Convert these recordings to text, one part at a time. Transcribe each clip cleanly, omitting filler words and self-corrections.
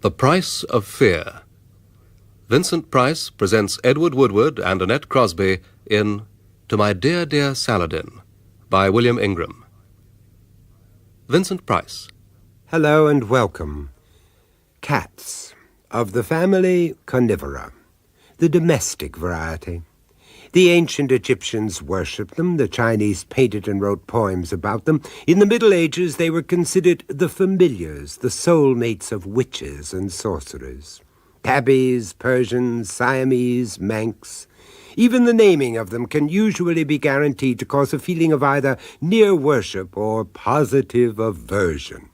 The Price of Fear. Vincent Price presents Edward Woodward and Annette Crosby in To My Dear, Dear Saladin by William Ingram. Vincent Price. Hello and welcome. Cats, of the family Carnivora, the domestic variety. The ancient Egyptians worshipped them, the Chinese painted and wrote poems about them. In the Middle Ages they were considered the familiars, the soulmates of witches and sorcerers. Tabbies, Persians, Siamese, Manx. Even the naming of them can usually be guaranteed to cause a feeling of either near worship or positive aversion.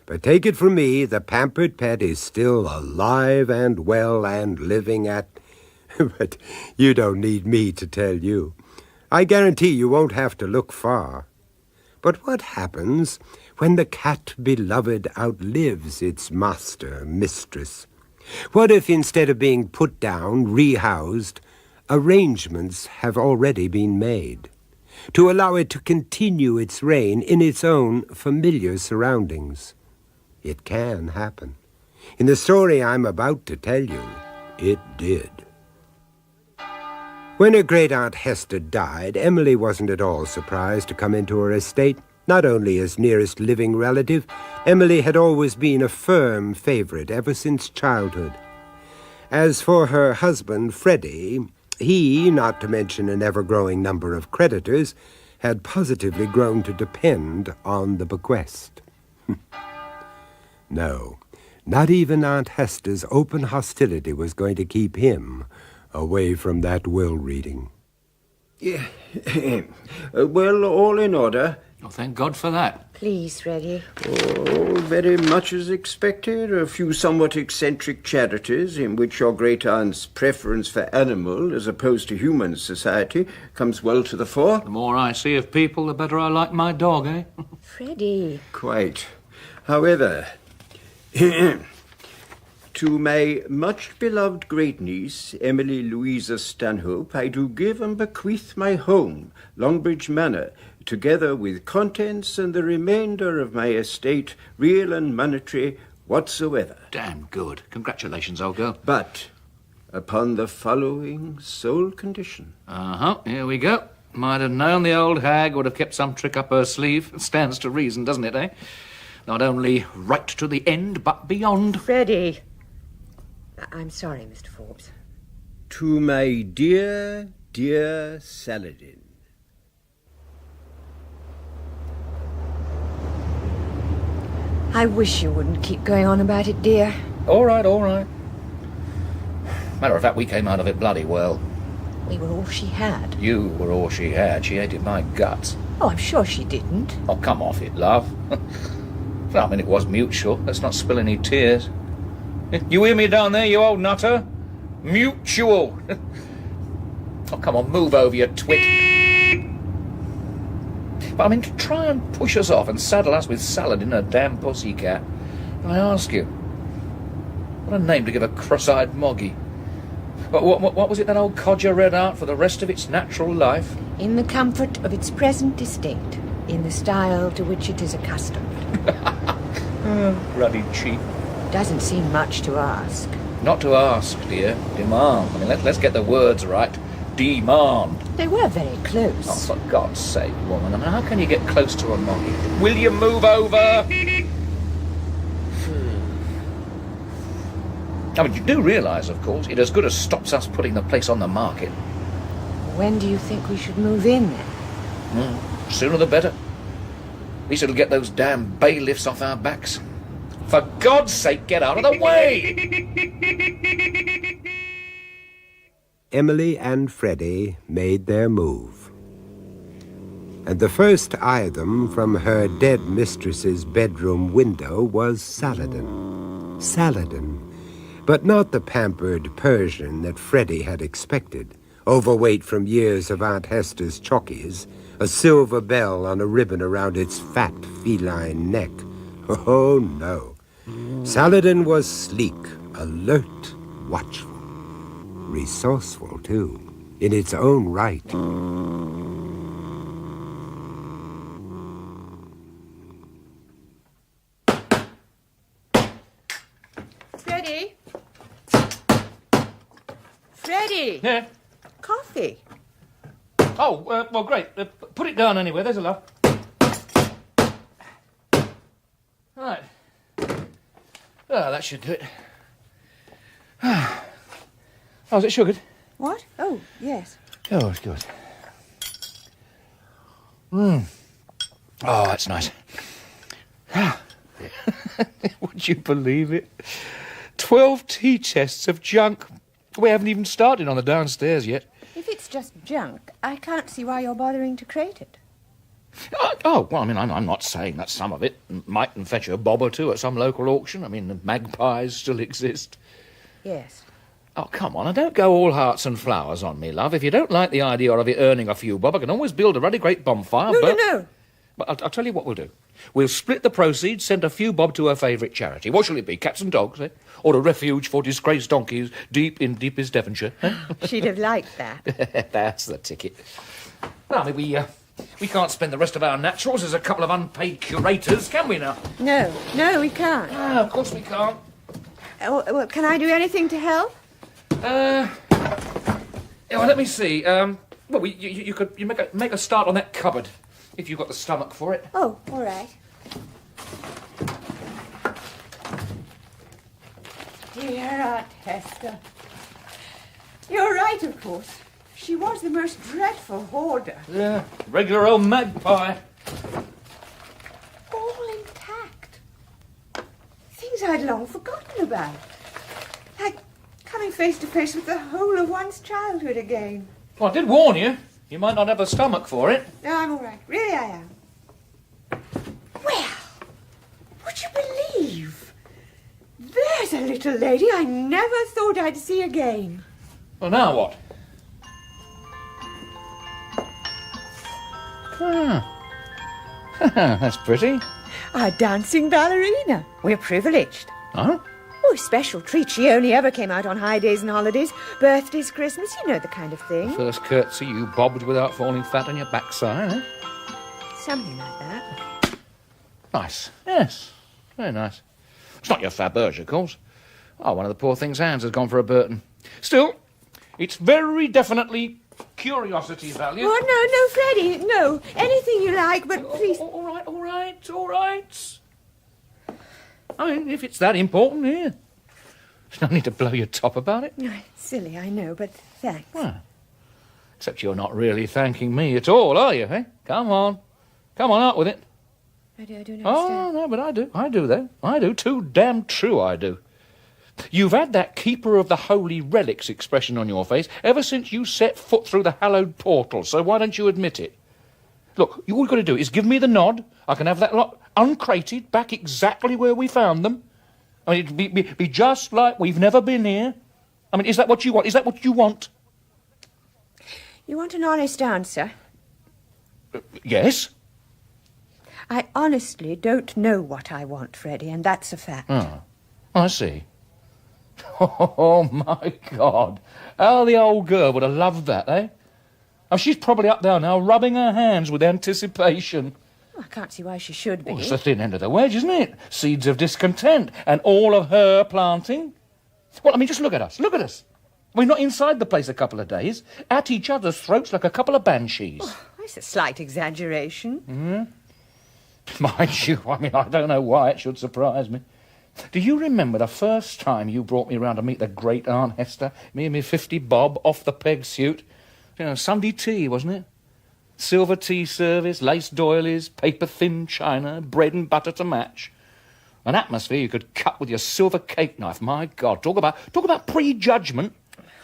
But take it from me, the pampered pet is still alive and well and living at... But you don't need me to tell you. I guarantee you won't have to look far. But what happens when the cat beloved outlives its master, mistress? What if instead of being put down, rehoused, arrangements have already been made to allow it to continue its reign in its own familiar surroundings? It can happen. In the story I'm about to tell you, it did. When her great-aunt Hester died, Emily wasn't at all surprised to come into her estate. Not only as nearest living relative, Emily had always been a firm favorite ever since childhood. As for her husband, Freddie, he, not to mention an ever-growing number of creditors, had positively grown to depend on the bequest. No, not even Aunt Hester's open hostility was going to keep him away from that will reading. Yeah. Well, all in order. Oh, thank God for that. Please, Freddie. Oh, very much as expected. A few somewhat eccentric charities in which your great-aunt's preference for animal as opposed to human society comes well to the fore. The more I see of people, the better I like my dog, eh? Freddie. Quite. However, to my much-beloved great-niece, Emily Louisa Stanhope, I do give and bequeath my home, Longbridge Manor, together with contents and the remainder of my estate, real and monetary, whatsoever. Damn good. Congratulations, old girl. But upon the following sole condition. Here we go. Might have known the old hag would have kept some trick up her sleeve. Stands to reason, doesn't it, eh? Not only right to the end, but beyond. Freddie. I'm sorry, Mr. Forbes. To my dear, dear Saladin. I wish you wouldn't keep going on about it, dear. All right, all right. Matter of fact, we came out of it bloody well. We were all she had. You were all she had. She hated my guts. Oh, I'm sure she didn't. Oh, come off it, love. I mean, it was mutual. Let's not spill any tears. You hear me down there, you old nutter? Mutual. Oh, come on, move over, you twit. But I mean, to try and push us off and saddle us with Saladin, a damn pussycat, I ask you, what a name to give a cross-eyed moggy. What was it that old codger read out for the rest of its natural life? In the comfort of its present estate, in the style to which it is accustomed. Ruddy cheap. Doesn't seem much to ask. Not to ask, dear. Demand. I mean, let's get the words right. Demand. They were very close. Oh, for God's sake, woman. I mean, how can you get close to a moggy? Will you move over? I mean, you do realise, of course, it as good as stops us putting the place on the market. When do you think we should move in, then? Sooner the better. At least it'll get those damn bailiffs off our backs. For God's sake, get out of the way! Emily and Freddie made their move. And the first item from her dead mistress's bedroom window was Saladin. Saladin. But not the pampered Persian that Freddie had expected. Overweight from years of Aunt Hester's chockies, a silver bell on a ribbon around its fat feline neck. Oh, no. Saladin was sleek, alert, watchful. Resourceful, too, in its own right. Freddie? Freddie! Yeah. Coffee. Oh, well, great. Put it down anyway. There's a love. Right. Oh, that should do it. Oh, is it sugared? What? Oh, yes. Oh, it's good. Oh, that's nice. Would you believe it? 12 tea chests of junk. We haven't even started on the downstairs yet. If it's just junk, I can't see why you're bothering to crate it. Well, I mean, I'm not saying that some of it mightn't fetch a bob or two at some local auction. I mean, the magpies still exist. Yes. Oh, come on, and don't go all hearts and flowers on me, love. If you don't like the idea of it earning a few bob, I can always build a ruddy great bonfire, No. But I'll tell you what we'll do. We'll split the proceeds, send a few bob to her favourite charity. What shall it be, cats and dogs, eh? Or a refuge for disgraced donkeys deep in deepest Devonshire, eh? She'd have liked that. That's the ticket. Well, I mean, we can't spend the rest of our naturals as a couple of unpaid curators, can we now? No, we can't. Ah, of course we can't. Well, can I do anything to help? Yeah, well, let me see. Well, you could make a start on that cupboard, if you've got the stomach for it. Oh, all right. Dear Aunt Hester. You're right, of course. She was the most dreadful hoarder. Yeah, regular old magpie. All intact. Things I'd long forgotten about. Like coming face to face with the whole of one's childhood again. Well, I did warn you. You might not have the stomach for it. No, I'm all right. Really, I am. Well, would you believe? There's a little lady I never thought I'd see again. Well, now what? That's pretty. Our dancing ballerina. We're privileged. Oh? Oh, special treat. She only ever came out on high days and holidays, birthdays, Christmas, you know the kind of thing. First curtsy you bobbed without falling flat on your backside, eh? Something like that. Nice. Yes. Very nice. It's not your Faberge, of course. Oh, one of the poor thing's hands has gone for a Burton. Still, it's very definitely curiosity value. Oh, no, Freddie, no. Anything you like, but please... All right. I mean, if it's that important, yeah. There's no need to blow your top about it. Oh, it's silly, I know, but thanks. Well, except you're not really thanking me at all, are you, eh? Come on, out with it. I don't understand. Oh, no, but I do, though. I do, too damn true I do. You've had that keeper of the holy relics expression on your face ever since you set foot through the hallowed portal, so why don't you admit it? Look, all you've got to do is give me the nod. I can have that lot uncrated back exactly where we found them. I mean, it'd be just like we've never been here. I mean, is that what you want? Is that what you want? You want an honest answer? Yes. I honestly don't know what I want, Freddie, and that's a fact. Oh, I see. Oh, my God. How the old girl would have loved that, eh? Oh, she's probably up there now rubbing her hands with anticipation. I can't see why she should be. Well, it's the thin end of the wedge, isn't it? Seeds of discontent and all of her planting. Well, I mean, just look at us. Look at us. We're not inside the place a couple of days, at each other's throats like a couple of banshees. Oh, it's a slight exaggeration. Mind you, I mean, I don't know why it should surprise me. Do you remember the first time you brought me round to meet the great Aunt Hester? Me and me 50 bob off the peg suit. You know, Sunday tea, wasn't it? Silver tea service, lace doilies, paper-thin china, bread and butter to match. An atmosphere you could cut with your silver cake knife. My God, talk about prejudgment.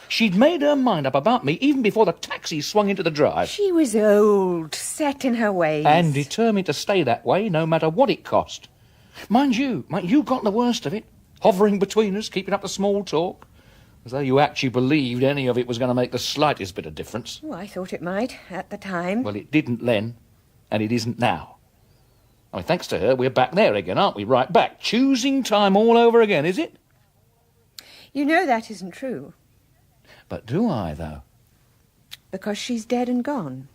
She'd made her mind up about me even before the taxi swung into the drive. She was old, set in her ways. And determined to stay that way, no matter what it cost. Mind you got the worst of it, hovering between us, keeping up the small talk, as though you actually believed any of it was going to make the slightest bit of difference. Oh, I thought it might, at the time. Well, it didn't then, and it isn't now. I mean, thanks to her, we're back there again, aren't we? Right back. Choosing time all over again, is it? You know that isn't true. But do I, though? Because she's dead and gone,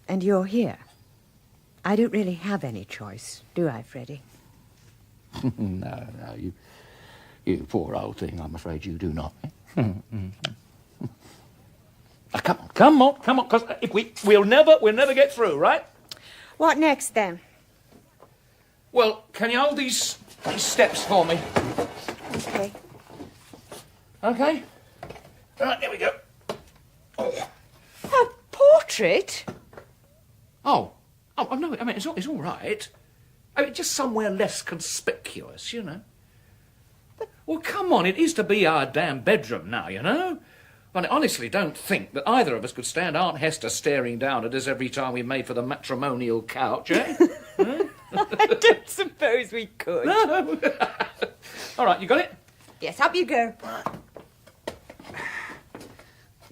and you're here. I don't really have any choice, do I, Freddie? No, You poor old thing, I'm afraid you do not. Come on, because if we'll never get through, right? What next, then? Well, can you hold these steps for me? Okay. Okay. Right, here we go. Oh. A portrait? Oh, no, I mean, it's all right. I mean, just somewhere less conspicuous, you know. Well, come on, it is to be our damn bedroom now, you know. I honestly don't think that either of us could stand Aunt Hester staring down at us every time we made for the matrimonial couch, eh? I don't suppose we could. No. All right, you got it? Yes, up you go.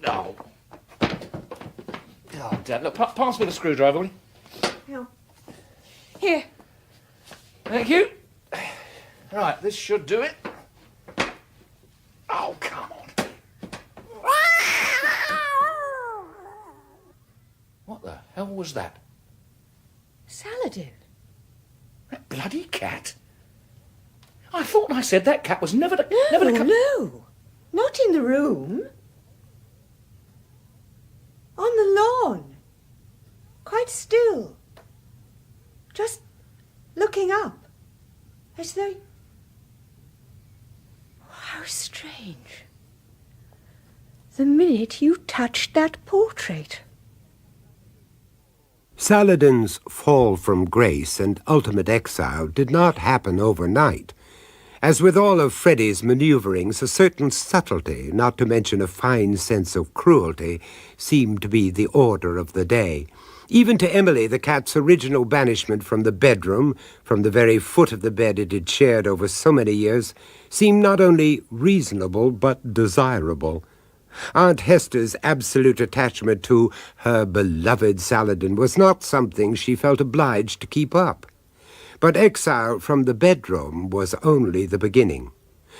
Oh. Oh, Dad, look, pass me the screwdriver, will you? Yeah. Here. Thank you. Right, this should do it. Oh, come on. What the hell was that? Saladin. That bloody cat? I thought I said that cat was never to come... No, not in the room. On the lawn. Quite still. Just looking up. As though... How strange. The minute you touched that portrait. Saladin's fall from grace and ultimate exile did not happen overnight. As with all of Freddy's maneuverings, a certain subtlety, not to mention a fine sense of cruelty, seemed to be the order of the day. Even to Emily, the cat's original banishment from the bedroom, from the very foot of the bed it had shared over so many years, seemed not only reasonable but desirable. Aunt Hester's absolute attachment to her beloved Saladin was not something she felt obliged to keep up. But exile from the bedroom was only the beginning.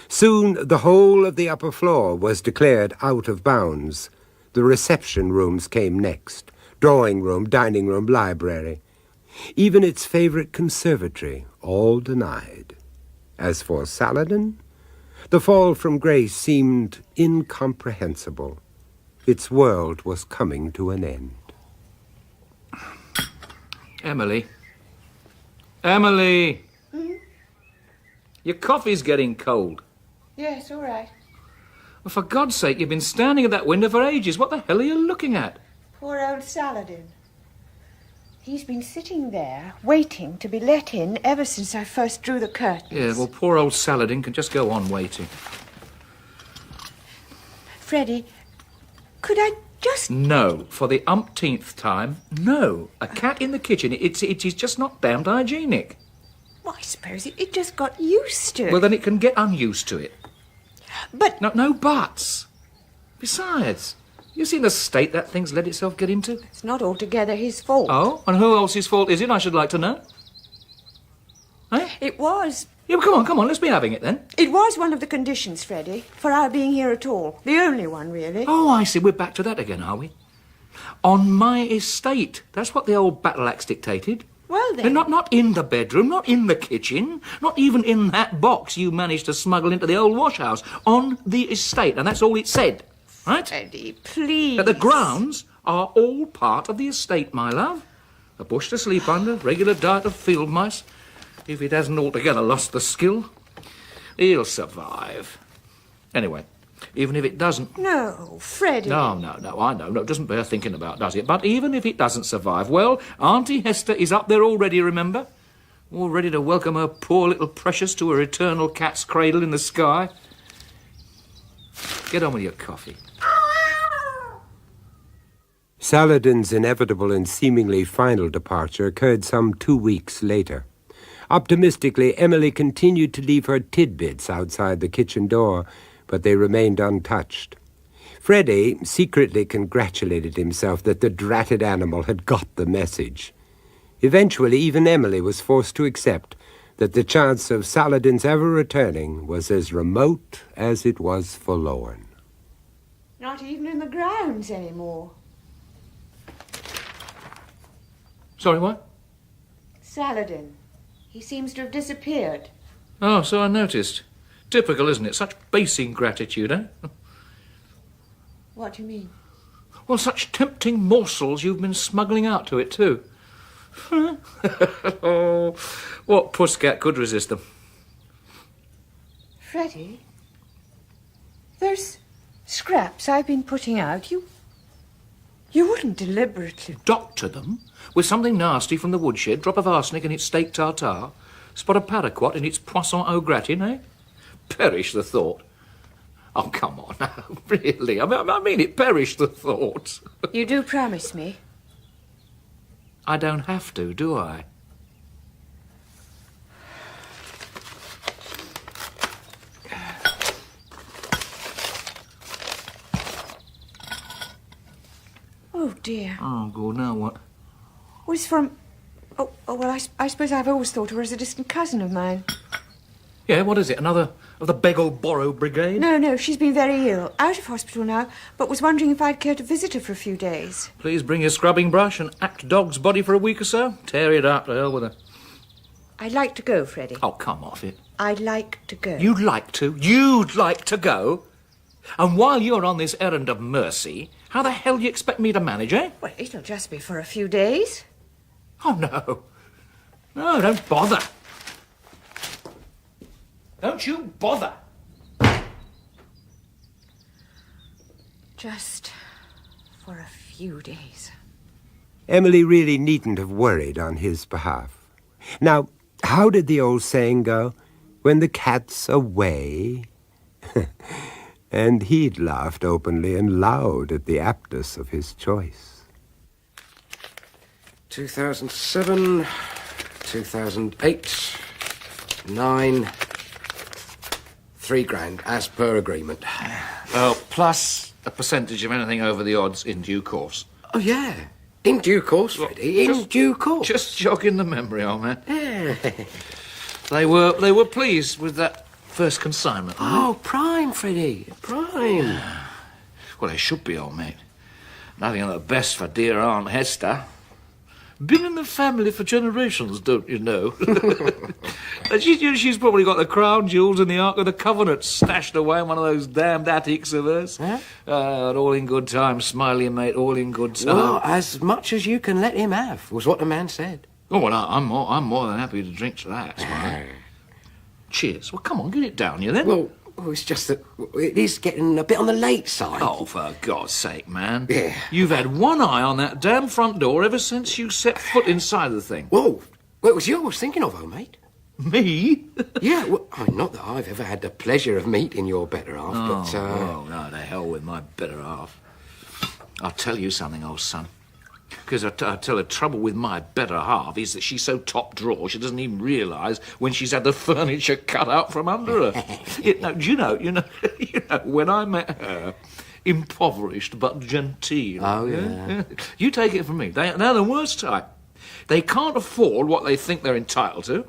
Soon the whole of the upper floor was declared out of bounds. The reception rooms came next. Drawing room, dining room, library. Even its favorite conservatory, all denied. As for Saladin, the fall from grace seemed incomprehensible. Its world was coming to an end. Emily. Emily! Mm-hmm. Your coffee's getting cold. Yes, all right. Well, for God's sake, you've been standing at that window for ages. What the hell are you looking at? Poor old Saladin. He's been sitting there, waiting to be let in ever since I first drew the curtains. Yeah, well, poor old Saladin can just go on waiting. Freddie, could I just... No, for the umpteenth time, no. A cat in the kitchen, it is just not damned hygienic. Well, I suppose it just got used to it. Well, then it can get unused to it. But... No buts. Besides... You seen the state that thing's let itself get into? It's not altogether his fault. Oh? And who else's fault is it, I should like to know? Eh? It was. Yeah, well, come on, let's be having it then. It was one of the conditions, Freddie, for our being here at all. The only one, really. Oh, I see. We're back to that again, are we? On my estate. That's what the old battle axe dictated. Well, then... And not in the bedroom, not in the kitchen, not even in that box you managed to smuggle into the old wash house. On the estate, and that's all it said. Right? Freddie, please. But the grounds are all part of the estate, my love. A bush to sleep under, regular diet of field mice. If it hasn't altogether lost the skill, he'll survive. Anyway, even if it doesn't... No, Freddie. No, I know. No, it doesn't bear thinking about, does it? But even if it doesn't survive, well, Auntie Hester is up there already, remember? All ready to welcome her poor little precious to her eternal cat's cradle in the sky. Get on with your coffee. Saladin's inevitable and seemingly final departure occurred some 2 weeks later. Optimistically, Emily continued to leave her tidbits outside the kitchen door, but they remained untouched. Freddie secretly congratulated himself that the dratted animal had got the message. Eventually, even Emily was forced to accept that the chance of Saladin's ever returning was as remote as it was forlorn. Not even in the grounds anymore. Sorry, what? Saladin. He seems to have disappeared. Oh, so I noticed. Typical, isn't it? Such base ingratitude, eh? What do you mean? Well, such tempting morsels you've been smuggling out to it, too. Oh, what pusscat could resist them? Freddie, there's scraps I've been putting out. You wouldn't deliberately... Doctor them with something nasty from the woodshed, drop of arsenic in its steak tartare, spot of paraquat in its poisson au gratin, eh? Perish the thought. Oh, come on, no, really. I mean it, perish the thought. You do promise me? I don't have to, do I? Oh, dear. Oh, God, now what? Was from... Oh, well, I suppose I've always thought of her as a distant cousin of mine. Yeah, what is it? Another of the beg-o-borrow brigade? No, she's been very ill. Out of hospital now, but was wondering if I'd care to visit her for a few days. Please bring your scrubbing brush and act dog's body for a week or so. Tear it up, to hell with her. I'd like to go, Freddie. Oh, come off it. I'd like to go. You'd like to? You'd like to go? And while you're on this errand of mercy, how the hell do you expect me to manage, eh? Well, it'll just be for a few days. Oh, no. No, don't bother. Don't you bother. Just for a few days. Emily really needn't have worried on his behalf. Now, how did the old saying go? When the cat's away? And he'd laughed openly and loud at the aptness of his choice. 2007, 2008, 9... £3,000, as per agreement. Well, plus a percentage of anything over the odds in due course. Oh, yeah. In due course, Freddie. In due course. Just jogging the memory, old man. Yeah. They were pleased with that first consignment. Oh, prime, Freddie. Prime. Well, they should be, old mate. Nothing of the best for dear Aunt Hester. Been in the family for generations, don't you know? And she's probably got the crown jewels and the Ark of the Covenant stashed away in one of those damned attics of hers. Huh? All in good time, Smiley, mate, all in good time. Well, as much as you can let him have, was what the man said. Oh, well, I'm more than happy to drink to that, Smiley. Cheers. Well, come on, get it down, you then. Well, it's just that it is getting a bit on the late side. Oh, for God's sake, man. Yeah. You've had one eye on that damn front door ever since you set foot inside the thing. Whoa. Well, it was you I was thinking of, old mate. Me? Yeah, well, I mean, not that I've ever had the pleasure of meeting your better half, but... Oh, no, to hell with my better half. I'll tell you something, old son. Because I tell the trouble with my better half is that she's so top drawer she doesn't even realise when she's had the furniture cut out from under her. You know, when I met her, impoverished but genteel. Oh, yeah. You take it from me, they're the worst type. They can't afford what they think they're entitled to,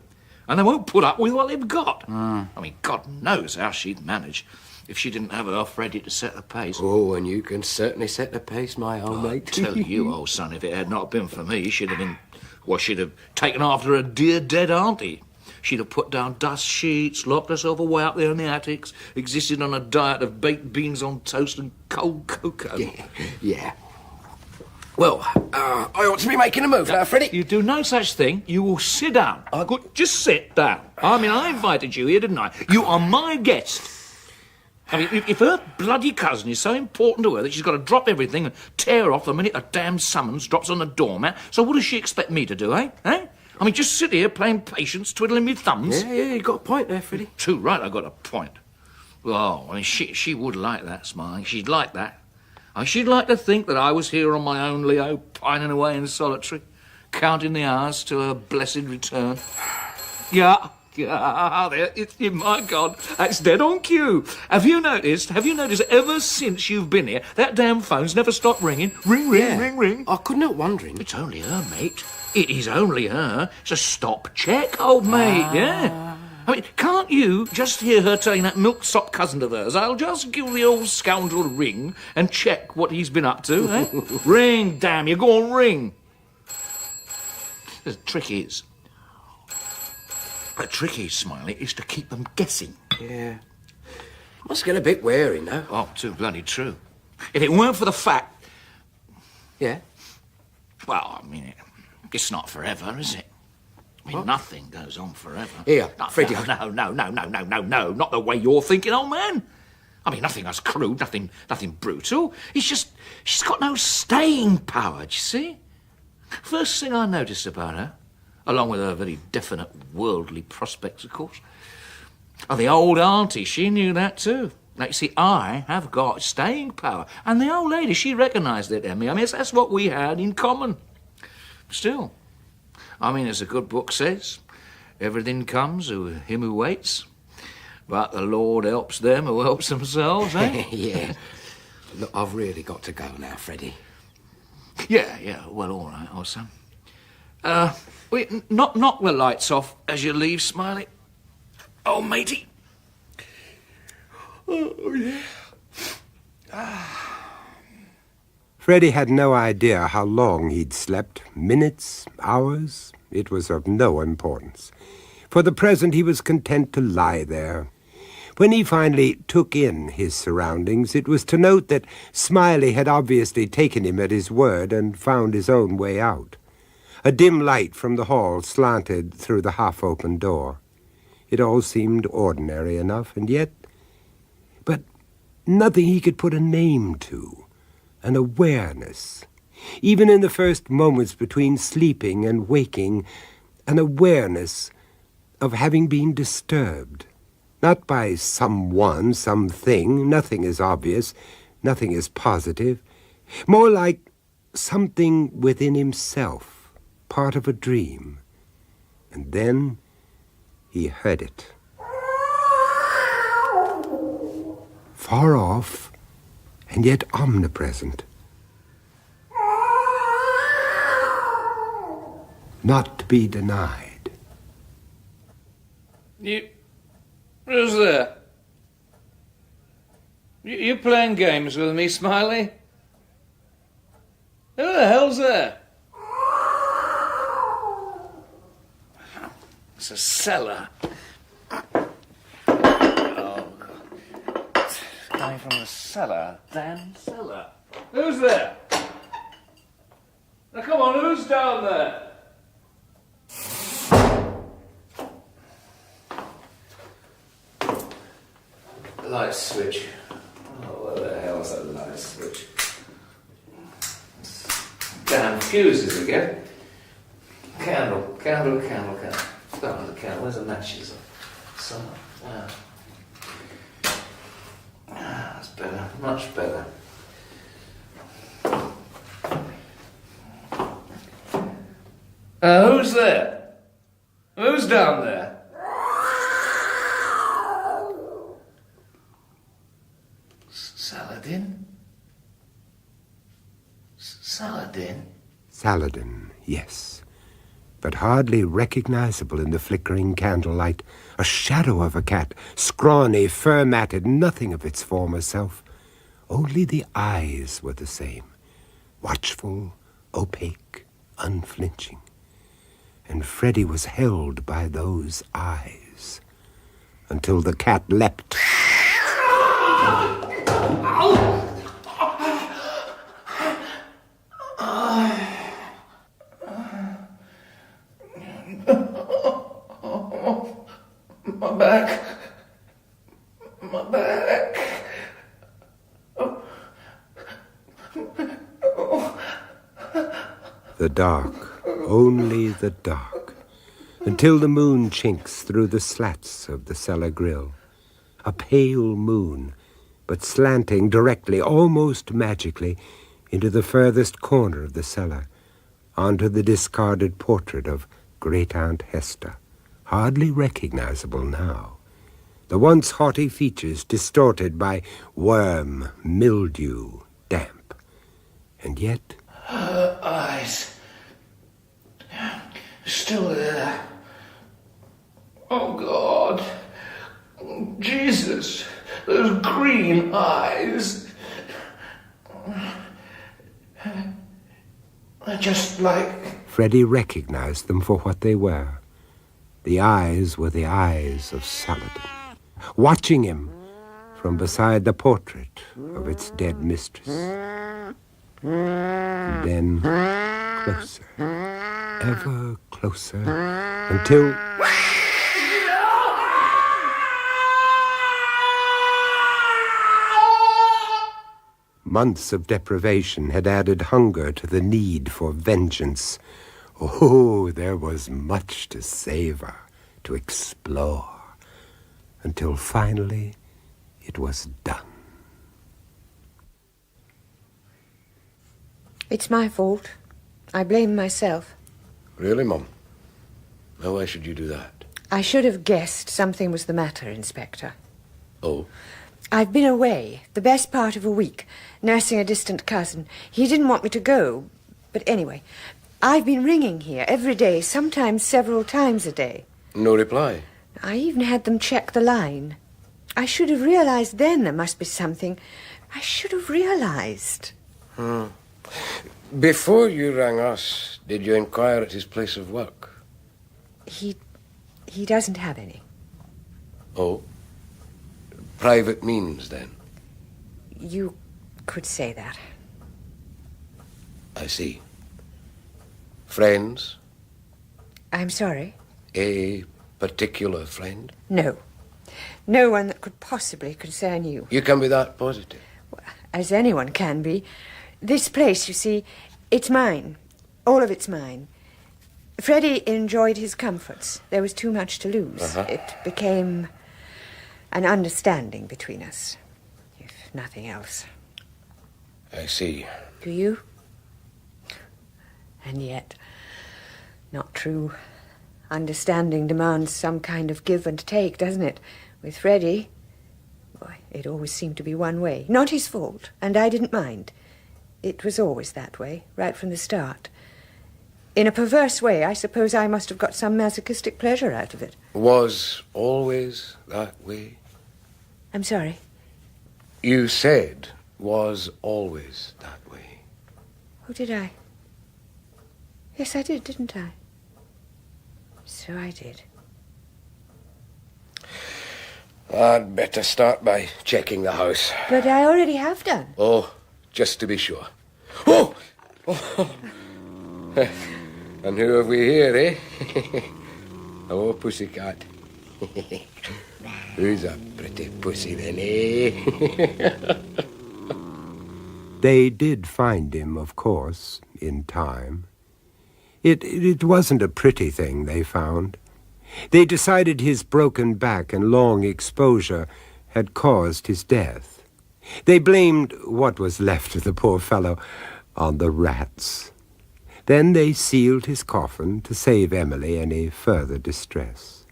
and they won't put up with what they've got. I mean, God knows how she'd manage if she didn't have enough ready to set the pace. Oh, and you can certainly set the pace, my old mate. I tell you, old son, if it had not been for me, she'd have taken after her dear dead auntie. She'd have put down dust sheets, locked herself away up there in the attics, existed on a diet of baked beans on toast and cold cocoa. Yeah. Well, I ought to be making a move now, Freddie. You do no such thing. You will sit down. Just sit down. I mean, I invited you here, didn't I? You are my guest. I mean, if her bloody cousin is so important to her that she's got to drop everything and tear off the minute a damn summons drops on the doormat, so what does she expect me to do, eh? I mean, just sit here playing patience, twiddling my thumbs? Yeah, you got a point there, Freddie. Too right, I got a point. Well, I mean, she would like that, Smiley. She'd like that. She'd like to think that I was here on my own, Leo, pining away in solitary, counting the hours to her blessed return. Yeah, my God, that's dead on cue. Have you noticed, ever since you've been here, that damn phone's never stopped ringing? Ring, ring. I couldn't help wondering. It's only her, mate. It is only her. It's a stop check, old mate, yeah. I mean, can't you just hear her telling that milksop cousin of hers, I'll just give the old scoundrel a ring and check what he's been up to, eh? Ring, damn you, go on, ring. The trick is, Smiley, is to keep them guessing. Yeah. Must get a bit wearing, though. Oh, too bloody true. If it weren't for the fact... Yeah? Well, I mean, it's not forever, is it? I mean, nothing goes on forever. Here, No, Freddie, No, not the way you're thinking, old man. I mean, nothing as crude, nothing brutal. She's got no staying power, do you see? First thing I noticed about her, along with her very definite worldly prospects, of course, oh, the old auntie, she knew that too. Now, you see, I have got staying power. And the old lady, she recognised it, Emmy. I mean, that's what we had in common. Still, I mean, as a good book says, everything comes to him who waits, but the Lord helps them who helps themselves, eh? Yeah. Look, I've really got to go now, Freddie. Yeah, well, all right, old son. Wait, knock the lights off as you leave, Smiley. Oh, matey. Oh, yeah. Freddie had no idea how long he'd slept. Minutes, hours, it was of no importance. For the present, he was content to lie there. When he finally took in his surroundings, it was to note that Smiley had obviously taken him at his word and found his own way out. A dim light from the hall slanted through the half-open door. It all seemed ordinary enough, and yet... But nothing he could put a name to, an awareness. Even in the first moments between sleeping and waking, an awareness of having been disturbed. Not by someone, something, nothing is obvious, nothing is positive. More like something within himself, part of a dream. And then he heard it. Far off, and yet omnipresent. Not to be denied. Who's there? You playing games with me, Smiley? Who the hell's there? It's a cellar. Coming from the cellar, damn cellar. Who's there? Now come on, who's down there? The light switch. Oh, what the hell's that light switch? Damn fuses again. Candle. Oh, the candle. Where's the matches? That's better, much better. Who's there? Who's down there? Saladin? Saladin? Saladin, yes, but hardly recognizable in the flickering candlelight. A shadow of a cat, scrawny, fur-matted, nothing of its former self. Only the eyes were the same, watchful, opaque, unflinching. And Freddie was held by those eyes until the cat leapt. My back. The dark, only the dark, until the moon chinks through the slats of the cellar grill. A pale moon, but slanting directly, almost magically, into the furthest corner of the cellar, onto the discarded portrait of Great-Aunt Hester, hardly recognizable now. The once haughty features distorted by worm, mildew, damp. And yet... Her eyes. Still there. Oh, God. Jesus. Those green eyes. They're just like... Freddie recognized them for what they were. The eyes were the eyes of Saladin, watching him from beside the portrait of its dead mistress. Then closer, ever closer, until... Months of deprivation had added hunger to the need for vengeance. Oh, there was much to savor, to explore, until finally it was done. It's my fault. I blame myself. Really, Mum? Now, why should you do that? I should have guessed something was the matter, Inspector. Oh? I've been away, the best part of a week, nursing a distant cousin. He didn't want me to go, but anyway, I've been ringing here every day, sometimes several times a day. No reply? I even had them check the line. I should have realized then there must be something. I should have realized. Before you rang us, did you inquire at his place of work? He doesn't have any. Oh? Private means, then? You could say that. I see. Friends? I'm sorry? A particular friend? No. No one that could possibly concern you. You can be that positive? As anyone can be. This place, you see, it's mine. All of it's mine. Freddie enjoyed his comforts. There was too much to lose. It became an understanding between us, if nothing else. I see. Do you? And yet, not true. Understanding demands some kind of give and take, doesn't it? With Freddie, boy, it always seemed to be one way. Not his fault, and I didn't mind. It was always that way, right from the start. In a perverse way, I suppose I must have got some masochistic pleasure out of it. Was always that way? I'm sorry? You said was always that way. Oh, did I? Yes, I did, didn't I? So I did. I'd better start by checking the house. But I already have done. Oh, just to be sure. Oh! And who have we here, eh? Oh, pussycat. Who's a pretty pussy then, eh? They did find him, of course, in time. It wasn't a pretty thing they found. They decided his broken back and long exposure had caused his death. They blamed what was left of the poor fellow on the rats. Then they sealed his coffin to save Emily any further distress.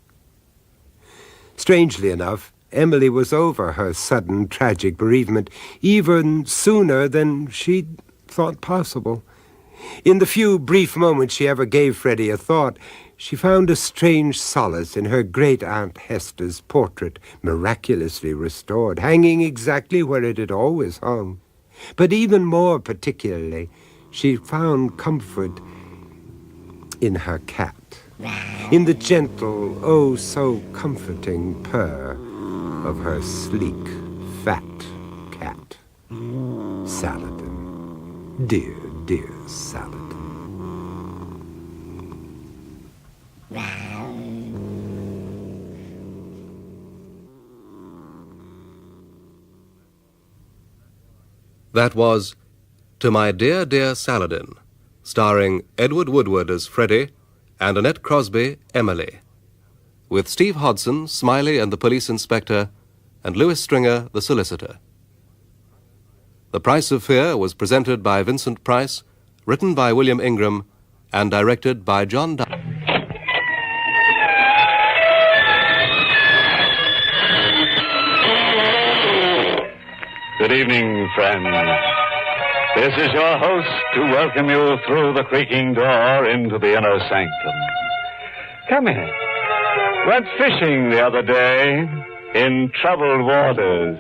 Strangely enough, Emily was over her sudden tragic bereavement even sooner than she'd thought possible. In the few brief moments she ever gave Freddie a thought, she found a strange solace in her great-aunt Hester's portrait, miraculously restored, hanging exactly where it had always hung. But even more particularly, she found comfort in her cat, in the gentle, oh so comforting purr of her sleek, fat cat, Saladin. Dear, dear Saladin. That was To My Dear, Dear Saladin, starring Edward Woodward as Freddie and Annette Crosby, Emily, with Steve Hodson, Smiley and the police inspector, and Louis Stringer, the solicitor. The Price of Fear was presented by Vincent Price, written by William Ingram, and directed by John Dye. Good evening, friends. This is your host to welcome you through the creaking door into the inner sanctum. Come in. Went fishing the other day in troubled waters.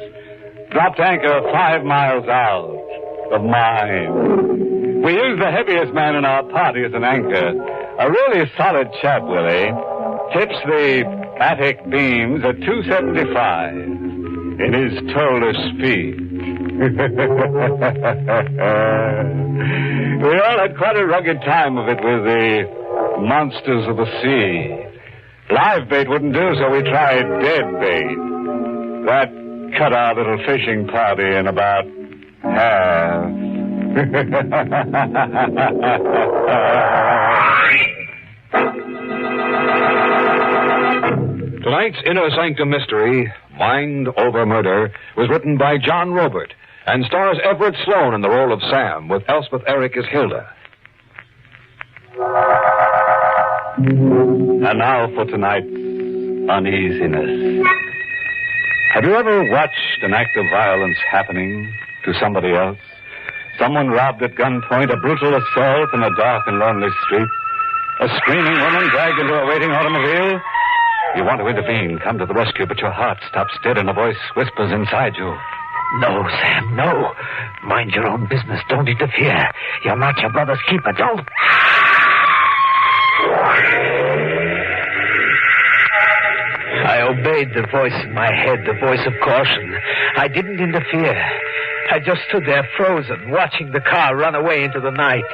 Dropped anchor 5 miles out of mine. We used the heaviest man in our party as an anchor. A really solid chap, Willie. Tips the attic beams at $2.75. in his toeless feet. We all had quite a rugged time of it with the monsters of the sea. Live bait wouldn't do, so we tried dead bait. That cut our little fishing party in about half. Tonight's Inner Sanctum mystery, Mind Over Murder, was written by John Robert and stars Everett Sloane in the role of Sam, with Elspeth Eric as Hilda. And now for tonight's uneasiness. Have you ever watched an act of violence happening to somebody else? Someone robbed at gunpoint, a brutal assault in a dark and lonely street, a screaming woman dragged into a waiting automobile? You want to intervene, come to the rescue, but your heart stops dead and a voice whispers inside you. No, Sam, no. Mind your own business. Don't interfere. You're not your brother's keeper. Don't. I obeyed the voice in my head, the voice of caution. I didn't interfere. I just stood there frozen, watching the car run away into the night.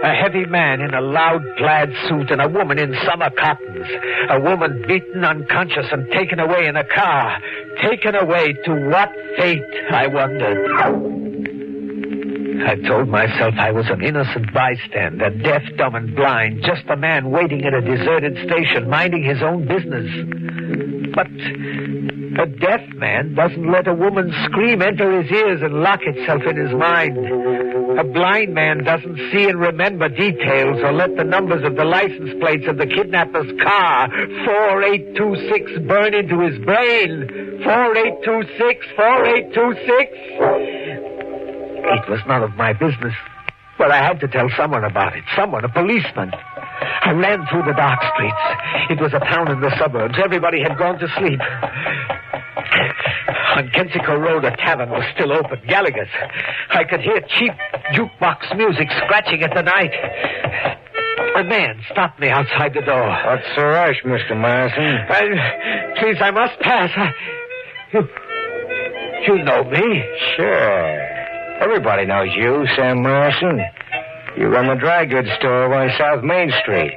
A heavy man in a loud plaid suit and a woman in summer cottons. A woman beaten unconscious and taken away in a car. Taken away to what fate, I wondered. I told myself I was an innocent bystander, deaf, dumb, and blind, just a man waiting at a deserted station, minding his own business. But a deaf man doesn't let a woman's scream enter his ears and lock itself in his mind. A blind man doesn't see and remember details or let the numbers of the license plates of the kidnapper's car, 4826, burn into his brain. 4826, 4826. It was none of my business, but I had to tell someone about it. Someone, a policeman. I ran through the dark streets. It was a town in the suburbs. Everybody had gone to sleep. On Kensico Road, a tavern was still open, Gallagher's. I could hear cheap jukebox music scratching at the night. A man stopped me outside the door. What's the rush, Mr. Morrison? Please, I must pass. You know me? Sure. Everybody knows you, Sam Morrison. You run the dry goods store over on South Main Street.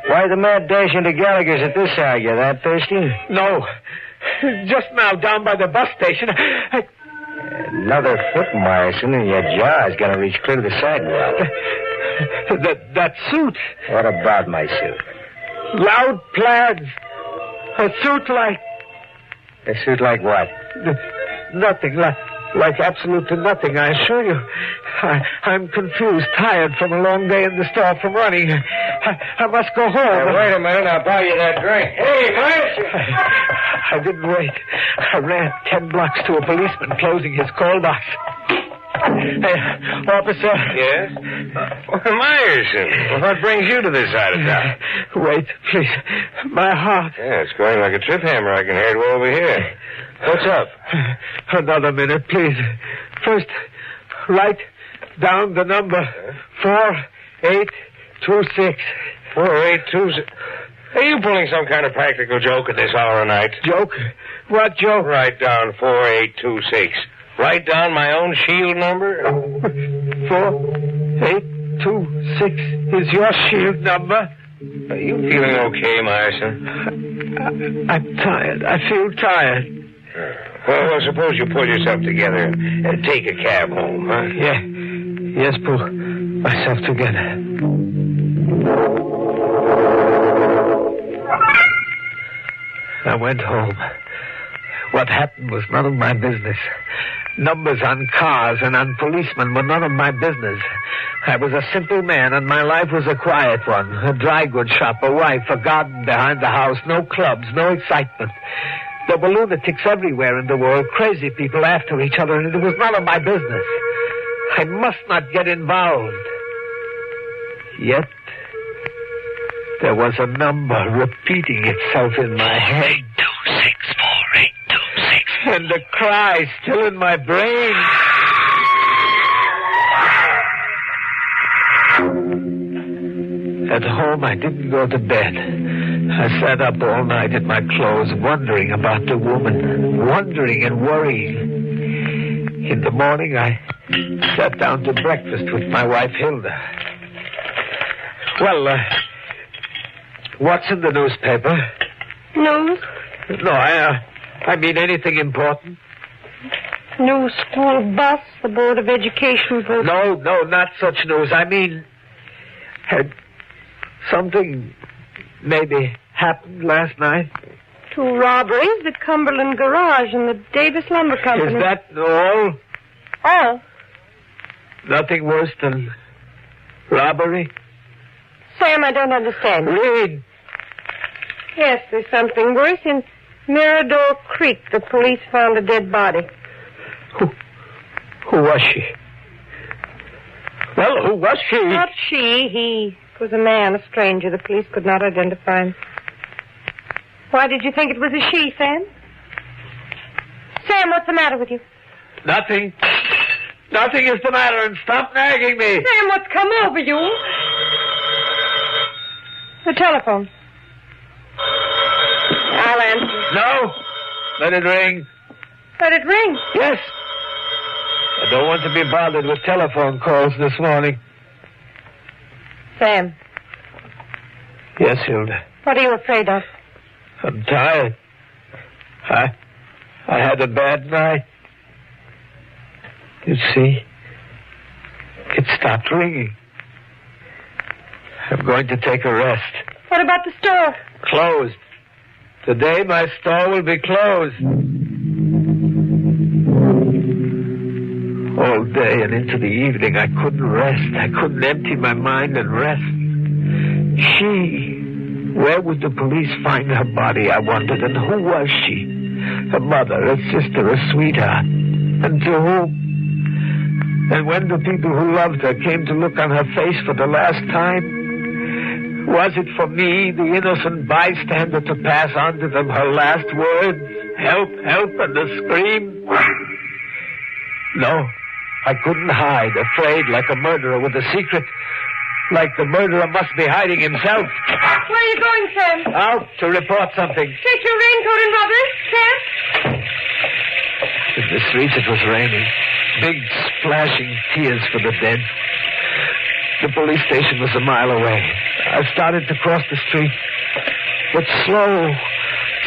Why the mad dash into Gallagher's at this hour? You that thirsty? No. Just now, down by the bus station. Another foot, Morrison, and your jaw's gonna reach clear to the sidewalk. That suit. What about my suit? Loud plaids. A suit like... A suit like what? Nothing. Like absolutely nothing, I assure you. I'm confused, tired from a long day in the store, from running. I must go home. Now, wait a minute, I'll buy you that drink. Hey, Morrison! I didn't wait. I ran 10 blocks to a policeman closing his call box. Hey, officer. Yes? Morrison, well, what brings you to this side of town? Wait, please. My heart. Yeah, it's going like a trip hammer. I can hear it well over here. What's up? Another minute, please. First, write down the number 4826. 4826. Are you pulling some kind of practical joke at this hour of night? Joke? What joke? Write down 4826. Write down my own shield number. 4826 is your shield number. Are you feeling okay, Morrison? I'm tired. I feel tired. Well, suppose you pull yourself together and take a cab home, huh? Yeah. Yes, pull myself together. I went home. What happened was none of my business. Numbers on cars and on policemen were none of my business. I was a simple man, and my life was a quiet one. A dry goods shop, a wife, a garden behind the house, no clubs, no excitement. There were lunatics everywhere in the world, crazy people after each other, and it was none of my business. I must not get involved. Yet, there was a number repeating itself in my head. 4826, 4826. And the cry still in my brain. At home, I didn't go to bed. I sat up all night in my clothes, wondering about the woman, wondering and worrying. In the morning, I sat down to breakfast with my wife, Hilda. Well, what's in the newspaper? News? No, I mean anything important. New school bus, the Board of Education voted. No, not such news. I mean, had something maybe happened last night? 2 robberies, the Cumberland Garage and the Davis Lumber Company. Is that all? All? Nothing worse than robbery? Sam, I don't understand. Read. Yes, there's something worse. In Mirador Creek, the police found a dead body. Who was she? Well, who was she? Not she. He was a man, a stranger. The police could not identify him. Why did you think it was a she, Sam? Sam, what's the matter with you? Nothing. Nothing is the matter, and stop nagging me. Sam, what's come over you? The telephone. I'll answer. No. Let it ring. Let it ring? Yes. I don't want to be bothered with telephone calls this morning. Sam. Yes, Hilda. What are you afraid of? I'm tired. I had a bad night. You see, it stopped ringing. I'm going to take a rest. What about the store? Closed. Today my store will be closed. All day and into the evening I couldn't rest. I couldn't empty my mind and rest. Where would the police find her body, I wondered, and who was she? A mother, a sister, a sweetheart. And to whom? And when the people who loved her came to look on her face for the last time, was it for me, the innocent bystander, to pass on to them her last words? Help, help, and a scream? No, I couldn't hide, afraid like a murderer with a secret. Like the murderer must be hiding himself. Where are you going, Sam? Out to report something. Take your raincoat and rubbers, Sam. In the streets it was raining. Big splashing tears for the dead. The police station was a mile away. I started to cross the street. But slow.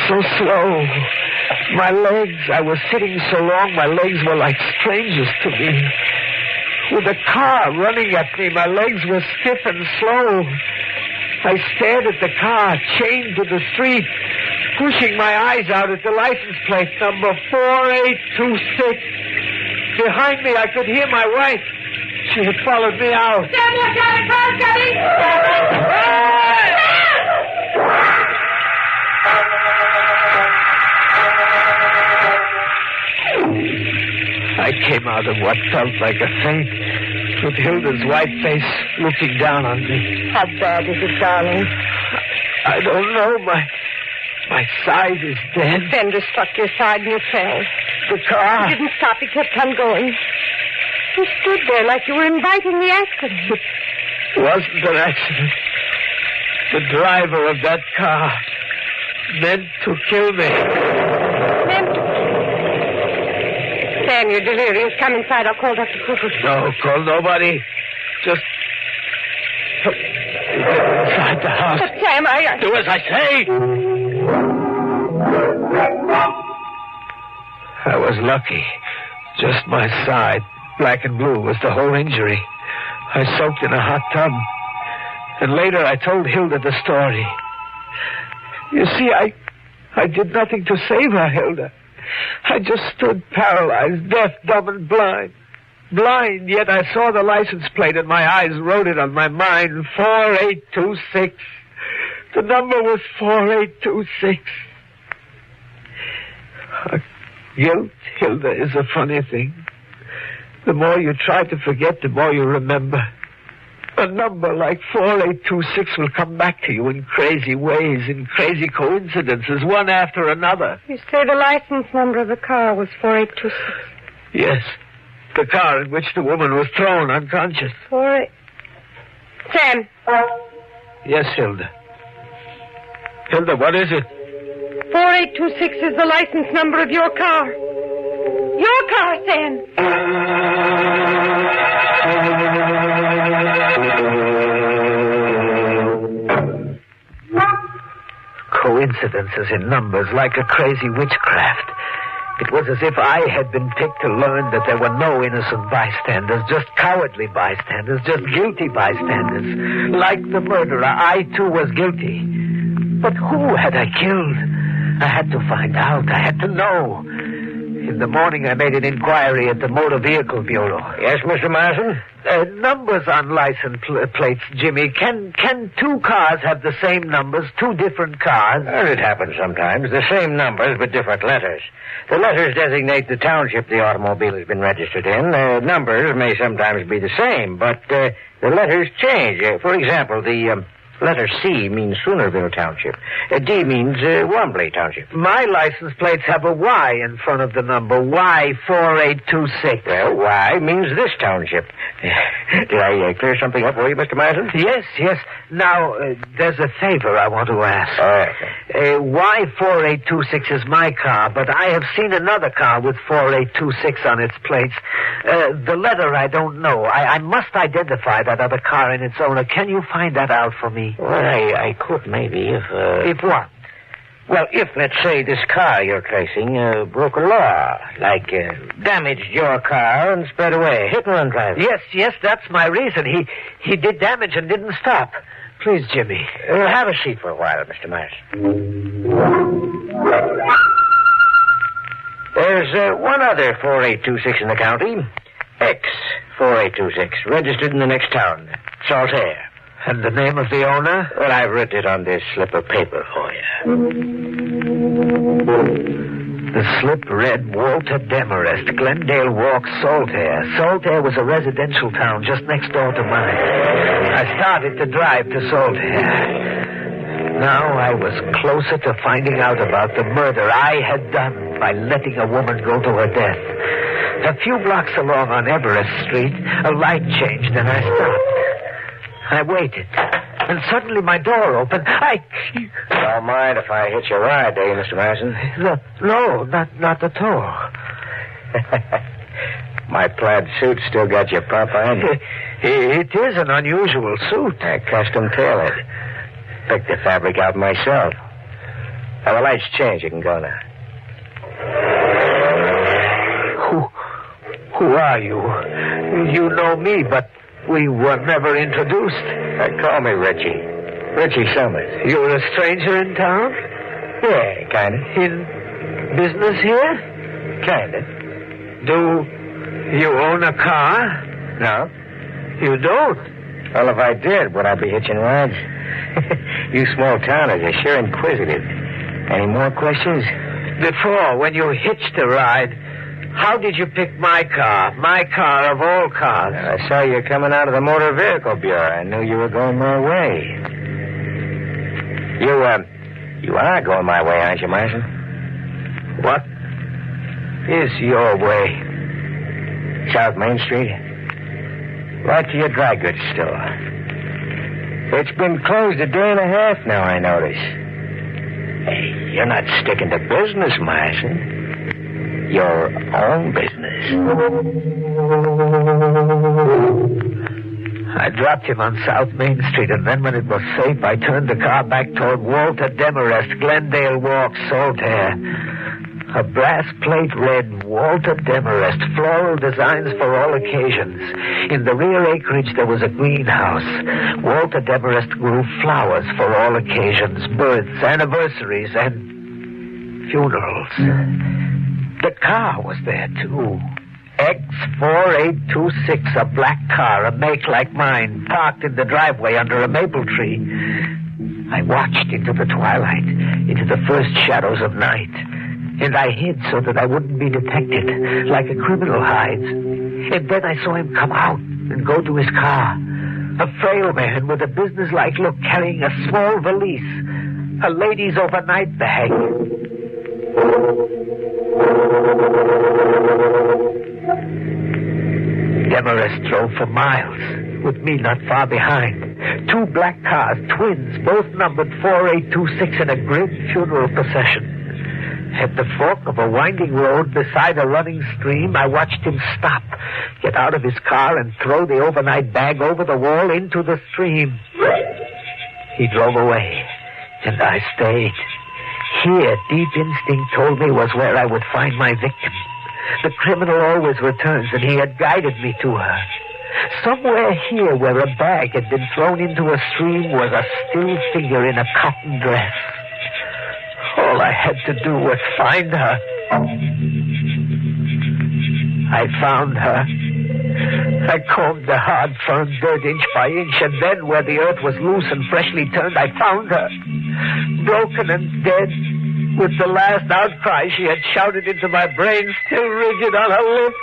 So slow. My legs, I was sitting so long, my legs were like strangers to me. With a car running at me, my legs were stiff and slow. I stared at the car, chained to the street, pushing my eyes out at the license plate, number 4826. Behind me, I could hear my wife. She had followed me out. Sam, watch out, a car's coming! I came out of what felt like a faint, with Hilda's white face looking down on me. How bad is it, darling? I don't know. My side is dead. The fender struck your side and you fell. The car. You didn't stop. It kept on going. You stood there like you were inviting the accident. It wasn't an accident. The driver of that car meant to kill me. Meant to... Sam, you're delirious. Come inside. I'll call Dr. Cooper. No, call nobody. Just... get inside the house. But, Sam, Do as I say. I was lucky. Just my side, black and blue, was the whole injury. I soaked in a hot tub. And later I told Hilda the story. You see, I did nothing to save her, Hilda. I just stood paralyzed, deaf, dumb, and blind. Blind, yet I saw the license plate and my eyes wrote it on my mind. 4826. The number was 4826. Guilt, Hilda, is a funny thing. The more you try to forget, the more you remember. A number like 4826 will come back to you in crazy ways, in crazy coincidences, one after another. You say the license number of the car was 4826? Yes. The car in which the woman was thrown unconscious. Sam. Yes, Hilda. Hilda, what is it? 4826 is the license number of your car. Your car, Sam. Coincidences in numbers like a crazy witchcraft. It was as if I had been picked to learn that there were no innocent bystanders, just cowardly bystanders, just guilty bystanders. Like the murderer, I too was guilty. But who had I killed? I had to find out. I had to know. In the morning, I made an inquiry at the Motor Vehicle Bureau. Yes, Mr. Marsden? Numbers on license plates, Jimmy. Can two cars have the same numbers, two different cars? Well, it happens sometimes. The same numbers, but different letters. The letters designate the township the automobile has been registered in. The numbers may sometimes be the same, but the letters change. For example, the letter C means Soonerville Township. D means Wombley Township. My license plates have a Y in front of the number. Y4826. Well, Y means this township. Did I clear something up for you, Mr. Marsden? Yes. Now, there's a favor I want to ask. All right. Y4826 is my car, but I have seen another car with 4826 on its plates. The letter I don't know. I must identify that other car and its owner. Can you find that out for me? Well, I could maybe if... If what? Well, if, let's say, this car you're tracing broke a law, like damaged your car and sped away, hit-and-run driving. Yes, that's my reason. He did damage and didn't stop. Please, Jimmy. Have a seat for a while, Mr. Marsden. There's one other 4826 in the county. X4826, registered in the next town, Saltaire. And the name of the owner? Well, I've written it on this slip of paper for you. The slip read Walter Demarest, Glendale Walk, Saltaire. Saltaire was a residential town just next door to mine. I started to drive to Saltaire. Now I was closer to finding out about the murder I had done by letting a woman go to her death. A few blocks along on Everest Street, a light changed and I stopped. I waited, and suddenly my door opened. Don't mind if I hitch a ride, do you, Mr. Marsden? No, not at all. My plaid suit still got your puff on it. It is an unusual suit. Custom tailored. Picked the fabric out myself. Now, the lights change. You can go now. Who are you? You know me, but we were never introduced. Call me Richie. Richie Summers. You're a stranger in town? Yeah, kind of. In business here? Kind of. Do you own a car? No. You don't? Well, if I did, would I be hitching rides? You small towners are sure inquisitive. Any more questions? Before, when you hitched a ride, how did you pick my car? My car of all cars. I saw you coming out of the Motor Vehicle Bureau. I knew you were going my way. You are going my way, aren't you, Marsden? What is your way? South Main Street. Right to your dry goods store. It's been closed a day and a half now, I notice. Hey, you're not sticking to business, Marsden. Your own business. I dropped him on South Main Street, and then when it was safe, I turned the car back toward Walter Demarest, Glendale Walk, Saltaire. A brass plate read, Walter Demarest, floral designs for all occasions. In the rear acreage, there was a greenhouse. Walter Demarest grew flowers for all occasions, births, anniversaries, and funerals. The car was there, too. X4826, a black car, a make like mine, parked in the driveway under a maple tree. I watched into the twilight, into the first shadows of night. And I hid so that I wouldn't be detected, like a criminal hides. And then I saw him come out and go to his car. A frail man with a businesslike look, carrying a small valise, a lady's overnight bag. Demarest drove for miles, with me not far behind. 2 black cars, twins, both numbered 4826 in a grim funeral procession. At the fork of a winding road beside a running stream, I watched him stop, get out of his car, and throw the overnight bag over the wall into the stream. He drove away, and I stayed. Here, deep instinct told me was where I would find my victim. The criminal always returns, and he had guided me to her. Somewhere here where a bag had been thrown into a stream was a still figure in a cotton dress. All I had to do was find her. I found her. I combed the hard, firm dirt inch by inch, and then where the earth was loose and freshly turned, I found her. Broken and dead, with the last outcry she had shouted into my brain still rigid on her lips.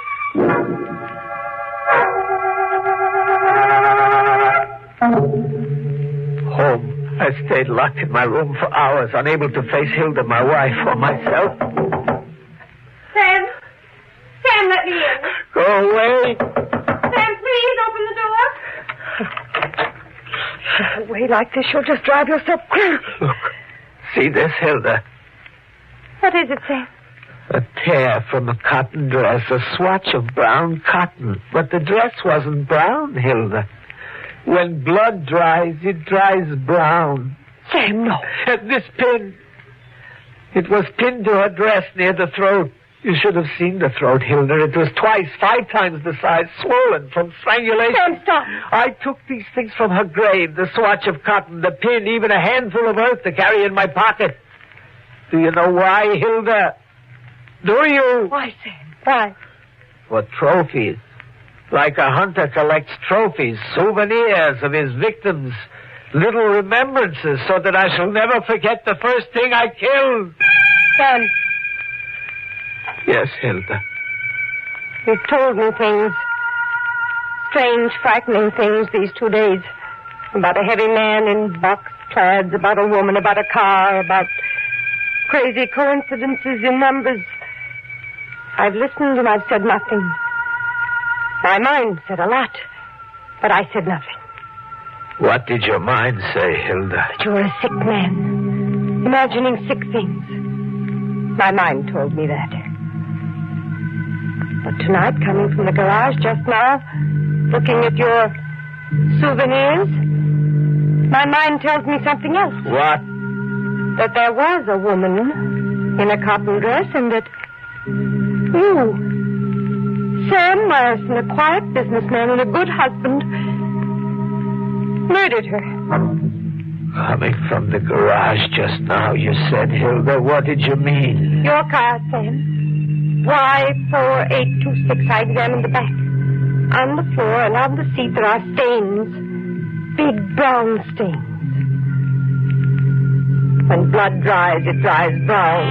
Home. I stayed locked in my room for hours, unable to face Hilda, my wife, or myself. Sam! Sam, let me in. Go away. Sam, please, open the door. Away like this, you'll just drive yourself crazy. Look. See this, Hilda? What is it, Sam? A tear from a cotton dress, a swatch of brown cotton. But the dress wasn't brown, Hilda. When blood dries, it dries brown. Sam, no. And this pin. It was pinned to her dress near the throat. You should have seen the throat, Hilda. It was 5 times the size, swollen from strangulation. Sam, stop. I took these things from her grave, the swatch of cotton, the pin, even a handful of earth to carry in my pocket. Do you know why, Hilda? Do you? Why, Sam? Why? For trophies. Like a hunter collects trophies, souvenirs of his victims, little remembrances, so that I shall never forget the first thing I killed. Sam. Yes, Hilda. You've told me things. Strange, frightening things these 2 days. About a heavy man in box plaids, about a woman, about a car, about crazy coincidences in numbers. I've listened and I've said nothing. My mind said a lot, but I said nothing. What did your mind say, Hilda? That you're a sick man, imagining sick things. My mind told me that. But tonight, coming from the garage just now, looking at your souvenirs, my mind tells me something else. What? That there was a woman in a cotton dress and that you, Sam Myerson, a quiet businessman and a good husband, murdered her. Coming from the garage just now, you said, Hilda. What did you mean? Your car, Sam. Y4826. I examined the back. On the floor and on the seat there are stains. Big brown stains. When blood dries, it dries brown.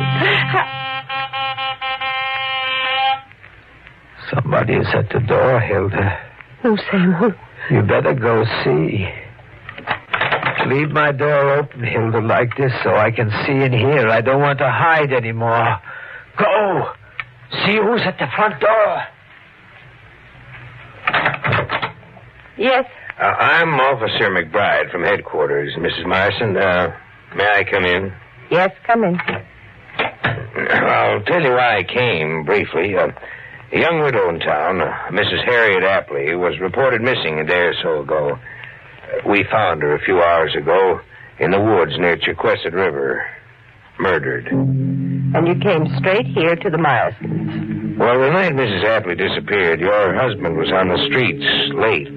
Somebody is at the door, Hilda. Who, Sam? Who? You better go see. Leave my door open, Hilda, like this so I can see and hear. I don't want to hide anymore. Go. See who's at the front door. Yes? I'm Officer McBride from headquarters. Mrs. Myerson, may I come in? Yes, come in. I'll tell you why I came, briefly. A young widow in town, Mrs. Harriet Apley, was reported missing a day or so ago. We found her a few hours ago in the woods near Chequesset River, murdered. And you came straight here to the Myersons? Well, the night Mrs. Apley disappeared, your husband was on the streets, late,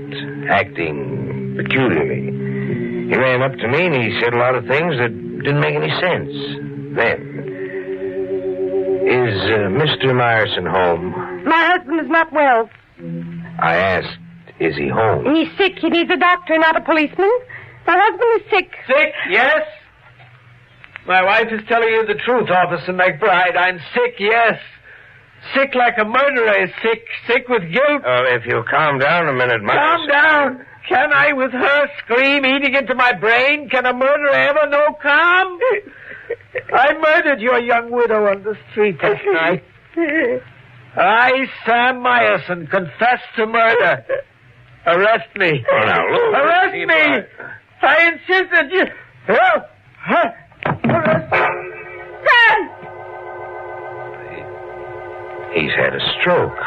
acting peculiarly. He ran up to me and he said a lot of things that didn't make any sense then. Is Mr. Myerson home? My husband is not well. I asked, is he home? He's sick. He needs a doctor, not a policeman. My husband is sick. Sick, yes? My wife is telling you the truth, Officer McBride. I'm sick, yes. Sick like a murderer is sick. Sick with guilt. Oh, if you'll calm down a minute, Myerson. Calm down. Can I, with her scream eating into my brain? Can a murderer ever know calm? I murdered your young widow on the street last night. I, Sam Myerson, confess to murder. Arrest me. Oh, now, Lou. Arrest me. I insist that you... Arrest... Sam! He's had a stroke.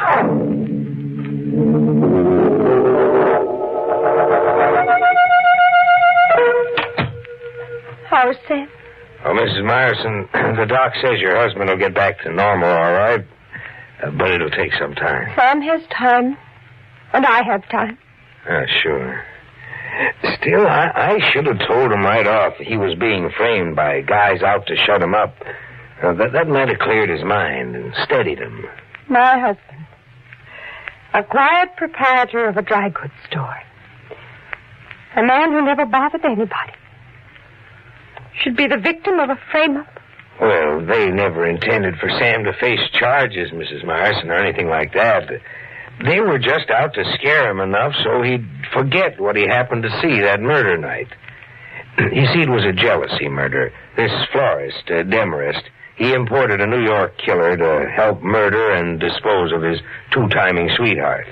How's Sam? Oh, Mrs. Myerson, the doc says your husband will get back to normal, all right? But it'll take some time. Sam has time. And I have time. Sure. Still, I should have told him right off he was being framed by guys out to shut him up. That might have cleared his mind and steadied him. My husband. A quiet proprietor of a dry goods store. A man who never bothered anybody. Should be the victim of a frame-up. Well, they never intended for Sam to face charges, Mrs. Myerson, or anything like that. They were just out to scare him enough so he'd forget what he happened to see that murder night. You see, it was a jealousy murder. This florist, Demarest, he imported a New York killer to help murder and dispose of his two-timing sweetheart.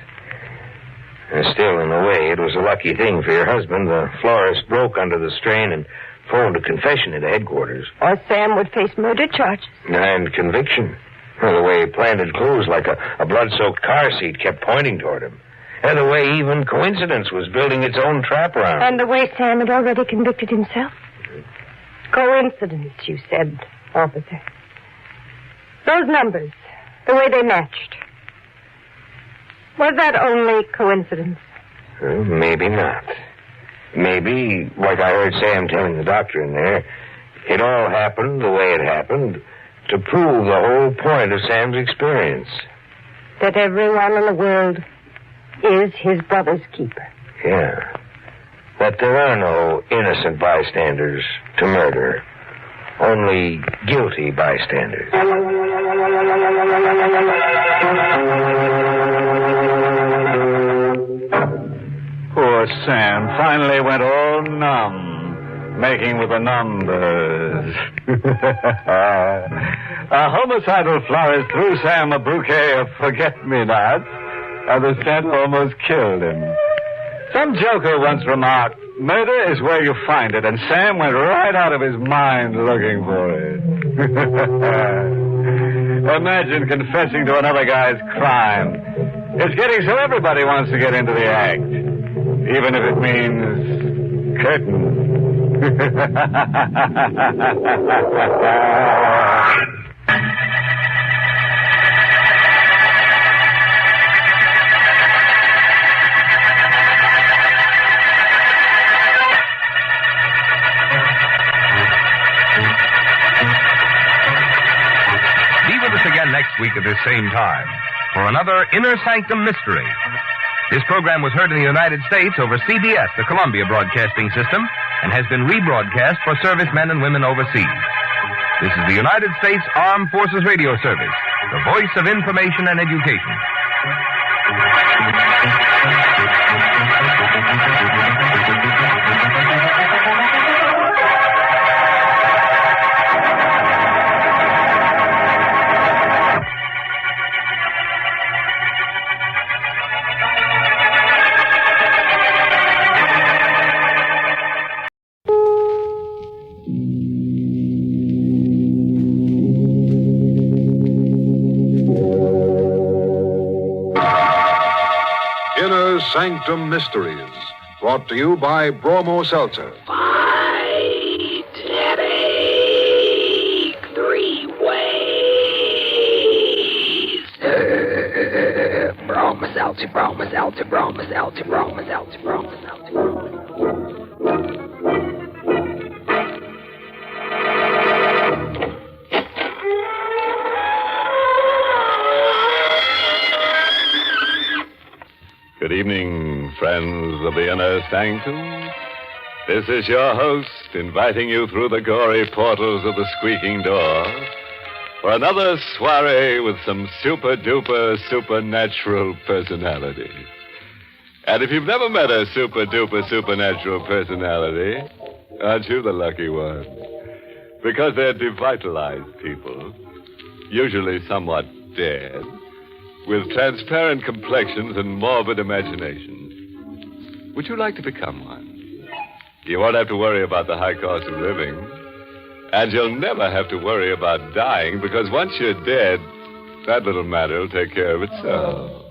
And still, in a way, it was a lucky thing for your husband. The florist broke under the strain and phoned a confession into headquarters. Or Sam would face murder charges. And conviction. Well, the way he planted clues like a blood-soaked car seat kept pointing toward him. And the way even coincidence was building its own trap around him. And the way Sam had already convicted himself. Coincidence, you said, officer. Those numbers, the way they matched. Was that only coincidence? Well, maybe not. Maybe, like I heard Sam telling the doctor in there, it all happened the way it happened to prove the whole point of Sam's experience. That everyone in the world is his brother's keeper. Yeah. That there are no innocent bystanders to murder. Only guilty bystanders. Poor Sam finally went all numb, making with the numbers. A homicidal florist threw Sam a bouquet of forget-me-nots, and the scent almost killed him. Some joker once remarked, murder is where you find it, and Sam went right out of his mind looking for it. Imagine confessing to another guy's crime. It's getting so everybody wants to get into the act, even if it means curtain. Next week at this same time for another Inner Sanctum Mystery. This program was heard in the United States over CBS, the Columbia Broadcasting System, and has been rebroadcast for servicemen and women overseas. This is the United States Armed Forces Radio Service, the voice of information and education. Sanctum Mysteries, brought to you by Bromo Seltzer. Fight headache 3 ways. Bromo Seltzer, Bromo Seltzer, Bromo Seltzer, Bromo Seltzer, Bromo Seltzer. Good evening, friends of the Inner Sanctum. This is your host, inviting you through the gory portals of the squeaking door for another soiree with some super-duper supernatural personality. And if you've never met a super-duper supernatural personality, aren't you the lucky one? Because they're devitalized people, usually somewhat dead, with transparent complexions and morbid imaginations. Would you like to become one? You won't have to worry about the high cost of living. And you'll never have to worry about dying, because once you're dead, that little matter will take care of itself.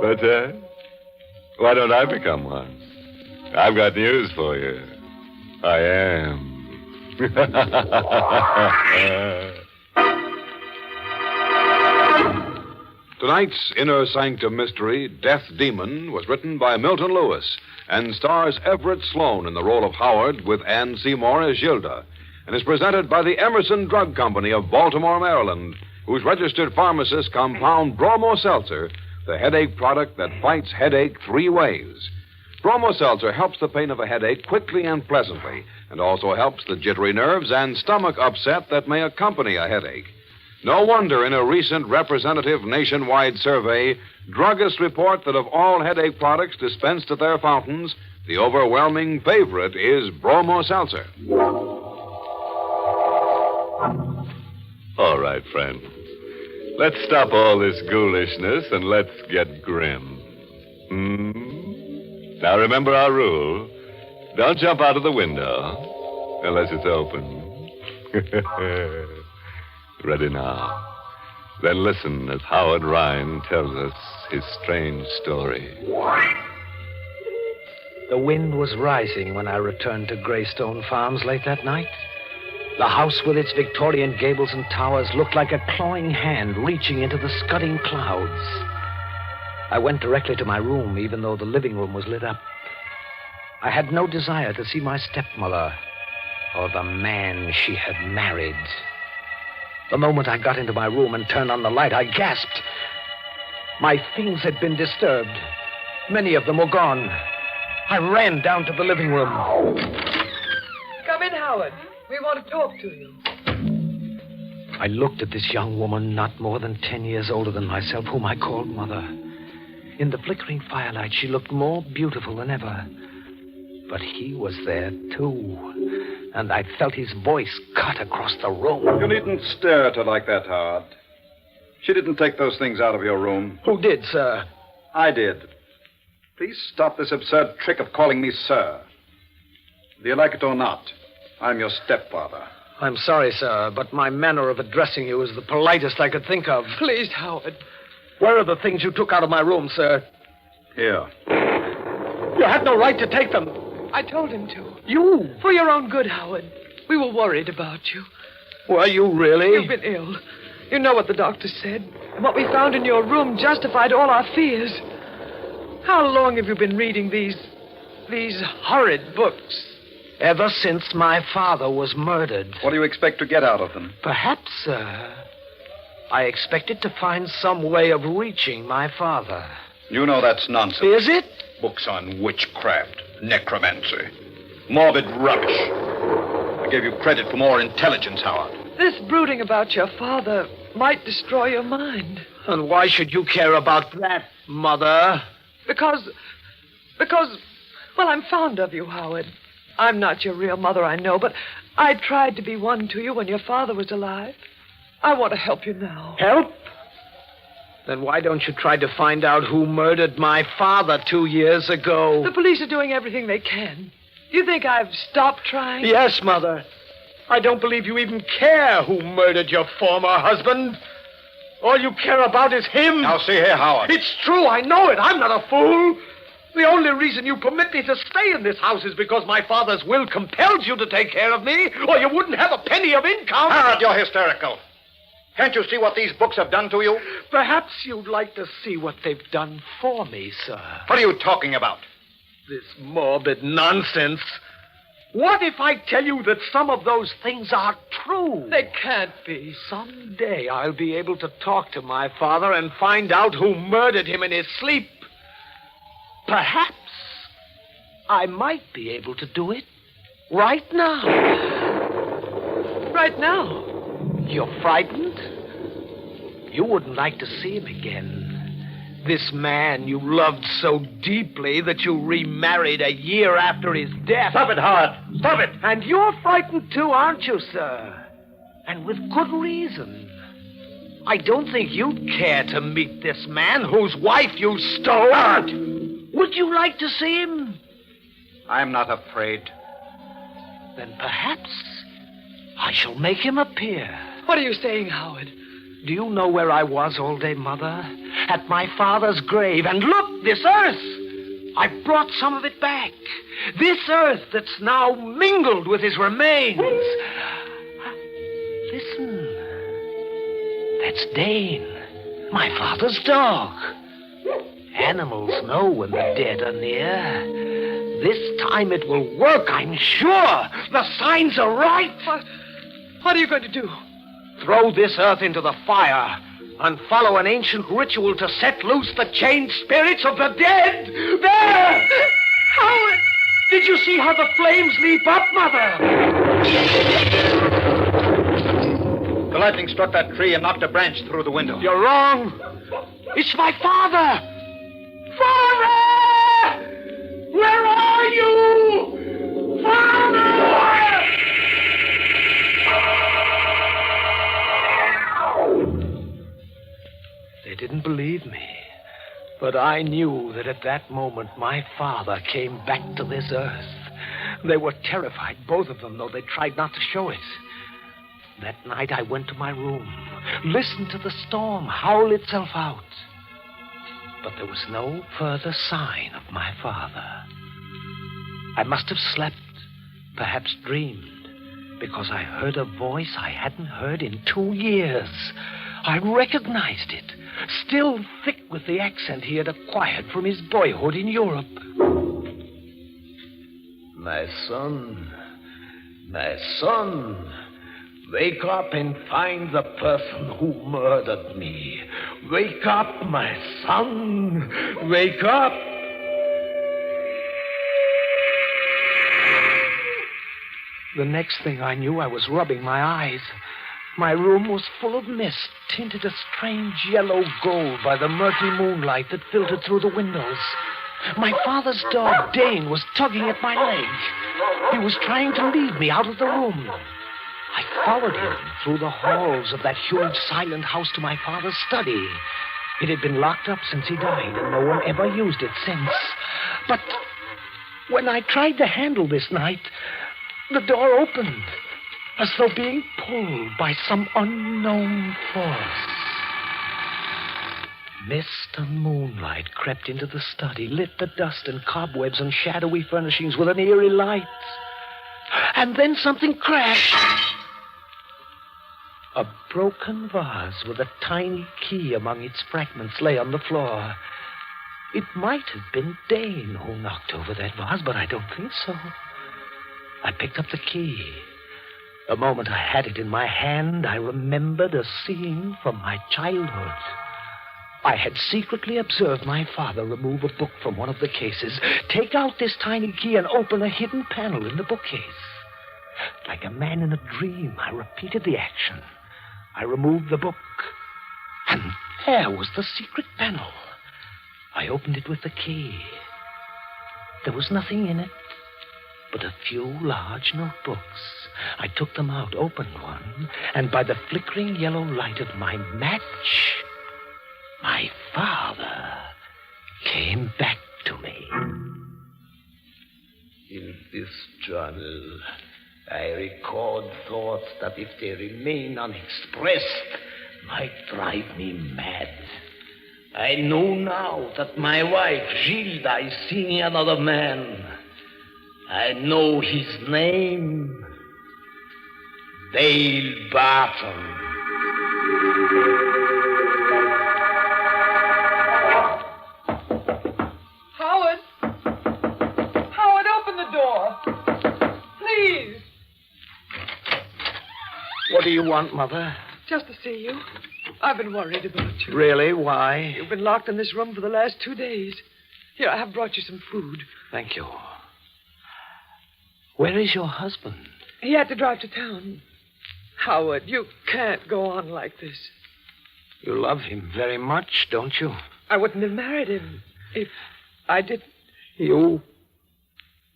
But, why don't I become one? I've got news for you. I am. Tonight's Inner Sanctum mystery, Death Demon, was written by Milton Lewis and stars Everett Sloane in the role of Howard with Ann Seymour as Gilda, and is presented by the Emerson Drug Company of Baltimore, Maryland, whose registered pharmacists compound Bromo Seltzer, the headache product that fights headache 3 ways. Bromo Seltzer helps the pain of a headache quickly and pleasantly, and also helps the jittery nerves and stomach upset that may accompany a headache. No wonder in a recent representative nationwide survey, druggists report that of all headache products dispensed at their fountains, the overwhelming favorite is Bromo Seltzer. All right, friend. Let's stop all this ghoulishness and let's get grim. Now remember our rule. Don't jump out of the window unless it's open. Ready now. Then listen as Howard Rhine tells us his strange story. The wind was rising when I returned to Greystone Farms late that night. The house with its Victorian gables and towers looked like a clawing hand reaching into the scudding clouds. I went directly to my room, even though the living room was lit up. I had no desire to see my stepmother or the man she had married. The moment I got into my room and turned on the light, I gasped. My things had been disturbed. Many of them were gone. I ran down to the living room. Come in, Howard. We want to talk to you. I looked at this young woman, not more than 10 years older than myself, whom I called Mother. In the flickering firelight, she looked more beautiful than ever. But he was there, too. And I felt his voice cut across the room. You needn't stare at her like that, Howard. She didn't take those things out of your room. Who did, sir? I did. Please stop this absurd trick of calling me sir. Do you like it or not? I'm your stepfather. I'm sorry, sir, but my manner of addressing you is the politest I could think of. Please, Howard. Where are the things you took out of my room, sir? Here. You had no right to take them. I told him to. You? For your own good, Howard. We were worried about you. Were you really? You've been ill. You know what the doctor said. And what we found in your room justified all our fears. How long have you been reading these horrid books? Ever since my father was murdered. What do you expect to get out of them? Perhaps, sir, I expected to find some way of reaching my father. You know that's nonsense. Is it? Books on witchcraft, necromancy, morbid rubbish. I gave you credit for more intelligence, Howard. This brooding about your father might destroy your mind. And why should you care about that, Mother? Because, well, I'm fond of you, Howard. I'm not your real mother, I know, but I tried to be one to you when your father was alive. I want to help you now. Help? Then why don't you try to find out who murdered my father 2 years ago? The police are doing everything they can. You think I've stopped trying? Yes, Mother. I don't believe you even care who murdered your former husband. All you care about is him. Now, see here, Howard. It's true, I know it. I'm not a fool. The only reason you permit me to stay in this house is because my father's will compels you to take care of me, or you wouldn't have a penny of income. Howard, you're hysterical. Can't you see what these books have done to you? Perhaps you'd like to see what they've done for me, sir. What are you talking about? This morbid nonsense. What if I tell you that some of those things are true? They can't be. Someday I'll be able to talk to my father and find out who murdered him in his sleep. Perhaps I might be able to do it right now. Right now? You're frightened? You wouldn't like to see him again. This man you loved so deeply that you remarried a year after his death. Stop it, Howard. Stop it. And you're frightened too, aren't you, sir? And with good reason. I don't think you'd care to meet this man whose wife you stole. Would you like to see him? I'm not afraid. Then perhaps I shall make him appear. What are you saying, Howard? Do you know where I was all day, Mother? At my father's grave. And look, this earth! I brought some of it back. This earth that's now mingled with his remains. Listen. That's Dane, my father's dog. Animals know when the dead are near. This time it will work, I'm sure. The signs are right. What are you going to do? Throw this earth into the fire and follow an ancient ritual to set loose the chained spirits of the dead. There! Howard! Did you see how the flames leap up, Mother? The lightning struck that tree and knocked a branch through the window. You're wrong. It's my father. Father! Where are you? Father! They didn't believe me. But I knew that at that moment my father came back to this earth. They were terrified, both of them, though they tried not to show it. That night I went to my room, listened to the storm howl itself out. But there was no further sign of my father. I must have slept, perhaps dreamed, because I heard a voice I hadn't heard in 2 years. I recognized it, still thick with the accent he had acquired from his boyhood in Europe. My son, wake up and find the person who murdered me. Wake up, my son, wake up. The next thing I knew, I was rubbing my eyes. My room was full of mist, tinted a strange yellow gold by the murky moonlight that filtered through the windows. My father's dog, Dane, was tugging at my leg. He was trying to lead me out of the room. I followed him through the halls of that huge silent house to my father's study. It had been locked up since he died, and no one ever used it since. But when I tried to handle this night, the door opened, as though being pulled by some unknown force. Mist and moonlight crept into the study, lit the dust and cobwebs and shadowy furnishings with an eerie light. And then something crashed. A broken vase with a tiny key among its fragments lay on the floor. It might have been Dane who knocked over that vase, but I don't think so. I picked up the key. The moment I had it in my hand, I remembered a scene from my childhood. I had secretly observed my father remove a book from one of the cases, take out this tiny key, and open a hidden panel in the bookcase. Like a man in a dream, I repeated the action. I removed the book, and there was the secret panel. I opened it with the key. There was nothing in it but a few large notebooks. I took them out, opened one, and by the flickering yellow light of my match, my father came back to me. In this journal, I record thoughts that, if they remain unexpressed, might drive me mad. I know now that my wife, Gilda, is seeing another man. I know his name. Dale Barton. Howard! Howard, open the door. Please. What do you want, Mother? Just to see you. I've been worried about you. Really? Why? You've been locked in this room for the last 2 days. Here, I have brought you some food. Thank you. Where is your husband? He had to drive to town. Howard, you can't go on like this. You love him very much, don't you? I wouldn't have married him if I didn't. You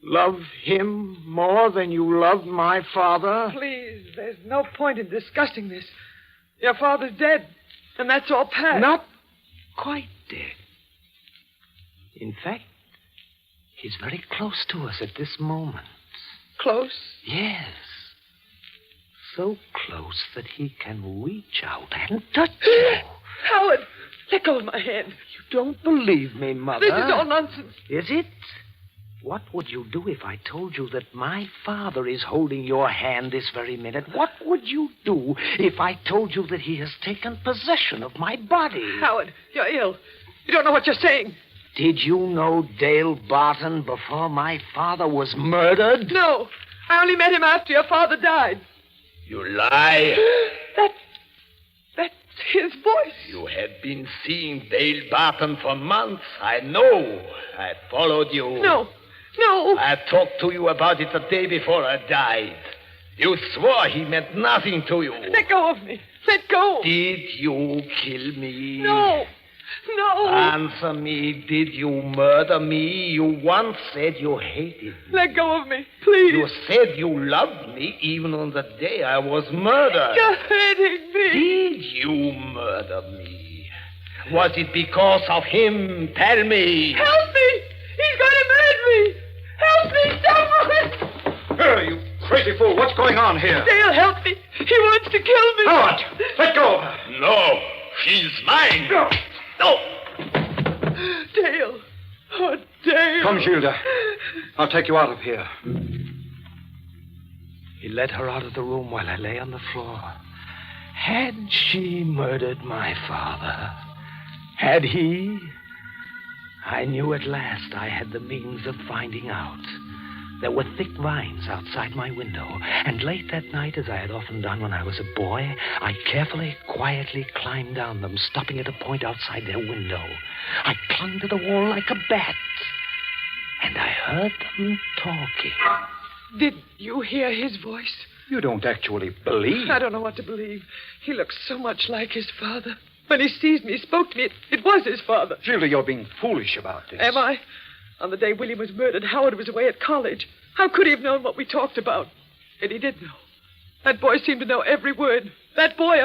love him more than you loved my father? Please, there's no point in discussing this. Your father's dead. And that's all past. Not quite dead. In fact, he's very close to us at this moment. Close? Yes. So close that he can reach out and touch you. Howard, let go of my hand. You don't believe me, Mother? This is all nonsense. Is it? What would you do if I told you that my father is holding your hand this very minute? What would you do if I told you that he has taken possession of my body? Howard, you're ill. You don't know what you're saying. Did you know Dale Barton before my father was murdered? No. I only met him after your father died. You lie. That's his voice. You have been seeing Dale Barton for months. I know. I followed you. No. I talked to you about it the day before I died. You swore he meant nothing to you. Let go of me. Let go. Did you kill me? No. Answer me. Did you murder me? You once said you hated me. Let go of me, please. You said you loved me even on the day I was murdered. You're hurting me. Did you murder me? Was it because of him? Tell me. Help me. He's going to murder me. Help me, someone. Hey, you crazy fool. What's going on here? Dale, help me. He wants to kill me. Howard, let go of her. No, she's mine. No. Dale. Oh, Dale. Come, Gilda. I'll take you out of here. He led her out of the room while I lay on the floor. Had she murdered my father? Had he? I knew at last I had the means of finding out. There were thick vines outside my window, and late that night, as I had often done when I was a boy, I carefully, quietly climbed down them, stopping at a point outside their window. I clung to the wall like a bat, and I heard them talking. Did you hear his voice? You don't actually believe? I don't know what to believe. He looks so much like his father. When he seized me, spoke to me, it was his father. Gilda, you're being foolish about this. Am I? On the day William was murdered, Howard was away at college. How could he have known what we talked about? And he did know. That boy seemed to know every word. That boy,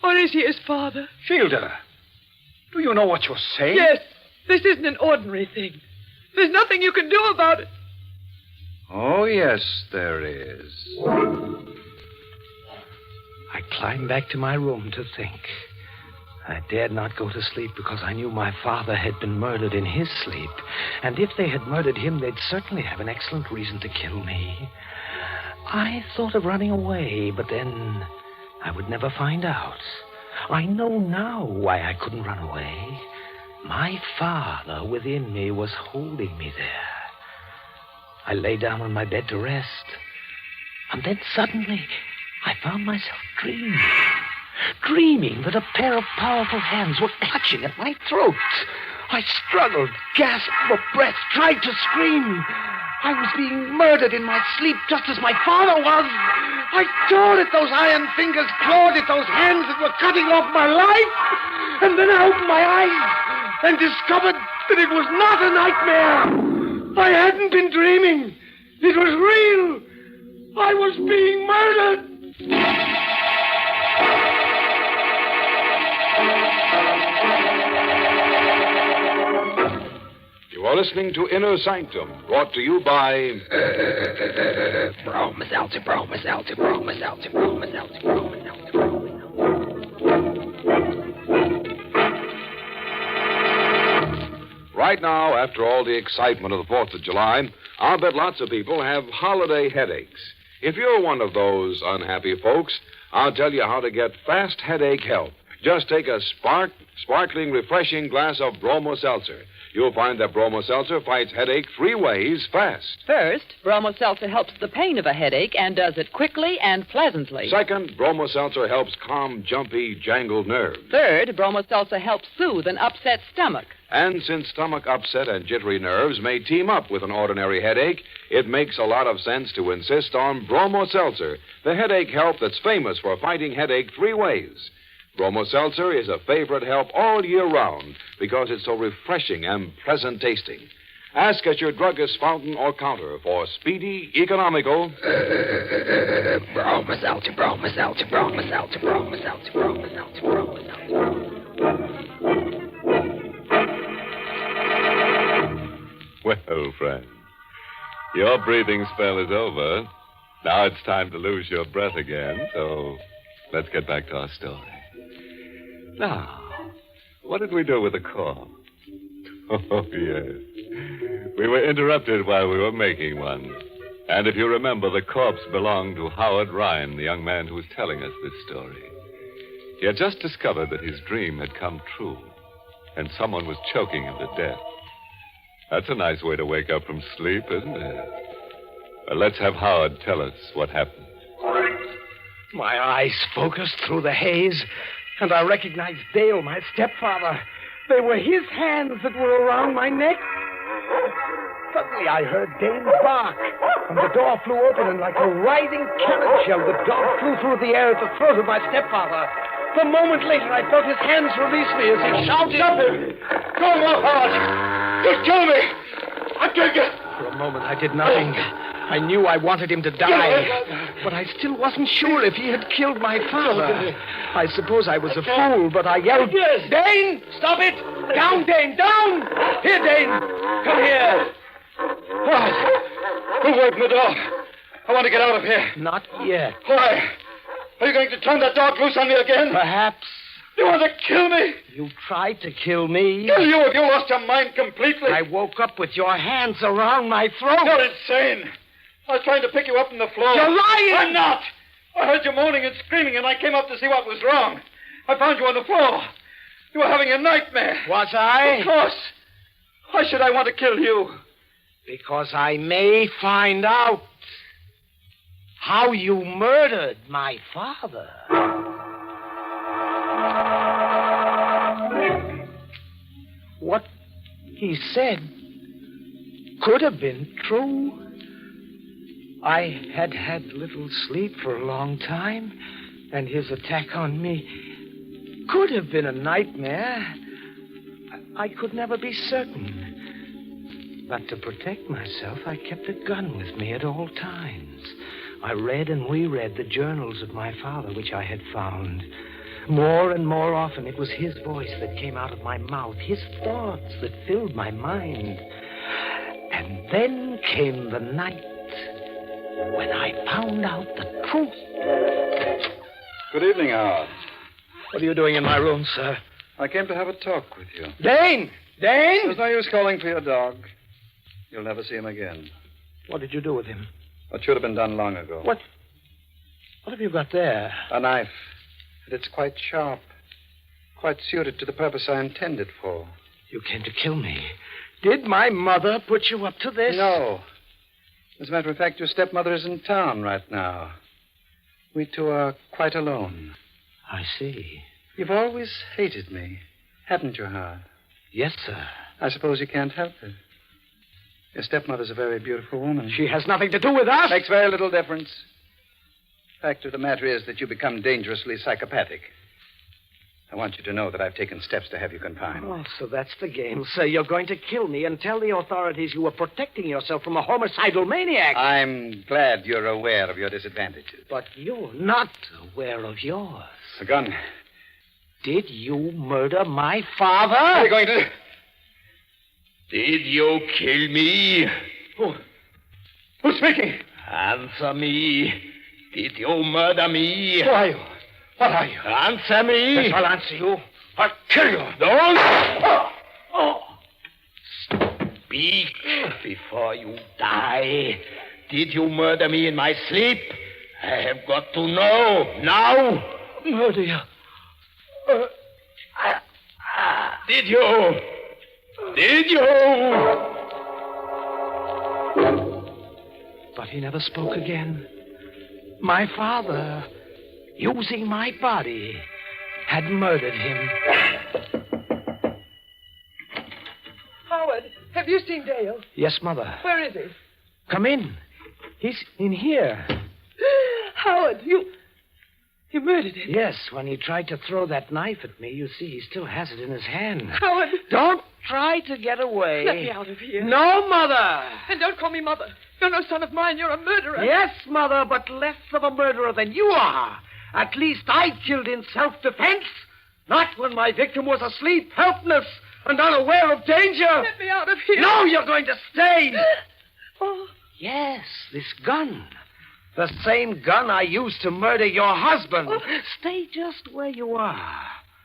or is he his father? Gilda, do you know what you're saying? Yes. This isn't an ordinary thing. There's nothing you can do about it. Oh, yes, there is. I climbed back to my room to think. I dared not go to sleep because I knew my father had been murdered in his sleep. And if they had murdered him, they'd certainly have an excellent reason to kill me. I thought of running away, but then I would never find out. I know now why I couldn't run away. My father within me was holding me there. I lay down on my bed to rest. And then suddenly I found myself dreaming that a pair of powerful hands were clutching at my throat. I struggled, gasped for breath, tried to scream. I was being murdered in my sleep just as my father was. I tore at those iron fingers, clawed at those hands that were cutting off my life. And then I opened my eyes and discovered that it was not a nightmare. I hadn't been dreaming. It was real. I was being murdered. You are listening to Inner Sanctum, brought to you by... Right now, after all the excitement of the 4th of July, I'll bet lots of people have holiday headaches. If you're one of those unhappy folks, I'll tell you how to get fast headache help. Just take a sparkling, refreshing glass of Bromo Seltzer. You'll find that Bromo Seltzer fights headache 3 ways fast. First, Bromo Seltzer helps the pain of a headache and does it quickly and pleasantly. Second, Bromo Seltzer helps calm, jumpy, jangled nerves. Third, Bromo Seltzer helps soothe an upset stomach. And since stomach upset and jittery nerves may team up with an ordinary headache, it makes a lot of sense to insist on Bromo Seltzer, the headache help that's famous for fighting headache 3 ways. Bromo Seltzer is a favorite help all year round because it's so refreshing and pleasant tasting. Ask at your druggist's fountain or counter for speedy, economical... Well, friend, your breathing spell is over. Now it's time to lose your breath again, so let's get back to our story. Now, what did we do with the corpse? Oh, yes. We were interrupted while we were making one. And if you remember, the corpse belonged to Howard Ryan, the young man who was telling us this story. He had just discovered that his dream had come true, and someone was choking him to death. That's a nice way to wake up from sleep, isn't it? Well, let's have Howard tell us what happened. My eyes focused through the haze, and I recognized Dale, my stepfather. They were his hands that were around my neck. Suddenly I heard Dane bark, and the door flew open, and like a writhing cannon shell, the dog flew through the air at the throat of my stepfather. A moment later, I felt his hands release me as he shouted... Stop him! Go on, Howard! Just kill me! I'll kill you! For a moment, I did nothing. I knew I wanted him to die, but I still wasn't sure if he had killed my father. I suppose I was a fool, but I yelled, Dane, stop it! Down, Dane, down! Here, Dane, come here. What? Who opened the door? I want to get out of here. Not yet. Why? Are you going to turn that dog loose on me again? Perhaps. You want to kill me? You tried to kill me. Kill you if you lost your mind completely. I woke up with your hands around my throat. You're insane. I was trying to pick you up from the floor. You're lying! I'm not. I heard you moaning and screaming, and I came up to see what was wrong. I found you on the floor. You were having a nightmare. Was I? Of course. Why should I want to kill you? Because I may find out how you murdered my father. What he said could have been true. I had had little sleep for a long time, and his attack on me could have been a nightmare. I could never be certain. But to protect myself, I kept a gun with me at all times. I read and reread the journals of my father, which I had found. More and more often, it was his voice that came out of my mouth, his thoughts that filled my mind. And then came the night when I found out the truth. Good evening, Howard. What are you doing in my room, sir? I came to have a talk with you. Dane! Dane! There's no use calling for your dog. You'll never see him again. What did you do with him? What should have been done long ago. What have you got there? A knife. And it's quite sharp. Quite suited to the purpose I intended for. You came to kill me. Did my mother put you up to this? No. As a matter of fact, your stepmother is in town right now. We two are quite alone. I see. You've always hated me, haven't you, Howard? Yes, sir. I suppose you can't help it. Your stepmother's a very beautiful woman. She has nothing to do with us. Makes very little difference. Fact of the matter is that you become dangerously psychopathic. I want you to know that I've taken steps to have you confined. Oh, so that's the game, sir. You're going to kill me and tell the authorities you were protecting yourself from a homicidal maniac. I'm glad you're aware of your disadvantages. But you're not aware of yours. A gun. Did you murder my father? What are you going to do? Did you kill me? Who's speaking? Answer me. Did you murder me? Who are you? What are you? Answer me. Yes, I'll answer you. I'll kill you. Don't. Speak before you die. Did you murder me in my sleep? I have got to know now. Murder you? Did you? Did you? But he never spoke again. My father, using my body, had murdered him. Howard, have you seen Dale? Yes, Mother. Where is he? Come in. He's in here. Howard, You murdered him? Yes, when he tried to throw that knife at me, you see, he still has it in his hand. Howard! Don't try to get away. Let me out of here. No, Mother! And don't call me Mother. You're no son of mine. You're a murderer. Yes, Mother, but less of a murderer than you are. At least I killed in self-defense. Not when my victim was asleep, helpless, and unaware of danger. Let me out of here. No, you're going to stay. Oh. Yes, this gun. The same gun I used to murder your husband. Oh. Stay just where you are.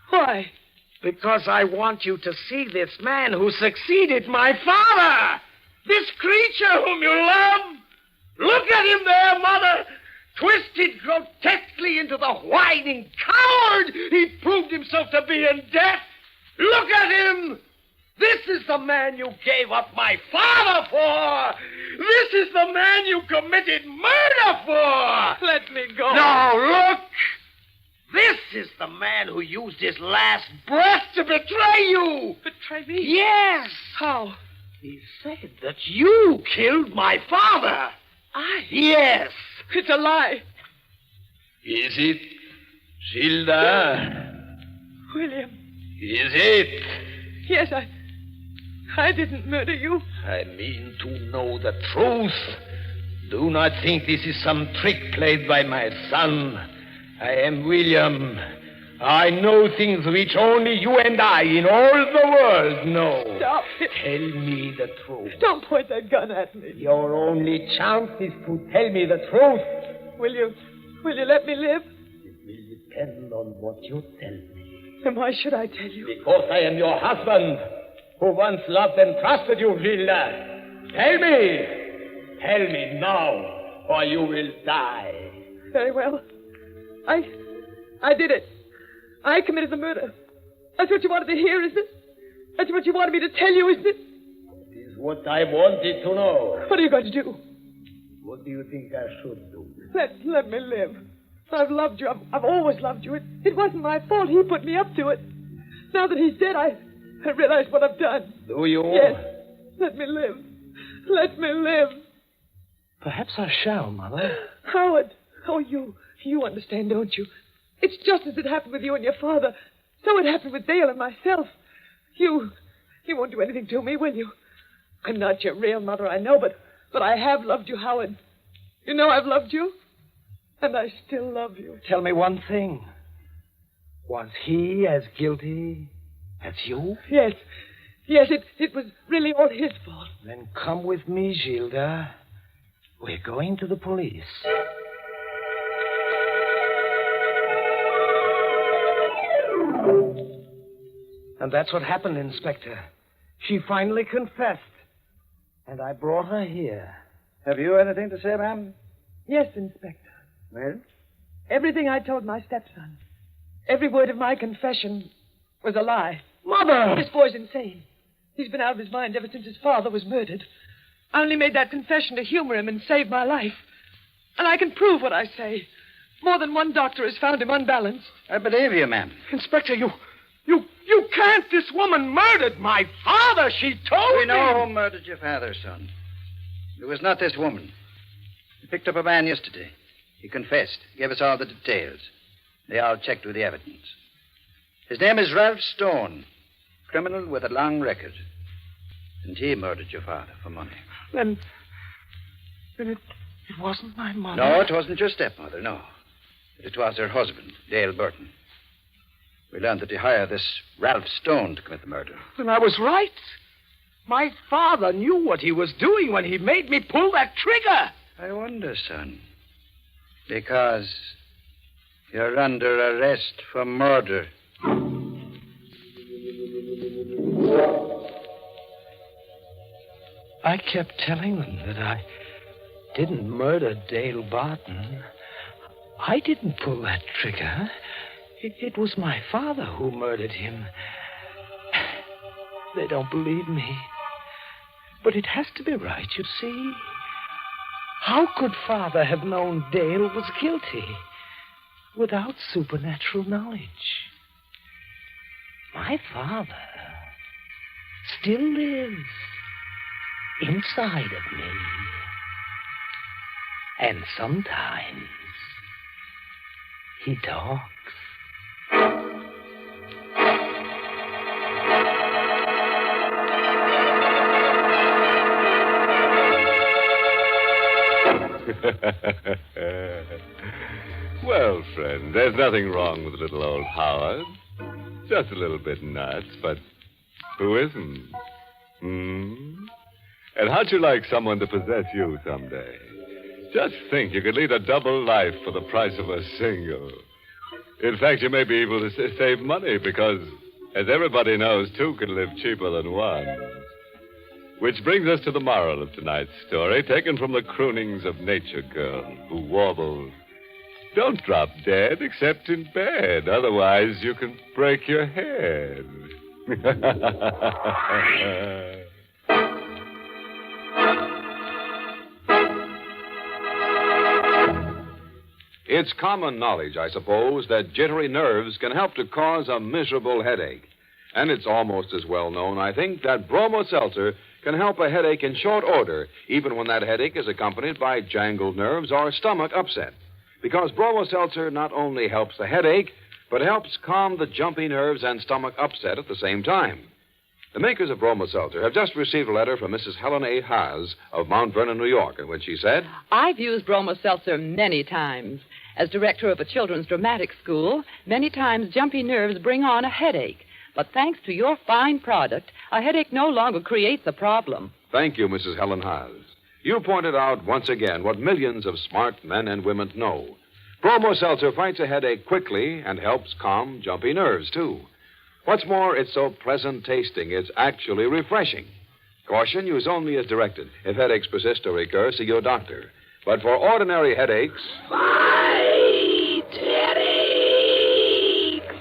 Why? Because I want you to see this man who succeeded my father. This creature whom you love. Look at him there, Mother. Twisted grotesquely into the whining coward he proved himself to be in death. Look at him. This is the man you gave up my father for. This is the man you committed murder for. Let me go. No, look. This is the man who used his last breath to betray you. Betray me? Yes. How? He said that you killed my father. I? Yes. It's a lie. Is it, Gilda? William. Is it? Yes, I didn't murder you. I mean to know the truth. Do not think this is some trick played by my son. I am William. I know things which only you and I in all the world know. Stop it. Tell me the truth. Don't point that gun at me. Your only chance is to tell me the truth. Will you let me live? It will depend on what you tell me. Then why should I tell you? Because I am your husband, who once loved and trusted you, Gilda. Tell me. Tell me now, or you will die. Very well. I did it. I committed the murder. That's what you wanted to hear, isn't it? That's what you wanted me to tell you, isn't it? It is what I wanted to know. What are you going to do? What do you think I should do? Let me live. I've loved you. I've always loved you. It wasn't my fault. He put me up to it. Now that he's dead, I realize what I've done. Do you? Yes. Let me live. Let me live. Perhaps I shall, Mother. Howard. Oh, you understand, don't you? It's just as it happened with you and your father. So it happened with Dale and myself. You won't do anything to me, will you? I'm not your real mother, I know, but I have loved you, Howard. You know I've loved you, and I still love you. Tell me one thing. Was he as guilty as you? Yes, it was really all his fault. Then come with me, Gilda. We're going to the police. And that's what happened, Inspector. She finally confessed. And I brought her here. Have you anything to say, ma'am? Yes, Inspector. Well? Everything I told my stepson. Every word of my confession was a lie. Mother! This boy's insane. He's been out of his mind ever since his father was murdered. I only made that confession to humor him and save my life. And I can prove what I say. More than one doctor has found him unbalanced. I believe you, ma'am. Inspector, you can't. This woman murdered my father. She told me. We know who murdered your father, son. It was not this woman. We picked up a man yesterday. He confessed. Gave us all the details. They all checked with the evidence. His name is Ralph Stone. Criminal with a long record. And he murdered your father for money. Then it wasn't my mother. No, it wasn't your stepmother, no. It was her husband, Dale Burton. We learned that he hired this Ralph Stone to commit the murder. Then I was right. My father knew what he was doing when he made me pull that trigger. I wonder, son. Because you're under arrest for murder. I kept telling them that I didn't murder Dale Barton. I didn't pull that trigger. It was my father who murdered him. They don't believe me. But it has to be right, you see. How could Father have known Dale was guilty without supernatural knowledge? My father still lives inside of me. And sometimes He talks. Well, friend, there's nothing wrong with little old Howard. Just a little bit nuts, but who isn't? And how'd you like someone to possess you someday? Just think, you could lead a double life for the price of a single. In fact, you may be able to save money because, as everybody knows, two can live cheaper than one. Which brings us to the moral of tonight's story, taken from the croonings of Nature Girl, who warbled, "Don't drop dead except in bed, otherwise you can break your head." It's common knowledge, I suppose, that jittery nerves can help to cause a miserable headache. And it's almost as well known, I think, that Bromo Seltzer can help a headache in short order, even when that headache is accompanied by jangled nerves or stomach upset. Because Bromo Seltzer not only helps the headache, but helps calm the jumpy nerves and stomach upset at the same time. The makers of Bromo Seltzer have just received a letter from Mrs. Helen A. Haas of Mount Vernon, New York, in which she said, I've used Bromo Seltzer many times. As director of a children's dramatic school, many times jumpy nerves bring on a headache. But thanks to your fine product, a headache no longer creates a problem. Thank you, Mrs. Helen Haas. You pointed out once again what millions of smart men and women know. Bromo Seltzer fights a headache quickly and helps calm jumpy nerves, too. What's more, it's so pleasant tasting, it's actually refreshing. Caution, use only as directed. If headaches persist or recur, see your doctor. But for ordinary headaches... Fight headache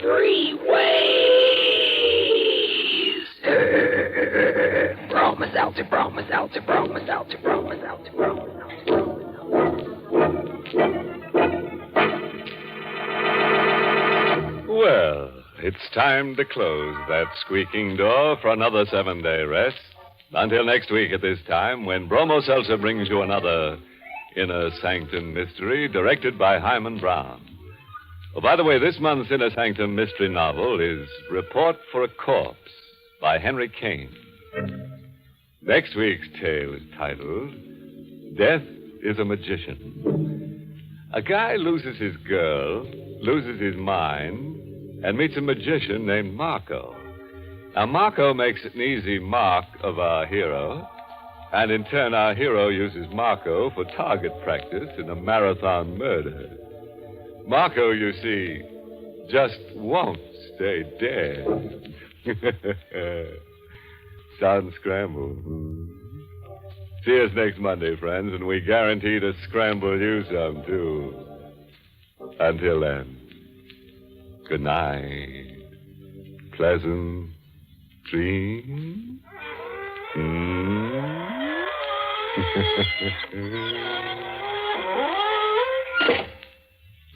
3 ways. Bromo Seltzer, Bromo Seltzer, Bromo Seltzer, Bromo Seltzer, Bromo Seltzer. Well, it's time to close that squeaking door for another 7-day rest. Until next week at this time, when Bromo Seltzer brings you another Inner Sanctum mystery, directed by Hyman Brown. Oh, by the way, this month's Inner Sanctum mystery novel is Report for a Corpse by Henry Kane. Next week's tale is titled Death is a Magician. A guy loses his girl, loses his mind, and meets a magician named Marco. Now, Marco makes an easy mark of our hero, and in turn, our hero uses Marco for target practice in a marathon murder. Marco, you see, just won't stay dead. Sound scrambled. See us next Monday, friends, and we guarantee to scramble you some, too. Until then, good night. Pleasant dreams.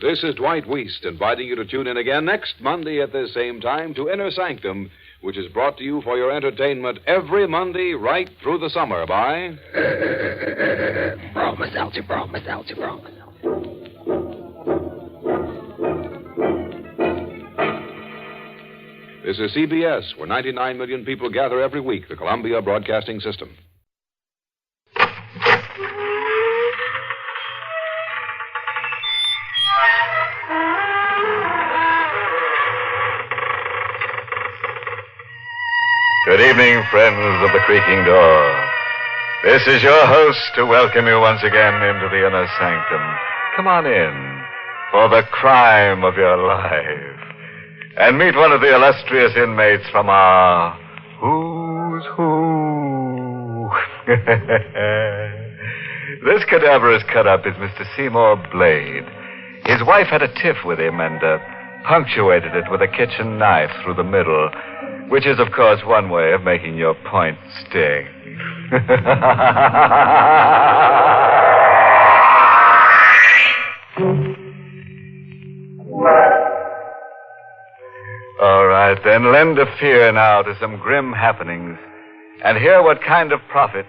This is Dwight Weist inviting you to tune in again next Monday at this same time to Inner Sanctum, which is brought to you for your entertainment every Monday right through the summer by... Bromo Seltzer, Bromo Seltzer, Bromo Seltzer. This is CBS, where 99 million people gather every week, the Columbia Broadcasting System. Good evening, friends of the creaking door. This is your host to welcome you once again into the Inner Sanctum. Come on in for the crime of your life. And meet one of the illustrious inmates from our Who's Who. This cadaverous cut-up is Mr. Seymour Blade. His wife had a tiff with him and punctuated it with a kitchen knife through the middle, which is, of course, one way of making your point sting. All right, then, lend a fear now to some grim happenings and hear what kind of profits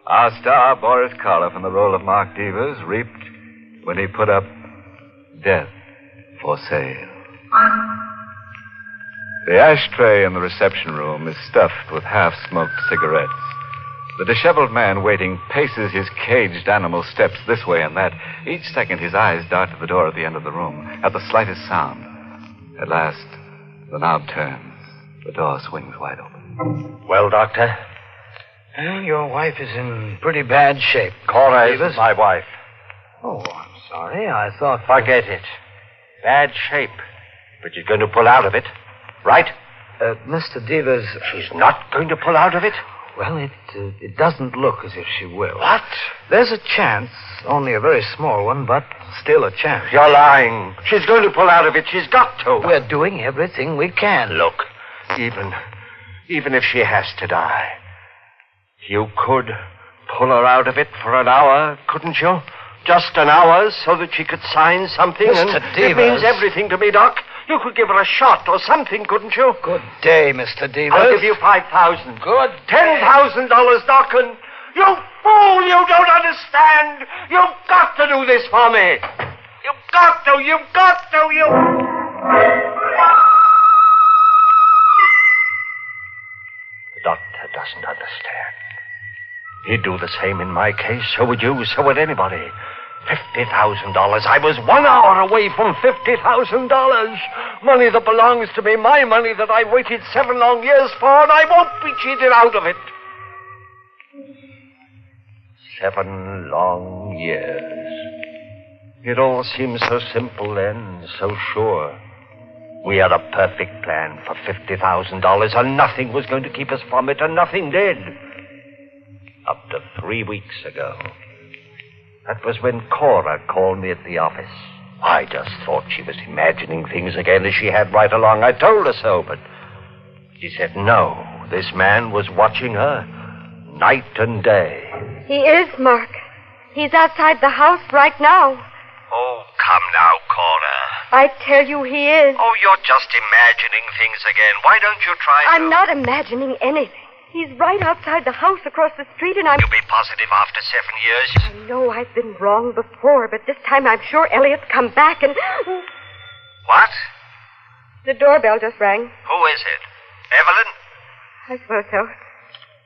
our star Boris Karloff in the role of Mark Devers reaped when he put up Death for sale. The ashtray in the reception room is stuffed with half-smoked cigarettes. The disheveled man waiting paces his caged animal steps this way and that. Each second his eyes dart to the door at the end of the room at the slightest sound. At last, the knob turns. The door swings wide open. Well, Doctor? Your wife is in pretty bad shape. Cora Davis? isn't my wife. Oh, I'm sorry. I thought... Forget it. Bad shape. But she's going to pull out of it. Right? Mr. Devers... She's not going to pull out of it? Well, it doesn't look as if she will. What? There's a chance. Only a very small one, but still a chance. You're lying. She's going to pull out of it. She's got to. We're doing everything we can. Look, even if she has to die, you could pull her out of it for an hour, couldn't you? Just an hour so that she could sign something. Mr. And Devers. It means everything to me, Doc. You could give her a shot or something, couldn't you? Good day, Mr. Devers. I'll give you $5,000. Good $10,000, Doc, and you fool, you don't understand. You've got to do this for me. You've got to. The doctor doesn't understand. He'd do the same in my case. So would you. So would anybody. $50,000. I was 1 hour away from $50,000. Money that belongs to me. My money that I waited 7 long years for, and I won't be cheated out of it. 7 long years. It all seemed so simple then, so sure. We had a perfect plan for $50,000, and nothing was going to keep us from it, and nothing did. Up to 3 weeks ago. That was when Cora called me at the office. I just thought she was imagining things again as she had right along. I told her so, but she said no. This man was watching her night and day. He is, Mark. He's outside the house right now. Oh, come now, Cora. I tell you he is. Oh, you're just imagining things again. Why don't you try to... I'm not imagining anything. He's right outside the house across the street, and I'm... You'll be positive after 7 years? I know I've been wrong before, but this time I'm sure Elliot's come back and... What? The doorbell just rang. Who is it? Evelyn? I suppose so.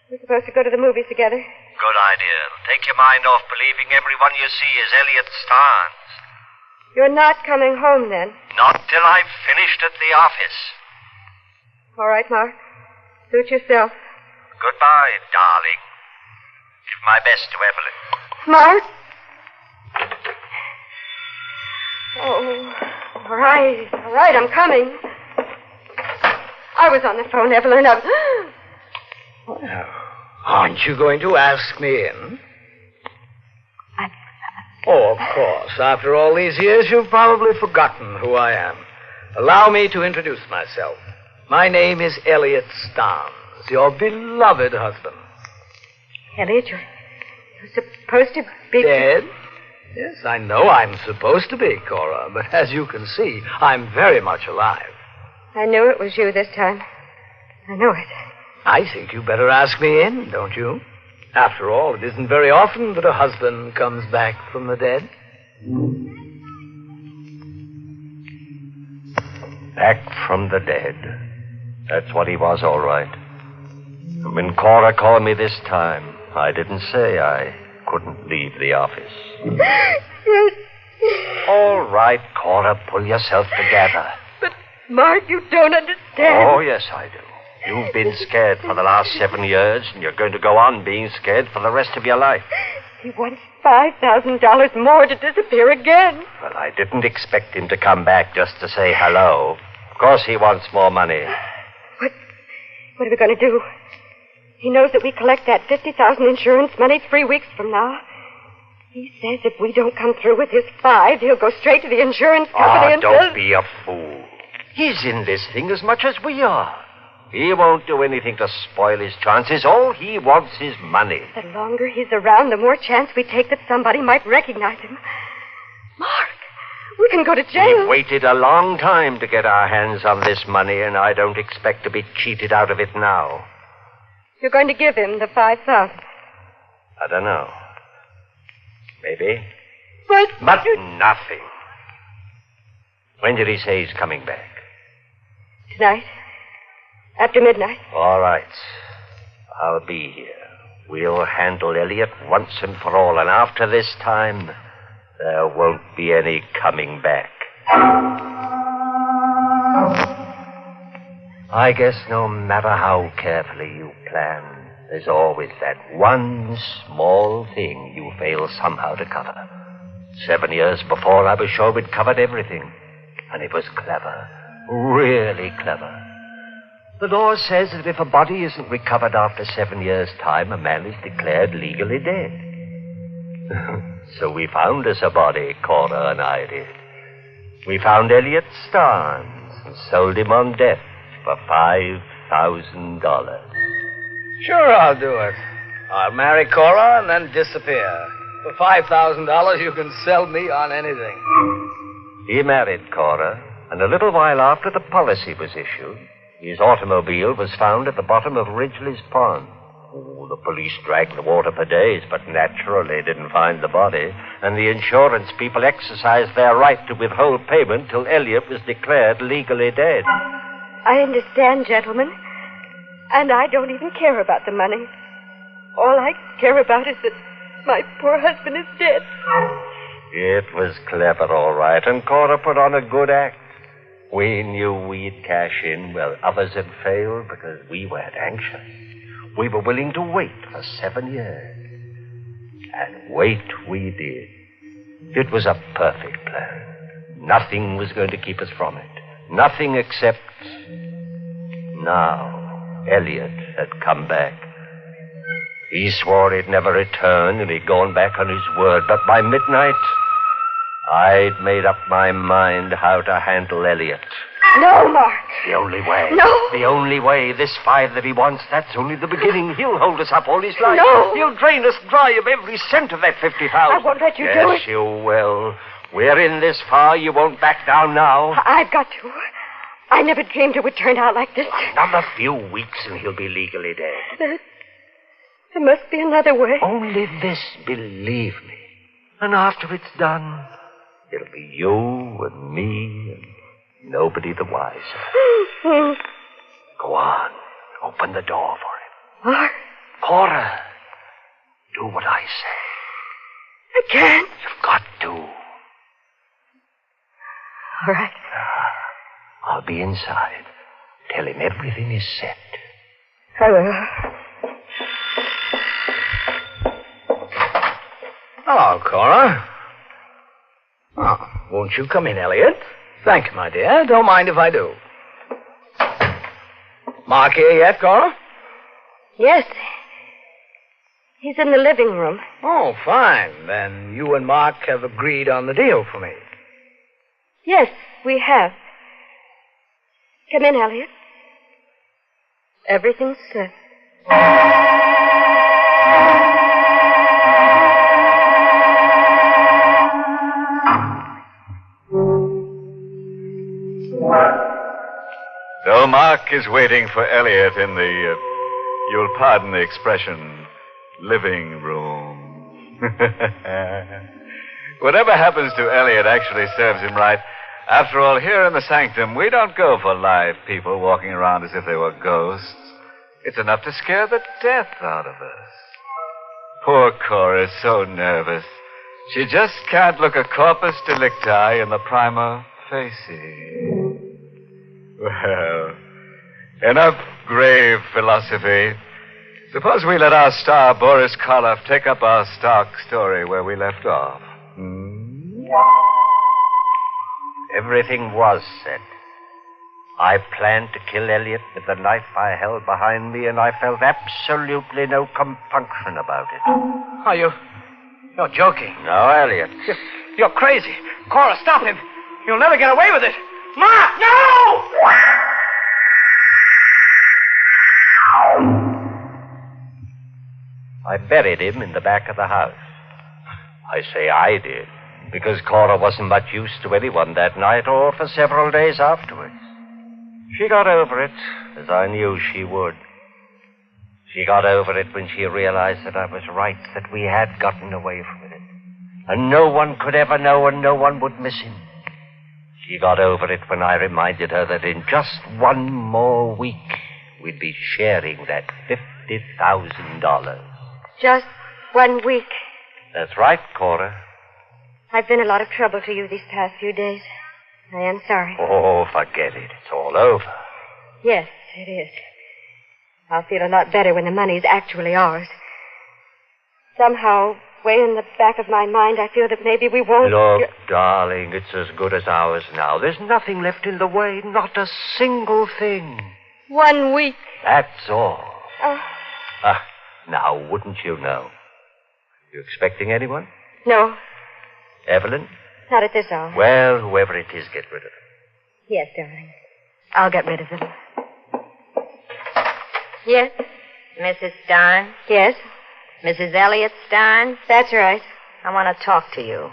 We're supposed to go to the movies together. Good idea. Take your mind off believing everyone you see is Elliot Starnes. You're not coming home, then? Not till I've finished at the office. All right, Mark. Suit yourself. Goodbye, darling. Give my best to Evelyn. Mark? Oh, all right, I'm coming. I was on the phone, Evelyn. Well, aren't you going to ask me in? Oh, of course. After all these years, you've probably forgotten who I am. Allow me to introduce myself. My name is Elliot Starnes. Your beloved husband. Elliot, you're supposed to be... Dead? Yes, I know I'm supposed to be, Cora, but as you can see, I'm very much alive. I knew it was you this time. I know it. I think you better ask me in, don't you? After all, it isn't very often that a husband comes back from the dead. Back from the dead. That's what he was, all right. When Cora called me this time, I didn't say I couldn't leave the office. Yes. All right, Cora, pull yourself together. But, Mark, you don't understand. Oh, yes, I do. You've been scared for the last 7 years, and you're going to go on being scared for the rest of your life. He wants $5,000 more to disappear again. Well, I didn't expect him to come back just to say hello. Of course he wants more money. What are we going to do? He knows that we collect that $50,000 insurance money 3 weeks from now. He says if we don't come through with his 5, he'll go straight to the insurance company and don't be a fool. He's in this thing as much as we are. He won't do anything to spoil his chances. All he wants is money. The longer he's around, the more chance we take that somebody might recognize him. Mark, we can go to jail. We've waited a long time to get our hands on this money, and I don't expect to be cheated out of it now. You're going to give him the $5,000. I don't know. Maybe. But nothing. When did he say he's coming back? Tonight. After midnight. All right. I'll be here. We'll handle Elliot once and for all, and after this time, there won't be any coming back. I guess no matter how carefully you plan, there's always that one small thing you fail somehow to cover. 7 years before, I was sure we'd covered everything. And it was clever. Really clever. The law says that if a body isn't recovered after 7 years' time, a man is declared legally dead. So we found us a body, Cora and I did. We found Elliot Starnes and sold him on death for $5,000. Sure, I'll do it. I'll marry Cora and then disappear. For $5,000, you can sell me on anything. He married Cora, and a little while after the policy was issued, his automobile was found at the bottom of Ridgely's Pond. Oh, the police dragged the water for days, but naturally didn't find the body, and the insurance people exercised their right to withhold payment till Elliot was declared legally dead. I understand, gentlemen. And I don't even care about the money. All I care about is that my poor husband is dead. It was clever, all right, and Cora put on a good act. We knew we'd cash in where others had failed because we weren't anxious. We were willing to wait for 7 years. And wait we did. It was a perfect plan. Nothing was going to keep us from it. Nothing except... Now, Elliot had come back. He swore he'd never return, and he'd gone back on his word. But by midnight, I'd made up my mind how to handle Elliot. No, Mark. The only way. No. The only way. This $5 that he wants, that's only the beginning. He'll hold us up all his life. No. He'll drain us dry of every cent of that $50,000. I won't let you do it. Yes, you will. We're in this far. You won't back down now. I've got to. I never dreamed it would turn out like this. Another few weeks and he'll be legally dead. There must be another way. Only this, believe me. And after it's done, it'll be you and me and nobody the wiser. Go on. Open the door for him. Mark? Cora, do what I say. I can't. You've got to. All right. I'll be inside. Tell him everything is set. I will. Hello, Cora. Oh, won't you come in, Elliot? Thank you, my dear. Don't mind if I do. Mark here yet, Cora? Yes. He's in the living room. Oh, fine. Then you and Mark have agreed on the deal for me. Yes, we have. Come in, Elliot. Everything's set. So Mark is waiting for Elliot in the, you'll pardon the expression, living room. Whatever happens to Elliot actually serves him right. After all, here in the Sanctum, we don't go for live people walking around as if they were ghosts. It's enough to scare the death out of us. Poor Cora's so nervous. She just can't look a corpus delicti in the prima facie. Well, enough grave philosophy. Suppose we let our star, Boris Karloff, take up our stock story where we left off. Everything was set. I planned to kill Elliot with the knife I held behind me, and I felt absolutely no compunction about it. Oh, you're joking. No, Elliot. You're crazy. Cora, stop him. You'll never get away with it. Mark, no! I buried him in the back of the house. I say I did, because Cora wasn't much use to anyone that night or for several days afterwards. She got over it, as I knew she would. She got over it when she realized that I was right, that we had gotten away from it. And no one could ever know, and no one would miss him. She got over it when I reminded her that in just one more week, we'd be sharing that $50,000. Just 1 week. That's right, Cora. I've been a lot of trouble to you these past few days. I am sorry. Oh, forget it. It's all over. Yes, it is. I'll feel a lot better when the money's actually ours. Somehow, way in the back of my mind, I feel that maybe we won't... Look, darling, it's as good as ours now. There's nothing left in the way, not a single thing. 1 week. That's all. Oh. Now, wouldn't you know? You expecting anyone? No, Evelyn? not at this hour. Well, whoever it is, get rid of him. Yes, darling. I'll get rid of them. Yes? Mrs. Stein? Yes? Mrs. Elliot Stein? That's right. I want to talk to you.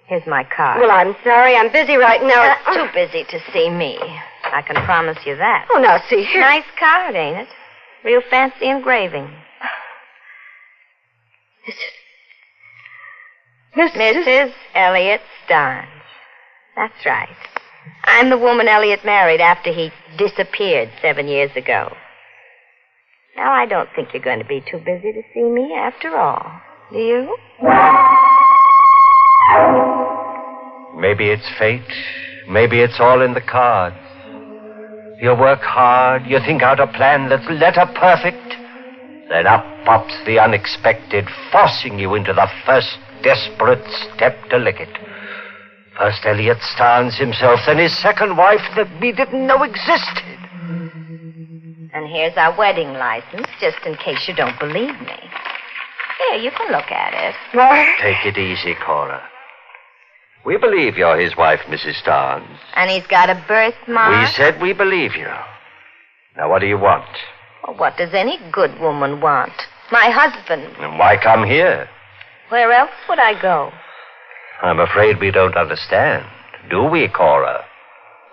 Here's my card. Well, I'm sorry. I'm busy right now. Too busy to see me. I can promise you that. Oh, now, see here. Nice card, ain't it? Real fancy engraving. Mrs. Elliot Stein. That's right. I'm the woman Elliot married after he disappeared 7 years ago. Now, I don't think you're going to be too busy to see me after all. Do you? Maybe it's fate. Maybe it's all in the cards. You work hard. You think out a plan that's letter perfect. Then up pops the unexpected, forcing you into the first desperate step to lick it. First Elliot Starnes himself, then his second wife that we didn't know existed. And here's our wedding license, just in case you don't believe me. Here, you can look at it. Take it easy, Cora. We believe you're his wife, Mrs. Starnes. And he's got a birthmark? We said we believe you. Now, what do you want? Well, what does any good woman want? My husband. And why come here? Where else would I go? I'm afraid we don't understand. Do we, Cora?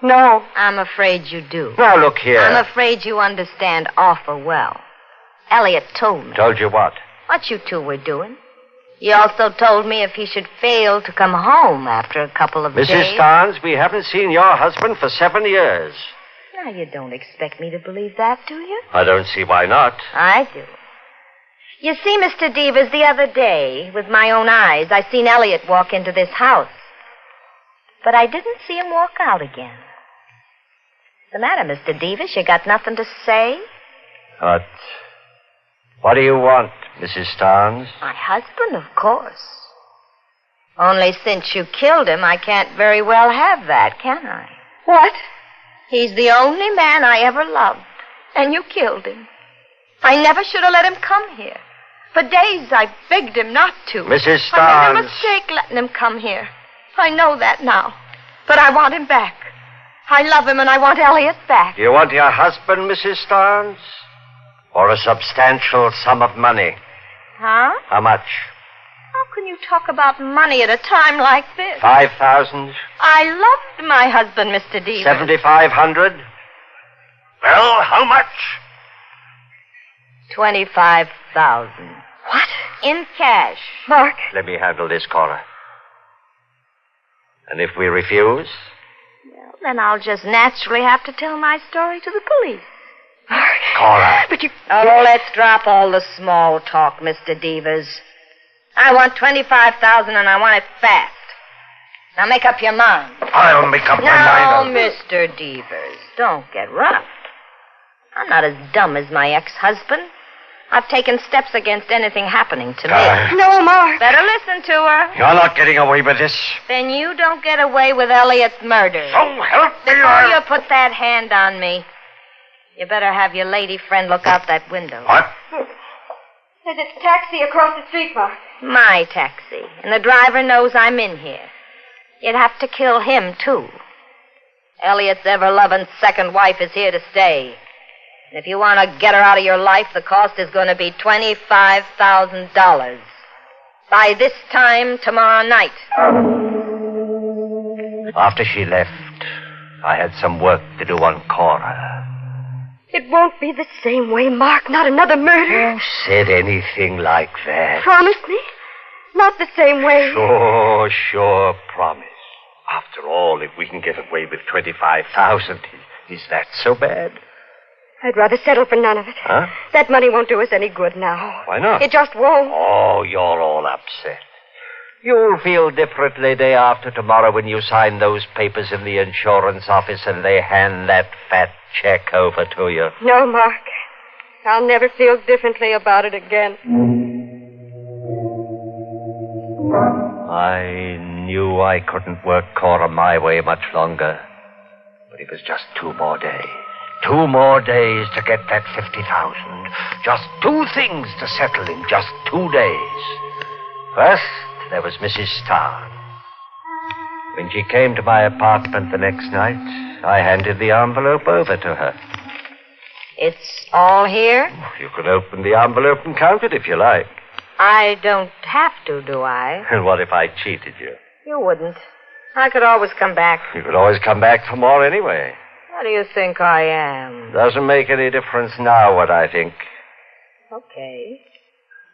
No. I'm afraid you do. Now, look here. I'm afraid you understand awful well. Elliot told me. Told you what? What you two were doing. He also told me if he should fail to come home after a couple of days... Mrs. Starnes, we haven't seen your husband for 7 years. Now, you don't expect me to believe that, do you? I don't see why not. I do. You see, Mr. Devers, the other day, with my own eyes, I seen Elliot walk into this house. But I didn't see him walk out again. What's the matter, Mr. Devers? You got nothing to say? What do you want, Mrs. Starnes? My husband, of course. Only since you killed him, I can't very well have that, can I? What? He's the only man I ever loved, and you killed him. I never should have let him come here. For days I begged him not to. Mrs. Starnes. I made a mistake letting him come here. I know that now. But I want him back. I love him and I want Elliot back. You want your husband, Mrs. Starnes? Or a substantial sum of money? Huh? How much? How can you talk about money at a time like this? 5,000? I loved my husband, Mr. Devers. 7,500? Well, how much? 25,000. What? In cash. Mark. Let me handle this, Cora. And if we refuse? Well, then I'll just naturally have to tell my story to the police. Cora. But you... Oh, let's drop all the small talk, Mr. Devers. I want 25,000 and I want it fast. Now make up your mind. I'll make up my mind. No, Mr. Devers, don't get rough. I'm not as dumb as my ex-husband. I've taken steps against anything happening to me. No, Mark. Better listen to her. You're not getting away with this. Then you don't get away with Elliot's murder. So help me. Before you put that hand on me, you better have your lady friend look out that window. What? There's a taxi across the street, Mark. My taxi. And the driver knows I'm in here. You'd have to kill him, too. Elliot's ever-loving second wife is here to stay. And if you want to get her out of your life, the cost is going to be $25,000. By this time tomorrow night. After she left, I had some work to do on Cora. It won't be the same way, Mark. Not another murder. Who said anything like that? Promise me. Not the same way. Sure, promise. After all, if we can get away with 25,000, is that so bad? I'd rather settle for none of it. Huh? That money won't do us any good now. Why not? It just won't. Oh, you're all upset. You'll feel differently day after tomorrow when you sign those papers in the insurance office and they hand that fat check over to you. No, Mark. I'll never feel differently about it again. I knew I couldn't work Cora my way much longer. But it was just 2 more days. 2 more days to get that 50,000. Just 2 things to settle in just 2 days. First, there was Mrs. Starr. When she came to my apartment the next night, I handed the envelope over to her. It's all here? You can open the envelope and count it if you like. I don't have to, do I? And what if I cheated you? You wouldn't. I could always come back. You could always come back for more anyway. What do you think I am? Doesn't make any difference now what I think. Okay.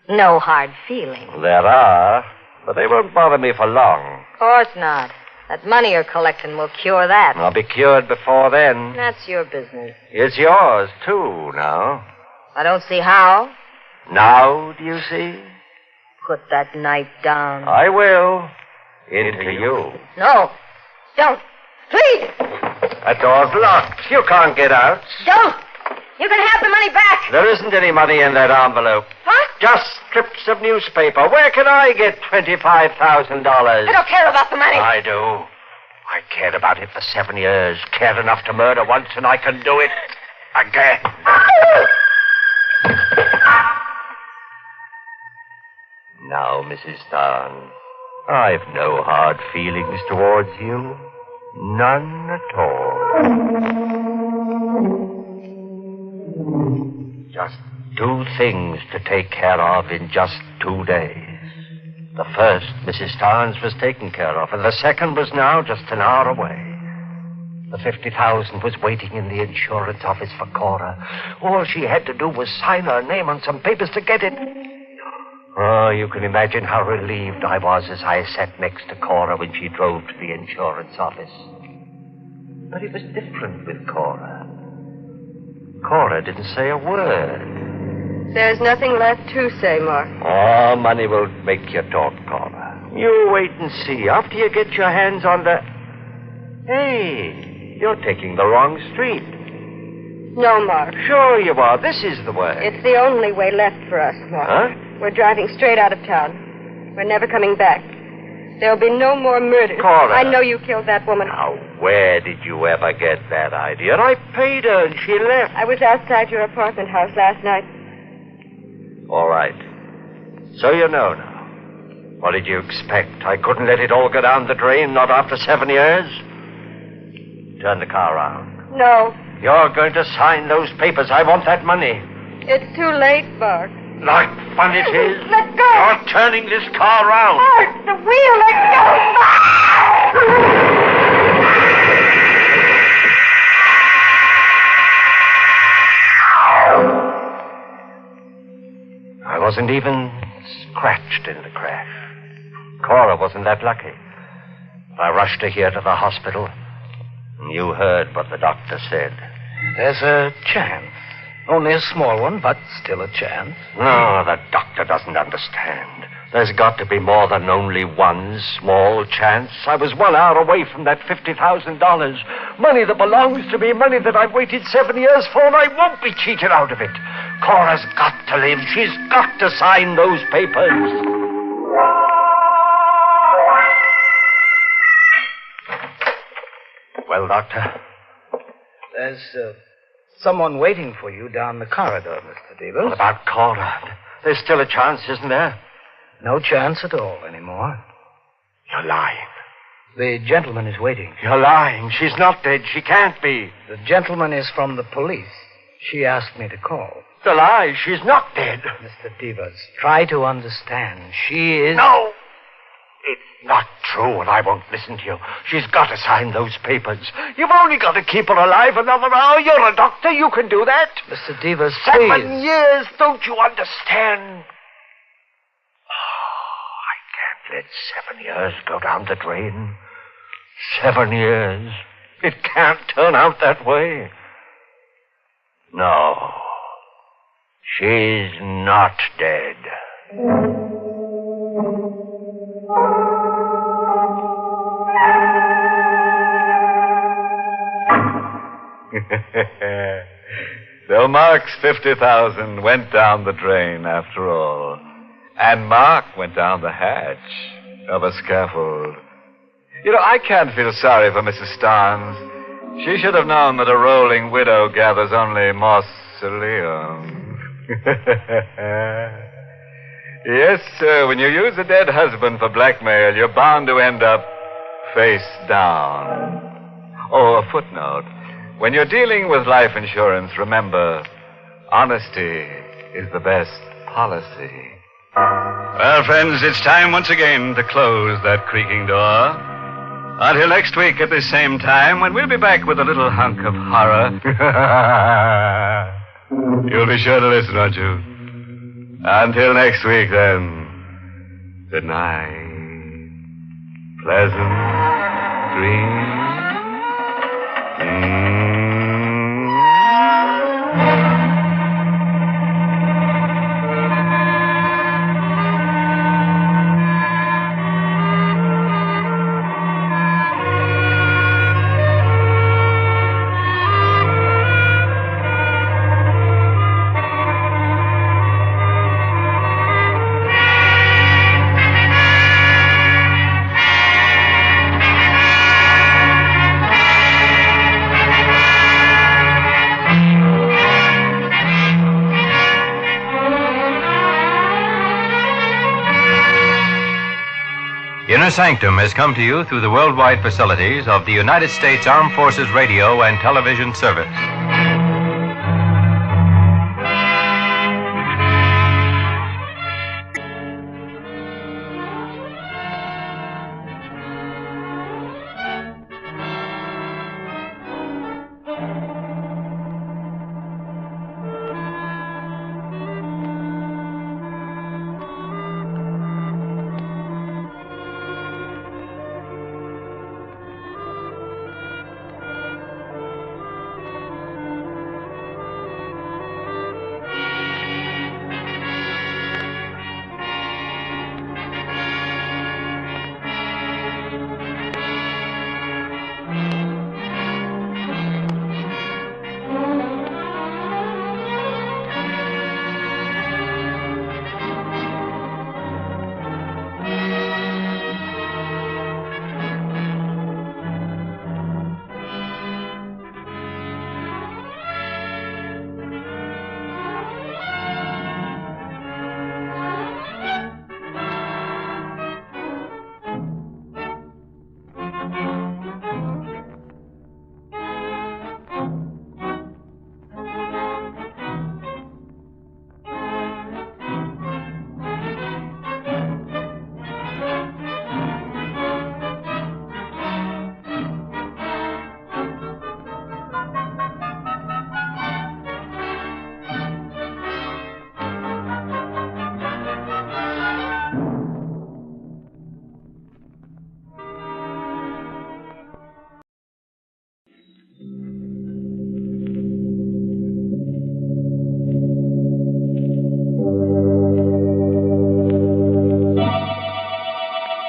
No hard feelings. There are, but they won't bother me for long. Of course not. That money you're collecting will cure that. I'll be cured before then. That's your business. It's yours, too, now. I don't see how. Now, do you see? Put that knife down. I will. Into you. No. Don't. Please. That door's locked. You can't get out. Don't. You can have the money back. There isn't any money in that envelope. Huh? Just strips of newspaper. Where can I get $25,000? I don't care about the money. I do. I cared about it for 7 years. Cared enough to murder once, and I can do it again. Now, Mrs. Starn, I've no hard feelings towards you. None at all. Just 2 things to take care of in just 2 days. The first, Mrs. Starnes was taken care of, and the second was now just an hour away. The 50,000 was waiting in the insurance office for Cora. All she had to do was sign her name on some papers to get it. Oh, you can imagine how relieved I was as I sat next to Cora when she drove to the insurance office. But it was different with Cora. Cora didn't say a word. There's nothing left to say, Mark. Oh, money will make you talk, Cora. You wait and see. After you get your hands on the... Hey, you're taking the wrong street. No, Mark. Sure you are. This is the way. It's the only way left for us, Mark. Huh? We're driving straight out of town. We're never coming back. There'll be no more murders. Cora. I know you killed that woman. Now, where did you ever get that idea? I paid her and she left. I was outside your apartment house last night. All right. So you know now. What did you expect? I couldn't let it all go down the drain, not after 7 years? Turn the car around. No. You're going to sign those papers. I want that money. It's too late, Mark. Like fun it is. Let go. You're turning this car around. Mark, the wheel, let go. I wasn't even scratched in the crash. Cora wasn't that lucky. I rushed her here to the hospital. And you heard what the doctor said. There's a chance. Only a small one, but still a chance. No, the doctor doesn't understand. There's got to be more than only one small chance. I was 1 hour away from that $50,000. Money that belongs to me, money that I've waited 7 years for, and I won't be cheated out of it. Cora's got to live. She's got to sign those papers. Well, Doctor? There's someone waiting for you down the corridor, Mr. Devers. What about Cora? There's still a chance, isn't there? No chance at all anymore. You're lying. The gentleman is waiting. You're lying. She's not dead. She can't be. The gentleman is from the police. She asked me to call. It's a lie. She's not dead. Mr. Devers, try to understand. She is... No! It's not true, and I won't listen to you. She's got to sign those papers. You've only got to keep her alive another hour. You're a doctor. You can do that. Mr. Devers, please. 7 years. Don't you understand? Oh, I can't let 7 years go down the drain. 7 years. It can't turn out that way. No. She's not dead. So Mark's 50,000 went down the drain after all. And Mark went down the hatch of a scaffold. You know, I can't feel sorry for Mrs. Starnes. She should have known that a rolling widow gathers only mausoleums. Yes, sir, when you use a dead husband for blackmail, you're bound to end up face down. Oh, a footnote. When you're dealing with life insurance, remember, honesty is the best policy. Well, friends, it's time once again to close that creaking door. Until next week at this same time, when we'll be back with a little hunk of horror. You'll be sure to listen, won't you? Until next week, then. Good night. Pleasant dreams. Inner Sanctum has come to you through the worldwide facilities of the United States Armed Forces Radio and Television Service.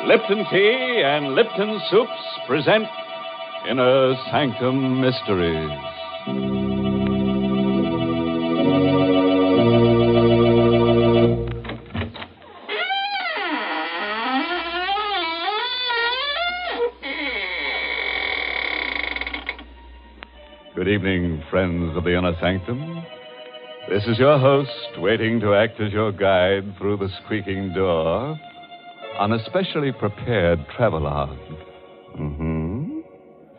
Lipton Tea and Lipton Soups present Inner Sanctum Mysteries. Good evening, friends of the Inner Sanctum. This is your host, waiting to act as your guide through the squeaking door on a specially prepared travelogue.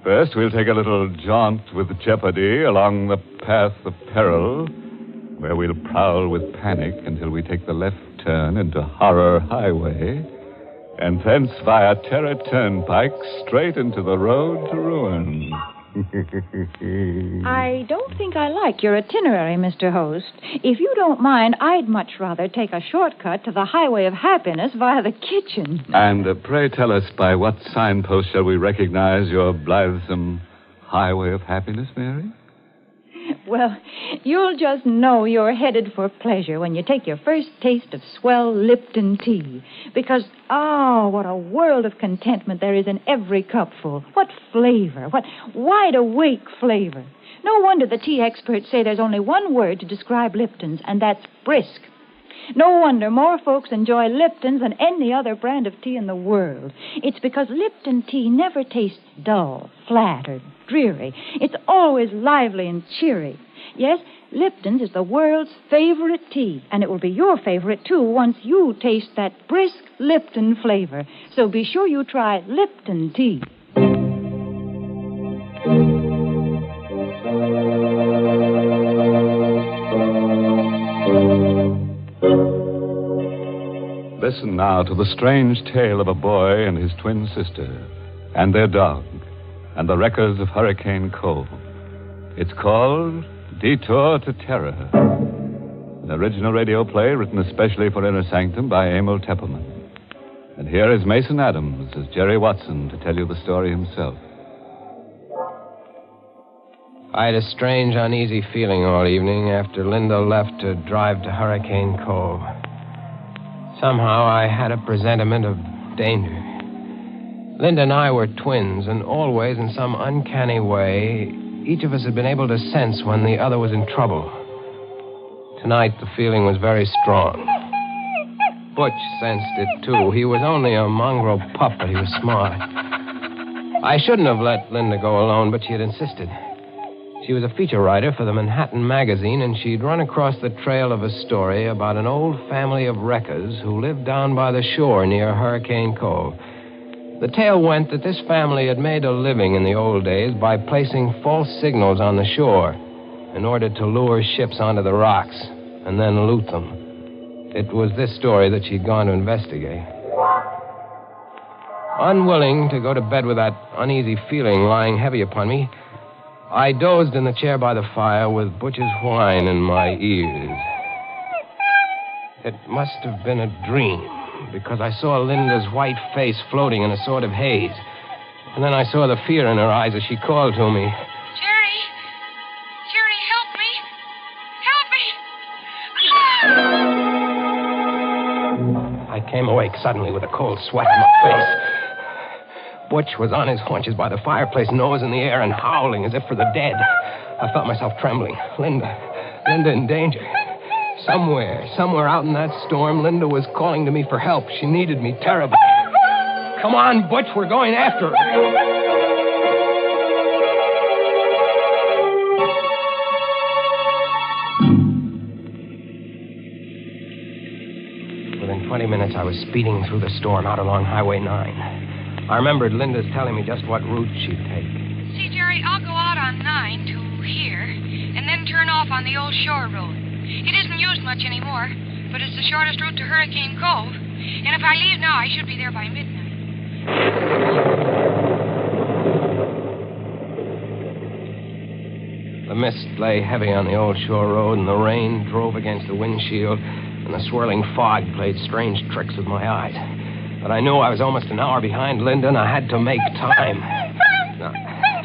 First, we'll take a little jaunt with jeopardy along the path of peril, where we'll prowl with panic until we take the left turn into Horror Highway, and thence via Terror Turnpike straight into the road to ruin. I don't think I like your itinerary, Mr. Host. If you don't mind, I'd much rather take a shortcut to the highway of happiness via the kitchen. And pray tell us, by what signpost shall we recognize your blithesome highway of happiness, Mary? Well, you'll just know you're headed for pleasure when you take your first taste of swell Lipton tea. Because, what a world of contentment there is in every cupful. What flavor, what wide-awake flavor. No wonder the tea experts say there's only one word to describe Lipton's, and that's brisk. No wonder more folks enjoy Lipton's than any other brand of tea in the world. It's because Lipton tea never tastes dull, flat, or dreary. It's always lively and cheery. Yes, Lipton's is the world's favorite tea, and it will be your favorite, too, once you taste that brisk Lipton flavor. So be sure you try Lipton tea. Listen now to the strange tale of a boy and his twin sister, and their dog, and the wreckers of Hurricane Cove. It's called Detour to Terror, an original radio play written especially for Inner Sanctum by Emil Teppelman. And here is Mason Adams as Jerry Watson to tell you the story himself. I had a strange, uneasy feeling all evening after Linda left to drive to Hurricane Cove. Somehow I had a presentiment of danger. Linda and I were twins, and always, in some uncanny way, each of us had been able to sense when the other was in trouble. Tonight, the feeling was very strong. Butch sensed it, too. He was only a mongrel pup, but he was smart. I shouldn't have let Linda go alone, but she had insisted. She was a feature writer for the Manhattan magazine, and she'd run across the trail of a story about an old family of wreckers who lived down by the shore near Hurricane Cove. The tale went that this family had made a living in the old days by placing false signals on the shore in order to lure ships onto the rocks and then loot them. It was this story that she'd gone to investigate. Unwilling to go to bed with that uneasy feeling lying heavy upon me, I dozed in the chair by the fire with Butch's whine in my ears. It must have been a dream, because I saw Linda's white face floating in a sort of haze. And then I saw the fear in her eyes as she called to me. Jerry! Jerry, help me! Help me! I came awake suddenly with a cold sweat on my face. Butch was on his haunches by the fireplace, nose in the air, and howling as if for the dead. I felt myself trembling. Linda in danger. Somewhere out in that storm, Linda was calling to me for help. She needed me terribly. Come on, Butch, we're going after her. Within 20 minutes, I was speeding through the storm out along Highway 9. I remembered Linda's telling me just what route she'd take. See, Jerry, I'll go out on 9 to here, and then turn off on the old shore road. It isn't used much anymore, but it's the shortest route to Hurricane Cove. And if I leave now, I should be there by midnight. The mist lay heavy on the old shore road, and the rain drove against the windshield, and the swirling fog played strange tricks with my eyes. But I knew I was almost an hour behind Linda, and I had to make time. Now,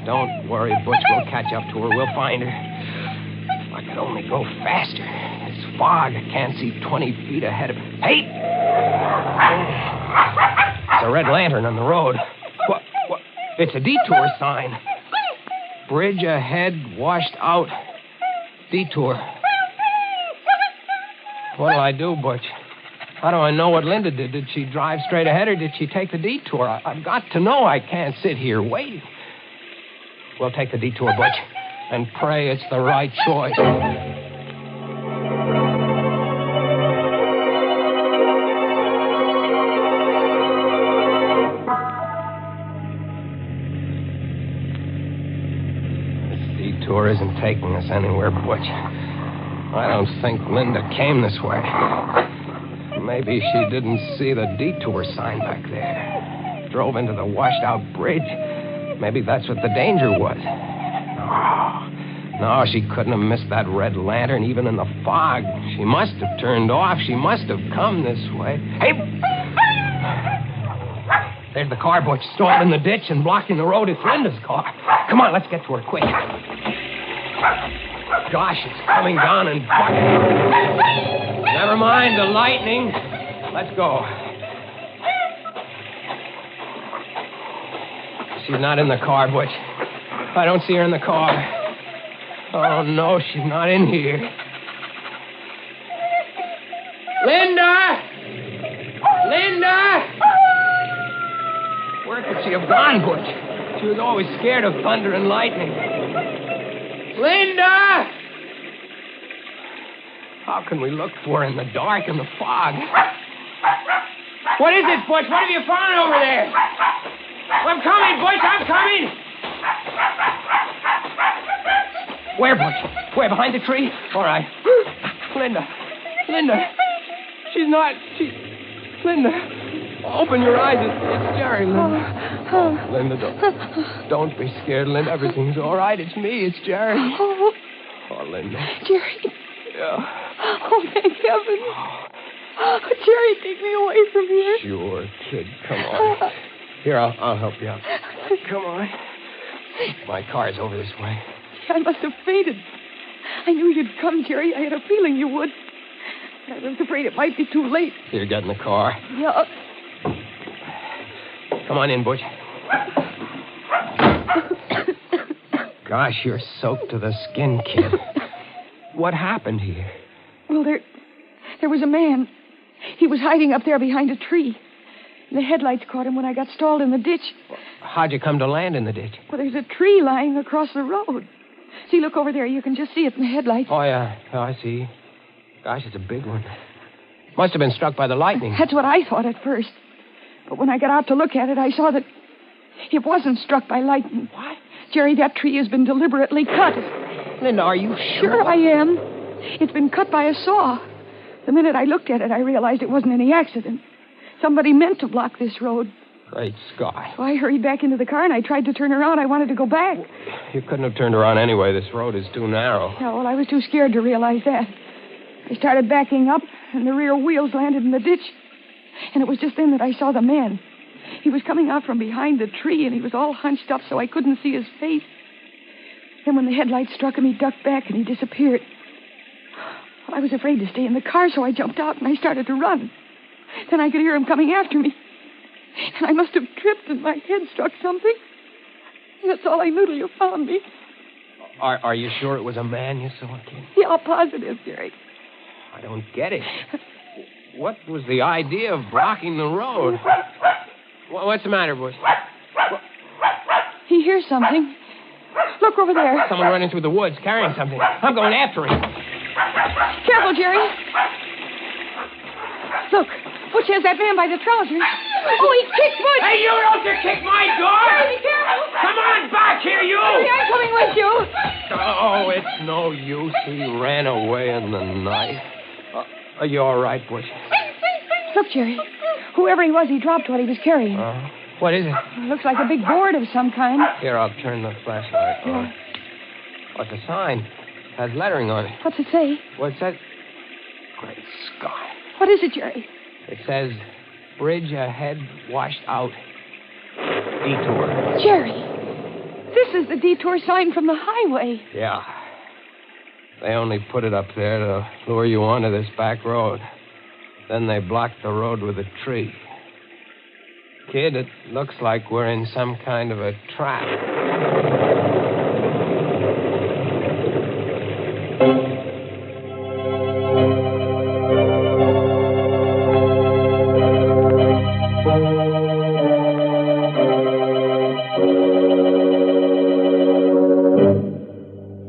don't worry, Butch. We'll catch up to her. We'll find her. If I could only go faster. It's fog. I can't see 20 feet ahead of... Hey! It's a red lantern on the road. What? It's a detour sign. Bridge ahead, washed out. Detour. What'll I do, Butch? How do I know what Linda did? Did she drive straight ahead, or did she take the detour? I've got to know. I can't sit here waiting. We'll take the detour, Butch, and pray it's the right choice. This detour isn't taking us anywhere, Butch. I don't think Linda came this way. Maybe she didn't see the detour sign back there. Drove into the washed-out bridge. Maybe that's what the danger was. No, she couldn't have missed that red lantern even in the fog. She must have turned off. She must have come this way. Hey! There's the car, Butch, stalled in the ditch and blocking the road. It's Linda's car. Come on, let's get to her quick. Gosh, it's coming down and bucking. Never mind the lightning. Let's go. She's not in the car, Butch. I don't see her in the car. Oh, no, she's not in here. Linda! Linda! Where could she have gone, Butch? She was always scared of thunder and lightning. Linda! How can we look for her in the dark and the fog? What is it, Butch? What have you found over there? I'm coming, Butch, I'm coming! Where, Butch? Where, behind the tree? All right. Linda. She's not... Linda. Open your eyes. It's Jerry, Linda. Linda, don't be scared, Linda. Everything's all right. It's me. It's Jerry. Oh, Linda. Jerry. Yeah. Oh, thank heaven. Oh, Jerry, take me away from here. Sure, kid. Come on. Here, I'll help you out. Come on. My car's over this way. I must have fainted. I knew you'd come, Jerry. I had a feeling you would. I was afraid it might be too late. Here, get in the car. Yeah. Come on in, Butch. Gosh, you're soaked to the skin, kid. What happened here? Well, there was a man. He was hiding up there behind a tree. The headlights caught him when I got stalled in the ditch. How'd you come to land in the ditch? Well, there's a tree lying across the road. See, look over there. You can just see it in the headlights. Oh, yeah. Oh, I see. Gosh, it's a big one. Must have been struck by the lightning. That's what I thought at first. But when I got out to look at it, I saw that it wasn't struck by lightning. What? Jerry, that tree has been deliberately cut. Linda, are you sure? Sure I am. It's been cut by a saw. The minute I looked at it, I realized it wasn't any accident. Somebody meant to block this road. Great Scott. So I hurried back into the car, and I tried to turn around. I wanted to go back. You couldn't have turned around anyway. This road is too narrow. Yeah, well, I was too scared to realize that. I started backing up, and the rear wheels landed in the ditch. And it was just then that I saw the man. He was coming out from behind the tree, and he was all hunched up so I couldn't see his face. Then when the headlights struck him, he ducked back, and he disappeared. Well, I was afraid to stay in the car, so I jumped out, and I started to run. Then I could hear him coming after me. And I must have tripped, and my head struck something. That's all I knew till you found me. Are you sure it was a man you saw, kid? Yeah, positive, Jerry. I don't get it. What was the idea of blocking the road? What's the matter, Bush? He hears something. Look over there. Someone running through the woods carrying something. I'm going after him. Careful, Jerry. Look, Butch has that man by the trousers. Oh, he kicked Butch. Hey, you don't kick my door. Jerry, be careful. Come on back here, you. Jerry, I'm coming with you. Oh, it's no use. He ran away in the night. Are you all right, Butch? Look, Jerry. Whoever he was, he dropped what he was carrying. What is it? Looks like a big board of some kind. Here, I'll turn the flashlight on. What's the sign? It has lettering on it. What's it say? What's that? Great Scott. What is it, Jerry? It says, bridge ahead, washed out. Detour. Jerry, this is the detour sign from the highway. Yeah. They only put it up there to lure you onto this back road. Then they blocked the road with a tree. Kid, it looks like we're in some kind of a trap.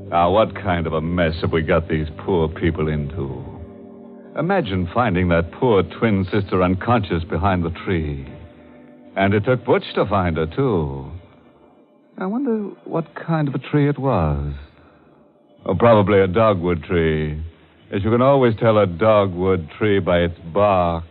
Now, what kind of a mess have we got these poor people into? Imagine finding that poor twin sister unconscious behind the tree. And it took Butch to find her, too. I wonder what kind of a tree it was. Oh, probably a dogwood tree. As you can always tell a dogwood tree by its bark.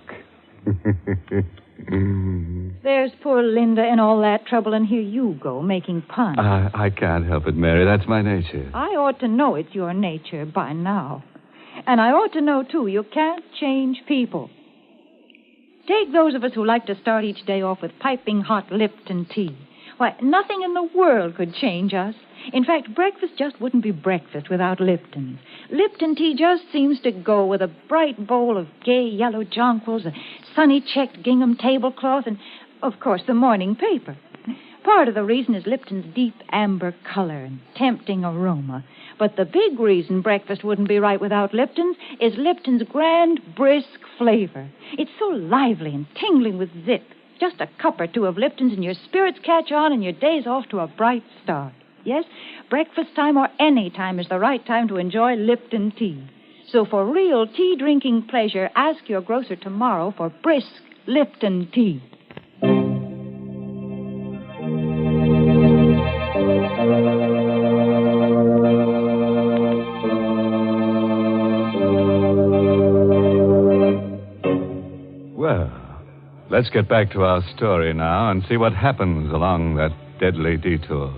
There's poor Linda in all that trouble, and here you go, making puns. I can't help it, Mary. That's my nature. I ought to know it's your nature by now. And I ought to know, too, you can't change people. Take those of us who like to start each day off with piping hot Lipton tea. Why, nothing in the world could change us. In fact, breakfast just wouldn't be breakfast without Lipton. Lipton tea just seems to go with a bright bowl of gay yellow jonquils, a sunny checked gingham tablecloth, and, of course, the morning paper. Part of the reason is Lipton's deep amber color and tempting aroma. But the big reason breakfast wouldn't be right without Lipton's is Lipton's grand, brisk flavor. It's so lively and tingling with zip. Just a cup or two of Lipton's and your spirits catch on and your day's off to a bright start. Yes, breakfast time or any time is the right time to enjoy Lipton tea. So for real tea-drinking pleasure, ask your grocer tomorrow for brisk Lipton tea. Well, let's get back to our story now and see what happens along that deadly detour.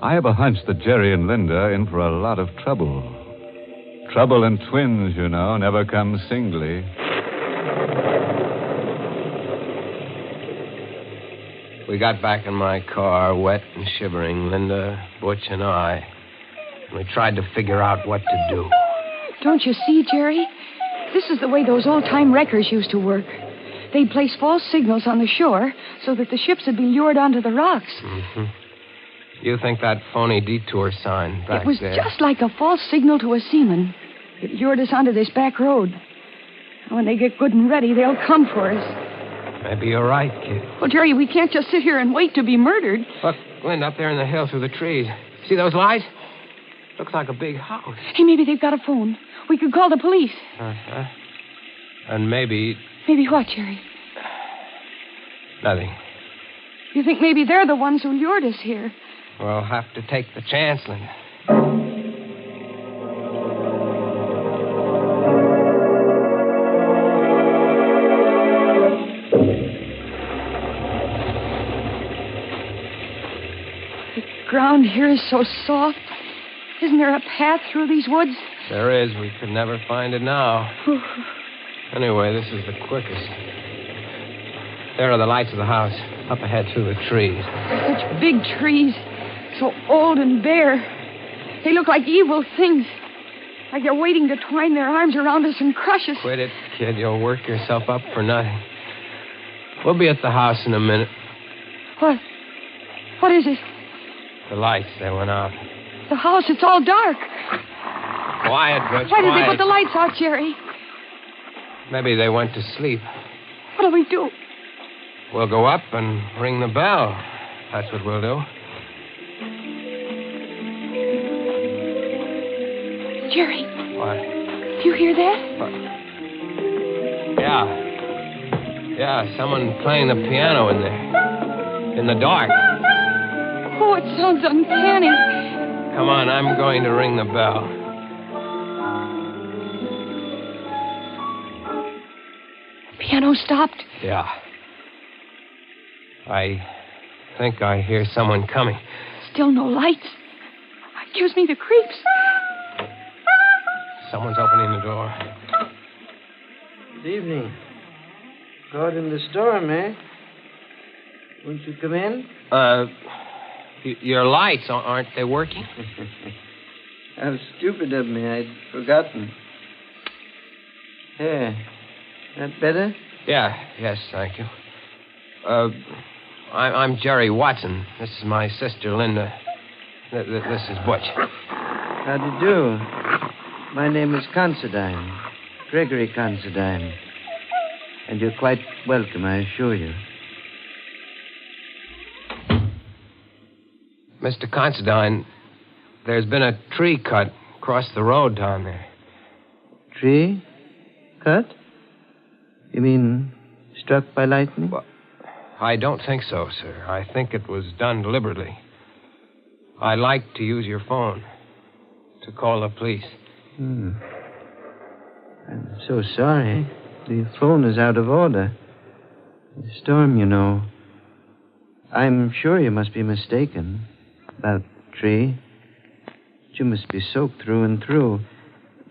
I have a hunch that Jerry and Linda are in for a lot of trouble. Trouble in twins, you know, never comes singly. We got back in my car, wet and shivering, Linda, Butch, and I. And we tried to figure out what to do. Don't you see, Jerry? This is the way those old-time wreckers used to work. They'd place false signals on the shore so that the ships would be lured onto the rocks. Mm-hmm. You think that phony detour sign back there... It was just like a false signal to a seaman. It lured us onto this back road. When they get good and ready, they'll come for us. Maybe you're right, kid. Well, Jerry, we can't just sit here and wait to be murdered. Look, Linda, up there in the hill through the trees. See those lights? Looks like a big house. Hey, maybe they've got a phone. We could call the police. Uh-huh. And maybe... Maybe what, Jerry? Nothing. You think maybe they're the ones who lured us here? We'll have to take the chance, Linda. The ground here is so soft. Isn't there a path through these woods? There is. We could never find it now. Anyway, this is the quickest. There are the lights of the house, up ahead through the trees. Such big trees. So old and bare. They look like evil things. Like they're waiting to twine their arms around us and crush us. Quit it, kid. You'll work yourself up for nothing. We'll be at the house in a minute. What? What is it? The lights, they went out. The house, it's all dark. Quiet, Butch, Why did quiet. they put the lights out, Jerry? Maybe they went to sleep. What'll we do? We'll go up and ring the bell. That's what we'll do. Jerry. What? Do you hear that? Yeah, someone playing the piano in there. In the dark. Oh, it sounds uncanny. Come on, I'm going to ring the bell. Piano stopped? Yeah. I think I hear someone coming. Still no lights. It gives me the creeps. Someone's opening the door. Good evening. Caught in the storm, eh? Won't you come in? Your lights, aren't they working? How stupid of me. I'd forgotten. There. That better? Yes, thank you. I'm Jerry Watson. This is my sister, Linda. This is Butch. How do you do? My name is Considine. Gregory Considine. And you're quite welcome, I assure you. Mr. Considine, there's been a tree cut across the road down there. Tree? Cut? You mean struck by lightning? Well, I don't think so, sir. I think it was done deliberately. I'd like to use your phone to call the police. I'm so sorry. The phone is out of order. The storm, you know. I'm sure you must be mistaken about the tree. You must be soaked through and through.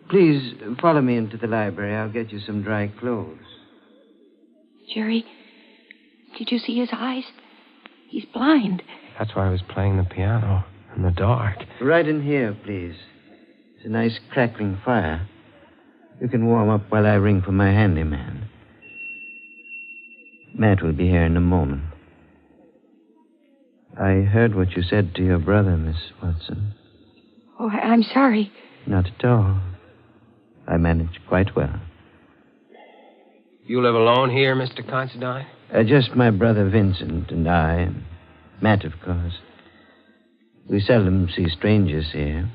Please follow me into the library. I'll get you some dry clothes. Jerry, did you see his eyes? He's blind. That's why I was playing the piano in the dark. Right in here, please. It's a nice crackling fire. You can warm up while I ring for my handyman. Matt will be here in a moment. I heard what you said to your brother, Miss Watson. Oh, I'm sorry. Not at all. I managed quite well. You live alone here, Mr. Considine? Just my brother Vincent and I, and Matt, of course. We seldom see strangers here.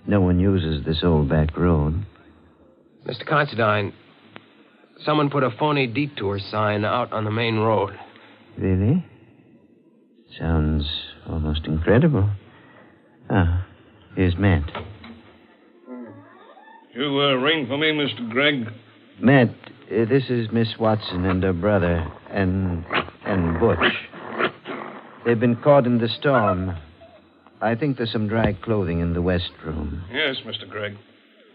No one uses this old back road. Mr. Considine, someone put a phony Detour sign out on the main road. Really? Sounds almost incredible. Ah, here's Matt. You ring for me, Mr. Gregg? Matt, this is Miss Watson and her brother, and Butch. They've been caught in the storm. I think there's some dry clothing in the west room. Yes, Mr. Gregg.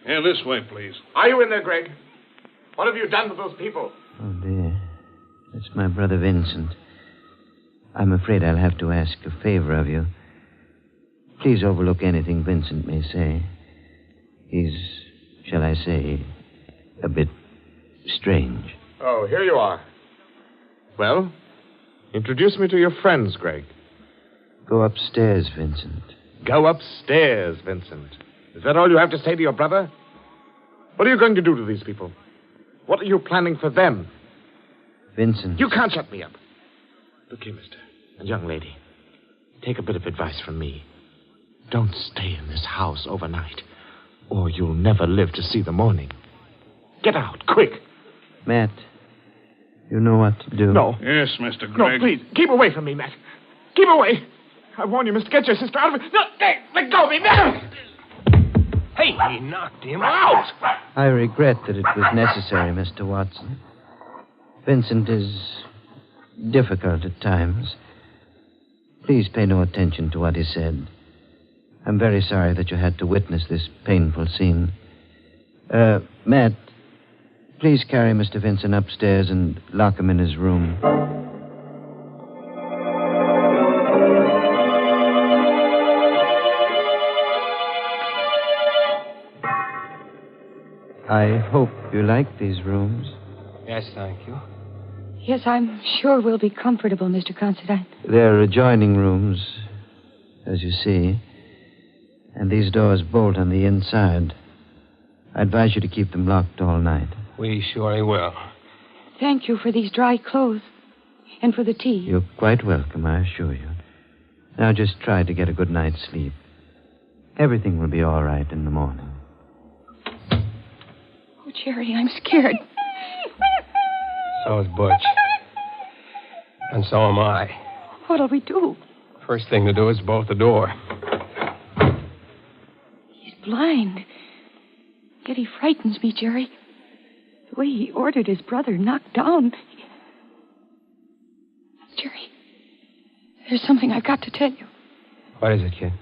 Yeah, this way, please. Are you in there, Gregg? What have you done to those people? Oh, dear. That's my brother Vincent. I'm afraid I'll have to ask a favor of you. Please overlook anything Vincent may say. He's, shall I say, a bit strange. Oh, here you are. Well, introduce me to your friends, Gregg. Go upstairs, Vincent. Go upstairs, Vincent. Is that all you have to say to your brother? What are you going to do to these people? What are you planning for them? Vincent. You can't shut me up. Look here, mister. And young lady. Take a bit of advice from me. Don't stay in this house overnight, or you'll never live to see the morning. Get out, quick. Matt, you know what to do. No. Yes, Mr. Gregg. No, please, keep away from me, Matt. Keep away. I warn you, mister, get your sister out of it. No, let go of me, Matt. Hey, he knocked him out. I regret that it was necessary, Mr. Watson. Vincent is difficult at times. Please pay no attention to what he said. I'm very sorry that you had to witness this painful scene. Matt, please carry Mr. Vincent upstairs and lock him in his room. I hope you like these rooms. Yes, thank you. Yes, I'm sure we'll be comfortable, Mr. Considine. They're adjoining rooms, as you see. And these doors bolt on the inside. I advise you to keep them locked all night. We surely will. Thank you for these dry clothes. And for the tea. You're quite welcome, I assure you. Now just try to get a good night's sleep. Everything will be all right in the morning. Oh, Jerry, I'm scared. So is Butch. And so am I. What'll we do? First thing to do is bolt the door. He's blind. Yet he frightens me, Jerry. The way he ordered his brother knocked down. Jerry, there's something I've got to tell you. What is it, kid?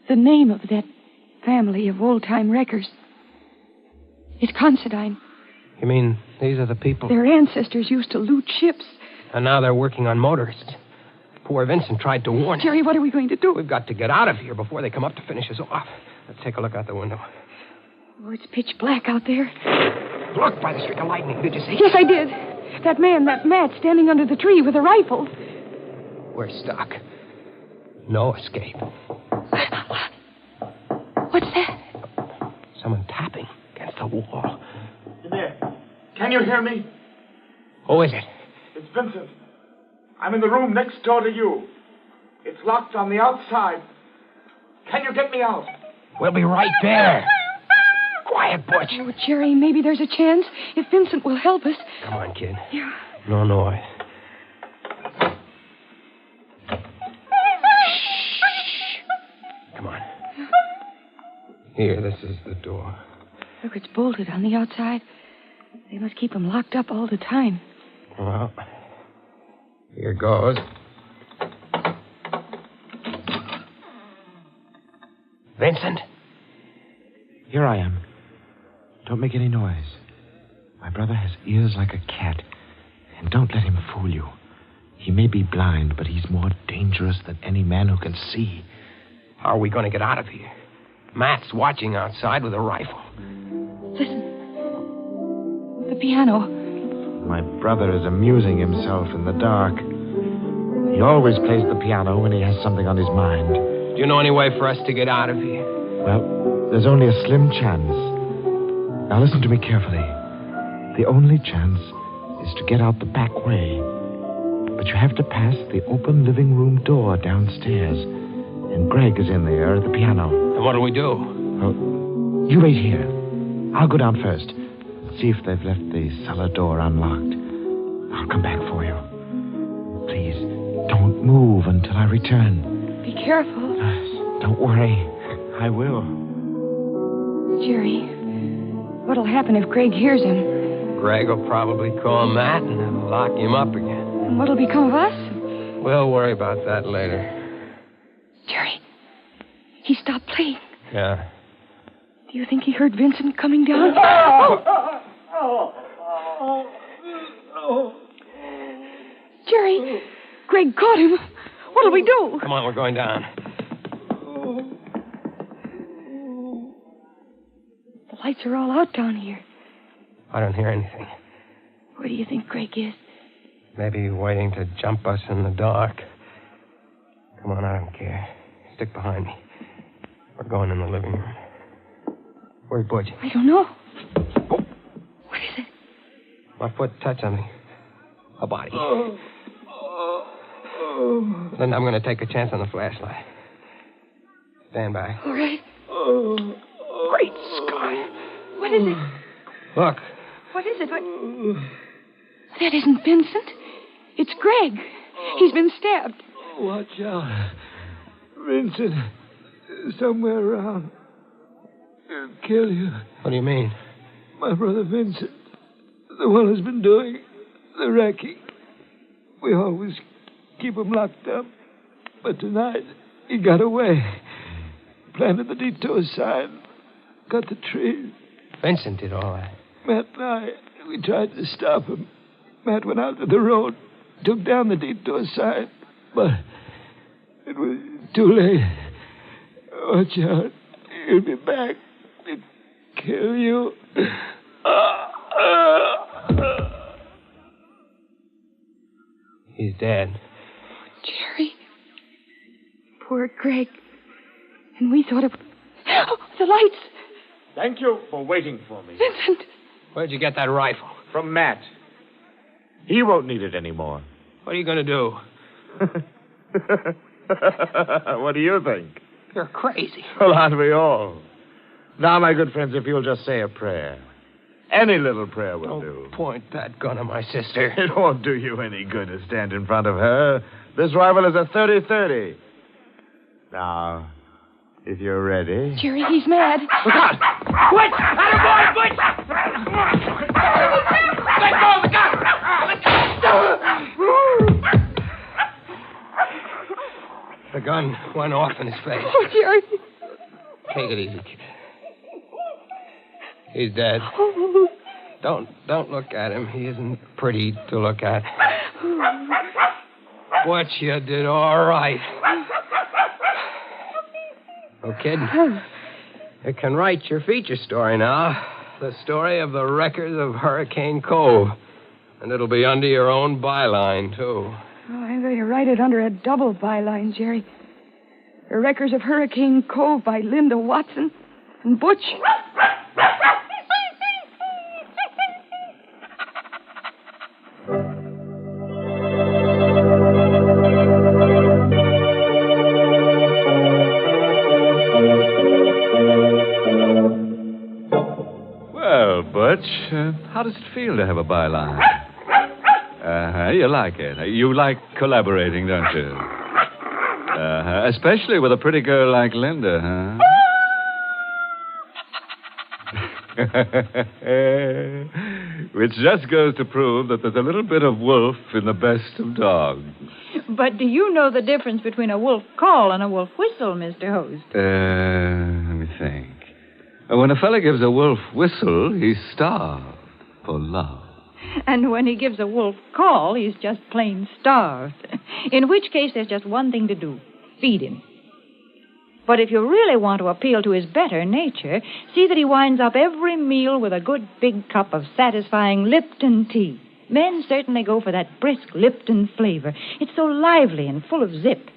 The name of that family of old-time wreckers is Considine. You mean these are the people? Their ancestors used to loot ships. And now they're working on motorists. Poor Vincent tried to warn us. Jerry, what are we going to do? We've got to get out of here before they come up to finish us off. Let's take a look out the window. Oh, it's pitch black out there. Look, by the streak of lightning, did you see? Yes, I did. That man, that Matt, standing under the tree with a rifle. We're stuck. No escape. What's that? Someone tapping against the wall. You there? Can you hear me? Who is it? It's Vincent. I'm in the room next door to you. It's locked on the outside. Can you get me out? We'll be right there. Quiet, Butch. Oh, Jerry, maybe there's a chance if Vincent will help us. Come on, kid. Yeah. No noise. Come on. Here, this is the door. Look, it's bolted on the outside. They must keep him locked up all the time. Well, here goes. Vincent? Here I am. Don't make any noise. My brother has ears like a cat. And don't let him fool you. He may be blind, but he's more dangerous than any man who can see. How are we going to get out of here? Matt's watching outside with a rifle. Listen. The piano. My brother is amusing himself in the dark. He always plays the piano when he has something on his mind. Do you know any way for us to get out of here? Well, there's only a slim chance. Now listen to me carefully. The only chance is to get out the back way. But you have to pass the open living room door downstairs. And Greg is in there at the piano. And what'll we do? Well, you wait here. I'll go down first. See if they've left the cellar door unlocked. I'll come back for you. Please, don't move until I return. Be careful. Don't worry. I will. Jerry, what'll happen if Greg hears him? Greg will probably call Matt and then lock him up again. And what'll become of us? We'll worry about that later. Jerry, he stopped playing. Yeah. Do you think he heard Vincent coming down? Jerry, Greg caught him. What'll we do? Come on, we're going down. The lights are all out down here. I don't hear anything. Where do you think Greg is? Maybe waiting to jump us in the dark. Come on, I don't care. Stick behind me. We're going in the living room. Where's Butch? I don't know. Oh. What is it? My foot touched something. A body. Then I'm going to take a chance on the flashlight. Stand by. All right. Great Scott. What is it? Look. What is it? That isn't Vincent. It's Greg. He's been stabbed. Watch out. Vincent is somewhere around. He'll kill you. What do you mean? My brother Vincent, the one who's been doing the wrecking. We always keep him locked up. But tonight, he got away. Planted the Detour sign. Cut the trees. Vincent did all that. Matt and I, we tried to stop him. Matt went out to the road, took down the Detour sign. But it was too late. Watch out. He'll be back to kill you. He's dead. Jerry. Poor Greg. And we thought of... Oh, the lights. Thank you for waiting for me. Vincent. Where'd you get that rifle? From Matt. He won't need it anymore. What are you going to do? What do you think? You're crazy. Well, aren't we all? Now, my good friends, if you'll just say a prayer. Any little prayer will do. Don't point that gun at my sister. It won't do you any good to stand in front of her. This rifle is a 30-30. Now, if you're ready... Jerry, he's mad. Look out! Wait! Attaboy, Butch! Let go of the gun! The gun went off in his face. Oh, Jerry. Take it easy, kid. He's dead. Don't look at him. He isn't pretty to look at. Butch, you did all right. Oh, kid, you can write your feature story now. The story of the wreckers of Hurricane Cove. And it'll be under your own byline, too. Oh, I'm going to write it under a double byline, Jerry. The Wreckers of Hurricane Cove by Linda Watson and Butch. Well, Butch, how does it feel to have a byline? You like it. You like collaborating, don't you? Especially with a pretty girl like Linda, huh? Which just goes to prove that there's a little bit of wolf in the best of dogs. But do you know the difference between a wolf call and a wolf whistle, Mr. Host? Let me think. When a fella gives a wolf whistle, he's starved for love. And when he gives a wolf call, he's just plain starved. In which case, there's just one thing to do. Feed him. But if you really want to appeal to his better nature, see that he winds up every meal with a good big cup of satisfying Lipton tea. Men certainly go for that brisk Lipton flavor. It's so lively and full of zip.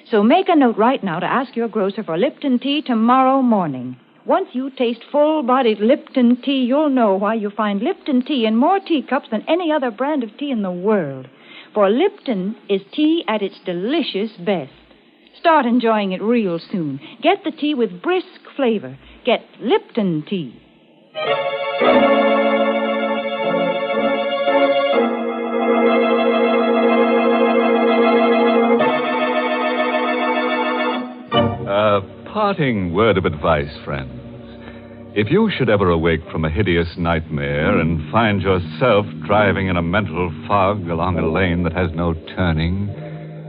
So make a note right now to ask your grocer for Lipton tea tomorrow morning. Once you taste full-bodied Lipton tea, you'll know why you find Lipton tea in more teacups than any other brand of tea in the world. For Lipton is tea at its delicious best. Start enjoying it real soon. Get the tea with brisk flavor. Get Lipton tea. Parting word of advice, friends. If you should ever awake from a hideous nightmare and find yourself driving in a mental fog along a lane that has no turning,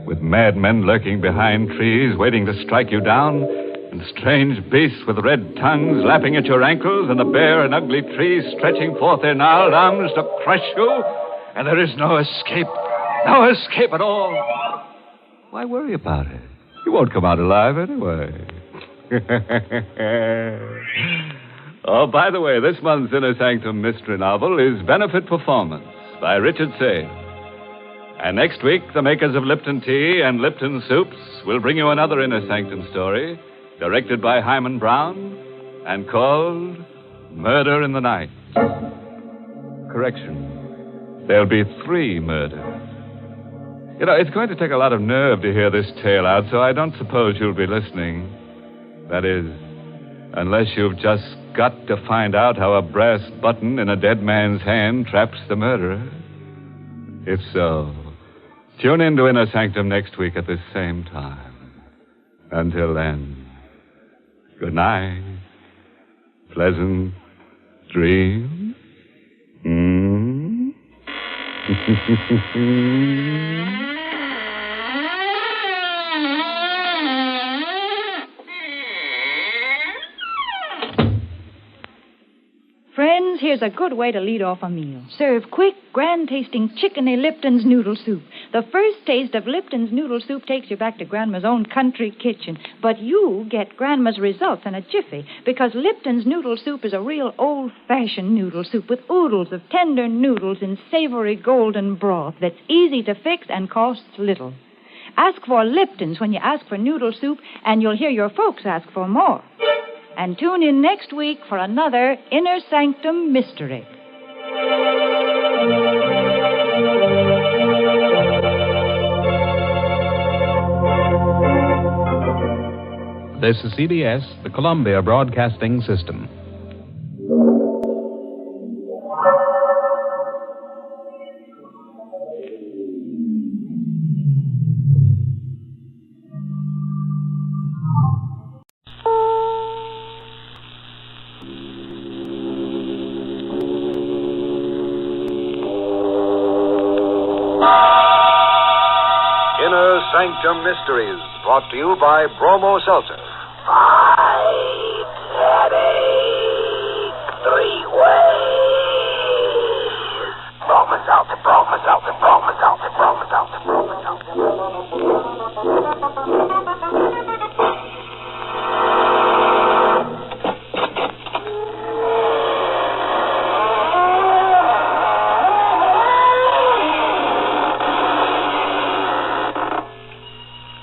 with madmen lurking behind trees waiting to strike you down, and strange beasts with red tongues lapping at your ankles, and the bare and ugly trees stretching forth their gnarled arms to crush you, and there is no escape at all, why worry about it? You won't come out alive anyway. Oh, by the way, this month's Inner Sanctum mystery novel is Benefit Performance by Richard Sage. And next week, the makers of Lipton Tea and Lipton Soups will bring you another Inner Sanctum story, directed by Hyman Brown, and called Murder in the Night. Correction. There'll be 3 murders. You know, it's going to take a lot of nerve to hear this tale out, so I don't suppose you'll be listening. That is, unless you've just got to find out how a brass button in a dead man's hand traps the murderer. If so, tune in to Inner Sanctum next week at this same time. Until then, good night. Pleasant dreams. Friends, here's a good way to lead off a meal. Serve quick, grand-tasting chickeny Lipton's noodle soup. The first taste of Lipton's noodle soup takes you back to Grandma's own country kitchen. But you get Grandma's results in a jiffy, because Lipton's noodle soup is a real old-fashioned noodle soup with oodles of tender noodles in savory golden broth that's easy to fix and costs little. Ask for Lipton's when you ask for noodle soup, and you'll hear your folks ask for more. And tune in next week for another Inner Sanctum mystery. This is CBS, the Columbia Broadcasting System. Inner Sanctum Mysteries, brought to you by Bromo Seltzer.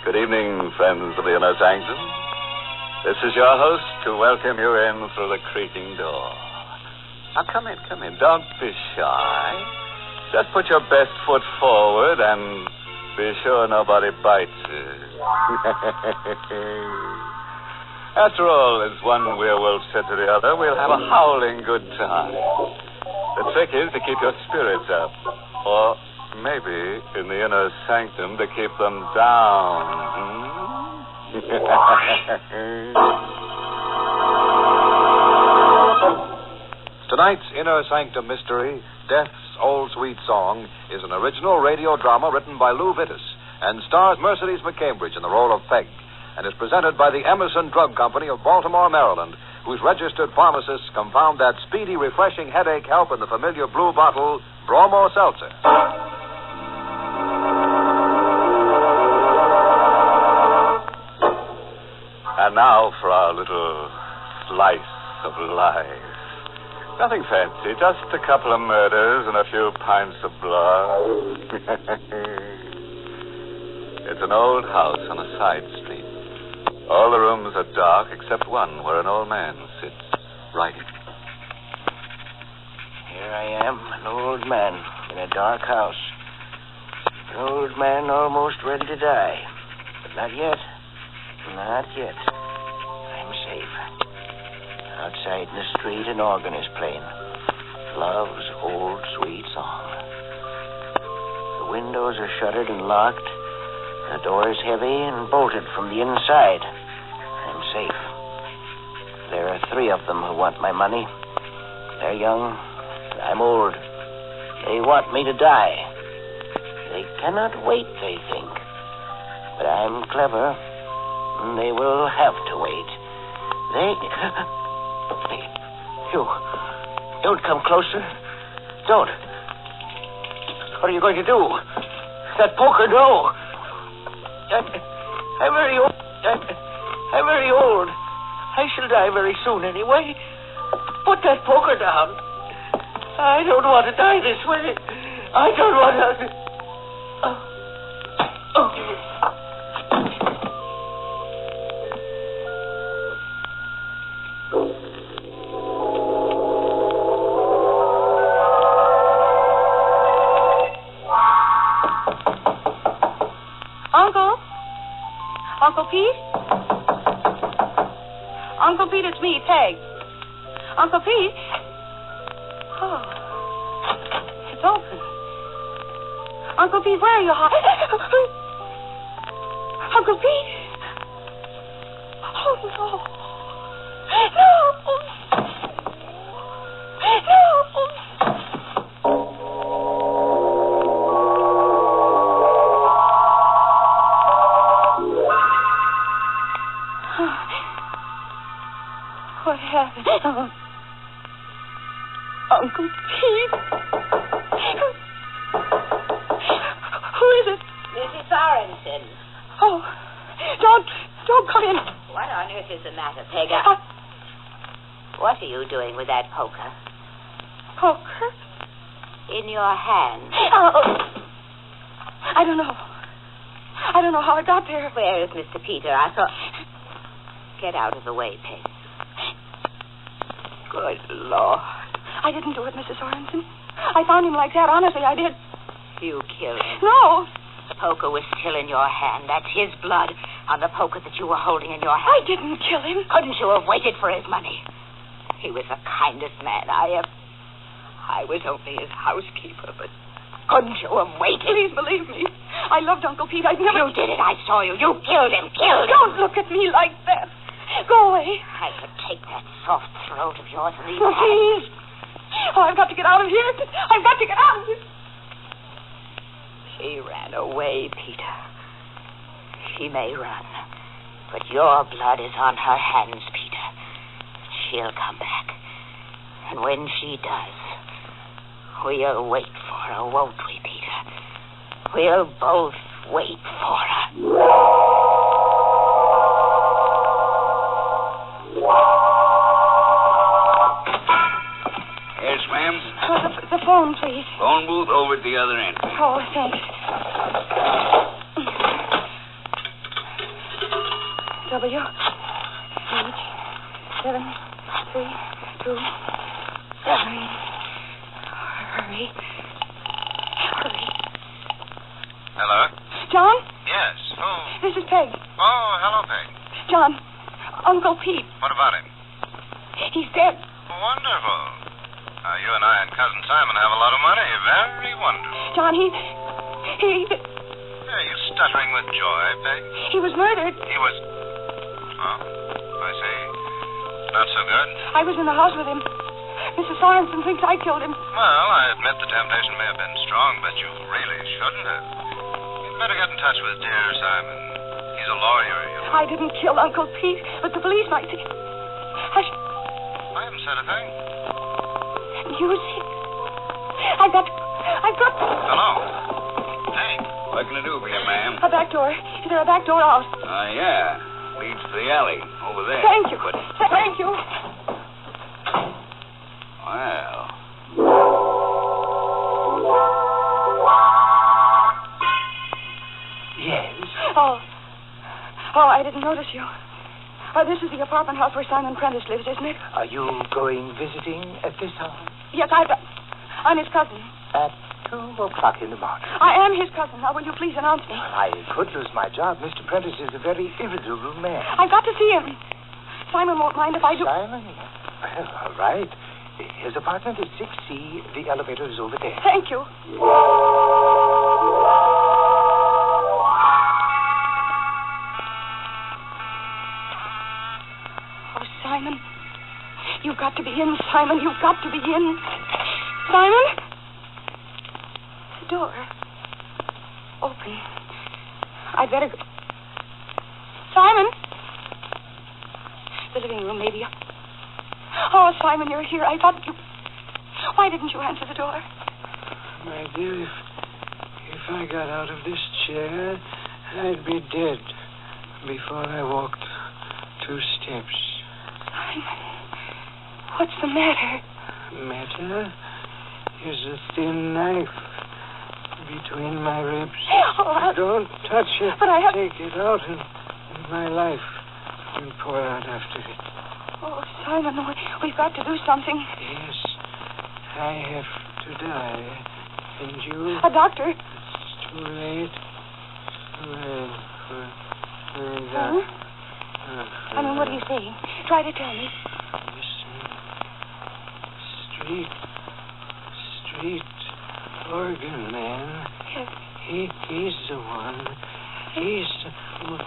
Good evening, friends of the Inner Sanctum. This is your host to welcome you in through the creaking door. Now, come in. Don't be shy. Just put your best foot forward and be sure nobody bites you. After all, as one werewolf said to the other, we'll have a howling good time. The trick is to keep your spirits up. Or maybe, in the Inner Sanctum, to keep them down. Tonight's Inner Sanctum mystery, Death's Old Sweet Song is an original radio drama written by Lou Vittis and stars Mercedes McCambridge in the role of Peg, and is presented by the Emerson Drug Company of Baltimore, Maryland, whose registered pharmacists compound that speedy, refreshing headache help in the familiar blue bottle, Bromo Seltzer. And now for our little slice of life. Nothing fancy, just a couple of murders and a few pints of blood. It's an old house on a side street. All the rooms are dark except one where an old man sits writing. Here I am, an old man in a dark house. An old man almost ready to die. But not yet. Not yet. I'm safe. Outside in the street, an organ is playing. Love's old sweet song. The windows are shuttered and locked. The door is heavy and bolted from the inside. I'm safe. There are 3 of them who want my money. They're young. I'm old. They want me to die. They cannot wait, they think. But I'm clever. And they will have to wait. You. Don't come closer. Don't. What are you going to do? That poker, no. I'm very old. I'm very old. I shall die very soon anyway. Put that poker down. I don't want to die this way. I don't want to... Uncle Pete? Uncle Pete, it's me, Peg. Uncle Pete? Oh. It's open. Uncle Pete, where are you? Uncle Pete? Oh, no. What happened? Uncle Pete? Who is it? Mrs. Sorensen. Oh, don't come in. What on earth is the matter, Peg? What are you doing with that poker? Poker? In your hand. Oh, I don't know. I don't know how it got there. Where is Mr. Peter? I thought... Get out of the way, Peg. Good Lord. I didn't do it, Mrs. Sorensen. I found him like that. Honestly, I did. You killed him. No. The poker was still in your hand. That's his blood on the poker that you were holding in your hand. I didn't kill him. Couldn't you have waited for his money? He was the kindest man I was only his housekeeper, but couldn't you have waited? Please believe me. I loved Uncle Pete. I'd never... You did it. I saw you. You killed him. Don't look at me like that. Go away. I could take that soft throat of yours and leave it. Please. Oh, I've got to get out of here. I've got to get out of here. She ran away, Peter. She may run, but your blood is on her hands, Peter. She'll come back. And when she does, we'll wait for her, won't we, Peter? We'll both wait for her. Yes, ma'am? The phone, please. Phone booth over at the other end. Oh, thanks. W. H. 7 3 2 7. Hurry. Hello? John? Yes. Who? This is Peg. Oh, hello, Peg. John, Uncle Pete. What about him? He's dead. Wonderful. You and I and Cousin Simon have a lot of money. Very wonderful. John, he... Are you stuttering with joy, Peg? He was murdered. He was... Oh, I see. Not so good. I was in the house with him. Mrs. Sorensen thinks I killed him. Well, I admit the temptation may have been strong, but you really shouldn't have. You'd better get in touch with dear Simon. He's a lawyer, you know. I didn't kill Uncle Pete, but the police might think... I haven't said a thing. You see... I've got... Hello. Hey, what can I do for you, ma'am? A back door. Is there a back door out? Yeah. Leads to the alley over there. Thank you. But... Thank you. Well... Yes? Oh, I didn't notice you. This is the apartment house where Simon Prentice lives, isn't it? Are you going visiting at this house? Yes, I'm his cousin. At 2 o'clock in the morning. I am his cousin. Now, will you please announce me? I could lose my job. Mr. Prentice is a very irritable man. I've got to see him. Simon won't mind if I do. Simon? Well, all right. His apartment is 6C. The elevator is over there. Thank you. Oh, Simon. You've got to be in, Simon. You've got to be in. Simon? The door. Open. I'd better go. Simon? The living room, maybe. Oh, Simon, you're here. I thought you... Why didn't you answer the door? My dear, if I got out of this chair, I'd be dead before I walked 2 steps. Simon, what's the matter? Matter is a thin knife between my ribs. Oh, Don't touch it. But I have... Take it out in my life and pour out after it. Oh, Simon, we've got to do something. Yes, I have to die. And you... A doctor. It's too late. Simon, what are you saying? Try to tell me. Listen. Street organ man. Yes. He's the one. He's the one.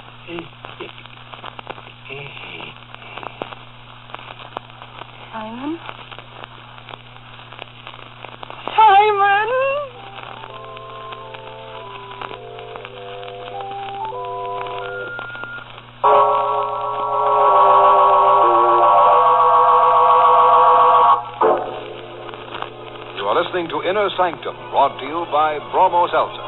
Simon? Simon! You are listening to Inner Sanctum, brought to you by Bromo Seltzer.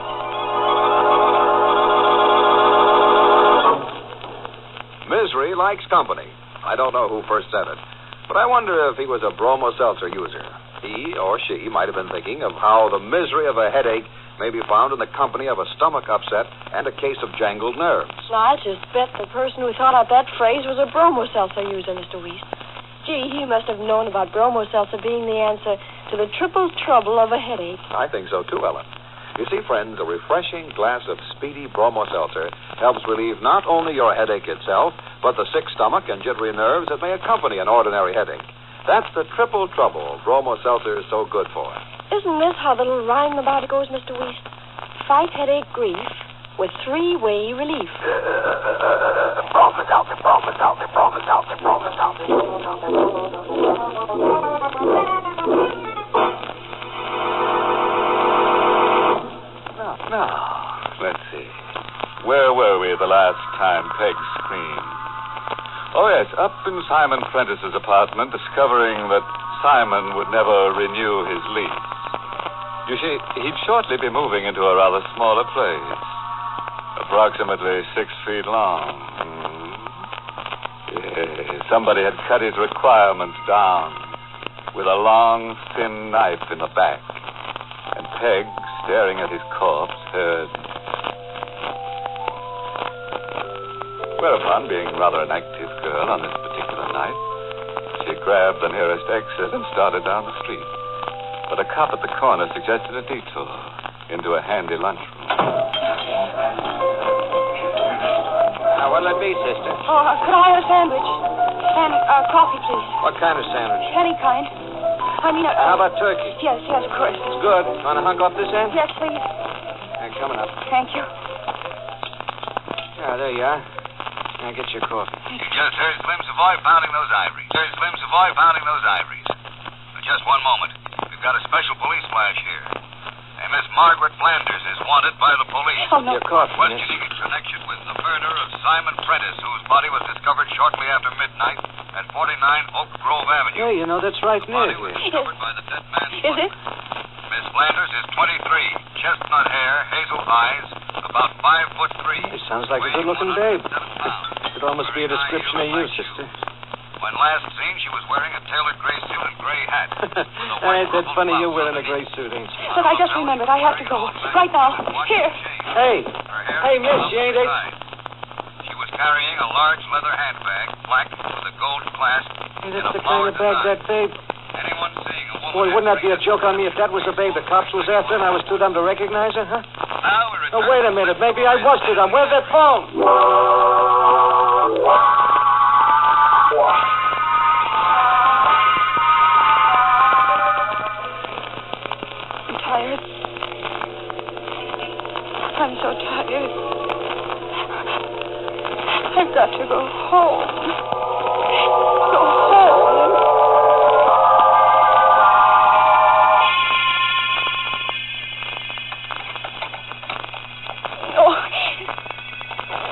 Misery likes company. I don't know who first said it, but I wonder if he was a Bromo Seltzer user. He or she might have been thinking of how the misery of a headache may be found in the company of a stomach upset and a case of jangled nerves. Now, I'll just bet the person who thought out that phrase was a Bromo Seltzer user, Mr. Weiss. Gee, he must have known about Bromo Seltzer being the answer to the triple trouble of a headache. I think so, too, Ellen. You see, friends, a refreshing glass of speedy Bromo Seltzer helps relieve not only your headache itself, but the sick stomach and jittery nerves that may accompany an ordinary headache. That's the triple trouble Bromo Seltzer is so good for. Isn't this how the little rhyme about it goes, Mr. Weiss? Fight headache grief with 3-way relief. Bromo Seltzer, Bromo Seltzer, Bromo Seltzer, Bromo Seltzer. Now, let's see. Where were we the last time Peg screamed? Oh, yes, up in Simon Prentice's apartment, discovering that Simon would never renew his lease. You see, he'd shortly be moving into a rather smaller place, approximately 6 feet long. Yes, somebody had cut his requirements down with a long, thin knife in the back. And Peg, staring at his corpse, heard. Whereupon, being rather an active girl on this particular night, she grabbed the nearest exit and started down the street. But a cop at the corner suggested a detour into a handy lunchroom. Now, what'll it be, sister? Oh, could I have a sandwich? And coffee, please. What kind of sandwich? Any kind. I mean, How about turkey? Yes, of course. It's good. Want to hunk off this end? Yes, please. Coming up. Thank you. There you are. Now get your coffee. Just heard Slim Savoy pounding those ivories. But just one moment. We've got a special police flash here. A Miss Margaret Flanders is wanted by the police. Oh, no. You're caught, Questioning in connection with the murder of Simon Prentice, whose body was discovered shortly after midnight at 49 Oak Grove Avenue. Yeah, you know, that's right near Body was here. discovered by the dead man's Is it? Miss Flanders is 23, chestnut hair, hazel eyes, about 5'3". It sounds like a good-looking babe. It almost be a description of you, sister. When last seen, she was wearing a tailored gray suit and gray hat. Ain't that funny you wearing a gray suit, ain't you? Look, I just remembered. I have to go. Right now. Here. Hey. Hey, miss, you ain't... She was carrying a large leather handbag, black, with a gold clasp. Hey, that's the kind of bag that babe... Anyone seeing a woman... Boy, wouldn't that be a joke on me if that was the babe the cops was after and I was too dumb to recognize her, huh? Oh, wait a minute. Maybe I was too dumb. Where's that phone? I'm tired. I'm so tired. I've got to go home. Go home. Oh,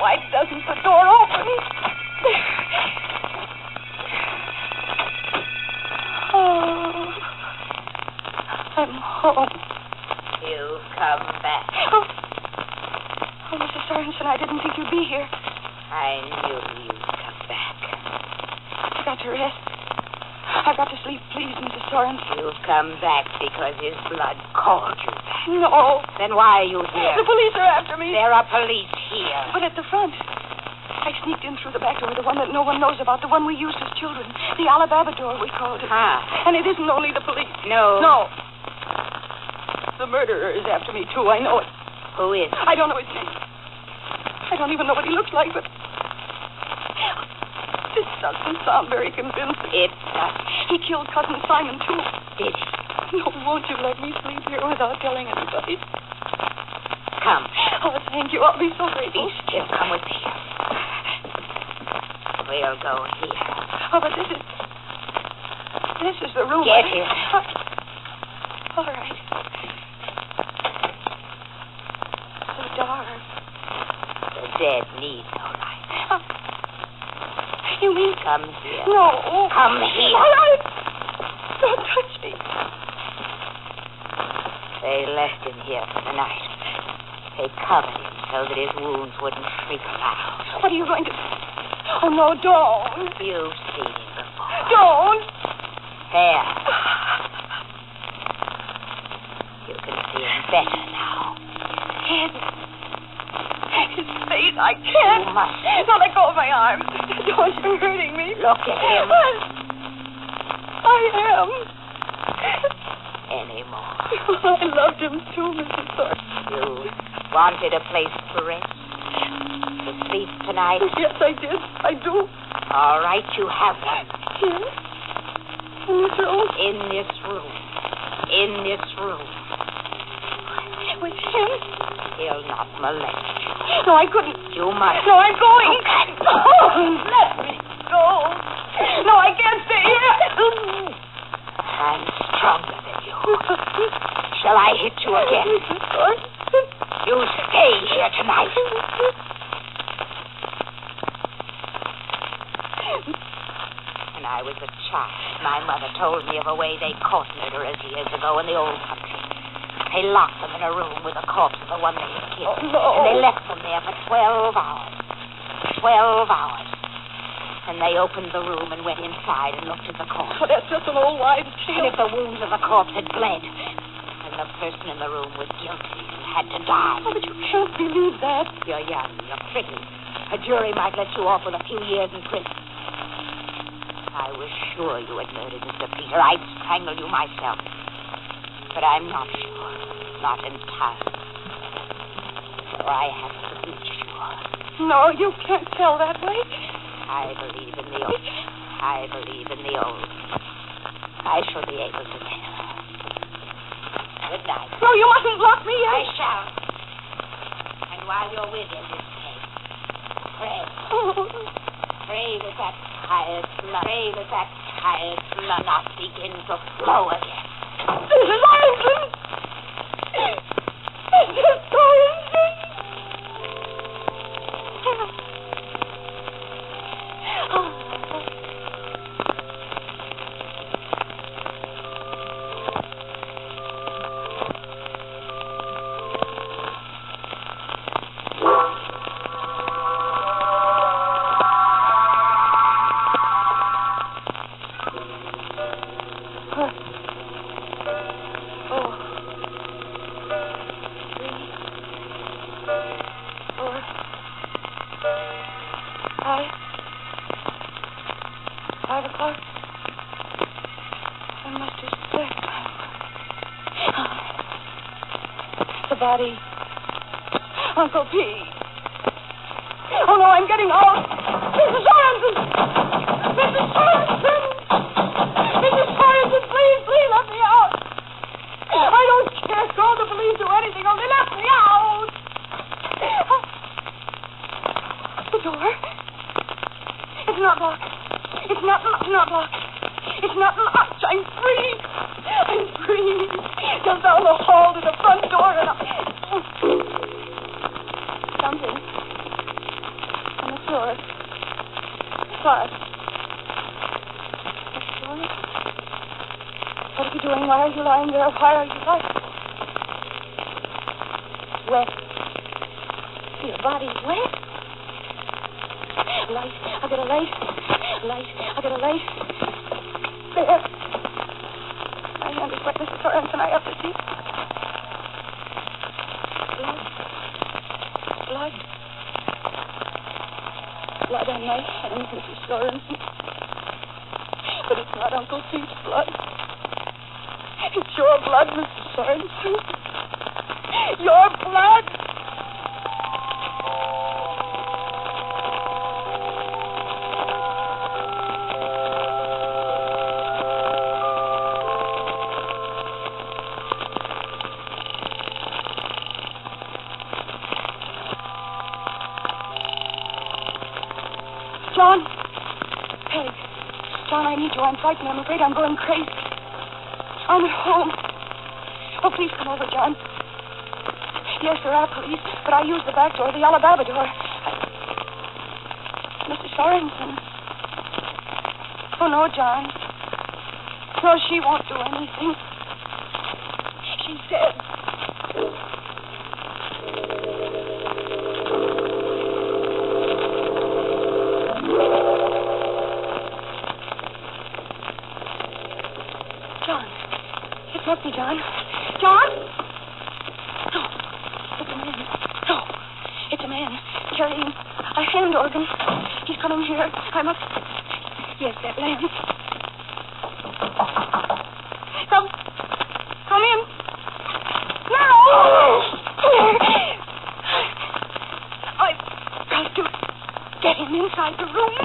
why doesn't the door open? Oh, I'm home. You've come back. Oh, Mrs. Sorensen, I didn't think you'd be here. I knew you'd come back. I've got to rest. I've got to sleep, please, Mrs. Sorensen. You've come back because his blood called you back. No. Then why are you here? The police are after me. There are police here. But at the front. I sneaked in through the back door, the one that no one knows about, the one we used as children. The Alabama door, we called it. And it isn't only the police. No. No. The murderer is after me, too. I know it. Who is? I don't know his name. I don't even know what he looks like, but... This doesn't sound very convincing. It does. He killed Cousin Simon, too. Did he? No, won't you let me sleep here without telling anybody? Come. Oh, thank you. I'll be so grateful. Be still. Come with me. We'll go here. Oh, but this is the room. Get here. All right. So dark. The dead need no light. You mean... Come here. No. Come here. All right. Don't touch me. They left him here for the night. They covered him so that his wounds wouldn't shriek aloud. What are you going to... Oh, no, don't. You've seen him before. Don't. There. You can see him better now. His face, I can't. You must. Now let go of my arm. Don't, you're hurting me. Look at him. I am. Any more? I loved him too, Mrs. Thorpe. You wanted a place to rest? To sleep tonight? Yes, I did. I do. All right, you have one. Here? In this room? In this room. In this room. With him? He'll not molest you. No, I couldn't. You must. No, I'm going. You can't go. Let me go. No, I can't stay here. I'm stronger than you. Shall I hit you again? You stay here tonight. When I was a child, my mother told me of a way they caught murderers years ago in the old country. They locked them in a room with the corpse of the one they had killed. Oh, no. And they left them there for 12 hours. 12 hours. And they opened the room and went inside and looked at the corpse. Oh, that's just an old wives' tale. And if the wounds of the corpse had bled, then the person in the room was guilty and had to die. Oh, but you can't believe that. You're young. You're pretty. A jury might let you off with a few years in prison. I was sure you had murdered Mr. Peter. I'd strangle you myself. But I'm not sure. Not entirely. So I have to be sure. No, you can't tell that way. I believe in the old. I believe in the old. I shall be able to tell. Good night. No, you mustn't lock me in. I shall. And while you're within this case, pray. Oh. Pray that that tired blood, pray that that tired blood begins to flow again. Mrs. Ireton! Mrs. Ireton! Body. Uncle P. Oh, no, I'm getting out. Mrs. Sorensen! Mrs. Sorensen! Mrs. Sorensen, please let me out. I don't care. Call the police or anything. Only let me out. The door. It's not locked. It's not locked. It's not locked. I'm free. I'm free. Come down the hall to the front door and something on the floor. What? What are you doing? Why are you lying there? Why are you lying? Wet. Your body's wet. Light. I'll get a light. I'll get a light. There. My hand is wet, Mrs. Sorensen. I have to see. Blood on my hands, Mrs. Sorensen. But it's not Uncle Pete's blood. It's your blood, Mrs. Sorensen. Your blood. John! Peg. John, I need you. I'm frightened. I'm afraid I'm going crazy. I'm at home. Oh, please come over, John. Yes, there are police, but I use the back door, the Alabama door. Mrs. Sorensen. Oh, no, John. No, she won't do anything. She's dead. Look me, John. John? No. It's a man. No. It's a man carrying a hand organ. He's coming here. I must... Yes, that lamp. Come in. No! I've got to get him inside the room.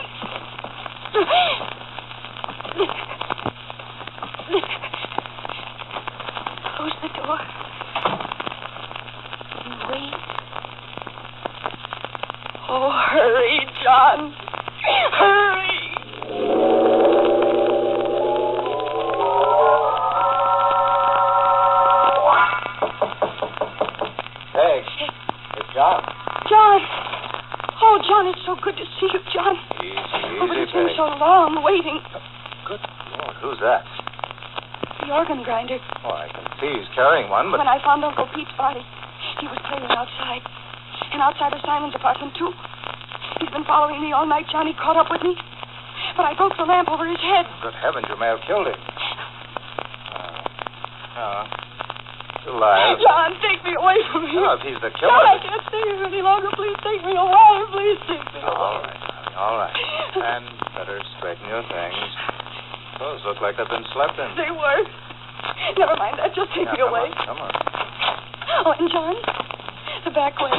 Close the door. And wait. Oh, hurry, John. Hurry. Hey, it's John. John. Oh, John, it's so good to see you, John. Easy, Oh, but it's been Peg. so long waiting. Good Lord, who's that? The organ grinder. Oh, I can see he's carrying one, but... When I found Uncle Pete's body, he was playing outside. And outside of Simon's apartment, too. He's been following me all night, John. He caught up with me. But I broke the lamp over his head. Good heavens, you may have killed him. Still alive. John, take me away from here. No, if he's the killer... John, I can't stay here any longer. Please take me away. Please take me away. All right, honey, all right. And better straighten your things. Those look like they've been slept in. They were. Never mind that. Just take me away. Come on. Oh, and John, the back way.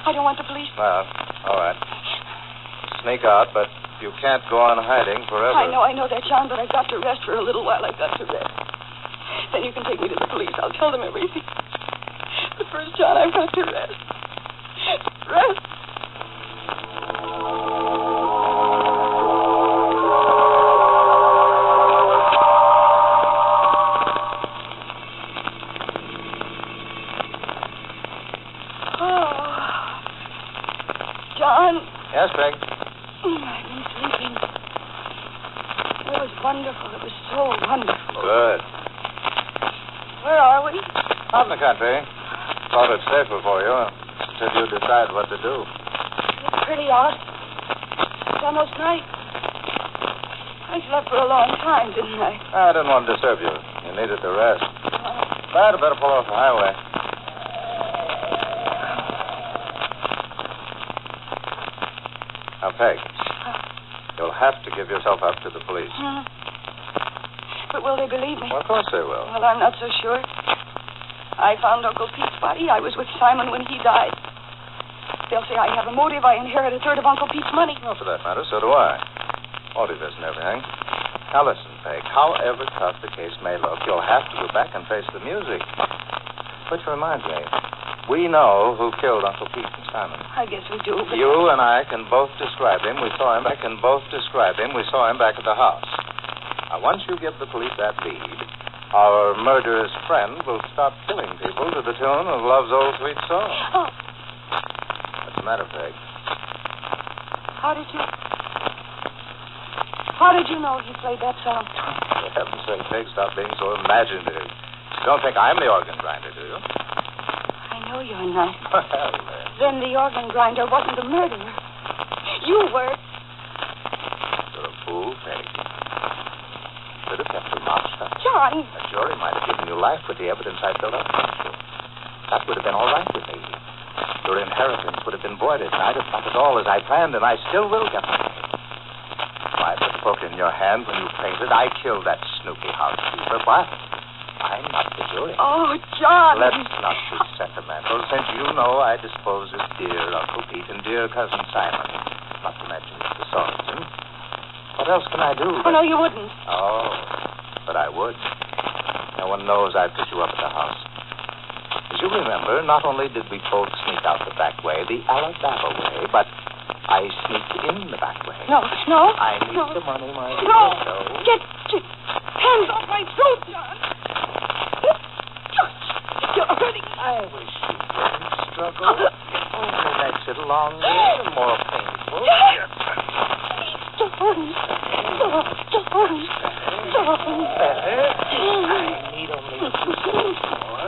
I don't want the police. Well, all right. Sneak out, but you can't go on hiding forever. I know that, John, but I've got to rest for a little while. I've got to rest. Then you can take me to the police. I'll tell them everything. But first, John, I've got to rest. Rest. Yes, Greg? I've been sleeping. It was wonderful. It was so wonderful. Good. Where are we? Out in the country. Thought it's safer for you until you decide what to do. It's pretty hot. It's almost night. I slept for a long time, didn't I? I didn't want to disturb you. You needed to rest. I'd better pull off the highway. Now, Peg, you'll have to give yourself up to the police. But will they believe me? Well, of course they will. Well, I'm not so sure. I found Uncle Pete's body. I was with Simon when he died. They'll say I have a motive. I inherit a third of Uncle Pete's money. Well, for that matter, so do I. Motive isn't everything. Now, listen, Peg. However tough the case may look, you'll have to go back and face the music. Which reminds me, we know who killed Uncle Pete and Simon. I guess we do. But... You and I can both describe him. We saw him. I can both describe him. We saw him back at the house. Now, once you give the police that lead, our murderous friend will stop killing people to the tune of Love's Old Sweet Song. Oh. What's the matter, Peg? How did you know he played that song? For heaven's sake, Peg, stop being so imaginative. You don't think I'm the organ grinder, do you? I know you're not. Then the organ grinder wasn't the murderer. You were. You're a fool, Peg. Could have kept your mouth shut. John. A jury might have given you life with the evidence I built up against you. That would have been all right with me. Your inheritance would have been voided, and I'd have got it all as I planned, and I still will get it. I put the book in your hand when you fainted. I killed that snoopy housekeeper. What? I'm not the jury. Oh, John. Let's not be sentimental. Since you know I dispose of dear Uncle Pete and dear Cousin Simon, not to mention the sergeant, what else can I do? Oh, no, you wouldn't. Oh, but I would. No one knows I put you up at the house. As you remember, not only did we both sneak out the back way, the Alabama way, but I sneaked in the back way. No. I need the money, my dear. No. Get hands off my throat, John. You're hurting. I wish you wouldn't struggle. It only makes it longer and more painful. John. Better. I need only a few seconds more.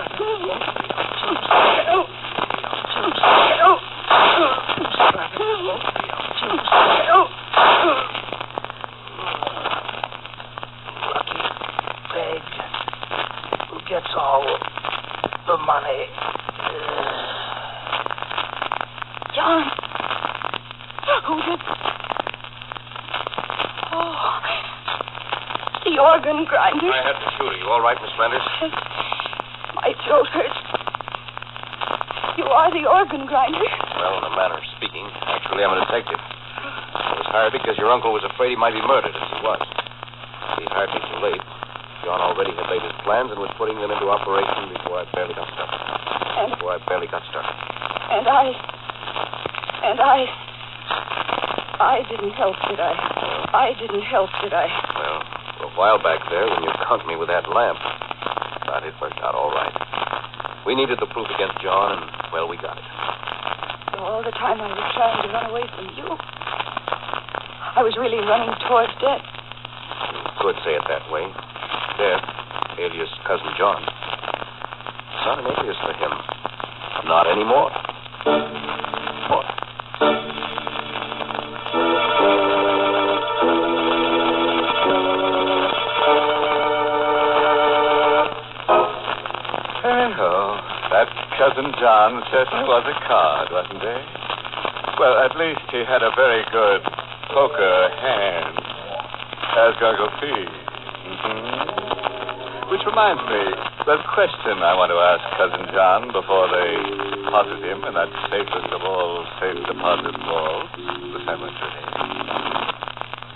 Lucky Peg, who gets all the money. John. Who did... Oh, the organ grinder. I had to shoot her. You all right, Miss Flanders? My throat hurts. You are the organ grinder. Well, in a manner of speaking, actually, I'm a detective. I was hired because your uncle was afraid he might be murdered, as he was. He hired me too late. John already had laid his plans and was putting them into operation before I barely got started. I didn't help, did I? I didn't help, did I? Well, for a while back there, when you conked me with that lamp. But it worked out all right. We needed the proof against John, and, well, we got it. All the time I was trying to run away from you. I was really running towards death. You could say it that way. Death, alias Cousin John. It's not an alias for him. Not anymore. Oh, that Cousin John certainly was a card, wasn't he? Well, at least he had a very good poker hand. As Uncle Pete. Which reminds me, there's a question I want to ask Cousin John before they deposit him in that safest of all safe deposit vaults, the cemetery.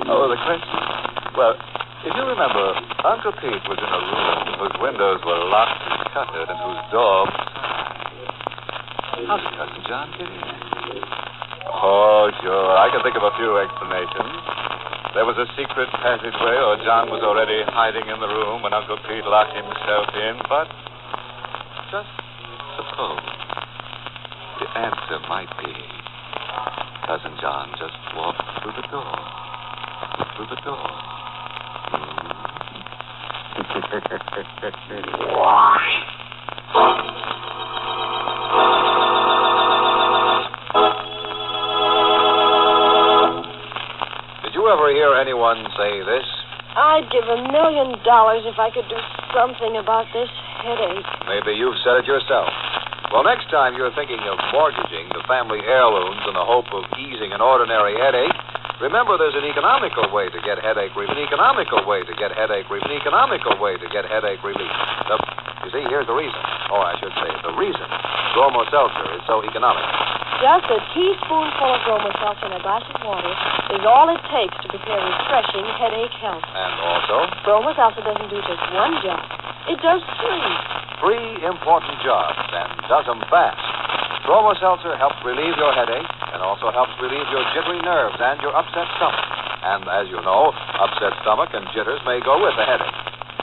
Oh, the question? Well, if you remember, Uncle Pete was in a room whose windows were locked and shuttered and whose door was signed. How did Cousin John get in? Oh, sure. I can think of a few explanations. There was a secret passageway, or John was already hiding in the room when Uncle Pete locked himself in. But just suppose the answer might be Cousin John just walked through the door. Through the door. Did you ever hear anyone say this? I'd give $1 million if I could do something about this headache. Maybe you've said it yourself. Well, next time you're thinking of mortgaging the family heirlooms in the hope of easing an ordinary headache, remember there's an economical way to get headache relief. An economical way to get headache relief. An economical way to get headache relief. You see, here's the reason. Or I should say, the reason Bromo Seltzer is so economical. Just a teaspoonful of Bromo Seltzer in a glass of water is all it takes to prepare refreshing headache help. And also, Bromo Seltzer doesn't do just one job. It does three. 3 important jobs, and does them fast. Bromo Seltzer helps relieve your headache and also helps relieve your jittery nerves and your upset stomach. And as you know, upset stomach and jitters may go with a headache.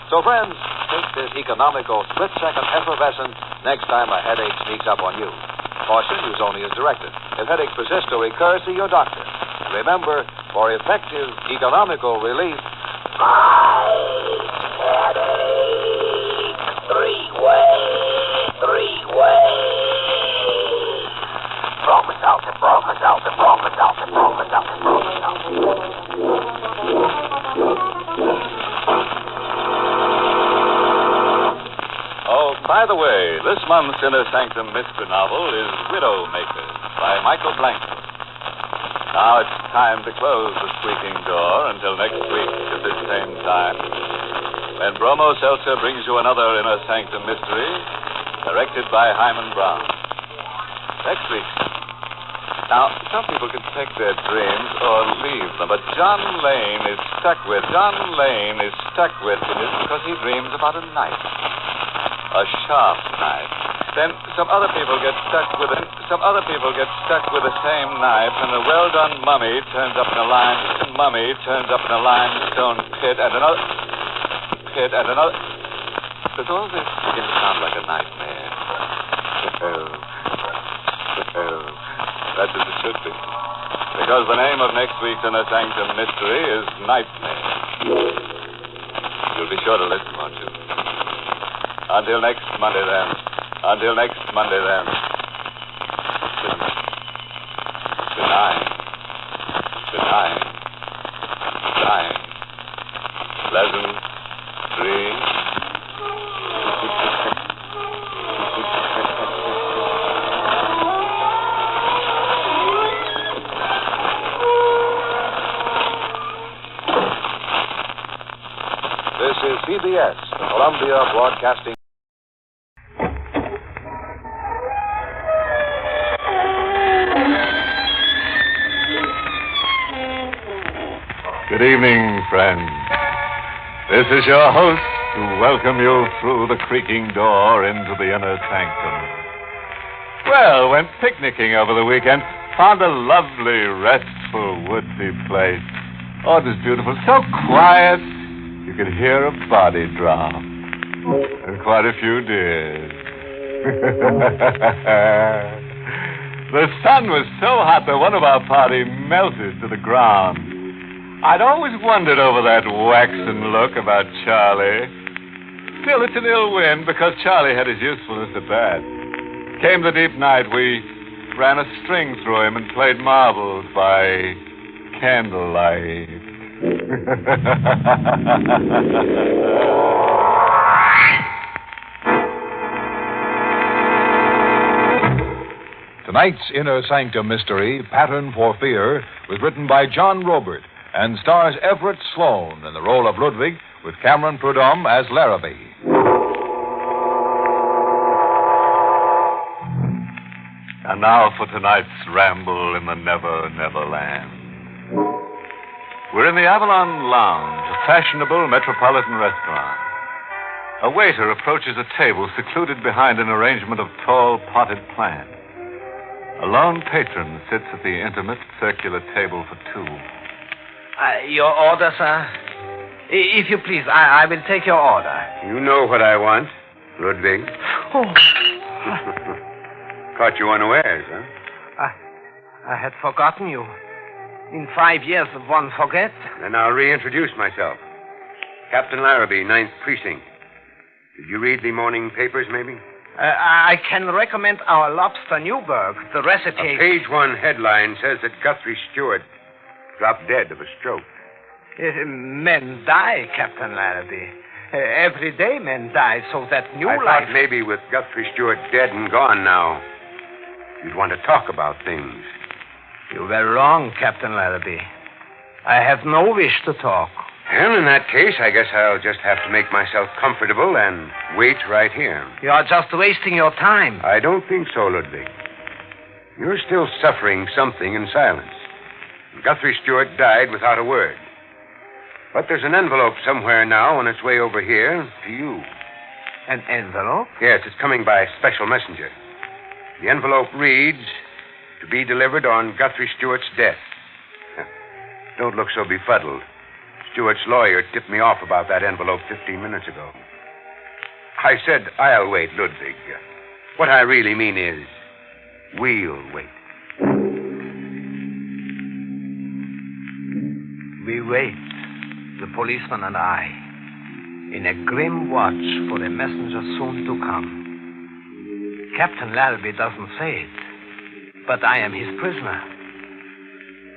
So, friends, take this economical split-second effervescence next time a headache sneaks up on you. Caution, use only as directed. If headaches persist or recur, see your doctor. And remember, for effective economical relief, three-way. Bromo Seltzer, Bromo Seltzer, Bromo Seltzer, Bromo Seltzer, Bromo Seltzer. Oh, by the way, this month's Inner Sanctum mystery novel is Widowmakers by Michael Blankford. Now it's time to close the squeaking door until next week at this same time, when Bromo Seltzer brings you another Inner Sanctum mystery, directed by Hyman Brown. Next week. Now, some people can take their dreams or leave them, but John Lane is stuck with it because he dreams about a knife. A sharp knife. Then some other people get stuck with it. Some other people get stuck with the same knife, and a well-done mummy turns up in a limestone pit, and another. Does all this begin to sound like a nightmare? That's as it should be. Because the name of next week's Inner Sanctum mystery is Nightmare. You'll be sure to listen, won't you? Until next Monday, then. Good night. Pleasant dreams. This is CBS, the Columbia Broadcasting. Good evening, friends. This is your host to welcome you through the creaking door into the inner sanctum. Well, went picnicking over the weekend. Found a lovely, restful, woodsy place. Oh, it was beautiful. So quiet, you could hear a body drop. And quite a few did. The sun was so hot that one of our party melted to the ground. I'd always wondered over that waxen look about Charlie. Still, it's an ill wind because Charlie had his usefulness at bat. Came the deep night, we ran a string through him and played marbles by candlelight. Tonight's Inner Sanctum mystery, Pattern for Fear, was written by John Robert and stars Everett Sloane in the role of Ludwig, with Cameron Prudhomme as Larrabee. And now for tonight's ramble in the Never Never Land. We're in the Avalon Lounge, a fashionable metropolitan restaurant. A waiter approaches a table secluded behind an arrangement of tall potted plants. A lone patron sits at the intimate circular table for two. Your order, sir? If you please, I will take your order. You know what I want, Ludwig. Oh. Caught you unawares, huh? I had forgotten you. In 5 years, one forgets. Then I'll reintroduce myself. Captain Larrabee, 9th Precinct. Did you read the morning papers, maybe? I can recommend our lobster Newburg. The recipe... A page 1 headline says that Guthrie Stewart dropped dead of a stroke. Men die, Captain Larrabee. Every day men die, so that new I life... thought maybe with Guthrie Stewart dead and gone now, you'd want to talk about things. You were wrong, Captain Larrabee. I have no wish to talk. Well, in that case, I guess I'll just have to make myself comfortable and wait right here. You're just wasting your time. I don't think so, Ludwig. You're still suffering something in silence. Guthrie Stewart died without a word. But there's an envelope somewhere now on its way over here to you. An envelope? Yes, it's coming by special messenger. The envelope reads, to be delivered on Guthrie Stewart's death. Don't look so befuddled. Stewart's lawyer tipped me off about that envelope 15 minutes ago. I said I'll wait, Ludwig. What I really mean is, we'll wait. We wait, the policeman and I, in a grim watch for the messenger soon to come. Captain Larrabee doesn't say it, but I am his prisoner.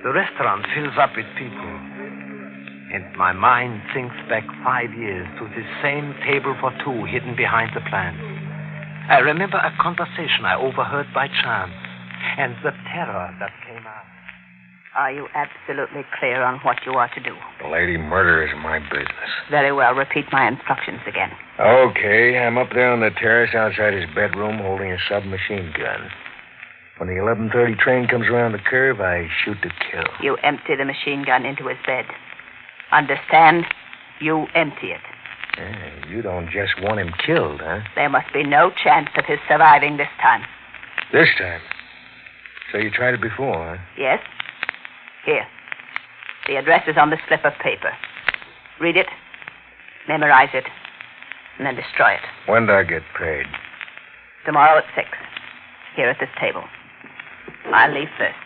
The restaurant fills up with people, and my mind thinks back 5 years to this same table for two hidden behind the plants. I remember a conversation I overheard by chance, and the terror that came out. Are you absolutely clear on what you are to do? Lady, murder is my business. Very well. Repeat my instructions again. Okay, I'm up there on the terrace outside his bedroom holding a submachine gun. When the 11:30 train comes around the curve, I shoot to kill. You empty the machine gun into his bed. Understand? You empty it. Yeah, you don't just want him killed, huh? There must be no chance of his surviving this time. This time? So you tried it before, huh? Yes. Here. The address is on the slip of paper. Read it, memorize it, and then destroy it. When do I get paid? Tomorrow at 6. Here at this table. I'll leave first.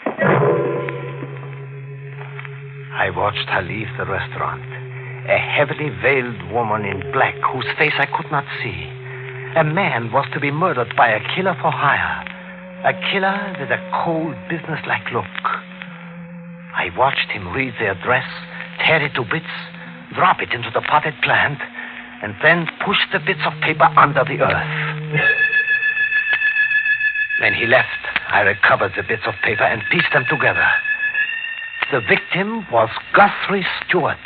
I watched her leave the restaurant. A heavily veiled woman in black whose face I could not see. A man was to be murdered by a killer for hire. A killer with a cold, businesslike look. I watched him read the address, tear it to bits, drop it into the potted plant, and then push the bits of paper under the earth. When he left, I recovered the bits of paper and pieced them together. The victim was Guthrie Stewart.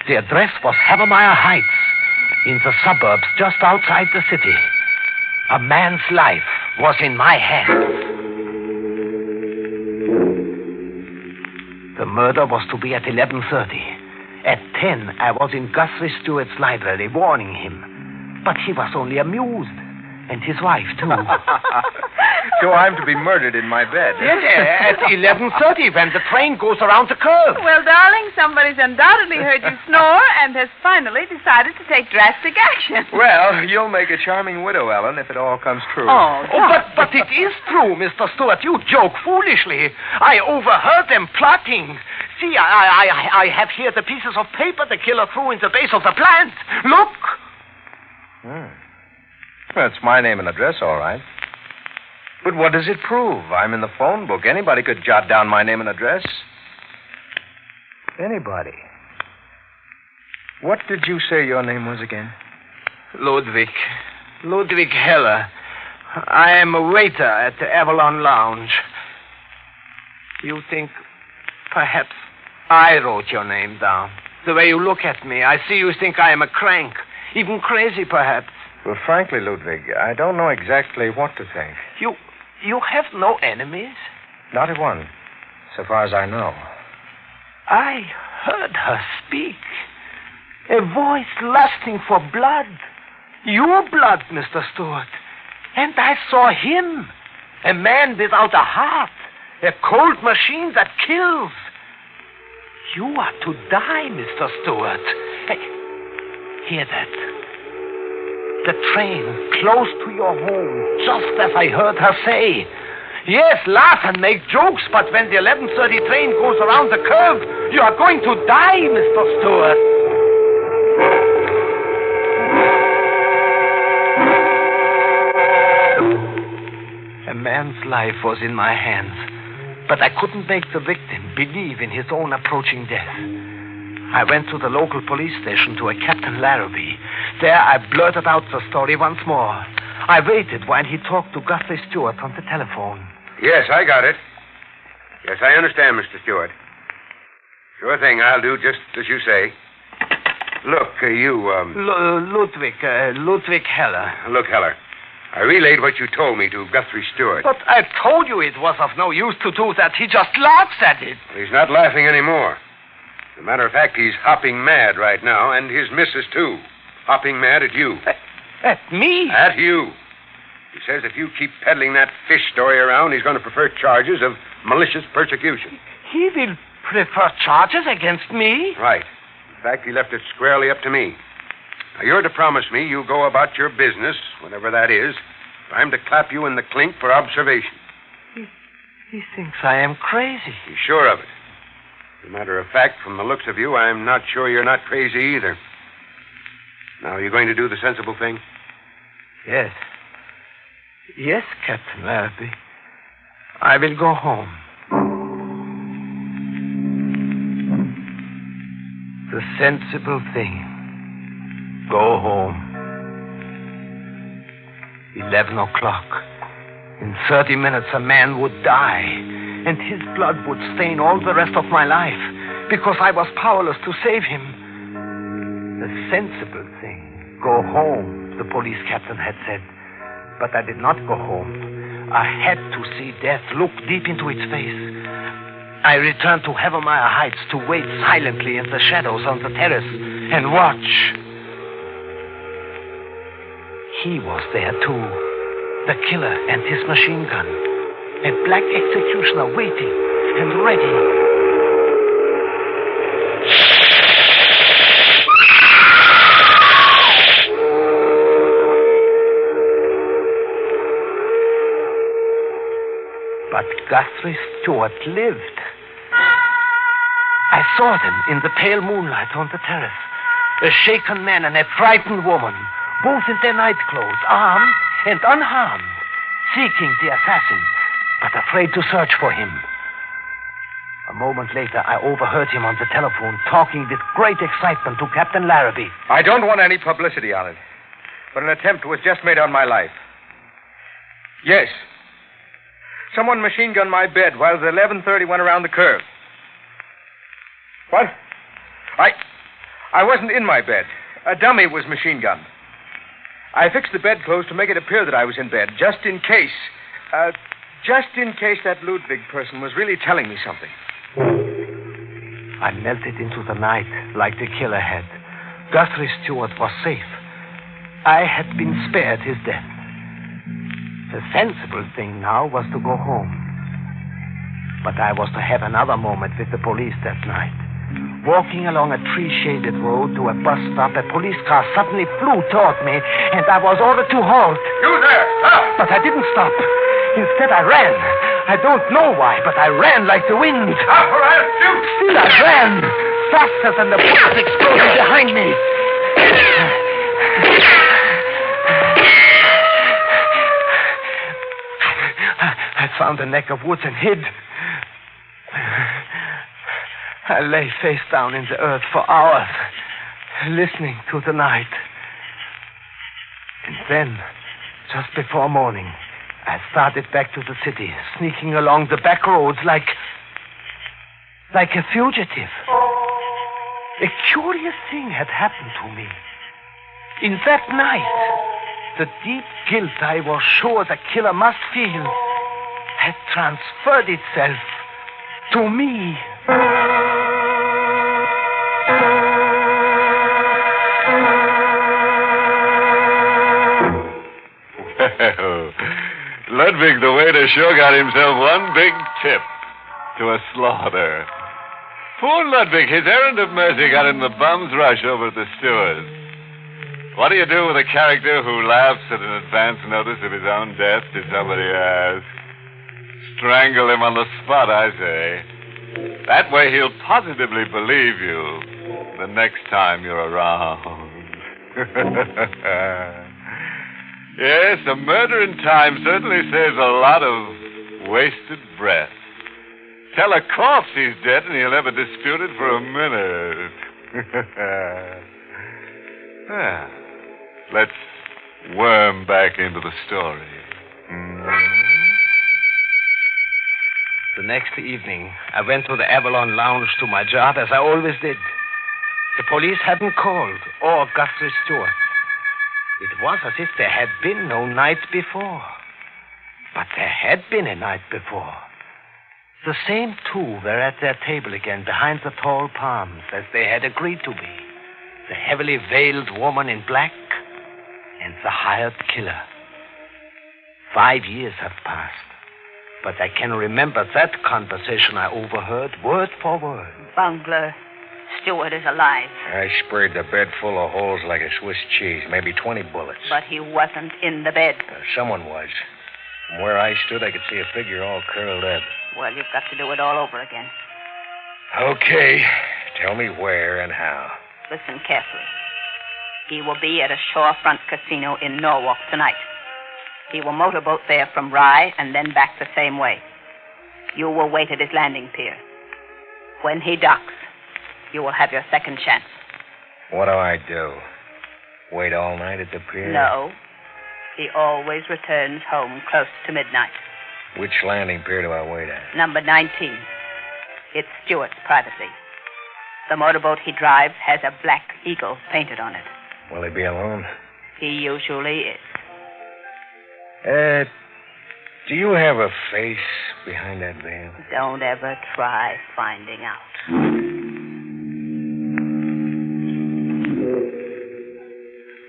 The address was Havermeyer Heights, in the suburbs just outside the city. A man's life was in my hands. The murder was to be at 11:30. At 10, I was in Guthrie Stewart's library warning him. But he was only amused. And his wife, too. So I'm to be murdered in my bed. Yes, at 11:30 when the train goes around the curve. Well, darling, somebody's undoubtedly heard you snore and has finally decided to take drastic action. Well, you'll make a charming widow, Ellen, if it all comes true. But it is true, Mr. Stewart. You joke foolishly. I overheard them plotting. See, I have here the pieces of paper the killer threw in the base of the plant. Look. Well, it's my name and address, all right. But what does it prove? I'm in the phone book. Anybody could jot down my name and address. Anybody. What did you say your name was again? Ludwig. Ludwig Heller. I am a waiter at the Avalon Lounge. You think perhaps I wrote your name down. The way you look at me, I see you think I am a crank. Even crazy, perhaps. Well, frankly, Ludwig, I don't know exactly what to think. You have no enemies? Not a one, so far as I know. I heard her speak. A voice lusting for blood. Your blood, Mr. Stewart. And I saw him. A man without a heart. A cold machine that kills. You are to die, Mr. Stewart. Hey, hear that? The train close to your home, just as I heard her say. Yes, laugh and make jokes, but when the 11:30 train goes around the curve, you are going to die, Mr. Stewart. A man's life was in my hands, but I couldn't make the victim believe in his own approaching death. I went to the local police station to a Captain Larrabee. There I blurted out the story once more. I waited while he talked to Guthrie Stewart on the telephone. Yes, I got it. Yes, I understand, Mr. Stewart. Sure thing, I'll do just as you say. Look, Ludwig Heller. Look, Heller, I relayed what you told me to Guthrie Stewart. But I told you it was of no use to do that. He just laughs at it. He's not laughing anymore. As a matter of fact, he's hopping mad right now, and his missus, too. Hopping mad at you. At me? At you. He says if you keep peddling that fish story around, he's going to prefer charges of malicious persecution. He will prefer charges against me? Right. In fact, he left it squarely up to me. Now, you're to promise me you'll go about your business, whatever that is, if I'm to clap you in the clink for observation. He thinks I am crazy. He's sure of it. As a matter of fact, from the looks of you, I'm not sure you're not crazy either. Now, are you going to do the sensible thing? Yes. Yes, Captain Larrabee. I will go home. The sensible thing. Go home. 11 o'clock. In 30 minutes, a man would die, and his blood would stain all the rest of my life, because I was powerless to save him. The sensible thing. Go home, the police captain had said. But I did not go home. I had to see death look deep into its face. I returned to Havermeyer Heights to wait silently in the shadows on the terrace and watch. He was there, too. The killer and his machine gun. A black executioner waiting and ready. But Guthrie Stewart lived. I saw them in the pale moonlight on the terrace. A shaken man and a frightened woman, both in their nightclothes, armed and unharmed, seeking the assassin, but afraid to search for him. A moment later, I overheard him on the telephone talking with great excitement to Captain Larrabee. I don't want any publicity on it, but an attempt was just made on my life. Yes. Someone machine-gunned my bed while the 11:30 went around the curve. What? I wasn't in my bed. A dummy was machine-gunned. I fixed the bedclothes to make it appear that I was in bed, just in case that Ludwig person was really telling me something. I melted into the night like the killer had. Guthrie Stewart was safe. I had been spared his death. The sensible thing now was to go home. But I was to have another moment with the police that night. Walking along a tree-shaded road to a bus stop, a police car suddenly flew toward me, and I was ordered to halt. You there! Stop! But I didn't stop. Instead, I ran. I don't know why, but I ran like the wind. Stop or I'll shoot! Still I ran, faster than the bullets exploding behind me. I found a neck of woods and hid. I lay face down in the earth for hours, listening to the night. And then, just before morning, I started back to the city, sneaking along the back roads like a fugitive. A curious thing had happened to me. In that night, the deep guilt I was sure the killer must feel had transferred itself to me. Ludwig the waiter sure got himself one big tip to a slaughter. Poor Ludwig, his errand of mercy got in the bum's rush over at the Stewart's. What do you do with a character who laughs at an advance notice of his own death, did somebody ask? Strangle him on the spot, I say. That way he'll positively believe you the next time you're around. Yes, a murder in time certainly saves a lot of wasted breath. Tell a corpse he's dead and he'll never dispute it for a minute. Let's worm back into the story. The next evening, I went to the Avalon Lounge to my job, as I always did. The police hadn't called, or Guthrie Stewart. It was as if there had been no night before. But there had been a night before. The same two were at their table again, behind the tall palms, as they had agreed to be. The heavily veiled woman in black and the hired killer. 5 years have passed. But I can remember that conversation I overheard word for word. Bungler, Stewart is alive. I sprayed the bed full of holes like a Swiss cheese, maybe 20 bullets. But he wasn't in the bed. Someone was. From where I stood, I could see a figure all curled up. Well, you've got to do it all over again. Okay. Tell me where and how. Listen carefully. He will be at a shorefront casino in Norwalk tonight. He will motorboat there from Rye and then back the same way. You will wait at his landing pier. When he docks, you will have your second chance. What do I do? Wait all night at the pier? No. He always returns home close to midnight. Which landing pier do I wait at? Number 19. It's Stewart's privately. The motorboat he drives has a black eagle painted on it. Will he be alone? He usually is. Do you have a face behind that veil? Don't ever try finding out.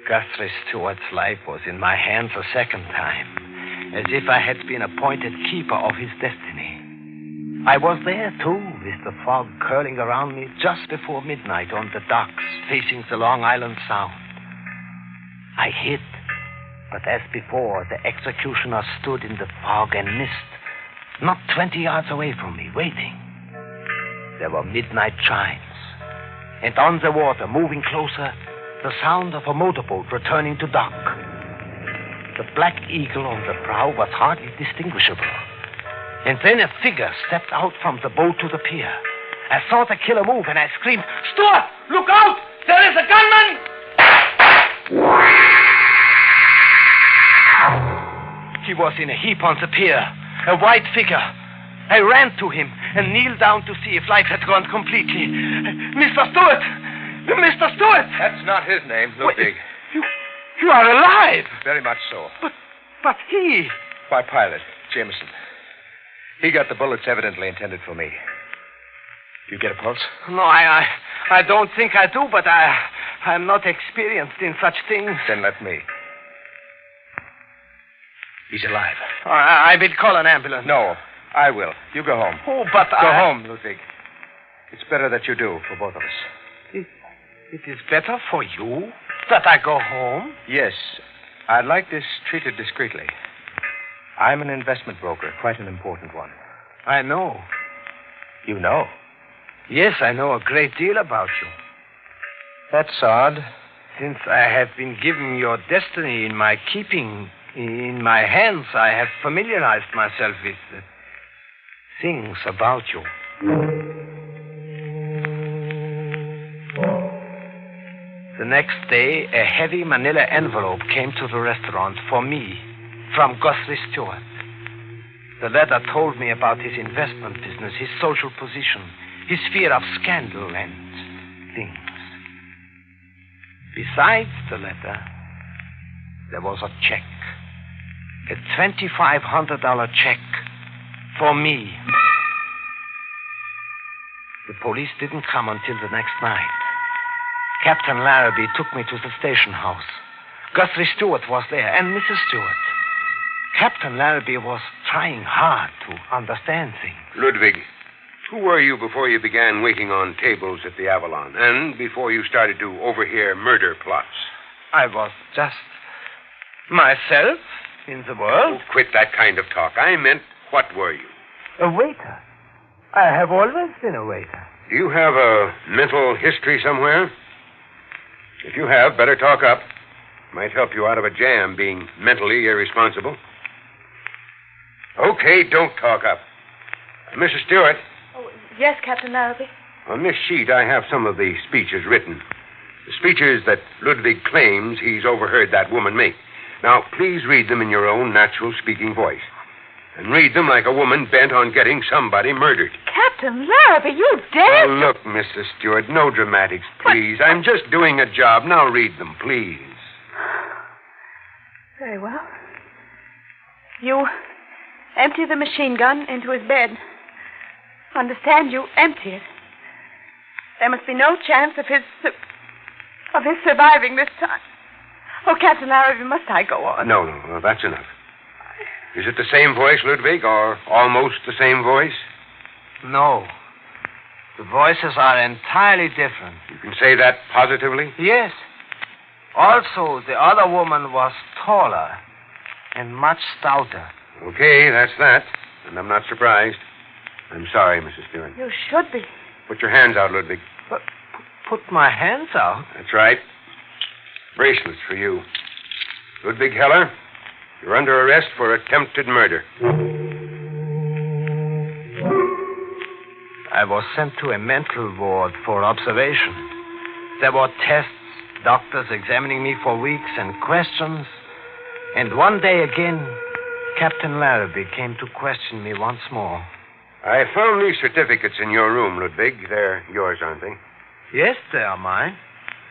Guthrie Stewart's life was in my hands a second time, as if I had been appointed keeper of his destiny. I was there, too, with the fog curling around me just before midnight on the docks facing the Long Island Sound. I hid. But as before, the executioner stood in the fog and mist, not 20 yards away from me, waiting. There were midnight chimes. And on the water, moving closer, the sound of a motorboat returning to dock. The black eagle on the prow was hardly distinguishable. And then a figure stepped out from the boat to the pier. I saw the killer move, and I screamed, "Stewart! Look out! There is a gunman!" He was in a heap on the pier, a white figure. I ran to him and kneeled down to see if life had gone completely. Mr. Stewart! Mr. Stewart! That's not his name, Ludwig. You are alive! Very much so. But he... My pilot, Jameson. He got the bullets evidently intended for me. You get a pulse? No, I don't think I do, but I'm not experienced in such things. Then let me. He's alive. I will call an ambulance. No, I will. You go home. Oh, but Go home, Ludwig. It's better that you do, for both of us. It is better for you that I go home? Yes. I'd like this treated discreetly. I'm an investment broker, quite an important one. I know. You know? Yes, I know a great deal about you. That's odd. Since I have been given your destiny in my keeping, in my hands, I have familiarized myself with things about you. The next day, a heavy manila envelope came to the restaurant for me from Guthrie Stewart. The letter told me about his investment business, his social position, his fear of scandal and things. Besides the letter, there was a check. A $2,500 check for me. The police didn't come until the next night. Captain Larrabee took me to the station house. Guthrie Stewart was there, and Mrs. Stewart. Captain Larrabee was trying hard to understand things. Ludwig, who were you before you began waiting on tables at the Avalon, and before you started to overhear murder plots? I was just myself in the world. Oh, quit that kind of talk. I meant, what were you? A waiter? I have always been a waiter. Do you have a mental history somewhere? If you have, better talk up. Might help you out of a jam being mentally irresponsible. Okay, don't talk up. Mrs. Stewart. Oh, yes, Captain Larrabee. On this sheet, I have some of the speeches written. The speeches that Ludwig claims he's overheard that woman make. Now, please read them in your own natural speaking voice. And read them like a woman bent on getting somebody murdered. Captain Larrabee, you dare... Oh, look, Mrs. Stewart, no dramatics, please. I'm just doing a job. Now read them, please. Very well. You empty the machine gun into his bed. Understand, you empty it. There must be no chance of his surviving this time. Oh, Captain Larrabee, must I go on? No, that's enough. Is it the same voice, Ludwig, or almost the same voice? No. The voices are entirely different. You can say that positively? Yes. Also, the other woman was taller and much stouter. Okay, that's that. And I'm not surprised. I'm sorry, Mrs. Stewart. You should be. Put your hands out, Ludwig. But put my hands out? That's right. Bracelets for you. Ludwig Heller, you're under arrest for attempted murder. I was sent to a mental ward for observation. There were tests, doctors examining me for weeks, and questions. And one day again, Captain Larrabee came to question me once more. I found these certificates in your room, Ludwig. They're yours, aren't they? Yes, they are mine.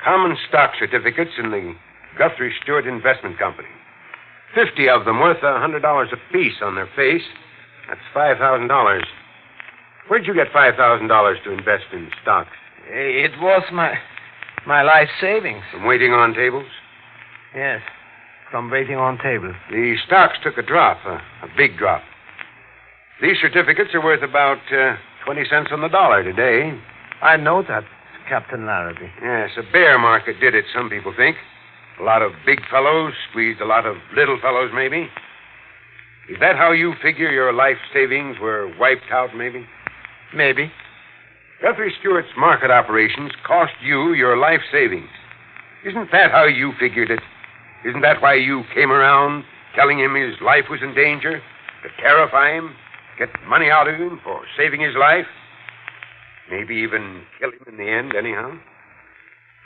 Common stock certificates in the Guthrie Stewart Investment Company. 50 of them worth $100 apiece on their face. That's $5,000. Where'd you get $5,000 to invest in stocks? It was my life savings. From waiting on tables? Yes, from waiting on tables. The stocks took a drop, a big drop. These certificates are worth about 20 cents on the dollar today. I know that, Captain Larrabee. Yes, a bear market did it, some people think. A lot of big fellows squeezed a lot of little fellows, maybe. Is that how you figure your life savings were wiped out, maybe? Maybe. Guthrie Stewart's market operations cost you your life savings. Isn't that how you figured it? Isn't that why you came around telling him his life was in danger? To terrify him? Get money out of him for saving his life? Maybe even kill him in the end, anyhow?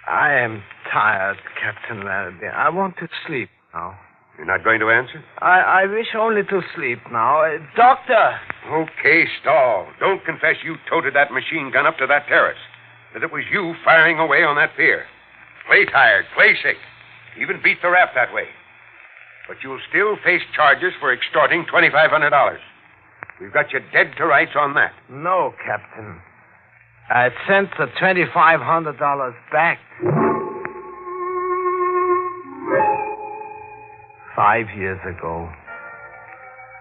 I am tired, Captain Larrabee. I want to sleep now. You're not going to answer? I wish only to sleep now. Doctor! Okay, stall. Don't confess you toted that machine gun up to that terrace. That it was you firing away on that pier. Play tired, play sick. Even beat the rap that way. But you'll still face charges for extorting $2,500. We've got you dead to rights on that. No, Captain. I sent the $2,500 back. 5 years ago,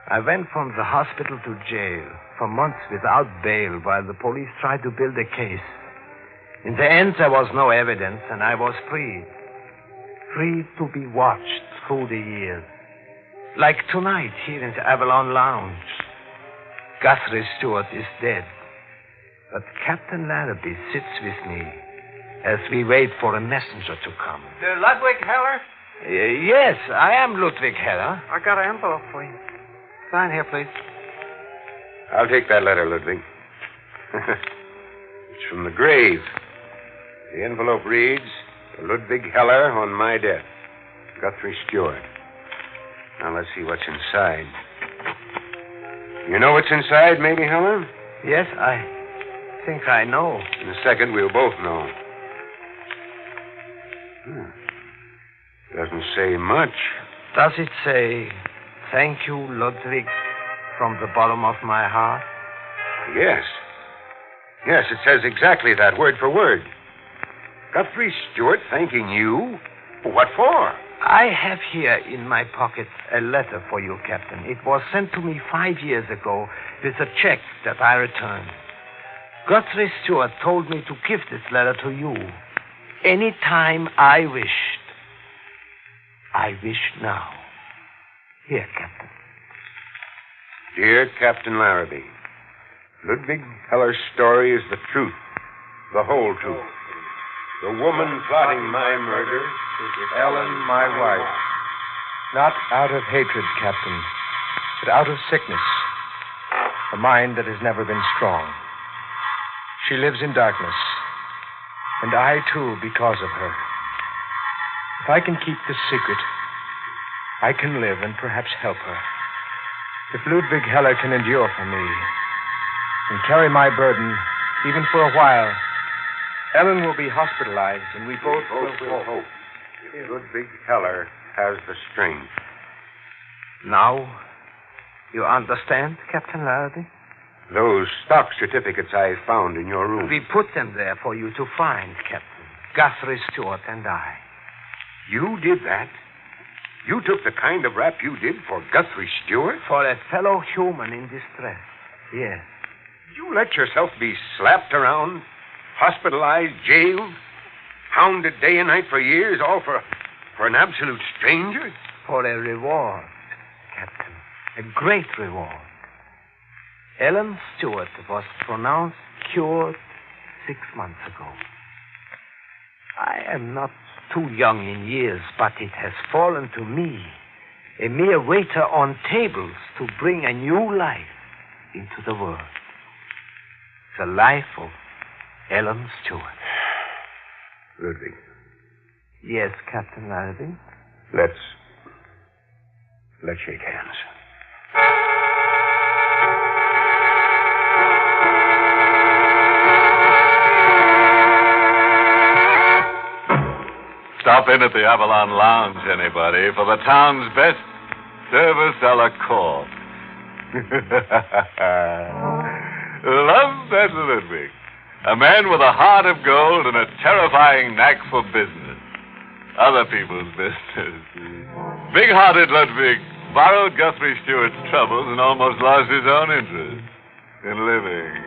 I went from the hospital to jail for months without bail while the police tried to build a case. In the end, there was no evidence, and I was free. Free to be watched through the years. Like tonight here in the Avalon Lounge. Guthrie Stewart is dead. But Captain Larrabee sits with me as we wait for a messenger to come. Ludwig Heller? Yes, I am Ludwig Heller. I got an envelope for you. Sign here, please. I'll take that letter, Ludwig. It's from the grave. The envelope reads, Ludwig Heller on my death. Guthrie Stewart. Now, let's see what's inside. You know what's inside, maybe, Heller? Yes, I think I know. In a second, we'll both know. Doesn't say much. Does it say, thank you, Ludwig, from the bottom of my heart? Yes. Yes, it says exactly that, word for word. Guthrie Stewart thanking you? What for? I have here in my pocket a letter for you, Captain. It was sent to me 5 years ago with a check that I returned. Guthrie Stewart told me to give this letter to you any time I wished. I wish now. Here, Captain. Dear Captain Larrabee, Ludwig Heller's story is the truth, the whole truth. The woman plotting my murder is Ellen, my wife. Not out of hatred, Captain, but out of sickness. A mind that has never been strong. She lives in darkness, and I, too, because of her. If I can keep this secret, I can live and perhaps help her. If Ludwig Heller can endure for me and carry my burden, even for a while, Ellen will be hospitalized, and we both will hope. If Ludwig Heller has the strength. Now, you understand, Captain Larrabee? Those stock certificates I found in your room. We put them there for you to find, Captain. Guthrie Stewart and I. You did that? You took the kind of rap you did for Guthrie Stewart? For a fellow human in distress, yes. You let yourself be slapped around, hospitalized, jailed, hounded day and night for years, all for an absolute stranger? For a reward, Captain. A great reward. Ellen Stewart was pronounced cured 6 months ago. I am not too young in years, but it has fallen to me, a mere waiter on tables, to bring a new life into the world. The life of Ellen Stewart. Ludwig. Yes, Captain Larrabee? Let's shake hands. Stop in at the Avalon Lounge, anybody, for the town's best service a la carte. Love that Ludwig. A man with a heart of gold and a terrifying knack for business. Other people's business. Big-hearted Ludwig borrowed Guthrie Stewart's troubles and almost lost his own interest in living.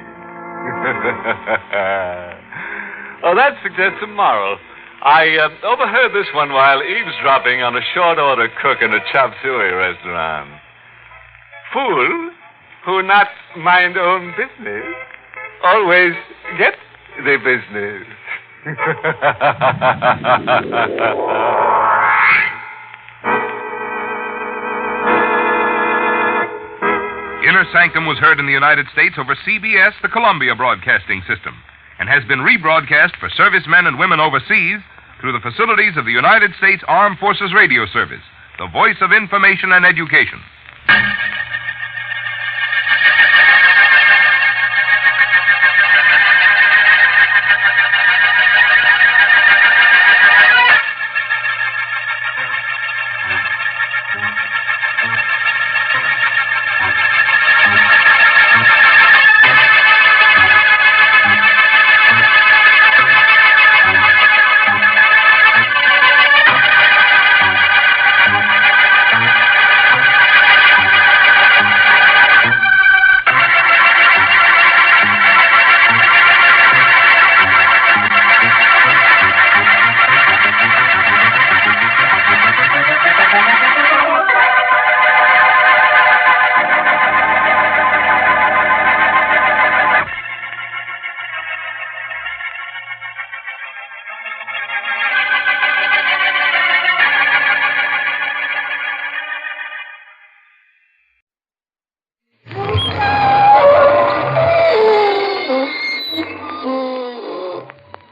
Oh, that suggests a moral. I overheard this one while eavesdropping on a short-order cook in a chop suey restaurant. Fool who not mind own business always get the business. Inner Sanctum was heard in the United States over CBS, the Columbia Broadcasting System, and has been rebroadcast for servicemen and women overseas through the facilities of the United States Armed Forces Radio Service, the voice of information and education.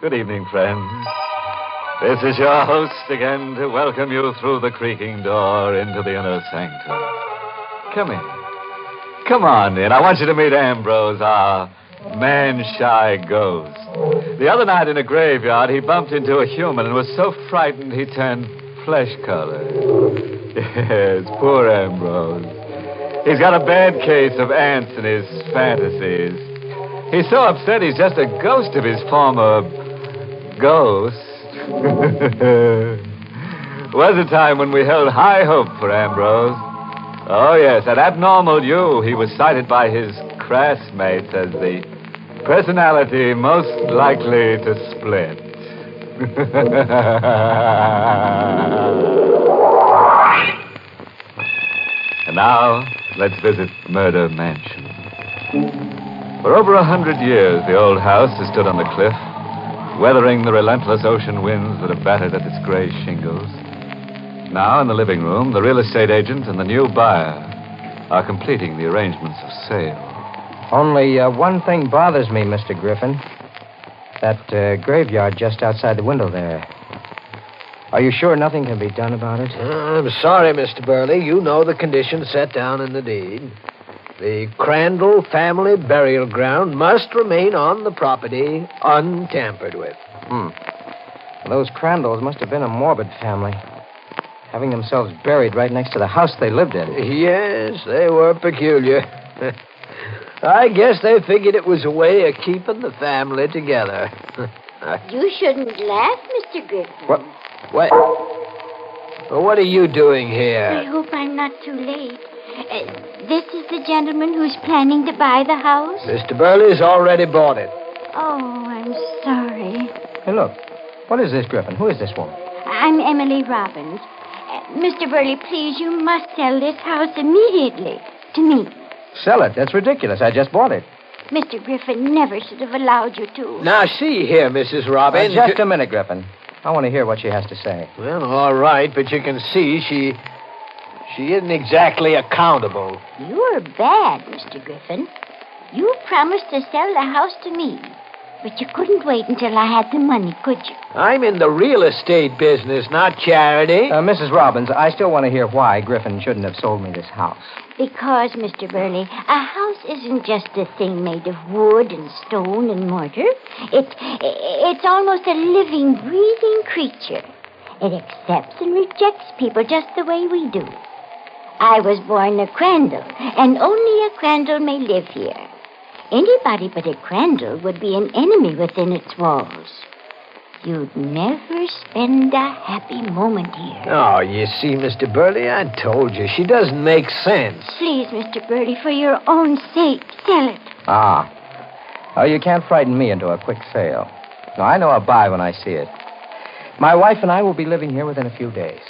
Good evening, friends. This is your host again to welcome you through the creaking door into the inner sanctum. Come in. Come on in. I want you to meet Ambrose, our man-shy ghost. The other night in a graveyard, he bumped into a human and was so frightened he turned flesh-colored. Yes, poor Ambrose. He's got a bad case of ants in his fantasies. He's so upset he's just a ghost of his former ghost. Was a time when we held high hope for Ambrose. Oh, yes, at Abnormal U, he was cited by his classmates as the personality most likely to split. And now, let's visit Murder Mansion. For over 100 years, the old house has stood on the cliff, weathering the relentless ocean winds that have battered at its gray shingles. Now, in the living room, the real estate agent and the new buyer are completing the arrangements of sale. Only one thing bothers me, Mr. Griffin. That graveyard just outside the window there. Are you sure nothing can be done about it? I'm sorry, Mr. Burley. You know the conditions set down in the deed. The Crandall family burial ground must remain on the property untampered with. Those Crandalls must have been a morbid family, having themselves buried right next to the house they lived in. Yes, they were peculiar. I guess they figured it was a way of keeping the family together. You shouldn't laugh, Mr. Griffin. What? What are you doing here? I hope I'm not too late. This is the gentleman who's planning to buy the house? Mr. Burley's already bought it. Oh, I'm sorry. Hey, look. What is this, Griffin? Who is this woman? I'm Emily Robbins. Mr. Burley, please, you must sell this house immediately to me. Sell it? That's ridiculous. I just bought it. Mr. Griffin never should have allowed you to. Now, see here, Mrs. Robbins. Just a minute, Griffin. I want to hear what she has to say. Well, all right, but you can see she isn't exactly accountable. You're bad, Mr. Griffin. You promised to sell the house to me, but you couldn't wait until I had the money, could you? I'm in the real estate business, not charity. Mrs. Robbins, I still want to hear why Griffin shouldn't have sold me this house. Because, Mr. Burley, a house isn't just a thing made of wood and stone and mortar. It's almost a living, breathing creature. It accepts and rejects people just the way we do. I was born a Crandall, and only a Crandall may live here. Anybody but a Crandall would be an enemy within its walls. You'd never spend a happy moment here. Oh, you see, Mr. Burley, I told you. She doesn't make sense. Please, Mr. Burley, for your own sake, sell it. Oh, you can't frighten me into a quick sale. No, I know I'll buy when I see it. My wife and I will be living here within a few days.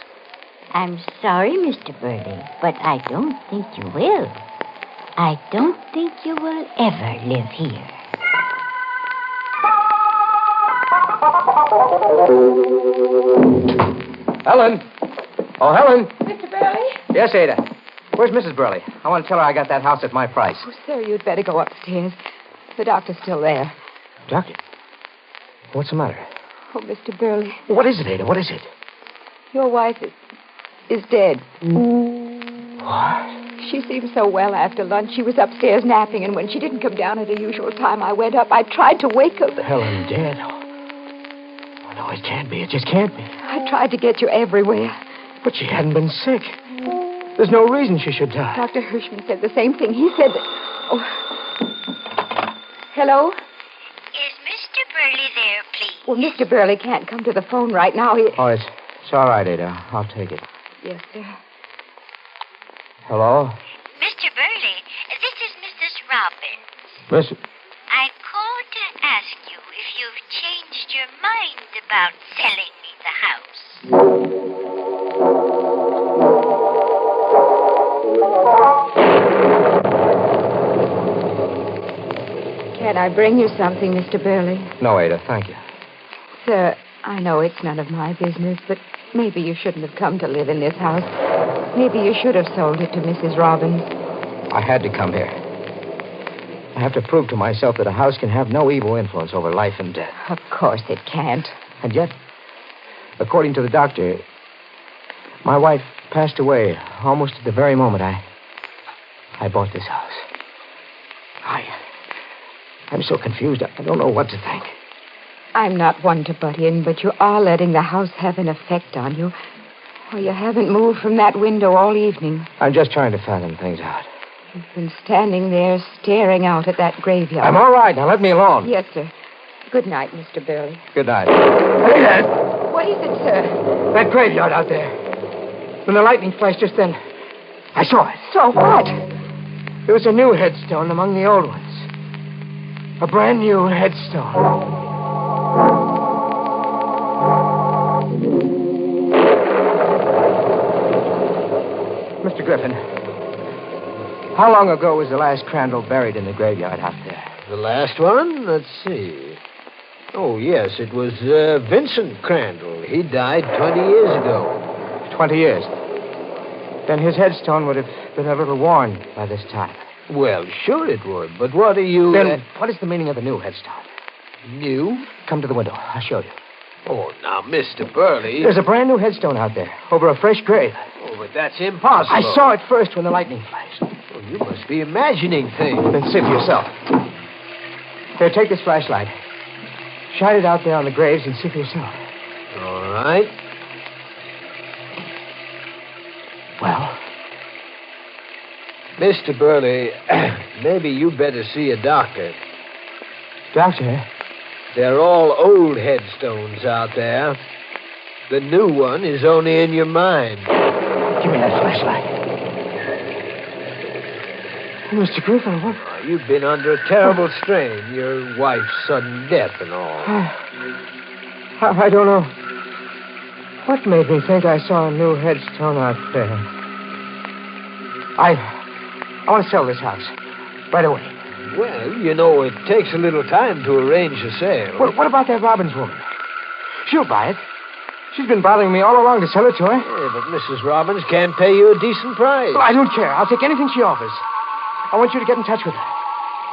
I'm sorry, Mr. Burley, but I don't think you will. I don't think you will ever live here. Helen! Oh, Helen! Mr. Burley? Yes, Ada. Where's Mrs. Burley? I want to tell her I got that house at my price. Oh, sir, you'd better go upstairs. The doctor's still there. Doctor? What's the matter? Oh, Mr. Burley. What is it, Ada? What is it? Your wife is dead. What? She seemed so well after lunch. She was upstairs napping, and when she didn't come down at her usual time, I went up. I tried to wake her, but... Helen dead? Oh, no, it can't be. It just can't be. I tried to get you everywhere. But she hadn't been sick. There's no reason she should die. Dr. Hirschman said the same thing. He said that... Oh. Hello? Is Mr. Burley there, please? Well, Mr. Burley can't come to the phone right now. Oh, it's all right, Ada. I'll take it. Yes, sir. Hello? Mr. Burley, this is Mrs. Robbins. Listen. I called to ask you if you've changed your mind about selling me the house. Can I bring you something, Mr. Burley? No, Ada, thank you. Sir, I know it's none of my business, but maybe you shouldn't have come to live in this house. Maybe you should have sold it to Mrs. Robbins. I had to come here. I have to prove to myself that a house can have no evil influence over life and death. Of course it can't. And yet, according to the doctor, my wife passed away almost at the very moment I bought this house. I'm so confused. I don't know what to think. I'm not one to butt in, but you are letting the house have an effect on you. Or you haven't moved from that window all evening. I'm just trying to fathom things out. You've been standing there staring out at that graveyard. I'm all right. Now let me alone. Yes, sir. Good night, Mr. Burley. Good night. Hey, Dad. What is it, sir? That graveyard out there. When the lightning flashed just then, I saw it. So what? There was a new headstone among the old ones. A brand new headstone. Mr. Griffin, how long ago was the last Crandall buried in the graveyard out there? The last one? Let's see. Oh, yes, it was Vincent Crandall. He died 20 years ago. 20 years. Then his headstone would have been a little worn by this time. Well, sure it would, but what are you... Then what is the meaning of the new headstone? New? Come to the window. I'll show you. Oh, now, Mr. Burley... There's a brand new headstone out there, over a fresh grave. Oh, but that's impossible. I saw it first when the lightning flashed. Oh, you must be imagining things. Then see for yourself. Here, take this flashlight. Shine it out there on the graves and see for yourself. All right. Well? Mr. Burley, maybe you better see a doctor. Doctor? They're all old headstones out there. The new one is only in your mind. Give me that flashlight. Mr. Griffin, what? Oh, you've been under a terrible strain. Your wife's sudden death and all. I don't know. What made me think I saw a new headstone out there? I want to sell this house. Right away. Well, you know, it takes a little time to arrange a sale. Well, what about that Robbins woman? She'll buy it. She's been bothering me all along to sell it to her. Yeah, but Mrs. Robbins can't pay you a decent price. Well, I don't care. I'll take anything she offers. I want you to get in touch with her.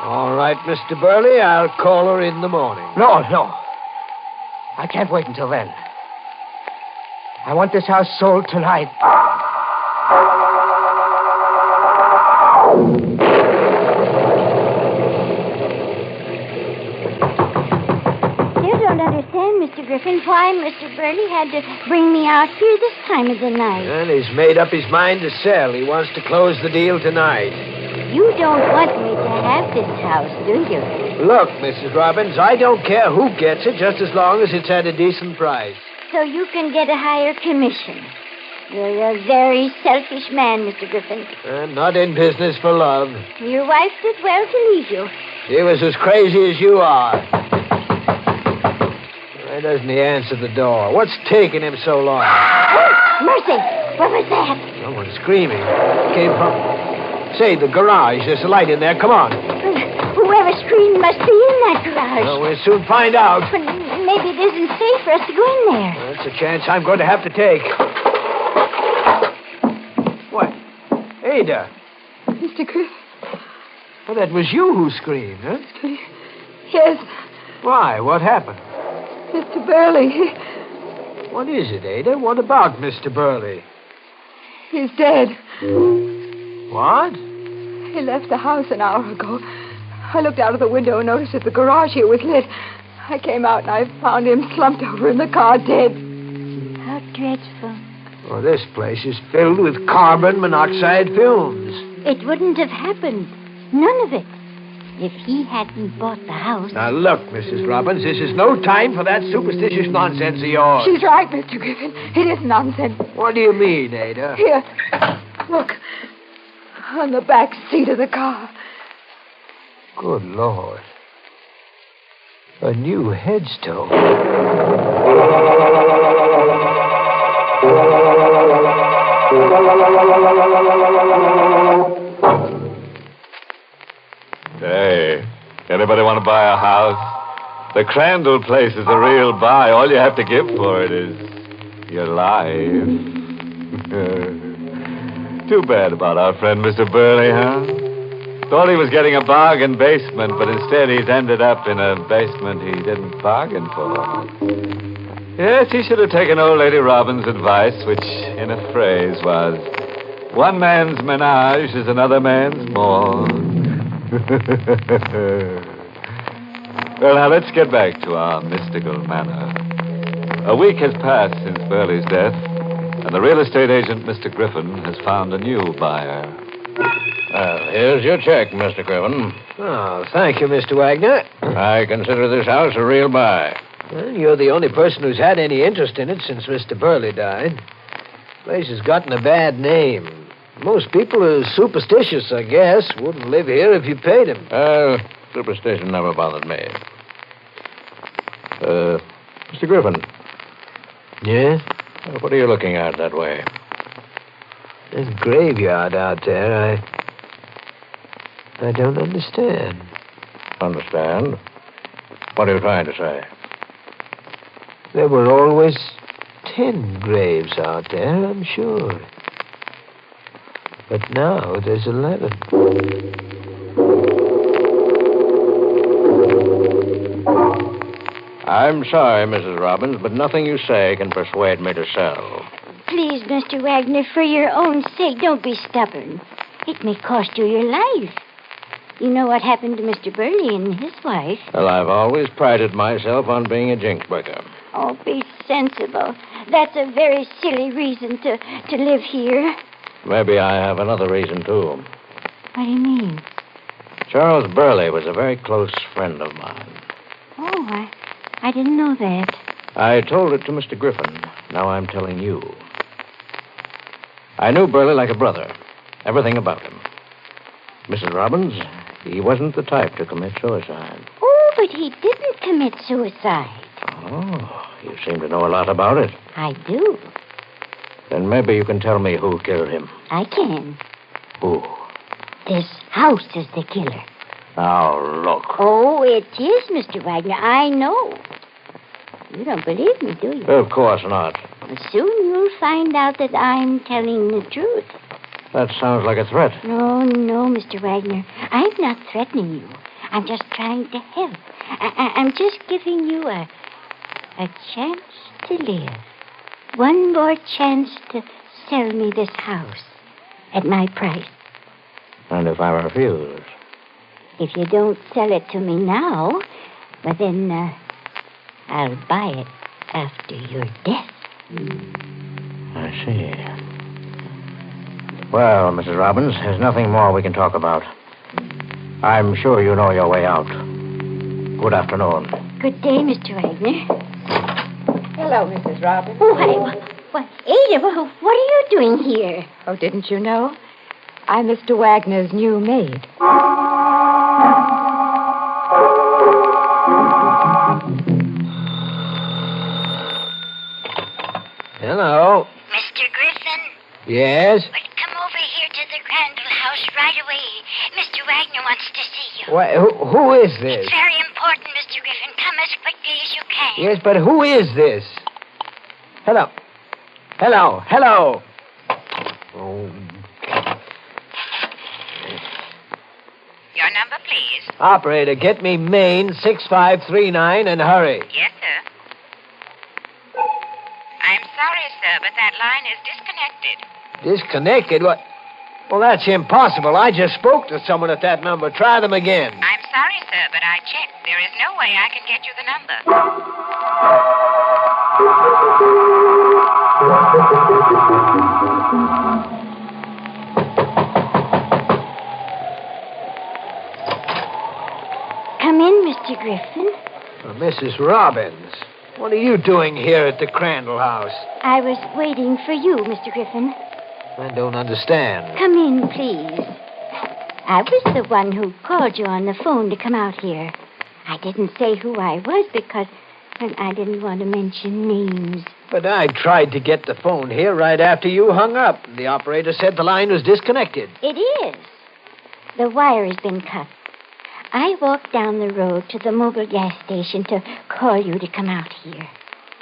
All right, Mr. Burley. I'll call her in the morning. No. I can't wait until then. I want this house sold tonight. You don't understand, Mr. Griffin, why Mr. Burley had to bring me out here this time of the night. Well, he's made up his mind to sell. He wants to close the deal tonight. You don't want me to have this house, do you? Look, Mrs. Robbins, I don't care who gets it, just as long as it's at a decent price. So you can get a higher commission. You're a very selfish man, Mr. Griffin. I'm not in business for love. Your wife did well to leave you. She was as crazy as you are. Why doesn't he answer the door? What's taking him so long? Oh, mercy! What was that? Someone screaming. Came from... Say, the garage. There's a light in there. Come on. Whoever screamed must be in that garage. Well, we'll soon find out. But maybe it isn't safe for us to go in there. That's a chance I'm going to have to take. What? Ada. Mr. Griffin. Well, that was you who screamed, huh? Yes. Why? What happened? Mr. Burley. What is it, Ada? What about Mr. Burley? He's dead. What? He left the house an hour ago. I looked out of the window and noticed that the garage here was lit. I came out and I found him slumped over in the car, dead. How dreadful. Well, this place is filled with carbon monoxide fumes. It wouldn't have happened. None of it. If he hadn't bought the house. Now, look, Mrs. Robbins, this is no time for that superstitious nonsense of yours. She's right, Mr. Griffin. It is nonsense. What do you mean, Ada? Here. Look. On the back seat of the car. Good Lord. A new headstone. Hey, anybody want to buy a house? The Crandall place is a real buy. All you have to give for it is your life. Too bad about our friend Mr. Burley, huh? Thought he was getting a bargain basement, but instead he's ended up in a basement he didn't bargain for. Yes, he should have taken old Lady Robbins' advice, which, in a phrase, was, one man's menage is another man's morgue. Well, now, let's get back to our mystical manor. A week has passed since Burley's death, and the real estate agent, Mr. Griffin, has found a new buyer. Here's your check, Mr. Griffin. Oh, thank you, Mr. Wagner. I consider this house a real buy. Well, you're the only person who's had any interest in it since Mr. Burley died. The place has gotten a bad name. Most people are superstitious, I guess. Wouldn't live here if you paid them. Superstition never bothered me. Mr. Griffin. Yeah? What are you looking at that way? There's a graveyard out there. I don't understand. Understand. What are you trying to say? There were always 10 graves out there, I'm sure. But now there's 11. I'm sorry, Mrs. Robbins, but nothing you say can persuade me to sell. Please, Mr. Wagner, for your own sake, don't be stubborn. It may cost you your life. You know what happened to Mr. Burley and his wife. Well, I've always prided myself on being a jinx breaker. Oh, be sensible. That's a very silly reason to live here. Maybe I have another reason, too. What do you mean? Charles Burley was a very close friend of mine. Oh, I didn't know that. I told it to Mr. Griffin. Now I'm telling you. I knew Burley like a brother. Everything about him. Mrs. Robbins, he wasn't the type to commit suicide. Oh, but he didn't commit suicide. Oh, you seem to know a lot about it. I do. Then maybe you can tell me who killed him. I can. Who? This house is the killer. Now, look. Oh, it is, Mr. Wagner. I know. You don't believe me, do you? Of course not. Soon you'll find out that I'm telling the truth. That sounds like a threat. No, Mr. Wagner. I'm not threatening you. I'm just trying to help. I'm just giving you a chance to live. One more chance to sell me this house at my price. And if I refuse? If you don't sell it to me now, well, then I'll buy it after your death. I see. Well, Mrs. Robbins, there's nothing more we can talk about. I'm sure you know your way out. Good afternoon. Good day, Mr. Wagner. Hello, Mrs. Robbins. Oh, Ada, what are you doing here? Oh, didn't you know? I'm Mr. Wagner's new maid. Hello. Mr. Griffin? Yes? Well, come over here to the Crandall house right away. Mr. Wagner wants to see you. What, who is this? It's very important, Mr. Griffin. Come as quickly as you can. Yes, but who is this? Hello. Oh. Your number, please. Operator, get me Maine 6539 and hurry. Yes, sir. I'm sorry, sir, but that line is disconnected. Disconnected? What? Well, that's impossible. I just spoke to someone at that number. Try them again. I'm sorry, sir, but I checked. There is no way I can get you the number. Come in, Mr. Griffin. Mrs. Robbins, what are you doing here at the Crandall house? I was waiting for you, Mr. Griffin. I don't understand. Come in, please. I was the one who called you on the phone to come out here. I didn't say who I was because I didn't want to mention names. But I tried to get the phone here right after you hung up. The operator said the line was disconnected. It is. The wire has been cut. I walked down the road to the mobile gas station to call you to come out here.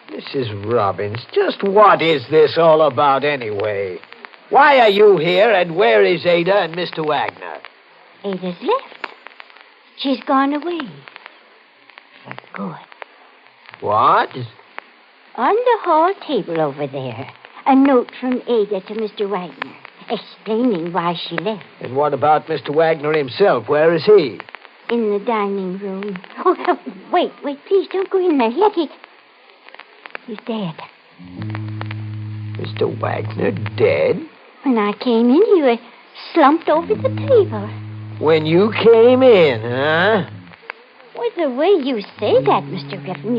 Mrs. Robbins, just what is this all about anyway? Why are you here, and where is Ada and Mr. Wagner? Ada's left. She's gone away. For good. What? On the hall table over there, a note from Ada to Mr. Wagner, explaining why she left. And what about Mr. Wagner himself? Where is he? In the dining room. Oh, wait, please don't go in there yet. He's dead. Mr. Wagner dead? When I came in, he was slumped over the table. When you came in, huh? Well, the way you say that, Mr. Griffin,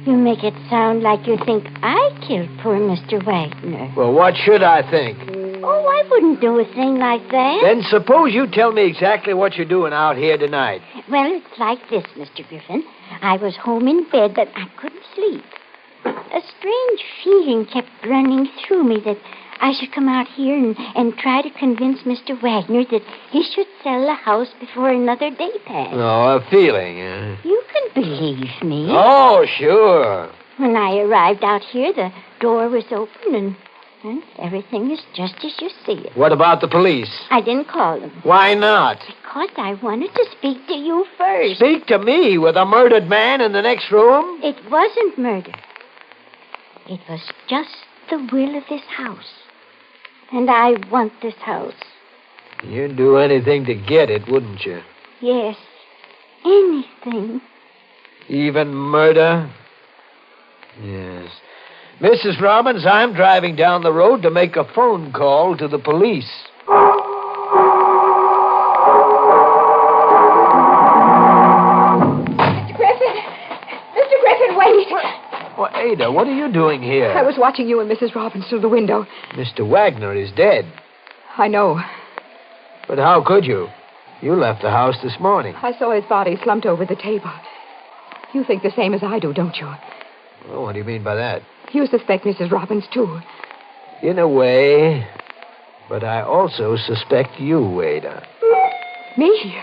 you make it sound like you think I killed poor Mr. Wagner. Well, what should I think? Oh, I wouldn't do a thing like that. Then suppose you tell me exactly what you're doing out here tonight. Well, it's like this, Mr. Griffin. I was home in bed, but I couldn't sleep. A strange feeling kept running through me that I should come out here and try to convince Mr. Wagner that he should sell the house before another day passed. Oh, a feeling, eh? You can believe me. Oh, sure. When I arrived out here, the door was open and everything is just as you see it. What about the police? I didn't call them. Why not? Because I wanted to speak to you first. Speak to me with a murdered man in the next room? It wasn't murder. It was just the will of this house. And I want this house. You'd do anything to get it, wouldn't you? Yes. Anything. Even murder? Yes. Mrs. Robbins, I'm driving down the road to make a phone call to the police. Mr. Griffin! Mr. Griffin, wait! Well, Ada, what are you doing here? I was watching you and Mrs. Robbins through the window. Mr. Wagner is dead. I know. But how could you? You left the house this morning. I saw his body slumped over the table. You think the same as I do, don't you? Well, what do you mean by that? You suspect Mrs. Robbins, too. In a way. But I also suspect you, Ada. Me?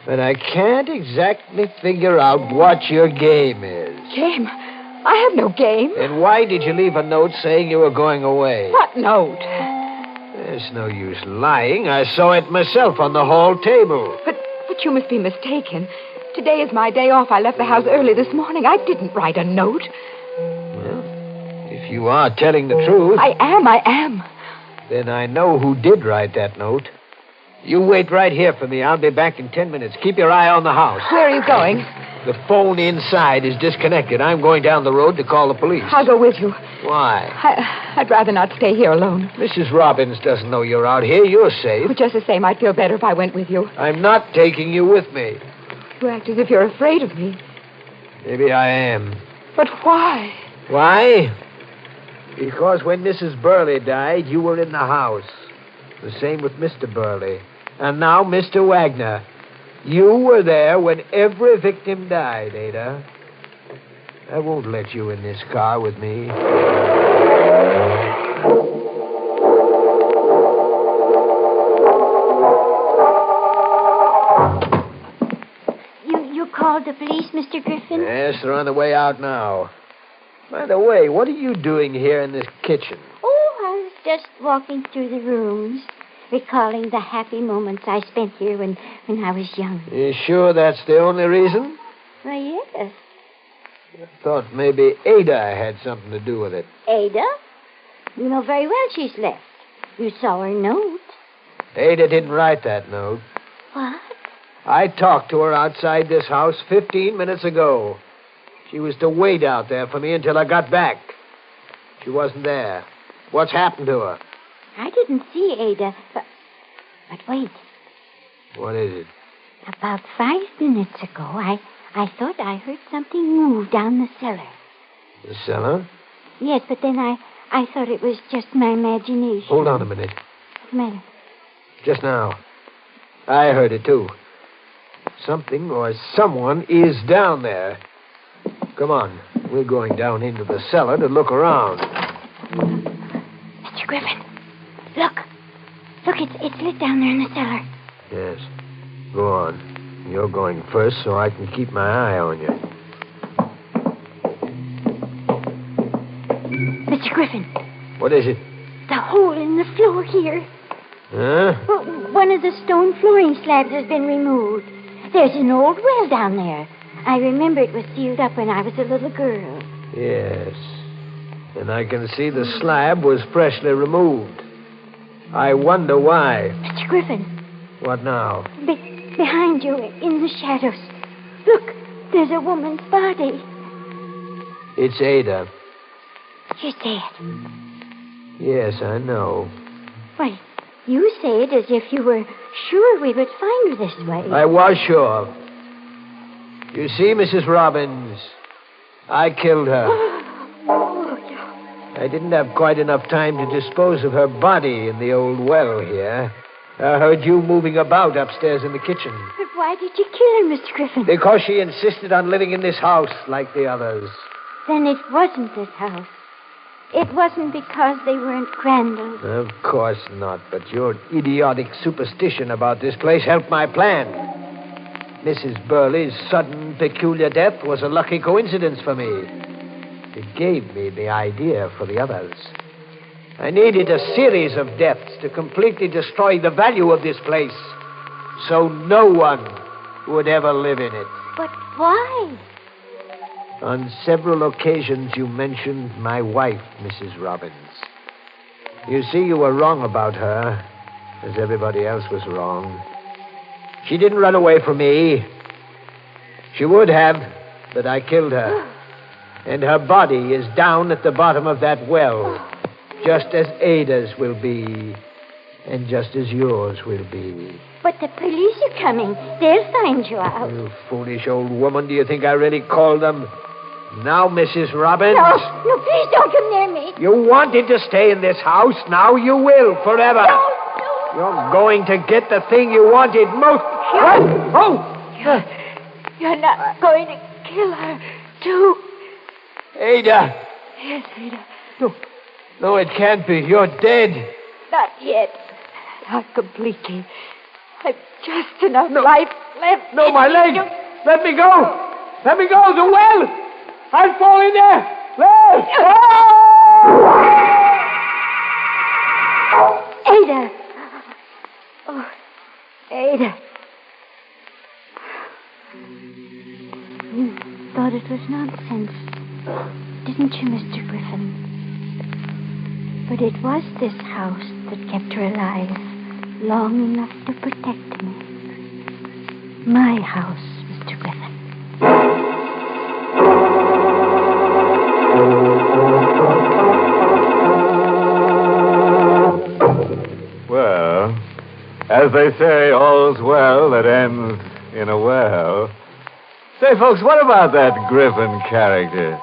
But I can't exactly figure out what your game is. Game? I have no game. And why did you leave a note saying you were going away? What note? There's no use lying. I saw it myself on the hall table. But you must be mistaken. Today is my day off. I left the house early this morning. I didn't write a note. Well, if you are telling the truth... I am. Then I know who did write that note. You wait right here for me. I'll be back in 10 minutes. Keep your eye on the house. Where are you going? The phone inside is disconnected. I'm going down the road to call the police. I'll go with you. Why? I'd rather not stay here alone. Mrs. Robbins doesn't know you're out here. You're safe. But just the same, I'd feel better if I went with you. I'm not taking you with me. You act as if you're afraid of me. Maybe I am. But why? Why? Because when Mrs. Burley died, you were in the house. The same with Mr. Burley. And now Mr. Wagner. You were there when every victim died, Ada. I won't let you in this car with me. You called the police, Mr. Griffin? Yes, they're on the way out now. By the way, what are you doing here in this kitchen? Oh, I was just walking through the rooms, recalling the happy moments I spent here when I was young. You sure that's the only reason? Why, yes. I thought maybe Ada had something to do with it. Ada? You know very well she's left. You saw her note. Ada didn't write that note. What? I talked to her outside this house 15 minutes ago. She was to wait out there for me until I got back. She wasn't there. What's happened to her? I didn't see Ada, but wait. What is it? About 5 minutes ago, I thought I heard something move down the cellar. The cellar? Yes, but then I thought it was just my imagination. Hold on a minute. What's the matter? Just now. I heard it, too. Something or someone is down there. Come on. We're going down into the cellar to look around. Mr. Griffin, look. Look, it's lit down there in the cellar. Yes. Go on. You're going first so I can keep my eye on you. Mr. Griffin. What is it? The hole in the floor here. Huh? Well, one of the stone flooring slabs has been removed. There's an old well down there. I remember it was sealed up when I was a little girl. Yes. And I can see the slab was freshly removed. I wonder why. Mr. Griffin. What now? Behind you, in the shadows. Look, there's a woman's body. It's Ada. She's dead. Yes, I know. Why, you say it as if you were sure we would find her this way. I was sure. You see, Mrs. Robbins, I killed her. Oh, I didn't have quite enough time to dispose of her body in the old well here. I heard you moving about upstairs in the kitchen. But why did you kill her, Mr. Griffin? Because she insisted on living in this house like the others. Then it wasn't this house. It wasn't because they weren't Crandall's. Of course not, but your idiotic superstition about this place helped my plan. Mrs. Burley's sudden, peculiar death was a lucky coincidence for me. It gave me the idea for the others. I needed a series of deaths to completely destroy the value of this place, so no one would ever live in it. But why? On several occasions, you mentioned my wife, Mrs. Robbins. You see, you were wrong about her, as everybody else was wrong. She didn't run away from me. She would have, but I killed her. And her body is down at the bottom of that well, just as Ada's will be, and just as yours will be. But the police are coming. They'll find you out. You foolish old woman, do you think I really called them? Now, Mrs. Robbins. No, please don't come near me. You wanted to stay in this house. Now you will, forever. No. You're going to get the thing you wanted most. You're not going to kill her, too. Ada. Yes, Ada. No, it can't be. You're dead. Not yet. Not completely. I've just enough life left. No, my leg. Let me go. Let me go. The well. I'll fall in there. Ada. Oh, Ada. You thought it was nonsense, didn't you, Mr. Griffin? But it was this house that kept her alive long enough to protect me. My house, Mr. Griffin. Well, as they say, all's well that ends in a well. Say, folks, what about that Griffin character?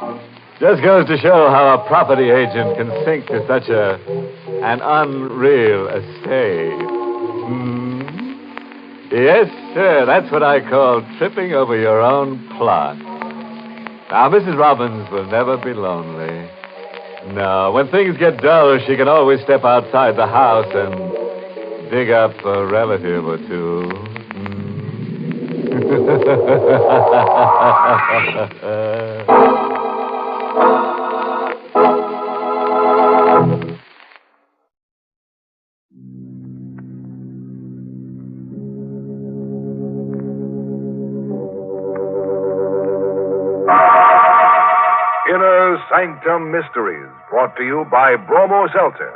Just goes to show how a property agent can sink to such an unreal estate. Yes, sir, that's what I call tripping over your own plot. Now, Mrs. Robbins will never be lonely. No, when things get dull, she can always step outside the house and dig up a relative or two. Inner Sanctum Mysteries, brought to you by Bromo Seltzer.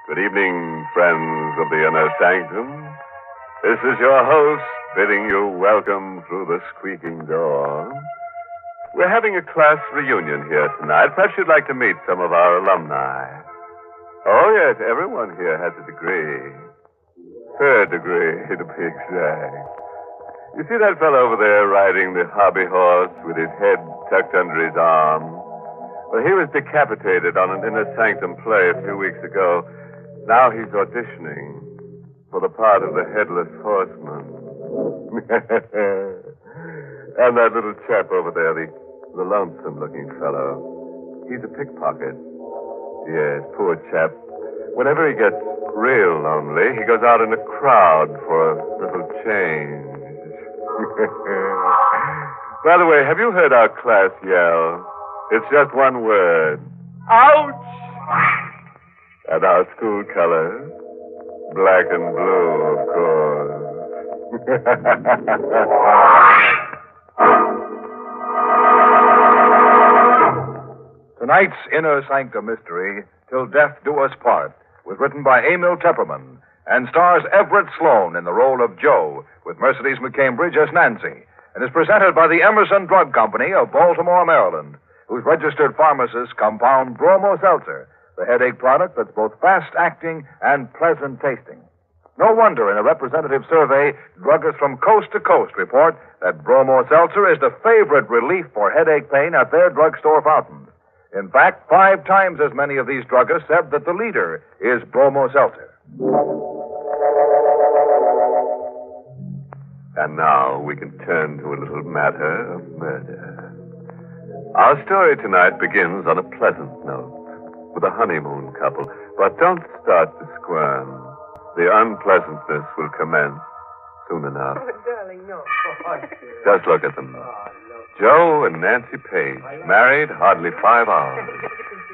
Good evening, friends of the Inner Sanctum. This is your host bidding you welcome through the squeaking door. We're having a class reunion here tonight. Perhaps you'd like to meet some of our alumni. Oh, yes, everyone here has a degree. Third degree, to be exact. You see that fellow over there riding the hobby horse with his head tucked under his arm? Well, he was decapitated on an Inner Sanctum play a few weeks ago. Now he's auditioning for the part of the Headless Horseman. And that little chap over there, the lonesome-looking fellow. He's a pickpocket. Yes, poor chap. Whenever he gets real lonely, he goes out in a crowd for a little change. By the way, have you heard our class yell? It's just one word. Ouch! And our school colors? Black and blue, of course. Tonight's Inner Sanctum Mystery, Till Death Do Us Part, was written by Emil Tepperman and stars Everett Sloan in the role of Joe, with Mercedes McCambridge as Nancy, and is presented by the Emerson Drug Company of Baltimore, Maryland, whose registered pharmacists compound Bromo Seltzer, the headache product that's both fast-acting and pleasant-tasting. No wonder in a representative survey, druggists from coast to coast report that Bromo Seltzer is the favorite relief for headache pain at their drugstore fountain. In fact, 5 times as many of these druggists said that the leader is Bromo Seltzer. And now we can turn to a little matter of murder. Our story tonight begins on a pleasant note, with a honeymoon couple. But don't start to squirm. The unpleasantness will commence soon enough. Oh, darling, no. Just look at them. Joe and Nancy Page, married hardly 5 hours,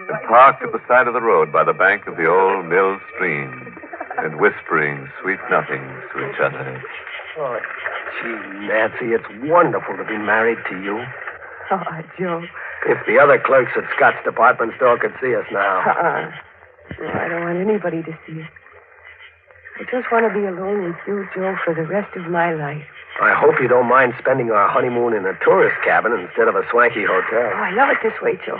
and parked at the side of the road by the bank of the old mill stream, and whispering sweet nothings to each other. Oh, gee, Nancy, it's wonderful to be married to you. Oh, Joe. If the other clerks at Scott's department store could see us now. Well, I don't want anybody to see it. I just want to be alone with you, Joe, for the rest of my life. I hope you don't mind spending our honeymoon in a tourist cabin instead of a swanky hotel. Oh, I love it this way, Joe.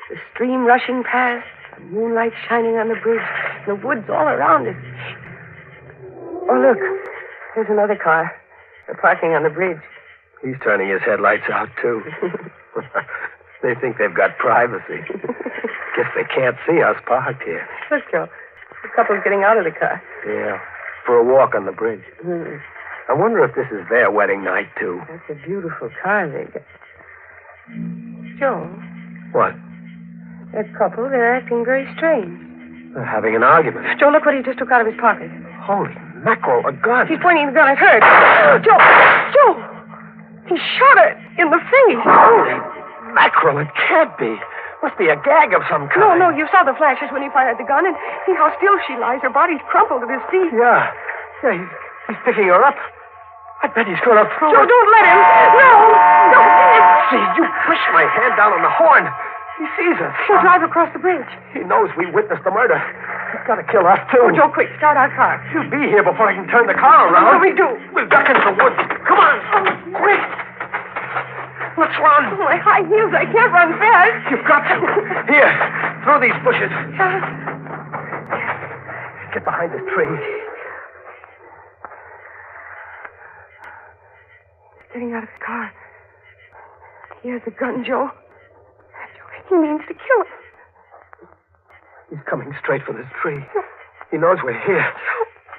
The stream rushing past, the moonlight shining on the bridge, the woods all around it. Oh, look. There's another car. They're parking on the bridge. He's turning his headlights out, too. They think they've got privacy. Guess they can't see us parked here. Look, Joe. The couple's getting out of the car. Yeah, for a walk on the bridge. I wonder if this is their wedding night, too. That's a beautiful car they got. Joe. What? That couple, they're acting very strange. They're having an argument. Joe, look what he just took out of his pocket. Holy mackerel, a gun. He's pointing the gun at her. Joe! Joe! He shot her in the face. Holy mackerel, it can't be. Must be a gag of some kind. No, you saw the flashes when he fired the gun, and see how still she lies. Her body's crumpled at his feet. Yeah, he's picking her up. I bet he's going to throw Joe, her. don't let him. No! See, you pushed my hand down on the horn. He sees us. He'll drive across the bridge. He knows we witnessed the murder. He's got to kill us, too. Oh, Joe, quick, start our car. He'll be here before I can turn the car around. What do we do? We'll duck into the woods. Come on. Quick. Let's run. Oh, my high heels, I can't run fast. You've got to. Here, through these bushes. Get behind this tree. He's getting out of the car. He has a gun, Joe. He means to kill us. He's coming straight for this tree. He knows we're here.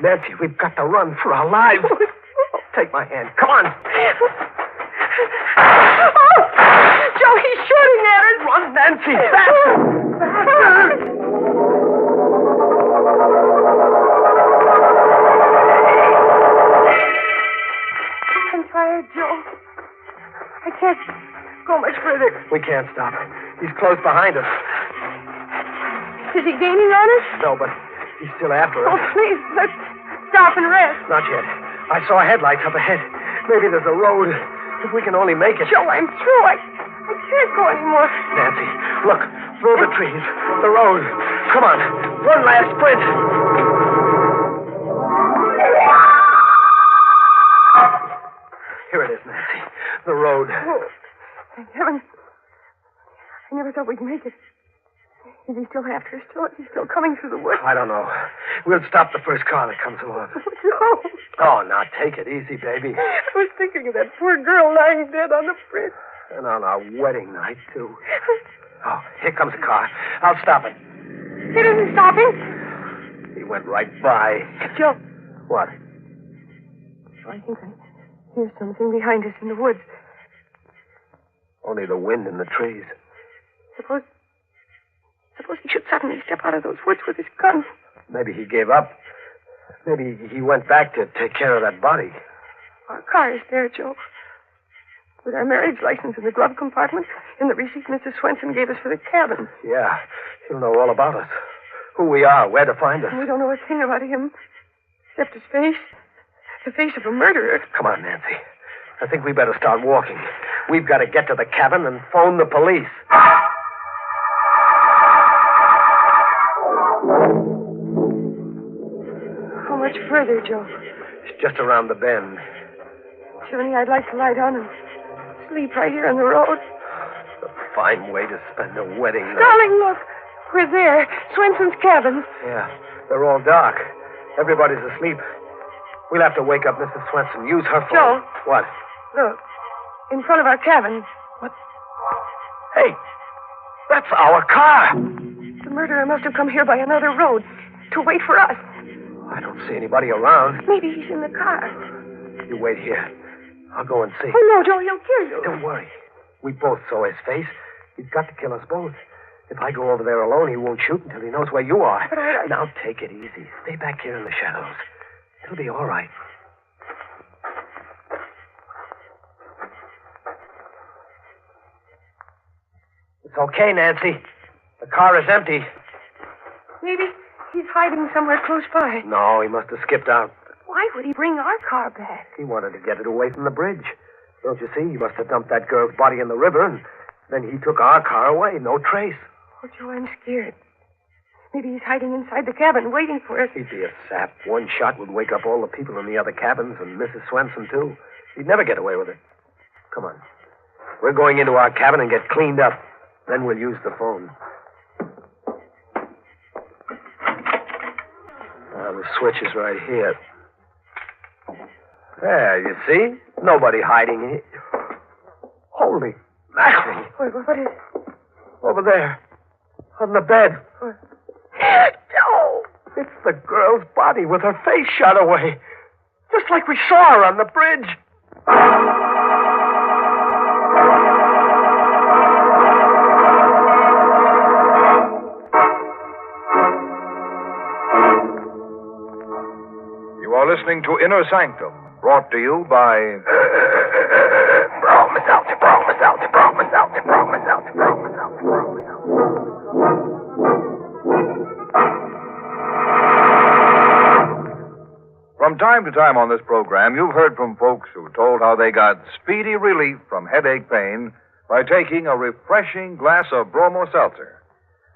Nancy, we've got to run for our lives. Take my hand. Come on. Oh! Joe, he's shooting at us. Run, Nancy. Faster. I'm tired, Joe. I can't go much further. We can't stop. He's close behind us. Is he gaining on us? No, but he's still after us. Oh, please, let's stop and rest. Not yet. I saw headlights up ahead. Maybe there's a road. If we can only make it. Joe, I'm through. I can't go anymore. Nancy, look. Through the trees. The road. Come on. One last sprint. Here it is, Nancy. The road. Oh, thank heaven. I never thought we'd make it. Is he still after us? He's still coming through the woods? I don't know. We'll stop the first car that comes along. No. Oh, now take it easy, baby. I was thinking of that poor girl lying dead on the bridge. And on our wedding night, too. Oh, here comes a car. I'll stop it. It isn't stopping. He went right by. Joe. What? I think I hear something behind us in the woods. Only the wind in the trees. Suppose he should suddenly step out of those woods with his gun. Maybe he gave up. Maybe he went back to take care of that body. Our car is there, Joe. With our marriage license in the glove compartment and the receipt Mrs. Swenson gave us for the cabin. Yeah, he'll know all about us. Who we are, where to find us. We don't know a thing about him, except his face. The face of a murderer. Come on, Nancy. I think we better start walking. We've got to get to the cabin and phone the police. How much further, Joe? It's just around the bend. Johnny, I'd like to lie down and sleep right here on the road. A fine way to spend a wedding night. Darling, look. We're there. Swenson's cabin. Yeah, they're all dark. Everybody's asleep. We'll have to wake up Mrs. Swenson. Use her phone. Joe. What? Look, in front of our cabin. Hey, that's our car. The murderer must have come here by another road to wait for us. I don't see anybody around. Maybe he's in the car. You wait here. I'll go and see. Oh, no, Joe, he'll kill you. Don't worry. We both saw his face. He's got to kill us both. If I go over there alone, he won't shoot until he knows where you are. But Now, take it easy. Stay back here in the shadows. It'll be all right. It's okay, Nancy. The car is empty. Maybe he's hiding somewhere close by. No, he must have skipped out. Why would he bring our car back? He wanted to get it away from the bridge. Don't you see? He must have dumped that girl's body in the river, and then he took our car away. No trace. Oh, Joe, I'm scared. Maybe he's hiding inside the cabin, waiting for us. He'd be a sap. One shot would wake up all the people in the other cabins, and Mrs. Swenson, too. He'd never get away with it. Come on. We're going into our cabin and get cleaned up. Then we'll use the phone. The switch is right here. There, you see? Nobody hiding here. Holy mackerel. Wait, what is it? Over there. On the bed. Joe! It's the girl's body with her face shot away. Just like we saw her on the bridge. You are listening to Inner Sanctum, brought to you by... From time to time on this program, you've heard from folks who told how they got speedy relief from headache pain by taking a refreshing glass of bromo seltzer.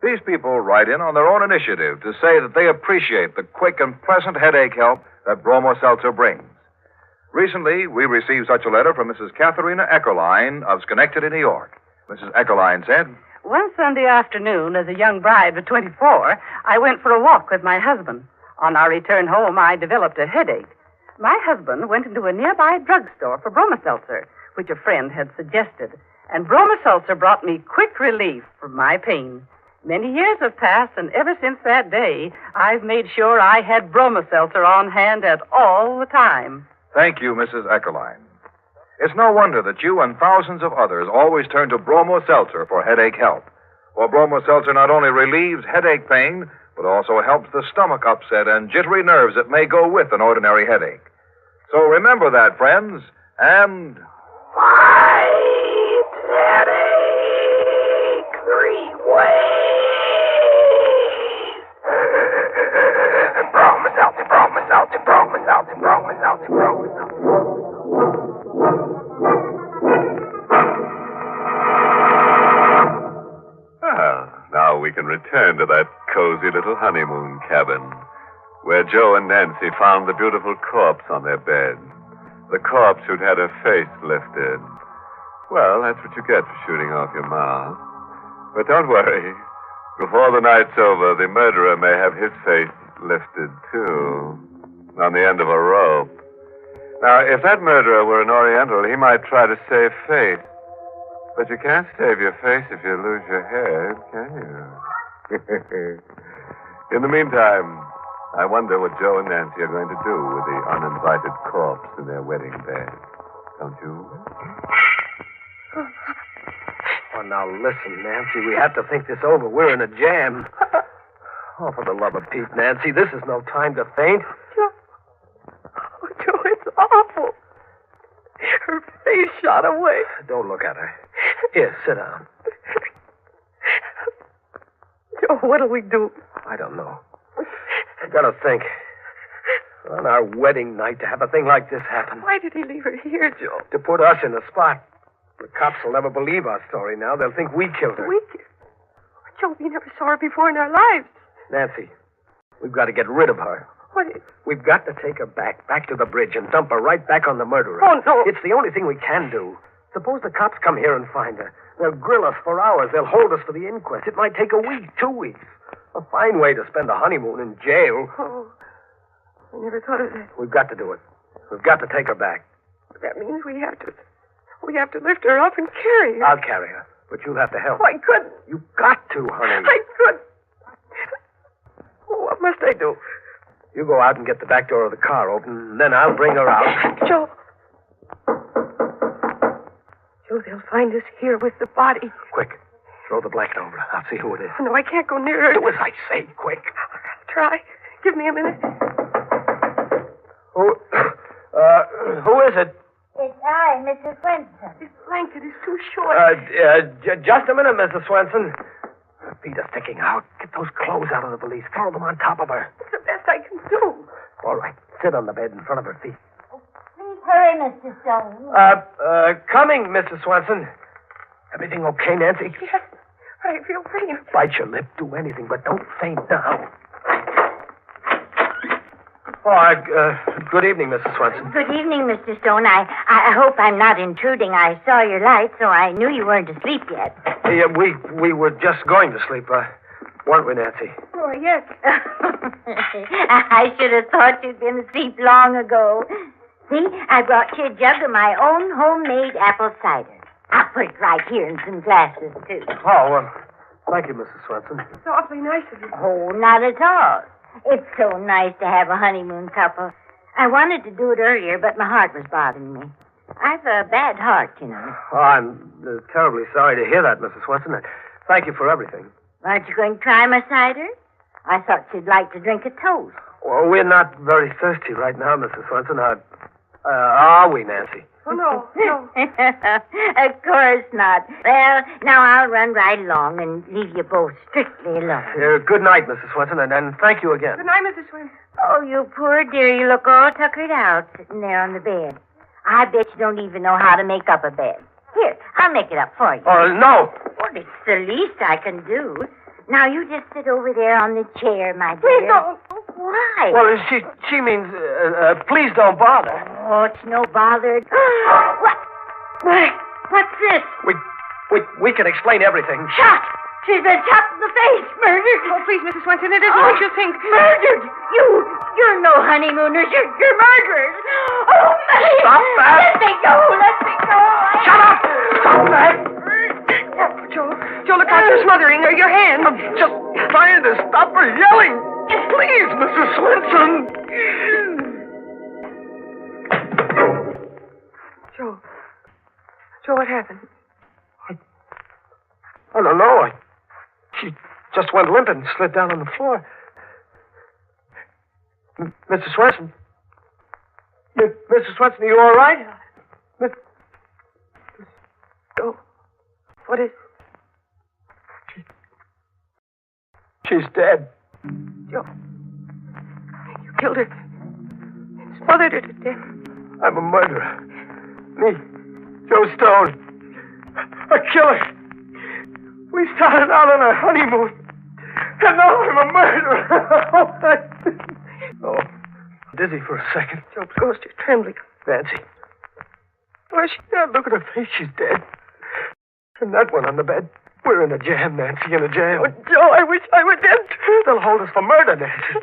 These people write in on their own initiative to say that they appreciate the quick and pleasant headache help that bromo seltzer brings. Recently, we received such a letter from Mrs. Katharina Eckerline of Schenectady, New York. Mrs. Eckerline said, One Sunday afternoon, as a young bride of 24, I went for a walk with my husband. On our return home, I developed a headache. My husband went into a nearby drugstore for bromoseltzer, which a friend had suggested, and bromoseltzer brought me quick relief from my pain. Many years have passed, and ever since that day, I've made sure I had bromoseltzer on hand at all the time. Thank you, Mrs. Eckerline. It's no wonder that you and thousands of others always turn to bromo seltzer for headache help. For bromo seltzer not only relieves headache pain, but also helps the stomach upset and jittery nerves that may go with an ordinary headache. So remember that, friends, and... Fight headache 3 ways. Bromoseltzer, bromoseltzer, bromoseltzer, bromoseltzer, bromoseltzer. Now we can return to that cozy little honeymoon cabin where Joe and Nancy found the beautiful corpse on their bed. The corpse who'd had her face lifted. Well, that's what you get for shooting off your mouth. But don't worry. Before the night's over, the murderer may have his face lifted, too, on the end of a rope. Now, if that murderer were an Oriental, he might try to save face. But you can't save your face if you lose your head, can you? In the meantime, I wonder what Joe and Nancy are going to do with the uninvited corpse in their wedding bed. Don't you? Oh, now listen, Nancy. We have to think this over. We're in a jam. Oh, for the love of Pete, Nancy, this is no time to faint. Joe, it's awful. Her face shot away. Don't look at her. Here, sit down. Joe, what'll we do? I don't know. I gotta think. On our wedding night to have a thing like this happen. Why did he leave her here, Joe? To put us in the spot. The cops will never believe our story now. They'll think we killed her. Joe, we never saw her before in our lives. Nancy, we've got to get rid of her. What? We've got to take her back to the bridge and dump her right back on the murderer. Oh, no. It's the only thing we can do. Suppose the cops come here and find her. They'll grill us for hours. They'll hold us for the inquest. It might take a week, 2 weeks. A fine way to spend a honeymoon in jail. Oh, I never thought of that. We've got to do it. We've got to take her back. That means we have to lift her up and carry her. I'll carry her, but you'll have to help. Oh, I couldn't. You've got to, honey. I couldn't. What must I do? You go out and get the back door of the car open, and then I'll bring her out. Joe. Joe, they'll find us here with the body. Quick. Throw the blanket over her. I'll see who it is. Oh, no, I can't go near her. Do as I say, quick. I'll try. Give me a minute. Who is it? It's I, Mrs. Swenson. This blanket is too short. Just a minute, Mrs. Swenson. Her feet are sticking out. Get those clothes out of the valise. Throw them on top of her. It's the best I can do. All right. Sit on the bed in front of her feet. Please hurry, Mr. Stone. Coming, Mrs. Swenson. Everything okay, Nancy? Yes, but I feel faint. Bite your lip. Do anything, but don't faint now. Good evening, Mrs. Swenson. Good evening, Mr. Stone. I hope I'm not intruding. I saw your light, so I knew you weren't asleep yet. Yeah, we were just going to sleep, weren't we, Nancy? Oh, yes. I should have thought you'd been asleep long ago. See, I brought you a jug of my own homemade apple cider. I'll put it right here in some glasses, too. Oh, thank you, Mrs. Swenson. It's awfully nice of you. Oh, not at all. It's so nice to have a honeymoon couple. I wanted to do it earlier, but my heart was bothering me. I've a bad heart, you know. Oh, I'm terribly sorry to hear that, Mrs. Swenson. Thank you for everything. Aren't you going to try my cider? I thought you'd like to drink a toast. Well, we're not very thirsty right now, Mrs. Swenson. Are we, Nancy? Oh, no. Of course not. Well, now I'll run right along and leave you both strictly alone. Good night, Mrs. Swenson, and thank you again. Good night, Mrs. Swenson. Oh, you poor dear. You look all tuckered out sitting there on the bed. I bet you don't even know how to make up a bed. Here, I'll make it up for you. Oh, no. Well, it's the least I can do. Now, you just sit over there on the chair, my dear. Please don't. Why? Well, she means, please don't bother. Oh, it's no bother. What's this? We can explain everything. Shot! She's been shot in the face. Murdered. Oh, please, Mrs. Swenson, it isn't what you think. Murdered! You're no honeymooners. You're murderers. Oh, my. Stop that. Let me go. Shut up! Stop that! Joe, look out. You're smothering her. Your hand. I'm just trying to stop her yelling. Please, Mrs. Swenson. Joe, what happened? I don't know. She just went limp and slid down on the floor. Mrs. Swenson? Mrs. Swenson, are you all right? Joe, what is... She's dead. Joe, you killed her and smothered her to death. I'm a murderer. Me, Joe Stone, a killer. We started out on a honeymoon, and now I'm a murderer. Oh, dizzy for a second. Joe's ghost is trembling. Nancy. Where's she dead? Look at her face. She's dead. And that one on the bed. We're in a jam, Nancy, in a jam. Oh, Joe, I wish I were dead. They'll hold us for murder, Nancy.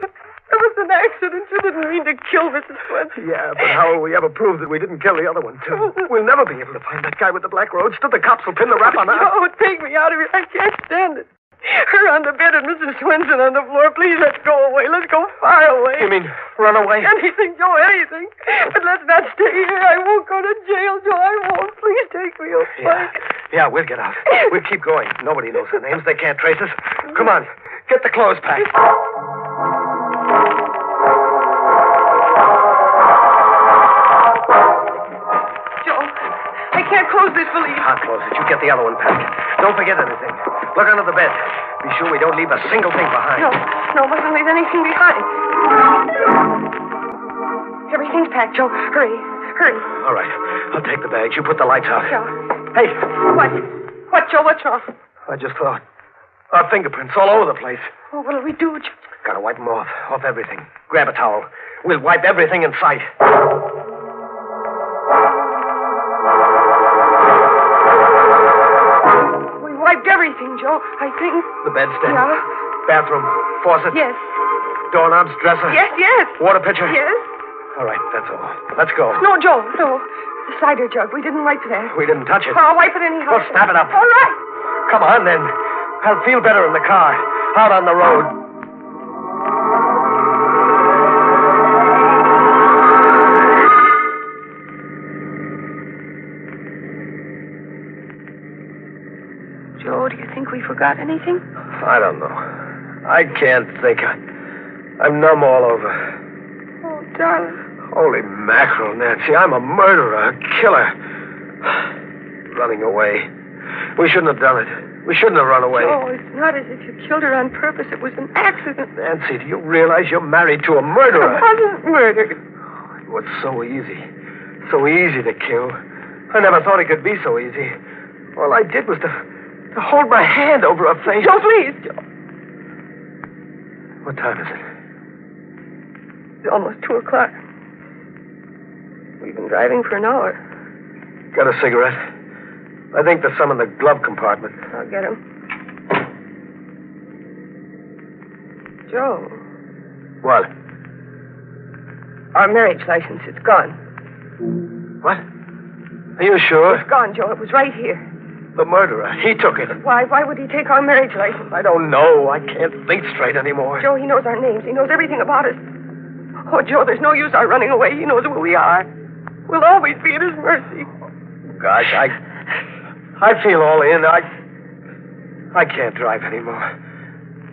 It was an accident. You didn't mean to kill Mrs. Swenson. Yeah, but how will we ever prove that we didn't kill the other one, too? We'll never be able to find that guy with the black roadster. The cops will pin the rap on us. Joe, take me out of here. I can't stand it. Her on the bed and Mrs. Swenson on the floor. Please, let's go away. Let's go far away. You mean run away? Anything, Joe, anything. But let's not stay here. I won't go to jail, Joe. I won't. Please take me away. Yeah, we'll get out. We'll keep going. Nobody knows our names. They can't trace us. Come on. Get the clothes packed. Joe, I can't close this valise. I'll close it. You get the other one packed. Don't forget anything. Look under the bed. Be sure we don't leave a single thing behind. No, mustn't leave anything behind. Everything's packed, Joe. Hurry. All right. I'll take the bags. You put the lights out. Joe. Hey. What, Joe? What's wrong? I just thought. Our fingerprints all over the place. Oh, what'll we do, Joe? Gotta wipe them off everything. Grab a towel. We'll wipe everything in sight. We wiped everything, Joe, I think. The bedstead? Yeah. Bathroom? Faucet? Yes. Doorknobs, dresser? Yes, yes. Water pitcher? Yes. All right, that's all. Let's go. No, Joe, no. The cider jug. We didn't wipe that. We didn't touch it. I'll wipe it anyhow. Well, snap it up. All right. Come on, then. I'll feel better in the car. Out on the road. Joe, do you think we forgot anything? I don't know. I can't think. I'm numb all over. Oh, darling. Holy mackerel, Nancy. I'm a murderer, a killer. Running away. We shouldn't have done it. We shouldn't have run away. Joe, it's not as if you killed her on purpose. It was an accident. Nancy, do you realize you're married to a murderer? I wasn't murdered. It was so easy. So easy to kill. I never thought it could be so easy. All I did was to hold my hand over her face. Joe, please, Joe. What time is it? It's almost 2 o'clock. We've been driving for an hour. Got a cigarette? I think there's some in the glove compartment. I'll get him. Joe. What? Our marriage license, it's gone. What? Are you sure? It's gone, Joe. It was right here. The murderer. He took it. Why would he take our marriage license? I don't know. I can't think straight anymore. Joe, he knows our names. He knows everything about us. Oh, Joe, there's no use our running away. He knows who we are. We'll always be at his mercy. Gosh, I feel all in. I can't drive anymore.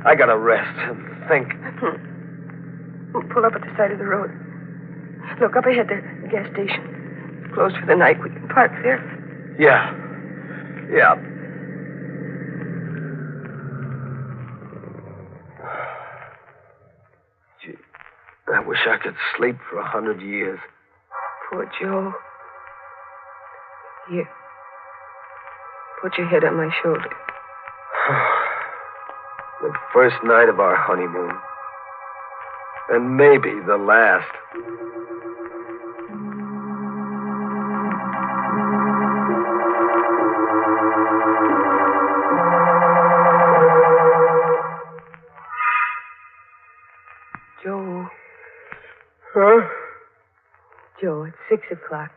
I gotta rest and think. We'll pull up at the side of the road. Look, up ahead, the gas station. It's closed for the night. We can park there. Yeah. Yeah. Gee, I wish I could sleep for 100 years. Poor Joe. Here. Put your head on my shoulder. The first night of our honeymoon. And maybe the last. Joe. Huh? Joe, it's 6 o'clock.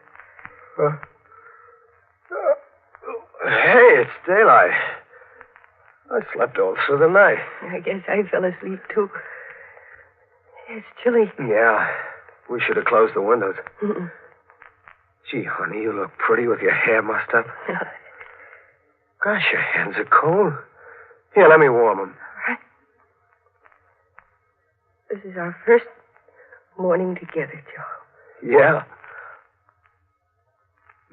Hey, it's daylight. I slept all through the night. I guess I fell asleep, too. It's chilly. Yeah. We should have closed the windows. Mm-mm. Gee, honey, you look pretty with your hair mussed up. Gosh, your hands are cold. Here, let me warm them. All right. This is our first morning together, Joe. Yeah.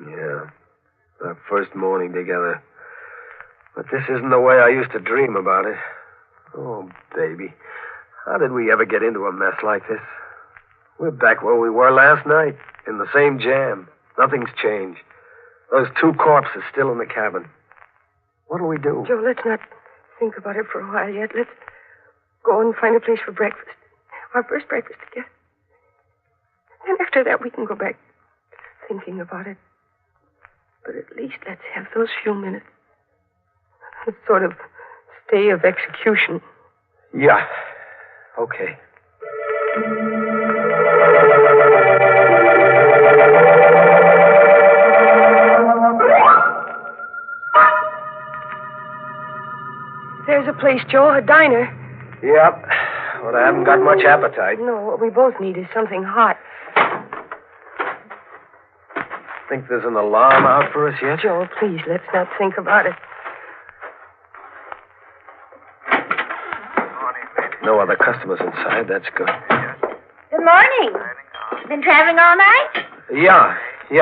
Yeah. Our first morning together. But this isn't the way I used to dream about it. Oh, baby. How did we ever get into a mess like this? We're back where we were last night, in the same jam. Nothing's changed. Those 2 corpses still in the cabin. What'll we do? Joe, let's not think about it for a while yet. Let's go and find a place for breakfast. Our first breakfast together. And after that, we can go back thinking about it. But at least let's have those few minutes. A sort of stay of execution. Yeah. Okay. There's a place, Joe, a diner. Yep. But I haven't got much appetite. No, what we both need is something hot. Think there's an alarm out for us yet? Joe, please, let's not think about it. No other customers inside. That's good. Good morning. Been traveling all night? Yeah,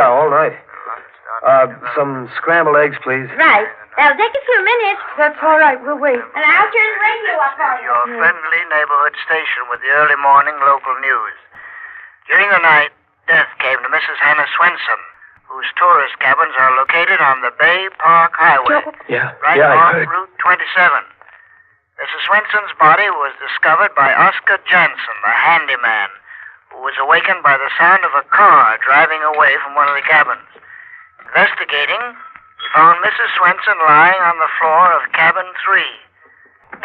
all night. Some scrambled eggs, please. Right. That'll take a few minutes. That's all right. We'll wait. And I'll turn the radio up on you. Your friendly neighborhood station with the early morning local news. During the night, death came to Mrs. Hannah Swenson, whose tourist cabins are located on the Bay Park Highway. Yeah, right I off heard. Route 27. Mrs. Swenson's body was discovered by Oscar Jansen, the handyman, who was awakened by the sound of a car driving away from one of the cabins. Investigating, he found Mrs. Swenson lying on the floor of cabin 3,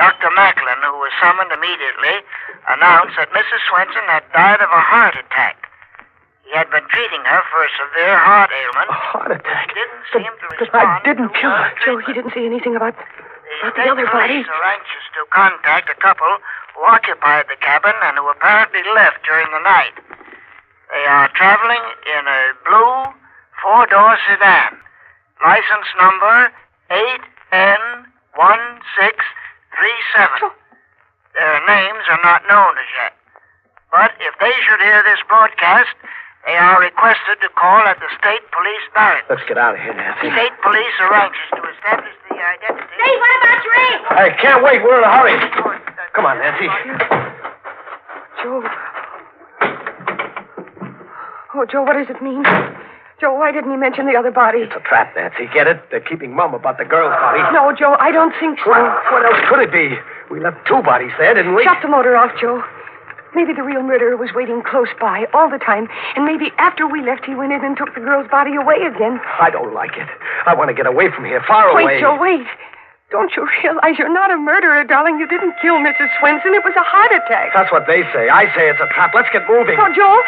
Dr. Macklin, who was summoned immediately, announced that Mrs. Swenson had died of a heart attack. He had been treating her for a severe heart ailment. A heart attack? He didn't seem to But respond. I didn't kill her. Joe, he didn't say anything about the State other body. police are anxious to contact a couple who occupied the cabin and who apparently left during the night. They are traveling in a blue four-door sedan. License number 8N1637. Their names are not known as yet. But if they should hear this broadcast, they are requested to call at the state police barracks. Let's get out of here, Nancy. State police are anxious to establish the identity. Hey, what about Ray? I can't wait. We're in a hurry. Come on, Nancy. Joe. Oh, Joe, what does it mean? Joe, why didn't he mention the other body? It's a trap, Nancy. Get it? They're keeping mum about the girl's body. No, Joe, I don't think so. What else could it be? We left two bodies there, didn't we? Shut the motor off, Joe. Maybe the real murderer was waiting close by all the time, and maybe after we left, he went in and took the girl's body away again. I don't like it. I want to get away from here, far away. Wait, Joe, wait. Don't you realize you're not a murderer, darling? You didn't kill Mrs. Swenson. It was a heart attack. That's what they say. I say it's a trap. Let's get moving. Oh, Joe,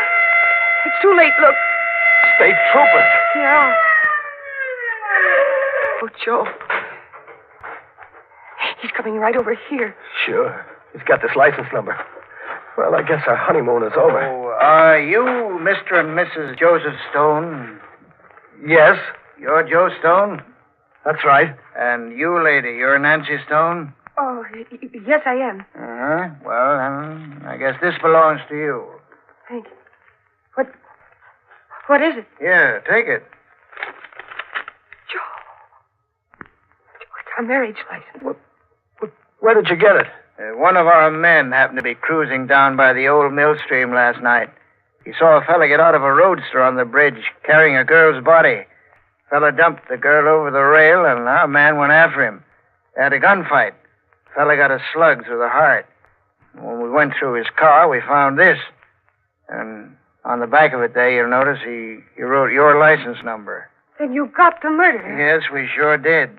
it's too late. Look. State troopers. Yeah. Oh, Joe. He's coming right over here. Sure. He's got this license number. Well, I guess our honeymoon is over. Oh, are you Mr. and Mrs. Joseph Stone? Yes. You're Joe Stone? That's right. And you, lady, you're Nancy Stone? Oh, yes, I am. Uh-huh. Well, I guess this belongs to you. Thank you. What is it? Here, take it. Joe, it's our marriage license. Where did you get it? One of our men happened to be cruising down by the old mill stream last night. He saw a fella get out of a roadster on the bridge carrying a girl's body. Fella dumped the girl over the rail, and our man went after him. They had a gunfight. Fella got a slug through the heart. When we went through his car, we found this. And on the back of it there, you'll notice he wrote your license number. Then you got the murderer. Yes, we sure did.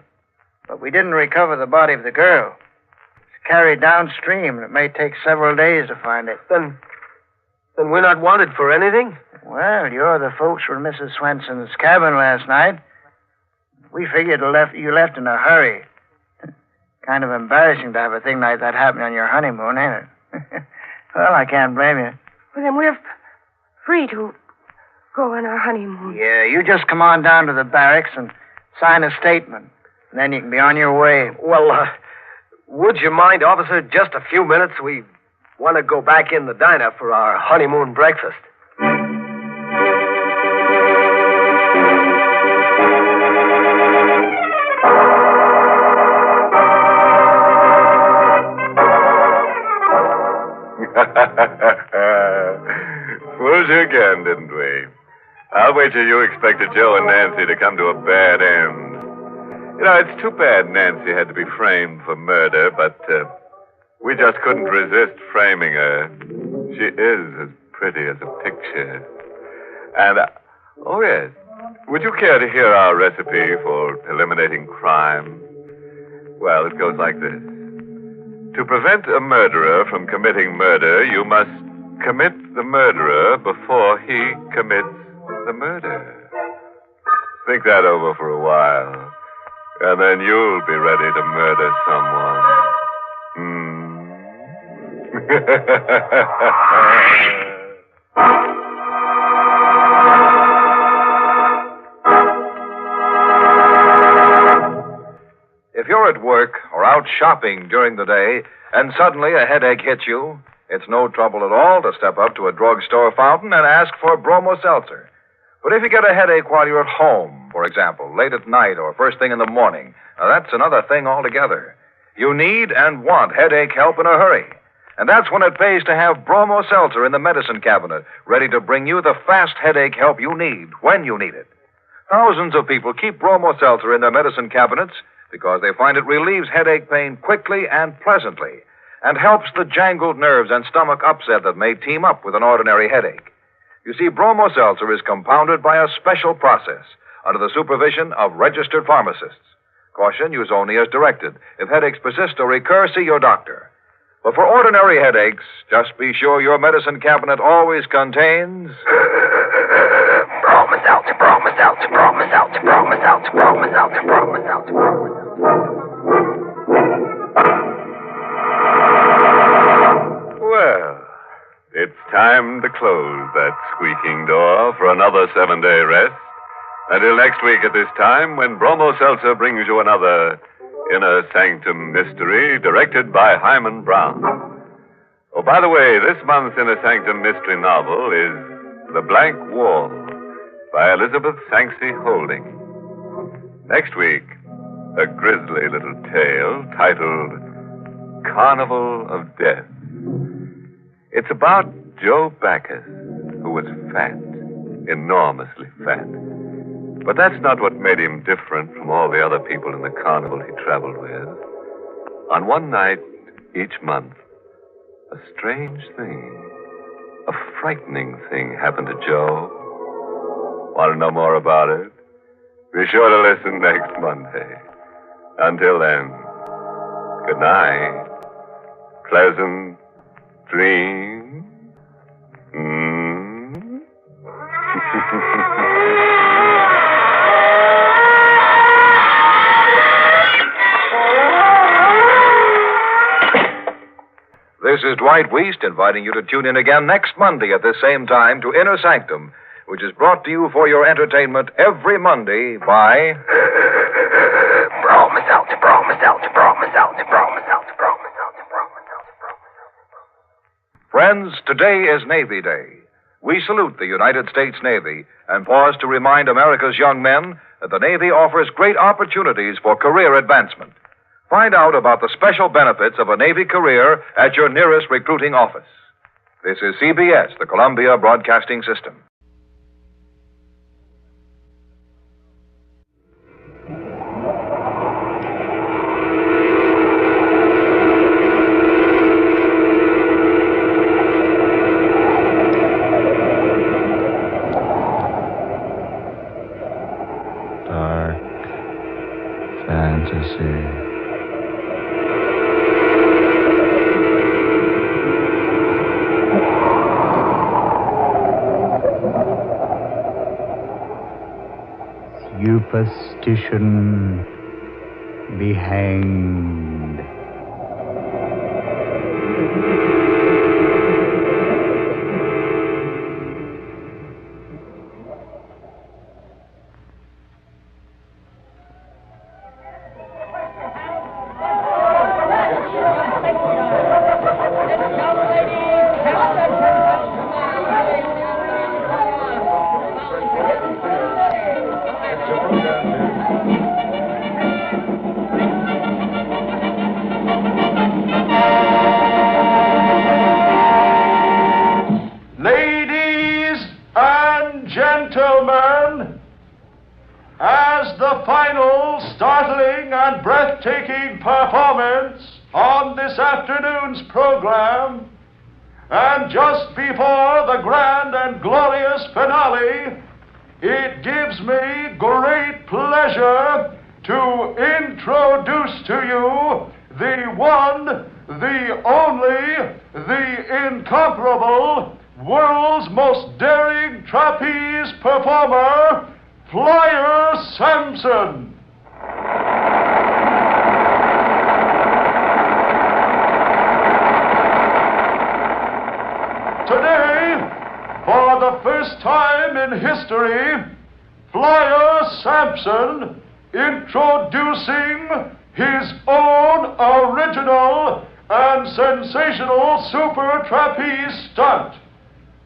But we didn't recover the body of the girl. It's carried downstream, and it may take several days to find it. Then we're not wanted for anything? Well, you're the folks from Mrs. Swenson's cabin last night. We figured you left in a hurry. Kind of embarrassing to have a thing like that happen on your honeymoon, ain't it? Well, I can't blame you. Well, then we're free to go on our honeymoon. Yeah, you just come on down to the barracks and sign a statement. And then you can be on your way. Well, would you mind, officer, just a few minutes? We want to go back in the diner for our honeymoon breakfast. Fooled you again, didn't we? I'll wager you expected Joe and Nancy to come to a bad end. You know, it's too bad Nancy had to be framed for murder, but we just couldn't resist framing her. She is as pretty as a picture. And, oh yes, would you care to hear our recipe for eliminating crime? Well, it goes like this. To prevent a murderer from committing murder, you must commit the murderer before he commits the murder. Think that over for a while, and then you'll be ready to murder someone. If you're at work or out shopping during the day and suddenly a headache hits you, it's no trouble at all to step up to a drugstore fountain and ask for Bromo Seltzer. But if you get a headache while you're at home, for example, late at night or first thing in the morning, now that's another thing altogether. You need and want headache help in a hurry. And that's when it pays to have Bromo Seltzer in the medicine cabinet, ready to bring you the fast headache help you need when you need it. Thousands of people keep Bromo Seltzer in their medicine cabinets because they find it relieves headache pain quickly and pleasantly and helps the jangled nerves and stomach upset that may team up with an ordinary headache. You see, Bromo Seltzer is compounded by a special process under the supervision of registered pharmacists. Caution, use only as directed. If headaches persist or recur, see your doctor. But for ordinary headaches, just be sure your medicine cabinet always contains... Well, it's time to close that squeaking door for another 7-day rest. Until next week at this time, when Bromo Seltzer brings you another Inner Sanctum mystery directed by Hyman Brown. Oh, by the way, this month's Inner Sanctum mystery novel is The Blank Wall by Elizabeth Sanksy Holding. Next week, a grisly little tale titled Carnival of Death. It's about Joe Backus, who was fat, enormously fat. But that's not what made him different from all the other people in the carnival he traveled with. On one night each month, a strange thing, a frightening thing happened to Joe. Want to know more about it? Be sure to listen next Monday. Until then, good night. Pleasant dreams. This is Dwight Weist inviting you to tune in again next Monday at this same time to Inner Sanctum, which is brought to you for your entertainment every Monday by... Friends, today is Navy Day. We salute the United States Navy and pause to remind America's young men that the Navy offers great opportunities for career advancement. Find out about the special benefits of a Navy career at your nearest recruiting office. This is CBS, the Columbia Broadcasting System. Dark fantasy. Superstition be hanged. Gentlemen, as the final startling and breathtaking performance on this afternoon's program, and just before the grand and glorious finale, it gives me great pleasure to introduce to you the one, the only, the incomparable, world's most daring trapeze performer, Flyer Sampson. Today, for the first time in history, Flyer Sampson introducing his own original and sensational super trapeze stunt.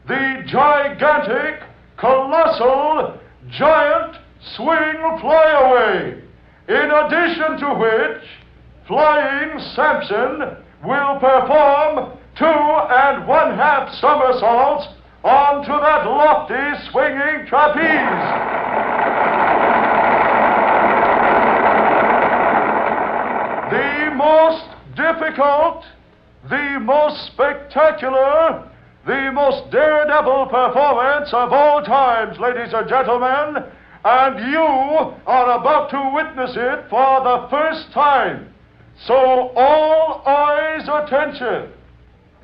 The gigantic, colossal, giant swing flyaway. In addition to which, Flying Sampson will perform 2 1/2 somersaults onto that lofty swinging trapeze. The most difficult, the most spectacular, the most daredevil performance of all times, ladies and gentlemen, and you are about to witness it for the first time. So all eyes attention.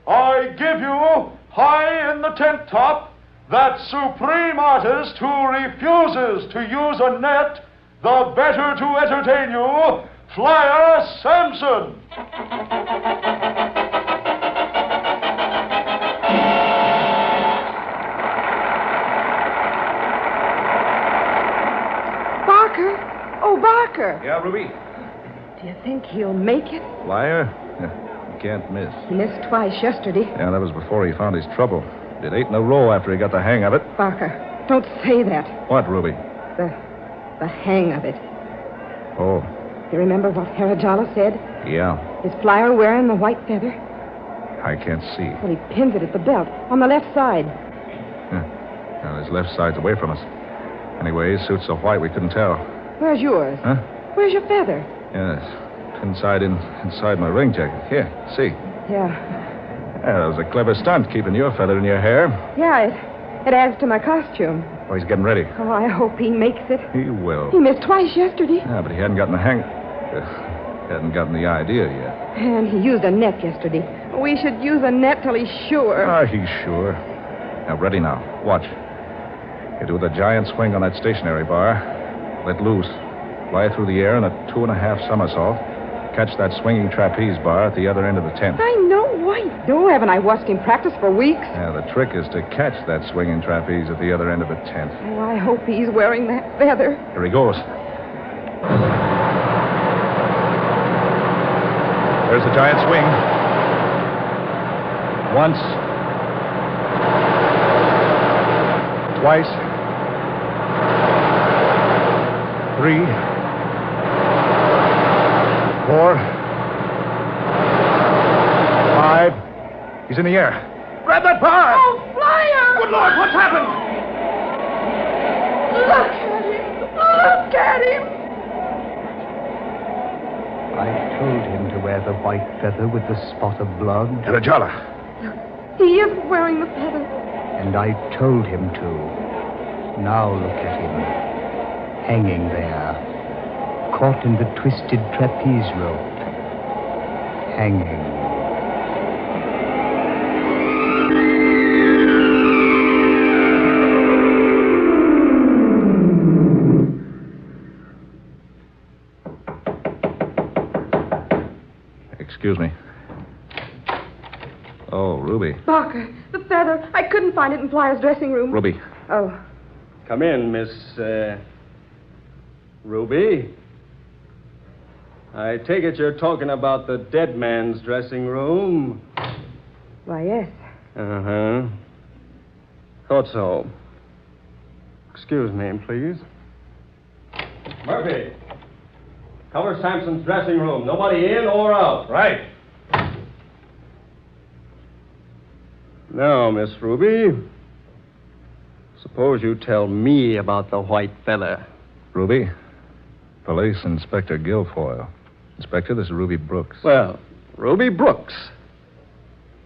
I give you, high in the tent top, that supreme artist who refuses to use a net, the better to entertain you, Flyer Sampson. Barker? Oh, Barker. Yeah, Ruby? Do you think he'll make it? Liar? Yeah, you can't miss. He missed twice yesterday. Yeah, that was before he found his trouble. Did 8 in a row after he got the hang of it. Barker, don't say that. What, Ruby? The hang of it. Oh, You remember what Harajala said? yeah. Is Flyer wearing the white feather? I can't see. Well, he pins it at the belt, on the left side. Now, his left side's away from us. Anyway, his suit's so white we couldn't tell. Where's yours? Huh? Where's your feather? Yes. Inside my ring jacket. Here, see. Yeah. Yeah, that was a clever stunt, keeping your feather in your hair. Yeah, it adds to my costume. Oh, he's getting ready. Oh, I hope he makes it. He will. He missed twice yesterday. Yeah, but he hadn't gotten the hang... hadn't gotten the idea yet. And he used a net yesterday. We should use a net till he's sure. Ah, he's sure. Now, ready now. Watch. You do the giant swing on that stationary bar. Let loose. Fly through the air in a 2.5 somersault. Catch that swinging trapeze bar at the other end of the tent. I know. Why? No, haven't I watched him practice for weeks? Yeah, the trick is to catch that swinging trapeze at the other end of the tent. Oh, I hope he's wearing that feather. Here he goes. There's the giant swing. Once. Twice. 3. 4. 5. He's in the air. Grab that bar! Oh, Flyer! Good Lord, what's happened? Look at him! Look at him! I told him to wear the white feather with the spot of blood. Harajala. He isn't wearing the feather. And I told him to. Now look at him. Hanging there. Caught in the twisted trapeze rope. Hanging. Excuse me. Oh, Ruby. Barker, the feather. I couldn't find it in Flyer's dressing room. Ruby. Oh. Come in, Miss, Ruby. I take it you're talking about the dead man's dressing room. Why, yes. Uh-huh. Thought so. Excuse me, please. Murphy. Cover Sampson's dressing room. Nobody in or out. Right. Now, Miss Ruby, suppose you tell me about the white feather. Ruby. Police Inspector Guilfoyle. Inspector, this is Ruby Brooks. Well, Ruby Brooks.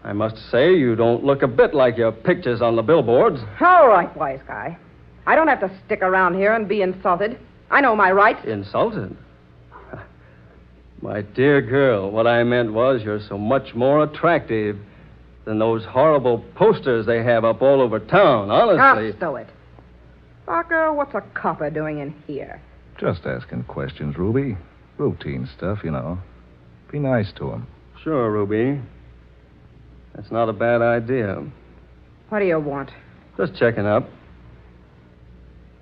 I must say you don't look a bit like your pictures on the billboards. All right, wise guy. I don't have to stick around here and be insulted. I know my rights. Insulted? My dear girl, what I meant was you're so much more attractive than those horrible posters they have up all over town, honestly. Ah, stow it. Barker, what's a copper doing in here? Just asking questions, Ruby. Routine stuff, you know. Be nice to him. Sure, Ruby. That's not a bad idea. What do you want? Just checking up.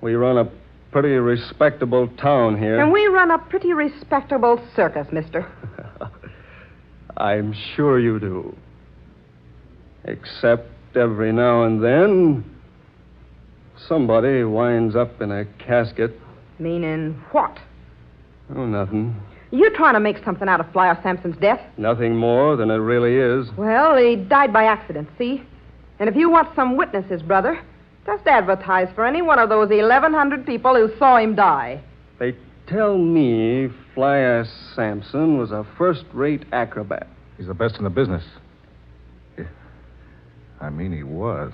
We run a pretty respectable town here. And we run a pretty respectable circus, mister. I'm sure you do. Except every now and then, somebody winds up in a casket. Meaning what? Oh, nothing. You trying to make something out of Flyer Sampson's death? Nothing more than it really is. Well, he died by accident, see? And if you want some witnesses, brother, just advertise for any one of those 1,100 people who saw him die. They tell me Flyer Sampson was a first-rate acrobat. He's the best in the business. I mean, he was.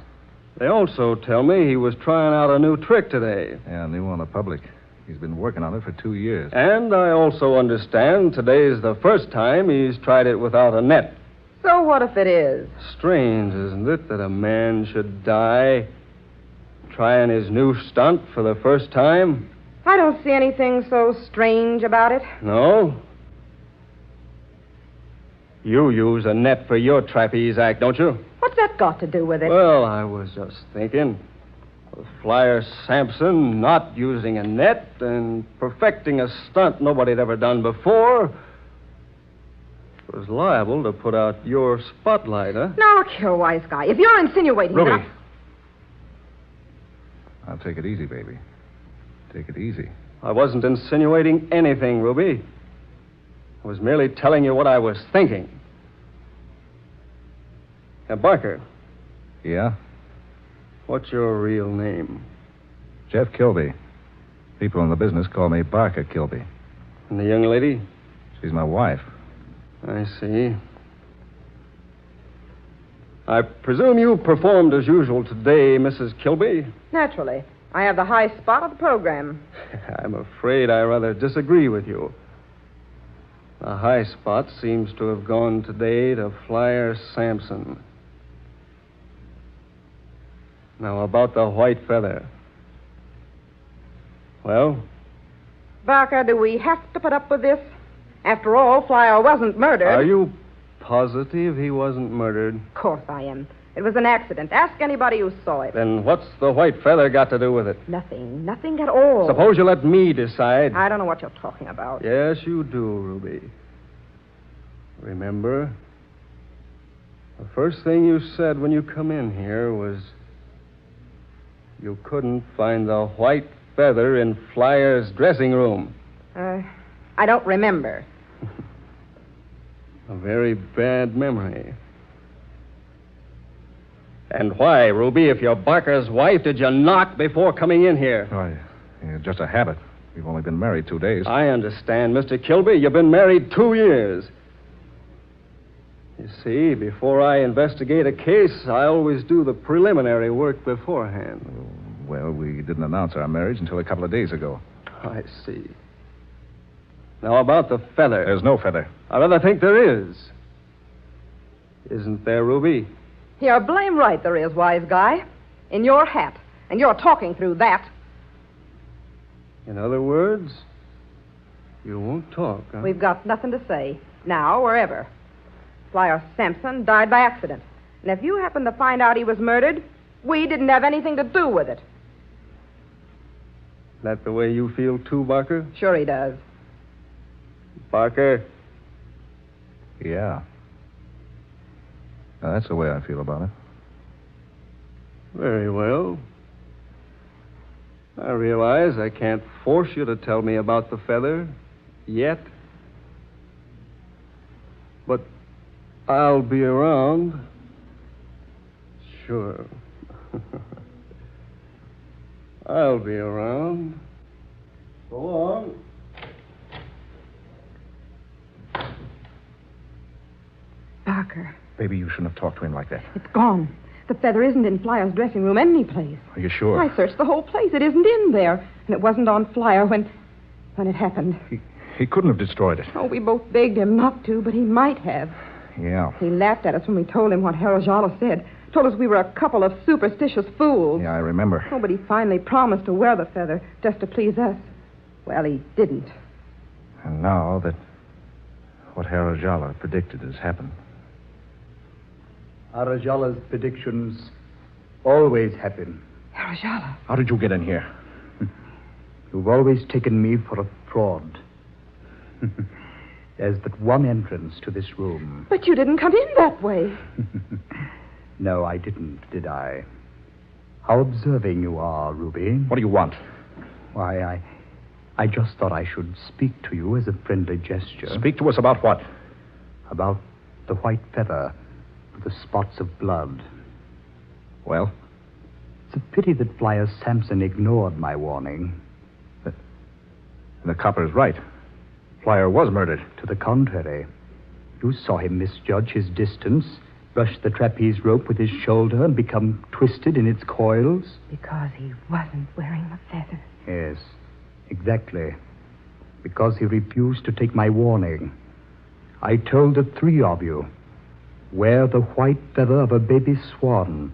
They also tell me he was trying out a new trick today. Yeah, new on the public. He's been working on it for 2 years. And I also understand today's the first time he's tried it without a net. So what if it is? Strange, isn't it, that a man should die trying his new stunt for the first time? I don't see anything so strange about it. No? You use a net for your trapeze act, don't you? What's that got to do with it? Well, I was just thinking. With Flyer Sampson not using a net and perfecting a stunt nobody had ever done before was liable to put out your spotlight, huh? Now, look here, wise guy. If you're insinuating Ruby. that... Now, take it easy, baby. Take it easy. I wasn't insinuating anything, Ruby. I was merely telling you what I was thinking. Now, Barker. Yeah? What's your real name? Jeff Kilby. People in the business call me Barker Kilby. And the young lady? She's my wife. I see. I presume you performed as usual today, Mrs. Kilby? Naturally. I have the high spot of the program. I'm afraid I rather disagree with you. The high spot seems to have gone today to Flyer Sampson. Now, about the white feather. Well? Barker, do we have to put up with this? After all, Flyer wasn't murdered. Are you positive he wasn't murdered? Of course I am. It was an accident. Ask anybody who saw it. Then what's the white feather got to do with it? Nothing. Nothing at all. Suppose you let me decide. I don't know what you're talking about. Yes, you do, Ruby. Remember? The first thing you said when you come in here was you couldn't find the white feather in Flyer's dressing room. I don't remember. A very bad memory. And why, Ruby, if you're Barker's wife, did you knock before coming in here? Oh, just a habit. We've only been married 2 days. I understand, Mr. Kilby. You've been married 2 years. You see, before I investigate a case, I always do the preliminary work beforehand. Well, we didn't announce our marriage until a couple of days ago. I see. Now, about the feather. There's no feather. I rather think there is. Isn't there, Ruby? You're blame right there is, wise guy. In your hat. And you're talking through that. In other words, you won't talk, huh? We've got nothing to say. Now or ever. Flyer Sampson died by accident. And if you happen to find out he was murdered, we didn't have anything to do with it. That the way you feel, too, Barker? Sure he does. Barker? Yeah. Now, that's the way I feel about it. Very well. I realize I can't force you to tell me about the feather yet. But I'll be around. Sure. I'll be around. So long. Barker. Baby, you shouldn't have talked to him like that. It's gone. The feather isn't in Flyer's dressing room any place. Are you sure? I searched the whole place. It isn't in there. And it wasn't on Flyer when it happened. He couldn't have destroyed it. Oh, we both begged him not to, but he might have. Yeah. He laughed at us when we told him what Herajala said. Told us we were a couple of superstitious fools. Yeah, I remember. Oh, but he finally promised to wear the feather just to please us. Well, he didn't. And now that what Herajala predicted has happened. Herajala's predictions always happen. Herajala? How did you get in here? You've always taken me for a fraud. There's but one entrance to this room. But you didn't come in that way. No, I didn't, did I? How observing you are, Ruby. What do you want? Why, I just thought I should speak to you as a friendly gesture. Speak to us about what? About the white feather with the spots of blood. Well? It's a pity that Flyer Sampson ignored my warning. The copper is right. Flyer was murdered. To the contrary. You saw him misjudge his distance brush the trapeze rope with his shoulder and become twisted in its coils? Because he wasn't wearing the feather. Yes, exactly. Because he refused to take my warning. I told the three of you, wear the white feather of a baby swan,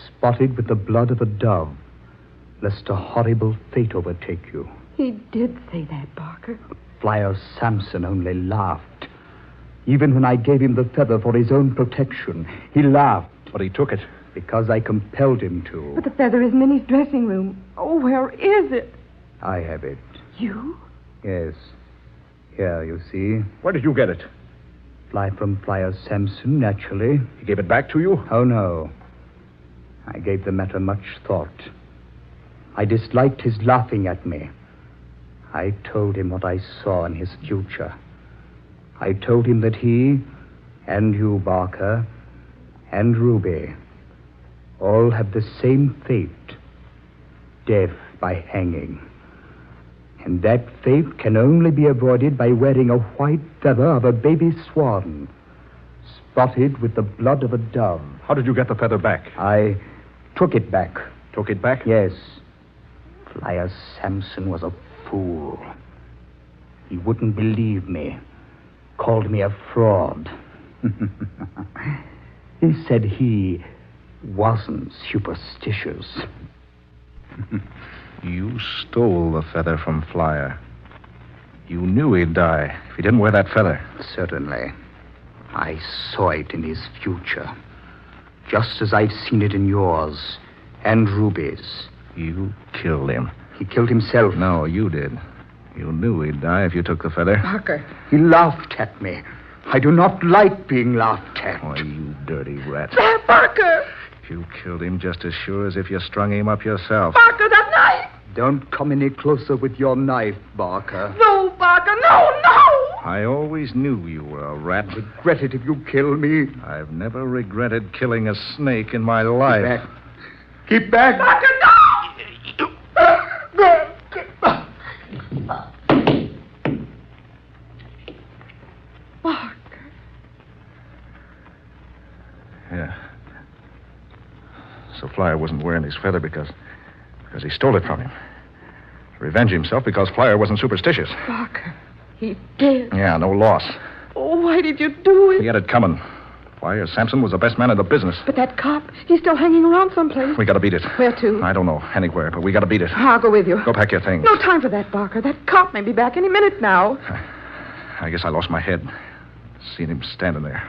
spotted with the blood of a dove, lest a horrible fate overtake you. He did say that, Barker. Flyer Sampson only laughed. Even when I gave him the feather for his own protection, he laughed. But he took it. Because I compelled him to. But the feather isn't in his dressing room. Oh, where is it? I have it. You? Yes. Here, you see. Where did you get it? Fly from Flyer Sampson, naturally. He gave it back to you? Oh, no. I gave the matter much thought. I disliked his laughing at me. I told him what I saw in his future. I told him that he, and you, Barker, and Ruby, all have the same fate. Death by hanging. And that fate can only be avoided by wearing a white feather of a baby swan, spotted with the blood of a dove. How did you get the feather back? I took it back. Took it back? Yes. Flyer Sampson was a fool. He wouldn't believe me. Called me a fraud. He said he wasn't superstitious. You stole the feather from Flyer. You knew he'd die if he didn't wear that feather. Certainly. I saw it in his future. Just as I'd seen it in yours and Ruby's. You killed him. He killed himself. No, you did. You knew he'd die if you took the feather. Barker. He laughed at me. I do not like being laughed at. Why, you dirty rat. Barker! You killed him just as sure as if you strung him up yourself. Barker, that knife! Don't come any closer with your knife, Barker. No, Barker, no! I always knew you were a rat. Regret it if you kill me. I've never regretted killing a snake in my life. Keep back. Keep back. Barker, no! Barker. Yeah. So Flyer wasn't wearing his feather because he stole it from him. To revenge himself because Flyer wasn't superstitious. Barker, he did. Yeah, no loss. Oh, why did you do it? He had it coming. Flyer Sampson was the best man in the business. But that cop, he's still hanging around someplace. We gotta beat it. Where to? I don't know. Anywhere, but we gotta beat it. I'll go with you. Go pack your things. No time for that, Barker. That cop may be back any minute now. I guess I lost my head. Seen him standing there,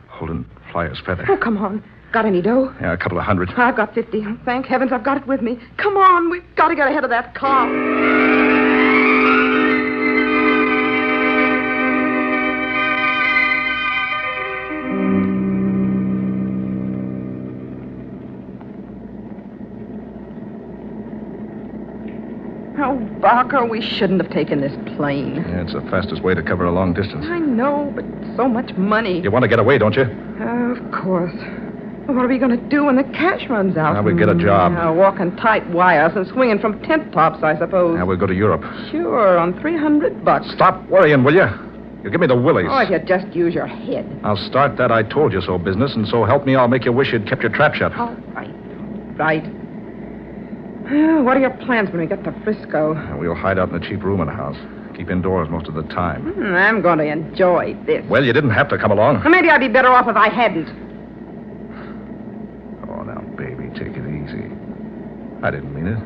holding Flyer's feather. Oh, come on. Got any dough? Yeah, a couple of hundred. I've got 50. Thank heavens I've got it with me. Come on, we've got to get ahead of that cop. Oh, Barker, we shouldn't have taken this plane. Yeah, it's the fastest way to cover a long distance. I know, but so much money. You want to get away, don't you? Of course. What are we going to do when the cash runs out? Now we'll get a job. Walking tight wires and swinging from tent tops, I suppose. Now we'll go to Europe. Sure, on $300. Stop worrying, will you? You give me the willies. Oh, if you just use your head. I'll start that I told you so business, and so help me, I'll make you wish you'd kept your trap shut. All right. Right. What are your plans when we get to Frisco? We'll hide out in a cheap rooming house. Keep indoors most of the time. I'm going to enjoy this. Well, you didn't have to come along. Maybe I'd be better off if I hadn't. Oh, now, baby, take it easy. I didn't mean it.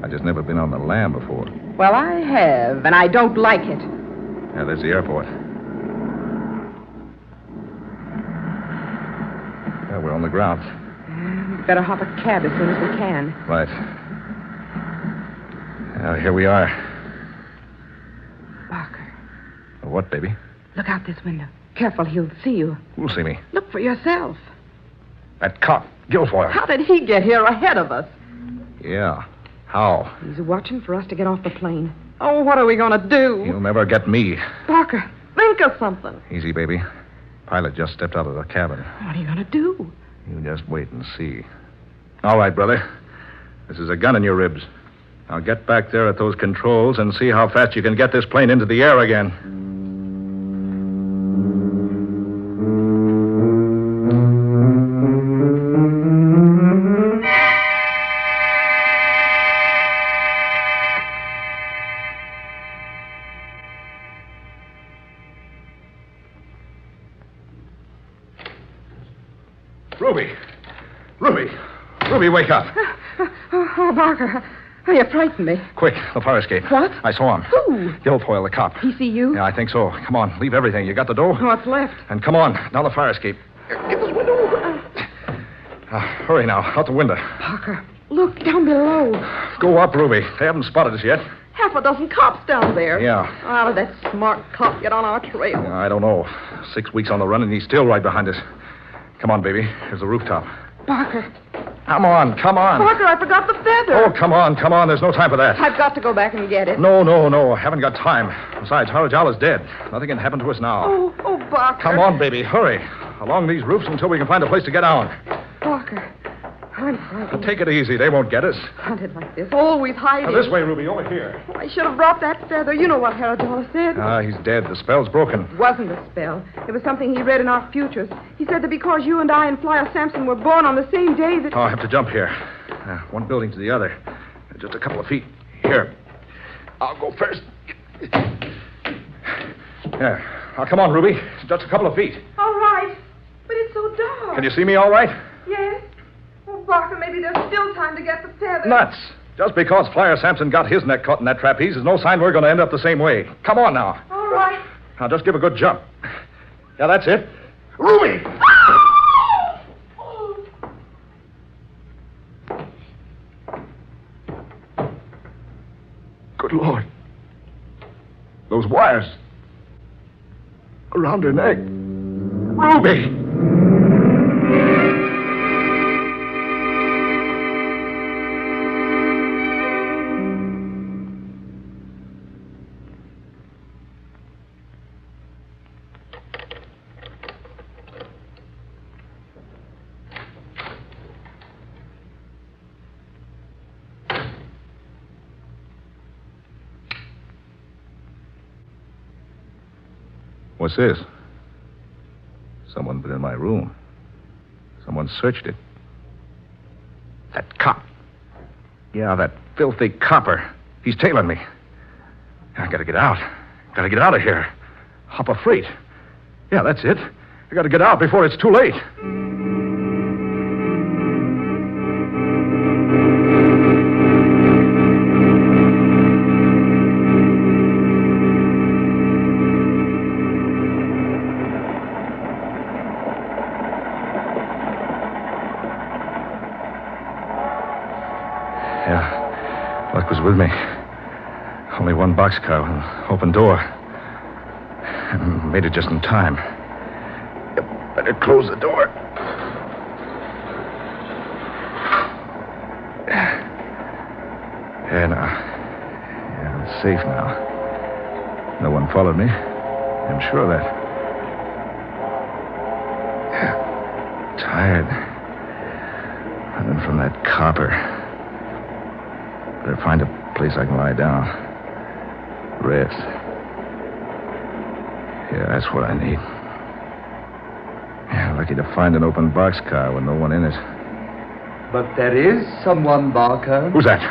I just never been on the lam before. Well, I have, and I don't like it. Yeah, there's the airport. Yeah, we're on the ground. Better hop a cab as soon as we can. Right. Here we are. Barker. What, baby? Look out this window. Careful, he'll see you. Who'll see me? Look for yourself. That cop, Guilfoyle. How did he get here ahead of us? Yeah. How? He's watching for us to get off the plane. Oh, what are we going to do? He'll never get me. Barker, think of something. Easy, baby. Pilot just stepped out of the cabin. What are you going to do? You just wait and see. All right, brother. This is a gun in your ribs. Now get back there at those controls and see how fast you can get this plane into the air again. Ruby! Ruby, wake up. Oh, Barker. Oh, you frightened me. Quick, the fire escape. What? I saw him. Who? Guilfoyle, the cop. He see you? Yeah, I think so. Come on, leave everything. You got the dough? What's left? And come on, down the fire escape. Get this window open. Hurry now, out the window. Parker, look down below. Go up, Ruby. They haven't spotted us yet. Half a dozen cops down there. Yeah. How did that smart cop get on our trail? I don't know. 6 weeks on the run, and he's still right behind us. Come on, baby. Here's the rooftop. Barker. Come on. Barker, I forgot the feather. Oh, come on. There's no time for that. I've got to go back and get it. No. I haven't got time. Besides, Harajala's dead. Nothing can happen to us now. Oh, Barker. Come on, baby. Hurry. Along these roofs until we can find a place to get down. Barker, I'm frightened. Take it easy. They won't get us. Hunted like this. Always hiding. Now, this way, Ruby. Over here. I should have brought that feather. You know what Harajala said. He's dead. The spell's broken. It wasn't a spell. It was something he read in our futures. He said that because you and I and Flyer Sampson were born on the same day that... Oh, I have to jump here. One building to the other. Just a couple of feet. Here. I'll go first. Yeah. Now, come on, Ruby. Just a couple of feet. All right. But it's so dark. Can you see me all right? Yes. Oh, Barker, maybe there's still time to get the feather. Nuts. Just because Flyer Sampson got his neck caught in that trapeze is no sign we're going to end up the same way. Come on now. All right. Now, just give a good jump. Yeah, that's it. Ruby! Good Lord. Those wires. Around her neck. Ruby! What's this? Someone been in my room. Someone searched it. That cop. Yeah, that filthy copper. He's tailing me. I gotta get out. Gotta get out of here. Hop a freight. Yeah, that's it. I gotta get out before it's too late. Luck was with me. Only one boxcar with an open door. I made it just in time. Better close the door. Yeah, it's safe now. No one followed me. I'm sure of that. Tired. Running from that copper. Better find a place I can lie down. Rest. Yeah, that's what I need. Yeah, lucky to find an open boxcar with no one in it. But there is someone, Barker. Who's that?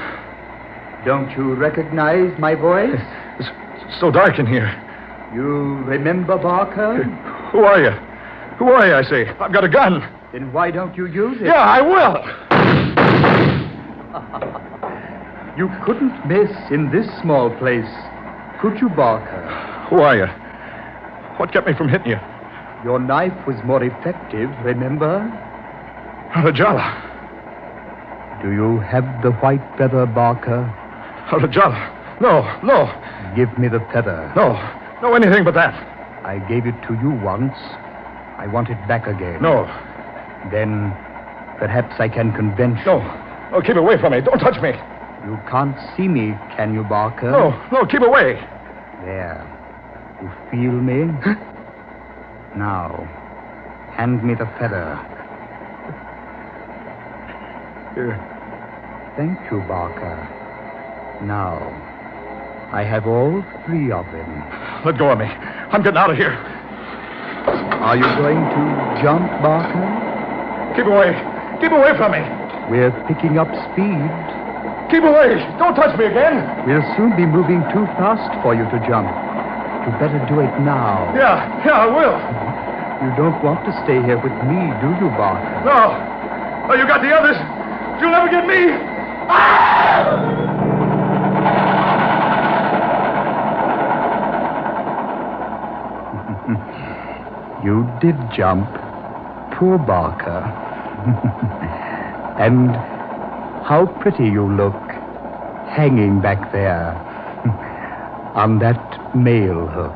Don't you recognize my voice? It's so dark in here. You remember, Barker? Who are you? Who are you, I say? I've got a gun. Then why don't you use it? Yeah, I will. You couldn't miss in this small place, could you, Barker? Who are you? What kept me from hitting you? Your knife was more effective, remember? Harajala. Do you have the white feather, Barker? Harajala. No. Give me the feather. No, anything but that. I gave it to you once. I want it back again. No. Then perhaps I can convince you. No, keep away from me. Don't touch me. You can't see me, can you, Barker? No, keep away. There. You feel me? Now, hand me the feather. Here. Thank you, Barker. Now, I have all 3 of them. Let go of me. I'm getting out of here. Are you going to jump, Barker? Keep away. Keep away from me. We're picking up speed. Keep away. Don't touch me again. We'll soon be moving too fast for you to jump. You better do it now. Yeah, I will. You don't want to stay here with me, do you, Barker? No. Oh, you got the others. You'll never get me. You did jump. Poor Barker. And how pretty you look, hanging back there on that mail hook.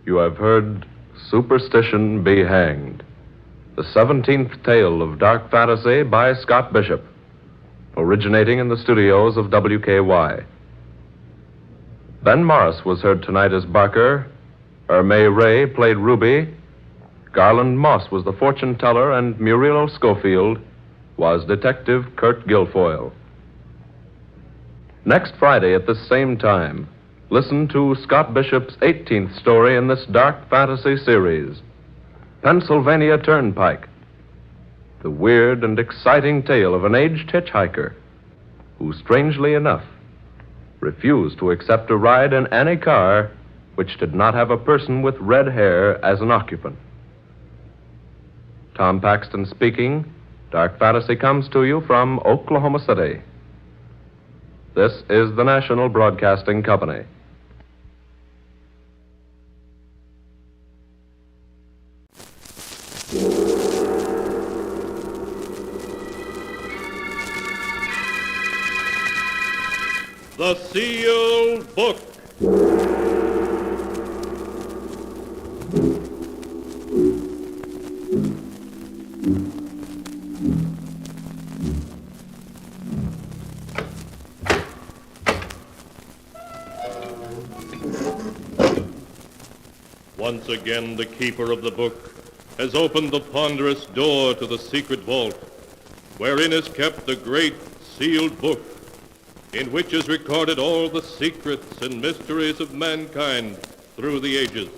You have heard Superstition Be Hanged, the 17th tale of dark fantasy by Scott Bishop, originating in the studios of WKY. Ben Morris was heard tonight as Barker, Ermay Ray played Ruby, Garland Moss was the fortune teller, and Muriel Schofield was Detective Kurt Guilfoyle. Next Friday at this same time, listen to Scott Bishop's 18th story in this dark fantasy series, Pennsylvania Turnpike, the weird and exciting tale of an aged hitchhiker who, strangely enough, refused to accept a ride in any car which did not have a person with red hair as an occupant. Tom Paxton speaking. Dark Fantasy comes to you from Oklahoma City. This is the National Broadcasting Company. The Sealed Book. Once again, the keeper of the book has opened the ponderous door to the secret vault, wherein is kept the great sealed book, in which is recorded all the secrets and mysteries of mankind through the ages.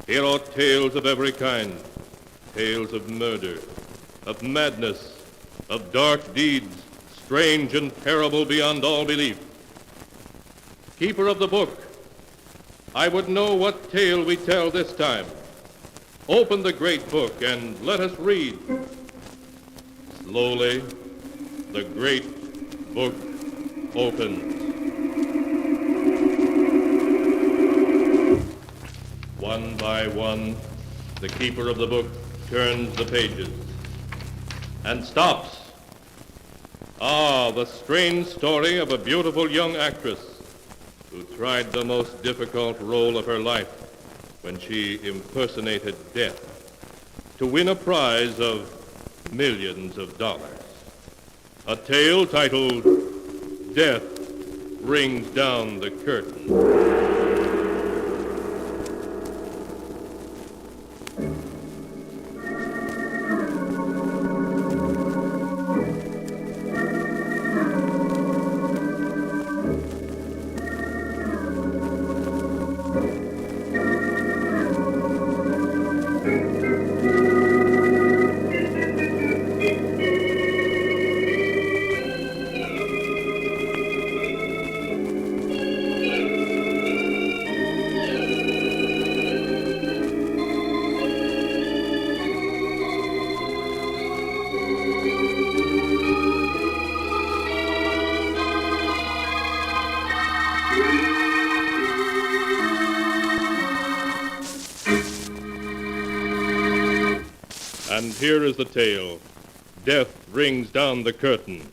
Here are tales of every kind, tales of murder, of madness, of dark deeds, strange and terrible beyond all belief. Keeper of the book, I would know what tale we tell this time. Open the great book and let us read. Slowly, the great book opens. One by one, the keeper of the book turns the pages and stops. Ah, the strange story of a beautiful young actress who tried the most difficult role of her life when she impersonated death to win a prize of millions of dollars. A tale titled Death Rings Down the Curtain. And here is the tale, Death Rings Down the Curtain,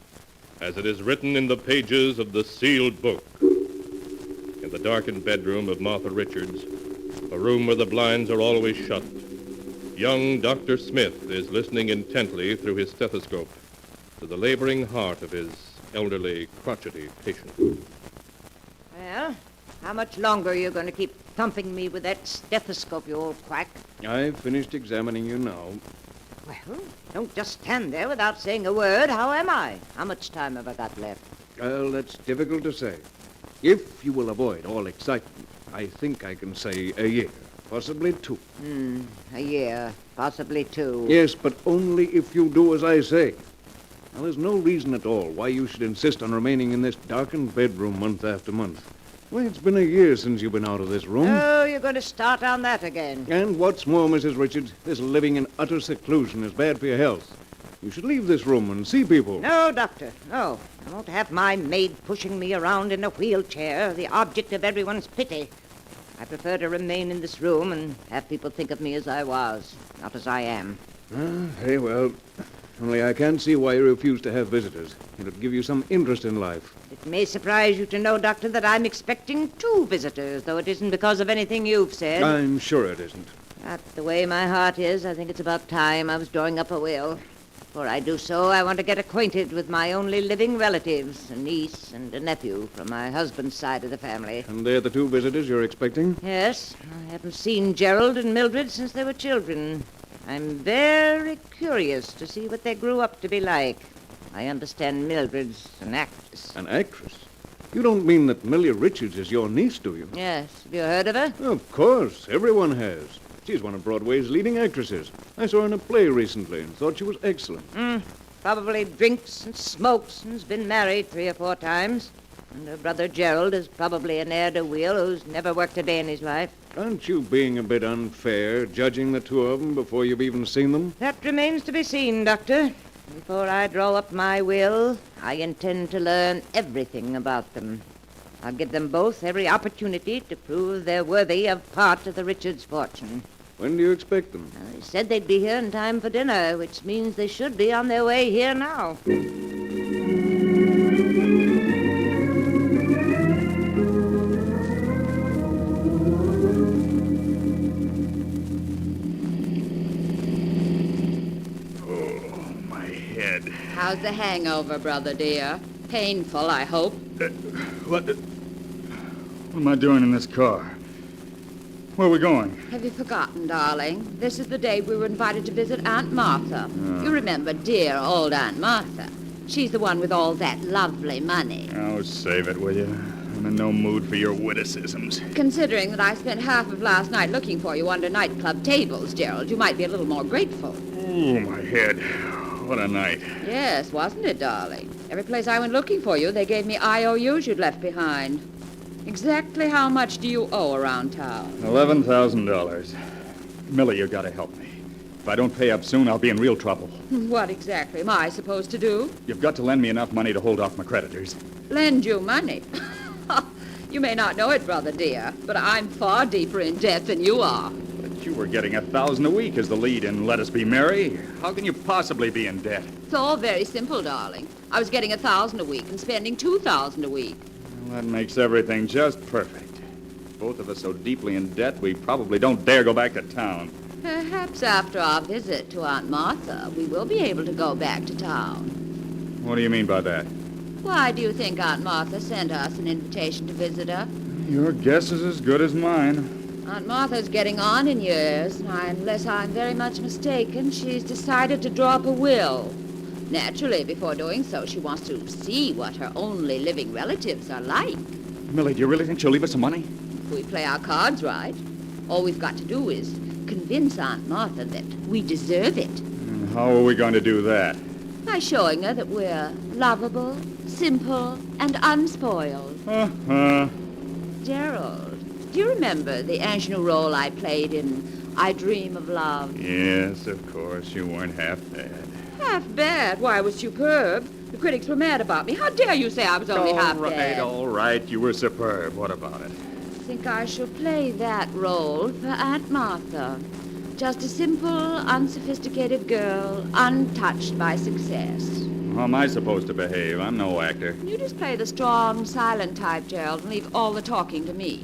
as it is written in the pages of the sealed book. In in the darkened bedroom of Martha Richards, a room where the blinds are always shut, young Dr. Smith is listening intently through his stethoscope to the laboring heart of his elderly, crotchety patient. Well, how much longer are you going to keep thumping me with that stethoscope, you old quack? I've finished examining you now. Well, don't just stand there without saying a word. How am I? How much time have I got left? Well, that's difficult to say. If you will avoid all excitement, I think I can say a year, possibly 2. A year, possibly 2. Yes, but only if you do as I say. Now, there's no reason at all why you should insist on remaining in this darkened bedroom month after month. Well, it's been a year since you've been out of this room. Oh, you're going to start on that again. And what's more, Mrs. Richards, this living in utter seclusion is bad for your health. You should leave this room and see people. No, Doctor, no. I won't have my maid pushing me around in a wheelchair, the object of everyone's pity. I prefer to remain in this room and have people think of me as I was, not as I am. Very well. Only I can't see why you refuse to have visitors. It'll give you some interest in life. It may surprise you to know, Doctor, that I'm expecting 2 visitors, though it isn't because of anything you've said. I'm sure it isn't. But the way my heart is, I think it's about time I was drawing up a will. Before I do so, I want to get acquainted with my only living relatives, a niece and a nephew from my husband's side of the family. And they're the 2 visitors you're expecting? Yes. I haven't seen Gerald and Mildred since they were children. I'm very curious to see what they grew up to be like. I understand Mildred's an actress. An actress? You don't mean that Millie Richards is your niece, do you? Yes. Have you heard of her? Of course. Everyone has. She's one of Broadway's leading actresses. I saw her in a play recently and thought she was excellent. Probably drinks and smokes and has been married 3 or 4 times. And her brother Gerald is probably an heir-to-wheel who's never worked a day in his life. Aren't you being a bit unfair, judging the 2 of them before you've even seen them? That remains to be seen, Doctor. Before I draw up my will, I intend to learn everything about them. I'll give them both every opportunity to prove they're worthy of part of the Richards' fortune. When do you expect them? They said they'd be here in time for dinner, which means they should be on their way here now. How's the hangover, brother dear? Painful, I hope. What am I doing in this car? Where are we going? Have you forgotten, darling? This is the day we were invited to visit Aunt Martha. You remember dear old Aunt Martha. She's the one with all that lovely money. Oh, save it, will you? I'm in no mood for your witticisms. Considering that I spent half of last night looking for you under nightclub tables, Gerald, you might be a little more grateful. Oh, my head. What a night. Yes, wasn't it, darling? Every place I went looking for you, they gave me IOUs you'd left behind. Exactly how much do you owe around town? $11,000. Millie, you gotta help me. If I don't pay up soon, I'll be in real trouble. What exactly am I supposed to do? You've got to lend me enough money to hold off my creditors. Lend you money? You may not know it, brother dear, but I'm far deeper in debt than you are. But you were getting $1,000 a week as the lead in Let Us Be Merry. How can you possibly be in debt? It's all very simple, darling. I was getting $1,000 a week and spending $2,000 a week. Well, that makes everything just perfect. Both of us so deeply in debt, we probably don't dare go back to town. Perhaps after our visit to Aunt Martha, we will be able to go back to town. What do you mean by that? Why do you think Aunt Martha sent us an invitation to visit her? Your guess is as good as mine. Aunt Martha's getting on in years, and unless I'm very much mistaken, she's decided to draw up a will. Naturally, before doing so, she wants to see what her only living relatives are like. Millie, do you really think she'll leave us some money? If we play our cards right, all we've got to do is convince Aunt Martha that we deserve it. And how are we going to do that? By showing her that we're lovable, simple, and unspoiled. Gerald, do you remember the ingenue role I played in I Dream of Love? Yes, of course. You weren't half bad. Half bad? Why, I was superb. The critics were mad about me. How dare you say I was only half bad? All right. You were superb. What about it? I think I shall play that role for Aunt Martha. Just a simple, unsophisticated girl, untouched by success. How am I supposed to behave? I'm no actor. You just play the strong, silent type, Gerald, and leave all the talking to me.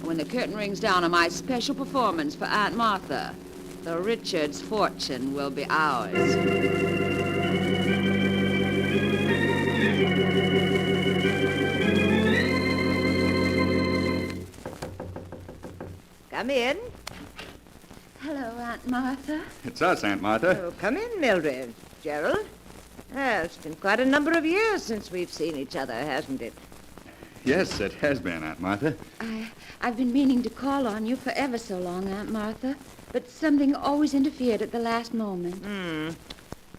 When the curtain rings down on my special performance for Aunt Martha, the Richards' fortune will be ours. Come in. Hello, Aunt Martha. It's us, Aunt Martha. Oh, come in, Mildred. Gerald. Well, it's been quite a number of years since we've seen each other, hasn't it? Yes, it has been, Aunt Martha. I've been meaning to call on you for ever so long, Aunt Martha, but something always interfered at the last moment.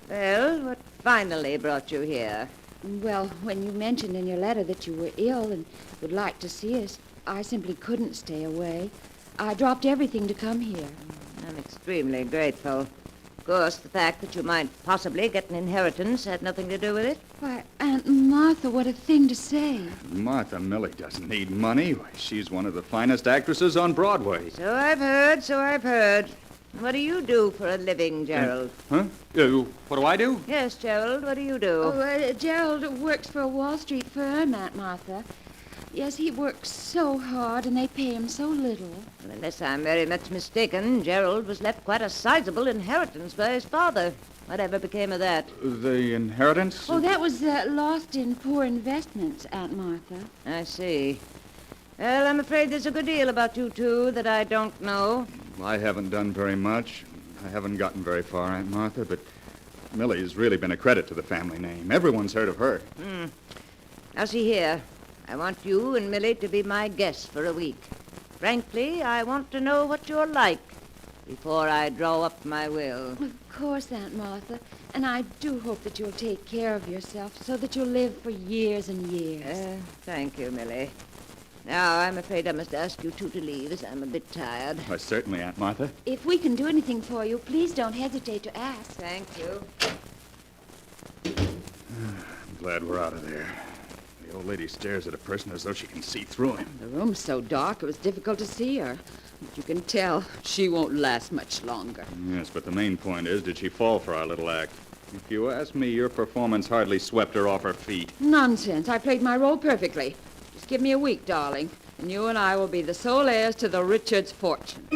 Well, what finally brought you here? Well, when you mentioned in your letter that you were ill and would like to see us, I simply couldn't stay away. I dropped everything to come here. I'm extremely grateful. Of course, the fact that you might possibly get an inheritance had nothing to do with it. Why, Aunt Martha, what a thing to say. Martha Millie doesn't need money. She's one of the finest actresses on Broadway. So I've heard. What do you do for a living, Gerald? Huh? What do I do? Yes, Gerald, what do you do? Gerald works for a Wall Street firm, Aunt Martha. Yes, he works so hard, and they pay him so little. Well, unless I'm very much mistaken, Gerald was left quite a sizable inheritance by his father. Whatever became of that? The inheritance? Oh, that was lost in poor investments, Aunt Martha. I see. Well, I'm afraid there's a good deal about you two that I don't know. I haven't done very much. I haven't gotten very far, Aunt Martha, but Millie's really been a credit to the family name. Everyone's heard of her. Now, see here. I want you and Millie to be my guests for a week. Frankly, I want to know what you're like before I draw up my will. Of course, Aunt Martha. And I do hope that you'll take care of yourself so that you'll live for years and years. Thank you, Millie. Now, I'm afraid I must ask you two to leave, as I'm a bit tired. Why, certainly, Aunt Martha. If we can do anything for you, please don't hesitate to ask. Thank you. I'm glad we're out of there. The old lady stares at a person as though she can see through him. The room's so dark, it was difficult to see her. But you can tell she won't last much longer. Yes, but the main point is, did she fall for our little act? If you ask me, your performance hardly swept her off her feet. Nonsense. I played my role perfectly. Just give me a week, darling, and you and I will be the sole heirs to the Richards' fortune.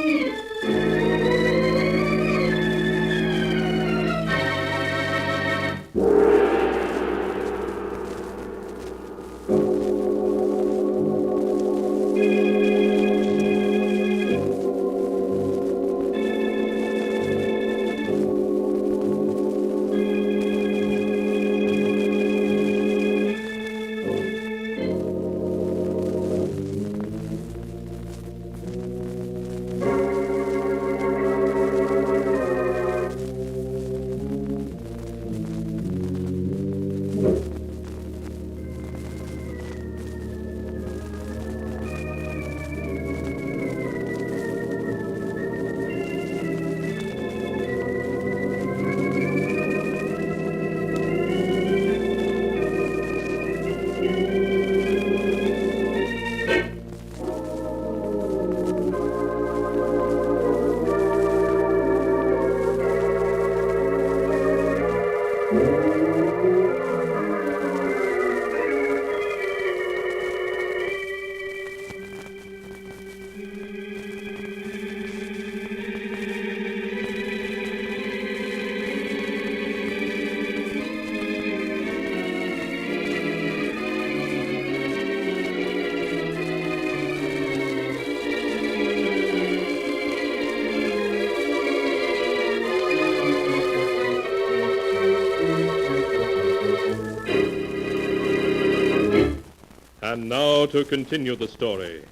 And now to continue the story.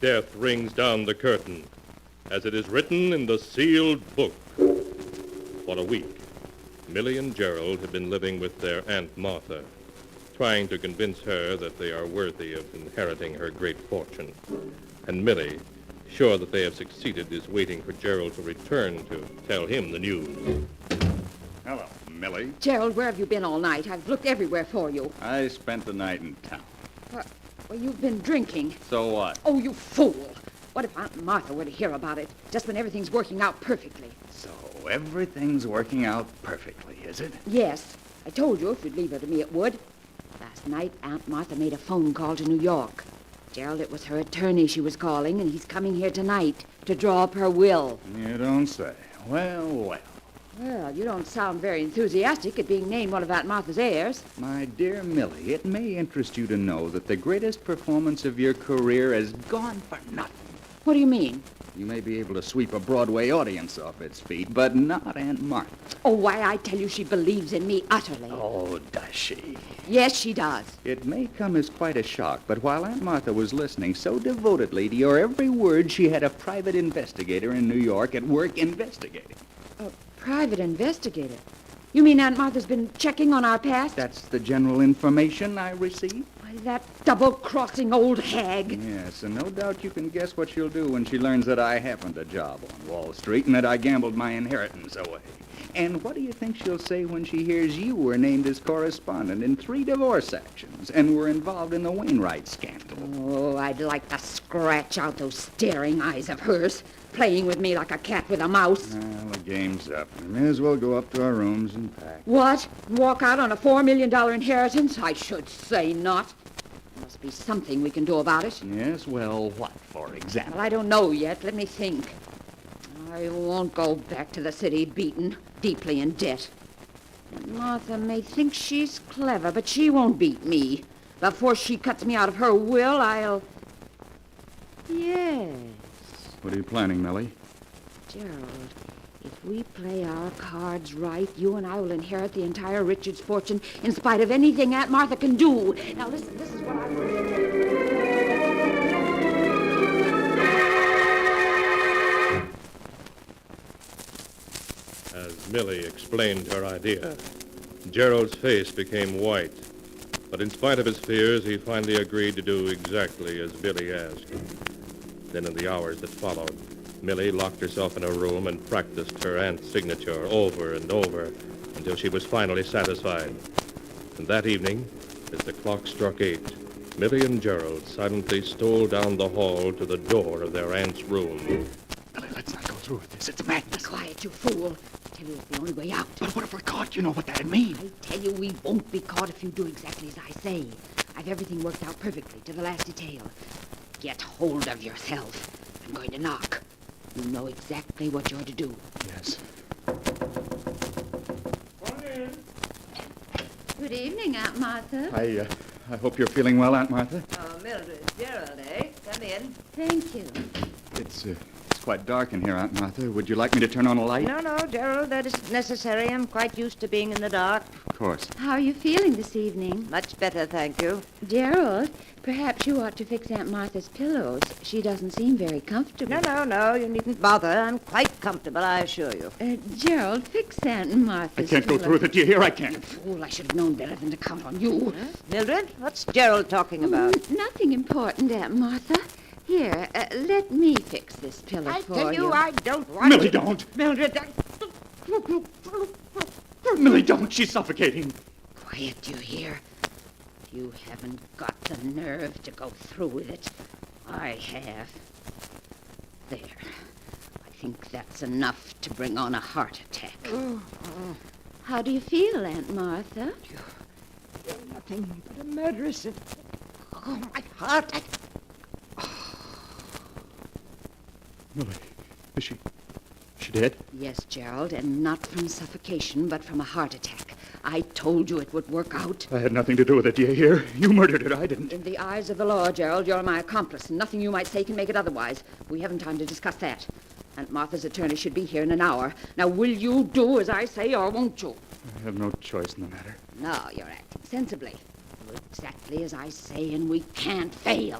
Death rings down the curtain, as it is written in the sealed book. For a week, Millie and Gerald have been living with their Aunt Martha, trying to convince her that they are worthy of inheriting her great fortune. And Millie, sure that they have succeeded, is waiting for Gerald to return to tell him the news. Hello, Millie. Gerald, where have you been all night? I've looked everywhere for you. I spent the night in town. Well, you've been drinking. So what? Oh, you fool. What if Aunt Martha were to hear about it, just when everything's working out perfectly? So everything's working out perfectly, is it? Yes. I told you if you'd leave her to me, it would. Last night, Aunt Martha made a phone call to New York. Gerald, it was her attorney she was calling, and he's coming here tonight to draw up her will. You don't say. Well. Well, you don't sound very enthusiastic at being named one of Aunt Martha's heirs. My dear Millie, it may interest you to know that the greatest performance of your career has gone for nothing. What do you mean? You may be able to sweep a Broadway audience off its feet, but not Aunt Martha. Oh, why, I tell you, she believes in me utterly. Oh, does she? Yes, she does. It may come as quite a shock, but while Aunt Martha was listening so devotedly to your every word, she had a private investigator in New York at work investigating. A private investigator? You mean Aunt Martha's been checking on our past? That's the general information I received. Why, that double-crossing old hag. Yes, and no doubt you can guess what she'll do when she learns that I haven't a job on Wall Street and that I gambled my inheritance away. And what do you think she'll say when she hears you were named as correspondent in 3 divorce actions and were involved in the Wainwright scandal? Oh, I'd like to scratch out those staring eyes of hers, playing with me like a cat with a mouse. Well, the game's up. We may as well go up to our rooms and pack. What? Walk out on a $4 million inheritance? I should say not. There must be something we can do about it. Yes, well, what, for example? Well, I don't know yet. Let me think. I won't go back to the city beaten, deeply in debt. And Martha may think she's clever, but she won't beat me. Before she cuts me out of her will, I'll... Yes. What are you planning, Millie? Gerald, if we play our cards right, you and I will inherit the entire Richards fortune in spite of anything Aunt Martha can do. Now, listen, this is what I want. As Millie explained her idea, Gerald's face became white. But in spite of his fears, he finally agreed to do exactly as Billy asked. Then in the hours that followed, Millie locked herself in her room and practiced her aunt's signature over and over until she was finally satisfied. And that evening, as the clock struck 8, Millie and Gerald silently stole down the hall to the door of their aunt's room. Millie, let's not go through with this. It's madness. Quiet, you fool. I tell you, it's the only way out. But what if we're caught? You know what that'd mean. I tell you, we won't be caught if you do exactly as I say. I've everything worked out perfectly, to the last detail. Get hold of yourself. I'm going to knock. You know exactly what you're to do. Yes. Come in. Good evening, Aunt Martha. I hope you're feeling well, Aunt Martha. Oh, Mildred, Gerald, eh? Come in. Thank you. It's quite dark in here, Aunt Martha. Would you like me to turn on a light? No, Gerald, that isn't necessary. I'm quite used to being in the dark. Of course. How are you feeling this evening? Much better, thank you. Gerald, perhaps you ought to fix Aunt Martha's pillows. She doesn't seem very comfortable. No, you needn't bother. I'm quite comfortable, I assure you. Gerald, fix Aunt Martha's I can't go through with it. Do you hear? I can't. Fool, I should have known better than to count on you. Mildred, what's Gerald talking about? Nothing important, Aunt Martha. Here, let me fix this pillow for you. I tell you, I don't want Millie, to. don't. Mildred, Millie, don't. She's suffocating. Quiet, you hear? You haven't got the nerve to go through with it. I have. There. I think that's enough to bring on a heart attack. How do you feel, Aunt Martha? You're nothing but a murderess. Oh, my heart. Millie, is she dead? Yes, Gerald, and not from suffocation, but from a heart attack. I told you it would work out. I had nothing to do with it, do you hear? You murdered her, I didn't. In the eyes of the law, Gerald, you're my accomplice, and nothing you might say can make it otherwise. We haven't time to discuss that. Aunt Martha's attorney should be here in an hour. Now, will you do as I say, or won't you? I have no choice in the matter. No, you're acting sensibly. Do exactly as I say, and we can't fail.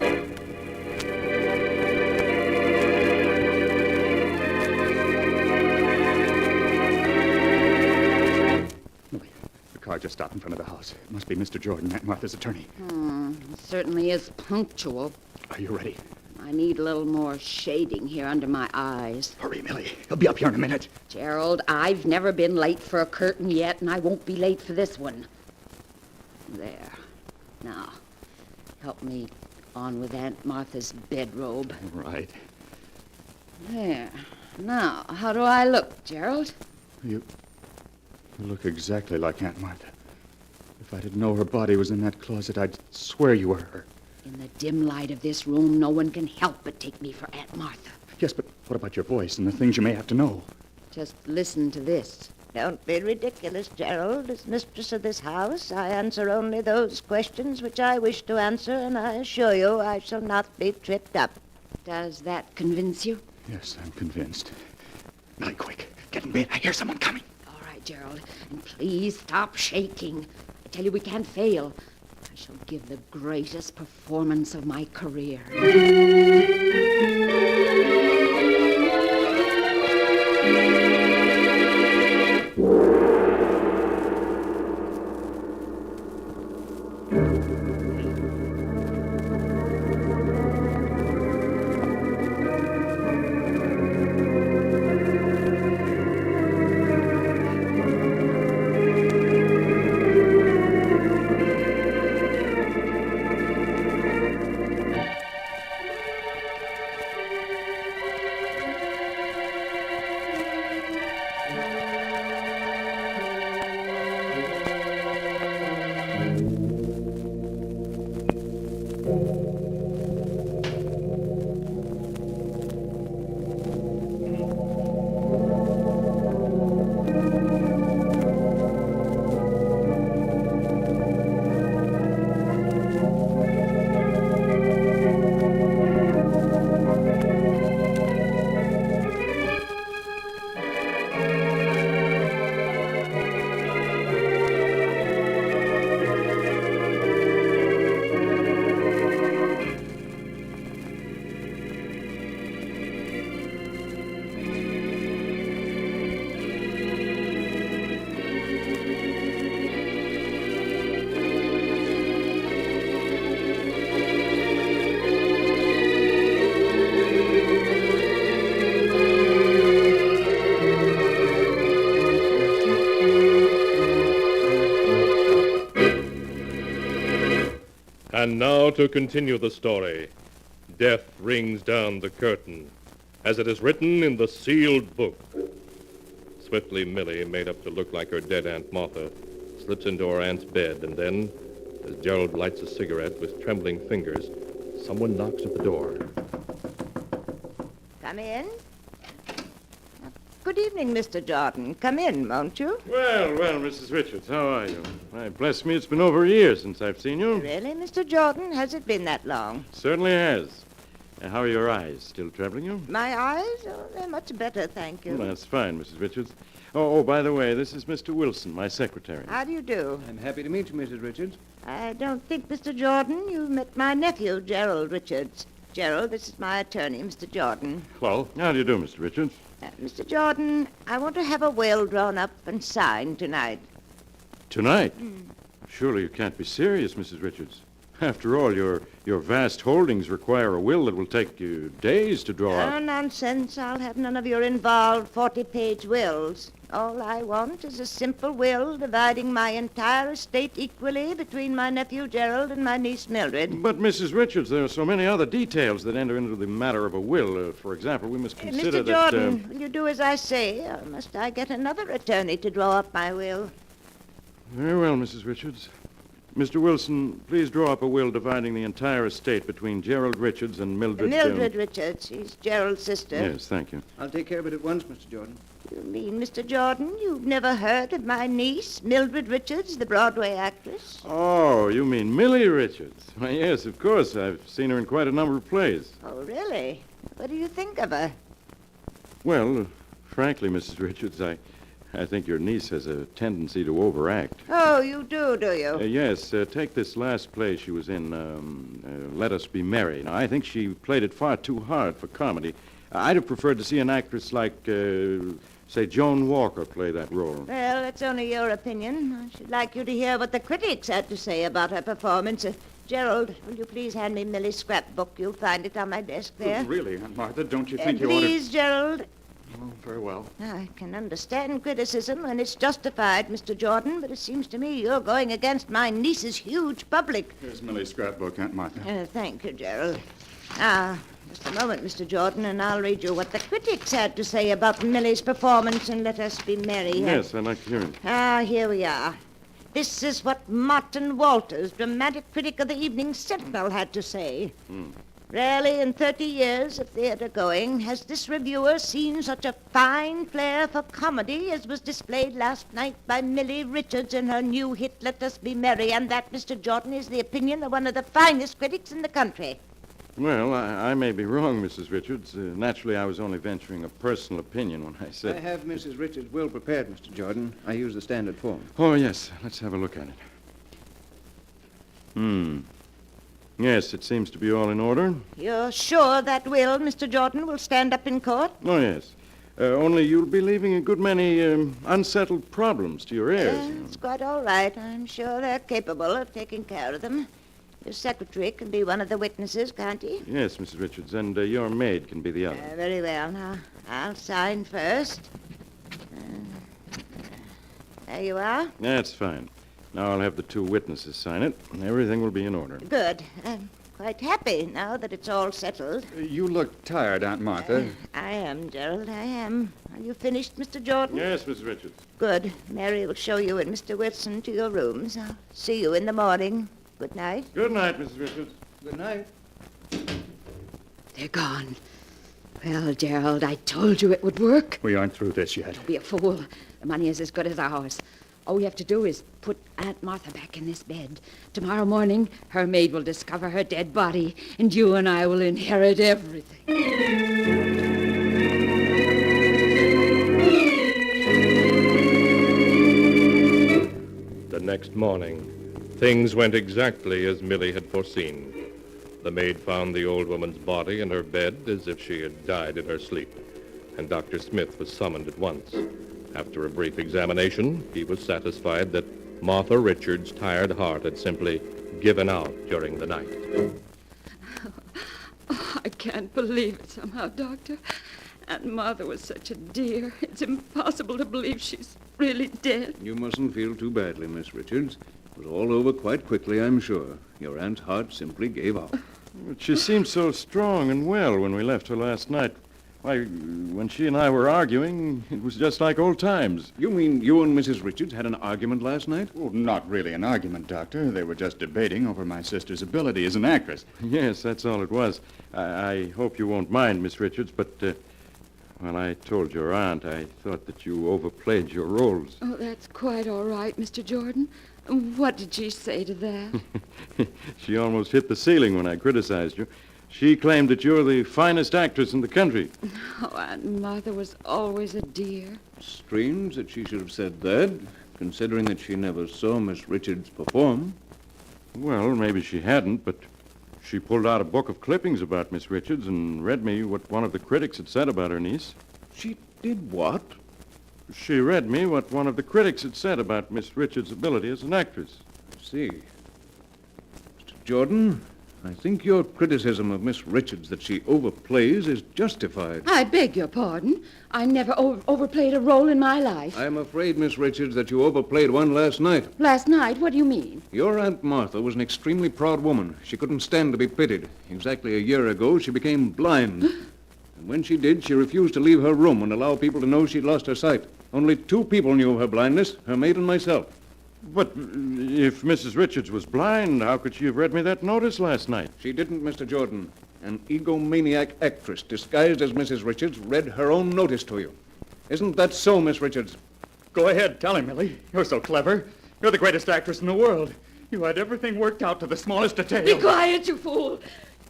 The car just stopped in front of the house. It must be Mr. Jordan, Aunt Martha's attorney. It certainly is punctual. Are you ready? I need a little more shading here under my eyes. Hurry, Millie. He'll be up here in a minute. Gerald, I've never been late for a curtain yet, and I won't be late for this one. There. Now, help me on with Aunt Martha's bedrobe. Right. There. Now, how do I look, Gerald? You look exactly like Aunt Martha. If I didn't know her body was in that closet, I'd swear you were her. In the dim light of this room, no one can help but take me for Aunt Martha. Yes, but what about your voice and the things you may have to know? Just listen to this. Don't be ridiculous, Gerald. As mistress of this house, I answer only those questions which I wish to answer, and I assure you I shall not be tripped up. Does that convince you? Yes, I'm convinced. Millie, quick. Get in bed. I hear someone coming. All right, Gerald. And please stop shaking. I tell you, we can't fail. I shall give the greatest performance of my career. And now to continue the story. Death rings down the curtain, as it is written in the sealed book. Swiftly, Millie, made up to look like her dead Aunt Martha, slips into her aunt's bed, and then, as Gerald lights a cigarette with trembling fingers, someone knocks at the door. Come in. Good evening, Mr. Jordan. Come in, won't you? Well, Mrs. Richards, how are you? Why, bless me, it's been over a year since I've seen you. Really, Mr. Jordan? Has it been that long? Certainly has. How are your eyes? Still troubling you? My eyes? Oh, they're much better, thank you. Well, that's fine, Mrs. Richards. Oh, by the way, this is Mr. Wilson, my secretary. How do you do? I'm happy to meet you, Mrs. Richards. I don't think, Mr. Jordan, you've met my nephew, Gerald Richards. Gerald, this is my attorney, Mr. Jordan. Hello. How do you do, Mr. Richards? Mr. Jordan, I want to have a will drawn up and signed tonight. Tonight? Surely you can't be serious, Mrs. Richards. After all, your vast holdings require a will that will take you days to draw up. Oh, nonsense. I'll have none of your involved 40-page wills. All I want is a simple will dividing my entire estate equally between my nephew Gerald and my niece Mildred. But, Mrs. Richards, there are so many other details that enter into the matter of a will. For example, we must consider Mr. Jordan, will you do as I say, or must I get another attorney to draw up my will? Very well, Mrs. Richards. Mr. Wilson, please draw up a will dividing the entire estate between Gerald Richards and Mildred... Mildred Richards. She's Gerald's sister. Yes, thank you. I'll take care of it at once, Mr. Jordan. You mean, Mr. Jordan, you've never heard of my niece, Mildred Richards, the Broadway actress? Oh, you mean Millie Richards? Why, yes, of course. I've seen her in quite a number of plays. Oh, really? What do you think of her? Well, frankly, Mrs. Richards, I think your niece has a tendency to overact. Oh, you do you? Yes, take this last play she was in, Let Us Be Merry. Now, I think she played it far too hard for comedy. I'd have preferred to see an actress like, say, Joan Walker play that role. Well, that's only your opinion. I should like you to hear what the critics had to say about her performance. Gerald, will you please hand me Millie's scrapbook? You'll find it on my desk there. Really, Aunt Martha, don't you think you ought to... Please, Gerald. Oh, very well. I can understand criticism when it's justified, Mr. Jordan, but it seems to me you're going against my niece's huge public. Here's Millie's scrapbook, Aunt Martha. Thank you, Gerald. Now, just a moment, Mr. Jordan, and I'll read you what the critics had to say about Millie's performance in Let Us Be Merry. Yes, I'd like to hear it. Here we are. This is what Martin Walters, dramatic critic of the Evening Sentinel, had to say. Rarely in 30 years of theater going has this reviewer seen such a fine flair for comedy as was displayed last night by Millie Richards in her new hit, Let Us Be Merry, and that, Mr. Jordan, is the opinion of one of the finest critics in the country. Well, I may be wrong, Mrs. Richards. Naturally, I was only venturing a personal opinion when I said... I have Mrs. Richards well prepared, Mr. Jordan. I use the standard form. Oh, yes. Let's have a look at it. Yes, it seems to be all in order. You're sure that will, Mr. Jordan, will stand up in court? Oh, yes. Only you'll be leaving a good many unsettled problems to your heirs. It's quite all right. I'm sure they're capable of taking care of them. Your secretary can be one of the witnesses, can't he? Yes, Mrs. Richards, and your maid can be the other. Very well. Now, I'll sign first. There you are. That's fine. Now I'll have the two witnesses sign it, and everything will be in order. Good. I'm quite happy now that it's all settled. You look tired, Aunt Martha. I am, Gerald, I am. Are you finished, Mr. Jordan? Yes, Mrs. Richards. Good. Mary will show you and Mr. Wilson to your rooms. I'll see you in the morning. Good night. Good night, Mrs. Richards. Good night. They're gone. Well, Gerald, I told you it would work. We aren't through this yet. Don't be a fool. The money is as good as ours. All we have to do is put Aunt Martha back in this bed. Tomorrow morning, her maid will discover her dead body, and you and I will inherit everything. The next morning, things went exactly as Millie had foreseen. The maid found the old woman's body in her bed as if she had died in her sleep, and Dr. Smith was summoned at once. After a brief examination, he was satisfied that Martha Richards' tired heart had simply given out during the night. Oh, I can't believe it somehow, Doctor. Aunt Martha was such a dear. It's impossible to believe she's really dead. You mustn't feel too badly, Miss Richards. It was all over quite quickly, I'm sure. Your aunt's heart simply gave out. But she seemed so strong and well when we left her last night. Why, when she and I were arguing, it was just like old times. You mean you and Mrs. Richards had an argument last night? Oh, not really an argument, Doctor. They were just debating over my sister's ability as an actress. Yes, that's all it was. I hope you won't mind, Miss Richards, but when I told your aunt, I thought that you overplayed your roles. Oh, that's quite all right, Mr. Jordan. What did she say to that? She almost hit the ceiling when I criticized you. She claimed that you're the finest actress in the country. Oh, Aunt Martha was always a dear. Strange that she should have said that, considering that she never saw Miss Richards perform. Well, maybe she hadn't, but she pulled out a book of clippings about Miss Richards and read me what one of the critics had said about her niece. She did what? She read me what one of the critics had said about Miss Richards' ability as an actress. I see. Mr. Jordan, I think your criticism of Miss Richards that she overplays is justified. I beg your pardon. I never overplayed a role in my life. I'm afraid, Miss Richards, that you overplayed one last night. Last night? What do you mean? Your Aunt Martha was an extremely proud woman. She couldn't stand to be pitied. Exactly a year ago, she became blind. And when she did, she refused to leave her room and allow people to know she'd lost her sight. Only 2 people knew of her blindness, her maid and myself. But if Mrs. Richards was blind, how could she have read me that notice last night? She didn't, Mr. Jordan. An egomaniac actress disguised as Mrs. Richards read her own notice to you. Isn't that so, Miss Richards? Go ahead, tell him, Millie. You're so clever. You're the greatest actress in the world. You had everything worked out to the smallest detail. Be quiet, you fool.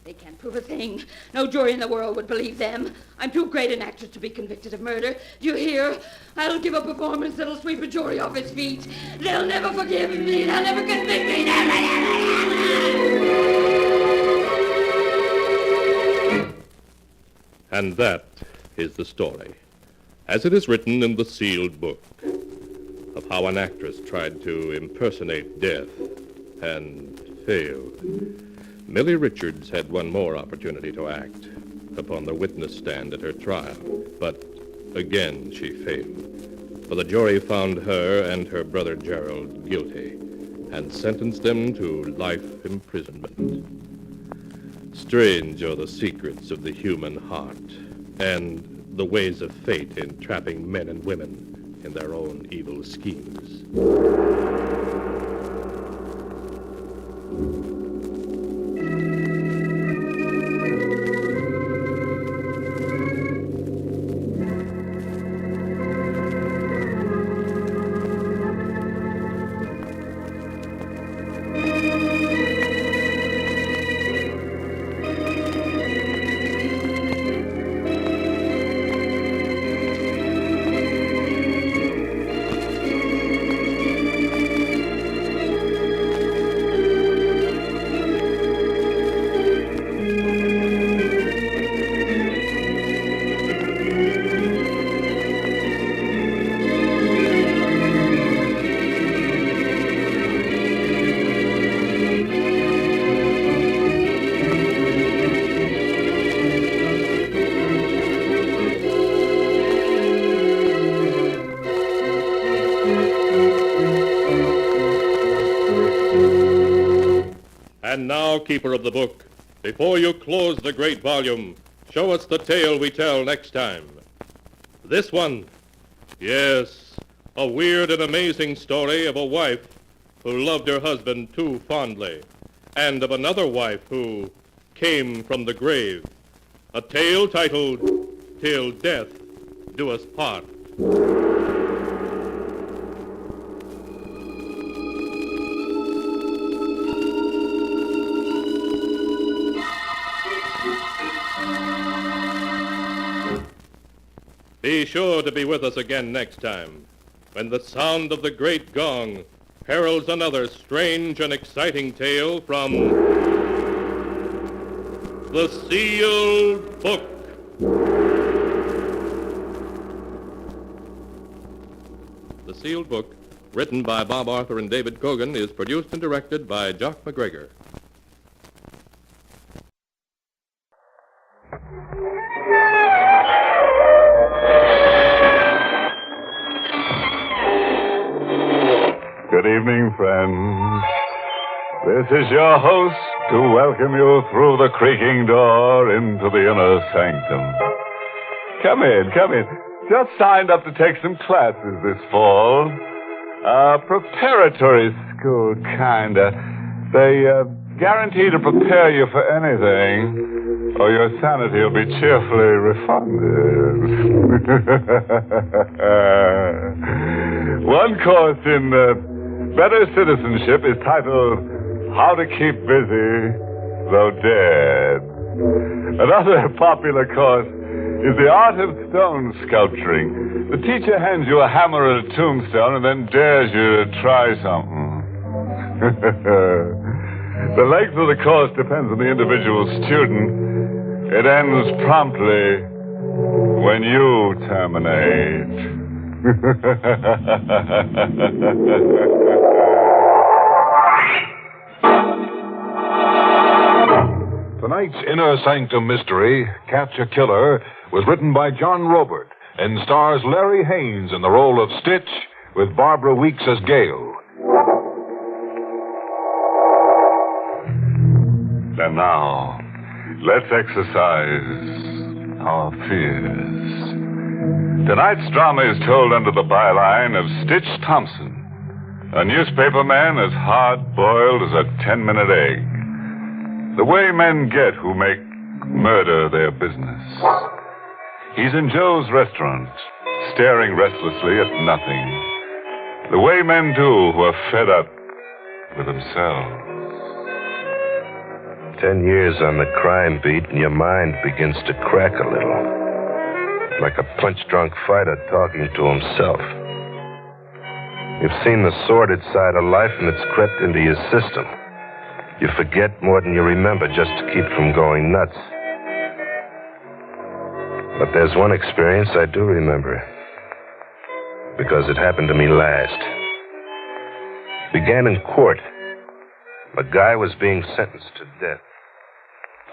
They can't prove a thing. No jury in the world would believe them. I'm too great an actress to be convicted of murder. Do you hear? I'll give a performance that'll sweep a jury off its feet. They'll never forgive me. They'll never convict me. Never. And that is the story, as it is written in the sealed book, of how an actress tried to impersonate death and failed. Millie Richards had one more opportunity to act upon the witness stand at her trial, but again she failed. For the jury found her and her brother Gerald guilty and sentenced them to life imprisonment. Strange are the secrets of the human heart and the ways of fate in trapping men and women in their own evil schemes. And now, keeper of the book, before you close the great volume, show us the tale we tell next time. This one, yes, a weird and amazing story of a wife who loved her husband too fondly, and of another wife who came from the grave. A tale titled, Till Death Do Us Part. Be sure to be with us again next time, when the sound of the great gong heralds another strange and exciting tale from The Sealed Book. The Sealed Book, written by Bob Arthur and David Cogan, is produced and directed by Jock McGregor. Good evening, friends. This is your host to welcome you through the creaking door into the inner sanctum. Come in, come in. Just signed up to take some classes this fall. Preparatory school, kinda. They guarantee to prepare you for anything, or your sanity will be cheerfully refunded. One course in Better Citizenship is titled How to Keep Busy Though Dead. Another popular course is the Art of Stone Sculpturing. The teacher hands you a hammer and a tombstone and then dares you to try something. The length of the course depends on the individual student. It ends promptly when you terminate. Tonight's Inner Sanctum mystery, Catch a Killer, was written by John Robert and stars Larry Haynes in the role of Stitch with Barbara Weeks as Gale. And now, let's exercise our fears. Tonight's drama is told under the byline of Stitch Thompson, a newspaperman as hard-boiled as a 10-minute egg. The way men get who make murder their business. He's in Joe's restaurant, staring restlessly at nothing. The way men do who are fed up with themselves. 10 years on the crime beat, and your mind begins to crack a little. Like a punch-drunk fighter talking to himself. You've seen the sordid side of life, and it's crept into your system. You forget more than you remember just to keep from going nuts. But there's one experience I do remember. Because it happened to me last. Began in court. A guy was being sentenced to death.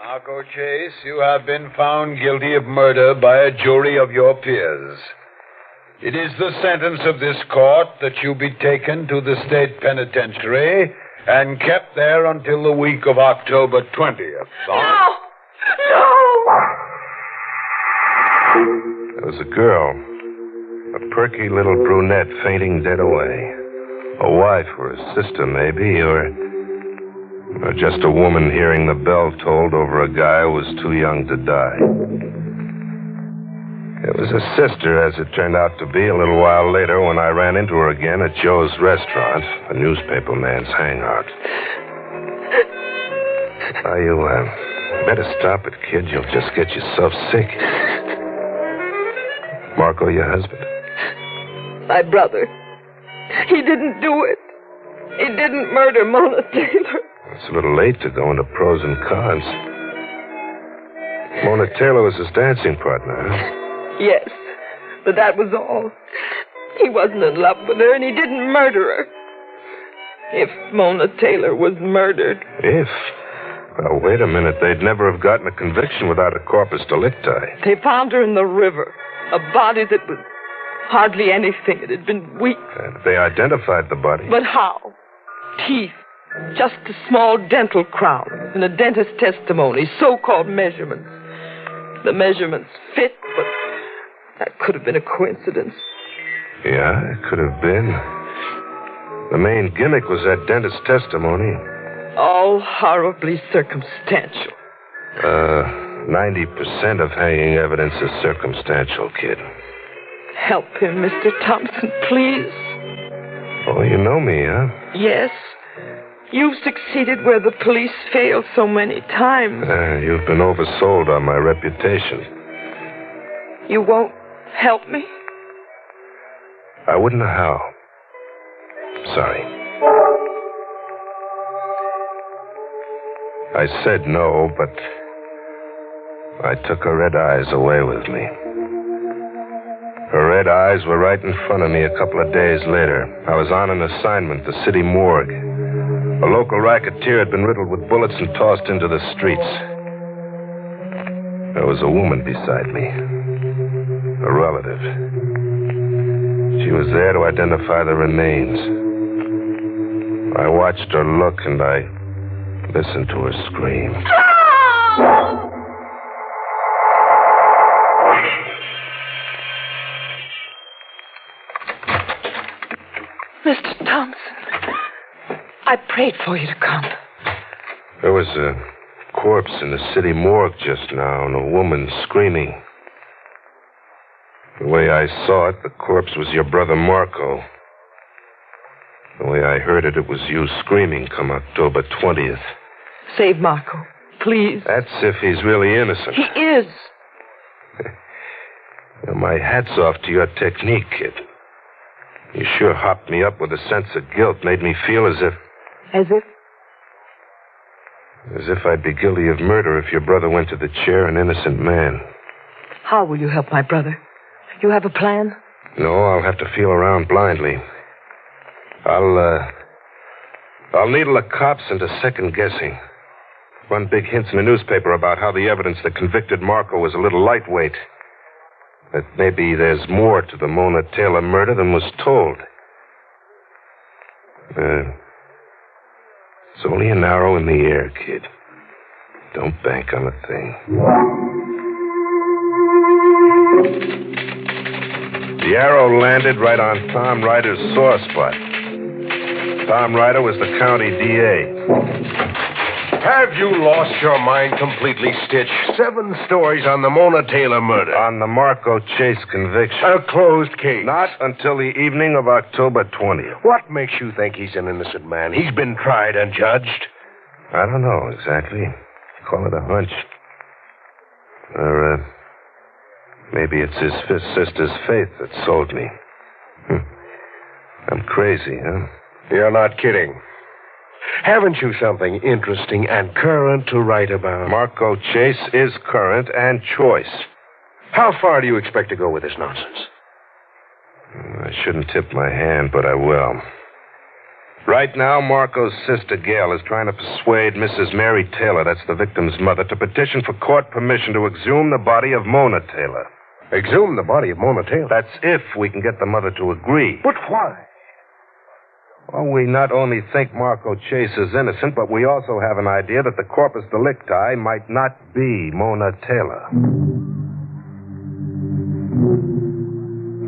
Marco Chase, you have been found guilty of murder by a jury of your peers. It is the sentence of this court that you be taken to the state penitentiary and kept there until the week of October 20th. No! There was a girl, a perky little brunette fainting dead away. A wife or a sister, maybe, or Or just a woman hearing the bell tolled over a guy who was too young to die? It was a sister, as it turned out to be, a little while later when I ran into her again at Joe's restaurant, a newspaper man's hangout. Now, you better stop it, kid. You'll just get yourself sick. Marco, your husband? My brother. He didn't do it. He didn't murder Mona Taylor. It's a little late to go into pros and cons. Mona Taylor was his dancing partner, huh? Yes, but that was all. He wasn't in love with her, and he didn't murder her. If Mona Taylor was murdered... If? Well, wait a minute. They'd never have gotten a conviction without a corpus delicti. They found her in the river. A body that was hardly anything. It had been weak. And they identified the body. But how? Teeth. Just a small dental crown. And a dentist's testimony. So-called measurements. The measurements fit, but that could have been a coincidence. Yeah, it could have been. The main gimmick was that dentist's testimony. All horribly circumstantial. 90% of hanging evidence is circumstantial, kid. Help him, Mr. Thompson, please. Oh, you know me, huh? Yes. You've succeeded where the police failed so many times. You've been oversold on my reputation. You won't help me? I wouldn't know how. Sorry. I said no, but I took her red eyes away with me. Her red eyes were right in front of me a couple of days later. I was on an assignment, the city morgue. A local racketeer had been riddled with bullets and tossed into the streets. There was a woman beside me. A relative. She was there to identify the remains. I watched her look and I listened to her scream. Mr. Thompson, I prayed for you to come. There was a corpse in the city morgue just now and a woman screaming. The way I saw it, the corpse was your brother Marco. The way I heard it, it was you screaming come October 20th. Save Marco, please. That's if he's really innocent. He is. Well, my hat's off to your technique, kid. You sure hopped me up with a sense of guilt, made me feel as if... As if? As if I'd be guilty of murder if your brother went to the chair an innocent man. How will you help my brother? You have a plan? No, I'll have to feel around blindly. I'll needle the cops into second guessing. Run big hints in the newspaper about how the evidence that convicted Marco was a little lightweight. That maybe there's more to the Mona Taylor murder than was told. It's only an arrow in the air, kid. Don't bank on a thing. The arrow landed right on Tom Ryder's sore spot. Tom Ryder was the county DA. Have you lost your mind completely, Stitch? 7 stories on the Mona Taylor murder. On the Marco Chase conviction. A closed case. Not until the evening of October 20th. What makes you think he's an innocent man? He's been tried and judged. I don't know exactly. Call it a hunch. Or, maybe it's his sister's faith that sold me. I'm crazy, huh? You're not kidding. Haven't you something interesting and current to write about? Marco Chase is current and choice. How far do you expect to go with this nonsense? I shouldn't tip my hand, but I will. Right now, Marco's sister, Gail, is trying to persuade Mrs. Mary Taylor, that's the victim's mother, to petition for court permission to exhume the body of Mona Taylor. Exhume the body of Mona Taylor? That's if we can get the mother to agree. But why? Well, we not only think Marco Chase is innocent, but we also have an idea that the corpus delicti might not be Mona Taylor.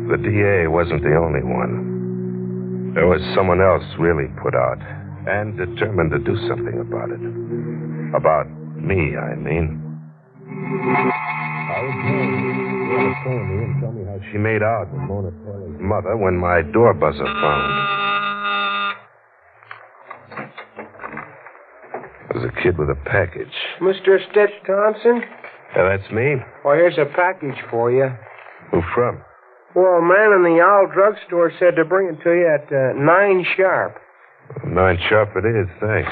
The DA wasn't the only one. There was someone else really put out. And determined to do something about it. About me, I mean. I was told phone me and tell me how she made out with Mona Taylor's mother when my door buzzer phoned. It was a kid with a package. Mr. Stitch Thompson? Yeah, that's me. Well, here's a package for you. Who from? Well, a man in the Owl drugstore said to bring it to you at 9 sharp. 9 sharp it is, thanks.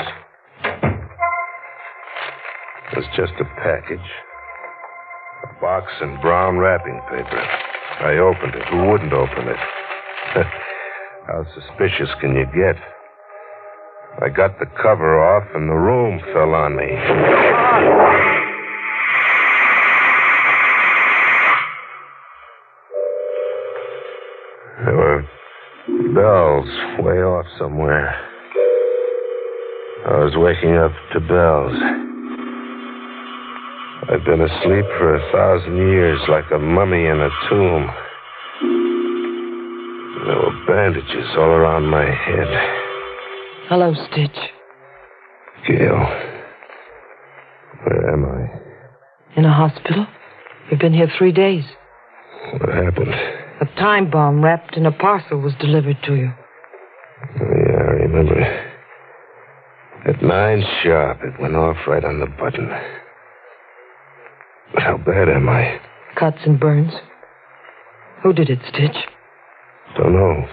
It was just a package. A box in brown wrapping paper. I opened it. Who wouldn't open it? How suspicious can you get? I got the cover off, and the room fell on me. There were bells way off somewhere. I was waking up to bells. I'd been asleep for 1,000 years like a mummy in a tomb. There were bandages all around my head. Hello, Stitch. Gail, where am I? In a hospital. You've been here 3 days. What happened? A time bomb wrapped in a parcel was delivered to you. Yeah, I remember. At 9 sharp, it went off right on the button. But how bad am I? Cuts and burns. Who did it, Stitch? Don't know.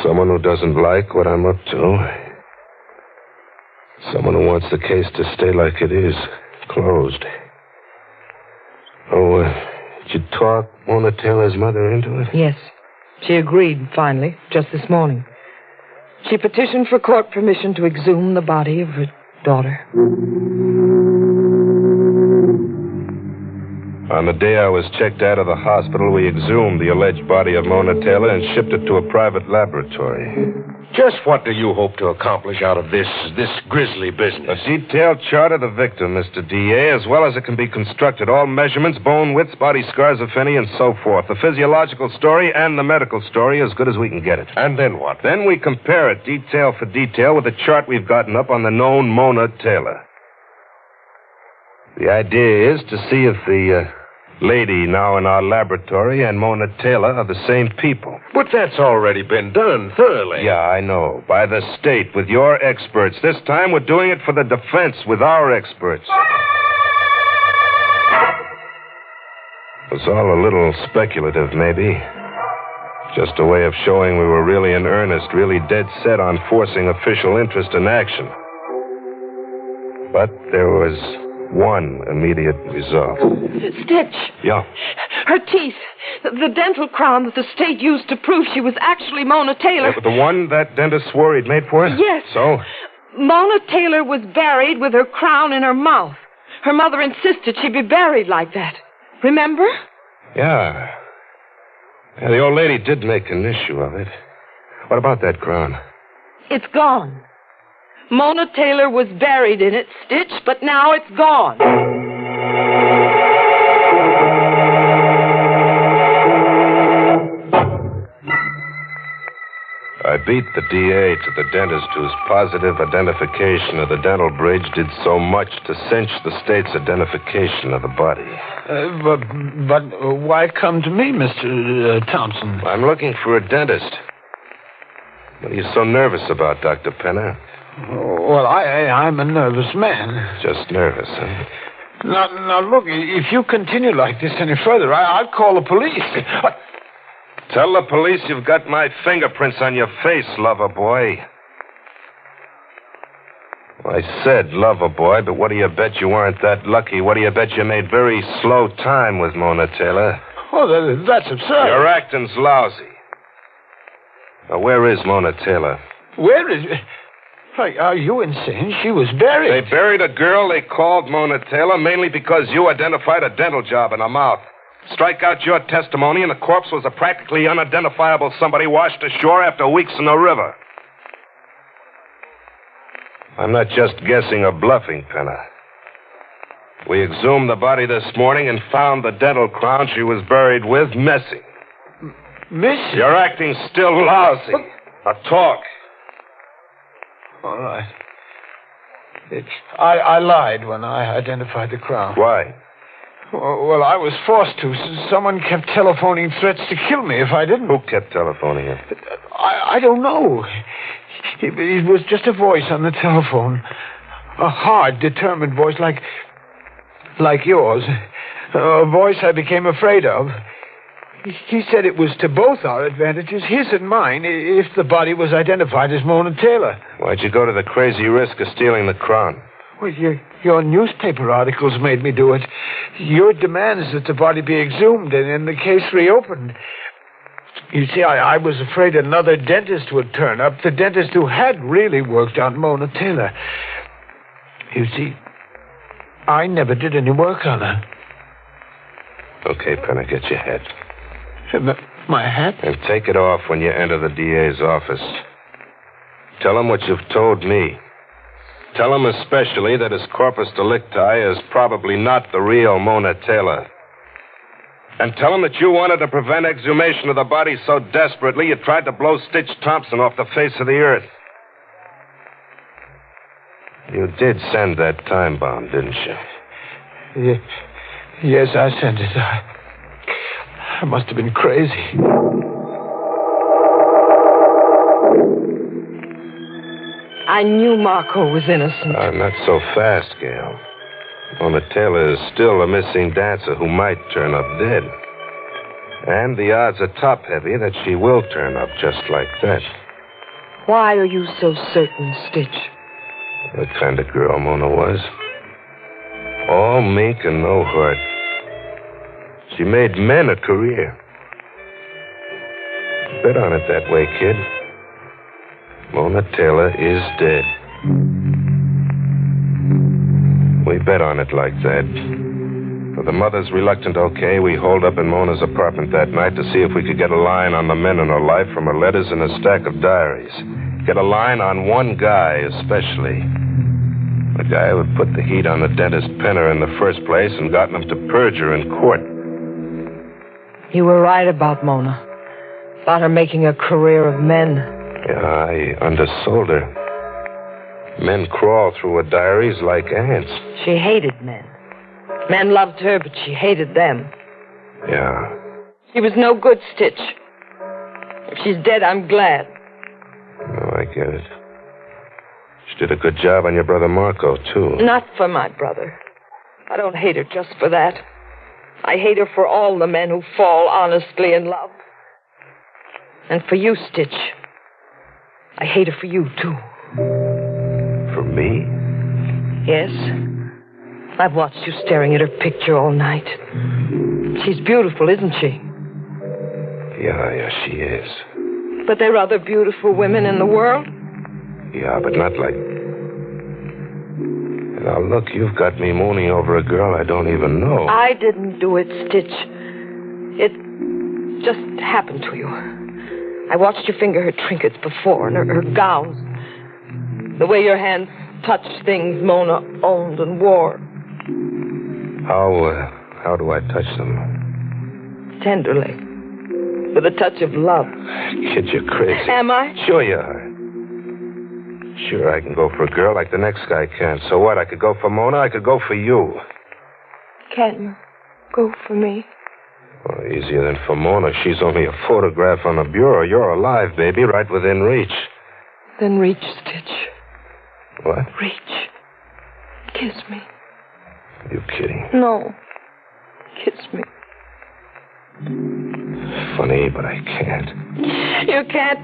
Someone who doesn't like what I'm up to. Someone who wants the case to stay like it is, closed. Oh, did you talk Mona Taylor's mother into it? Yes. She agreed, finally, just this morning. She petitioned for court permission to exhume the body of her daughter. On the day I was checked out of the hospital, we exhumed the alleged body of Mona Taylor and shipped it to a private laboratory. Just what do you hope to accomplish out of this grisly business? A detailed chart of the victim, Mr. D.A., as well as it can be constructed. All measurements, bone widths, body scars, if any, and so forth. The physiological story and the medical story as good as we can get it. And then what? Then we compare it detail for detail with the chart we've gotten up on the known Mona Taylor. The idea is to see if the lady now in our laboratory and Mona Taylor are the same people. But that's already been done thoroughly. Yeah, I know. By the state, with your experts. This time we're doing it for the defense with our experts. It's all a little speculative, maybe. Just a way of showing we were really in earnest, really dead set on forcing official interest in action. But there was one immediate result. Stitch. Yeah. Her teeth. The dental crown that the state used to prove she was actually Mona Taylor. The one that dentist swore he'd made for her? Yes. So? Mona Taylor was buried with her crown in her mouth. Her mother insisted she be buried like that. Remember? Yeah. The old lady did make an issue of it. What about that crown? It's gone. Mona Taylor was buried in it, Stitch, but now it's gone. I beat the DA to the dentist whose positive identification of the dental bridge did so much to cinch the state's identification of the body. But why come to me, Mr. Thompson? I'm looking for a dentist. What are you so nervous about, Dr. Penner? Well, I'm a nervous man. Just nervous, huh? Now, look, if you continue like this any further, I'll call the police. Tell the police you've got my fingerprints on your face, lover boy. I said lover boy, but what do you bet you weren't that lucky? What do you bet you made very slow time with Mona Taylor? Oh, that's absurd. Your acting's lousy. Now, where is Mona Taylor? Where is... Are you insane? She was buried. They buried a girl they called Mona Taylor mainly because you identified a dental job in her mouth. Strike out your testimony, and the corpse was a practically unidentifiable somebody washed ashore after weeks in the river. I'm not just guessing or bluffing, Penner. We exhumed the body this morning and found the dental crown she was buried with missing. Missing? Your acting's still lousy. Now talk. All right. I lied when I identified the crown. Why? Well, I was forced to. Someone kept telephoning threats to kill me if I didn't. Who kept telephoning you? I don't know. It was just a voice on the telephone. A hard, determined voice like yours. A voice I became afraid of. He said it was to both our advantages, his and mine, if the body was identified as Mona Taylor. Why'd you go to the crazy risk of stealing the crown? Well, your newspaper articles made me do it. Your demands that the body be exhumed and the case reopened. You see, I was afraid another dentist would turn up, the dentist who had really worked on Mona Taylor. You see, I never did any work on her. Okay, Penner, get your hat. My hat? And take it off when you enter the DA's office. Tell him what you've told me. Tell him especially that his corpus delicti is probably not the real Mona Taylor. And tell him that you wanted to prevent exhumation of the body so desperately you tried to blow Stitch Thompson off the face of the earth. You did send that time bomb, didn't you? Yes, I sent it. I must have been crazy. I knew Marco was innocent. Not so fast, Gail. Mona Taylor is still a missing dancer who might turn up dead. And the odds are top-heavy that she will turn up just like that. Why are you so certain, Stitch? The kind of girl Mona was. All meek and no heart. She made men a career. Bet on it that way, kid. Mona Taylor is dead. We bet on it like that. With the mother's reluctant okay, we holed up in Mona's apartment that night to see if we could get a line on the men in her life from her letters and a stack of diaries. Get a line on one guy, especially. The guy who had put the heat on the dentist Penner in the first place and gotten him to perjure in court. You were right about Mona. About her making a career of men. Yeah, I undersold her. Men crawl through her diaries like ants. She hated men. Men loved her, but she hated them. Yeah. She was no good, Stitch. If she's dead, I'm glad. Oh, I get it. She did a good job on your brother Marco, too. Not for my brother. I don't hate her just for that. I hate her for all the men who fall honestly in love. And for you, Stitch. I hate her for you, too. For me? Yes. I've watched you staring at her picture all night. She's beautiful, isn't she? Yeah, she is. But there are other beautiful women in the world. Yeah, but not like... Now, look, you've got me mooning over a girl I don't even know. I didn't do it, Stitch. It just happened to you. I watched you finger her trinkets before, and her gowns. The way your hands touched things Mona owned and wore. How do I touch them? Tenderly. With a touch of love. Kid, you're crazy. Am I? Sure you are. Sure, I can go for a girl like the next guy can. So what? I could go for Mona, I could go for you. Can you go for me? Well, easier than for Mona. She's only a photograph on the bureau. You're alive, baby, right within reach. Then reach, Stitch. What? Reach. Kiss me. You kidding? No. Kiss me. Funny, but I can't. You can't.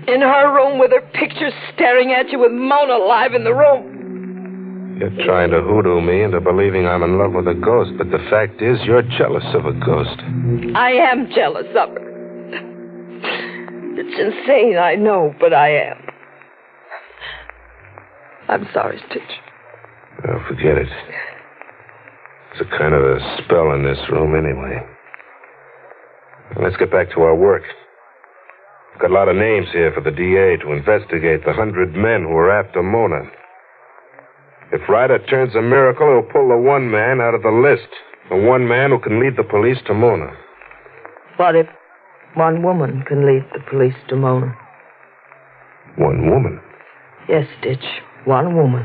In her room with her picture staring at you with Mona alive in the room. You're trying to hoodoo me into believing I'm in love with a ghost, but the fact is you're jealous of a ghost. I am jealous of her. It's insane, I know, but I am. I'm sorry, Stitch. Oh, forget it. It's a kind of a spell in this room anyway. Let's get back to our work. We've got a lot of names here for the DA to investigate the 100 men who are after Mona. If Ryder turns a miracle, he'll pull the one man out of the list. The one man who can lead the police to Mona. What if one woman can lead the police to Mona? One woman? Yes, Stitch. One woman.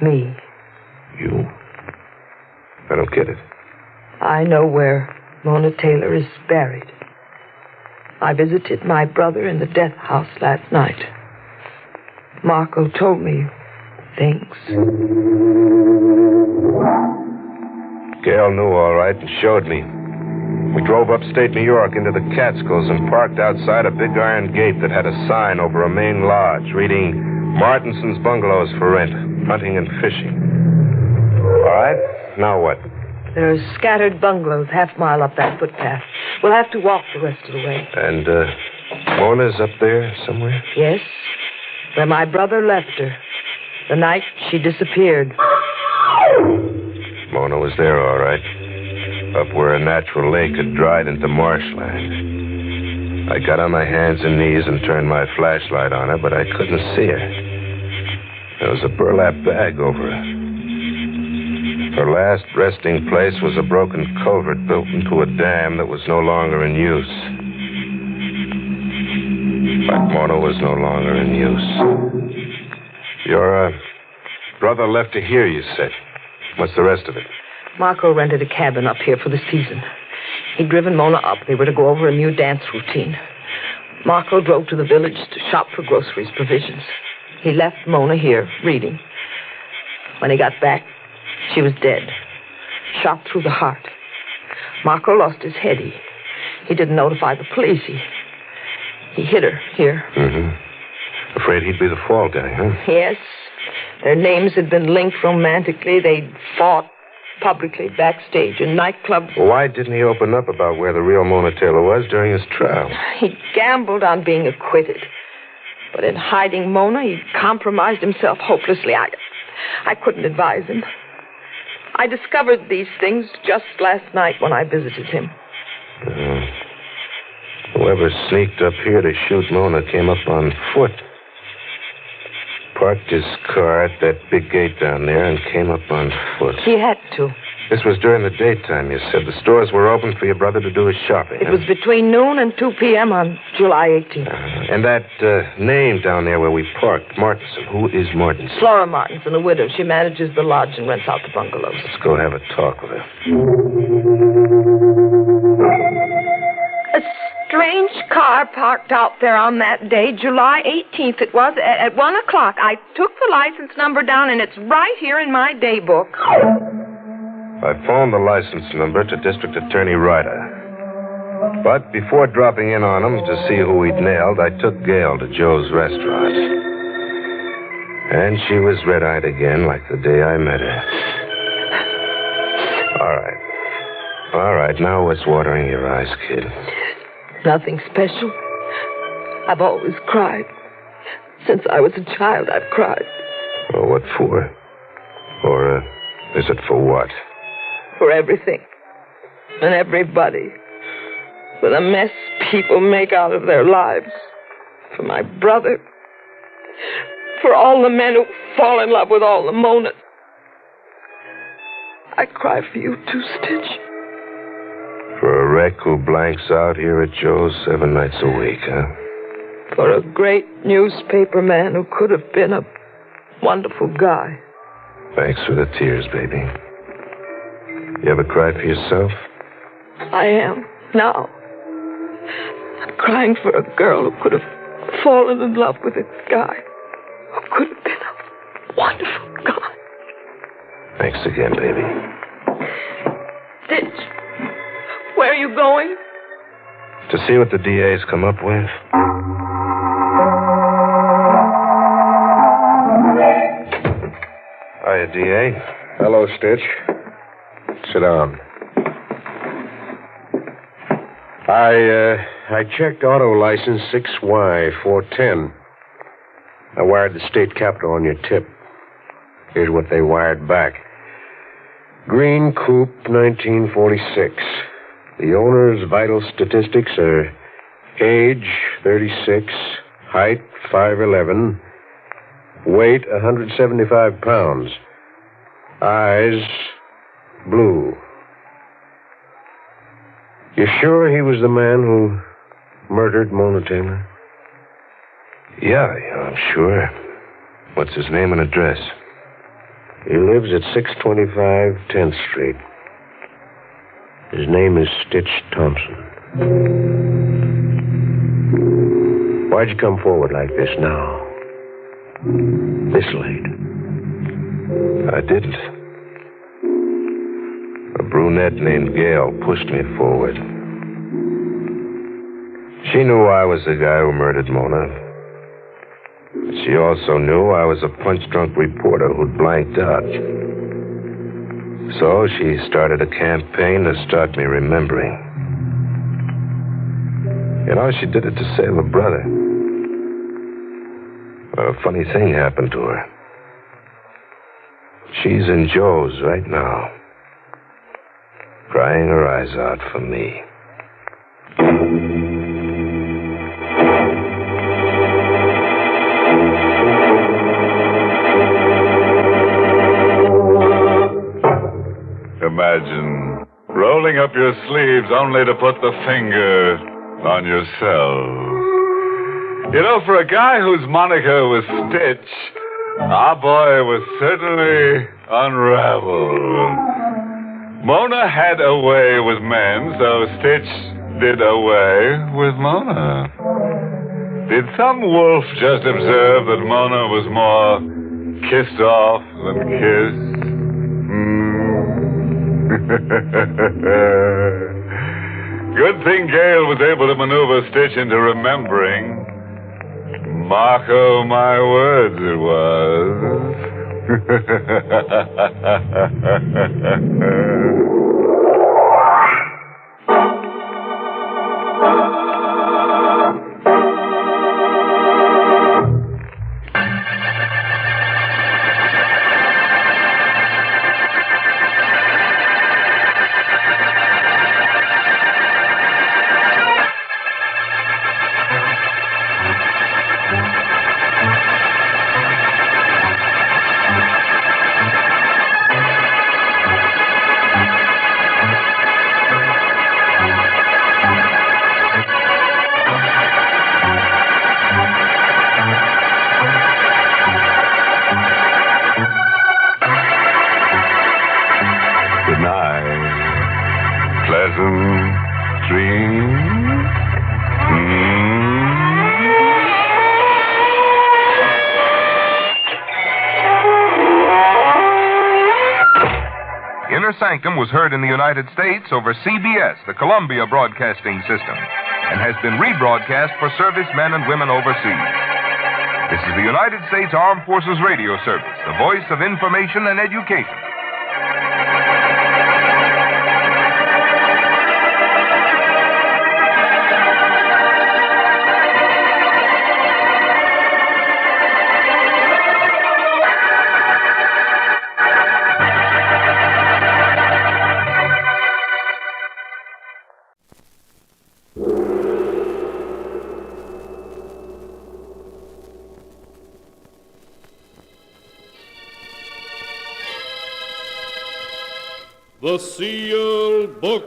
Me. You? I don't get it. I know where Mona Taylor is buried. I visited my brother in the death house last night. Marco told me things. Gail knew all right and showed me. We drove upstate New York into the Catskills and parked outside a big iron gate that had a sign over a main lodge reading Martinson's Bungalows for rent, hunting and fishing. All right, now what? There are scattered bungalows half-mile up that footpath. We'll have to walk the rest of the way. And, Mona's up there somewhere? Yes, where my brother left her. The night she disappeared. Mona was there, all right. Up where a natural lake had dried into marshland. I got on my hands and knees and turned my flashlight on her, but I couldn't see her. There was a burlap bag over her. Her last resting place was a broken culvert built into a dam that was no longer in use. But Mona was no longer in use. Your brother left her here, you said. What's the rest of it? Marco rented a cabin up here for the season. He'd driven Mona up. They were to go over a new dance routine. Marco drove to the village to shop for groceries, provisions. He left Mona here, reading. When he got back, she was dead. Shot through the heart. Marco lost his head. He didn't notify the police. He hid her here. Mm-hmm. Afraid he'd be the fall guy, huh? Yes. Their names had been linked romantically. They'd fought publicly backstage in nightclubs. Well, why didn't he open up about where the real Mona Taylor was during his trial? He gambled on being acquitted. But in hiding Mona, he compromised himself hopelessly. I couldn't advise him. I discovered these things just last night when I visited him. Whoever sneaked up here to shoot Mona came up on foot. Parked his car at that big gate down there and came up on foot. He had to. This was during the daytime, you said. The stores were open for your brother to do his shopping. It was between noon and 2 p.m. on July 18th. And that name down there where we parked, Martinson. Who is Martinson? Flora Martinson, a widow. She manages the lodge and rents out the bungalows. Let's go have a talk with her. A strange car parked out there on that day, July 18th. It was at 1 o'clock. I took the license number down, and it's right here in my day book. I phoned the license number to District Attorney Ryder. But before dropping in on him to see who he'd nailed, I took Gail to Joe's restaurant. And she was red-eyed again like the day I met her. All right, now what's watering your eyes, kid? Nothing special. I've always cried. Since I was a child, I've cried. Well, what for? Or is it for what? For everything. And everybody. For the mess people make out of their lives. For my brother. For all the men who fall in love with all the Monas. I cry for you too, Stitch. For a wreck who blanks out here at Joe's 7 nights a week, huh? For a great newspaper man who could have been a wonderful guy. Thanks for the tears, baby. You ever cried for yourself? I am, now. I'm crying for a girl who could have fallen in love with a guy. Who could have been a wonderful guy. Thanks again, baby. Stitch, where are you going? To see what the DA's come up with. Hiya, DA. Hello, Stitch. Sit down. I checked auto license 6Y410. I wired the state capitol on your tip. Here's what they wired back. Green Coupe, 1946. The owner's vital statistics are age, 36, height, 5'11", weight, 175 pounds, eyes, blue. You sure he was the man who murdered Mona Taylor? Yeah, I'm sure. What's his name and address? He lives at 625 10th Street. His name is Stitch Thompson. Why'd you come forward like this now? This late? I didn't. A brunette named Gail pushed me forward. She knew I was the guy who murdered Mona. But she also knew I was a punch-drunk reporter who'd blanked out. So she started a campaign to start me remembering. You know, she did it to save her brother. But a funny thing happened to her. She's in Joe's right now, crying her eyes out for me. Imagine rolling up your sleeves only to put the finger on yourself. You know, for a guy whose moniker was Stitch, our boy was certainly unraveled. Mona had a way with men, so Stitch did away with Mona. Did some wolf just observe that Mona was more kissed off than kissed? Good thing Gail was able to maneuver Stitch into remembering. Marco my words it was. Sanctum was heard in the United States over CBS, the Columbia Broadcasting System, and has been rebroadcast for servicemen and women overseas. This is the United States Armed Forces Radio Service, the voice of information and education. The Sealed Book.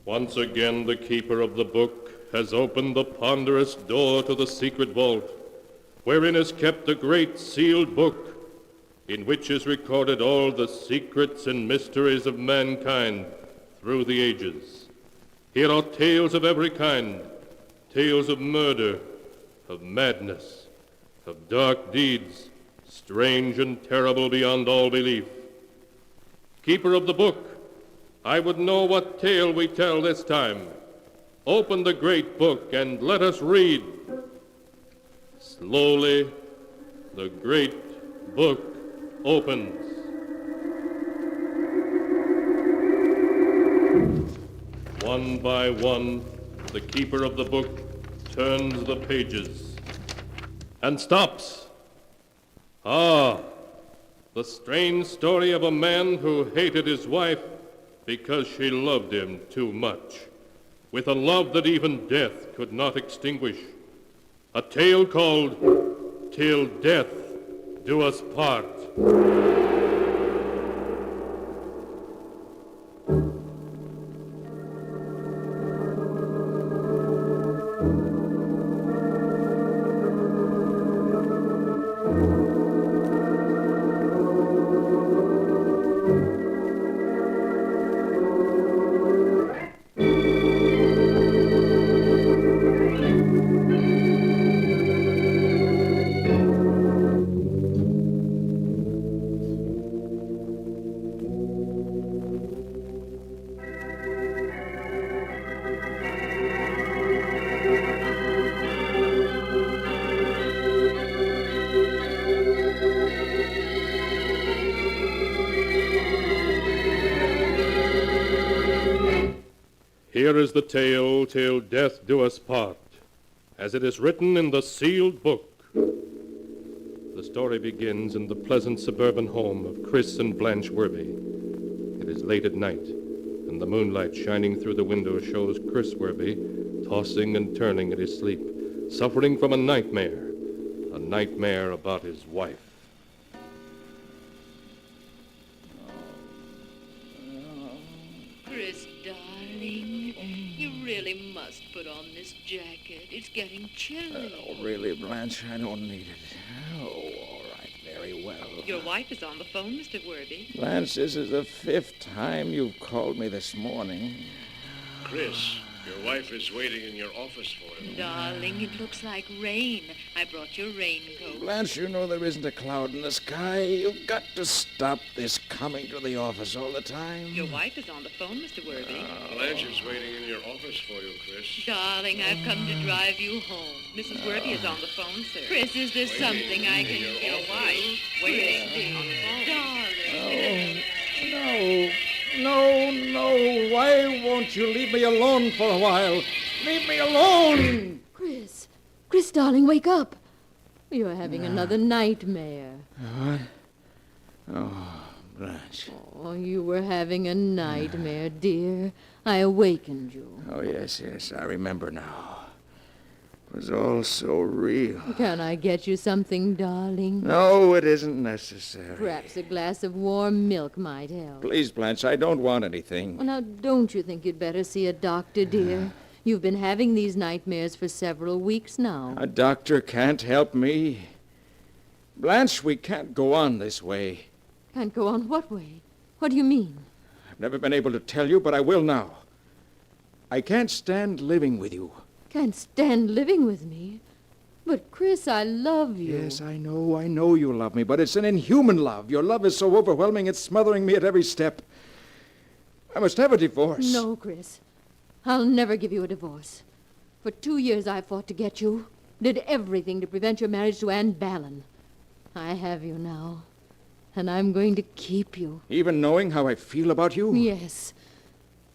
Once again, the keeper of the book has opened the ponderous door to the secret vault, wherein is kept the great sealed book, in which is recorded all the secrets and mysteries of mankind through the ages. Here are tales of every kind, tales of murder, of madness, of dark deeds, strange and terrible beyond all belief. Keeper of the book, I would know what tale we tell this time. Open the great book and let us read. Slowly, the great book opens. One by one, the keeper of the book turns the pages and stops. Ah, the strange story of a man who hated his wife because she loved him too much. with a love that even death could not extinguish. A tale called Till Death Do Us Part. Here is the tale, Till Death Do Us Part, as it is written in the sealed book. The story begins in the pleasant suburban home of Chris and Blanche Werby. It is late at night, and the moonlight shining through the window shows Chris Werby tossing and turning in his sleep, suffering from a nightmare about his wife. Chris, darling, you really must put on this jacket. It's getting chilly. Oh, really, Blanche? I don't need it. Oh, all right, very well. Your wife is on the phone, Mr. Werby. Blanche, this is the 5th time you've called me this morning. Chris, your wife is waiting in your office for you. Darling, it looks like rain. I brought your raincoat. Blanche, you know there isn't a cloud in the sky. You've got to stop this coming to the office all the time. Your wife is on the phone, Mr. Werby. Blanche is waiting in your office for you, Chris. Darling, I've come to drive you home. Mrs. Werby is on the phone, sir. Chris, is there something I can... Your wife waiting on the phone. Darling. No. Why won't you leave me alone for a while? Leave me alone! Chris, darling, wake up. You're having another nightmare. What? Oh, Blanche. Oh, you were having a nightmare, dear. I awakened you. Oh, yes, I remember now. It was all so real. Can I get you something, darling? No, it isn't necessary. Perhaps a glass of warm milk might help. Please, Blanche, I don't want anything. Well, now, don't you think you'd better see a doctor, dear? You've been having these nightmares for several weeks now. A doctor can't help me. Blanche, we can't go on this way. Can't go on what way? What do you mean? I've never been able to tell you, but I will now. I can't stand living with you. Can't stand living with me? But, Chris, I love you. Yes, I know you love me, but it's an inhuman love. Your love is so overwhelming, it's smothering me at every step. I must have a divorce. No, Chris. I'll never give you a divorce. For 2 years I fought to get you. Did everything to prevent your marriage to Anne Ballon. I have you now. And I'm going to keep you. Even knowing how I feel about you? Yes.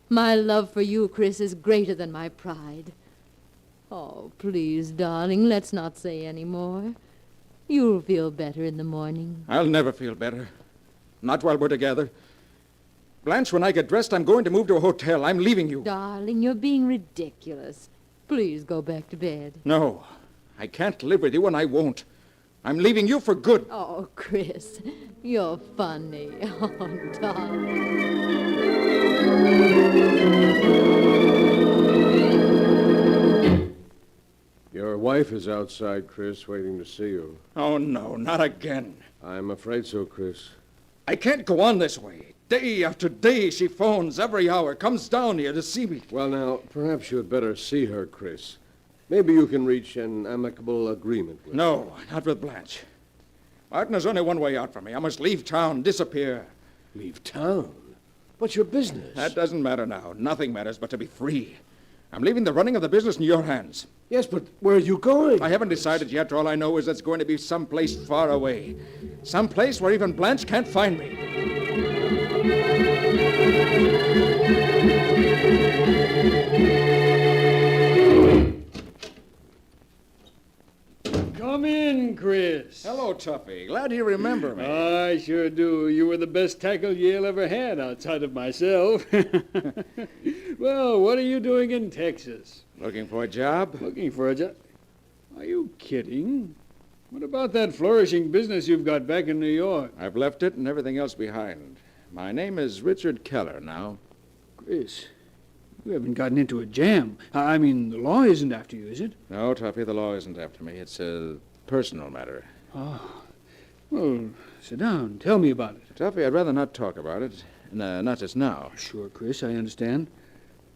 My love for you, Chris, is greater than my pride. Oh, please, darling, let's not say any more. You'll feel better in the morning. I'll never feel better. Not while we're together. Blanche, when I get dressed, I'm going to move to a hotel. I'm leaving you. Darling, you're being ridiculous. Please go back to bed. No, I can't live with you, and I won't. I'm leaving you for good. Oh, Chris, you're funny. Oh, darling. Your wife is outside, Chris, waiting to see you. Oh, no, not again. I'm afraid so, Chris. I can't go on this way. Day after day, she phones every hour, comes down here to see me. Well, now, perhaps you'd better see her, Chris. Maybe you can reach an amicable agreement with her. No, not with Blanche. Martin, there's only one way out for me. I must leave town, disappear. Leave town? What's your business? That doesn't matter now. Nothing matters but to be free. I'm leaving the running of the business in your hands. Yes, but where are you going? I haven't decided yet. All I know is it's going to be someplace far away. Someplace where even Blanche can't find me. Come in, Chris. Hello, Tuppy. Glad you remember me. I sure do. You were the best tackle Yale ever had outside of myself. Well, what are you doing in Texas? Looking for a job? Looking for a job? Are you kidding? What about that flourishing business you've got back in New York? I've left it and everything else behind. My name is Richard Keller now. Chris, you haven't gotten into a jam. I mean, the law isn't after you, is it? No, Tuppy, the law isn't after me. It's a personal matter. Oh. Well, sit down. Tell me about it. Tuppy, I'd rather not talk about it. Not just now. Sure, Chris, I understand.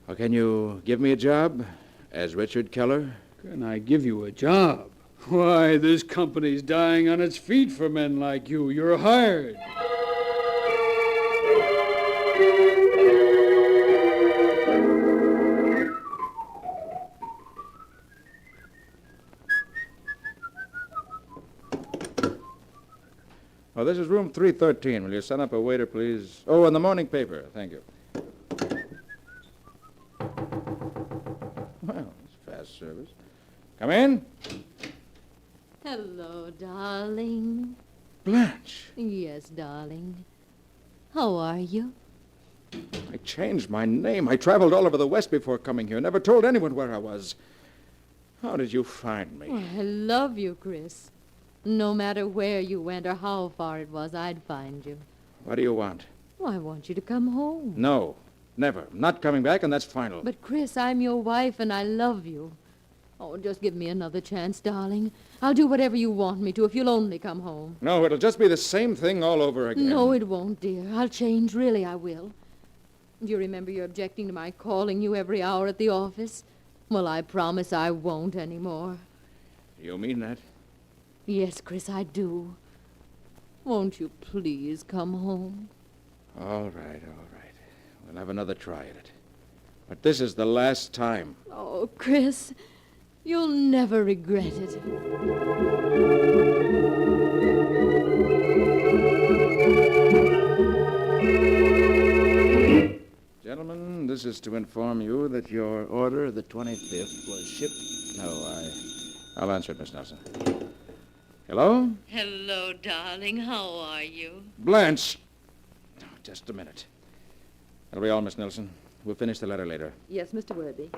Well, can you give me a job as Richard Keller? Can I give you a job? Why, this company's dying on its feet for men like you. You're hired. Oh, this is room 313. Will you send up a waiter, please? Oh, and the morning paper. Thank you. Well, it's fast service. Come in. Hello, darling. Blanche. Yes, darling. How are you? I changed my name. I traveled all over the West before coming here. Never told anyone where I was. How did you find me? Well, I love you, Chris. No matter where you went or how far it was, I'd find you. What do you want? Well, I want you to come home. No, never. I'm not coming back, and that's final. But, Chris, I'm your wife, and I love you. Oh, just give me another chance, darling. I'll do whatever you want me to if you'll only come home. No, it'll just be the same thing all over again. No, it won't, dear. I'll change. Really, I will. Do you remember your objecting to my calling you every hour at the office? Well, I promise I won't anymore. You mean that? Yes, Chris, I do. Won't you please come home? All right. We'll have another try at it. But this is the last time. Oh, Chris, you'll never regret it. Gentlemen, this is to inform you that your order of the 25th was shipped. No, I'll answer it, Miss Nelson. Hello? Hello, darling. How are you? Blanche! Oh, just a minute. That'll be all, Miss Nelson. We'll finish the letter later. Yes, Mr. Worthy.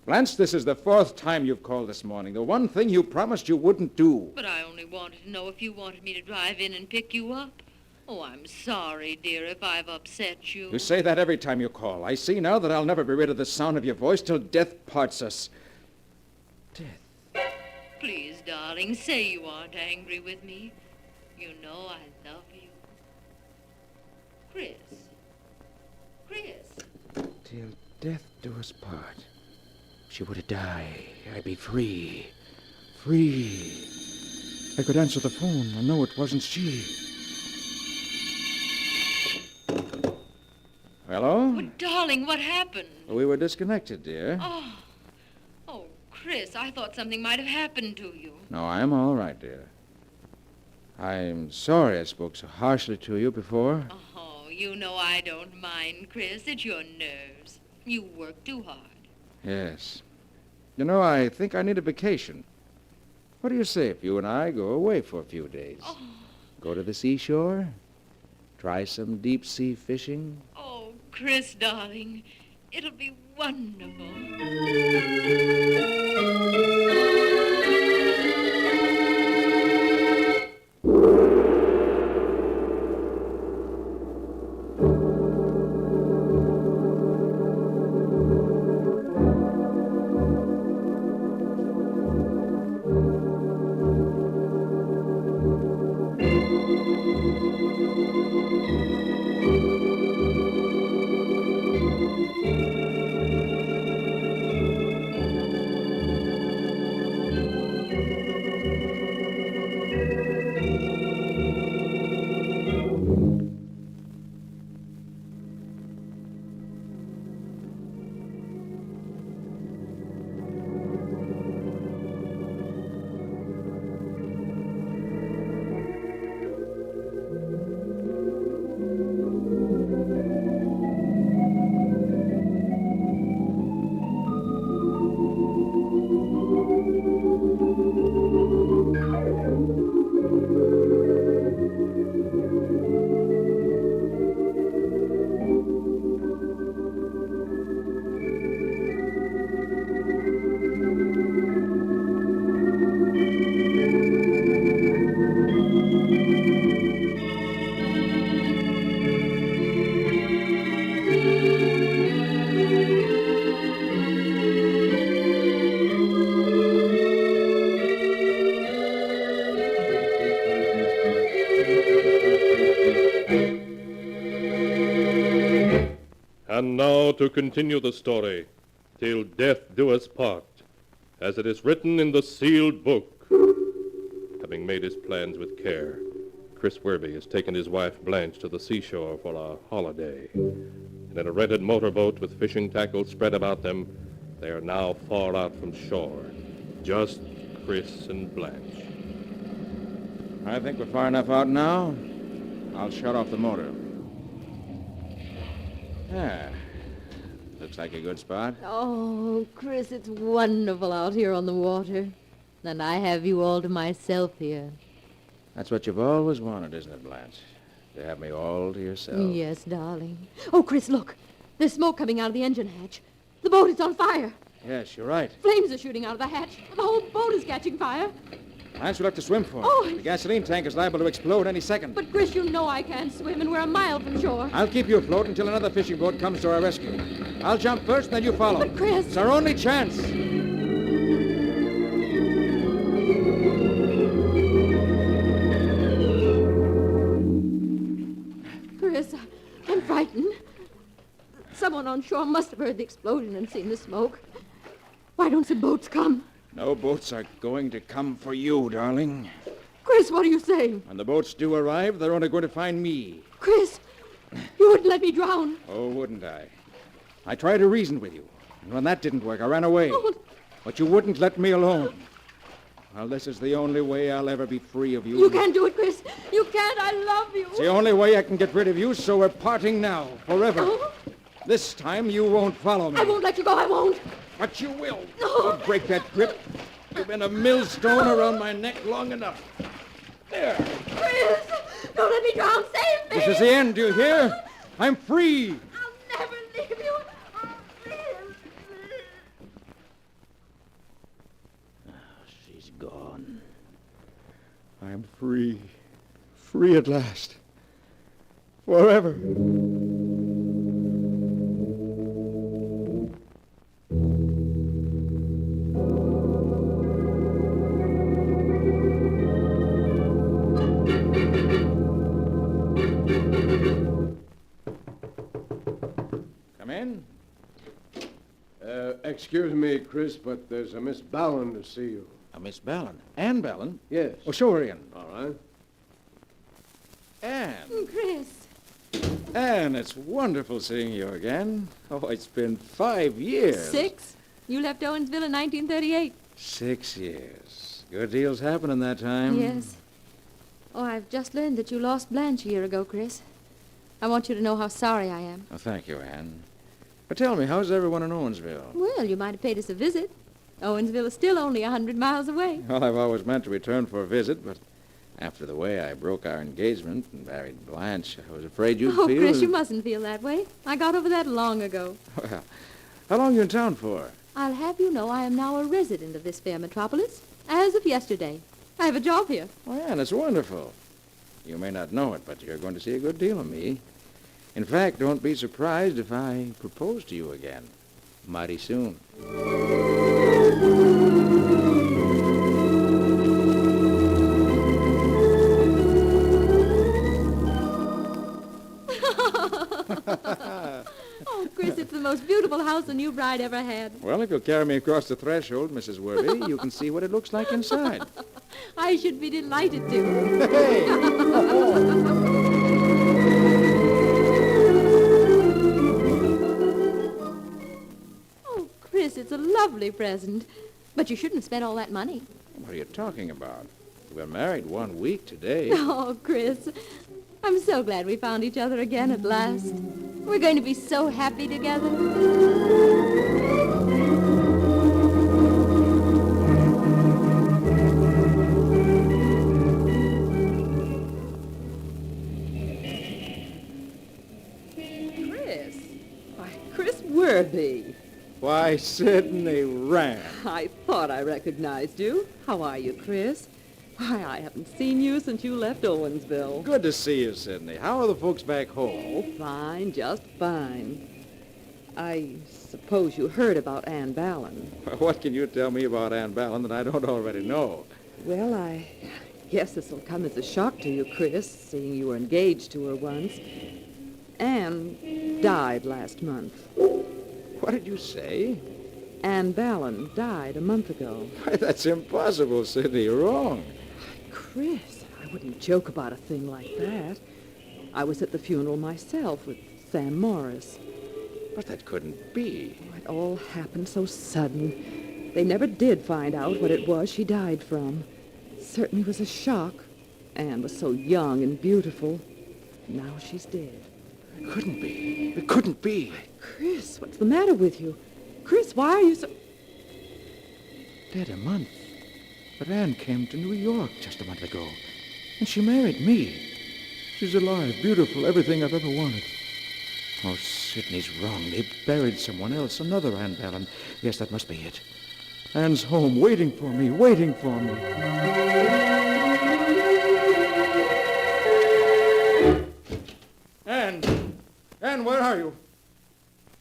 Blanche, this is the 4th time you've called this morning. The one thing you promised you wouldn't do. But I only wanted to know if you wanted me to drive in and pick you up. Oh, I'm sorry, dear, if I've upset you. You say that every time you call. I see now that I'll never be rid of the sound of your voice till death parts us. Death. Please, darling, say you aren't angry with me. You know I love you. Chris. Till death do us part. If she were to die, I'd be free. Free. I could answer the phone and know it wasn't she. Hello? Oh, darling, what happened? We were disconnected, dear. Oh, Chris, I thought something might have happened to you. No, I'm all right, dear. I'm sorry I spoke so harshly to you before. Oh, you know I don't mind, Chris. It's your nerves. You work too hard. Yes. You know, I think I need a vacation. What do you say if you and I go away for a few days? Go to the seashore? Try some deep-sea fishing? Oh, Chris, darling, it'll be wonderful. And now to continue the story, till death do us part, as it is written in the sealed book. Having made his plans with care, Chris Werby has taken his wife Blanche to the seashore for a holiday. And in a rented motorboat with fishing tackle spread about them, they are now far out from shore. Just Chris and Blanche. I think we're far enough out now. I'll shut off the motor. Ah, looks like a good spot. Oh, Chris, it's wonderful out here on the water. And I have you all to myself here. That's what you've always wanted, isn't it, Blanche? To have me all to yourself. Yes, darling. Oh, Chris, look. There's smoke coming out of the engine hatch. The boat is on fire. Yes, you're right. Flames are shooting out of the hatch. The whole boat is catching fire. Blanche will have to swim for it. Oh, The gasoline tank is liable to explode any second. But, Chris, you know I can't swim, and we're a mile from shore. I'll keep you afloat until another fishing boat comes to our rescue. I'll jump first, then you follow. But, Chris... It's our only chance. Chris, I'm frightened. Someone on shore must have heard the explosion and seen the smoke. Why don't some boats come? No boats are going to come for you, darling. Chris, what are you saying? When the boats do arrive, they're only going to find me. Chris, you wouldn't let me drown. Oh, wouldn't I? I tried to reason with you. And when that didn't work, I ran away. Oh. But you wouldn't let me alone. Well, this is the only way I'll ever be free of you. You can't do it, Chris. You can't. I love you. It's the only way I can get rid of you, so we're parting now, forever. Oh. This time you won't follow me. I won't let you go. I won't. But you will. No. I'll break that grip. You've been a millstone around my neck long enough. There. Chris, don't let me drown. Save me. This is the end, do you hear? I'm free. I'll never leave you. She's gone. I'm free. Free at last. Forever. Come in. Excuse me, Chris, but there's a Miss Ballon to see you. A Miss Ballon? Ann Ballon? Yes. Oh, show her in. All right. Ann. Chris. Ann, it's wonderful seeing you again. Oh, it's been 5 years. 6? You left Owensville in 1938. 6 years. Good deals happened in that time. Yes. Oh, I've just learned that you lost Blanche a year ago, Chris. I want you to know how sorry I am. Oh, thank you, Ann. But tell me, how's everyone in Owensville? Well, you might have paid us a visit. Owensville is still only 100 miles away. Well, I've always meant to return for a visit, but after the way I broke our engagement and married Blanche, I was afraid you'd Oh, feel... Chris, you mustn't feel that way. I got over that long ago. Well, how long are you in town for? I'll have you know I am now a resident of this fair metropolis, as of yesterday. I have a job here. Oh, Ann, it's wonderful. You may not know it, but you're going to see a good deal of me. In fact, don't be surprised if I propose to you again. Mighty soon. Oh, Chris, it's the most beautiful house a new bride ever had. Well, if you'll carry me across the threshold, Mrs. Werby, you can see what it looks like inside. I should be delighted to. Hey! Oh, Chris, it's a lovely present. But you shouldn't have spent all that money. What are you talking about? We're married 1 week today. Oh, Chris, I'm so glad we found each other again at last. We're going to be so happy together. Chris? Why, Chris Werby. Why, Sidney Rand. I thought I recognized you. How are you, Chris? Why, I haven't seen you since you left Owensville. Good to see you, Sidney. How are the folks back home? Oh, fine, just fine. I suppose you heard about Ann Ballon. What can you tell me about Ann Ballon that I don't already know? Well, I guess this will come as a shock to you, Chris, seeing you were engaged to her once. Anne died last month. What did you say? Anne Ballon died a month ago. Why, that's impossible, Sidney. You're wrong. Chris, I wouldn't joke about a thing like that. I was at the funeral myself with Sam Morris. But that couldn't be. It all happened so sudden. They never did find out what it was she died from. It certainly was a shock. Anne was so young and beautiful. Now she's dead. It couldn't be. It couldn't be. Chris, what's the matter with you? Chris, why are you so... Dead a month. But Anne came to New York just a month ago. And she married me. She's alive, beautiful, everything I've ever wanted. Oh, Sidney's wrong. They buried someone else, another Anne Ballon. Yes, that must be it. Anne's home, waiting for me, waiting for me. Anne! Anne, where are you?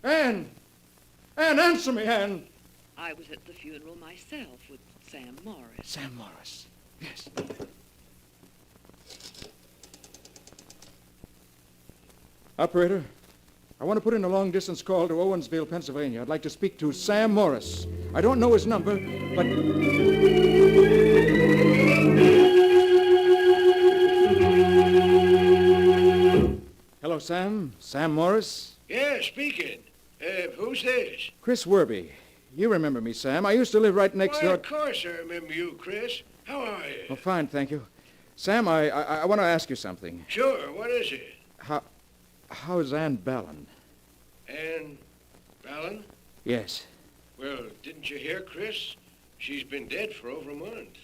Anne! Anne, answer me, Anne! I was at the funeral myself with Sam Morris. Sam Morris. Yes. Operator, I want to put in a long-distance call to Owensville, Pennsylvania. I'd like to speak to Sam Morris. I don't know his number, but... Hello, Sam. Sam Morris? Yeah, speaking. Who's this? Chris Werby. You remember me, Sam. I used to live right next door... Of course I remember you, Chris. How are you? Oh, fine, thank you. Sam, I want to ask you something. Sure, what is it? How's Anne Ballon? Anne Ballon? Yes. Well, didn't you hear, Chris? She's been dead for over a month.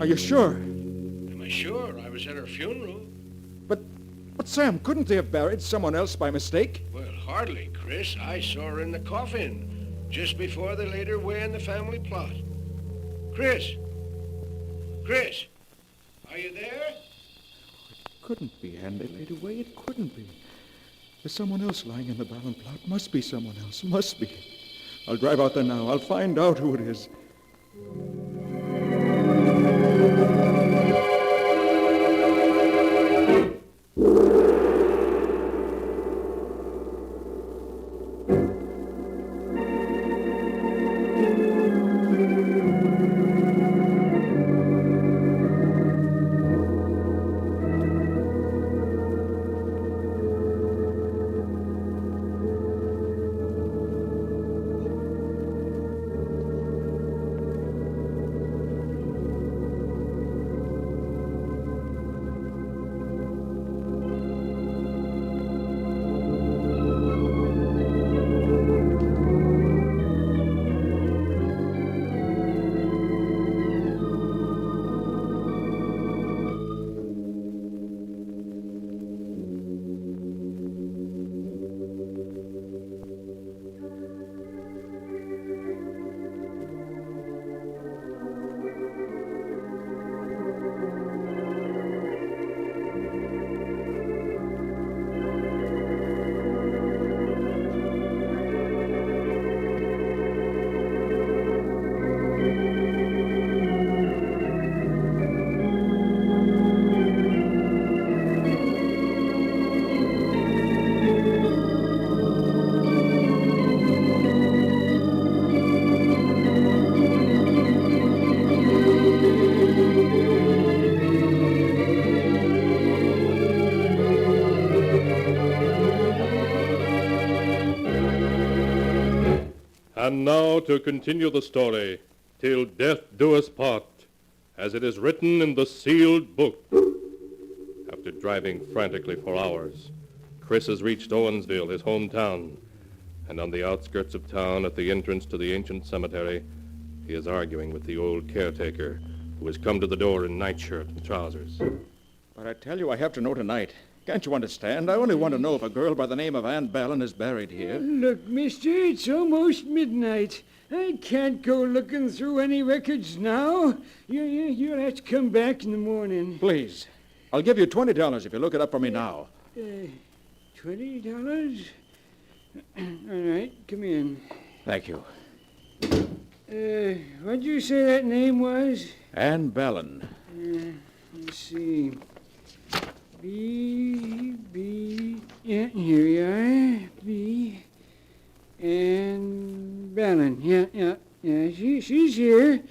Are you sure? Am I sure? I was at her funeral. But Sam, couldn't they have buried someone else by mistake? Well, hardly, Chris. I saw her in the coffin just before they laid her away in the family plot. Chris! Chris! Are you there? Couldn't be Anne they laid away. It couldn't be. There's someone else lying in the Ballon plot. Must be someone else. Must be. I'll drive out there now. I'll find out who it is. And now to continue the story, till death do us part, as it is written in the sealed book. After driving frantically for hours, Chris has reached Owensville, his hometown, and on the outskirts of town, at the entrance to the ancient cemetery, he is arguing with the old caretaker, who has come to the door in nightshirt and trousers. But I tell you, I have to know tonight. Can't you understand? I only want to know if a girl by the name of Anne Ballon is buried here. Look, mister, it's almost midnight. I can't go looking through any records now. You'll have to come back in the morning. Please. I'll give you $20 if you look it up for me now. $20? All right, come in. Thank you. What'd you say that name was? Anne Ballon. Let's see. B. Yeah, here we are. B. And Ballin. Yeah. She's here.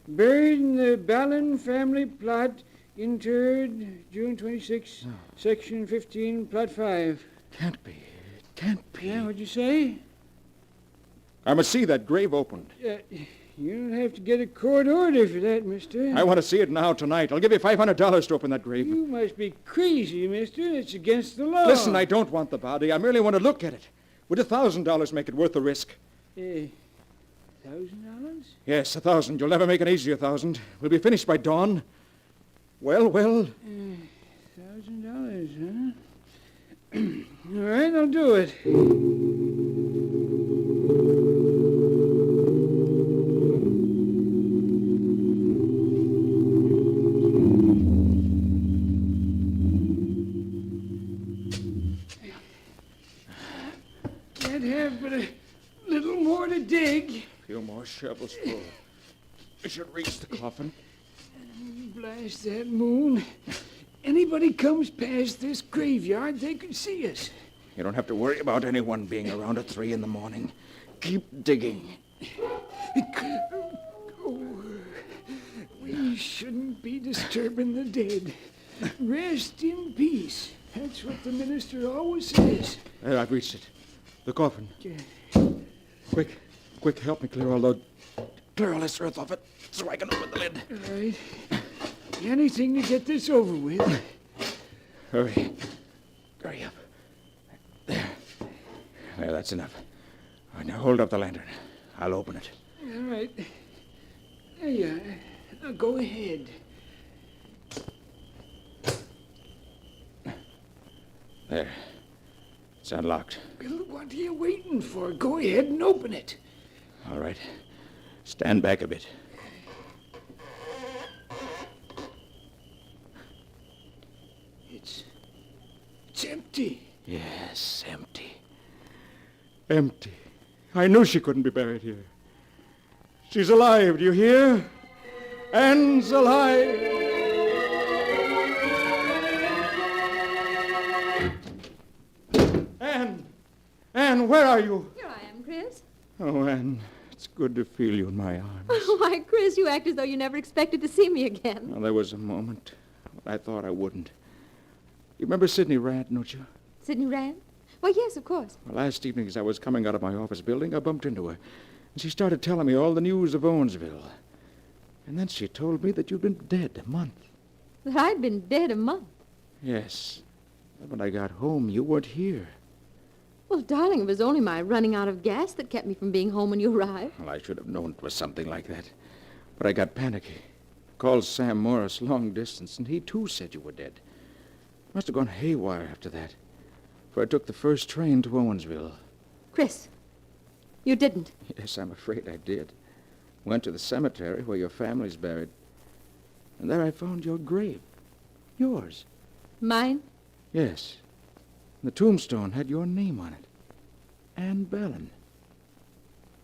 Buried in the Ballin family plot. Interred June 26, Section 15, Plot 5. Can't be. It can't be. Yeah, what'd you say? I must see that grave opened. You'll have to get a court order for that, mister. I want to see it now, tonight. I'll give you $500 to open that grave. You must be crazy, mister. It's against the law. Listen, I don't want the body. I merely want to look at it. Would $1,000 make it worth the risk? $1,000? Yes, 1,000. You'll never make an easier 1,000. We'll be finished by dawn. Well. $1,000, huh? All right, I'll do it. Can't have but a little more to dig. A few more shovels full. We should reach the coffin. Blast that moon. Anybody comes past this graveyard, they could see us. You don't have to worry about anyone being around at 3 in the morning. Keep digging. We shouldn't be disturbing the dead. Rest in peace. That's what the minister always says. There, I've reached it. The coffin. Quick, help me clear all this earth off it so I can open the lid. All right. Anything to get this over with. Hurry up. There, that's enough. All right, now hold up the lantern. I'll open it. All right. There you are. Now go ahead. There. It's unlocked. Well, what are you waiting for? Go ahead and open it. All right. Stand back a bit. It's empty. Yes, empty. Empty. I knew she couldn't be buried here. She's alive, do you hear? Anne's alive. Anne, where are you? Here I am, Chris. Oh, Anne, it's good to feel you in my arms. Why, Chris, you act as though you never expected to see me again. Well, there was a moment when I thought I wouldn't. You remember Sidney Rand, don't you? Sidney Rand? Why, yes, of course. Well, last evening as I was coming out of my office building, I bumped into her. And she started telling me all the news of Owensville. And then she told me that you'd been dead a month. That I'd been dead a month? Yes. But when I got home, you weren't here. Well, darling, it was only my running out of gas that kept me from being home when you arrived. Well, I should have known it was something like that. But I got panicky. Called Sam Morris long distance, and he, too, said you were dead. Must have gone haywire after that. For I took the first train to Owensville. Chris, you didn't. Yes, I'm afraid I did. Went to the cemetery where your family's buried. And there I found your grave. Yours. Mine? Yes. The tombstone had your name on it. Anne Ballin.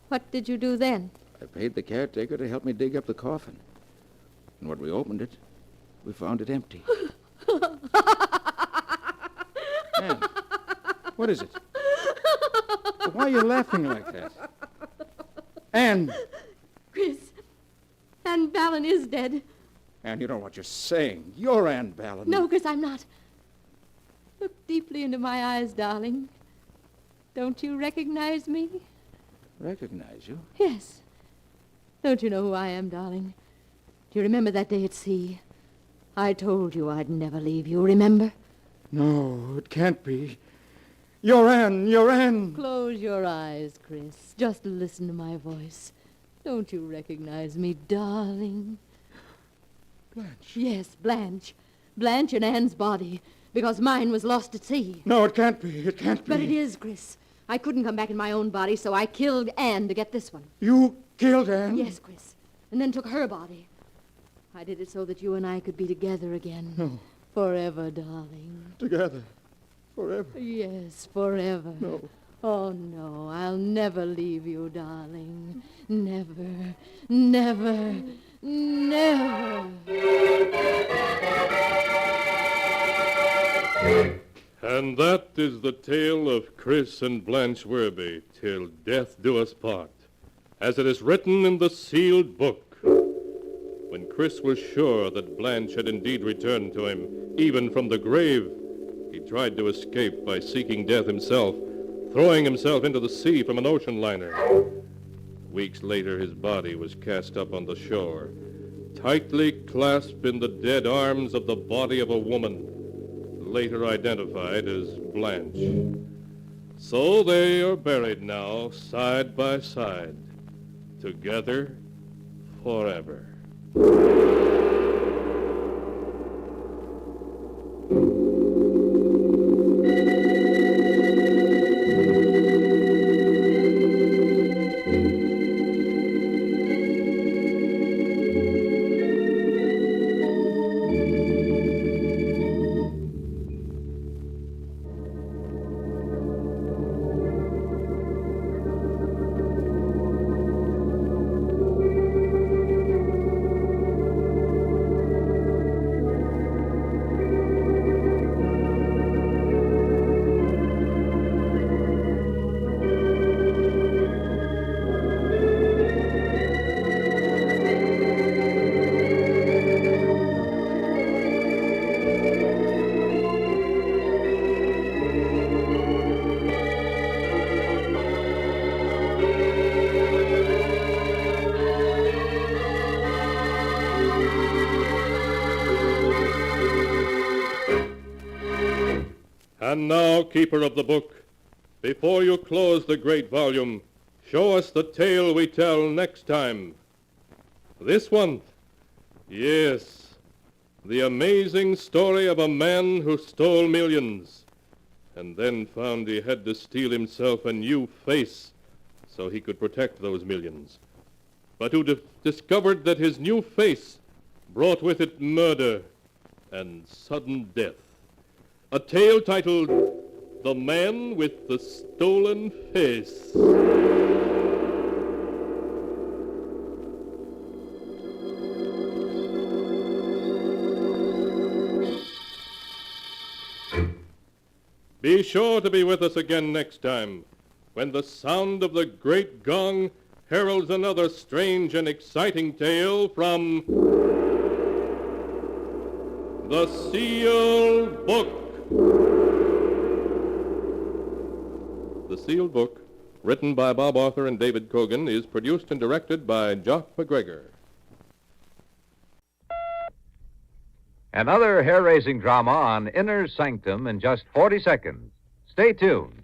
What did you do then? I paid the caretaker to help me dig up the coffin. And when we opened it, we found it empty. Anne, what is it? Why are you laughing like that? Anne! Chris, Anne Ballin is dead. Anne, you don't know what you're saying. You're Anne Ballin. No, Chris, I'm not. Look deeply into my eyes, darling. Don't you recognize me? Recognize you? Yes. Don't you know who I am, darling? Do you remember that day at sea? I told you I'd never leave you, remember? No, it can't be. You're Anne, you're Anne. Close your eyes, Chris. Just listen to my voice. Don't you recognize me, darling? Blanche. Yes, Blanche. Blanche in Anne's body. Because mine was lost at sea. No, it can't be. It can't be. But it is, Chris. I couldn't come back in my own body, so I killed Anne to get this one. You killed Anne? Yes, Chris. And then took her body. I did it so that you and I could be together again. No. Forever, darling. Together. Forever. Yes, forever. No. Oh, no. I'll never leave you, darling. Never. Never. Never. And that is the tale of Chris and Blanche Werby, till death do us part, as it is written in the sealed book. When Chris was sure that Blanche had indeed returned to him, even from the grave, he tried to escape by seeking death himself, throwing himself into the sea from an ocean liner. Weeks later, his body was cast up on the shore, tightly clasped in the dead arms of the body of a woman, later identified as Blanche. So they are buried now, side by side, together forever. And now, keeper of the book, before you close the great volume, show us the tale we tell next time. This one? Yes, the amazing story of a man who stole millions, and then found he had to steal himself a new face so he could protect those millions, but who discovered that his new face brought with it murder and sudden death. A tale titled The Man with the Stolen Face. Be sure to be with us again next time, when the sound of the great gong heralds another strange and exciting tale from the Sealed Book. The Sealed Book, written by Bob Arthur and David Cogan, is produced and directed by Jock McGregor. Another hair-raising drama on Inner Sanctum in just 40 seconds. Stay tuned.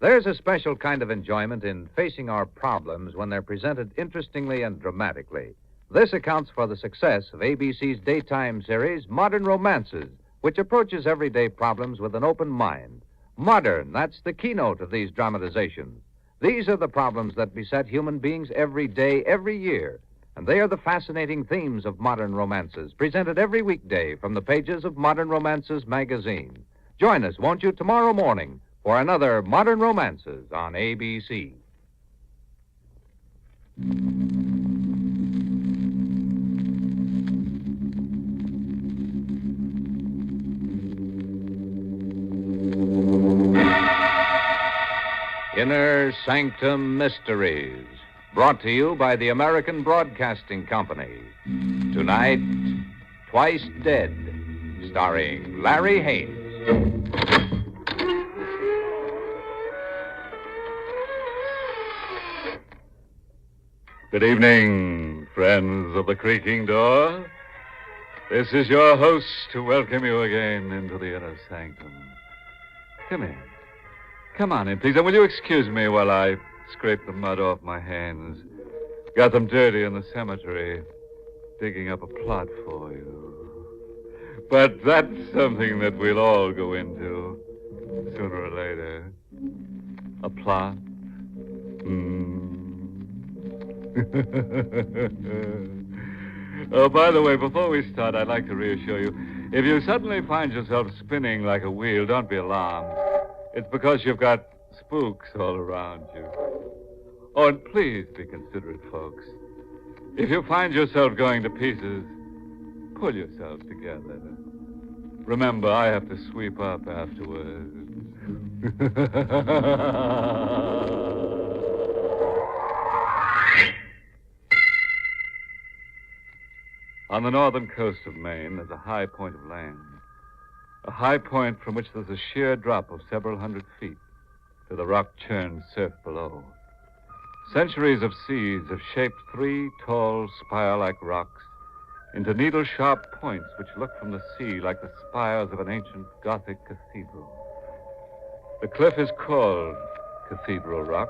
There's a special kind of enjoyment in facing our problems when they're presented interestingly and dramatically. This accounts for the success of ABC's daytime series, Modern Romances, which approaches everyday problems with an open mind. Modern, that's the keynote of these dramatizations. These are the problems that beset human beings every day, every year. And they are the fascinating themes of Modern Romances, presented every weekday from the pages of Modern Romances magazine. Join us, won't you, tomorrow morning for another Modern Romances on ABC. Inner Sanctum Mysteries, brought to you by the American Broadcasting Company. Tonight, Twice Dead, starring Larry Haines. Good evening, friends of the creaking door. This is your host to welcome you again into the Inner Sanctum. Come in. Come on in, please. And will you excuse me while I scrape the mud off my hands? Got them dirty in the cemetery, digging up a plot for you. But that's something that we'll all go into sooner or later. A plot? Oh, by the way, before we start, I'd like to reassure you, if you suddenly find yourself spinning like a wheel, don't be alarmed. It's because you've got spooks all around you. Oh, and please be considerate, folks. If you find yourself going to pieces, pull yourself together. Remember, I have to sweep up afterwards. On the northern coast of Maine, there's a high point of land. A high point from which there's a sheer drop of several hundred feet to the rock-churned surf below. Centuries of seas have shaped 3 tall, spire-like rocks into needle-sharp points which look from the sea like the spires of an ancient Gothic cathedral. The cliff is called Cathedral Rock,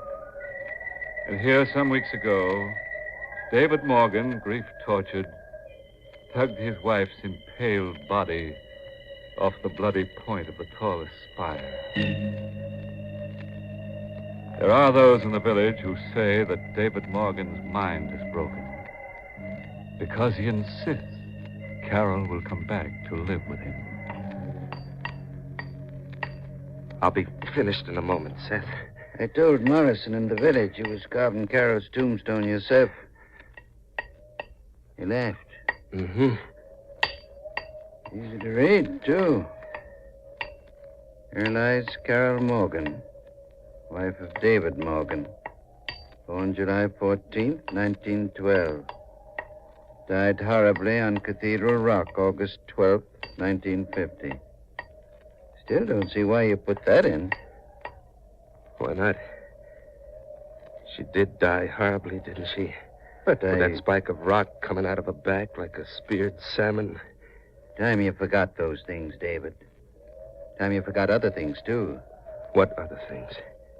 and here some weeks ago, David Morgan, grief-tortured, tugged his wife's impaled body off the bloody point of the tallest spire. There are those in the village who say that David Morgan's mind is broken because he insists Carol will come back to live with him. I'll be finished in a moment, Seth. I told Morrison in the village you was carving Carol's tombstone yourself. He laughed. Mm-hmm. Easy to read, too. Here lies Carol Morgan, wife of David Morgan, born July 14th, 1912. Died horribly on Cathedral Rock, August 12th, 1950. Still don't see why you put that in. Why not? She did die horribly, didn't she? But With that spike of rock coming out of her back like a speared salmon. Time you forgot those things, David. Time you forgot other things, too. What other things?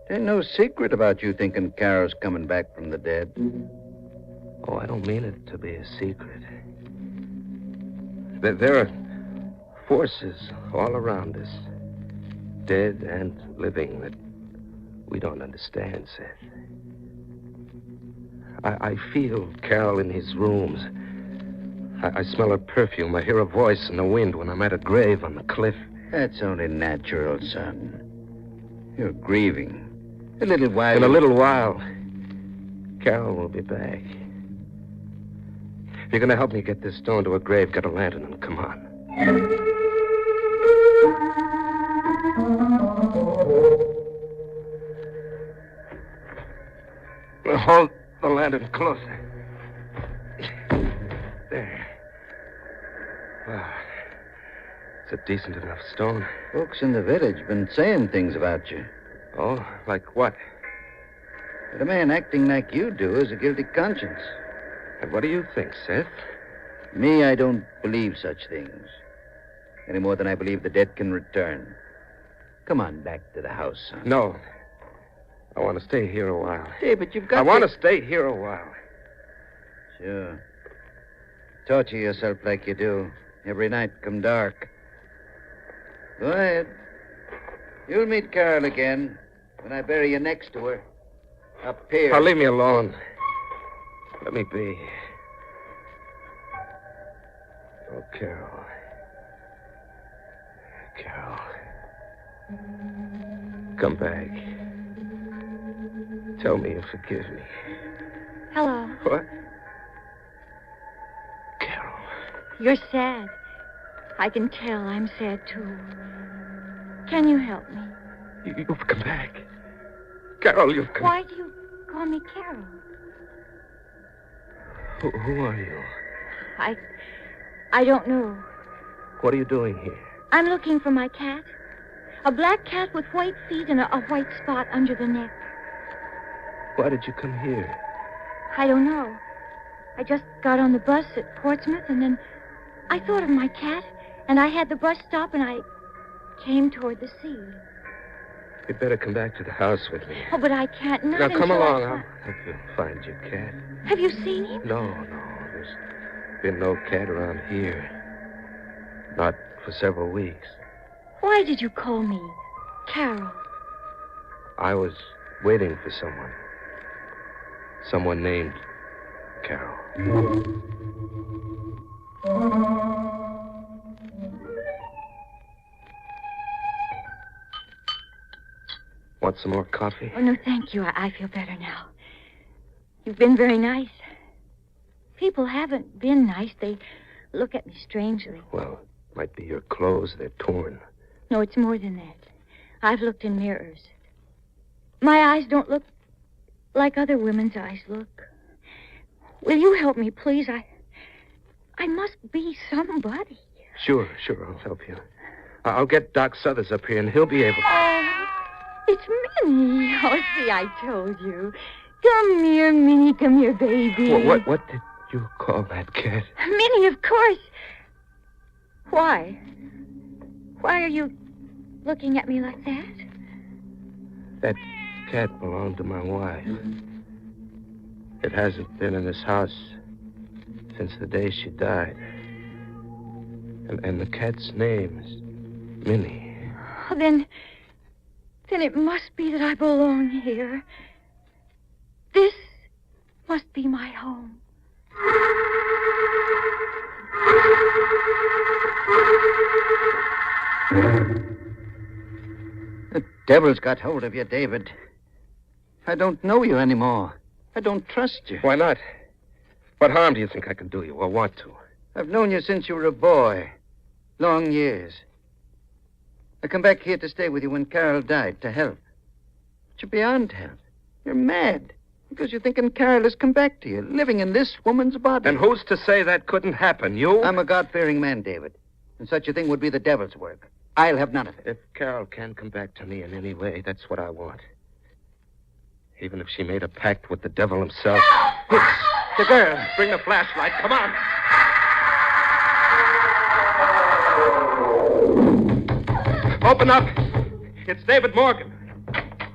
There's no secret about you thinking Carol's coming back from the dead. Oh, I don't mean it to be a secret. There are forces all around us, dead and living, that we don't understand, Seth. I feel Carol in his rooms. I smell her perfume. I hear her voice in the wind when I'm at her grave on the cliff. That's only natural, son. You're grieving. A little while. In a little while, Carol will be back. If you're going to help me get this stone to her grave, get a lantern and come on. Hold the lantern closer. There. Wow. It's a decent enough stone. Folks in the village been saying things about you. Oh, like what? That a man acting like you do has a guilty conscience. And what do you think, Seth? Me, I don't believe such things. Any more than I believe the dead can return. Come on back to the house, son. No. I want to stay here a while. David, you've got I want to stay here a while. Sure. Torture yourself like you do. Every night come dark. Go ahead. You'll meet Carol again when I bury you next to her. Up here. Oh, leave me alone. Let me be. Oh, Carol. Carol. Come back. Tell me you forgive me. Hello. What? You're sad. I can tell I'm sad, too. Can you help me? You've come back. Carol, you've come... Why do you call me Carol? Who are you? I don't know. What are you doing here? I'm looking for my cat. A black cat with white feet and a white spot under the neck. Why did you come here? I don't know. I just got on the bus at Portsmouth, and then I thought of my cat, and I had the bus stop, and I came toward the sea. You'd better come back to the house with me. Oh, but I can't. Not now, come until along. I'll help you find your cat. Have you seen him? No. There's been no cat around here. Not for several weeks. Why did you call me Carol? I was waiting for someone. Someone named Carol. Want some more coffee? Oh, no, thank you. I feel better now. You've been very nice. People haven't been nice. They look at me strangely. Well, Might be your clothes. They're torn. No, it's more than that. I've looked in mirrors. My eyes don't look like other women's eyes look. Will you help me, please? I must be somebody. Sure, I'll help you. I'll get Doc Suthers up here, and he'll be able to... Oh, it's Minnie. Oh, see, I told you. Come here, Minnie. Come here, baby. What did you call that cat? Minnie, of course. Why? Why are you looking at me like that? That cat belonged to my wife. It hasn't been in this house since the day she died. And the cat's name is Minnie. Oh, then it must be that I belong here. This must be my home. The devil's got hold of you, David. I don't know you anymore. I don't trust you. Why not? What harm do you think I can do you or want to? I've known you since you were a boy. Long years. I come back here to stay with you when Carol died, to help. But you're beyond help. You're mad. Because you're thinking Carol has come back to you, living in this woman's body. And who's to say that couldn't happen? You? I'm a God-fearing man, David. And such a thing would be the devil's work. I'll have none of it. If Carol can come back to me in any way, that's what I want. Even if she made a pact with the devil himself. It's the girl. Bring the flashlight. Come on. Open up. It's David Morgan.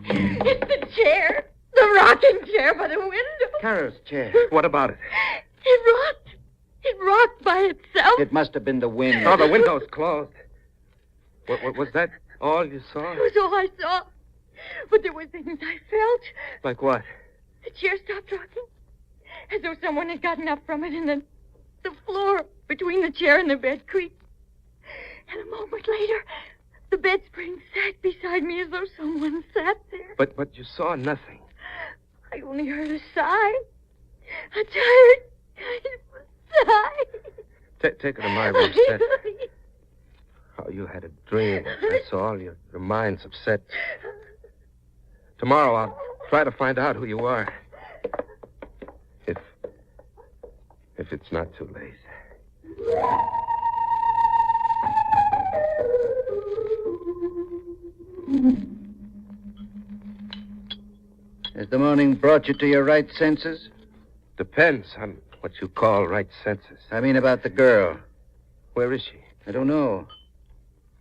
It's the chair. The rocking chair by the window. Carol's chair. What about it? It rocked. It rocked by itself. It must have been the wind. Oh, the window's closed. Was that all you saw? It was all I saw. But there were things I felt. Like what? The chair stopped rocking. As though someone had gotten up from it, and then the floor between the chair and the bed creaked. And a moment later, the bed spring sagged beside me as though someone sat there. But you saw nothing. I only heard a sigh. A tired kind of sigh. Take her to my room, Seth. Oh, you had a dream. That's all. Your mind's upset. Tomorrow I'll try to find out who you are. If it's not too late. Has the morning brought you to your right senses? Depends on what you call right senses. I mean about the girl. Where is she? I don't know.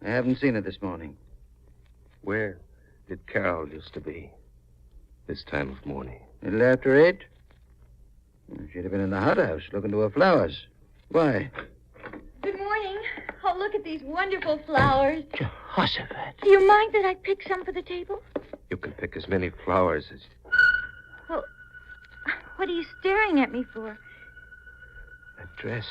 I haven't seen her this morning. Where did Carol used to be this time of morning? A little after 8? She'd have been in the hothouse looking to her flowers. Why? Good morning. Oh, look at these wonderful flowers. Jehoshaphat. Do you mind that I pick some for the table? You can pick as many flowers as... Well, what are you staring at me for? That dress.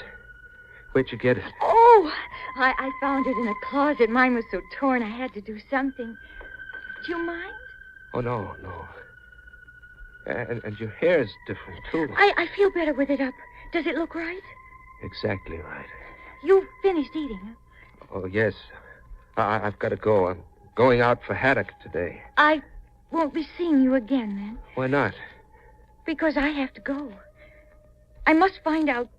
Where'd you get it? Oh, I found it in a closet. Mine was so torn I had to do something. Do you mind? Oh, no. And your hair's different, too. I feel better with it up. Does it look right? Exactly right. You finished eating, huh? Oh, yes. I've got to go. I'm going out for haddock today. I won't be seeing you again, then. Why not? Because I have to go. I must find out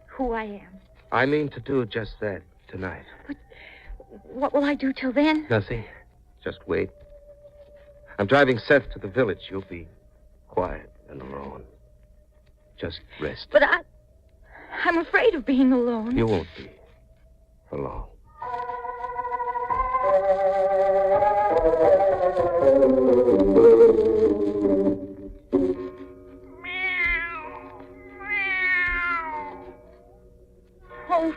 who I am. I mean to do just that tonight. But what will I do till then? Nothing. Just wait. I'm driving Seth to the village. You'll be quiet and alone. Just rest. But I'm afraid of being alone. You won't be alone. Oh,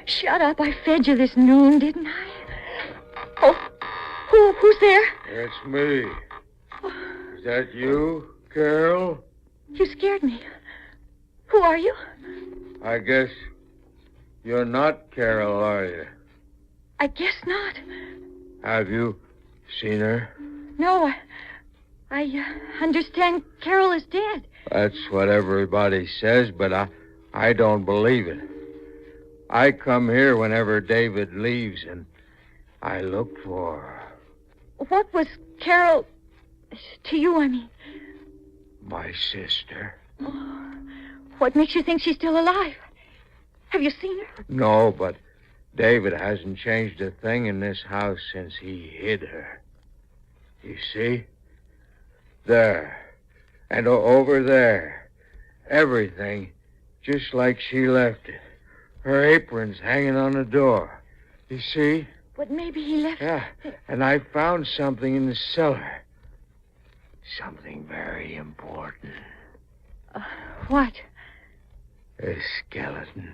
shut up. I fed you this noon, didn't I? Oh, who's there? It's me. Is that you, Carol? You scared me. Who are you? I guess you're not Carol, are you? I guess not. Have you seen her? No, I understand Carol is dead. That's what everybody says, but I don't believe it. I come here whenever David leaves, and I look for her. What was Carol to you, I mean? My sister. Oh, what makes you think she's still alive? Have you seen her? No, but David hasn't changed a thing in this house since he hid her. You see? There. And over there. Everything just like she left it. Her apron's hanging on the door. You see? But maybe he left... Yeah, and I found something in the cellar. Something very important. What? A skeleton.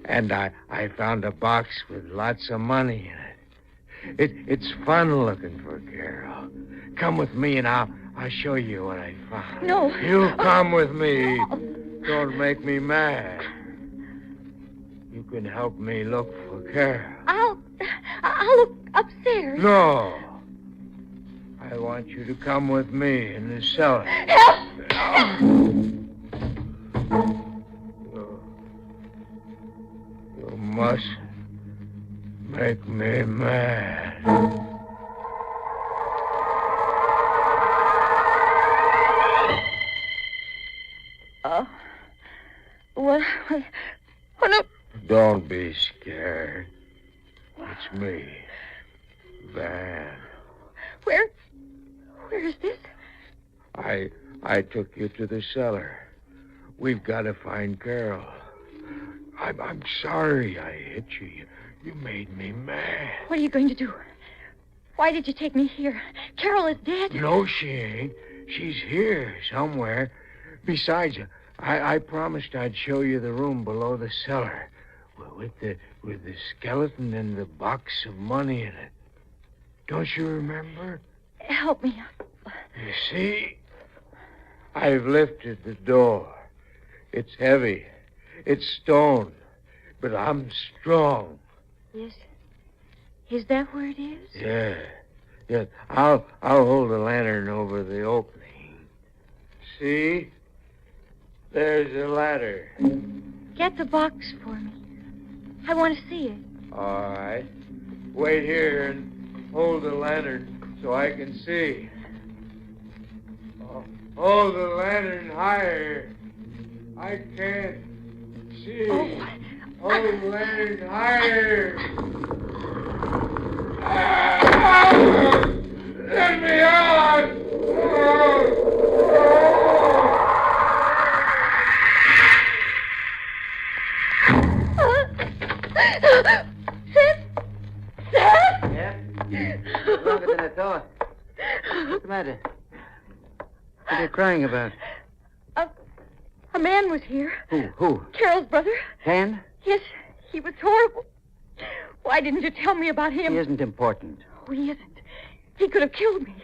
And I found a box with lots of money in it. It's fun looking for Carol. Come with me and I'll show you what I found. No. You come with me. Don't make me mad. You can help me look for Carol. I'll look upstairs. No. I want you to come with me in the cellar. Help! You must make me mad. What? Oh, no. Don't be scared. It's me, Van. Where is this? I took you to the cellar. We've got to find Carol. I'm sorry I hit you. You made me mad. What are you going to do? Why did you take me here? Carol is dead. No, she ain't. She's here somewhere. Besides, I promised I'd show you the room below the cellar with the skeleton and the box of money in it. Don't you remember? Help me. You see, I've lifted the door. It's heavy. It's stone, but I'm strong. Yes. Is that where it is? Yeah. Yeah. I'll hold the lantern over the opening. See? There's a ladder. Get the box for me. I want to see it. All right. Wait here and hold the lantern so I can see. Hold the lantern higher. I can't see. Hold the lantern higher. Let me out! Longer than I thought. What's the matter? What are you crying about? A man was here. Who? Carol's brother. Dan? Yes, he was horrible. Why didn't you tell me about him? He isn't important. Oh, he isn't. He could have killed me.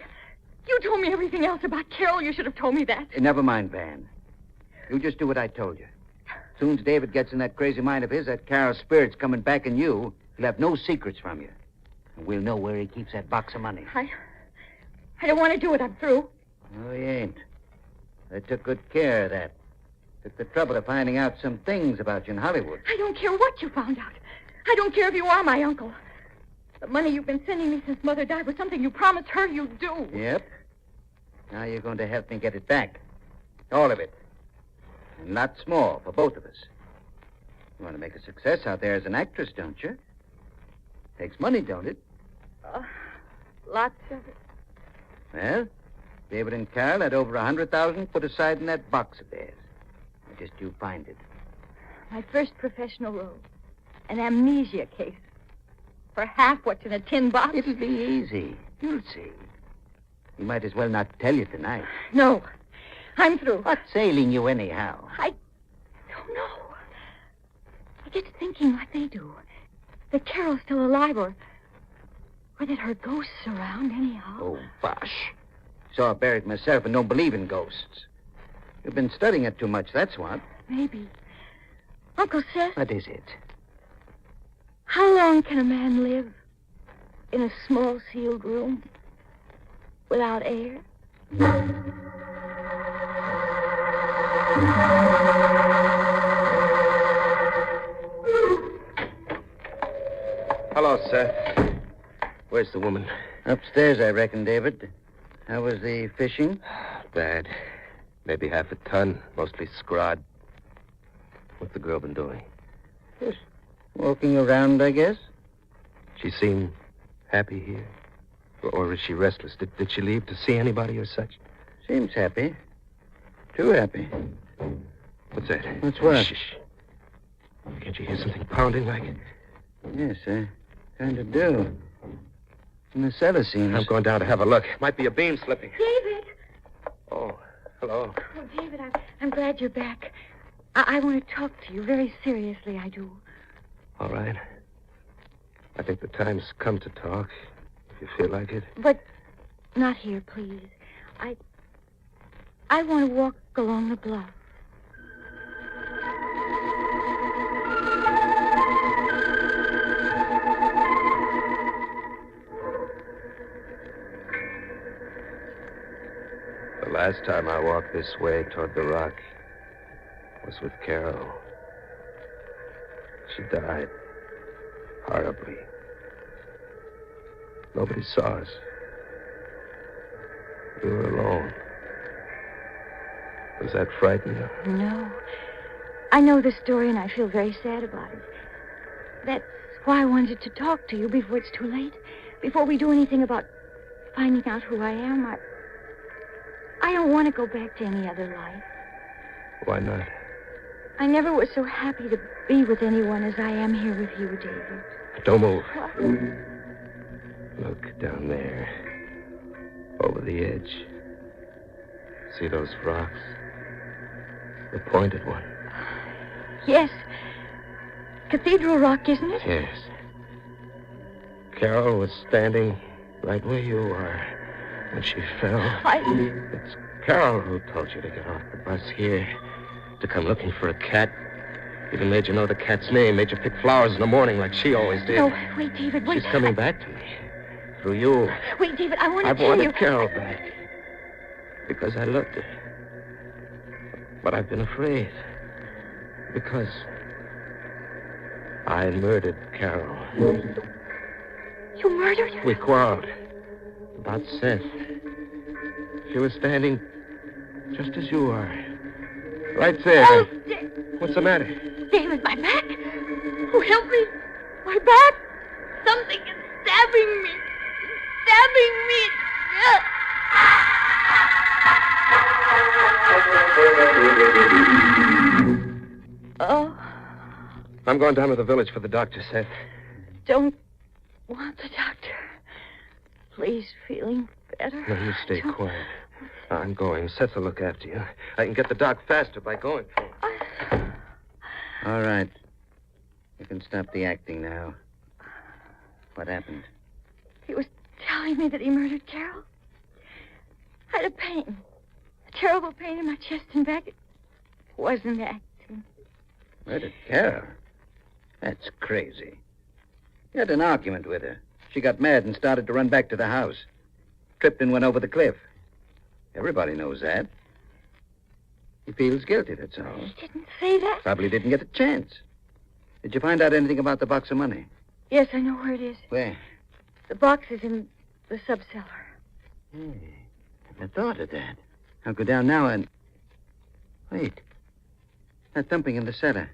You told me everything else about Carol. You should have told me that. Never mind, Van. You just do what I told you. Soon as David gets in that crazy mind of his, that Carol's spirit's coming back in you, he'll have no secrets from you. And we'll know where he keeps that box of money. I don't want to do it. I'm through. No, he ain't. I took good care of that. Took the trouble of finding out some things about you in Hollywood. I don't care what you found out. I don't care if you are my uncle. The money you've been sending me since Mother died was something you promised her you'd do. Yep. Now you're going to help me get it back. All of it. And lots more for both of us. You want to make a success out there as an actress, don't you? Takes money, don't it? Lots of it. Well, David and Carol had over 100,000 put aside in that box of theirs. Now just you find it. My first professional role. An amnesia case. For half what's in a tin box. It'll be easy. You'll see. You might as well not tell you tonight. No. I'm through. What's ailing you anyhow? I don't know. I get to thinking like they do. That Carol's still alive or that her ghosts around anyhow. Oh, bosh. Saw her buried myself and don't believe in ghosts. You've been studying it too much, that's what. Maybe. Uncle Seth. What is it? How long can a man live in a small sealed room without air? Seth. Where's the woman? Upstairs, I reckon, David. How was the fishing? Bad. Maybe half a ton, mostly scrod. What's the girl been doing? Just walking around, I guess. She seemed happy here? Or is she restless? Did she leave to see anybody or such? Seems happy. Too happy. What's that? What's what? Shh. Can't you hear something pounding like it? Yes, I kind of do. In the cellar seems. I'm going down to have a look. Might be a beam slipping. David! Oh, hello. Oh, David, I'm glad you're back. I want to talk to you very seriously, I do. All right. I think the time's come to talk, if you feel like it. But not here, please. I want to walk along the bluff. The last time I walked this way toward the rock was with Carol. She died horribly. Nobody saw us. We were alone. Does that frighten you? No. I know the story, and I feel very sad about it. That's why I wanted to talk to you before it's too late. Before we do anything about finding out who I am. I don't want to go back to any other life. Why not? I never was so happy to be with anyone as I am here with you, David. Don't move. What? Look down there. Over the edge. See those rocks? The pointed one. Yes. Cathedral Rock, isn't it? Yes. Carol was standing right where you are when she fell. It's Carol who told you to get off the bus here, to come looking for a cat. Even made you know the cat's name, made you pick flowers in the morning like she always did. No, wait, David, wait. She's coming back to me. Through you. Wait, David, I want to I've tell you. wanted Carol back. Because I loved her. But I've been afraid. Because I murdered Carol. You murdered her? We quarreled about Seth. She was standing just as you are. Right there. Oh, What's the matter? David, my back. Oh, help me. My back. Something is stabbing me. Stabbing me. Oh. I'm going down to the village for the doctor, Seth. Don't want the doctor. Please, feeling better. No, you stay quiet. I'm going. Seth will look after you. I can get the doc faster by going for him. All right. You can stop the acting now. What happened? He was telling me that he murdered Carol. I had a pain. A terrible pain in my chest and back. It wasn't acting. Murdered Carol? That's crazy. You had an argument with her. She got mad and started to run back to the house. Tripped and went over the cliff. Everybody knows that. He feels guilty, that's all. He didn't say that. Probably didn't get a chance. Did you find out anything about the box of money? Yes, I know where it is. Where? The box is in the subcellar. Hey, I thought of that. I'll go down now and... Wait. That thumping in the cellar.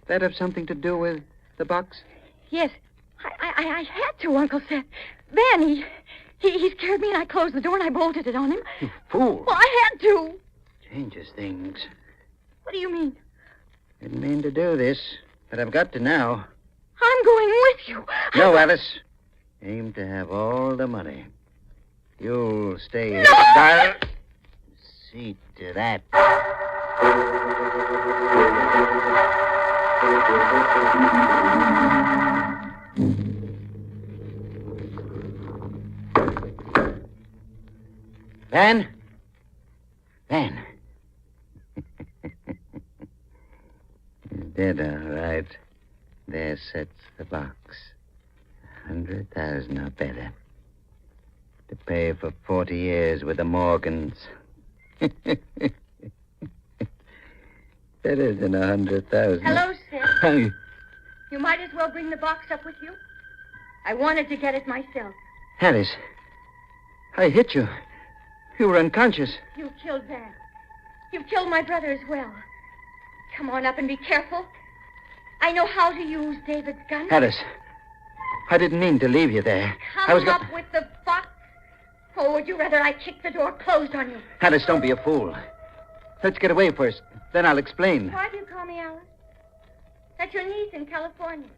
That have something to do with the box? Yes. I had to, Uncle Seth. Then he scared me and I closed the door and I bolted it on him. You fool. Well, I had to. Changes things. What do you mean? Didn't mean to do this, but I've got to now. I'm going with you. No, Alice. Aim to have all the money. You'll stay here. No! See to that. Van? Van. He's dead, all right. There sits the box. 100,000 or better. To pay for 40 years with the Morgans. Better than 100,000. Hello, Seth. You might as well bring the box up with you. I wanted to get it myself. Alice, I hit you. You were unconscious. You killed Van. You've killed my brother as well. Come on up and be careful. I know how to use David's gun. Alice, I didn't mean to leave you there. Come up with the box. Or would you rather I kick the door closed on you? Alice, don't be a fool. Let's get away first. Then I'll explain. Why do you call me Alice? That's your niece in California.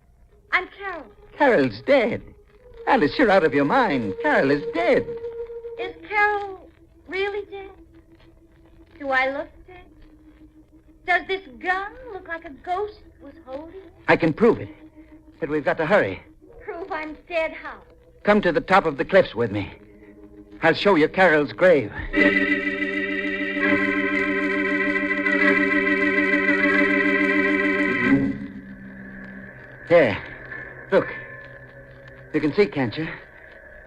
I'm Carol. Carol's dead. Alice, you're out of your mind. Carol is dead. Is Carol really dead? Do I look dead? Does this gun look like a ghost was holding it? I can prove it. But we've got to hurry. Prove I'm dead how? Come to the top of the cliffs with me. I'll show you Carol's grave. There. Look. You can see, can't you?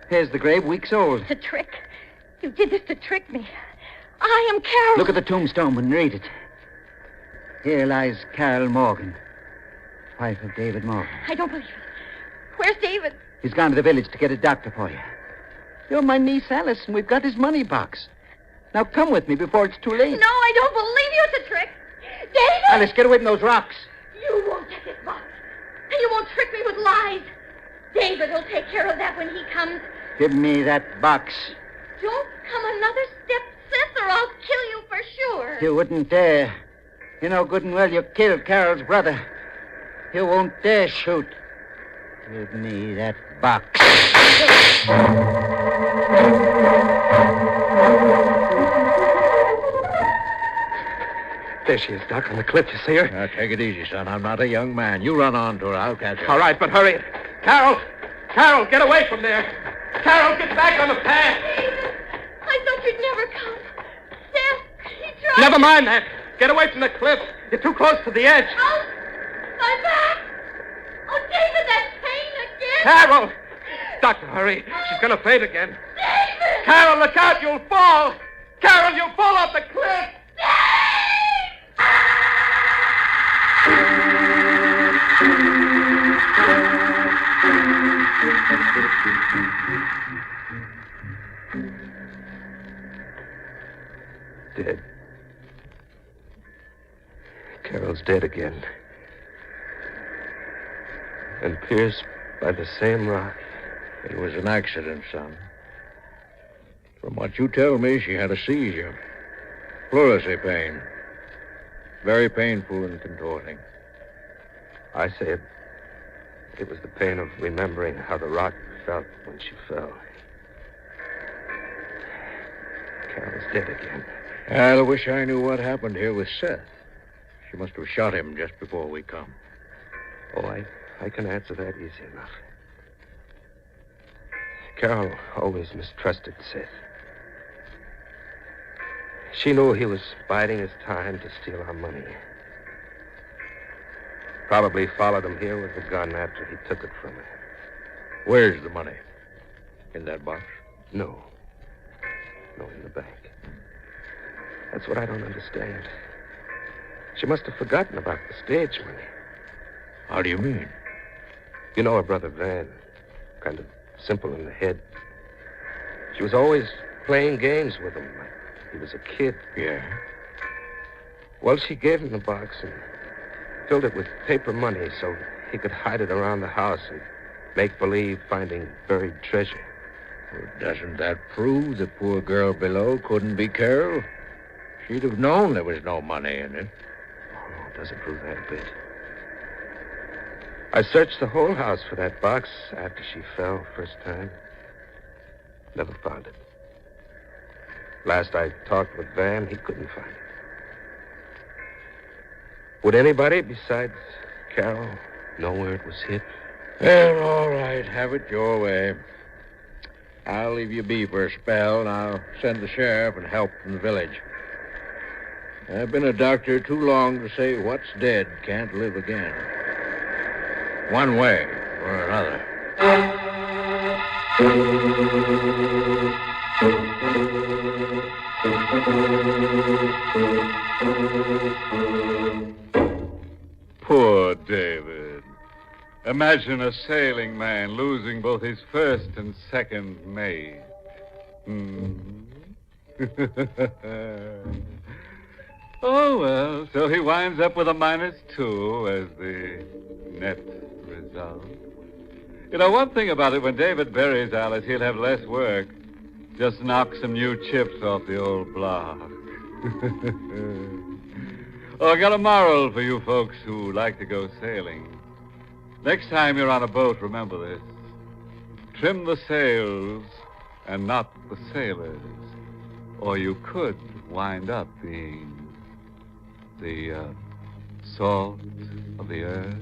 Here's the grave, weeks old. It's a trick. You did this to trick me. I am Carol. Look at the tombstone and read it. Here lies Carol Morgan, wife of David Morgan. I don't believe it. Where's David? He's gone to the village to get a doctor for you. You're my niece, Alice, and we've got his money box. Now come with me before it's too late. No, I don't believe you. It's a trick. David! Alice, get away from those rocks. You won't get this box. And you won't trick me with lies. David will take care of that when he comes. Give me that box. Don't come another step, sis, or I'll kill you for sure. You wouldn't dare. You know good and well you killed Carol's brother. You won't dare shoot. Give me that box. There she is, Doc, on the cliff. You see her? Now, take it easy, son. I'm not a young man. You run on to her. I'll catch her. All right, but hurry. Carol! Carol, get away from there. Carol, get back on the path. I thought you'd never come. Seth, he tried. Never mind that. Get away from the cliff. You're too close to the edge. Oh, my back. Oh, David, that pain again. Carol! Doctor, hurry. She's going to faint again. David! Carol, look out. You'll fall. Carol, you'll fall off the cliff. Dead. Carol's dead again. And pierced by the same rock. It was an accident, son. From what you tell me, she had a seizure. Pleurisy pain. Very painful and contorting. I say it was the pain of remembering how the rock felt when she fell. Carol's dead again. I wish I knew what happened here with Seth. She must have shot him just before we come. Oh, I can answer that easy enough. Carol always mistrusted Seth. She knew he was biding his time to steal our money. Probably followed him here with the gun after he took it from her. Where's the money? In that box? No. No, in the bank. That's what I don't understand. She must have forgotten about the stage money. How do you mean? You know her brother Van. Kind of simple in the head. She was always playing games with him. He was a kid. Yeah? Well, she gave him the box and filled it with paper money so he could hide it around the house and make believe finding buried treasure. Well, doesn't that prove the poor girl below couldn't be Carol? She'd have known there was no money in it. Oh, it doesn't prove that a bit. I searched the whole house for that box after she fell first time. Never found it. Last I talked with Van, he couldn't find it. Would anybody besides Carol know where it was hid? Well, all right. Have it your way. I'll leave you be for a spell, and I'll send the sheriff and help from the village. I've been a doctor too long to say what's dead can't live again. One way or another. Poor David. Imagine a sailing man losing both his first and second mate. Oh, well, so he winds up with a -2 as the net result. You know, one thing about it, when David buries Alice, he'll have less work. Just knock some new chips off the old block. Oh, I got a moral for you folks who like to go sailing. Next time you're on a boat, remember this. Trim the sails and not the sailors, or you could wind up being the salt of the earth.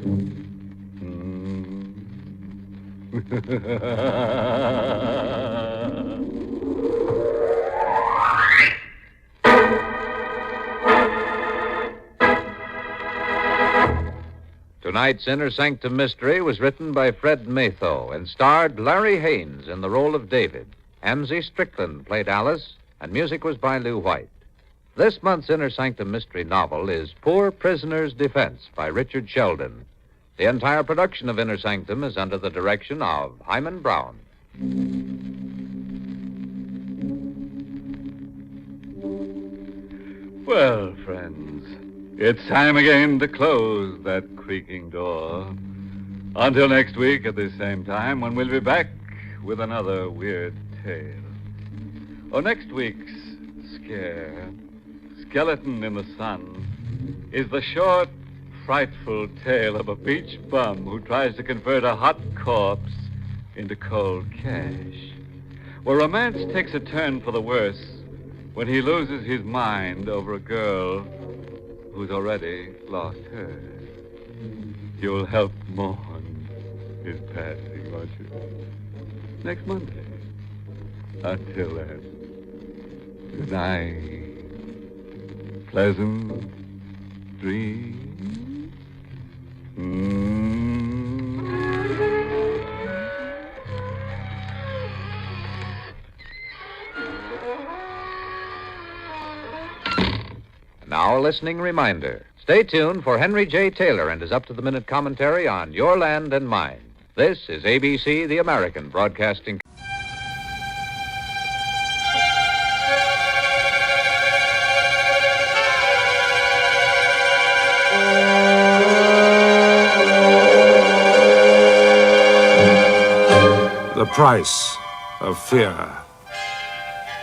Tonight's Inner Sanctum Mystery was written by Fred Matho and starred Larry Haynes in the role of David. Amzie Strickland played Alice, and music was by Lou White. This month's Inner Sanctum Mystery novel is Poor Prisoner's Defense by Richard Sheldon. The entire production of Inner Sanctum is under the direction of Hyman Brown. Well, friends, it's time again to close that creaking door. Until next week at this same time, when we'll be back with another weird tale. Oh, next week's scare, Skeleton in the Sun, is the short, frightful tale of a beach bum who tries to convert a hot corpse into cold cash, where romance takes a turn for the worse when he loses his mind over a girl who's already lost hers. You'll help mourn his passing, won't you? Next Monday. Until then, good night. Pleasant dreams. Now, a listening reminder. Stay tuned for Henry J. Taylor and his up-to-the-minute commentary on Your Land and Mine. This is ABC, the American Broadcasting. The Price of Fear.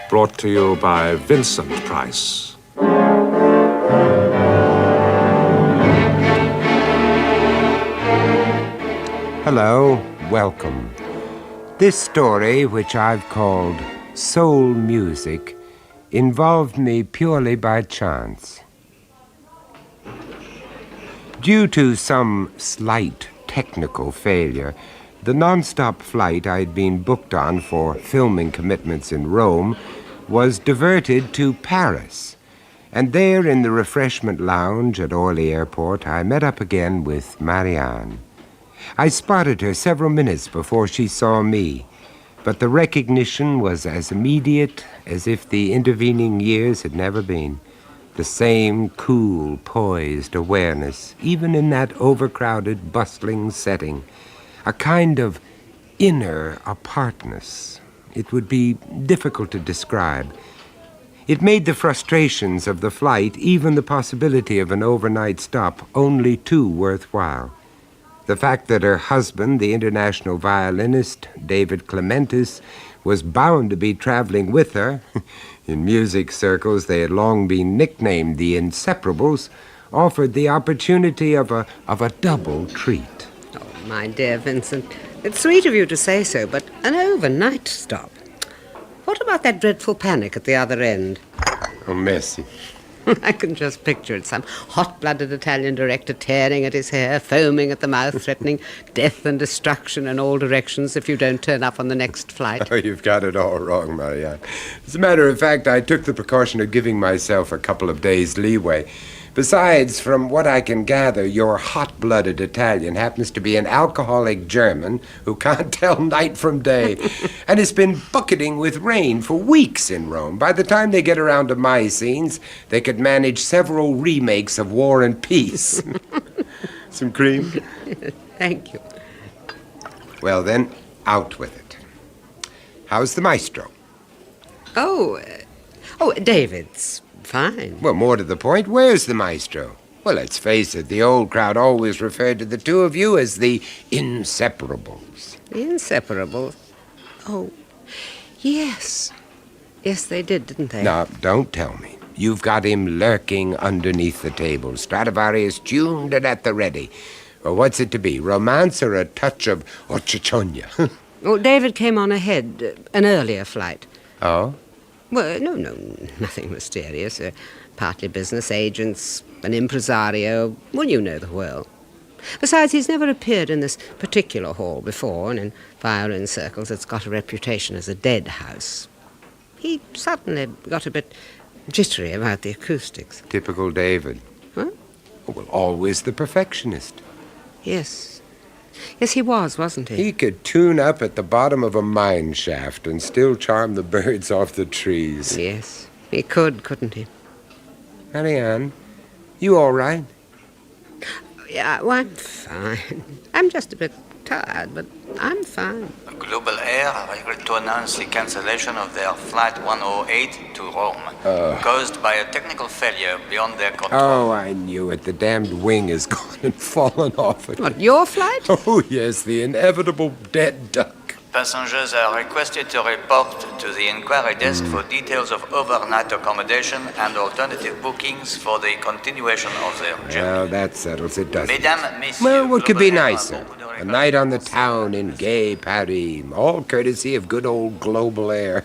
Brought to you by Vincent Price. Hello, welcome. This story, which I've called Soul Music, involved me purely by chance. Due to some slight technical failure, the non-stop flight I'd been booked on for filming commitments in Rome was diverted to Paris. And there in the refreshment lounge at Orly Airport, I met up again with Marianne. I spotted her several minutes before she saw me, but the recognition was as immediate as if the intervening years had never been. The same cool, poised awareness, even in that overcrowded, bustling setting. A kind of inner apartness. It would be difficult to describe. It made the frustrations of the flight, even the possibility of an overnight stop, only too worthwhile. The fact that her husband, the international violinist, David Clementis, was bound to be traveling with her, in music circles they had long been nicknamed the Inseparables, offered the opportunity of a double treat. Oh, my dear Vincent, it's sweet of you to say so, but an overnight stop. What about that dreadful panic at the other end? Oh, merci. I can just picture it. Some hot-blooded Italian director tearing at his hair, foaming at the mouth, threatening death and destruction in all directions if you don't turn up on the next flight. Oh, you've got it all wrong, Marianne. As a matter of fact, I took the precaution of giving myself a couple of days' leeway. Besides, from what I can gather, your hot-blooded Italian happens to be an alcoholic German who can't tell night from day and has been bucketing with rain for weeks in Rome. By the time they get around to my scenes, they could manage several remakes of War and Peace. Some cream? Thank you. Well, then, out with it. How's the maestro? Oh, David's fine. Well, more to the point, where's the maestro? Well, let's face it, the old crowd always referred to the two of you as the inseparables. The inseparables? Oh, yes. Yes, they did, didn't they? Now, don't tell me. You've got him lurking underneath the table, Stradivarius tuned and at the ready. Or what's it to be, romance or a touch of Ochichonia? Well, David came on ahead, an earlier flight. Oh? Well, no, nothing mysterious. Partly business agents, an impresario. Well, you know the whirl. Besides, he's never appeared in this particular hall before, and in violin circles it's got a reputation as a dead house. He suddenly got a bit jittery about the acoustics. Typical David. Huh? Well, always the perfectionist. Yes. Yes, he was, wasn't he? He could tune up at the bottom of a mine shaft and still charm the birds off the trees. Yes, he could, couldn't he? Marianne, you all right? Yeah, well, I'm fine. I'm just a bit tired, but I'm fine. Global Air regret to announce the cancellation of their Flight 108 to Rome, caused by a technical failure beyond their control. Oh, I knew it. The damned wing is gone and fallen off it. What, your flight? Oh, yes, the inevitable dead duck. Passengers are requested to report to the inquiry desk for details of overnight accommodation and alternative bookings for the continuation of their journey. Well, that settles it, doesn't it? Mesdames, messieurs, Well, what could be Global Air nicer? A night on the town in gay Paris, all courtesy of good old Global Air.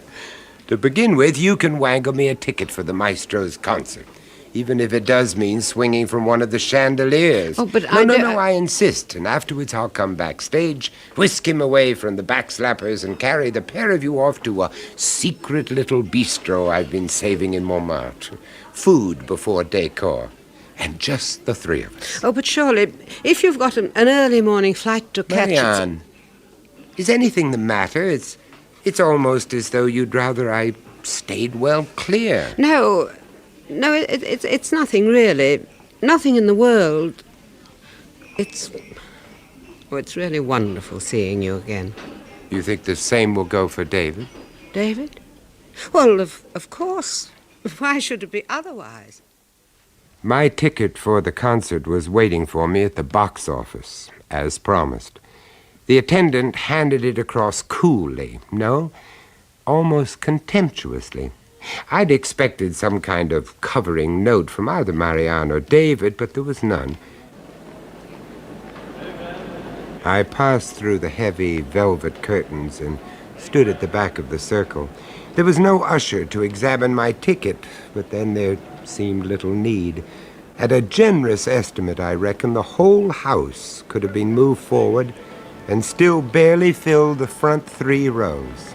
To begin with, you can wangle me a ticket for the maestro's concert, even if it does mean swinging from one of the chandeliers. Oh, but No, I insist, and afterwards I'll come backstage, whisk him away from the backslappers, and carry the pair of you off to a secret little bistro I've been saving in Montmartre. Food before Detour. And just the three of us. Oh, but surely, if you've got an early morning flight to catch... Marianne, is anything the matter? It's almost as though you'd rather I stayed well clear. No, it's nothing really. Nothing in the world. It's really wonderful seeing you again. You think the same will go for David? David? Well, of course. Why should it be otherwise? My ticket for the concert was waiting for me at the box office, as promised. The attendant handed it across coolly, no, almost contemptuously. I'd expected some kind of covering note from either Marianne or David, but there was none. I passed through the heavy velvet curtains and stood at the back of the circle. There was no usher to examine my ticket, but then there seemed little need. At a generous estimate, I reckon, the whole house could have been moved forward and still barely filled the front 3 rows.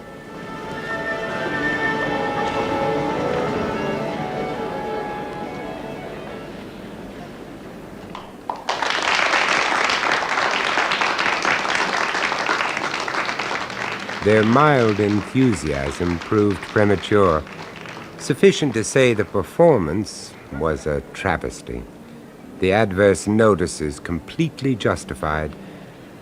Their mild enthusiasm proved premature. Sufficient to say the performance was a travesty. The adverse notices completely justified.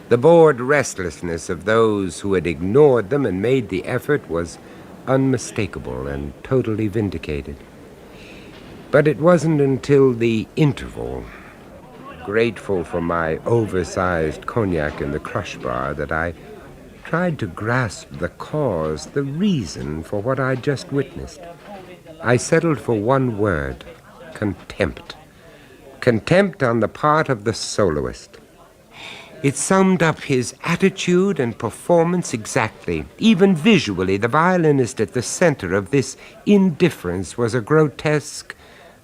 The bored restlessness of those who had ignored them and made the effort was unmistakable and totally vindicated. But it wasn't until the interval, grateful for my oversized cognac in the crush bar, that I tried to grasp the cause, the reason for what I'd just witnessed. I settled for one word: contempt. Contempt on the part of the soloist. It summed up his attitude and performance exactly. Even visually, the violinist at the center of this indifference was a grotesque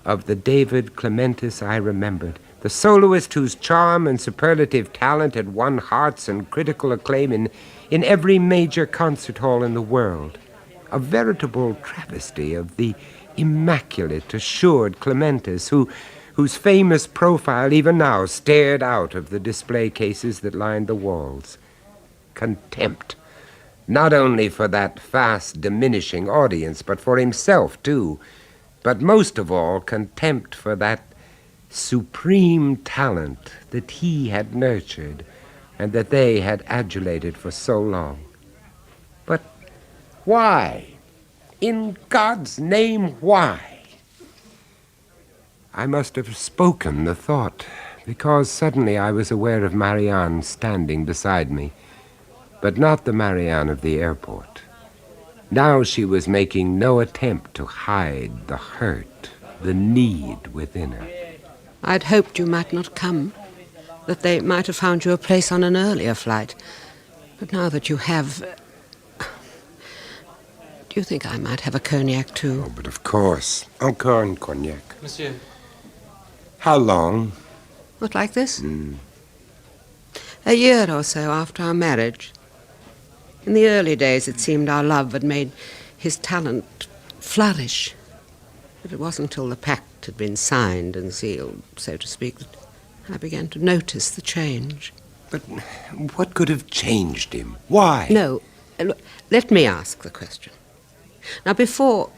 of the David Clementis I remembered. The soloist whose charm and superlative talent had won hearts and critical acclaim in every major concert hall in the world. A veritable travesty of the immaculate, assured Clementis, whose famous profile even now stared out of the display cases that lined the walls. Contempt. Not only for that fast diminishing audience, but for himself, too. But most of all, contempt for that supreme talent that he had nurtured and that they had adulated for so long. But why? In God's name, why? I must have spoken the thought, because suddenly I was aware of Marianne standing beside me, but not the Marianne of the airport. Now she was making no attempt to hide the hurt, the need within her. I'd hoped you might not come, that they might have found you a place on an earlier flight. But now that you have... Do you think I might have a cognac, too? Oh, but of course. Encore un cognac. Monsieur. How long? What, like this? A year or so after our marriage. In the early days, it seemed our love had made his talent flourish. But it wasn't until the pact had been signed and sealed, so to speak, that I began to notice the change. But what could have changed him? Why? No. Look, let me ask the question. Now, before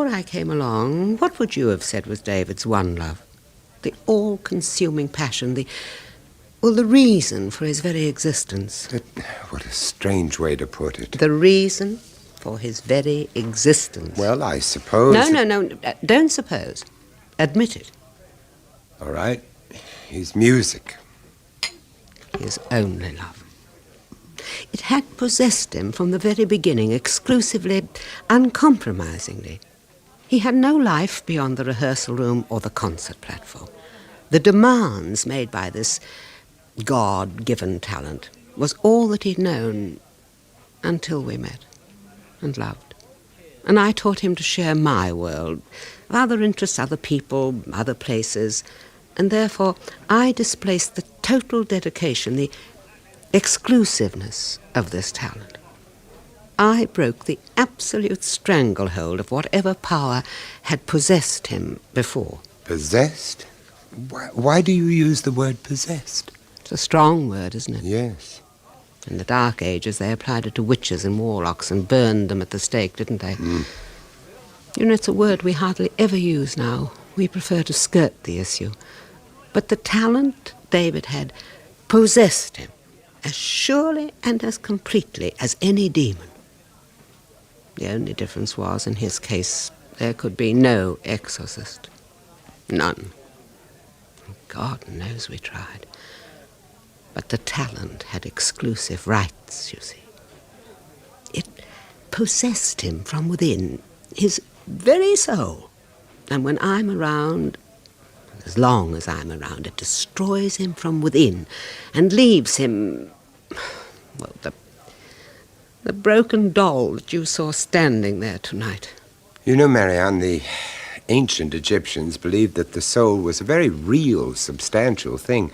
I came along, what would you have said was David's one love? The all-consuming passion, the reason for his very existence. But what a strange way to put it. The reason for his very existence. Well, I suppose... No, don't suppose. Admit it. All right. His music. His only love. It had possessed him from the very beginning, exclusively, uncompromisingly. He had no life beyond the rehearsal room or the concert platform. The demands made by this God-given talent was all that he'd known until we met and loved. And I taught him to share my world, other interests, other people, other places, and therefore I displaced the total dedication, the exclusiveness of this talent. I broke the absolute stranglehold of whatever power had possessed him before. Possessed? Why do you use the word possessed? It's a strong word, isn't it? Yes. In the Dark Ages, they applied it to witches and warlocks and burned them at the stake, didn't they? You know, it's a word we hardly ever use now. We prefer to skirt the issue. But the talent David had possessed him as surely and as completely as any demon. The only difference was, in his case, there could be no exorcist. None. God knows we tried. But the talent had exclusive rights, you see. It possessed him from within, his very soul. And when I'm around, as long as I'm around, it destroys him from within and leaves him, well, the broken doll that you saw standing there tonight. You know, Marianne, the ancient Egyptians believed that the soul was a very real, substantial thing,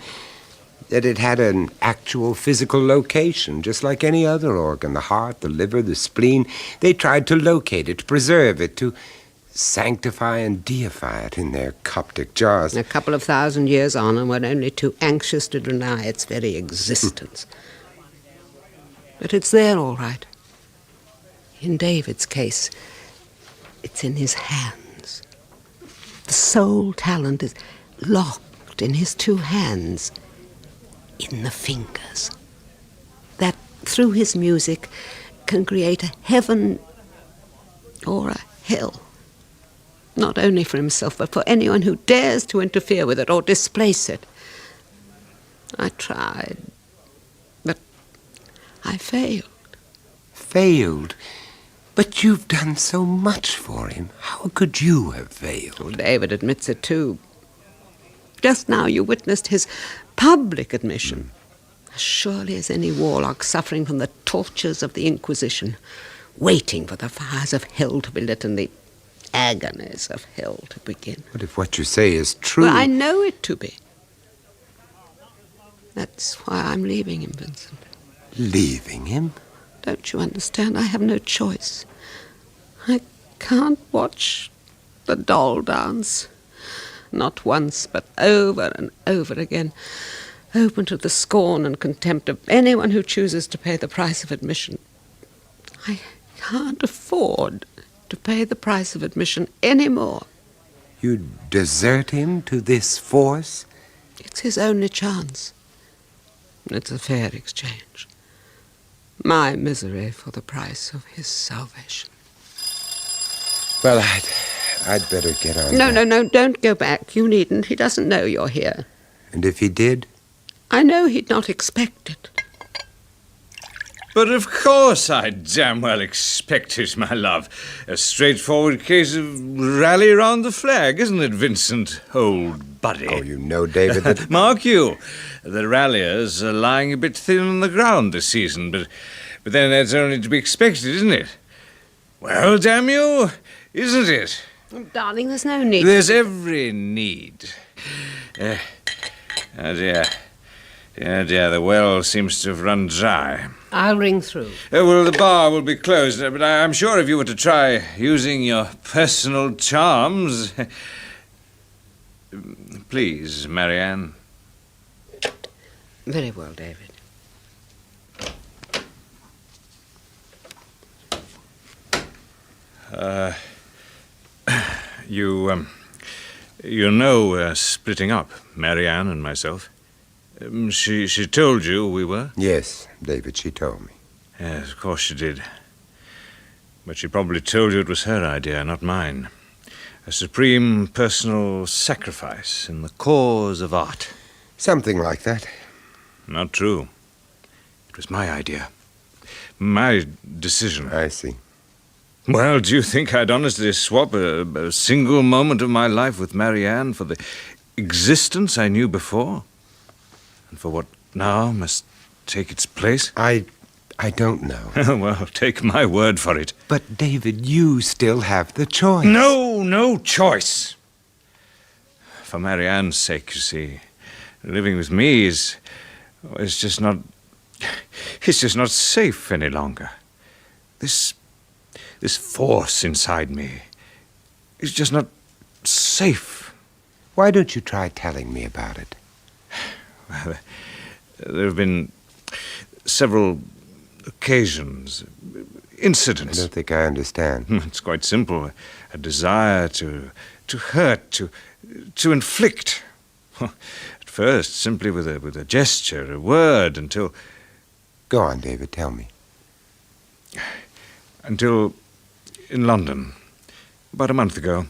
that it had an actual physical location, just like any other organ, the heart, the liver, the spleen. They tried to locate it, to preserve it, to sanctify and deify it in their Coptic jars. A couple of thousand years on, and we're only too anxious to deny its very existence. But it's there, all right. In David's case, it's in his hands. The soul talent is locked in his two hands, in the fingers, that through his music can create a heaven or a hell, not only for himself, but for anyone who dares to interfere with it or displace it. I tried, but I failed. Failed? But you've done so much for him. How could you have failed? Well, David admits it, too. Just now you witnessed his public admission. As surely as any warlock suffering from the tortures of the Inquisition, waiting for the fires of hell to be lit and the agonies of hell to begin. But if what you say is true... Well, I know it to be. That's why I'm leaving him, Vincent. Leaving him? Don't you understand? I have no choice. I can't watch the doll dance. Not once, but over and over again, open to the scorn and contempt of anyone who chooses to pay the price of admission. I can't afford to pay the price of admission any more. You'd desert him to this force? It's his only chance. It's a fair exchange. My misery for the price of his salvation. Well, I'd better get on. No, don't go back. You needn't. He doesn't know you're here. And if he did? I know he'd not expect it. But of course I damn well expect it, my love. A straightforward case of rally round the flag, isn't it, Vincent, old buddy? Oh, you know, David, that... Mark you, the ralliers are lying a bit thin on the ground this season, but then that's only to be expected, isn't it? Well, damn you, isn't it? Oh, darling, there's no need. There's every need. Oh, dear. Oh, dear, the well seems to have run dry. I'll ring through. Well, the bar will be closed, but I'm sure if you were to try using your personal charms... Please, Marianne. Very well, David. You know we're splitting up, Marianne and myself. She told you we were? Yes, David, she told me. Yes, of course she did. But she probably told you it was her idea, not mine. A supreme personal sacrifice in the cause of art. Something like that. Not true. It was my idea. My decision. I see. Well, do you think I'd honestly swap a single moment of my life with Marianne for the existence I knew before? And for what now must take its place? I don't know. Well, take my word for it. But, David, you still have the choice. No choice. For Marianne's sake, you see, living with me is just not... It's just not safe any longer. This force inside me is just not safe. Why don't you try telling me about it? Well, there have been several occasions, incidents. I don't think I understand. It's quite simple. A desire to hurt, to inflict. At first, simply with a gesture, a word, until... Go on, David, tell me. Until in London, about a month ago,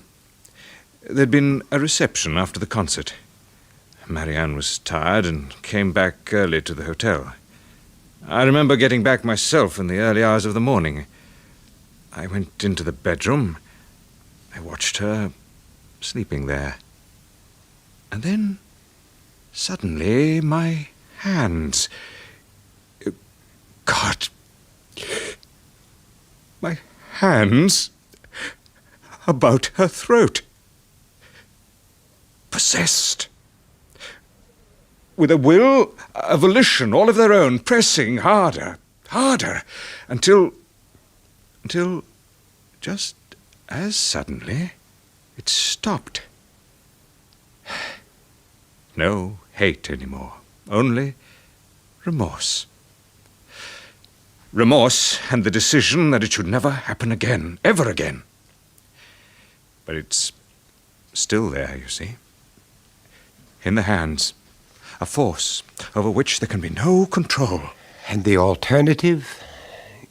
there'd been a reception after the concert. Marianne was tired and came back early to the hotel. I remember getting back myself in the early hours of the morning. I went into the bedroom. I watched her sleeping there. And then, suddenly, my hands... God... My hands about her throat. Possessed. With a will, a volition, all of their own, pressing harder, until just as suddenly it stopped. No hate anymore, only remorse. Remorse and the decision that it should never happen again, ever again. But it's still there, you see. In the hands. A force over which there can be no control. And the alternative?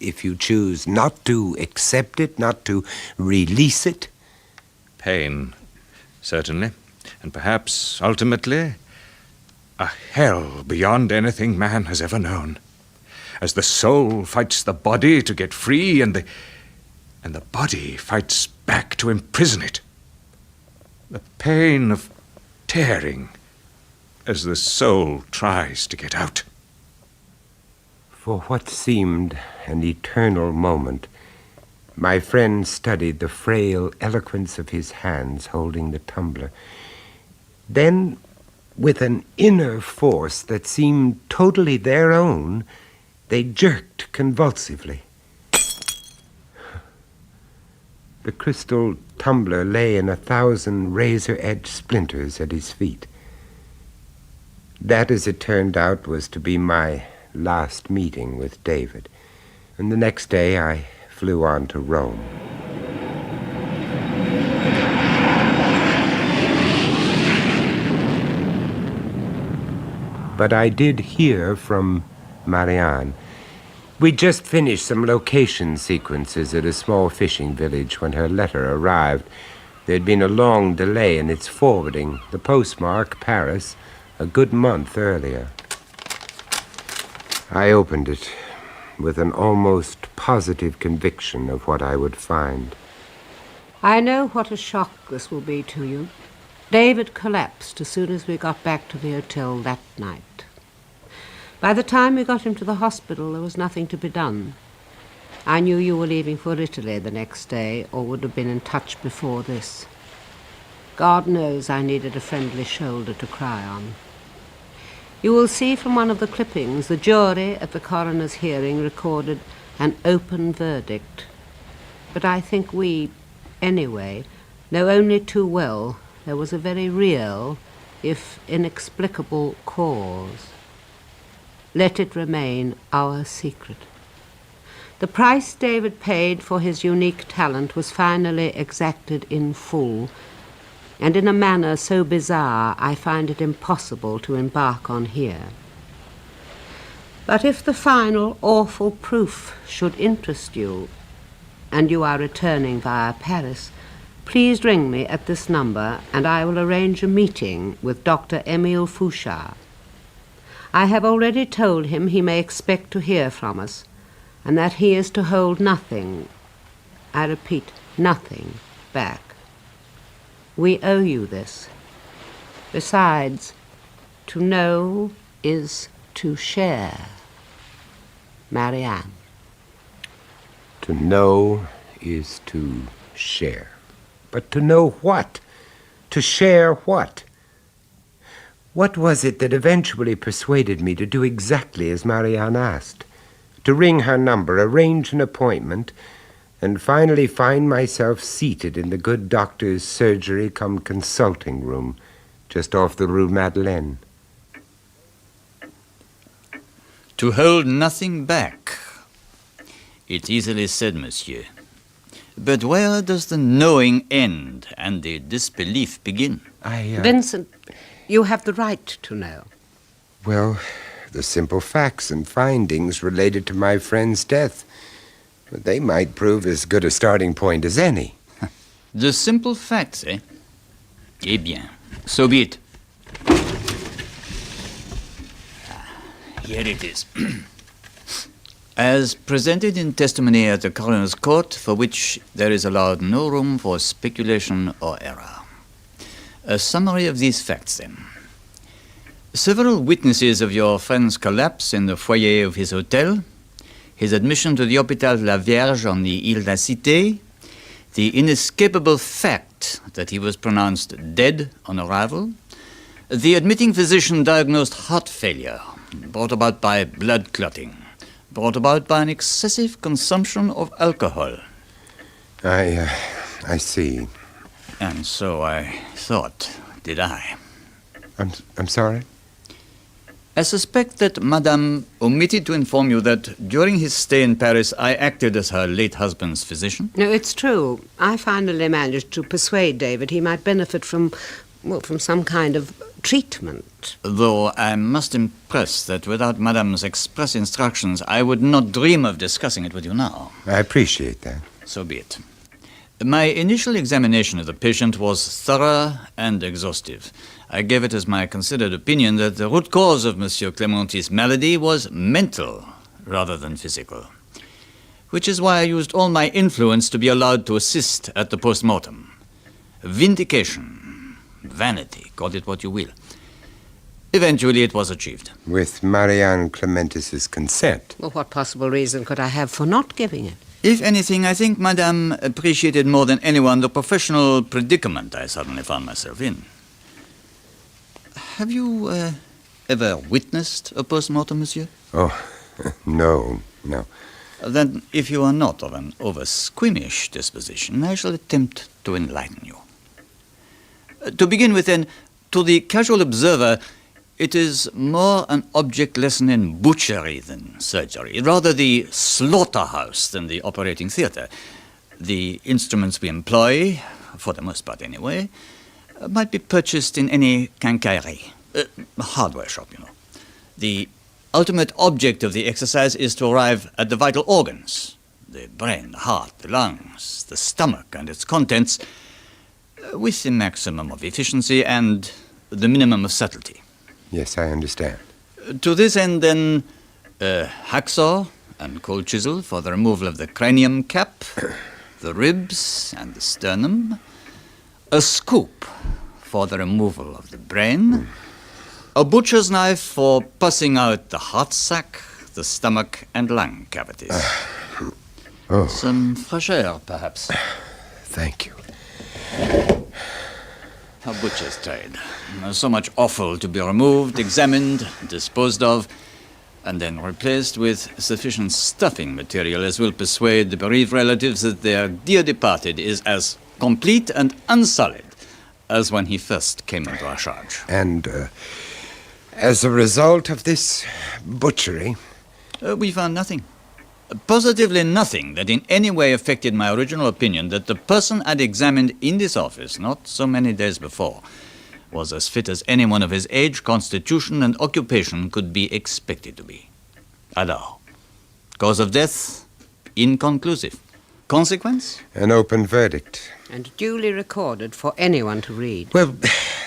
If you choose not to accept it, not to release it? Pain, certainly. And perhaps, ultimately, a hell beyond anything man has ever known. As the soul fights the body to get free, and the body fights back to imprison it. The pain of tearing as the soul tries to get out. For what seemed an eternal moment, my friend studied the frail eloquence of his hands holding the tumbler. Then, with an inner force that seemed totally their own, they jerked convulsively. The crystal tumbler lay in 1,000 razor-edged splinters at his feet. That, as it turned out, was to be my last meeting with David. And the next day I flew on to Rome. but I did hear from Marianne. We'd just finished some location sequences at a small fishing village when her letter arrived. There'd been a long delay in its forwarding. The postmark, Paris, a good month earlier. I opened it with an almost positive conviction of what I would find. I know what a shock this will be to you. David collapsed as soon as we got back to the hotel that night. By the time we got him to the hospital, there was nothing to be done. I knew you were leaving for Italy the next day, or would have been in touch before this. God knows I needed a friendly shoulder to cry on. You will see from one of the clippings the jury at the coroner's hearing recorded an open verdict. But I think we, anyway, know only too well there was a very real, if inexplicable, cause. Let it remain our secret. The price David paid for his unique talent was finally exacted in full, and in a manner so bizarre I find it impossible to embark on here. But if the final awful proof should interest you, and you are returning via Paris, please ring me at this number, and I will arrange a meeting with Dr. Émile Fouchard. I have already told him he may expect to hear from us, and that he is to hold nothing, I repeat, nothing, back. We owe you this. Besides, to know is to share. Marianne. To know is to share. But to know what? To share what? What was it that eventually persuaded me to do exactly as Marianne asked? To ring her number, arrange an appointment, and finally find myself seated in the good doctor's surgery-cum-consulting room just off the Rue Madeleine. To hold nothing back. It's easily said, monsieur. But where does the knowing end and the disbelief begin? Vincent, you have the right to know. Well, the simple facts and findings related to my friend's death. They might prove as good a starting point as any. The simple facts, eh? Eh bien, so be it. Here it is. As presented in testimony at the coroner's court, for which there is allowed no room for speculation or error. A summary of these facts, then. Several witnesses of your friend's collapse in the foyer of his hotel, his admission to the Hôpital La Vierge on the Ile de la Cité, the inescapable fact that he was pronounced dead on arrival, the admitting physician diagnosed heart failure, brought about by blood clotting, brought about by an excessive consumption of alcohol. I see. And so I thought, did I? I'm sorry? I suspect that Madame omitted to inform you that during his stay in Paris, I acted as her late husband's physician. No, it's true. I finally managed to persuade David he might benefit from some kind of treatment. Though I must impress that without Madame's express instructions, I would not dream of discussing it with you now. I appreciate that. So be it. My initial examination of the patient was thorough and exhaustive. I gave it as my considered opinion that the root cause of Monsieur Clementi's malady was mental rather than physical, which is why I used all my influence to be allowed to assist at the post-mortem. Vindication, vanity, call it what you will. Eventually it was achieved. With Marianne Clementis's consent. Well, what possible reason could I have for not giving it? If anything, I think Madame appreciated more than anyone the professional predicament I suddenly found myself in. Have you ever witnessed a post-mortem, monsieur? Oh, no. Then, if you are not of an over-squeamish disposition, I shall attempt to enlighten you. To begin with, then, to the casual observer, it is more an object lesson in butchery than surgery, rather the slaughterhouse than the operating theatre. The instruments we employ, for the most part anyway, might be purchased in any quincaillerie, hardware shop, you know. The ultimate object of the exercise is to arrive at the vital organs, the brain, the heart, the lungs, the stomach and its contents, with the maximum of efficiency and the minimum of subtlety. Yes, I understand. To this end, then, a hacksaw and cold chisel for the removal of the cranium cap, the ribs and the sternum, a scoop for the removal of the brain, a butcher's knife for pussing out the heart sac, the stomach and lung cavities. Some fresh air, perhaps. Thank you. A butcher's trade. So much offal to be removed, examined, disposed of, and then replaced with sufficient stuffing material as will persuade the bereaved relatives that their dear departed is as complete and unsullied as when he first came into our charge. And as a result of this butchery? We found nothing. Positively nothing that in any way affected my original opinion that the person I'd examined in this office not so many days before was as fit as anyone of his age, constitution, and occupation could be expected to be. Alors, cause of death, inconclusive. Consequence? An open verdict. And duly recorded for anyone to read. Well,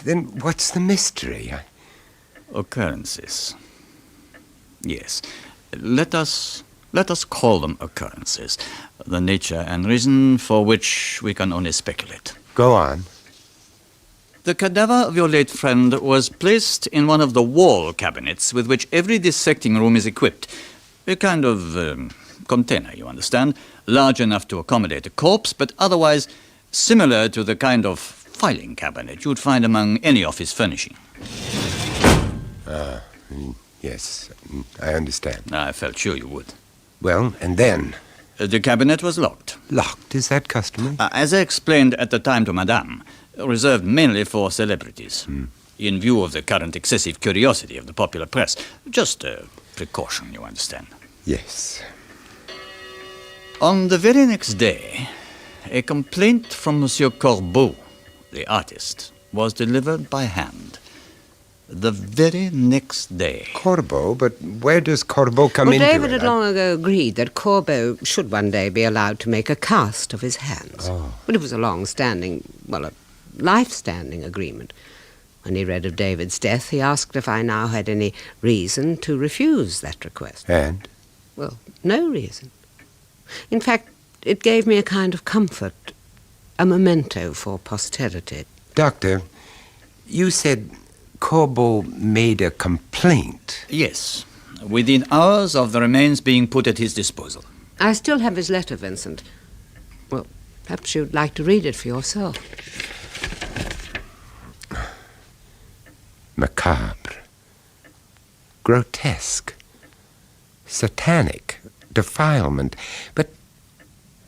then what's the mystery? Occurrences. Yes. Let us call them occurrences, the nature and reason for which we can only speculate. Go on. The cadaver of your late friend was placed in one of the wall cabinets with which every dissecting room is equipped. A kind of container, you understand, large enough to accommodate a corpse, but otherwise similar to the kind of filing cabinet you'd find among any office furnishing. Yes, I understand. I felt sure you would. Well, and then? The cabinet was locked. Locked? Is that customary? As I explained at the time to Madame, reserved mainly for celebrities, in view of the current excessive curiosity of the popular press. Just a precaution, you understand. Yes. On the very next day, a complaint from Monsieur Corbeau, the artist, was delivered by hand. The very next day. Corbeau? But where does Corbeau come into it? David had long ago agreed that Corbeau should one day be allowed to make a cast of his hands. But it was a long-standing, a life-standing agreement. When he read of David's death, he asked if I now had any reason to refuse that request. And? Well, no reason. In fact, it gave me a kind of comfort, a memento for posterity. Doctor, you said Corbeau made a complaint. Yes, within hours of the remains being put at his disposal. I still have his letter, Vincent. Well, perhaps you'd like to read it for yourself. Macabre. Grotesque. Satanic. Defilement. But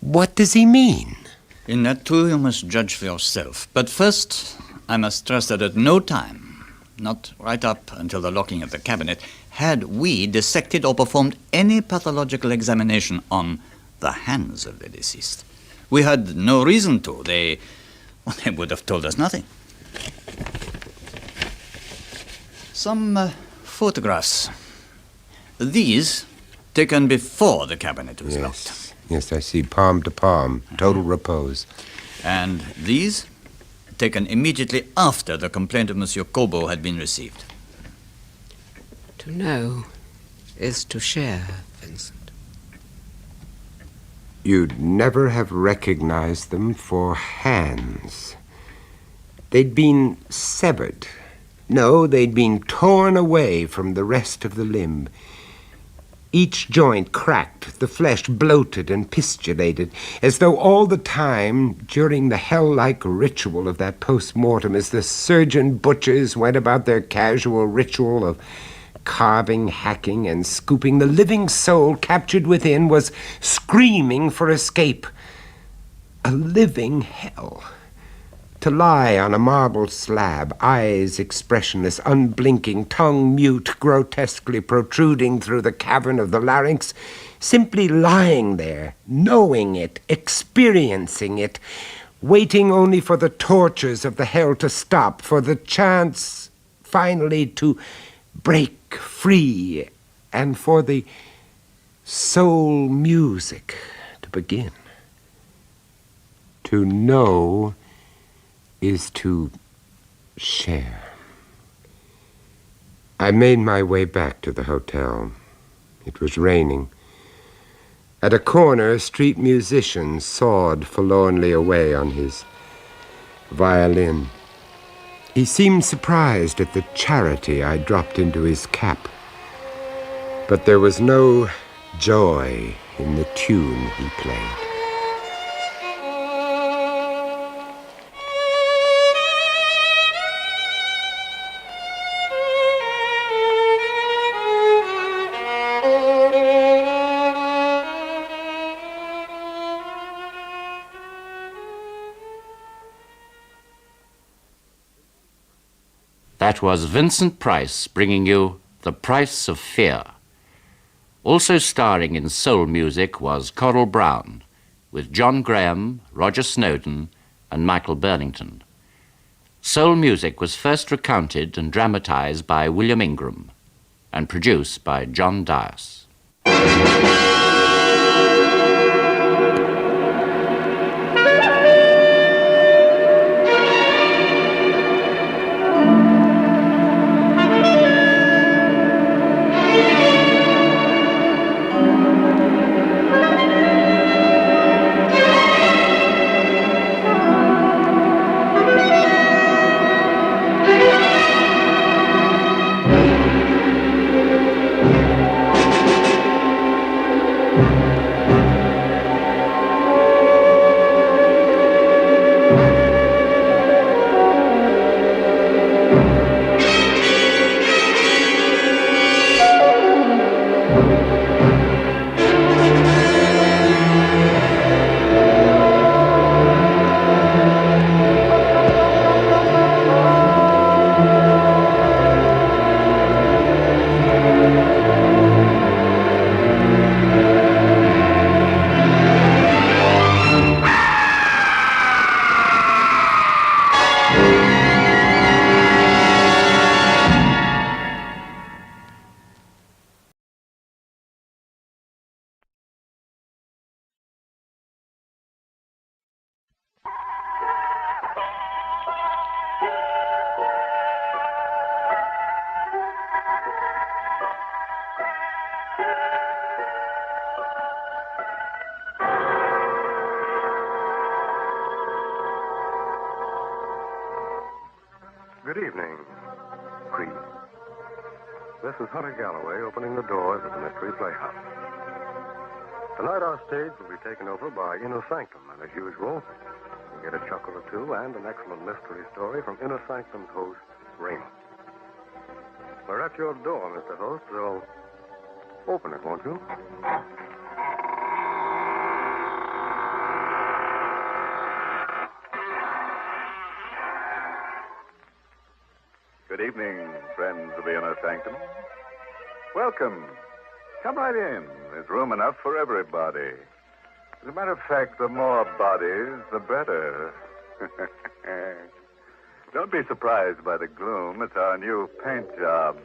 what does he mean? In that too you must judge for yourself. But first, I must stress that at no time, not right up until the locking of the cabinet, had we dissected or performed any pathological examination on the hands of the deceased. We had no reason to. They would have told us nothing. Some photographs. These taken before the cabinet was locked. Yes, I see palm to palm, total repose. And these taken immediately after the complaint of Monsieur Corbeau had been received. To know is to share, Vincent. You'd never have recognized them for hands. They'd been severed. No, they'd been torn away from the rest of the limb. Each joint cracked, the flesh bloated and pistulated, as though all the time, during the hell-like ritual of that post-mortem, as the surgeon butchers went about their casual ritual of carving, hacking, and scooping, the living soul captured within was screaming for escape. A living hell. To lie on a marble slab, eyes expressionless, unblinking, tongue mute, grotesquely protruding through the cavern of the larynx, simply lying there, knowing it, experiencing it, waiting only for the tortures of the hell to stop, for the chance, finally, to break free and for the soul music to begin. To know is to share. I made my way back to the hotel. It was raining. At a corner, a street musician sawed forlornly away on his violin. He seemed surprised at the charity I dropped into his cap. But there was no joy in the tune he played. That was Vincent Price bringing you The Price of Fear. Also starring in soul music was Coral Brown, with John Graham, Roger Snowden, and Michael Burnington. Soul music was first recounted and dramatized by William Ingram and produced by John Dias. Good evening, Creed. This is Hunter Galloway opening the doors of the Mystery Playhouse. Tonight our stage will be taken over by Inner Sanctum, and as usual, you'll get a chuckle or two and an excellent mystery story from Inner Sanctum's host, Raymond. We're at your door, Mr. Host, so open it, won't you? Good evening, friends of the Inner Sanctum. Welcome. Come right in. There's room enough for everybody. As a matter of fact, the more bodies, the better. Don't be surprised by the gloom. It's our new paint job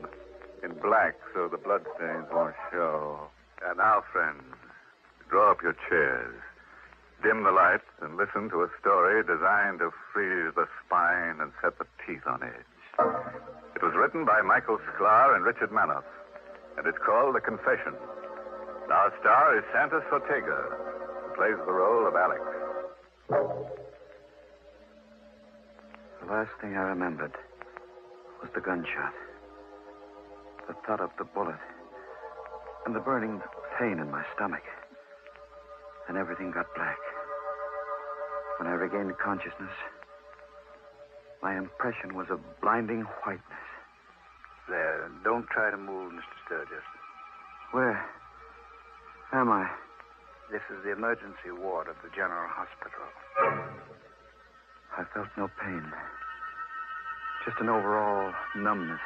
in black so the bloodstains won't show. And now, friends, draw up your chairs. Dim the lights and listen to a story designed to freeze the spine and set the teeth on edge. It was written by Michael Sklar and Richard Manoff, and it's called The Confession. Our star is Santos Ortega, who plays the role of Alex. The last thing I remembered was the gunshot, the thud of the bullet, and the burning pain in my stomach. Then everything got black. When I regained consciousness, my impression was of blinding whiteness. There, don't try to move, Mr. Sturgis. Where am I? This is the emergency ward of the General Hospital. I felt no pain. Just an overall numbness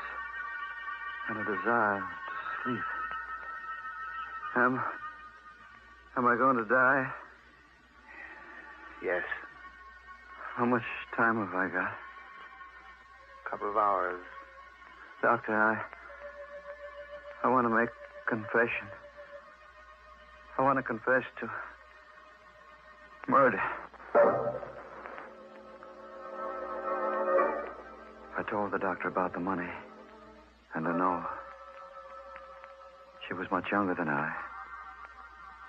and a desire to sleep. Am I going to die? Yes. How much time have I got? A couple of hours. Doctor, I want to make a confession. I want to confess to murder. I told the doctor about the money. And Lenore. She was much younger than I.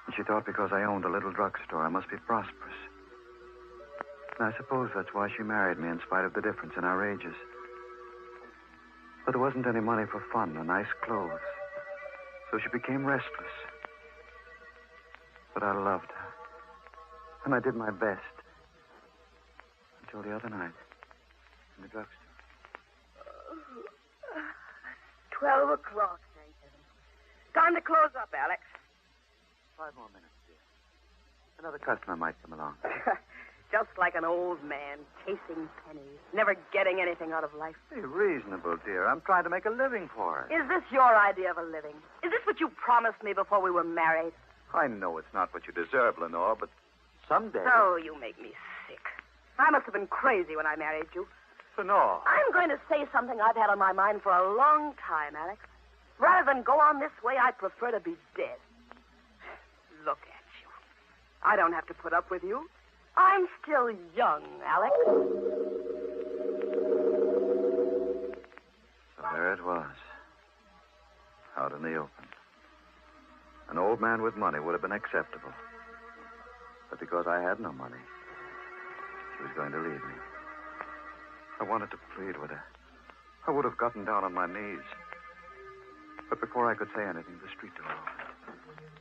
And she thought because I owned a little drugstore, I must be prosperous. And I suppose that's why she married me in spite of the difference in our ages. But there wasn't any money for fun or nice clothes. So she became restless. But I loved her. And I did my best. Until the other night. In the drugstore. 12 o'clock, thank heaven. Time to close up, Alex. 5 more minutes, dear. Another customer might come along. Just like an old man, chasing pennies, never getting anything out of life. Be reasonable, dear. I'm trying to make a living for her. Is this your idea of a living? Is this what you promised me before we were married? I know it's not what you deserve, Lenore, but someday... Oh, you make me sick. I must have been crazy when I married you. Lenore. I'm going to say something I've had on my mind for a long time, Alex. Rather than go on this way, I'd prefer to be dead. Look at you. I don't have to put up with you. I'm still young, Alex. So there it was. Out in the open. An old man with money would have been acceptable. But because I had no money, she was going to leave me. I wanted to plead with her. I would have gotten down on my knees. But before I could say anything, the street door opened.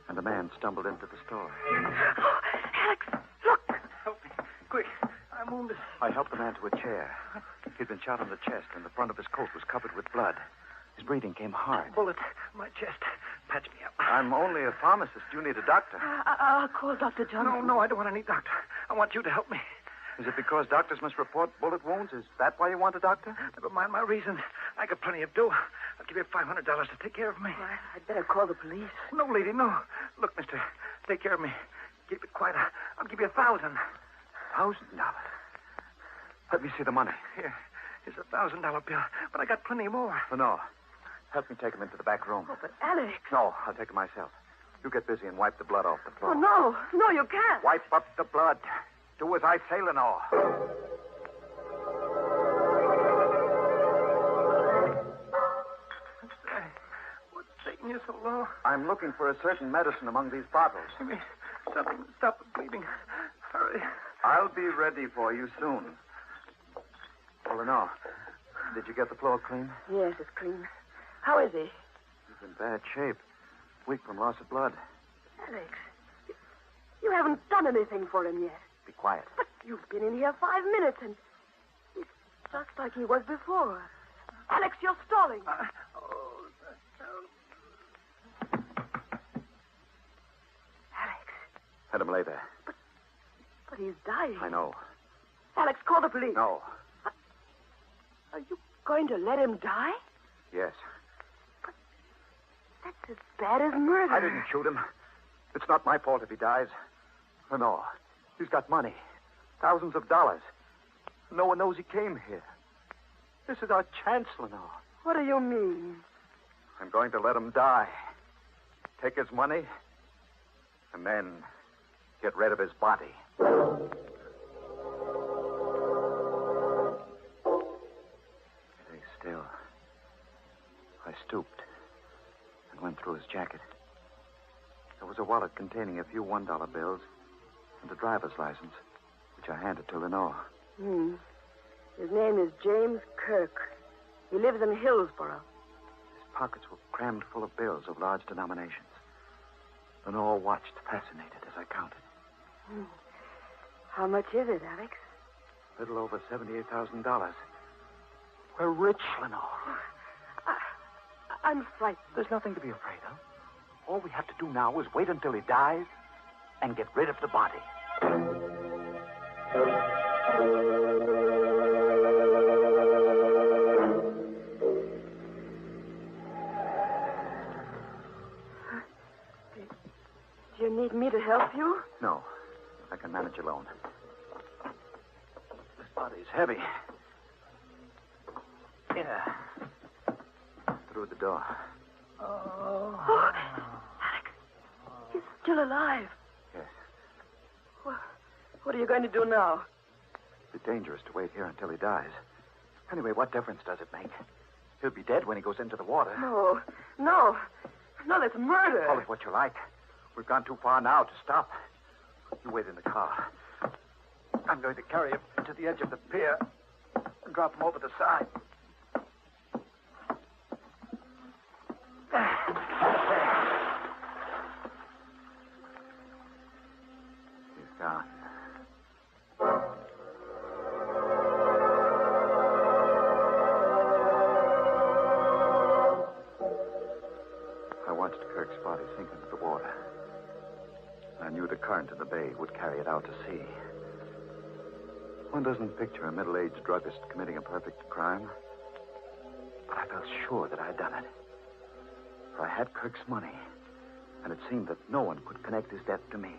And a man stumbled into the store. Oh, Alex, look! Help me. Quick. I'm wounded. I helped the man to a chair. He'd been shot in the chest, and the front of his coat was covered with blood. His breathing came hard. Bullet. My chest. Patch me up. I'm only a pharmacist. You need a doctor. I'll call Dr. Johnson. No, I don't want any doctor. I want you to help me. Is it because doctors must report bullet wounds? Is that why you want a doctor? Never mind my reason. I got plenty of dough. I'll give you $500 to take care of me. Well, I'd better call the police. No, lady, no. Look, mister, take care of me. Keep it quiet. I'll give you $1,000. $1,000? Let me see the money. Here's a $1,000 bill, but I got plenty more. No. Help me take him into the back room. Oh, but Alex. No, I'll take him myself. You get busy and wipe the blood off the floor. Oh, no, you can't. Wipe up the blood. Do as I say, Lenore. What's taking you so long? I'm looking for a certain medicine among these bottles. Give me something to stop the bleeding. Hurry. I'll be ready for you soon. Oh, Lenore, did you get the floor clean? Yes, it's clean. How is he? He's in bad shape. Weak from loss of blood. Alex, you haven't done anything for him yet. Be quiet. But you've been in here 5 minutes, and he's just like he was before. Alex, you're stalling. Alex. Let him lay there. But he's dying. I know. Alex, call the police. No. Are you going to let him die? Yes. That's as bad as murder. I didn't shoot him. It's not my fault if he dies. No. He's got money. Thousands of dollars. No one knows he came here. This is our chance, Lenore. What do you mean? I'm going to let him die. Take his money, and then get rid of his body. Stay still. I stooped and went through his jacket. There was a wallet containing a few $1 bills and a driver's license, which I handed to Lenore. His name is James Kirk. He lives in Hillsborough. His pockets were crammed full of bills of large denominations. Lenore watched, fascinated, as I counted. How much is it, Alex? A little over $78,000. We're rich, Lenore. I'm frightened. There's nothing to be afraid of. All we have to do now is wait until he dies and get rid of the body. Do you need me to help you? No. I can manage alone. This body's heavy. Through the door. Oh, Alex, he's still alive. Yes. Well, what are you going to do now? It's dangerous to wait here until he dies. Anyway, what difference does it make? He'll be dead when he goes into the water. No, no. No, that's murder. Call it what you like. We've gone too far now to stop. You wait in the car. I'm going to carry him to the edge of the pier and drop him over the side. He's gone. I watched Kirk's body sink into the water. I knew the current of the bay would carry it out to sea. One doesn't picture a middle-aged druggist committing a perfect crime. But I felt sure that I had done it. For I had Kirk's money, and it seemed that no one could connect his death to me.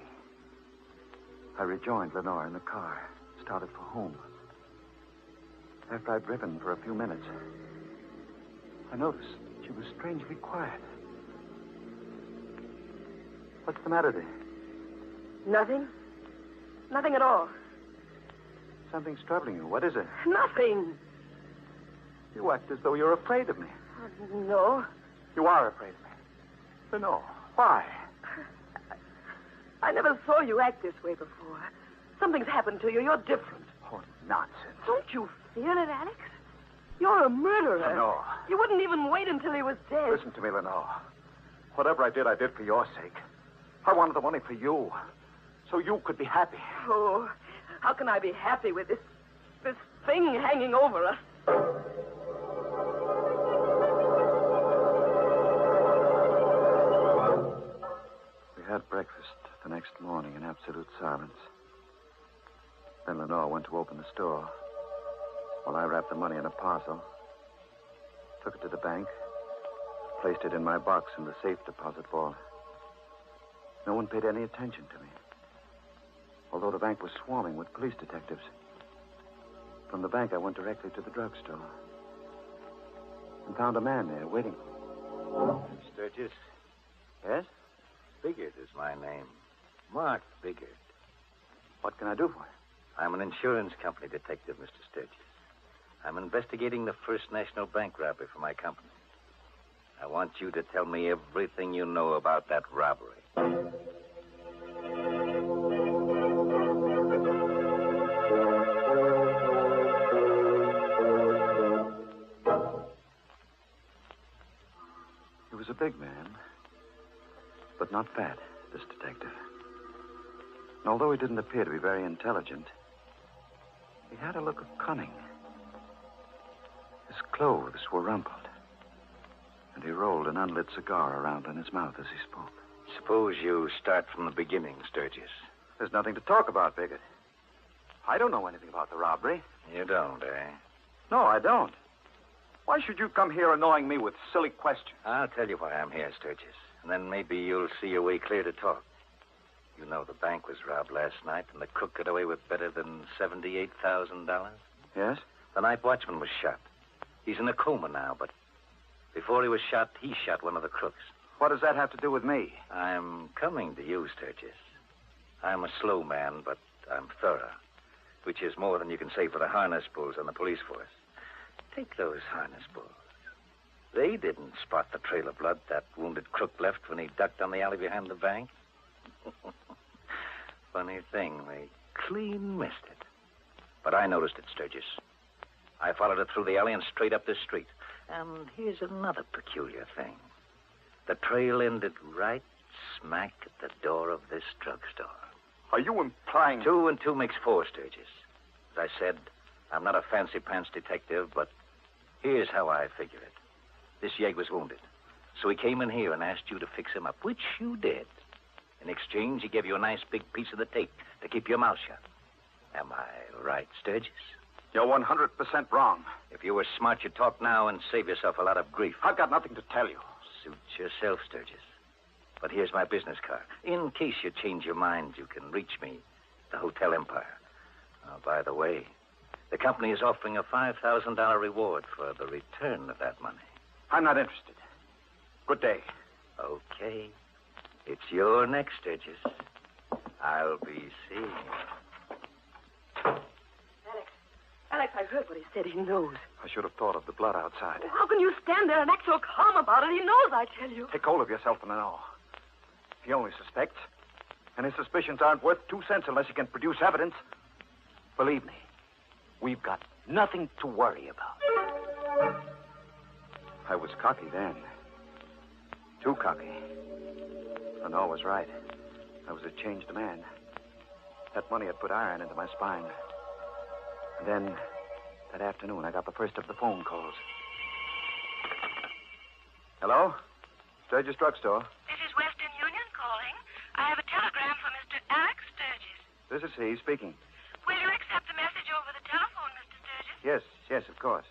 I rejoined Lenore in the car, started for home. After I'd driven for a few minutes, I noticed she was strangely quiet. What's the matter there? Nothing. Nothing at all. Something's troubling you. What is it? Nothing. You act as though you're afraid of me. No. You are afraid of me. But no. Why? I never saw you act this way before. Something's happened to you. You're different. Oh, nonsense. Don't you feel it, Alex? You're a murderer. No. You wouldn't even wait until he was dead. Listen to me, Lenore. Whatever I did for your sake. I wanted the money for you. So you could be happy. Oh, how can I be happy with this thing hanging over us? We had breakfast the next morning in absolute silence. Then Lenore went to open the store, while I wrapped the money in a parcel, took it to the bank, placed it in my box in the safe deposit vault. No one paid any attention to me, although the bank was swarming with police detectives. From the bank, I went directly to the drugstore and found a man there waiting. Sturgis? Yes? Biggert is my name. Mark Biggert. What can I do for you? I'm an insurance company detective, Mr. Sturgis. I'm investigating the First National Bank robbery for my company. I want you to tell me everything you know about that robbery. He was a big man, but not fat, this detective. And although he didn't appear to be very intelligent, he had a look of cunning. His clothes were rumpled, and he rolled an unlit cigar around in his mouth as he spoke. Suppose you start from the beginning, Sturgis. There's nothing to talk about, Biggert. I don't know anything about the robbery. You don't, eh? No, I don't. Why should you come here annoying me with silly questions? I'll tell you why I'm here, Sturgis, and then maybe you'll see your way clear to talk. You know the bank was robbed last night, and the crook got away with better than $78,000. Yes? The night watchman was shot. He's in a coma now, but before he was shot, he shot one of the crooks. What does that have to do with me? I'm coming to you, Sturgis. I'm a slow man, but I'm thorough, which is more than you can say for the harness bulls on the police force. Take those harness bulls. They didn't spot the trail of blood that wounded crook left when he ducked on the alley behind the bank. Funny thing, they clean missed it. But I noticed it, Sturgis. I followed it through the alley and straight up this street. And here's another peculiar thing. The trail ended right smack at the door of this drugstore. Are you implying... 2 and 2 makes 4, Sturgis. As I said, I'm not a fancy-pants detective, but here's how I figure it. This yegg was wounded, so he came in here and asked you to fix him up, which you did. In exchange, he gave you a nice big piece of the tape to keep your mouth shut. Am I right, Sturgis? You're 100% wrong. If you were smart, you'd talk now and save yourself a lot of grief. I've got nothing to tell you. Suit yourself, Sturgis. But here's my business card. In case you change your mind, you can reach me, the Hotel Empire. Oh, by the way, the company is offering a $5,000 reward for the return of that money. I'm not interested. Good day. Okay. It's your neck, Sturgis. I'll be seeing you. Alex, I heard what he said. He knows. I should have thought of the blood outside. How can you stand there and act so calm about it? He knows, I tell you. Take hold of yourself, Lenore. He only suspects, and his suspicions aren't worth 2 cents unless he can produce evidence. Believe me, we've got nothing to worry about. I was cocky then. Too cocky. Lenore was right. I was a changed man. That money had put iron into my spine. And then, that afternoon, I got the first of the phone calls. Hello? Sturgis Drugstore. This is Western Union calling. I have a telegram for Mr. Alex Sturgis. This is he speaking. Will you accept the message over the telephone, Mr. Sturgis? Yes, of course.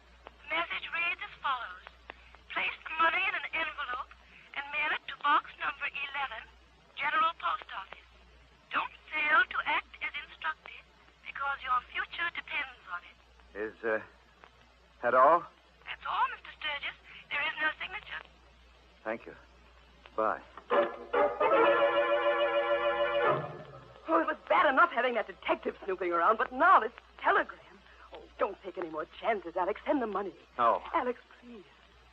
The message reads as follows. Place the money in an envelope and mail it to box number 11, General Post Office. Don't fail to act as instructed because your future depends on it. Is, that all? That's all, Mr. Sturgis. There is no signature. Thank you. Bye. Oh, it was bad enough having that detective snooping around, but now this telegram. Oh, don't take any more chances, Alex. Send the money. No. Alex, please.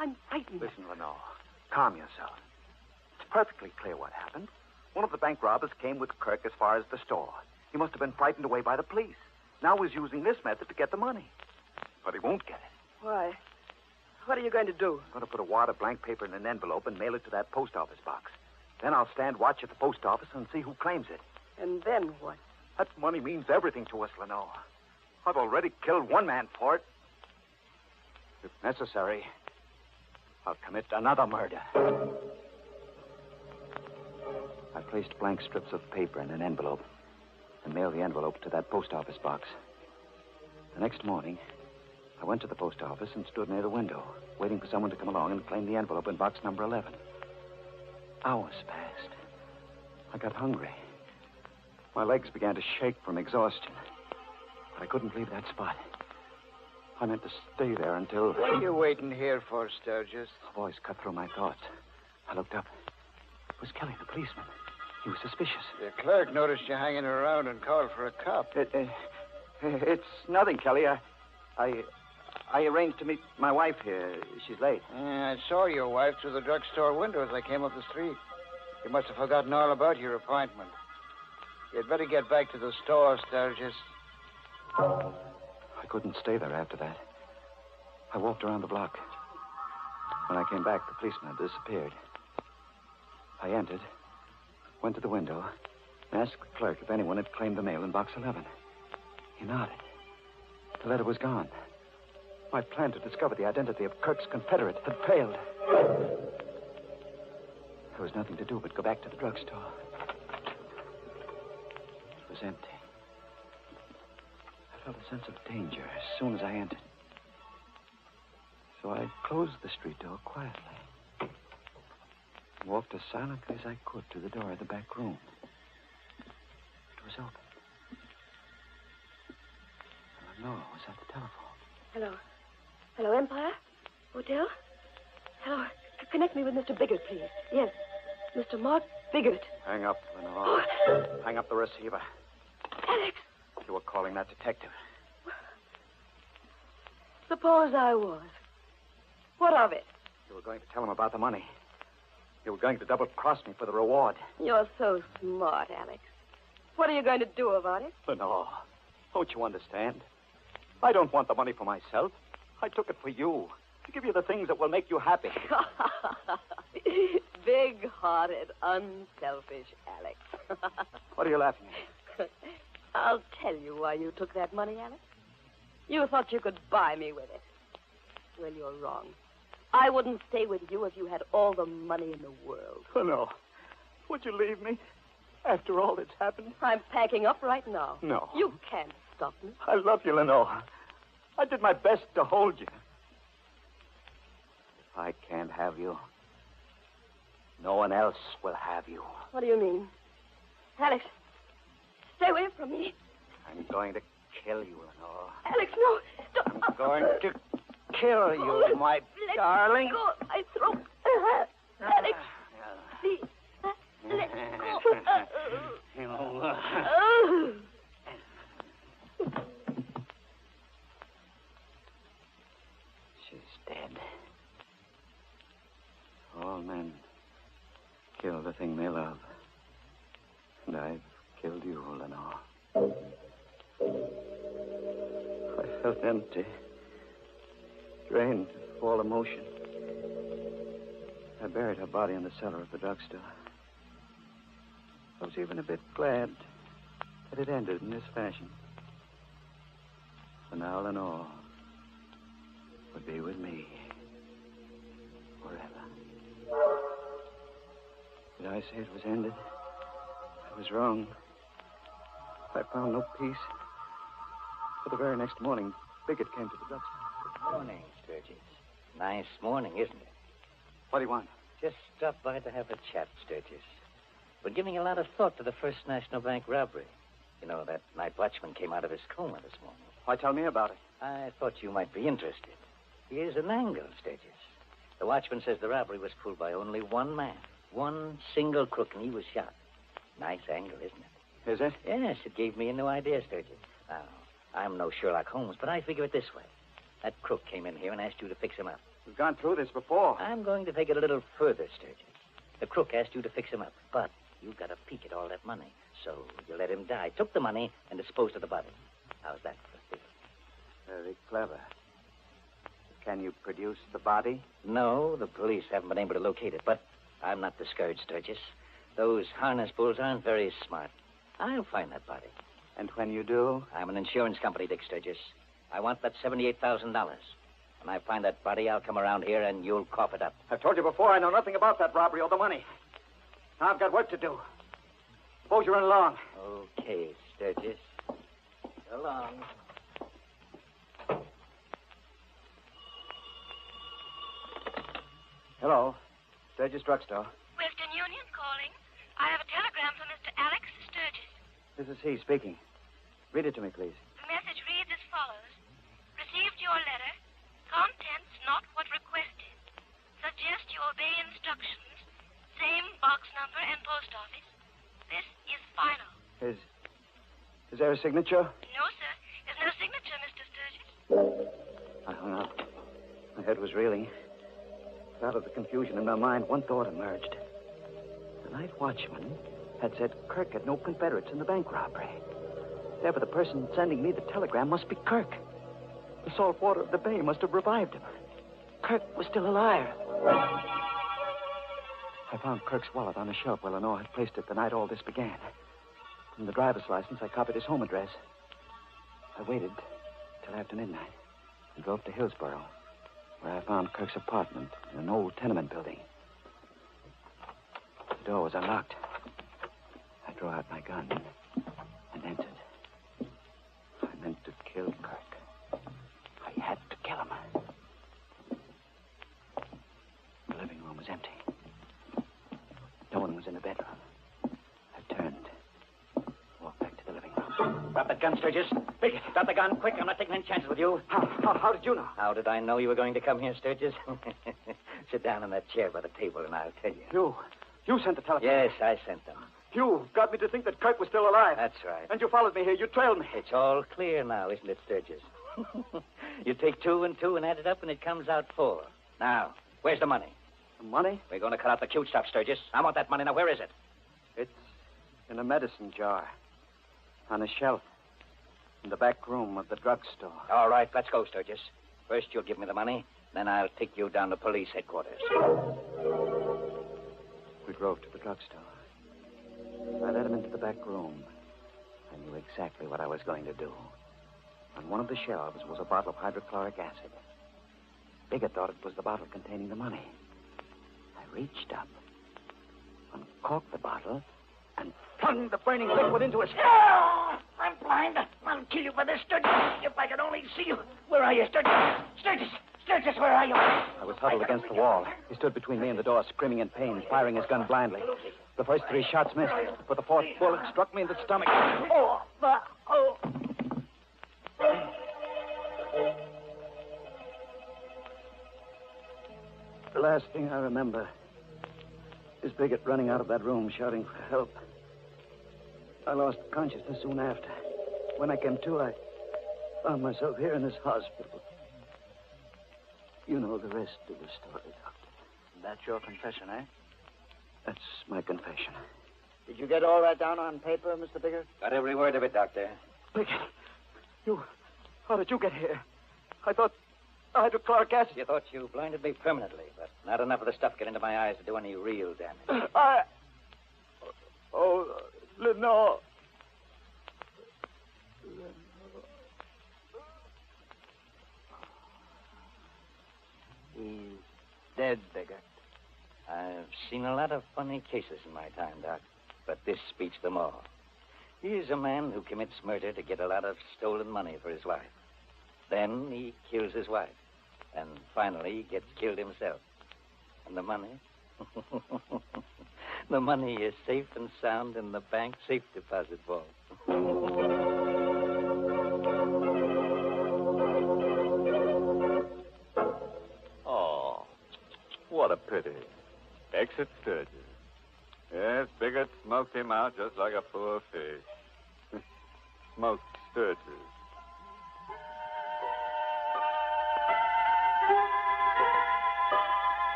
I'm frightened. Listen, Lenore. Calm yourself. It's perfectly clear what happened. One of the bank robbers came with Kirk as far as the store. He must have been frightened away by the police. Now he's using this method to get the money. But he won't get it. Why? What are you going to do? I'm going to put a wad of blank paper in an envelope and mail it to that post office box. Then I'll stand watch at the post office and see who claims it. And then what? That money means everything to us, Lenore. I've already killed one man for it. If necessary, I'll commit another murder. I placed blank strips of paper in an envelope and mailed the envelope to that post office box. The next morning, I went to the post office and stood near the window, waiting for someone to come along and claim the envelope in box number 11. Hours passed. I got hungry. My legs began to shake from exhaustion. But I couldn't leave that spot. I meant to stay there until... What are you waiting here for, Sturgis? A voice cut through my thoughts. I looked up. It was Kelly, the policeman. He was suspicious. The clerk noticed you hanging around and called for a cop. It's nothing, Kelly. I arranged to meet my wife here. She's late. I saw your wife through the drugstore window as I came up the street. You must have forgotten all about your appointment. You'd better get back to the store, Sturgis. I couldn't stay there after that. I walked around the block. When I came back, the policeman had disappeared. I entered, went to the window, and asked the clerk if anyone had claimed the mail in box 11. He nodded. The letter was gone. My plan to discover the identity of Kirk's confederate had failed. There was nothing to do but go back to the drugstore. It was empty. I felt a sense of danger as soon as I entered. So I closed the street door quietly. And walked as silently as I could to the door of the back room. It was open. Lenore was at the telephone. Hello. Hello, Empire? Hotel? Hello. Connect me with Mr. Biggert, please. Yes. Mr. Mark Biggert. Hang up, Lenore. Hang up the receiver. Alex! You were calling that detective. Suppose I was. What of it? You were going to tell him about the money. You were going to double-cross me for the reward. You're so smart, Alex. What are you going to do about it? Lenore, don't you understand? I don't want the money for myself. I took it for you. To give you the things that will make you happy. Big-hearted, unselfish Alex. What are you laughing at? I'll tell you why you took that money, Alex. You thought you could buy me with it. Well, you're wrong. I wouldn't stay with you if you had all the money in the world. Oh, no. Would you leave me? After all that's happened? I'm packing up right now. No. You can't stop me. I love you, Lenore. I did my best to hold you. If I can't have you, no one else will have you. What do you mean? Alex, stay away from me. I'm going to kill you, Lenore. Alex, no. Stop. I'm going to kill you, my darling. Go. My throat. She's dead. All men kill the thing they love. And I've killed you, Lenore. I felt empty, drained of all emotion. I buried her body in the cellar of the drugstore. I was even a bit glad that it ended in this fashion. For now, Lenore would be with me forever. Did I say it was ended? I was wrong. I found no peace. For the very next morning, Bigot came to the drugstore. Good morning, Sturgis. Nice morning, isn't it? What do you want? Just stopped by to have a chat, Sturgis. We're giving a lot of thought to the First National Bank robbery. You know, that night watchman came out of his coma this morning. Why, tell me about it. I thought you might be interested. Here's an angle, Sturgis. The watchman says the robbery was pulled by only one man. One single crook, and he was shot. Nice angle, isn't it? Is it? Yes, it gave me a new idea, Sturgis. Now, I'm no Sherlock Holmes, but I figure it this way. That crook came in here and asked you to fix him up. We've gone through this before. I'm going to take it a little further, Sturgis. The crook asked you to fix him up, but you got a peek at all that money. So you let him die, took the money, and disposed of the body. How's that for a figure? Very clever. Can you produce the body? No, the police haven't been able to locate it, but I'm not discouraged, Sturgis. Those harness bulls aren't very smart. I'll find that body. And when you do? I'm an insurance company, Dick Sturgis. I want that $78,000. When I find that body, I'll come around here and you'll cough it up. I've told you before, I know nothing about that robbery or the money. Now I've got work to do. Suppose you run along. Okay, Sturgis. So long. Hello. Sturgis Drugstore. Western Union calling. I have a telegram from Mr. Alex Sturgis. This is he speaking. Read it to me, please. The message reads as follows. Received your letter. Contents not what requested. Suggest you obey instructions. Same box number and post office. This is final. Is there a signature? No, sir. There's no signature, Mr. Sturgis. I hung up. My head was reeling. Out of the confusion in my mind, one thought emerged. The night watchman had said Kirk had no Confederates in the bank robbery. Therefore, the person sending me the telegram must be Kirk. The salt water of the bay must have revived him. Kirk was still alive. I found Kirk's wallet on a shelf where Lenore had placed it the night all this began. From the driver's license, I copied his home address. I waited till after midnight and drove to Hillsborough, where I found Kirk's apartment in an old tenement building. The door was unlocked. I drew out my gun and entered. I meant to kill Kirk. I had to kill him. The living room was empty. No one was in the bedroom. I turned, walked back to the living room. Drop that gun, Sturgis. Bigot, drop the gun, quick. I'm not taking any chances with you. How did you know? How did I know you were going to come here, Sturgis? Sit down in that chair by the table and I'll tell you. You sent the telephone? Yes, I sent them. You got me to think that Kirk was still alive. That's right. And you followed me here. You trailed me. It's all clear now, isn't it, Sturgis? You take 2 and 2 and add it up and it comes out 4. Now, where's the money? The money? We're going to cut out the cute stuff, Sturgis. I want that money. Now, where is it? It's in a medicine jar. On a shelf. In the back room of the drugstore. All right, let's go, Sturgis. First, you'll give me the money. Then I'll take you down to police headquarters. We drove to the drugstore. I led him into the back room. I knew exactly what I was going to do. On one of the shelves was a bottle of hydrochloric acid. Bigot thought it was the bottle containing the money. I reached up, uncorked the bottle, and flung the burning liquid into his head. I'm blind. I'll kill you for this, Sturgis. If I could only see you. Where are you, Sturgis? Sturgis, where are you? I was huddled against the wall. He stood between me and the door, screaming in pain, firing his gun blindly. The first 3 shots missed, but the 4th bullet struck me in the stomach. The last thing I remember is Bigot running out of that room, shouting for help. I lost consciousness soon after. When I came to, I found myself here in this hospital. You know the rest of the story, Doctor. That's your confession, eh? That's my confession. Did you get all that down on paper, Mr. Biggert? Got every word of it, Doctor. Biggert, how did you get here? I thought hydrochloric acid. You thought you blinded me permanently, but not enough of the stuff get into my eyes to do any real damage. Lenore. He's dead, Biggert. I've seen a lot of funny cases in my time, Doc, but this beats them all. He's a man who commits murder to get a lot of stolen money for his wife. Then he kills his wife. And finally, he gets killed himself. And the money? The money is safe and sound in the bank safe deposit vault. Oh, what a pity. Exit Sturgis. Yes, Biggert smoked him out just like a poor fish. Smoked Sturgis.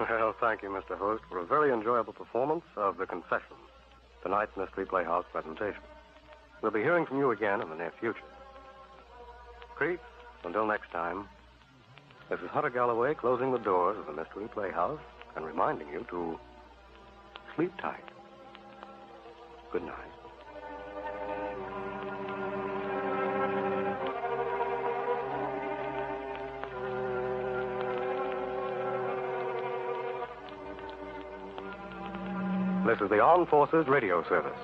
Well, thank you, Mr. Host, for a very enjoyable performance of The Confession, tonight's Mystery Playhouse presentation. We'll be hearing from you again in the near future. Creeps, until next time, this is Hunter Galloway closing the doors of the Mystery Playhouse and reminding you to sleep tight. Good night. This is the Armed Forces Radio Service.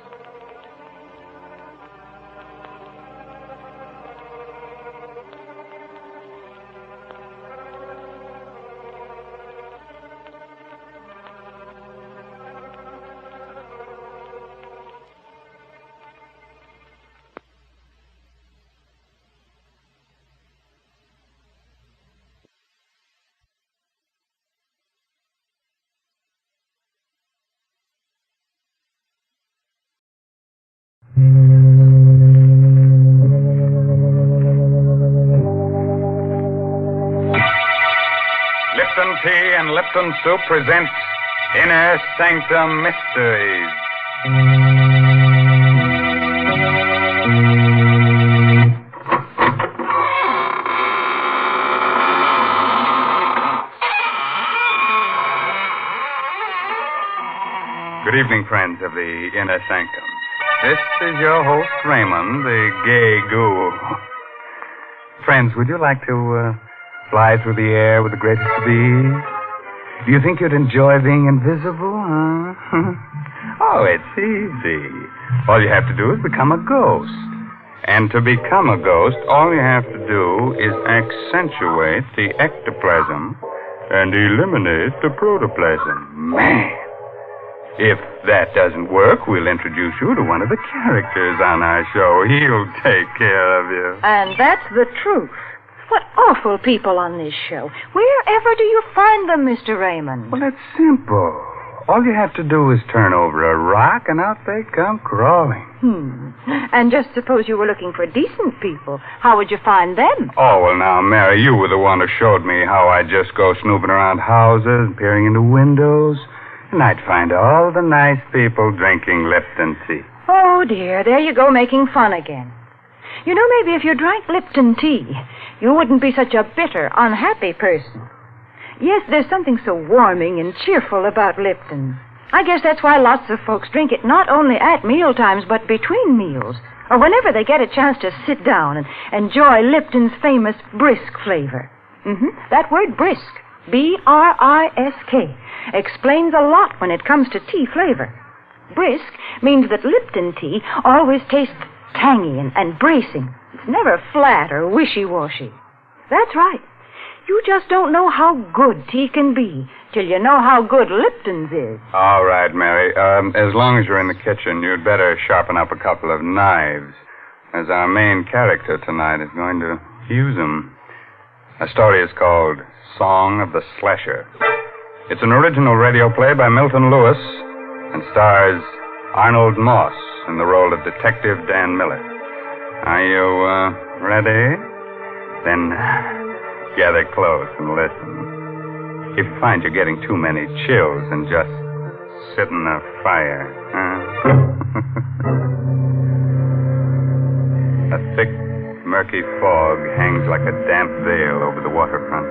Lipton Tea and Lipton Soup presents Inner Sanctum Mysteries. Good evening, friends of the Inner Sanctum. This is your host, Raymond, the gay ghoul. Friends, would you like to fly through the air with the greatest speed? Do you think you'd enjoy being invisible, huh? Oh, it's easy. All you have to do is become a ghost. And to become a ghost, all you have to do is accentuate the ectoplasm and eliminate the protoplasm. Man! If that doesn't work, we'll introduce you to one of the characters on our show. He'll take care of you. And that's the truth. What awful people on this show. Wherever do you find them, Mr. Raymond? Well, it's simple. All you have to do is turn over a rock, and out they come crawling. And just suppose you were looking for decent people. How would you find them? Oh, well, now, Mary, you were the one who showed me how I just go snooping around houses, peering into windows, and I'd find all the nice people drinking Lipton tea. Oh, dear, there you go making fun again. You know, maybe if you drank Lipton tea, you wouldn't be such a bitter, unhappy person. Yes, there's something so warming and cheerful about Lipton. I guess that's why lots of folks drink it not only at mealtimes, but between meals, or whenever they get a chance to sit down and enjoy Lipton's famous brisk flavor. That word brisk, B-R-I-S-K, explains a lot when it comes to tea flavor. Brisk means that Lipton tea always tastes tangy and bracing. It's never flat or wishy-washy. That's right. You just don't know how good tea can be till you know how good Lipton's is. All right, Mary. As long as you're in the kitchen, you'd better sharpen up a couple of knives, as our main character tonight is going to use them. The story is called Song of the Slasher. It's an original radio play by Milton Lewis and stars Arnold Moss in the role of Detective Dan Miller. Are you ready? Then gather close and listen. If you find you're getting too many chills, then just sit in the fire. A thick, murky fog hangs like a damp veil over the waterfront.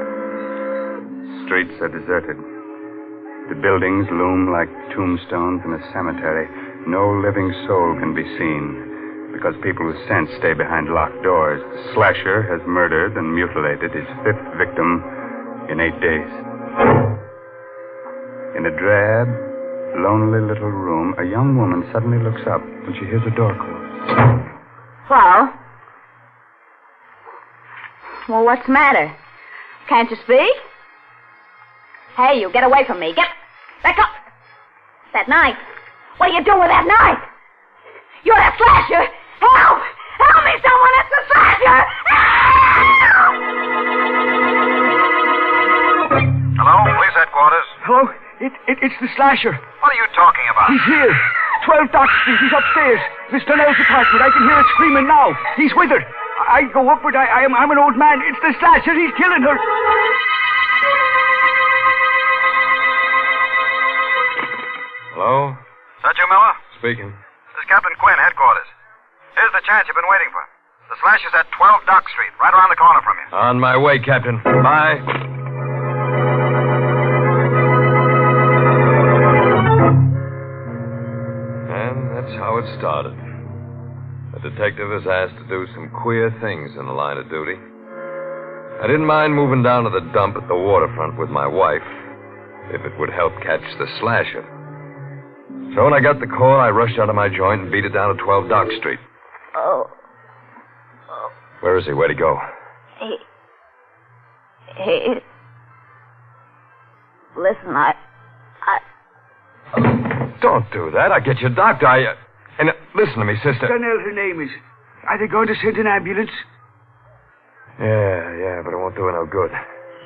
Streets are deserted. The buildings loom like tombstones in a cemetery. No living soul can be seen because people with sense stay behind locked doors. The slasher has murdered and mutilated his 5th victim in 8 days. In a drab, lonely little room, a young woman suddenly looks up when she hears a door close. Well, what's the matter? Can't you speak? Hey, you, get away from me. Get back up. That knife. What are you doing with that knife? You're the slasher. Help! Help me, someone! It's the slasher! Help! Hello, police headquarters. Hello? It's the slasher. What are you talking about? He's here. 12 Dock Street. He's upstairs. Mr. Nell's apartment. I can hear it screaming now. He's with her. I go up, but I'm an old man. It's the slasher. He's killing her. Hello? Satchel Miller? Speaking. This is Captain Quinn, headquarters. Here's the chance you've been waiting for. The slasher's at 12 Dock Street, right around the corner from you. On my way, Captain. Bye. And that's how it started. A detective is asked to do some queer things in the line of duty. I didn't mind moving down to the dump at the waterfront with my wife, if it would help catch the slasher. So when I got the call, I rushed out of my joint and beat it down to 12 Dock Street. Oh. Where is he? Where'd he go? Hey. Listen, Don't do that. I'll get you a doctor. And listen to me, sister. Donnell, her name is. Are they going to send an ambulance? Yeah, but it won't do her no good.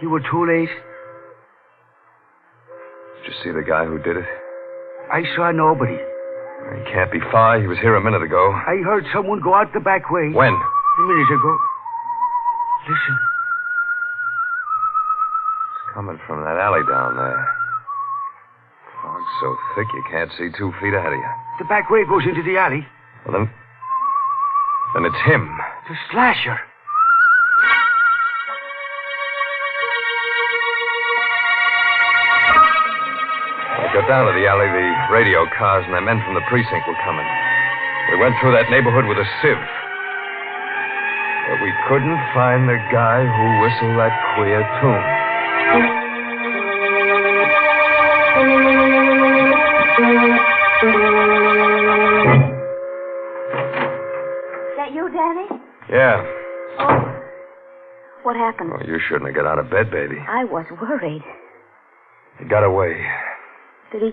You were too late. Did you see the guy who did it? I saw nobody. He can't be far. He was here a minute ago. I heard someone go out the back way. When? A minute ago. Listen. It's coming from that alley down there. Fog's so thick you can't see 2 feet ahead of you. The back way goes into the alley. Well, then it's him. The slasher. I got down to the alley, the radio cars and the men from the precinct were coming. We went through that neighborhood with a sieve. But we couldn't find the guy who whistled that queer tune. Is that you, Danny? Yeah. Oh. What happened? Oh, you shouldn't have got out of bed, baby. I was worried. He got away. Did he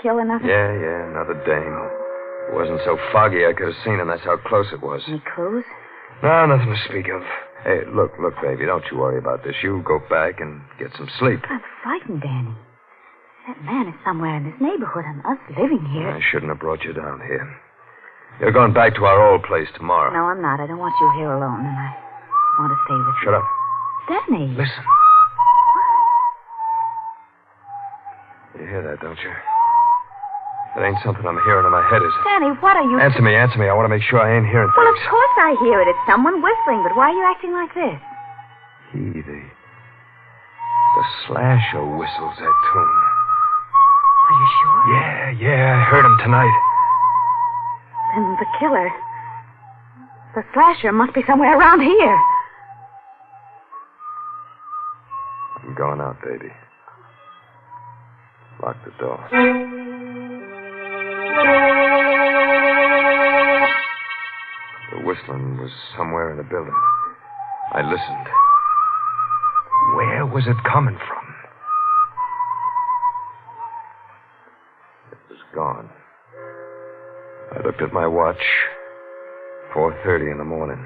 kill another? Yeah, another dame. It wasn't so foggy I could have seen him. That's how close it was. Any clues? No, nothing to speak of. Hey, look, baby, don't you worry about this. You go back and get some sleep. I'm frightened, Danny. That man is somewhere in this neighborhood and us living here. I shouldn't have brought you down here. You're going back to our old place tomorrow. No, I'm not. I don't want you here alone, and I want to stay with you. Shut up. Danny. Listen. You hear that, don't you? That ain't something I'm hearing in my head, is it? Danny, what are you... Answer me. I want to make sure I ain't hearing Well, things. of course I hear it. It's someone whistling, but why are you acting like this? The slasher whistles that tune. Are you sure? Yeah, I heard him tonight. Then the killer... The slasher must be somewhere around here. I'm going out, baby. Lock the door. The whistling was somewhere in the building. I listened. Where was it coming from? It was gone. I looked at my watch. 4:30 in the morning.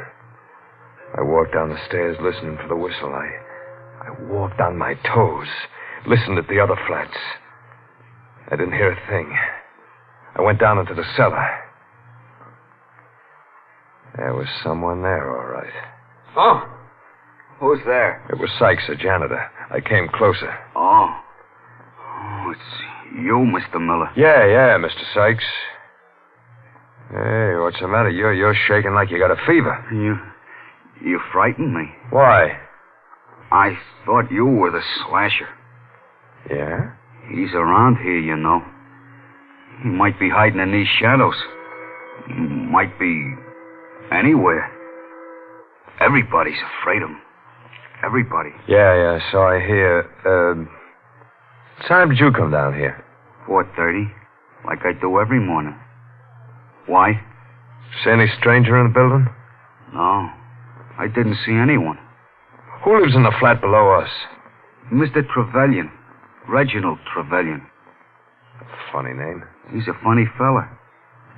I walked down the stairs listening for the whistle. I walked on my toes, listened at the other flats. I didn't hear a thing. I went down into the cellar. There was someone there, all right. Oh? Who's there? It was Sykes, the janitor. I came closer. Oh, it's you, Mr. Miller. Yeah, Mr. Sykes. Hey, what's the matter? You're shaking like you got a fever. You frightened me. Why? I thought you were the slasher. Yeah? He's around here, you know. He might be hiding in these shadows. Might be anywhere. Everybody's afraid of him. Everybody. Yeah, so I hear. What time did you come down here? 4:30, like I do every morning. Why? See any stranger in the building? No, I didn't see anyone. Who lives in the flat below us? Mr. Trevelyan. Reginald Trevelyan. Funny name. He's a funny fella.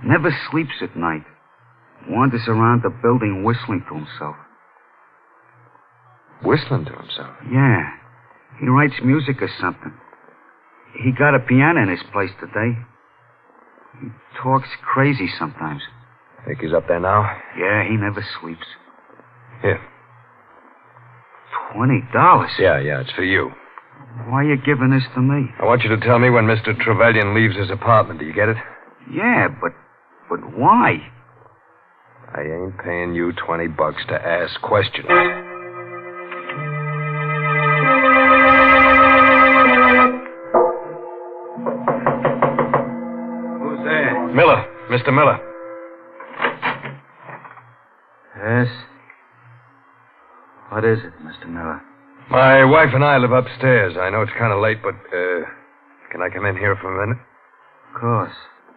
Never sleeps at night. Wanders around the building whistling to himself. Whistling to himself? Yeah. He writes music or something. He got a piano in his place today. He talks crazy sometimes. Think he's up there now? Yeah, he never sleeps. Here. $20? Yeah, it's for you. Why are you giving this to me? I want you to tell me when Mr. Trevelyan leaves his apartment. Do you get it? Yeah, but why? I ain't paying you $20 to ask questions. Who's there? Miller. Mr. Miller. Yes? What is it, Mr. Miller? My wife and I live upstairs. I know it's kind of late, but, can I come in here for a minute? Of course.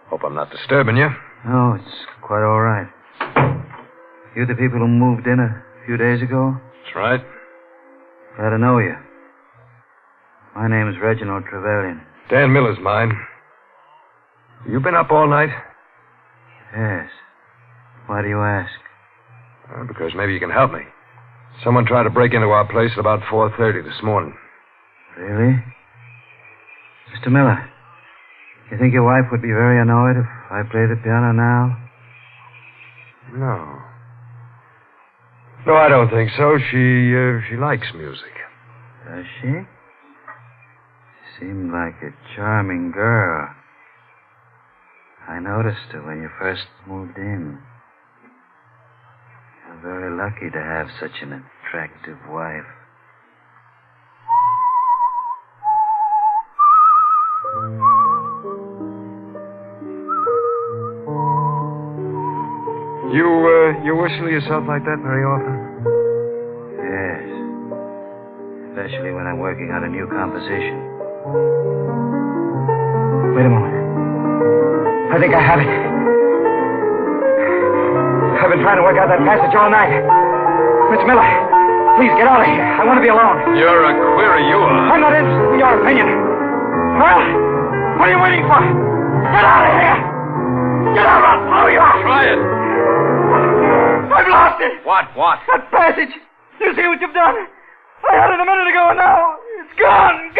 Hope I'm not disturbing you. No, it's quite all right. You the people who moved in a few days ago? That's right. Glad to know you. My name's Reginald Trevelyan. Dan Miller's mine. You been up all night? Yes. Why do you ask? Well, because maybe you can help me. Someone tried to break into our place at about 4:30 this morning. Really? Mr. Miller, you think your wife would be very annoyed if I play the piano now? No, I don't think so. She likes music. Does she? She seemed like a charming girl. I noticed her when you first moved in. You're very lucky to have such an attractive wife. You whistle yourself like that very often? Yes. Especially when I'm working on a new composition. Wait a moment. I think I have it. I've been trying to work out that passage all night. Mr. Miller, please get out of here. I want to be alone. You're a query, you are. I'm not interested in your opinion. Well, what are you waiting for? Get out of here! Get out, I'll blow you out! Try it. I've lost it! What? That passage! You see what you've done? I had it a minute ago and now it's gone!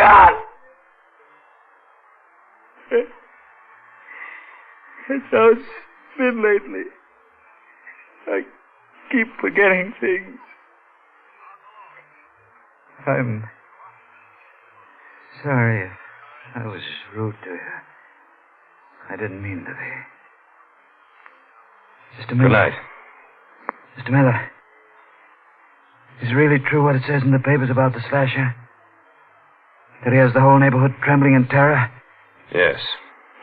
It's how it's been lately. I keep forgetting things. I'm sorry if I was rude to you. I didn't mean to be. Mr. Miller. Good night. Mr. Miller. Is it really true what it says in the papers about the slasher? That he has the whole neighborhood trembling in terror? Yes.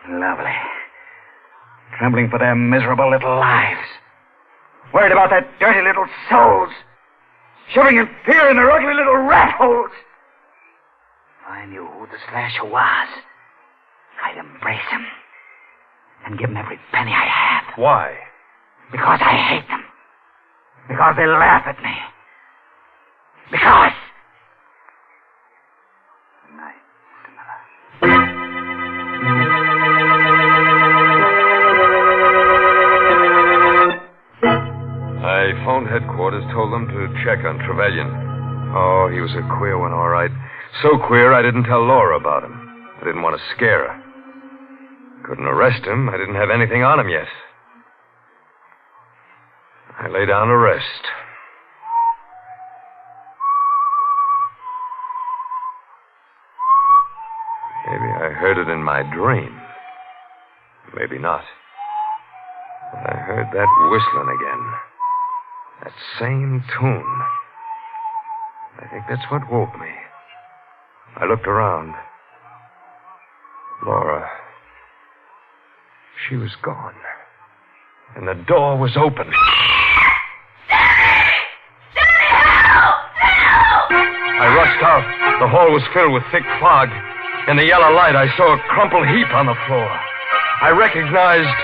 Lovely. Trembling for their miserable little lives. Worried about their dirty little souls. Shivering in fear in their ugly little rat holes. If I knew who the slasher was, I'd embrace him. And give him every penny I have. Why? Because I hate them. Because they laugh at me. Because... Good night, Mr. Miller. I I phoned headquarters, told them to check on Trevelyan. Oh, he was a queer one, all right. So queer, I didn't tell Laura about him. I didn't want to scare her. Couldn't arrest him. I didn't have anything on him yet. I lay down to rest. Maybe I heard it in my dream. Maybe not. But I heard that whistling again. That same tune. I think that's what woke me. I looked around. Laura. She was gone. And the door was open. I rushed out. The hall was filled with thick fog. In the yellow light, I saw a crumpled heap on the floor. I recognized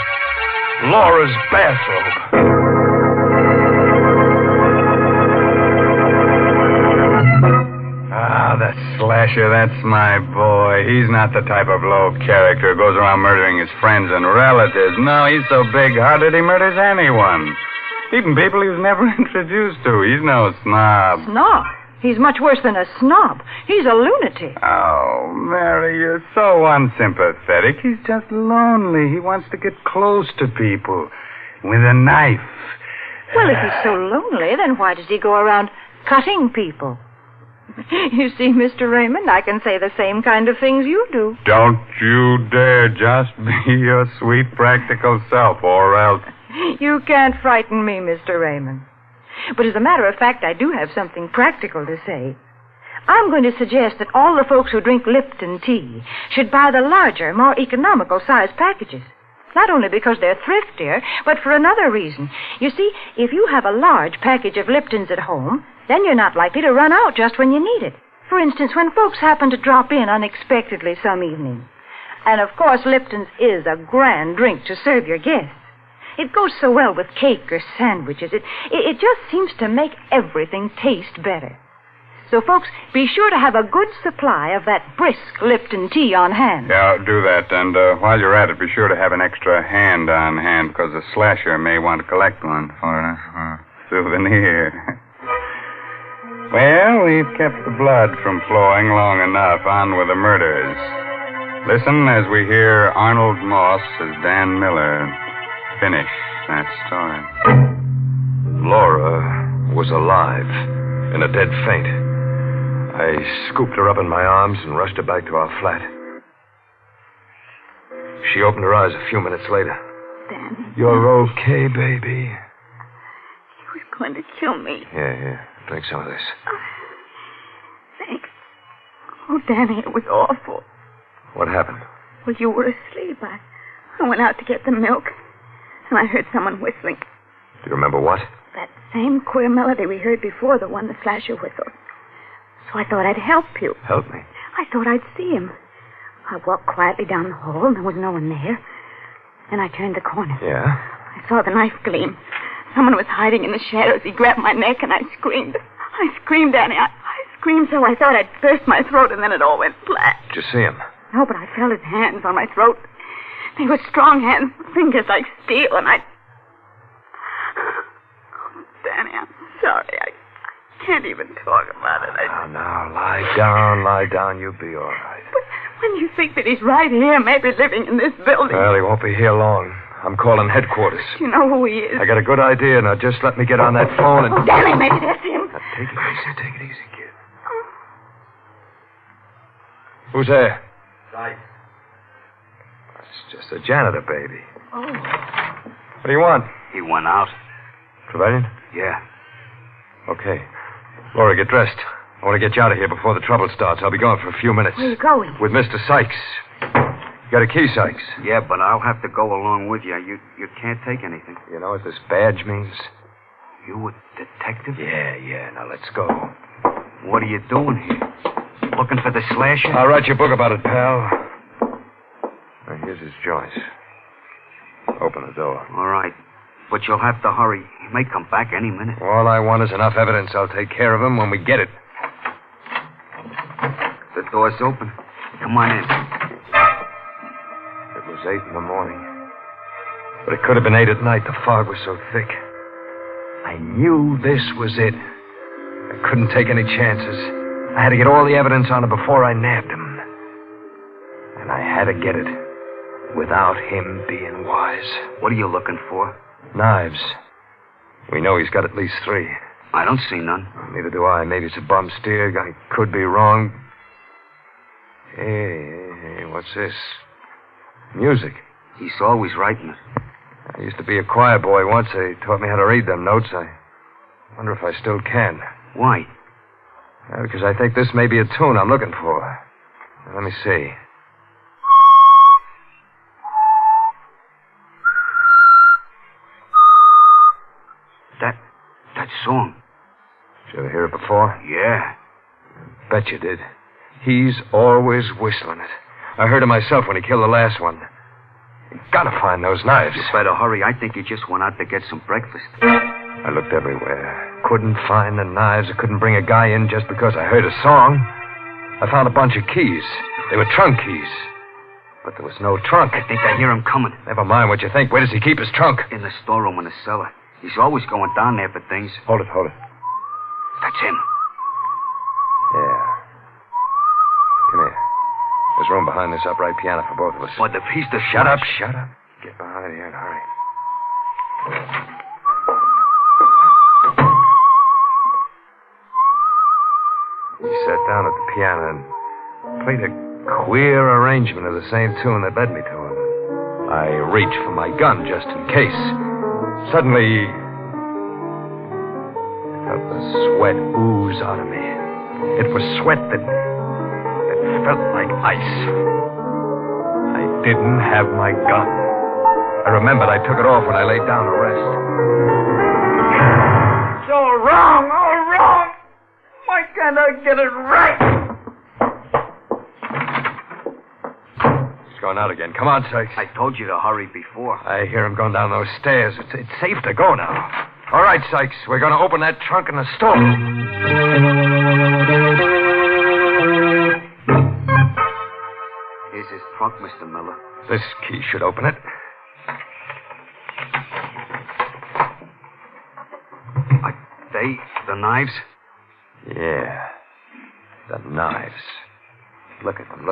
Laura's bathrobe. Ah, that slasher, that's my boy. He's not the type of low character who goes around murdering his friends and relatives. No, he's so big-hearted he murders anyone. Even people he was never introduced to. He's no snob. Snob? He's much worse than a snob. He's a lunatic. Oh, Mary, you're so unsympathetic. He's just lonely. He wants to get close to people with a knife. Well, if he's so lonely, then why does he go around cutting people? You see, Mr. Raymond, I can say the same kind of things you do. Don't you dare just be your sweet, practical self, or else... You can't frighten me, Mr. Raymond. But as a matter of fact, I do have something practical to say. I'm going to suggest that all the folks who drink Lipton tea should buy the larger, more economical size packages. Not only because they're thriftier, but for another reason. You see, if you have a large package of Liptons at home, then you're not likely to run out just when you need it. For instance, when folks happen to drop in unexpectedly some evening. And of course, Lipton's is a grand drink to serve your guests. It goes so well with cake or sandwiches. It just seems to make everything taste better. So, folks, be sure to have a good supply of that brisk Lipton tea on hand. Yeah, do that. And while you're at it, be sure to have an extra hand on hand, because the slasher may want to collect one for a souvenir. Well, we've kept the blood from flowing long enough. On with the murders. Listen as we hear Arnold Moss as Dan Miller finish that story. Laura was alive, in a dead faint. I scooped her up in my arms and rushed her back to our flat. She opened her eyes a few minutes later. Danny. You're okay, baby. He was going to kill me. Yeah. Drink some of this. Thanks. Oh, Danny, it was awful. What happened? Well, you were asleep. I went out to get the milk, and I heard someone whistling. Do you remember what? That same queer melody we heard before, the one the slasher whistled. So I thought I'd help you. Help me? I thought I'd see him. I walked quietly down the hall, and there was no one there. Then I turned the corner. Yeah? I saw the knife gleam. Someone was hiding in the shadows. He grabbed my neck, and I screamed. I screamed, Danny. I screamed so I thought I'd burst my throat, and then it all went black. Did you see him? No, but I felt his hands on my throat. They were strong hands, fingers like steel, and I... Oh, Danny, I'm sorry. I can't even talk about it. Now, lie down. You'll be all right. But when you think that he's right here, maybe living in this building... Well, he won't be here long. I'm calling headquarters. You know who he is. I got a good idea. Now, just let me get on that phone and... Oh, Danny, maybe that's him. Now, take it easy, kid. Who's there? Right. It's just the janitor, baby. Oh. What do you want? He went out. Trevelyan? Yeah. Okay. Laura, get dressed. I want to get you out of here before the trouble starts. I'll be gone for a few minutes. Where are you going? With Mr. Sykes. You got a key, Sykes? Yeah, but I'll have to go along with you. You can't take anything. You know what this badge means? You a detective? Yeah. Now, let's go. What are you doing here? Looking for the slasher? I'll write you a book about it, pal. Now, here's his joints. Open the door. All right. But you'll have to hurry. He may come back any minute. All I want is enough evidence. I'll take care of him when we get it. The door's open. Come on in. It was 8 in the morning. But it could have been 8 at night. The fog was so thick. I I knew this was it. I couldn't take any chances. I had to get all the evidence on him before I nabbed him. And I had to get it without him being wise. What are you looking for? Knives. We know he's got at least 3. I don't see none. Neither do I. Maybe it's a bum steer. I could be wrong. Hey, what's this? Music. He's always writing it. I used to be a choir boy once. They taught me how to read them notes. I wonder if I still can. Why? Because I think this may be a tune I'm looking for. Now, let me see. That song. Did you ever hear it before? Yeah. Bet you did. He's always whistling it. I heard it myself when he killed the last one. You gotta find those knives. You better hurry. I think he just went out to get some breakfast. I looked everywhere. Couldn't find the knives. I couldn't bring a guy in just because I heard a song. I found a bunch of keys. They were trunk keys. But there was no trunk. I think I hear him coming. Never mind what you think. Where does he keep his trunk? In the storeroom in the cellar. He's always going down there for things. Hold it. That's him. Yeah. Come here. There's room behind this upright piano for both of us. What, the piece to Shut up. Get behind here and hurry. He sat down at the piano and played a queer arrangement of the same tune that led me to him. I reached for my gun just in case. Suddenly, I felt the sweat ooze out of me. It was sweat that felt like ice. I didn't have my gun. I remembered I took it off when I laid down to rest. It's all wrong. Why can't I get it right? He's going out again. Come on, Sykes. I told you to hurry before. I hear him going down those stairs. It's safe to go now. All right, Sykes. We're going to open that trunk in the store. Here's his trunk, Mr. Miller. This key should open it. The knives? Yeah. The knives. Look at them.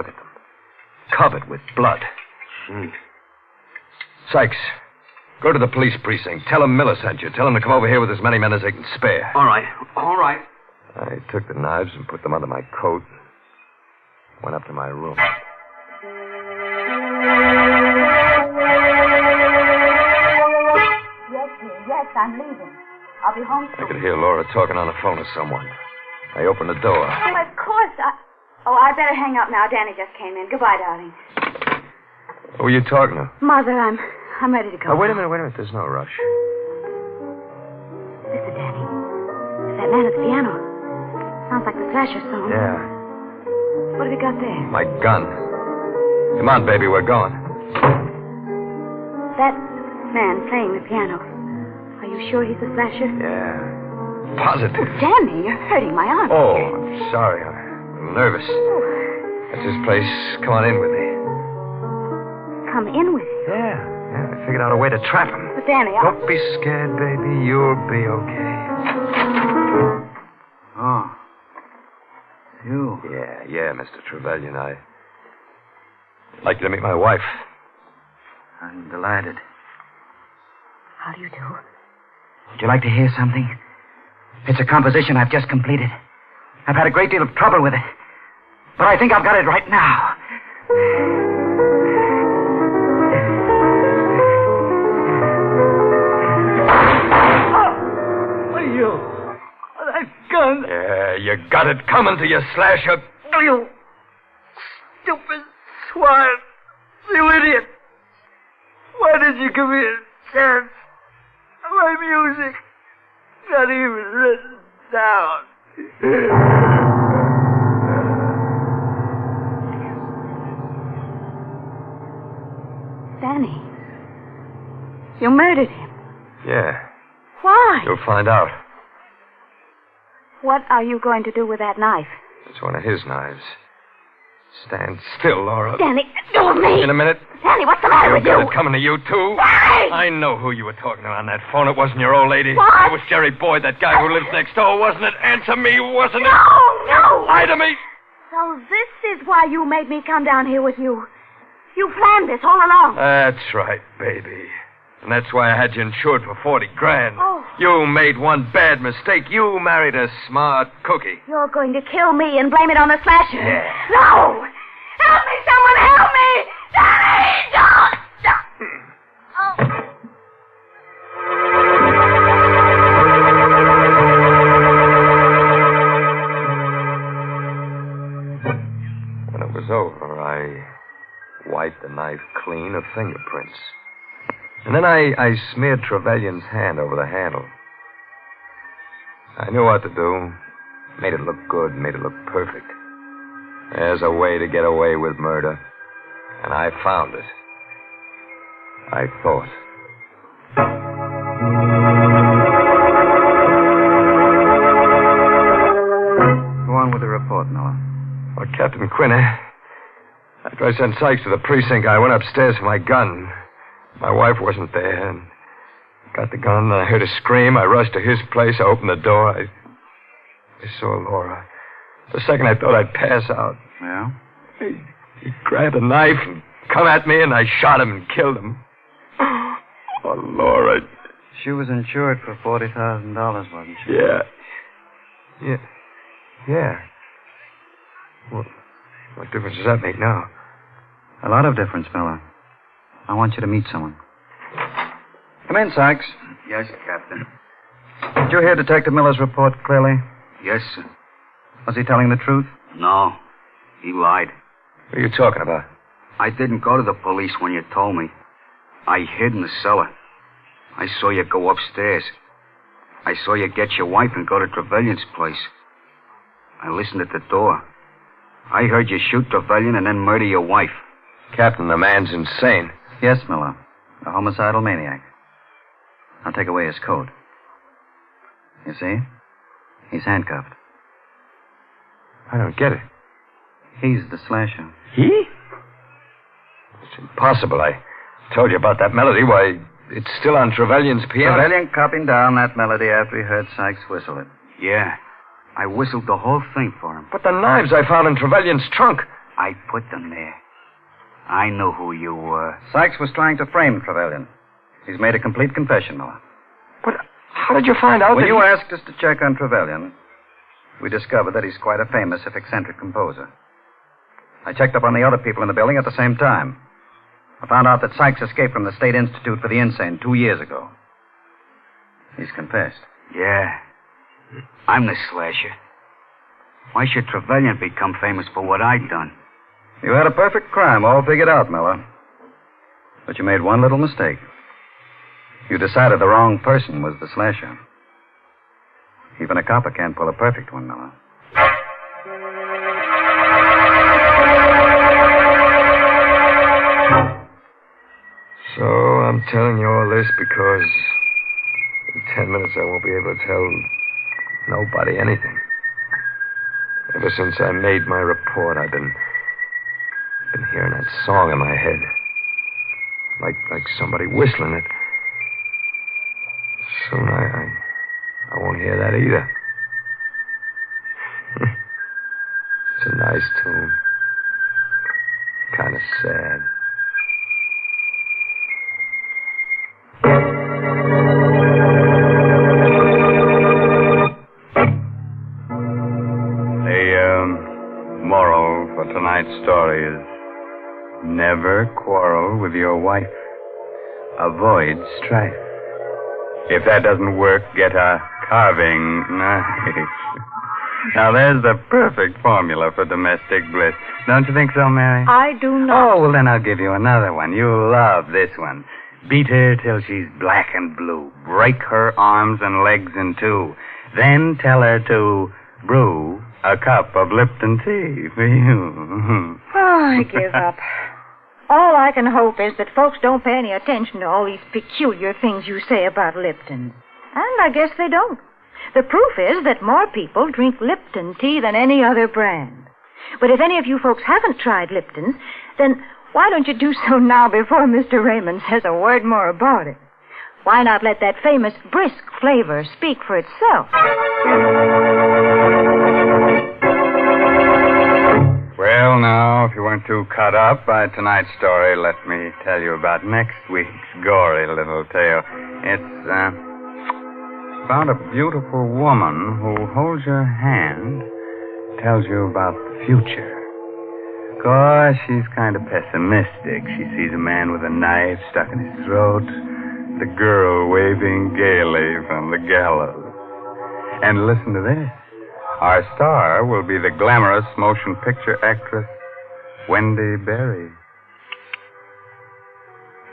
Covered with blood. Sykes, go to the police precinct. Tell them Miller sent you. Tell them to come over here with as many men as they can spare. All right. I took the knives and put them under my coat. Went up to my room. Yes, I'm leaving. I'll be home soon. I could hear Laura talking on the phone to someone. I opened the door. Oh, of course. I better hang up now. Danny just came in. Goodbye, darling. Who are you talking to? Mother, I'm ready to go. Oh, wait a minute. There's no rush. Listen, Danny. It's that man at the piano. Sounds like the Thrasher song. Yeah. What have you got there? My gun. Come on, baby, we're going. That man playing the piano. Are you sure he's the Thrasher? Yeah. Positive. Oh, Danny, you're hurting my arm. Oh, I'm sorry. I'm a little nervous. That's his place. Come on in with me. Come in with you? Yeah. I figured out a way to trap him. But Danny, Don't be scared, baby. You'll be okay. Oh. You? Yeah, Mr. Trevelyan. I'd like you to meet my wife. I'm delighted. How do you do? Would you like to hear something? It's a composition I've just completed. I've had a great deal of trouble with it. But I think I've got it right now. That gun. Yeah, you got it coming to you, Slasher. You stupid swine. You idiot. Why did you give me a chance? My music. Not even written down. Danny. You murdered him. Yeah. Why? You'll find out. What are you going to do with that knife? It's one of his knives. Stand still, Laura. Danny, do me. In a minute. Danny, what's the matter with you? Got it coming to you, too. Danny! I know who you were talking to on that phone. It wasn't your old lady. What? It was Jerry Boyd, that guy who lives next door, wasn't it? Answer me, wasn't it? No! Lie to me. So this is why you made me come down here with you. You planned this all along. That's right, baby. And that's why I had you insured for $40,000. Oh. You made one bad mistake. You married a smart cookie. You're going to kill me and blame it on the slasher. Yeah. No! Help me, someone help me! Danny, don't! When it was over, I wiped the knife clean of fingerprints. And then I smeared Trevelyan's hand over the handle. I knew what to do. Made it look good, made it look perfect. There's a way to get away with murder. And I found it. I thought. Go on with the report, Miller. Well, Captain Quinn, after I sent Sykes to the precinct, I went upstairs for my gun. My wife wasn't there, and got the gun, and I heard a scream. I rushed to his place. I opened the door. I saw Laura. For a second, I thought I'd pass out. Yeah? He grabbed a knife and come at me, and I shot him and killed him. Oh, Laura. She was insured for $40,000, wasn't she? Yeah. Yeah. What difference does that make now? A lot of difference, Miller. I want you to meet someone. Come in, Sykes. Yes, Captain. Did you hear Detective Miller's report clearly? Yes, sir. Was he telling the truth? No. He lied. What are you talking about? I didn't go to the police when you told me. I hid in the cellar. I saw you go upstairs. I saw you get your wife and go to Trevelyan's place. I listened at the door. I heard you shoot Trevelyan and then murder your wife. Captain, the man's insane. Yes, Miller. A homicidal maniac. I'll take away his coat. You see? He's handcuffed. I don't get it. He's the slasher. He? It's impossible. I told you about that melody. Why, it's still on Trevelyan's piano. Trevelyan copied down that melody after he heard Sykes whistle it. Yeah. I whistled the whole thing for him. But the knives I found in Trevelyan's trunk. I put them there. I knew who you were. Sykes was trying to frame Trevelyan. He's made a complete confession, Miller. But how did you find out when that you asked us to check on Trevelyan, we discovered that he's quite a famous, if eccentric, composer. I checked up on the other people in the building at the same time. I found out that Sykes escaped from the State Institute for the Insane 2 years ago. He's confessed. Yeah. I'm the slasher. Why should Trevelyan become famous for what I'd done? You had a perfect crime all figured out, Miller. But you made one little mistake. You decided the wrong person was the slasher. Even a copper can't pull a perfect one, Miller. So I'm telling you all this because in 10 minutes I won't be able to tell nobody anything. Ever since I made my report, I've been hearing that song in my head. Like somebody whistling it. Soon I won't hear that either. It's a nice tune. Kind of sad. The moral for tonight's story is never quarrel with your wife. Avoid strife. If that doesn't work, get a carving knife. Now, there's the perfect formula for domestic bliss. Don't you think so, Mary? I do not. Oh, well, then I'll give you another one. You'll love this one. Beat her till she's black and blue. Break her arms and legs in two. Then tell her to brew a cup of Lipton tea for you. Oh, I give up. All I can hope is that folks don't pay any attention to all these peculiar things you say about Lipton. And I guess they don't. The proof is that more people drink Lipton tea than any other brand. But if any of you folks haven't tried Lipton's, then why don't you do so now before Mr. Raymond says a word more about it? Why not let that famous brisk flavor speak for itself? Well, now, if you weren't too cut up by tonight's story, let me tell you about next week's gory little tale. It's about a beautiful woman who holds your hand, tells you about the future. Of course, she's kind of pessimistic. She sees a man with a knife stuck in his throat, the girl waving gaily from the gallows. And listen to this. Our star will be the glamorous motion picture actress, Wendy Berry.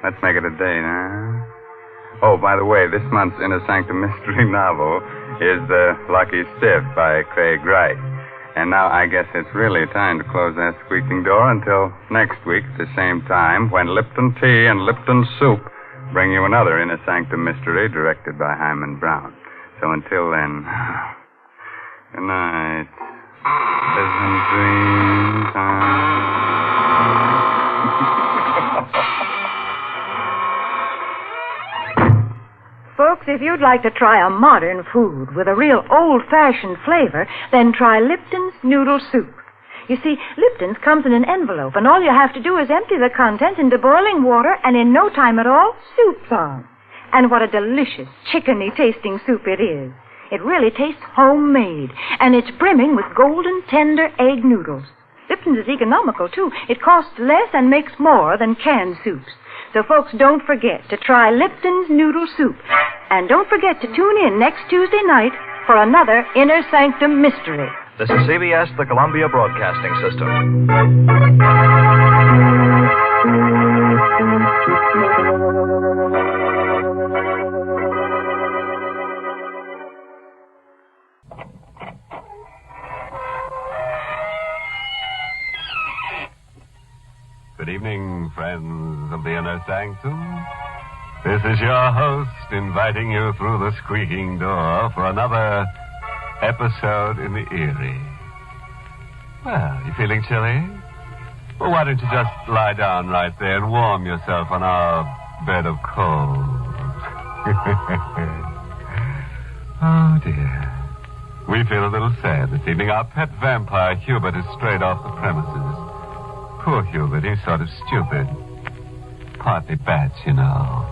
Let's make it a date, huh? Oh, by the way, this month's Inner Sanctum mystery novel is The Lucky Stiff by Craig Wright. And now I guess it's really time to close that squeaking door until next week at the same time when Lipton Tea and Lipton Soup bring you another Inner Sanctum mystery directed by Hyman Brown. So until then, good night. Pleasant dream time. Folks, if you'd like to try a modern food with a real old-fashioned flavor, then try Lipton's Noodle Soup. You see, Lipton's comes in an envelope, and all you have to do is empty the contents into boiling water, and in no time at all, soup's on. And what a delicious, chickeny-tasting soup it is. It really tastes homemade, and it's brimming with golden, tender egg noodles. Lipton's is economical, too. It costs less and makes more than canned soups. So, folks, don't forget to try Lipton's Noodle Soup. And don't forget to tune in next Tuesday night for another Inner Sanctum Mystery. This is CBS, the Columbia Broadcasting System. Good evening, friends of the Inner Sanctum. This is your host inviting you through the squeaking door for another episode in the Eerie. Well, you feeling chilly? Well, why don't you just lie down right there and warm yourself on our bed of coals? Oh, dear. We feel a little sad this evening. Our pet vampire, Hubert, is strayed off the premises. Poor Hubert, he's sort of stupid. Partly bats, you know.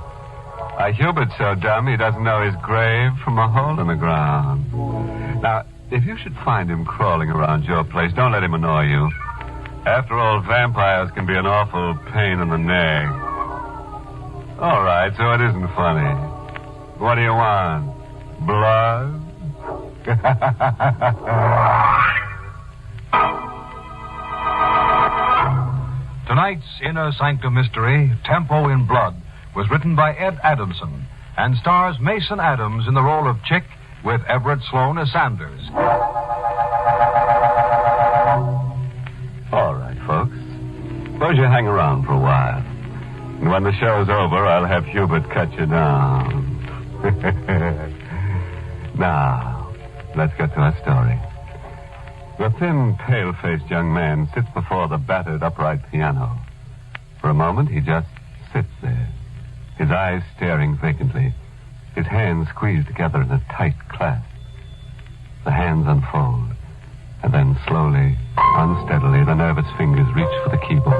Hubert's so dumb he doesn't know his grave from a hole in the ground. Now, if you should find him crawling around your place, don't let him annoy you. After all, vampires can be an awful pain in the neck. All right, so it isn't funny. What do you want? Blood? Tonight's Inner Sanctum Mystery, Tempo in Blood, was written by Ed Adamson and stars Mason Adams in the role of Chick with Everett Sloan as Sanders. All right, folks. Suppose you hang around for a while. And when the show's over, I'll have Hubert cut you down. Now, let's get to our story. The thin, pale-faced young man sits before the battered upright piano. For a moment, he just sits there, his eyes staring vacantly, his hands squeezed together in a tight clasp. The hands unfold, and then slowly, unsteadily, the nervous fingers reach for the keyboard.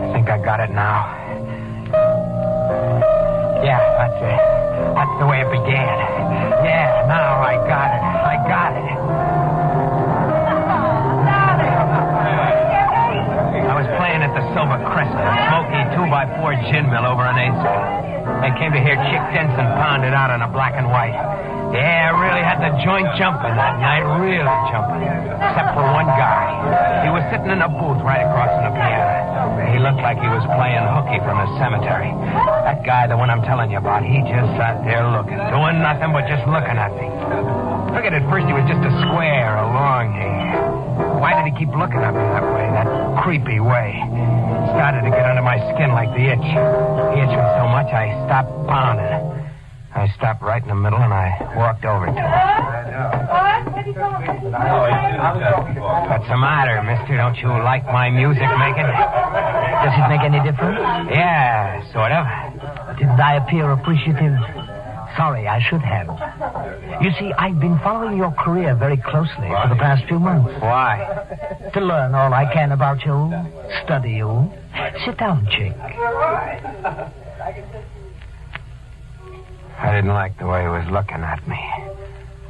I think I got it now. Yeah, that's it. That's the way it began. Yeah, now I got it. I got it. I was playing at the Silver Crescent, a smoky 2x4 gin mill over on 8th Street. I came to hear Chick Denson pound it out on a black and white. Yeah, I really had the joint jumping that night, really jumping. Except for one guy. He was sitting in a booth right across from the piano. He looked like he was playing hooky from the cemetery. That guy, the one I'm telling you about, he just sat there looking, doing nothing but just looking at me. Figured at first he was just a square, a long hair. Why did he keep looking at me that way, that creepy way? It started to get under my skin like the itch. The itch was so much I stopped pounding. I stopped right in the middle and I walked over to him. What's the matter, mister? Don't you like my music making? Does it make any difference? Yeah, sort of. Didn't I appear appreciative? Sorry, I should have. You see, I've been following your career very closely for the past few months. Why? To learn all I can about you, study you. Sit down, Chick. I didn't like the way he was looking at me.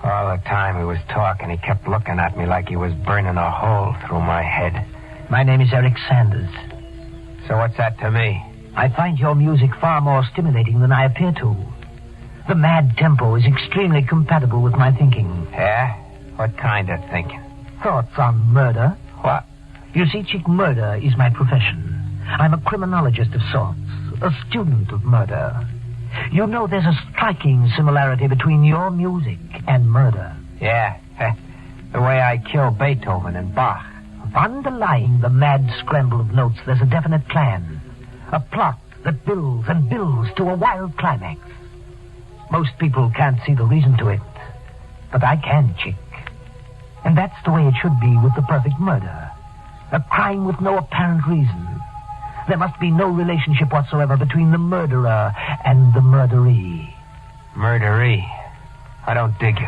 All the time he was talking, he kept looking at me like he was burning a hole through my head. My name is Eric Sanders. So what's that to me? I find your music far more stimulating than I appear to. The mad tempo is extremely compatible with my thinking. Yeah? What kind of thinking? Thoughts on murder. What? You see, Chick, murder is my profession. I'm a criminologist of sorts, a student of murder. You know, there's a striking similarity between your music and murder. Yeah. The way I kill Beethoven and Bach. Underlying the mad scramble of notes, there's a definite plan. A plot that builds and builds to a wild climax. Most people can't see the reason to it. But I can, Chick. And that's the way it should be with the perfect murder. A crime with no apparent reason. There must be no relationship whatsoever between the murderer and the murderee. Murderee? I don't dig you.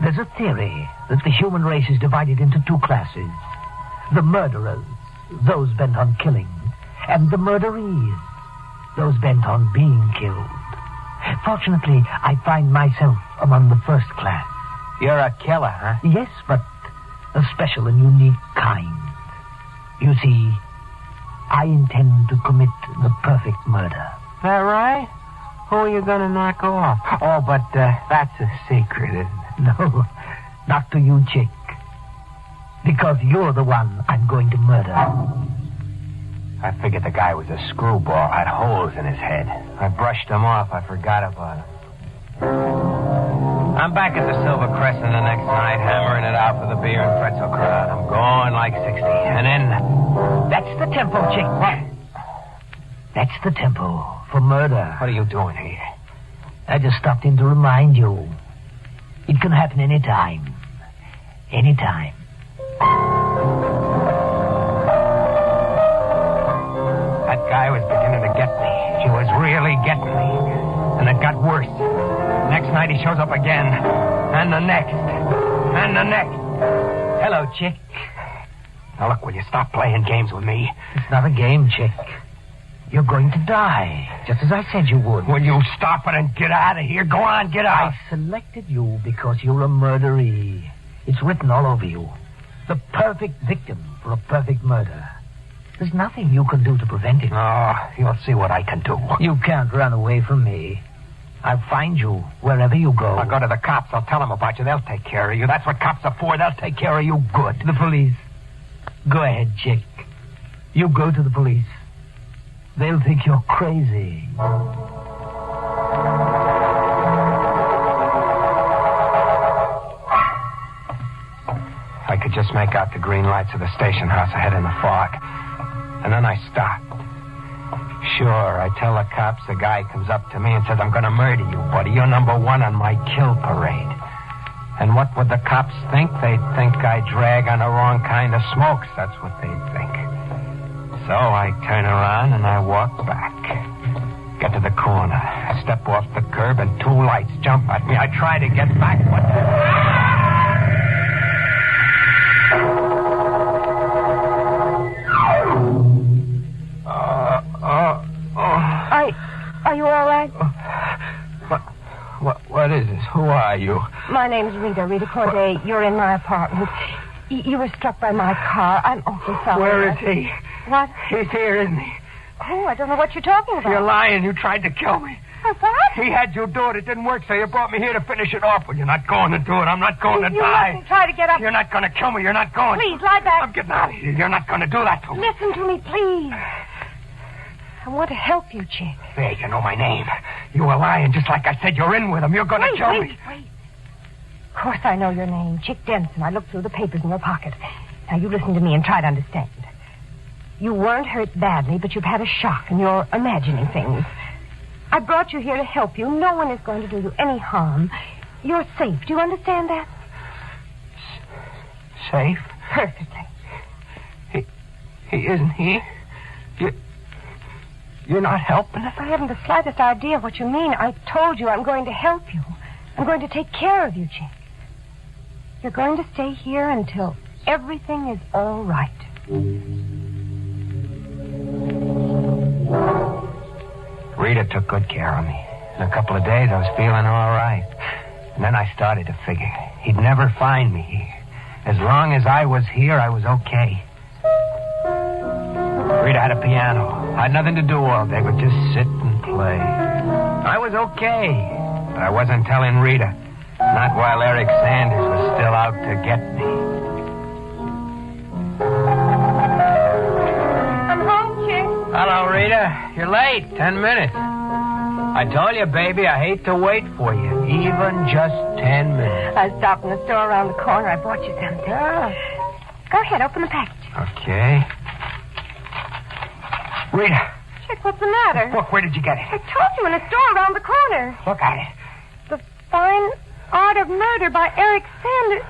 There's a theory that the human race is divided into two classes. The murderers, those bent on killing, and the murderees, those bent on being killed. Fortunately, I find myself among the first class. You're a killer, huh? Yes, but a special and unique kind. You see, I intend to commit the perfect murder. That right? Who are you going to knock off? Oh, but that's a secret, isn't it? No, not to you, Chick. Because you're the one I'm going to murder. I figured the guy was a screwball, had holes in his head. I brushed him off. I forgot about him. I'm back at the Silver Crescent the next night, hammering it out for the beer and pretzel crowd. I'm going like 60. And then... That's the tempo, Chick. What? That's the tempo for murder. What are you doing here? I just stopped in to remind you. It can happen any time. Any time. That guy was beginning to get me. He was really getting me. And it got worse. Next night he shows up again. And the next. And the next. Hello, Chick. Now look, will you stop playing games with me? It's not a game, Chick. You're going to die, just as I said you would. Will you stop it and get out of here? Go on, get out. I selected you because you're a murderee. It's written all over you. The perfect victim for a perfect murder. There's nothing you can do to prevent it. Oh, you'll see what I can do. You can't run away from me. I'll find you wherever you go. I'll go to the cops. I'll tell them about you. They'll take care of you. That's what cops are for. They'll take care of you good. The police. Go ahead, Chick. You go to the police. They'll think you're crazy. I could just make out the green lights of the station house ahead in the fog. And then I stopped. Sure, I tell the cops the guy comes up to me and says, I'm going to murder you, buddy. You're number one on my kill parade. And what would the cops think? They'd think I drag on the wrong kind of smokes. That's what they'd think. So I turn around and I walk back. Get to the corner. I step off the curb and two lights jump at me. I try to get back, but... Are you all right? What is this? Who are you? My name's Rita Corday. You're in my apartment. You were struck by my car. I'm awfully sorry. Where is he? What? He's here, isn't he? Oh, I don't know what you're talking about. You're lying. You tried to kill me. What? He had you do it. It didn't work, so you brought me here to finish it off. Well, you're not going to do it. I'm not going to die. You mustn't try to get up. You're not going to kill me. You're not going. Please, lie back. I'm getting out of here. You're not going to do that to me. Listen to me, please. I want to help you, Chick. There, you know my name. You were lying, just like I said. You're in with him. You're going to kill me. Wait. Of course I know your name, Chick Denson. I looked through the papers in your pocket. Now, you listen to me and try to understand. You weren't hurt badly, but you've had a shock, and you're imagining things. I brought you here to help you. No one is going to do you any harm. You're safe. Do you understand that? Safe? Perfectly. He isn't he? You're not helping us? I haven't the slightest idea what you mean. I told you I'm going to help you. I'm going to take care of you, Chick. You're going to stay here until everything is all right. Rita took good care of me. In a couple of days, I was feeling all right. And then I started to figure he'd never find me here. As long as I was here, I was okay. Rita had a piano. I had nothing to do all day but just sit and play. I was okay, but I wasn't telling Rita. Not while Eric Sanders was still out to get me. I'm home, Chick. Hello, Rita. You're late. 10 minutes. I told you, baby, I hate to wait for you. Even just 10 minutes. I stopped in the store around the corner. I bought you something. Go ahead, open the package. Okay. Rita. Chick, what's the matter? Look, where did you get it? I told you, in a store around the corner. Look at it. The Fine Art of Murder by Eric Sanders.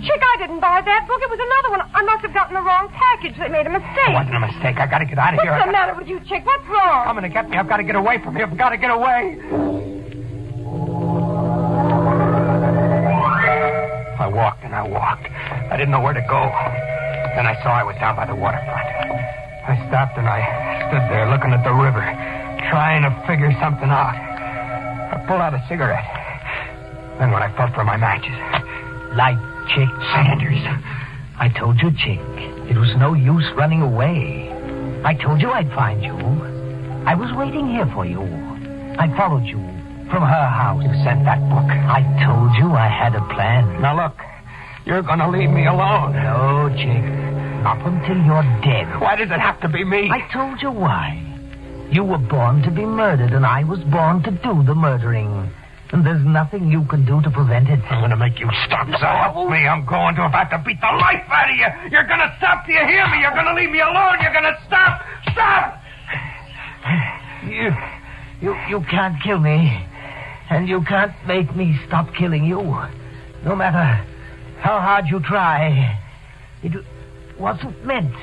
Chick, I didn't buy that book. It was another one. I must have gotten the wrong package. They made a mistake. It wasn't a mistake. I gotta get out of here. What's the matter with you, Chick? What's wrong? Coming to get me. I've got to get away from here. I've got to get away. I walked and I walked. I didn't know where to go. Then I saw I was down by the waterfront. I stopped and I stood there looking at the river, trying to figure something out. I pulled out a cigarette. Then when I felt for my matches, Light, Chick. Sanders. I told you, Chick. It was no use running away. I told you I'd find you. I was waiting here for you. I followed you from her house. You sent that book. I told you I had a plan. Now look, you're going to leave me alone. No, Chick. Not until you're dead. Why does it have to be me? I told you why. You were born to be murdered, and I was born to do the murdering. And there's nothing you can do to prevent it. I'm going to make you stop, so help me. I'm going to. If I have to beat the life out of you, you're going to stop. Do you hear me? You're going to leave me alone. You're going to stop. Stop! You can't kill me. And you can't make me stop killing you. No matter how hard you try. It wasn't meant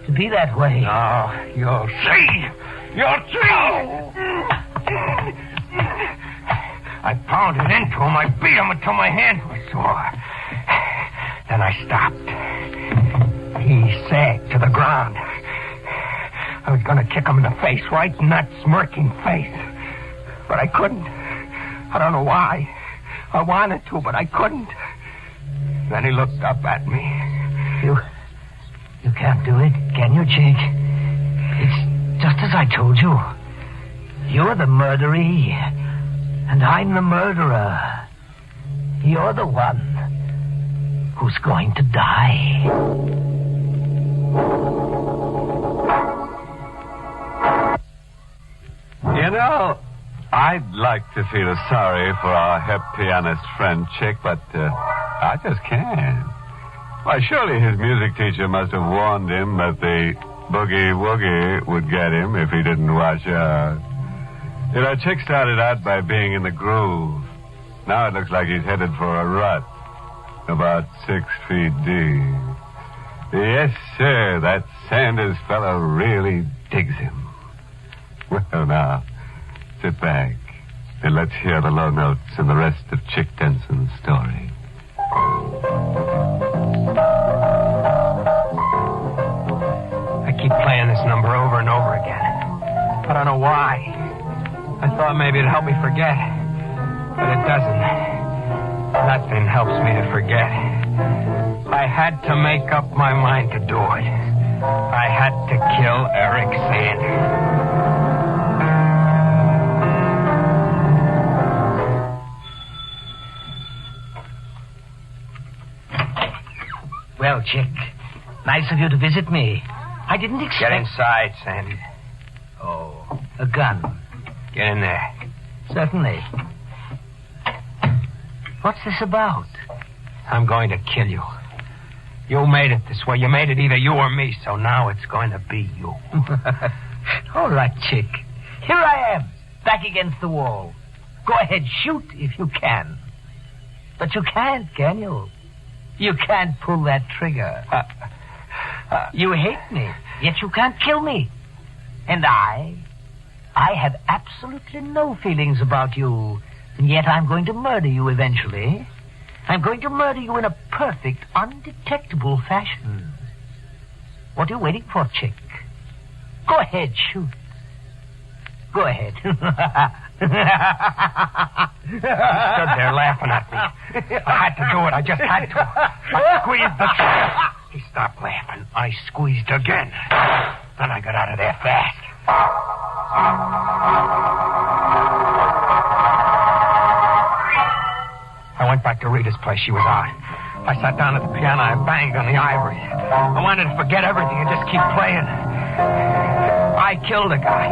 to be that way. No, you'll see. You'll see. I pounded into him. I beat him until my hands were sore. Then I stopped. He sagged to the ground. I was going to kick him in the face, right in that smirking face. But I couldn't. I don't know why. I wanted to, but I couldn't. Then he looked up at me. You can't do it, can you, Chick? It's just as I told you. You're the murderee, and I'm the murderer. You're the one who's going to die. You know, I'd like to feel sorry for our hip pianist friend Chick, but I just can't. Why, surely his music teacher must have warned him that the boogie-woogie would get him if he didn't watch out. You know, Chick started out by being in the groove. Now it looks like he's headed for a rut, about 6 feet deep. Yes, sir, that Sanders fellow really digs him. Well, now, sit back and let's hear the low notes and the rest of Chick Denson's story. I keep playing this number over and over again. I don't know why. I thought maybe it'd help me forget. But it doesn't. Nothing helps me to forget. I had to make up my mind to do it. I had to kill Eric Sanders. Well, Chick, nice of you to visit me. I didn't expect... Get inside, Sandy. Oh, a gun. Get in there. Certainly. What's this about? I'm going to kill you. You made it this way. You made it either you or me, so now it's going to be you. All right, Chick. Here I am. back against the wall. Go ahead, shoot if you can. But you can't, can you? You can't pull that trigger. You hate me, yet you can't kill me. And I have absolutely no feelings about you, and yet I'm going to murder you eventually. I'm going to murder you in a perfect, undetectable fashion. What are you waiting for, chick? Go ahead, shoot. Go ahead. He stood there laughing at me. I had to do it. I just had to. I squeezed the trigger. He stopped laughing. I squeezed again. Then I got out of there fast. I went back to Rita's place. She was out. I sat down at the piano and banged on the ivory. I wanted to forget everything and just keep playing. I killed a guy.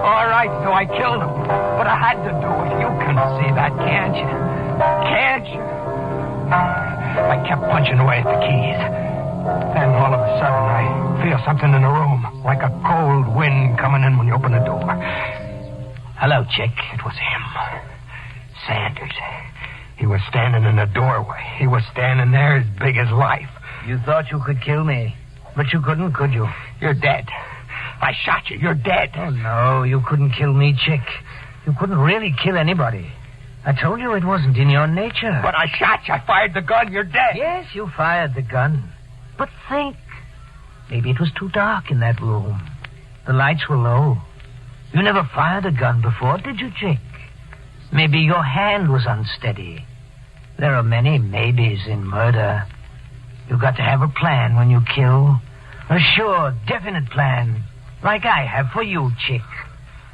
All right, so I killed him. But I had to do it. You can see that, can't you? Can't you? I kept punching away at the keys. Then all of a sudden, I feel something in the room, like a cold wind coming in when you open the door. Hello, chick. It was him. Sanders. He was standing in the doorway. He was standing there as big as life. You thought you could kill me, but you couldn't, could you? You're dead. I shot you. You're dead. Oh, no, you couldn't kill me, chick. You couldn't really kill anybody. I told you it wasn't in your nature. But I shot you. I fired the gun. You're dead. Yes, you fired the gun. But think. Maybe it was too dark in that room. The lights were low. You never fired a gun before, did you, chick? Maybe your hand was unsteady. There are many maybes in murder. You've got to have a plan when you kill. A sure, definite plan. Like I have for you, chick.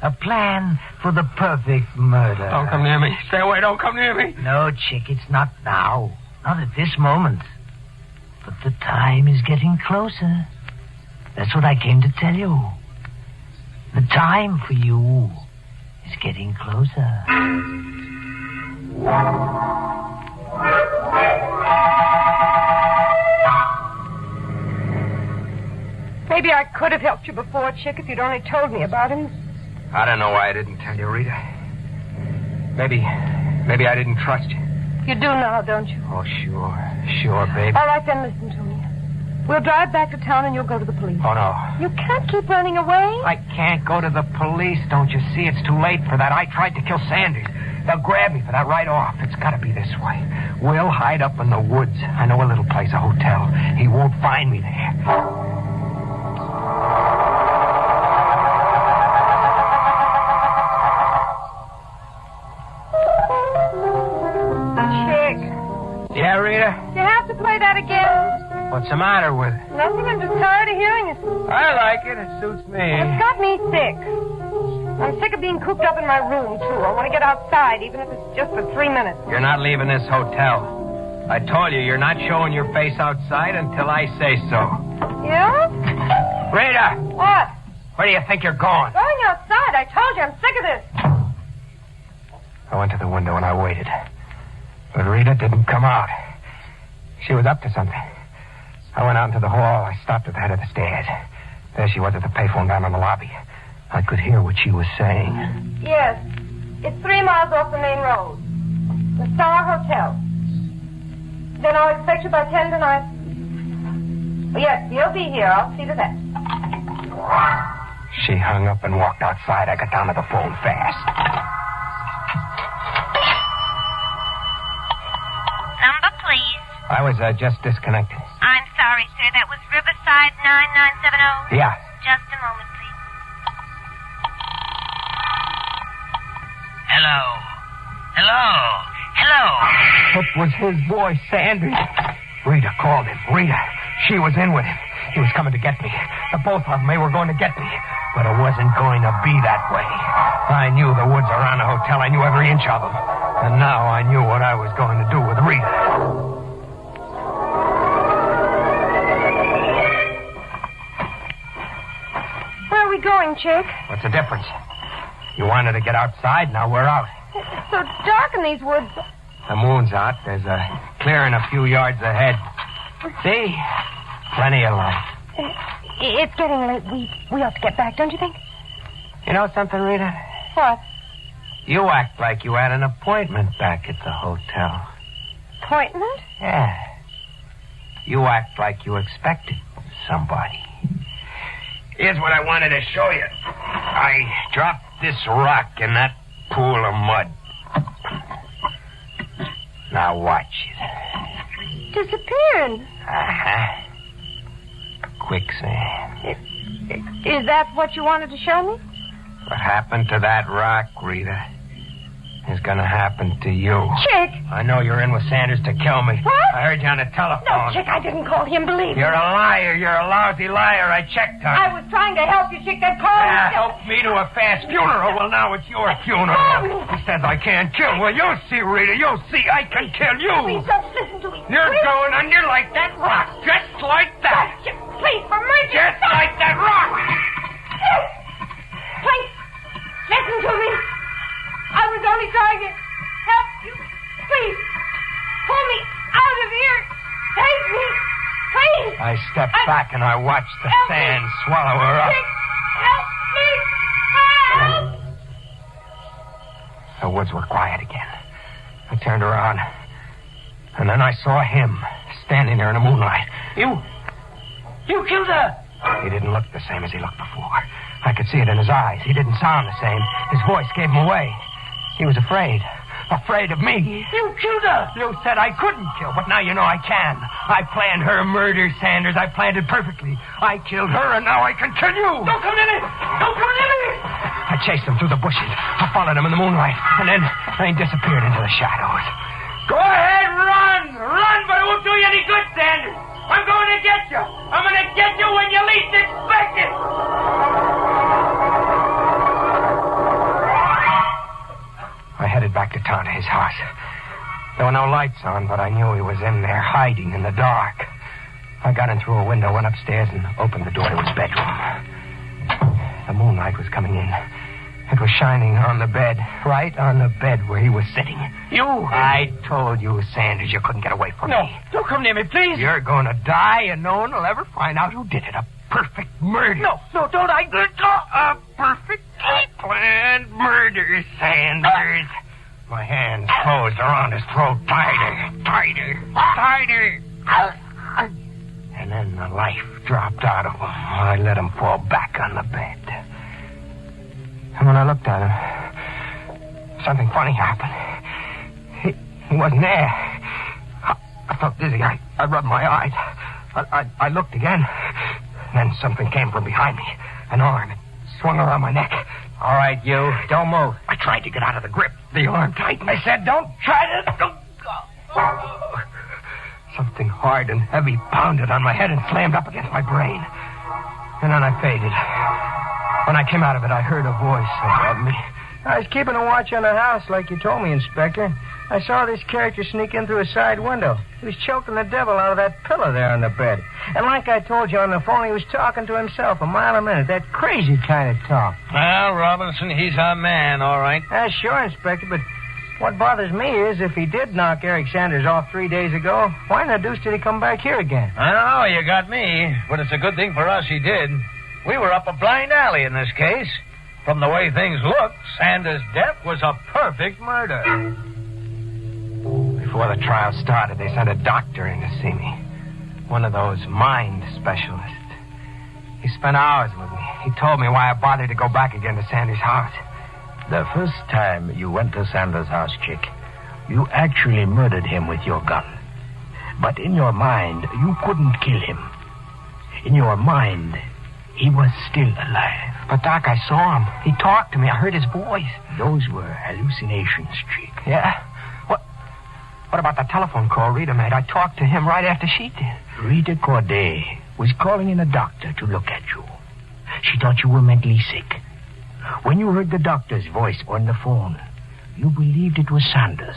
A plan for the perfect murder. Don't come near me. Stay away. Don't come near me. No, chick, it's not now. Not at this moment. But the time is getting closer. That's what I came to tell you. The time for you is getting closer. Maybe I could have helped you before, Chick, if you'd only told me about him. I don't know why I didn't tell you, Rita. Maybe I didn't trust you. You do now, don't you? Oh, sure, baby. All right, then listen to me. We'll drive back to town and you'll go to the police. Oh, no. You can't keep running away. I can't go to the police, don't you see? It's too late for that. I tried to kill Sanders. They'll grab me for that right off. It's got to be this way. We'll hide up in the woods. I know a little place, a hotel. He won't find me there. Yeah, Rita? You have to play that again. What's the matter with it? Nothing. I'm just tired of hearing it. I like it. It suits me. It's got me sick. I'm sick of being cooped up in my room, too. I want to get outside, even if it's just for 3 minutes. You're not leaving this hotel. I told you, you're not showing your face outside until I say so. Yeah? Rita! What? Where do you think you're going? Going outside. I told you I'm sick of this. I went to the window and I waited. But Rita didn't come out. She was up to something. I went out into the hall. I stopped at the head of the stairs. There she was at the payphone down in the lobby. I could hear what she was saying. Yes. It's 3 miles off the main road. The Star Hotel. Then I'll expect you by 10 tonight. Oh, yes, you'll be here. I'll see to that. She hung up and walked outside. I got down to the phone fast. Number, please. I was just disconnected. I'm sorry, sir. That was Riverside 9970. Yeah. Just a moment, please. Hello. It was his voice, Sanders. Rita called him. Rita. She was in with him. He was coming to get me. The both of them, they were going to get me. But it wasn't going to be that way. I knew the woods around the hotel. I knew every inch of them. And now I knew what I was going to do with Rita. Where are we going, Chick? What's the difference? You wanted to get outside, now we're out. It's so dark in these woods. The moon's out. There's a clearing a few yards ahead. See? Plenty of light. It's getting late. We ought to get back, don't you think? You know something, Rita? What? You act like you had an appointment back at the hotel. Appointment? Yeah. You act like you expected somebody. Here's what I wanted to show you. I dropped this rock in that pool of mud. Now watch it. Disappearing. Uh-huh. Quicksand. Is that what you wanted to show me? What happened to that rock, Rita, is going to happen to you. Chick! I know you're in with Sanders to kill me. What? I heard you on the telephone. No, Chick, I didn't call him. Believe me. You're a liar. You're a lousy liar. I checked on you. I was trying to help you, Chick. That call help me to a fast funeral. Well, now it's your funeral. He says I can't kill. Well, you'll see, Rita. You'll see. I can kill you. Please, just listen to me. You're going under like that rock. Just like that. Chick, please, for mercy. Just like that rock. Please, listen to me. I was only trying to help you. Please, pull me out of here. Save me. Please. I stepped back and I watched the sand swallow her up. Help me. Help. The woods were quiet again. I turned around, and then I saw him standing there in the moonlight. You killed her. He didn't look the same as he looked before. I could see it in his eyes. He didn't sound the same. His voice gave him away. He was afraid. Afraid of me. You killed her. You said I couldn't kill, but now you know I can. I planned her murder, Sanders. I planned it perfectly. I killed her, and now I can kill you. Don't come near me. Don't come near me. I chased him through the bushes. I followed him in the moonlight, and then he disappeared into the shadows. Go ahead, run. Run, but it won't do you any good, Sanders. I'm going to get you. I'm going to get you when you least expect it. I headed back to town to his house. There were no lights on, but I knew he was in there, hiding in the dark. I got in through a window, went upstairs, and opened the door to his bedroom. The moonlight was coming in. It was shining on the bed, right on the bed where he was sitting. You! I told you, Sanders, you couldn't get away from me. No, don't come near me, please. You're going to die, and no one will ever find out who did it. A perfect murder. No, don't I... A perfectly planned murder, Sanders. My hands closed around his throat. Tighter. And then the life dropped out of him. I let him fall back on the bed. And when I looked at him, something funny happened. He wasn't there. I felt dizzy. I rubbed my eyes. I looked again. Then something came from behind me. An arm. It swung around my neck. All right, you. Don't move. I tried to get out of the grip. The arm tightened. I said, don't try to... Something hard and heavy pounded on my head and slammed up against my brain. And then I faded. When I came out of it, I heard a voice above me. I was keeping a watch on the house like you told me, Inspector. I saw this character sneak in through a side window. He was choking the devil out of that pillow there on the bed. And like I told you on the phone, he was talking to himself a mile a minute. That crazy kind of talk. Well, Robinson, he's our man, all right. Sure, Inspector, but what bothers me is if he did knock Eric Sanders off 3 days ago, why in the deuce did he come back here again? I don't know, you got me, but it's a good thing for us he did. We were up a blind alley in this case. From the way things looked, Sanders' death was a perfect murder. Before the trial started, they sent a doctor in to see me. One of those mind specialists. He spent hours with me. He told me why I bothered to go back again to Sanders' house. The first time you went to Sanders' house, Chick, you actually murdered him with your gun. But in your mind, you couldn't kill him. In your mind, he was still alive. But, Doc, I saw him. He talked to me. I heard his voice. Those were hallucinations, Chick. Yeah? What about that telephone call Rita made? I talked to him right after she did. Rita Corday was calling in a doctor to look at you. She thought you were mentally sick. When you heard the doctor's voice on the phone, you believed it was Sanders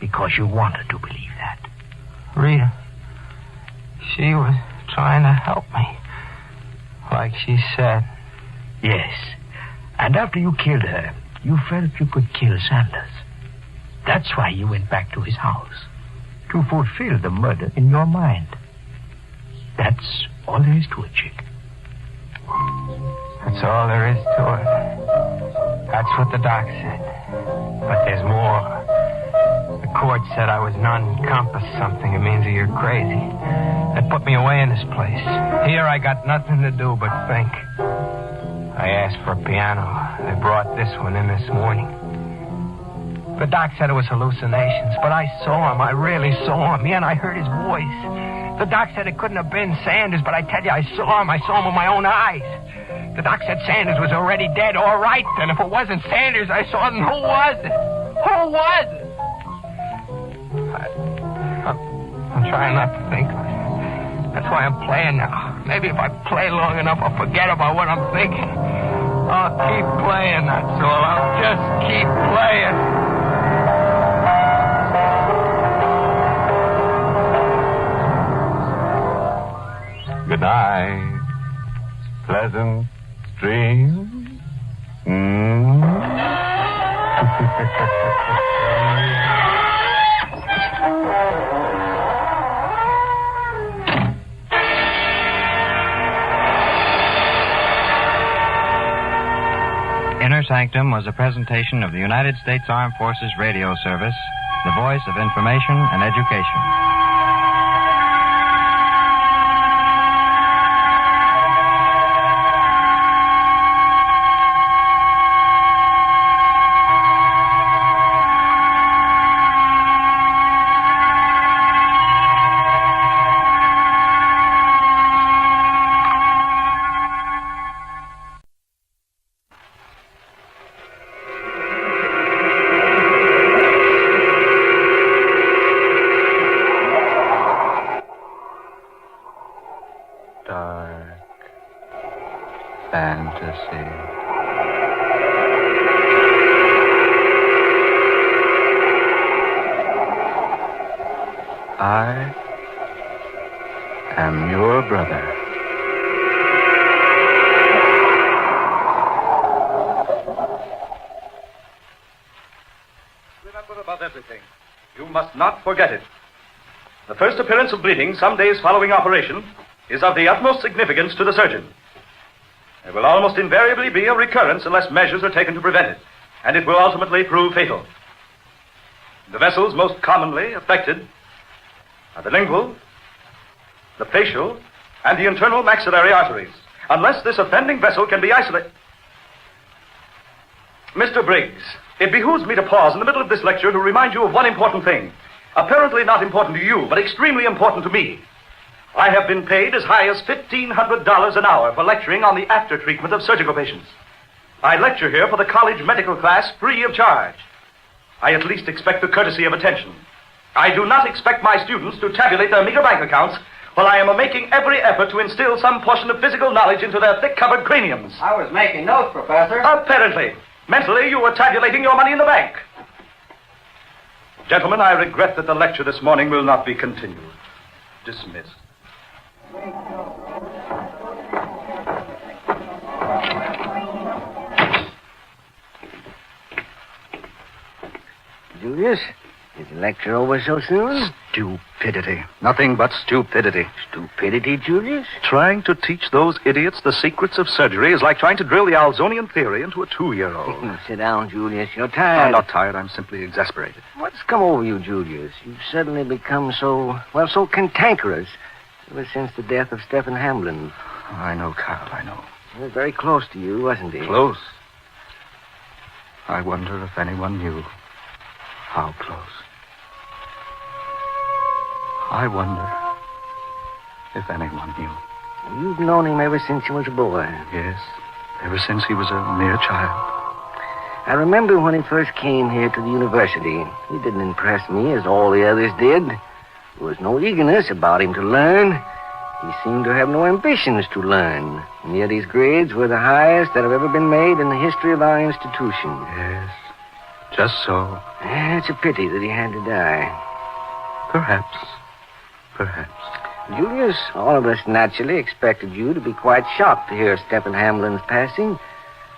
because you wanted to believe that. Rita, she was trying to help me, like she said. Yes, and after you killed her, you felt you could kill Sanders. That's why you went back to his house, to fulfill the murder in your mind. That's all there is to it, Chick. That's all there is to it. That's what the doc said. But there's more. The court said I was non-compass something. It means that you're crazy. That put me away in this place. Here I got nothing to do but think. I asked for a piano. They brought this one in this morning. The doc said it was hallucinations, but I saw him. I really saw him. Yeah, and I heard his voice. The doc said it couldn't have been Sanders, but I tell you, I saw him. I saw him with my own eyes. The doc said Sanders was already dead. All right, then. If it wasn't Sanders I saw, then who was it? Who was it? I'm trying not to think. That's why I'm playing now. Maybe if I play long enough, I'll forget about what I'm thinking. I'll keep playing, that's all. I'll just keep playing. Good night. Pleasant dreams. Inner Sanctum was a presentation of the United States Armed Forces Radio Service, the voice of information and education. I am your brother. Remember above everything, you must not forget it. The first appearance of bleeding some days following operation is of the utmost significance to the surgeon. There will almost invariably be a recurrence unless measures are taken to prevent it, and it will ultimately prove fatal. The vessels most commonly affected are the lingual, the facial, and the internal maxillary arteries, unless this offending vessel can be isolated. Mr. Briggs, it behooves me to pause in the middle of this lecture to remind you of one important thing, apparently not important to you, but extremely important to me. I have been paid as high as $1,500 an hour for lecturing on the after-treatment of surgical patients. I lecture here for the college medical class free of charge. I at least expect the courtesy of attention. I do not expect my students to tabulate their meager bank accounts while I am making every effort to instill some portion of physical knowledge into their thick-covered craniums. I was making notes, Professor. Apparently. Mentally, you were tabulating your money in the bank. Gentlemen, I regret that the lecture this morning will not be continued. Dismissed. Julius, is the lecture over so soon? Stupidity. Nothing but stupidity. Stupidity, Julius? Trying to teach those idiots the secrets of surgery is like trying to drill the Alzonian theory into a 2-year-old. Sit down, Julius. You're tired. I'm not tired. I'm simply exasperated. What's come over you, Julius? You've suddenly become so cantankerous ever since the death of Stephen Hamlin. I know, Carl, I know. He was very close to you, wasn't he? Close? I wonder if anyone knew how close. I wonder if anyone knew. You've known him ever since he was a boy. Yes, ever since he was a mere child. I remember when he first came here to the university. He didn't impress me as all the others did. There was no eagerness about him to learn. He seemed to have no ambitions to learn. And yet his grades were the highest that have ever been made in the history of our institution. Yes, just so. It's a pity that he had to die. Perhaps. Julius, all of us naturally expected you to be quite shocked to hear of Stephen Hamlin's passing.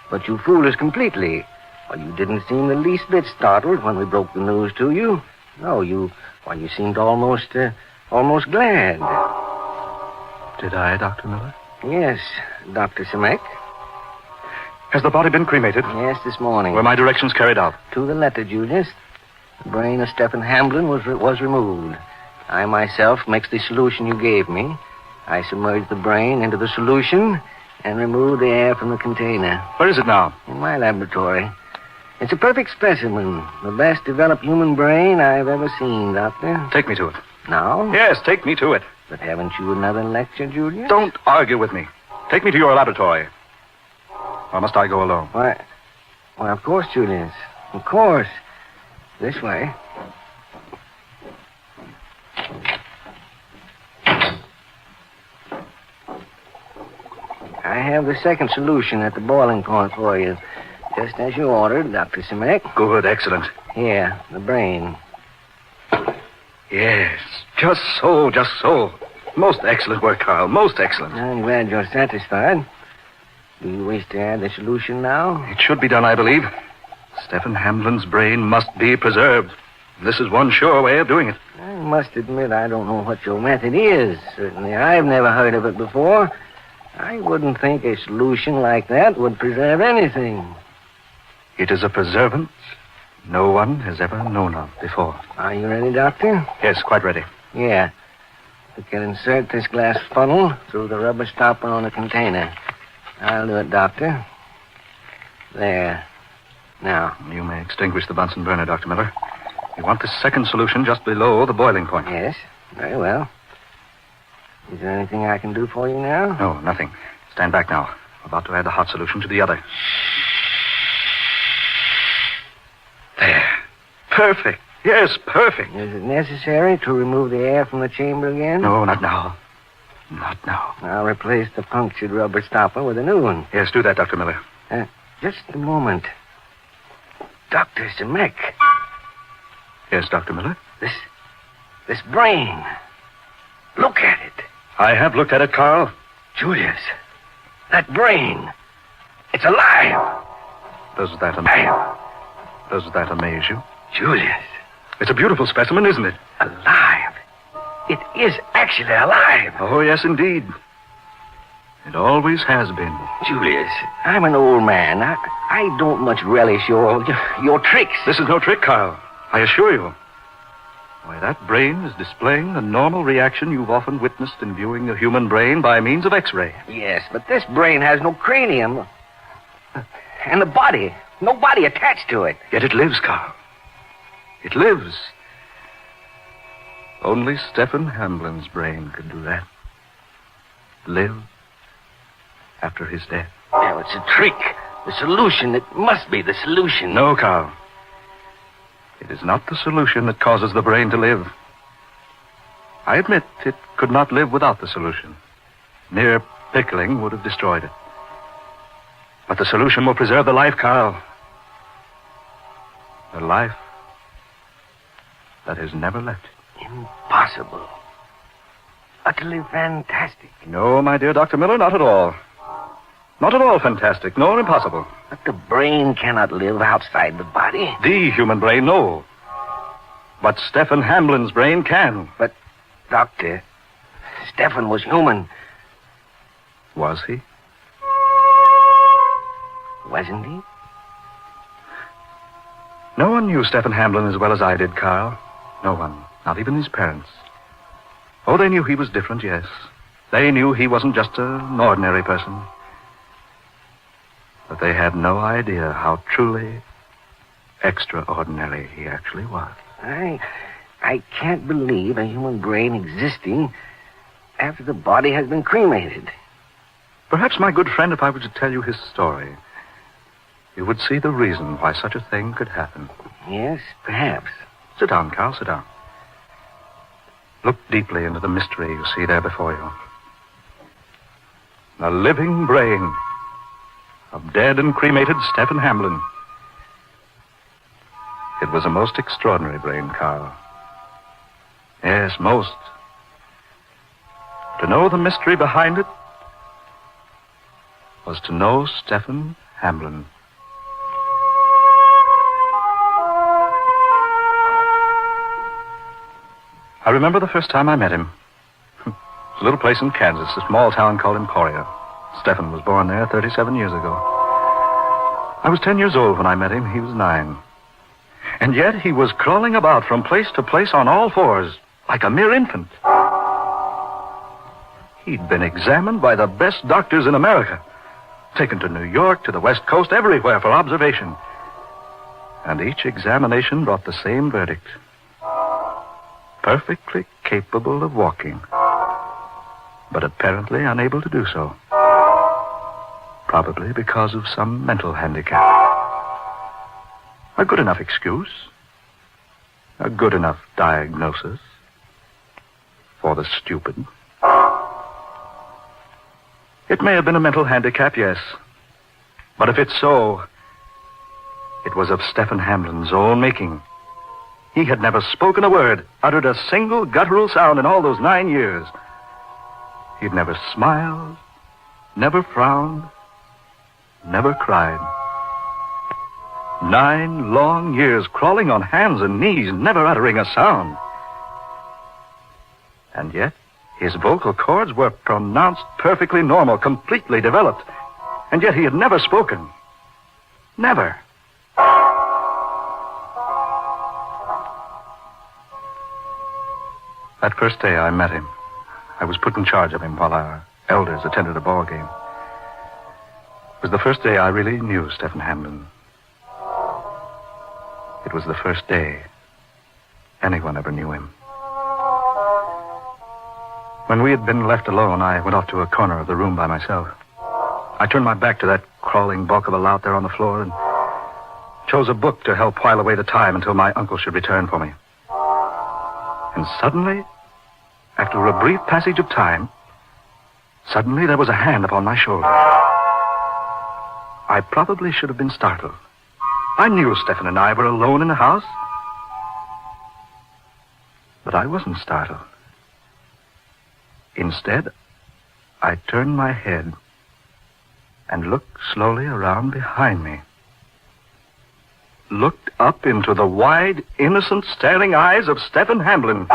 But you fooled us completely. Well, you didn't seem the least bit startled when we broke the news to you. No, you seemed almost glad. Did I, Dr. Miller? Yes, Dr. Samek. Has the body been cremated? Yes, this morning. Were my directions carried out? To the letter, Julius. The brain of Stephen Hamblin was removed. I myself mixed the solution you gave me. I submerged the brain into the solution and removed the air from the container. Where is it now? In my laboratory. It's a perfect specimen. The best developed human brain I've ever seen, Doctor. Take me to it. Now? Yes, take me to it. But haven't you another lecture, Julius? Don't argue with me. Take me to your laboratory. Or must I go alone? Why, of course, Julius. Of course. This way. I have the second solution at the boiling point for you. Just as you ordered, Dr. Simek. Good, excellent. Here, the brain. Yes, just so, just so. Most excellent work, Carl. Most excellent. I'm glad you're satisfied. Do you wish to add the solution now? It should be done, I believe. Stephen Hamblin's brain must be preserved. This is one sure way of doing it. I must admit I don't know what your method is. Certainly, I've never heard of it before. I wouldn't think a solution like that would preserve anything. It is a preservant no one has ever known of before. Are you ready, Doctor? Yes, quite ready. Yeah. We can insert this glass funnel through the rubber stopper on the container. I'll do it, Doctor. There. Now. You may extinguish the Bunsen burner, Dr. Miller. You want the second solution just below the boiling point. Yes, very well. Is there anything I can do for you now? No, nothing. Stand back now. I'm about to add the hot solution to the other. There. Perfect. Yes, perfect. Is it necessary to remove the air from the chamber again? No, not now. Not now. I'll replace the punctured rubber stopper with a new one. Yes, do that, Dr. Miller. Just a moment. Dr. Zemek. Yes, Dr. Miller? This brain. Look at it. I have looked at it, Carl. Julius, that brain. It's alive. Does that amaze you? Julius. It's a beautiful specimen, isn't it? Alive. It is actually alive. Oh, yes, indeed. It always has been. Julius, I'm an old man. I don't much relish your tricks. This is no trick, Kyle. I assure you. Why, that brain is displaying the normal reaction you've often witnessed in viewing a human brain by means of X-ray. Yes, but this brain has no cranium. And the body. No body attached to it. Yet it lives, Carl. It lives. Only Stephen Hamblin's brain could do that. Live after his death. Well, it's a trick. The solution. It must be the solution. No, Carl. It is not the solution that causes the brain to live. I admit it could not live without the solution. Mere pickling would have destroyed it. But the solution will preserve the life, Carl. The life that has never left it. Impossible. Utterly fantastic. No, my dear Dr. Miller, not at all. Not at all fantastic, nor impossible. But the brain cannot live outside the body. The human brain, no. But Stephen Hamblin's brain can. But, Doctor, Stephen was human. Was he? Wasn't he? No one knew Stephen Hamblin as well as I did, Carl. No one. Not even his parents. Oh, they knew he was different, yes. They knew he wasn't just an ordinary person. But they had no idea how truly extraordinary he actually was. I can't believe a human brain existing after the body has been cremated. Perhaps, my good friend, if I were to tell you his story, you would see the reason why such a thing could happen. Yes, perhaps. Sit down, Carl, sit down. Look deeply into the mystery you see there before you. The living brain of dead and cremated Stephen Hamblin. It was a most extraordinary brain, Carl. Yes, most. To know the mystery behind it was to know Stephen Hamblin. I remember the first time I met him. It's a little place in Kansas, a small town called Emporia. Stephen was born there 37 years ago. I was 10 years old when I met him. He was 9. And yet he was crawling about from place to place on all fours, like a mere infant. He'd been examined by the best doctors in America, taken to New York, to the West Coast, everywhere for observation. And each examination brought the same verdict. Perfectly capable of walking, but apparently unable to do so. Probably because of some mental handicap. A good enough excuse. A good enough diagnosis for the stupid. It may have been a mental handicap, yes. But if it's so, it was of Stephen Hamblin's own making. He had never spoken a word, uttered a single guttural sound in all those 9 years. He'd never smiled, never frowned, never cried. 9 long years crawling on hands and knees, never uttering a sound. And yet, his vocal cords were pronounced perfectly normal, completely developed. And yet he had never spoken. Never. That first day I met him, I was put in charge of him while our elders attended a ball game. It was the first day I really knew Stephen Hamblin. It was the first day anyone ever knew him. When we had been left alone, I went off to a corner of the room by myself. I turned my back to that crawling bulk of a lout there on the floor and chose a book to help while away the time until my uncle should return for me. And suddenly, after a brief passage of time, suddenly there was a hand upon my shoulder. I probably should have been startled. I knew Stephen and I were alone in the house. But I wasn't startled. Instead, I turned my head and looked slowly around behind me. Looked up into the wide, innocent, staring eyes of Stephen Hamblin.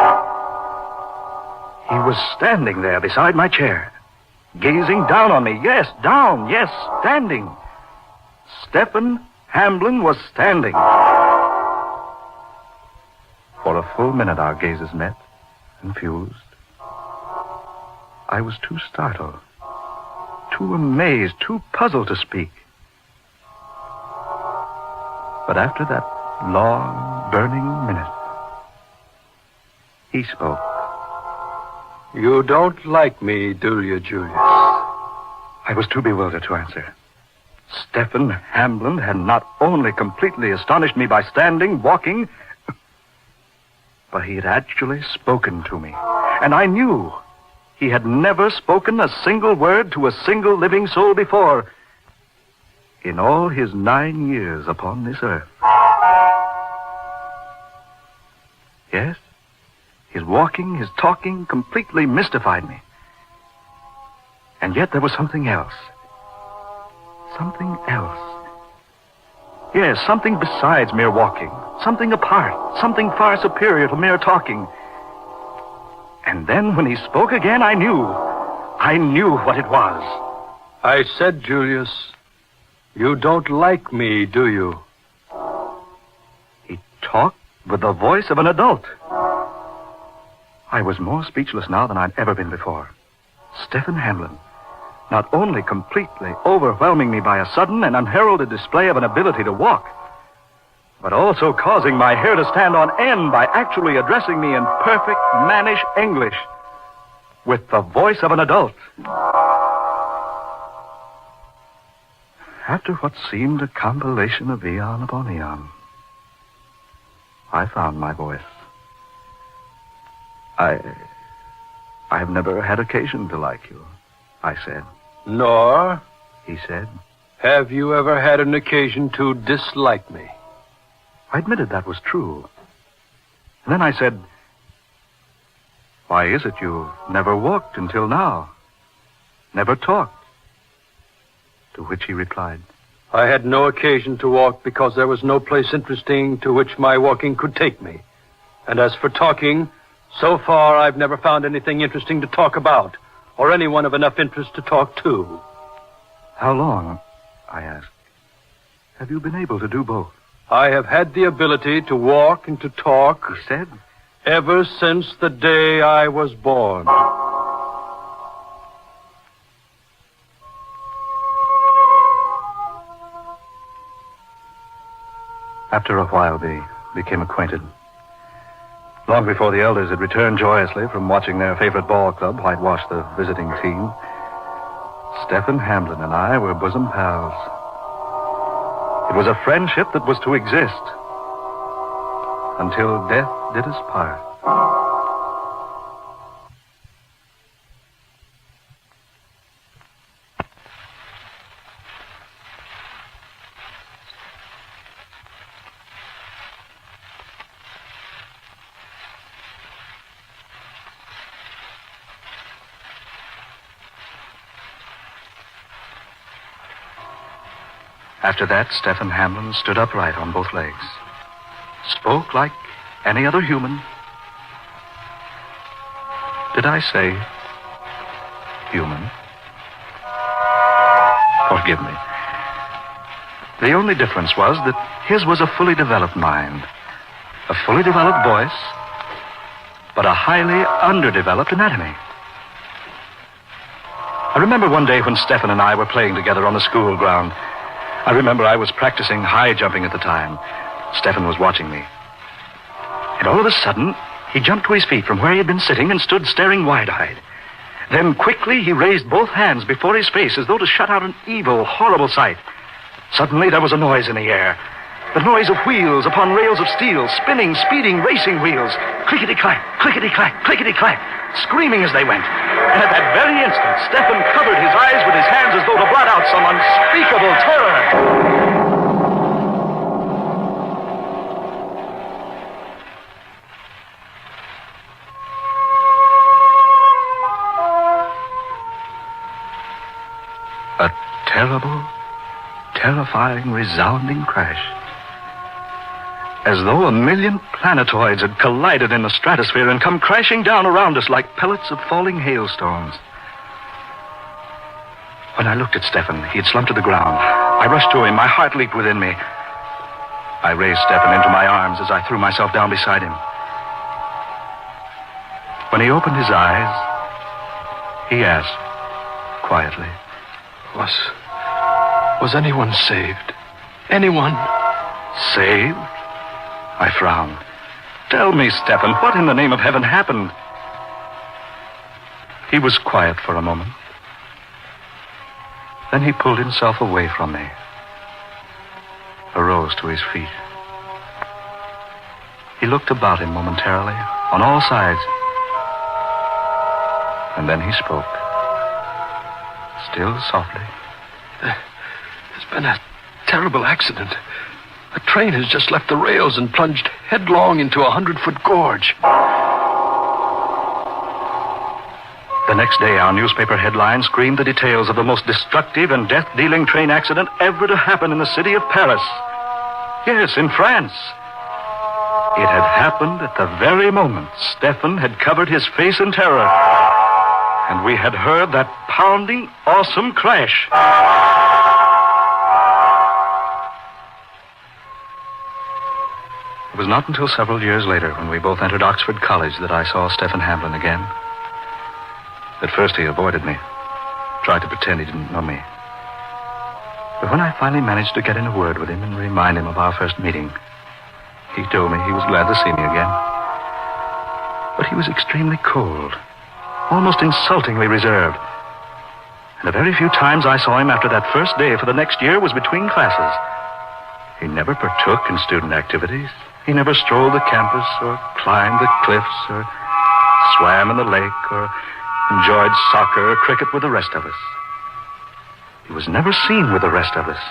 He was standing there beside my chair, gazing down on me. Yes, down, yes, standing. Stephen Hamblin was standing. For a full minute our gazes met and fused. I was too startled, too amazed, too puzzled to speak. But after that long, burning minute, he spoke. You don't like me, do you, Julius? I was too bewildered to answer. Stephen Hamblin had not only completely astonished me by standing, walking, but he had actually spoken to me. And I knew he had never spoken a single word to a single living soul before in all his 9 years upon this earth. Yes, his walking, his talking completely mystified me. And yet there was something else. Something else. Yes, something besides mere walking. Something apart. Something far superior to mere talking. And then when he spoke again, I knew what it was. I said, Julius, you don't like me, do you? He talked with the voice of an adult. I was more speechless now than I'd ever been before. Stephen Hamblin, not only completely overwhelming me by a sudden and unheralded display of an ability to walk, but also causing my hair to stand on end by actually addressing me in perfect mannish English with the voice of an adult. After what seemed a compilation of eon upon eon, I found my voice. I've never had occasion to like you, I said. Nor, he said, have you ever had an occasion to dislike me? I admitted that was true. And then I said, why is it you've never walked until now? Never talked? To which he replied, I had no occasion to walk because there was no place interesting to which my walking could take me. And as for talking, so far I've never found anything interesting to talk about, or anyone of enough interest to talk to. How long, I asked, have you been able to do both? I have had the ability to walk and to talk. You said? Ever since the day I was born. After a while, they became acquainted. Long before the elders had returned joyously from watching their favorite ball club whitewash the visiting team, Stephen Hamblin and I were bosom pals. It was a friendship that was to exist until death did us part. After that, Stephen Hamlin stood upright on both legs. Spoke like any other human. Did I say human? Forgive me. The only difference was that his was a fully developed mind, a fully developed voice, but a highly underdeveloped anatomy. I remember one day when Stephen and I were playing together on the school ground. I remember I was practicing high jumping at the time. Stephen was watching me. And all of a sudden, he jumped to his feet from where he had been sitting and stood staring wide-eyed. Then quickly he raised both hands before his face as though to shut out an evil, horrible sight. Suddenly there was a noise in the air. The noise of wheels upon rails of steel, spinning, speeding, racing wheels. Clickety-clack, clickety-clack, clickety-clack, screaming as they went. And at that very instant, Stephen covered his eyes with his hands as though to blot out some unspeakable terror. A terrible, terrifying, resounding crash. As though a million planetoids had collided in the stratosphere and come crashing down around us like pellets of falling hailstones. When I looked at Stephen, he had slumped to the ground. I rushed to him. My heart leaped within me. I raised Stephen into my arms as I threw myself down beside him. When he opened his eyes, he asked quietly, Was anyone saved? Anyone? Saved? I frowned. Tell me, Stephen, what in the name of heaven happened? He was quiet for a moment. Then he pulled himself away from me, arose to his feet. He looked about him momentarily, on all sides. And then he spoke, still softly. There's been a terrible accident. A train has just left the rails and plunged headlong into a 100-foot gorge. The next day, our newspaper headlines screamed the details of the most destructive and death-dealing train accident ever to happen in the city of Paris. Yes, in France. It had happened at the very moment Stephen had covered his face in terror. And we had heard that pounding, awesome crash. It was not until several years later, when we both entered Oxford College, that I saw Stephen Hamlin again. At first he avoided me, tried to pretend he didn't know me. But when I finally managed to get in a word with him and remind him of our first meeting, he told me he was glad to see me again. But he was extremely cold, almost insultingly reserved. And the very few times I saw him after that first day for the next year was between classes. He never partook in student activities. He never strolled the campus or climbed the cliffs or swam in the lake or enjoyed soccer or cricket with the rest of us. He was never seen with the rest of us.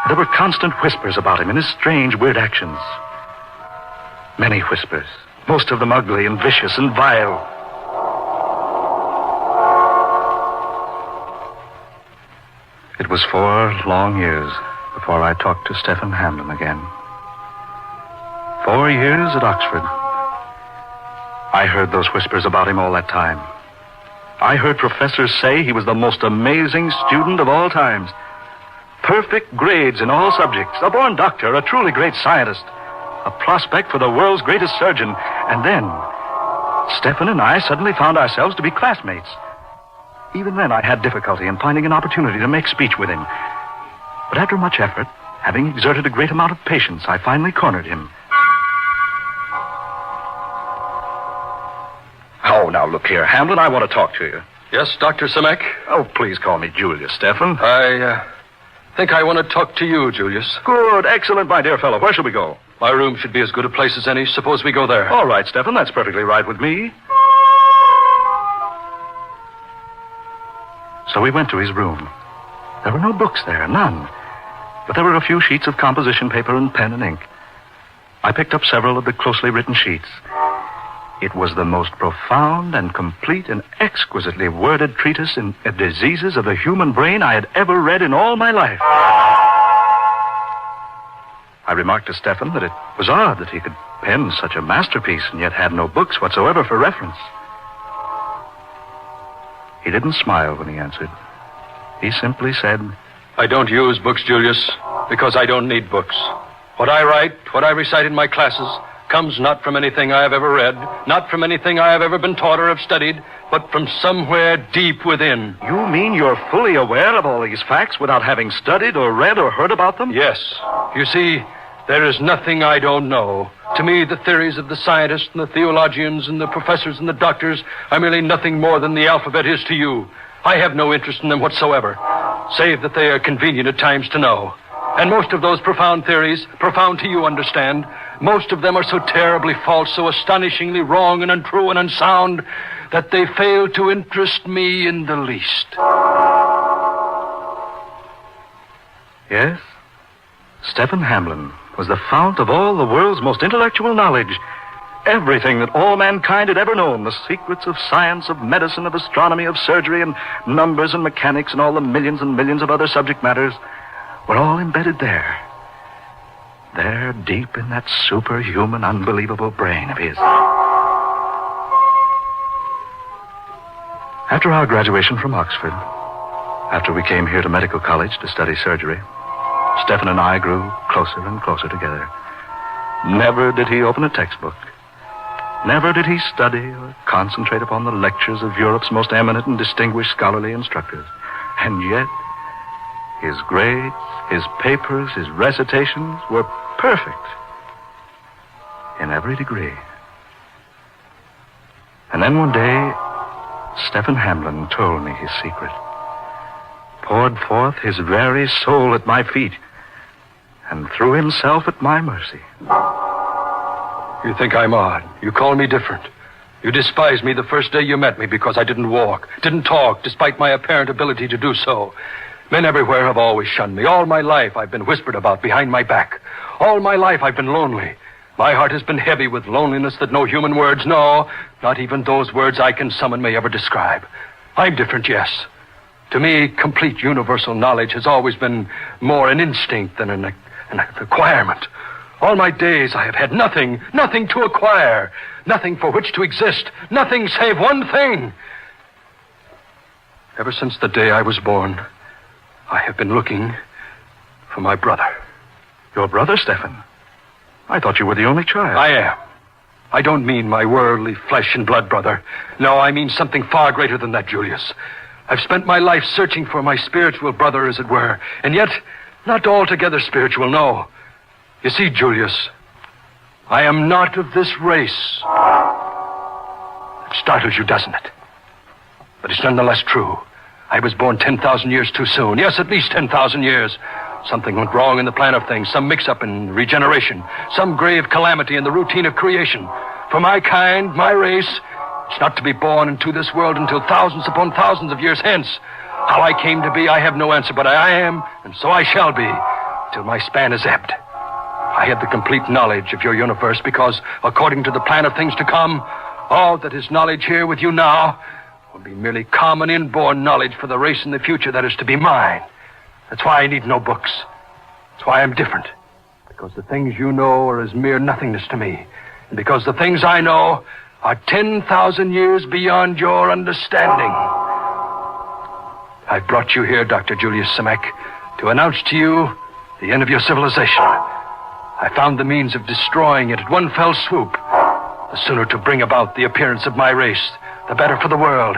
There were constant whispers about him and his strange, weird actions. Many whispers, most of them ugly and vicious and vile. It was 4 long years before I talked to Stephen Hamlin again. 4 years at Oxford. I heard those whispers about him all that time. I heard professors say he was the most amazing student of all times. perfect grades in all subjects, a born doctor, a truly great scientist, a prospect for the world's greatest surgeon. And then, Stephen and I suddenly found ourselves to be classmates. Even then, I had difficulty in finding an opportunity to make speech with him. But after much effort, having exerted a great amount of patience, I finally cornered him. Oh, now look here, Hamblin, I want to talk to you. Yes, Dr. Simek? Oh, please call me Julius, Stephen. I think I want to talk to you, Julius. Good, excellent, my dear fellow. Where shall we go? My room should be as good a place as any. Suppose we go there. All right, Stephen, that's perfectly right with me. So we went to his room. There were no books there, none. But there were a few sheets of composition paper and pen and ink. I picked up several of the closely written sheets. It was the most profound and complete and exquisitely worded treatise in diseases of the human brain I had ever read in all my life. I remarked to Stephen that it was odd that he could pen such a masterpiece and yet had no books whatsoever for reference. He didn't smile when he answered. He simply said, I don't use books, Julius, because I don't need books. What I write, what I recite in my classes, comes not from anything I have ever read, not from anything I have ever been taught or have studied, but from somewhere deep within. You mean you're fully aware of all these facts without having studied or read or heard about them? Yes. You see, there is nothing I don't know. To me, the theories of the scientists and the theologians and the professors and the doctors are merely nothing more than the alphabet is to you. I have no interest in them whatsoever, save that they are convenient at times to know. And most of those profound theories, profound to you, understand, most of them are so terribly false, so astonishingly wrong and untrue and unsound, that they fail to interest me in the least. Yes? Stephen Hamblin was the fount of all the world's most intellectual knowledge. Everything that all mankind had ever known, the secrets of science, of medicine, of astronomy, of surgery, and numbers and mechanics, and all the millions and millions of other subject matters, were all embedded there. There, deep in that superhuman, unbelievable brain of his. After our graduation from Oxford, after we came here to medical college to study surgery, Stephen and I grew closer and closer together. Never did he open a textbook. Never did he study or concentrate upon the lectures of Europe's most eminent and distinguished scholarly instructors. And yet, his grades, his papers, his recitations were perfect in every degree. And then one day, Stephen Hamblin told me his secret, poured forth his very soul at my feet, and threw himself at my mercy. You think I'm odd. You call me different. You despised me the first day you met me because I didn't walk, didn't talk, despite my apparent ability to do so. Men everywhere have always shunned me. All my life I've been whispered about behind my back. All my life I've been lonely. My heart has been heavy with loneliness that no human words, no, not even those words I can summon may ever describe. I'm different, yes. To me, complete universal knowledge has always been more an instinct than an acquirement. All my days I have had nothing to acquire, nothing for which to exist, nothing save one thing. Ever since the day I was born, I have been looking for my brother. Your brother, Stephen? I thought you were the only child. I am. I don't mean my worldly flesh and blood brother. No, I mean something far greater than that, Julius. I've spent my life searching for my spiritual brother, as it were, and yet not altogether spiritual, no. You see, Julius, I am not of this race. It startles you, doesn't it? But it's nonetheless true. I was born 10,000 years too soon. Yes, at least 10,000 years. Something went wrong in the plan of things, some mix-up in regeneration, some grave calamity in the routine of creation. For my kind, my race, it's not to be born into this world until thousands upon thousands of years hence. How I came to be, I have no answer, but I am, and so I shall be, till my span is ebbed. I have the complete knowledge of your universe because, according to the plan of things to come, all that is knowledge here with you now will be merely common inborn knowledge for the race in the future that is to be mine. That's why I need no books. That's why I'm different. Because the things you know are as mere nothingness to me. And because the things I know are 10,000 years beyond your understanding. I brought you here, Dr. Julius Simek, to announce to you the end of your civilization. I found the means of destroying it at one fell swoop. The sooner to bring about the appearance of my race, the better for the world.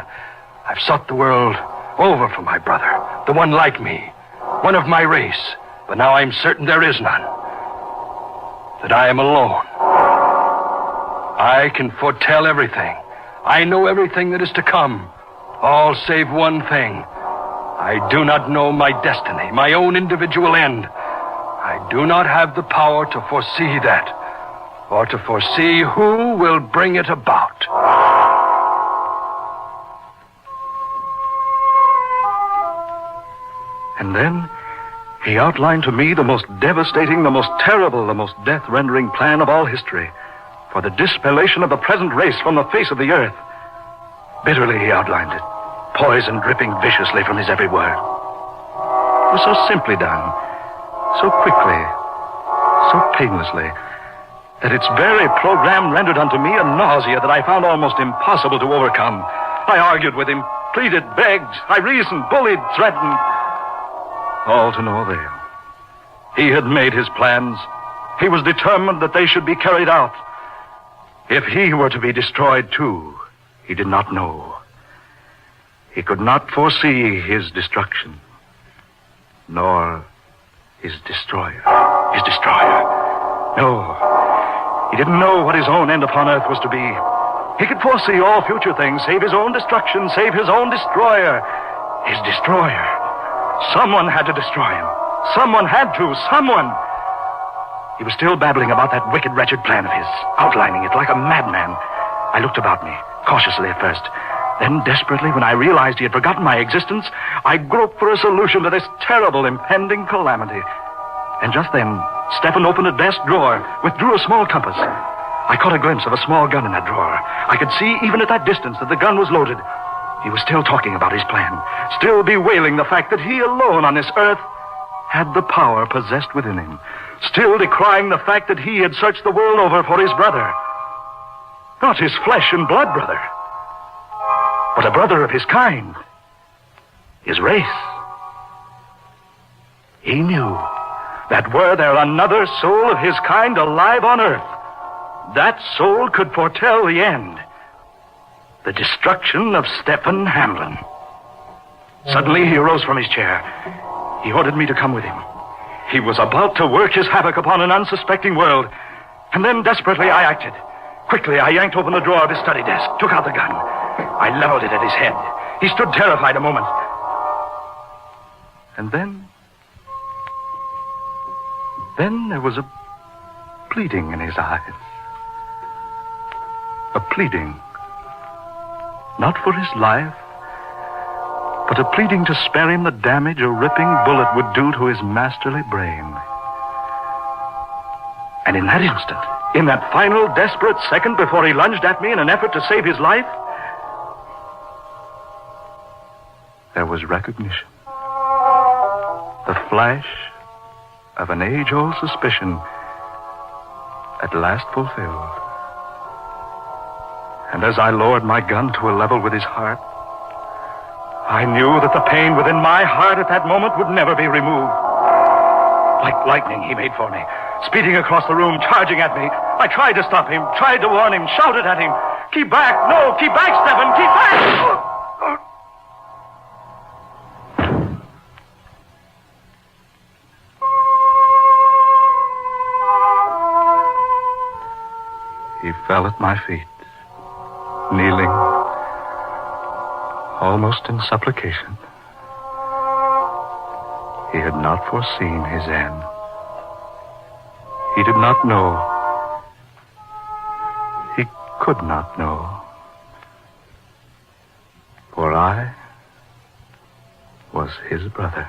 I've sought the world over for my brother, the one like me, one of my race, but now I'm certain there is none. That I am alone. I can foretell everything. I know everything that is to come, all save one thing. I do not know my destiny, my own individual end. I do not have the power to foresee that, or to foresee who will bring it about. And then he outlined to me the most devastating, the most terrible, the most death-rendering plan of all history for the dispellation of the present race from the face of the earth. Bitterly he outlined it, poison dripping viciously from his every word. It was so simply done, so quickly, so painlessly, that its very program rendered unto me a nausea that I found almost impossible to overcome. I argued with him, pleaded, begged, I reasoned, bullied, threatened. All to no avail. He had made his plans. He was determined that they should be carried out. If he were to be destroyed too, he did not know. He could not foresee his destruction, nor his destroyer. His destroyer. No. He didn't know what his own end upon earth was to be. He could foresee all future things, save his own destruction, save his own destroyer. His destroyer. Someone had to destroy him. Someone had to. Someone. He was still babbling about that wicked, wretched plan of his, outlining it like a madman. I looked about me, cautiously at first. Then, desperately, when I realized he had forgotten my existence, I groped for a solution to this terrible, impending calamity. And just then, Stephen opened a desk drawer, withdrew a small compass. I caught a glimpse of a small gun in that drawer. I could see, even at that distance, that the gun was loaded. He was still talking about his plan, still bewailing the fact that he alone on this earth had the power possessed within him, still decrying the fact that he had searched the world over for his brother. Not his flesh and blood brother, but a brother of his kind, his race. He knew that were there another soul of his kind alive on earth, that soul could foretell the end. The destruction of Stephen Hamlin. Suddenly, he arose from his chair. He ordered me to come with him. He was about to work his havoc upon an unsuspecting world. And then, desperately, I acted. Quickly, I yanked open the drawer of his study desk, took out the gun. I leveled it at his head. He stood terrified a moment. And then there was a pleading in his eyes. A pleading. Not for his life, but a pleading to spare him the damage a ripping bullet would do to his masterly brain. And in that instant, in that final desperate second before he lunged at me in an effort to save his life, there was recognition. The flash of an age-old suspicion at last fulfilled. And as I lowered my gun to a level with his heart, I knew that the pain within my heart at that moment would never be removed. Like lightning, he made for me, speeding across the room, charging at me. I tried to stop him, tried to warn him, shouted at him. Keep back! No, keep back, Stephen! Keep back! He fell at my feet, kneeling, almost in supplication. He had not foreseen his end. He did not know. He could not know. For I was his brother.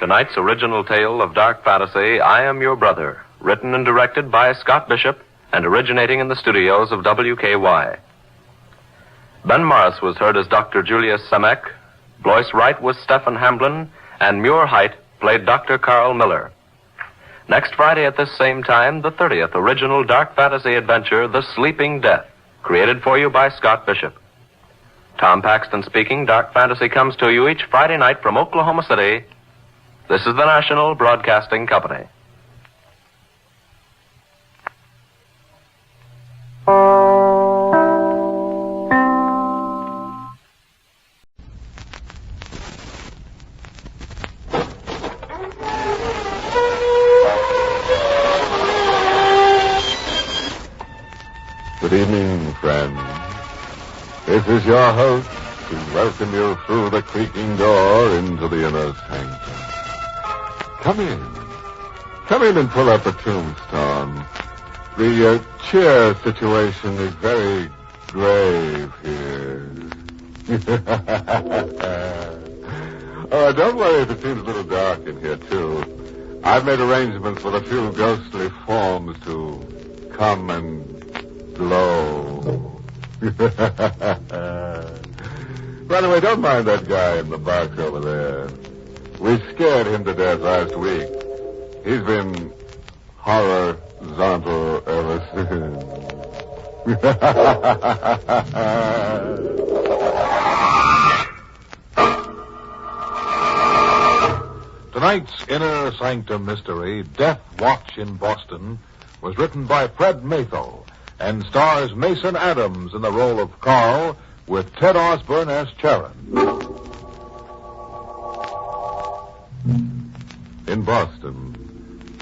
Tonight's original tale of dark fantasy, I Am Your Brother, written and directed by Scott Bishop and originating in the studios of WKY. Ben Morris was heard as Dr. Julius Samek, Blois Wright was Stephen Hamblin, and Muir Height played Dr. Carl Miller. Next Friday at this same time, the 30th original dark fantasy adventure, The Sleeping Death, created for you by Scott Bishop. Tom Paxton speaking. Dark fantasy comes to you each Friday night from Oklahoma City. This is the National Broadcasting Company. Good evening, friends. This is your host to welcome you through the creaking door into the inner sanctum. Come in. Come in and pull up a tombstone. The chair situation is very grave here. Don't worry if it seems a little dark in here, too. I've made arrangements with a few ghostly forms to come and glow. By the way, don't mind that guy in the box over there. We scared him to death last week. He's been horizontal ever since. Tonight's Inner Sanctum mystery, Deathwatch in Boston, was written by Fred Maythel and stars Mason Adams in the role of Carl, with Ted Osborne as Charon. In Boston,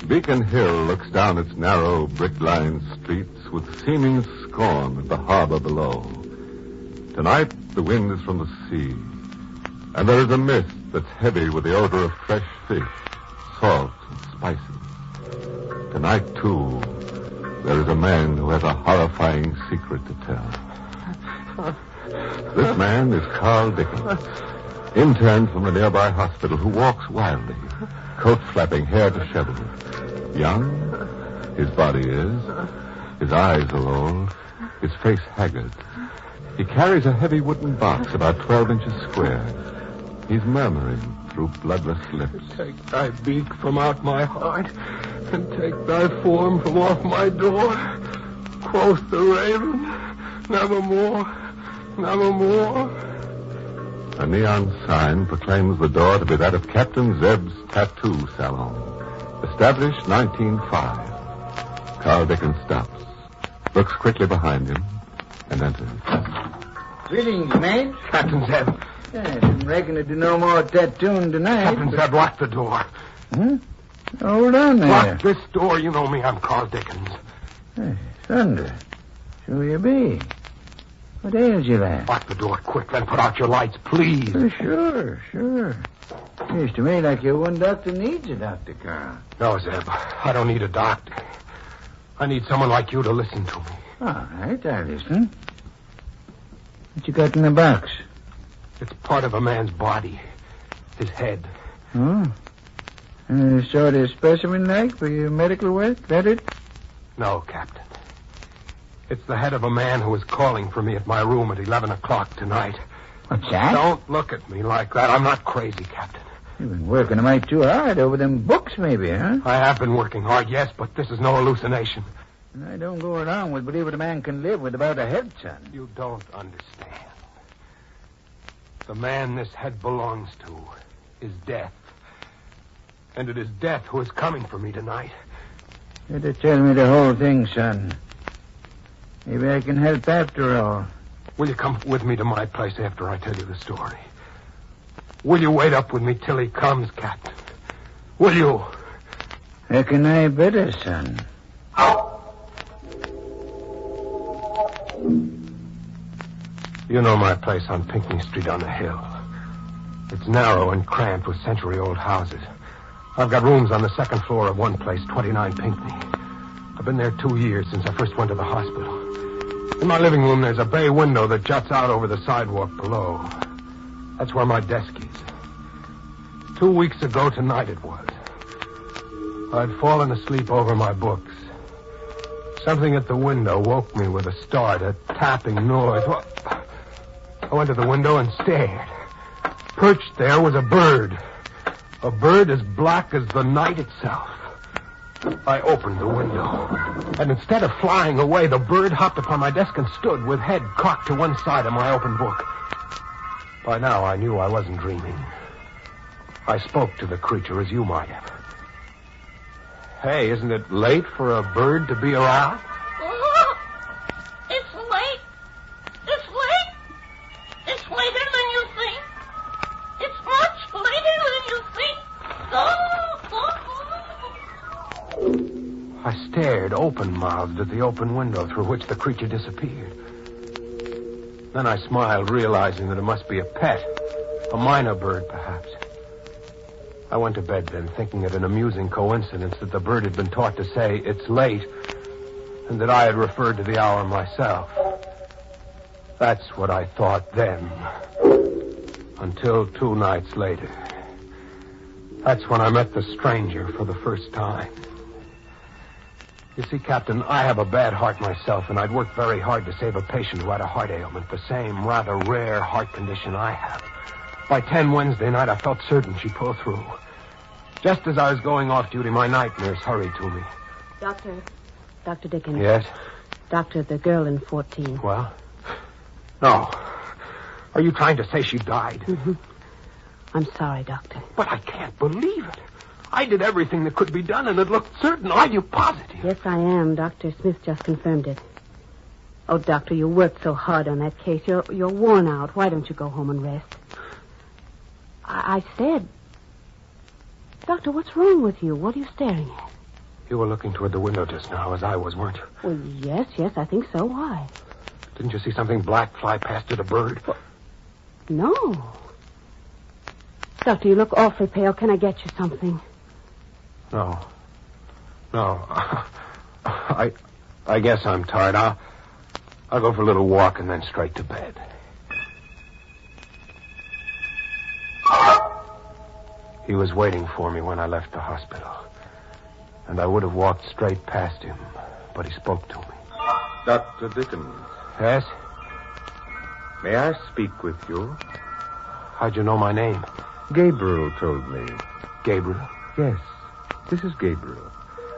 Beacon Hill looks down its narrow, brick-lined streets with seeming scorn at the harbor below. Tonight, the wind is from the sea, and there is a mist that's heavy with the odor of fresh fish, salt, and spices. Tonight, too, there is a man who has a horrifying secret to tell. This man is Carl Dickens, intern from a nearby hospital who walks wildly, coat flapping, hair disheveled. Young, his body is. His eyes are old, his face haggard. He carries a heavy wooden box about 12 inches square. He's murmuring through bloodless lips. Take thy beak from out my heart, and take thy form from off my door. Quoth the raven, nevermore, nevermore. A neon sign proclaims the door to be that of Captain Zeb's Tattoo Salon. Established 1905. Carl Dickens stops, looks quickly behind him, and enters. Greetings, mate. Captain Zeb. Yeah, didn't reckon to do no more tattooing tonight. Captain Zeb, lock the door. Hmm? Hold on there. Lock this door. You know me. I'm Carl Dickens. Hey, thunder. Who you be? What ails you, lad? Lock the door quick, then put out your lights, please. Oh, sure. Seems to me like your one doctor needs a doctor, Carl. No, Zeb. I don't need a doctor. I need someone like you to listen to me. All right, I'll listen. What you got in the box? It's part of a man's body. His head. Oh? Sort of specimen-like for your medical work, that it? No, Captain. It's the head of a man who was calling for me at my room at 11 o'clock tonight. What's that? Don't look at me like that. I'm not crazy, Captain. You've been working a mite too hard over them books, maybe, huh? I have been working hard, yes, but this is no hallucination. I don't go around with believing a man can live without a head, son. You don't understand. The man this head belongs to is Death. And it is Death who is coming for me tonight. You had to tell me the whole thing, son. Maybe I can help after all. Will you come with me to my place after I tell you the story? Will you wait up with me till he comes, Captain? Will you? Reckon I better, son. You know my place on Pinckney Street on the hill. It's narrow and cramped with century-old houses. I've got rooms on the second floor of one place, 29 Pinckney. I've been there 2 years since I first went to the hospital. In my living room, there's a bay window that juts out over the sidewalk below. That's where my desk is. 2 weeks ago tonight it was. I'd fallen asleep over my books. Something at the window woke me with a start, a tapping noise. Well, I went to the window and stared. Perched there was a bird. A bird as black as the night itself. I opened the window, and instead of flying away, the bird hopped upon my desk and stood with head cocked to one side of my open book. By now, I knew I wasn't dreaming. I spoke to the creature as you might have. Hey, isn't it late for a bird to be around? Oh, it's late. It's late. It's later than you think. It's much later than you think. I stared open-mouthed at the open window through which the creature disappeared. Then I smiled, realizing that it must be a pet, a minor bird, perhaps. I went to bed then, thinking it an amusing coincidence that the bird had been taught to say, "It's late," and that I had referred to the hour myself. That's what I thought then. Until 2 nights later. That's when I met the stranger for the first time. You see, Captain, I have a bad heart myself, and I'd worked very hard to save a patient who had a heart ailment, the same rather rare heart condition I have. By 10 Wednesday night, I felt certain she'd pull through. Just as I was going off duty, my night nurse hurried to me. Dr. Dickens. Yes? Doctor, the girl in 14. Well? No. Are you trying to say she died? Mm-hmm. I'm sorry, Doctor. But I can't believe it. I did everything that could be done, and it looked certain. Are you positive? Yes, I am. Dr. Smith just confirmed it. Oh, Doctor, you worked so hard on that case. You're worn out. Why don't you go home and rest? I said... Doctor, what's wrong with you? What are you staring at? You were looking toward the window just now, as I was, weren't you? Well, yes, I think so. Why? Didn't you see something black fly past it, a bird? Well, no. Doctor, you look awfully pale. Can I get you something? No. I guess I'm tired. I'll go for a little walk and then straight to bed. He was waiting for me when I left the hospital. And I would have walked straight past him, but he spoke to me. Dr. Dickens. Yes? May I speak with you? How'd you know my name? Gabriel told me. Gabriel? Yes. This is Gabriel.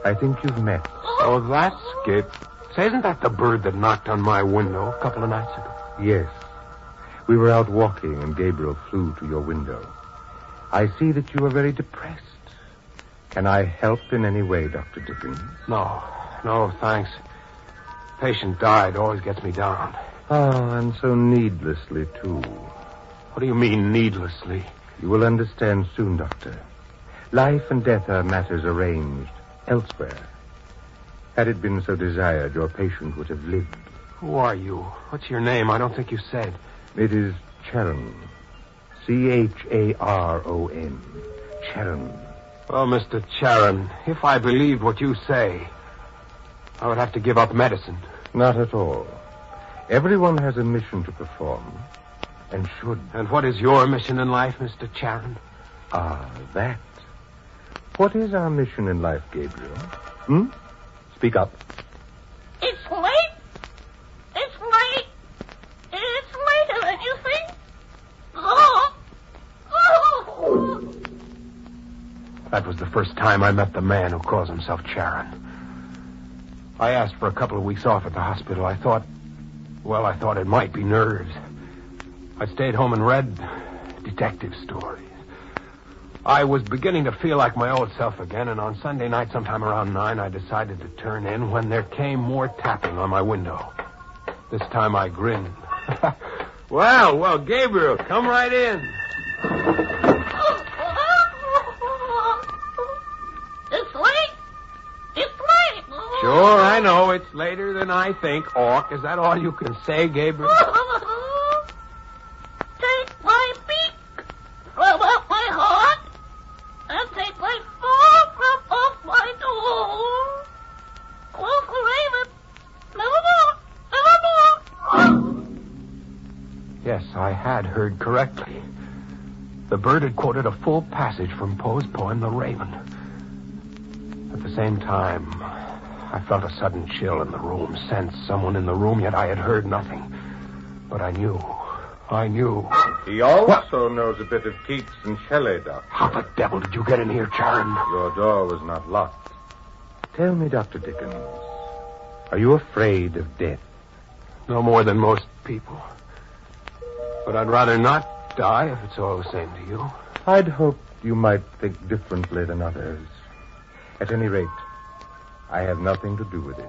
I think you've met. Oh, that's Gabe. Say, isn't that the bird that knocked on my window a couple of nights ago? Yes. We were out walking and Gabriel flew to your window. I see that you are very depressed. Can I help in any way, Dr. Dickens? No, thanks. Patient died. Always gets me down. Oh, and so needlessly, too. What do you mean, needlessly? You will understand soon, Doctor. Life and death are matters arranged elsewhere. Had it been so desired, your patient would have lived. Who are you? What's your name? I don't think you said. It is Charon. Charon. Charon. Well, Mr. Charon, if I believed what you say, I would have to give up medicine. Not at all. Everyone has a mission to perform, and should. And what is your mission in life, Mr. Charon? That. What is our mission in life, Gabriel? Speak up. It's late. It's late. It's later than you think. That was the first time I met the man who calls himself Charon. I asked for a couple of weeks off at the hospital. I thought it might be nerves. I stayed home and read detective stories. I was beginning to feel like my old self again, and on Sunday night, sometime around 9, I decided to turn in when there came more tapping on my window. This time I grinned. Well, Gabriel, come right in. It's late. It's late. Sure, I know. It's later than I think. Orc, is that all you can say, Gabriel? Take my beak from off my heart and take my foot from off my door. Close the raven. Nevermore. Yes, I had heard correctly. The bird had quoted a full passage from Poe's poem, The Raven. At the same time, I felt a sudden chill in the room, sensed someone in the room, yet I had heard nothing. But I knew. He also knows a bit of Keats and Shelley, Doctor. How the devil did you get in here, Charon? Your door was not locked. Tell me, Dr. Dickens, are you afraid of death? No more than most people. But I'd rather not die if it's all the same to you. I'd hoped you might think differently than others. At any rate, I have nothing to do with it.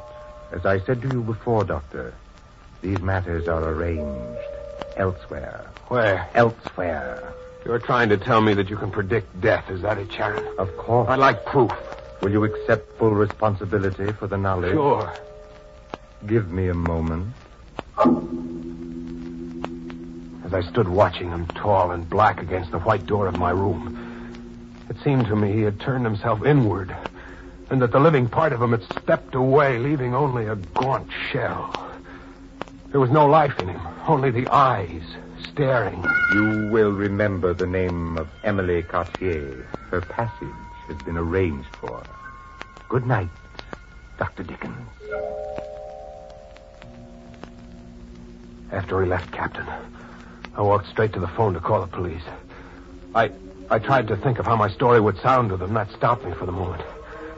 As I said to you before, Doctor, these matters are arranged elsewhere. Where? Elsewhere. You're trying to tell me that you can predict death, is that it, Charon? Of course. I'd like proof. Will you accept full responsibility for the knowledge? Sure. Give me a moment. As I stood watching him, tall and black against the white door of my room, it seemed to me he had turned himself inward, and that the living part of him had stepped away, leaving only a gaunt shell. There was no life in him, only the eyes staring. You will remember the name of Emily Cartier. Her passage has been arranged for. Good night, Dr. Dickens. After he left, Captain, I walked straight to the phone to call the police. I tried to think of how my story would sound to them. That stopped me for the moment.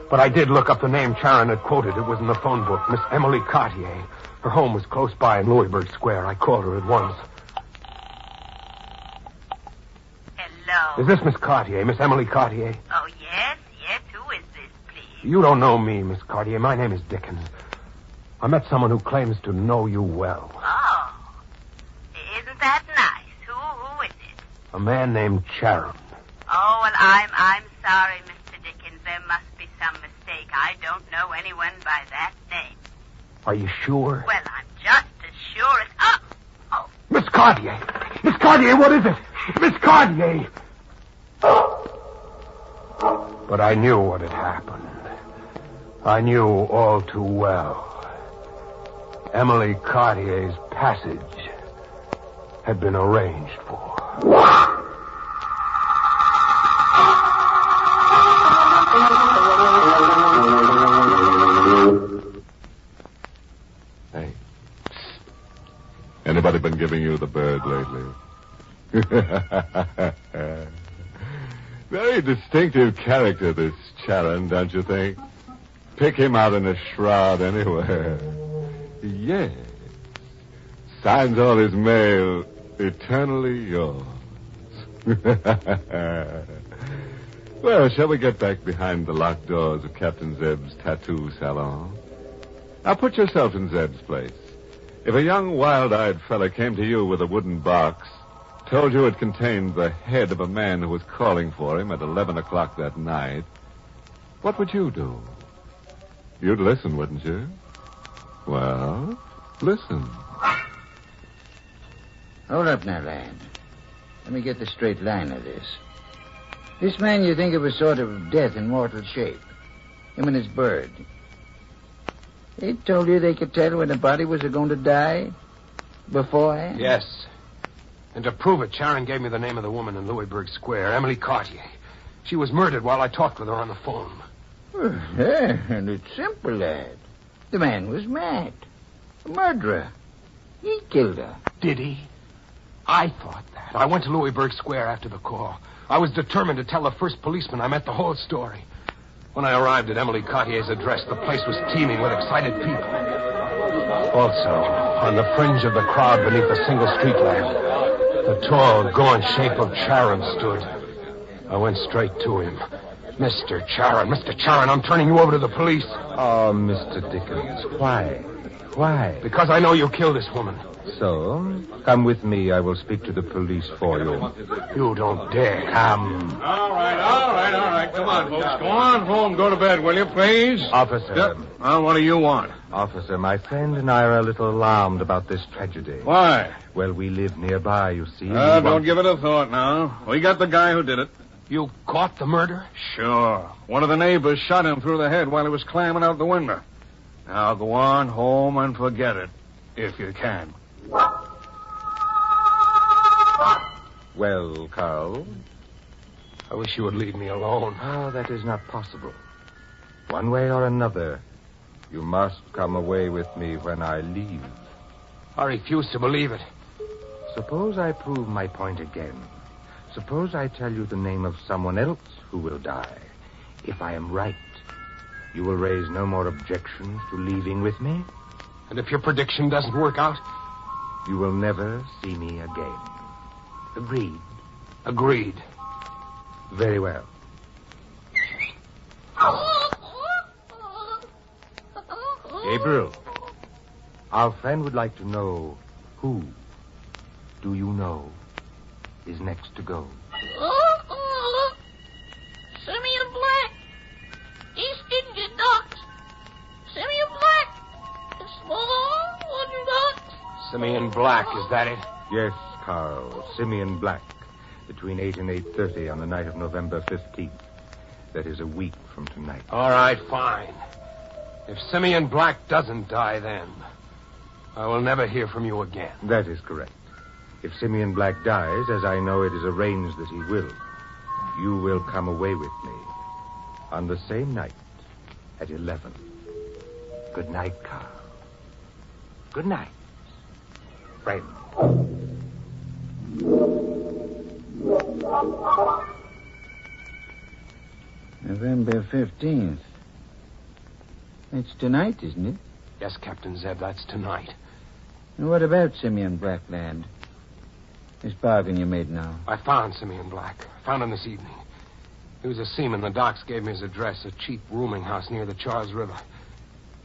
But I did look up the name Charon had quoted. It was in the phone book, Miss Emily Cartier. Her home was close by in Louisburg Square. I called her at once. Hello. Is this Miss Cartier, Miss Emily Cartier? Oh, yes. Who is this, please? You don't know me, Miss Cartier. My name is Dickens. I met someone who claims to know you well. Oh. Isn't that nice? Who is it? A man named Charon. Oh, well, I'm sorry, Mr. Dickens. There must be some mistake. I don't know anyone by that name. Are you sure? Well, I'm just as sure as... Oh. Miss Cartier! Miss Cartier, what is it? Miss Cartier! But I knew what had happened. I knew all too well. Emily Cartier's passage had been arranged for. Hey. Anybody been giving you the bird lately? Very distinctive character, this Charon, don't you think? Pick him out in a shroud anywhere. Yes. Signs all his mail, eternally yours. Well, shall we get back behind the locked doors of Captain Zeb's tattoo salon? Now, put yourself in Zeb's place. If a young, wild-eyed fella came to you with a wooden box, told you it contained the head of a man who was calling for him at 11 o'clock that night, what would you do? You'd listen, wouldn't you? Well, listen. Hold up now, lad. Let me get the straight line of this. This man you think of as sort of death in mortal shape. Him and his bird. They told you they could tell when the body was going to die beforehand? Yes. And to prove it, Charon gave me the name of the woman in Louisburg Square, Emily Cartier. She was murdered while I talked with her on the phone. Yeah, and it's simple, lad. The man was mad. A murderer. He killed her. Did he? I thought that. I went to Louisburg Square after the call. I was determined to tell the first policeman I met the whole story. When I arrived at Emily Cartier's address, the place was teeming with excited people. Also, on the fringe of the crowd beneath a single street lamp, the tall, gaunt shape of Charon stood. I went straight to him. Mr. Charon, I'm turning you over to the police. Oh, Mr. Dickens, why? Why? Because I know you killed this woman. So, come with me. I will speak to the police for you. You don't dare. Come. All right. Come on, folks. Go on home. Go to bed, will you, please? Officer. Yep. Well, what do you want? Officer, my friend and I are a little alarmed about this tragedy. Why? Well, we live nearby, you see. Don't give it a thought now. We got the guy who did it. You caught the murderer? Sure. One of the neighbors shot him through the head while he was climbing out the window. Now go on home and forget it, if you can. Well, Carl, I wish you would leave me alone. Oh, that is not possible. One way or another, you must come away with me when I leave. I refuse to believe it. Suppose I prove my point again. Suppose I tell you the name of someone else who will die. If I am right, you will raise no more objections to leaving with me? And if your prediction doesn't work out? You will never see me again. Agreed? Agreed. Very well. Gabriel, our friend would like to know who, do you know, is next to go? Simeon Black. East India Docks. Simeon Black. The small wooden docks. Simeon Black, is that it? Yes, Carl. Simeon Black. Between 8 and 8:30 on the night of November 15th. That is a week from tonight. All right, fine. If Simeon Black doesn't die then, I will never hear from you again. That is correct. If Simeon Black dies, as I know it is arranged that he will, you will come away with me on the same night at 11. Good night, Carl. Good night, friend. November 15th. It's tonight, isn't it? Yes, Captain Zeb, that's tonight. And what about Simeon Black, lad? This bargain you made now. I found Simeon Black. Found him this evening. He was a seaman. The docks gave me his address, a cheap rooming house near the Charles River.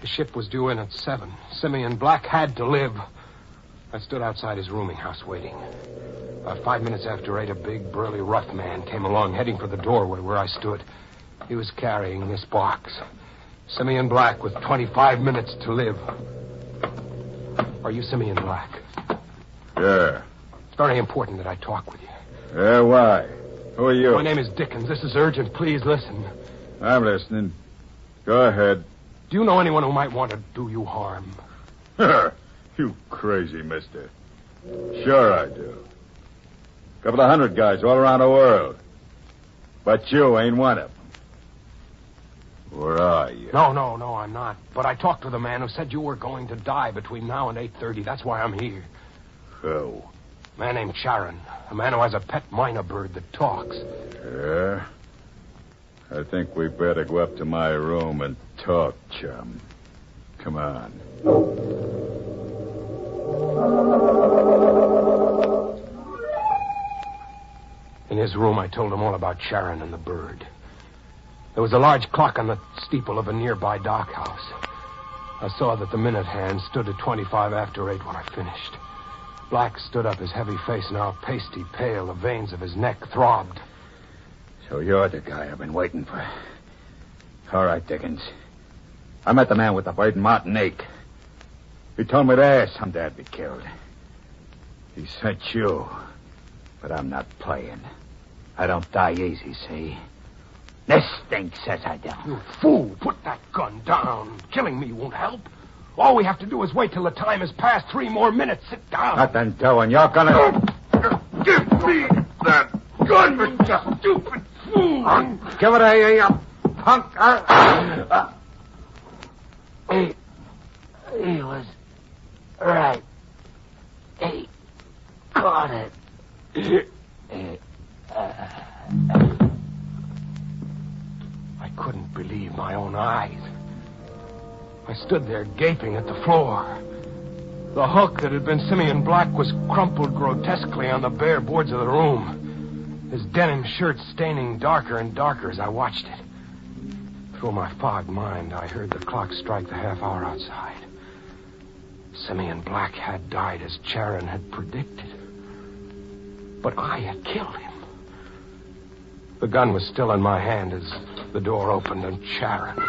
The ship was due in at 7. Simeon Black had to live. I stood outside his rooming house waiting. About 5 minutes after 8, a big, burly, rough man came along, heading for the doorway where I stood. He was carrying this box. Simeon Black with 25 minutes to live. Are you Simeon Black? Yeah. It's very important that I talk with you. Yeah, why? Who are you? My name is Dickens. This is urgent. Please listen. I'm listening. Go ahead. Do you know anyone who might want to do you harm? You crazy mister. Sure I do. Couple of 100 guys all around the world. But you ain't one of them. Where are you? No, I'm not. But I talked with a man who said you were going to die between now and 8:30. That's why I'm here. Who? A man named Charon. A man who has a pet minor bird that talks. Yeah? I think we better go up to my room and talk, chum. Come on. In his room, I told him all about Charon and the bird. There was a large clock on the steeple of a nearby dock house. I saw that the minute hand stood at 25 after 8 when I finished. Black stood up, his heavy face now pasty pale. The veins of his neck throbbed. So you're the guy I've been waiting for. All right, Dickens. I met the man with the bird in Martinique. He told me there some dad be killed. He sent you. But I'm not playing. I don't die easy, see? This thing says I don't. You fool! Put that gun down. Killing me won't help. All we have to do is wait till the time has passed. 3 more minutes. Sit down. Nothing doing. You're gonna... Give me that gun, you stupid fool! Give it here, you punk. He was right. He caught it. I couldn't believe my own eyes. I stood there gaping at the floor. The hook that had been Simeon Black was crumpled grotesquely on the bare boards of the room, his denim shirt staining darker and darker as I watched it. Through my fogged mind, I heard the clock strike the half hour outside. Simeon Black had died as Charon had predicted. But I had killed him. The gun was still in my hand as the door opened and Charon,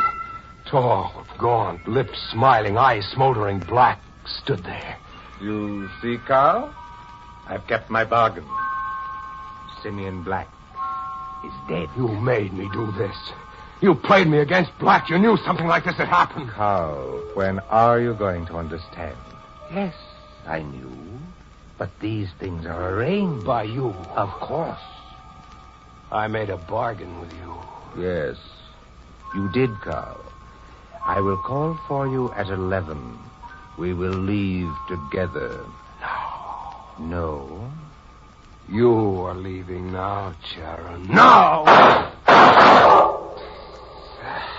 tall, gaunt, lips smiling, eyes smoldering black, stood there. You see, Carl? I've kept my bargain. Simeon Black is dead. You made me do this. You played me against Black. You knew something like this had happened. Carl, when are you going to understand? Yes, I knew. But these things are arranged. By you. Of course. I made a bargain with you. Yes, you did, Carl. I will call for you at 11. We will leave together. No? You are leaving now, Charon. No!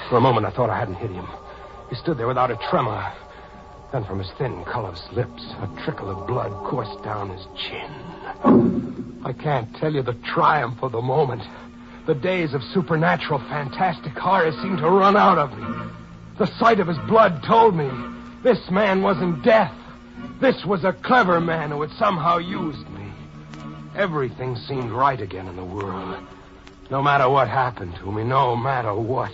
For a moment, I thought I hadn't hit him. He stood there without a tremor. Then from his thin, colorless lips, a trickle of blood coursed down his chin. I can't tell you the triumph of the moment. The days of supernatural, fantastic horror seemed to run out of me. The sight of his blood told me this man wasn't death. This was a clever man who had somehow used me. Everything seemed right again in the world. No matter what happened to me, no matter what.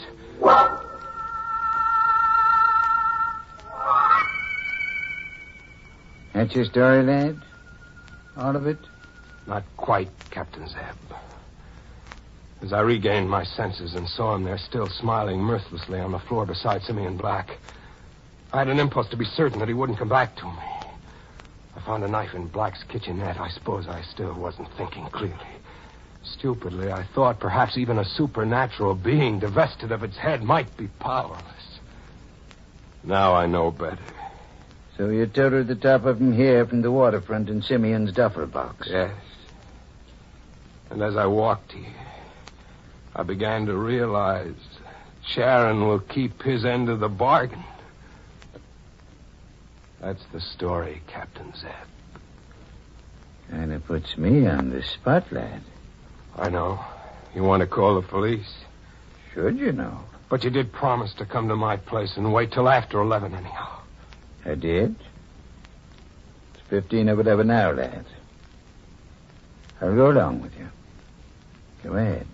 That's your story, lad? All of it? Not quite, Captain Zeb. As I regained my senses and saw him there still smiling mirthlessly on the floor beside Simeon Black, I had an impulse to be certain that he wouldn't come back to me. I found a knife in Black's kitchenette. I suppose I still wasn't thinking clearly. Stupidly, I thought perhaps even a supernatural being divested of its head might be powerless. Now I know better. So you toted the top of him here from the waterfront in Simeon's duffel box? Yes. And as I walked here, I began to realize Charon will keep his end of the bargain. That's the story, Captain Zeb. And it puts me on the spot, lad. I know. You want to call the police? Should you know? But you did promise to come to my place and wait till after 11 anyhow. I did. It's 15 of 11 now, lad. I'll go along with you. Go ahead.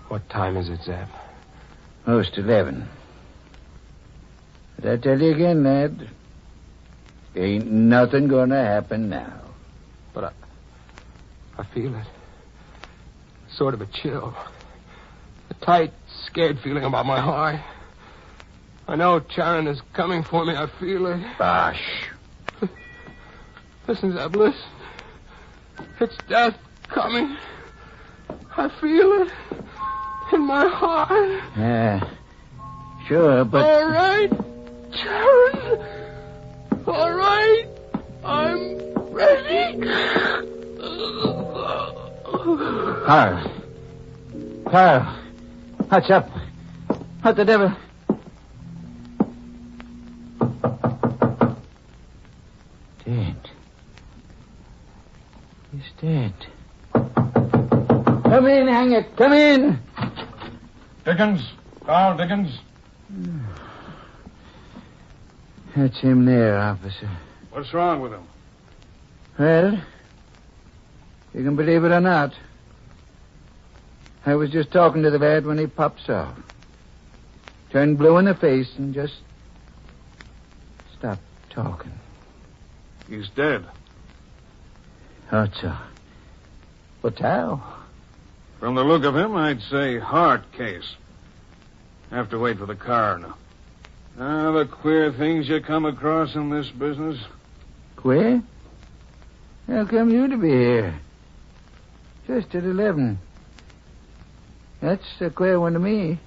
What time is it, Zeb? Most 11. But I tell you again, lad, ain't nothing gonna happen now. But I feel it. Sort of a chill. A tight, scared feeling about my heart. I know Charon is coming for me. I feel it. Bosh. Listen, Zeb, listen. It's death coming. I feel it in my heart. Yeah, sure, but... All right, Charon. All right. I'm ready. Carl, what's up? What the devil? Dead. He's dead. Come in, hang it. Come in. Dickens. Carl Dickens. That's him there, officer. What's wrong with him? Well, you can believe it or not, I was just talking to the lad when he pops off. Turned blue in the face and just stopped talking. He's dead. Thought so. But how? From the look of him, I'd say heart case. Have to wait for the coroner. The queer things you come across in this business. Queer? How come you to be here? Just at 11. That's a queer one to me.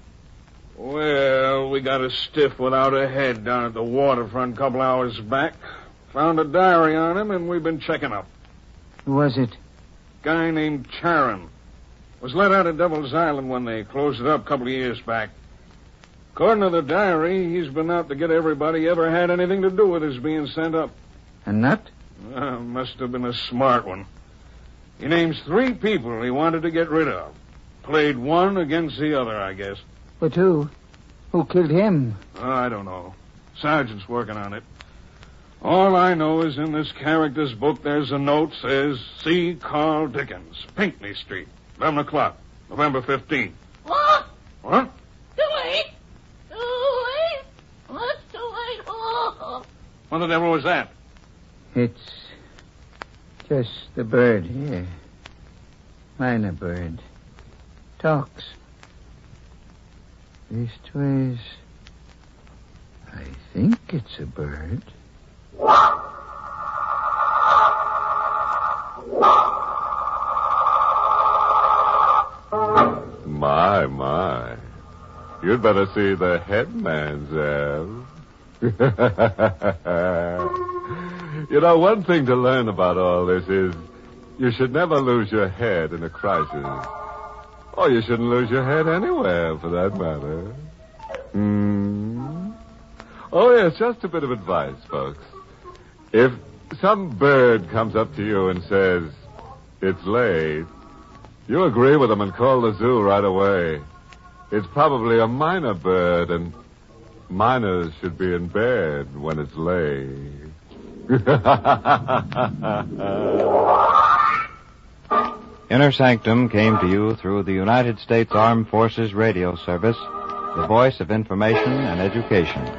Well, we got a stiff without a head down at the waterfront a couple hours back. Found a diary on him, and we've been checking up. Who was it? Guy named Charon. Was let out of Devil's Island when they closed it up a couple of years back. According to the diary, he's been out to get everybody ever had anything to do with his being sent up. A nut? Must have been a smart one. He names 3 people he wanted to get rid of. Played one against the other, I guess. But who? Who killed him? I don't know. Sergeant's working on it. All I know is in this character's book there's a note says, see Carl Dickens, Pinckney Street, 11 o'clock, November 15th. What? What? Too late. Too late. What's too late? Oh. What the devil was that? It's just the bird here. Minor bird. Talks. Leastways, I think it's a bird. My. You'd better see the headman, Zev. You know, one thing to learn about all this is you should never lose your head in a crisis. Or you shouldn't lose your head anywhere, for that matter. Oh, yes, just a bit of advice, folks. If some bird comes up to you and says, it's late, you agree with them and call the zoo right away. It's probably a minor bird, and minors should be in bed when it's late. Inner Sanctum came to you through the United States Armed Forces Radio Service, the voice of information and education.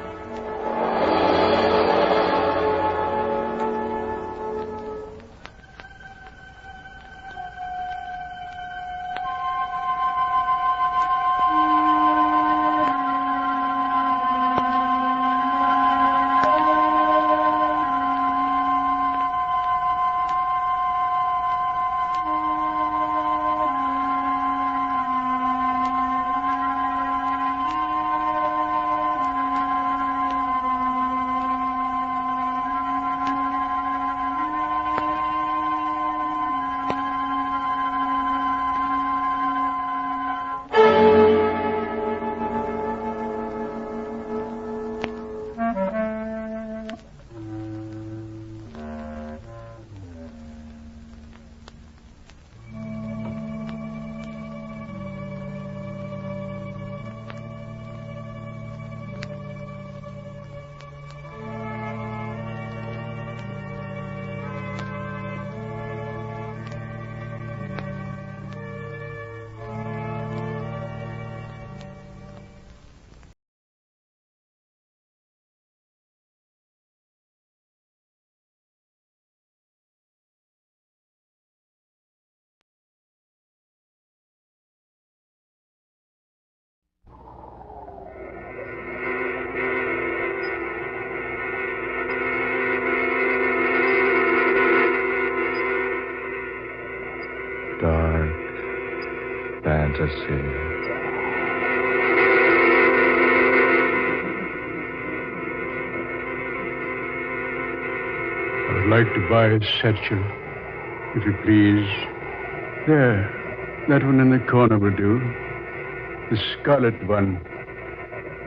Fantasy. I would like to buy a satchel, if you please. There, that one in the corner will do. The scarlet one.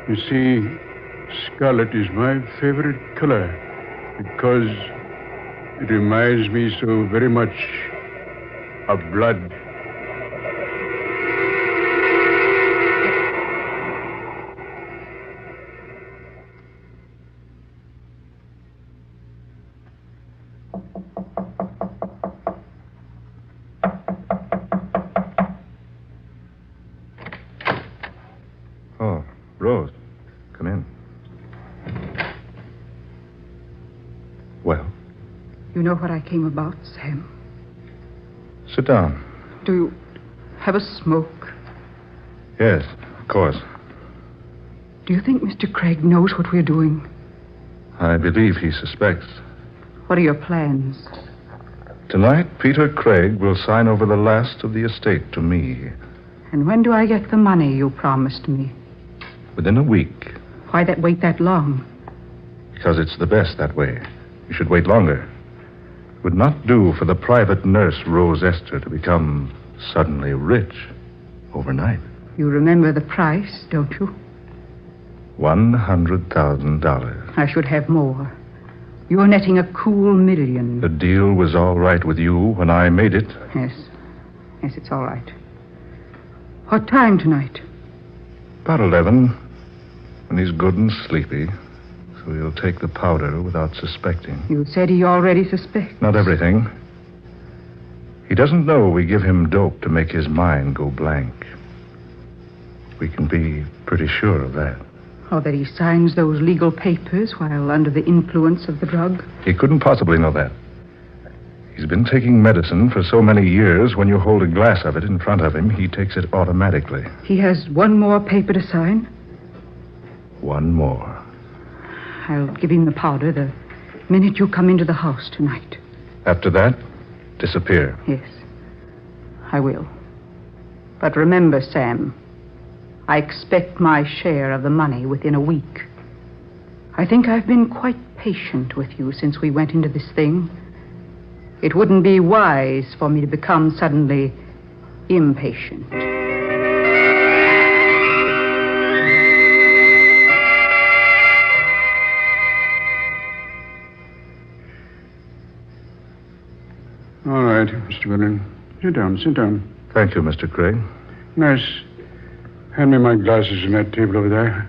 You see, scarlet is my favorite color because it reminds me so very much of blood. Rose, come in. Well? You know what I came about, Sam? Sit down. Do you have a smoke? Yes, of course. Do you think Mr. Craig knows what we're doing? I believe he suspects. What are your plans? Tonight, Peter Craig will sign over the last of the estate to me. And when do I get the money you promised me? Within a week. Why wait that long? Because it's the best that way. You should wait longer. It would not do for the private nurse, Rose Esther, to become suddenly rich overnight. You remember the price, don't you? $100,000. I should have more. You're netting a cool $1 million. The deal was all right with you when I made it. Yes. Yes, it's all right. What time tonight? About 11. When he's good and sleepy. So he'll take the powder without suspecting. You said he already suspects. Not everything. He doesn't know we give him dope to make his mind go blank. We can be pretty sure of that. Or that he signs those legal papers while under the influence of the drug? He couldn't possibly know that. He's been taking medicine for so many years, when you hold a glass of it in front of him, he takes it automatically. He has one more paper to sign? One more. I'll give him the powder the minute you come into the house tonight. After that, disappear. Yes, I will. But remember, Sam, I expect my share of the money within a week. I think I've been quite patient with you since we went into this thing. It wouldn't be wise for me to become suddenly impatient. All right, Mr. Willard. Sit down, sit down. Thank you, Mr. Craig. Nurse, hand me my glasses on that table over there.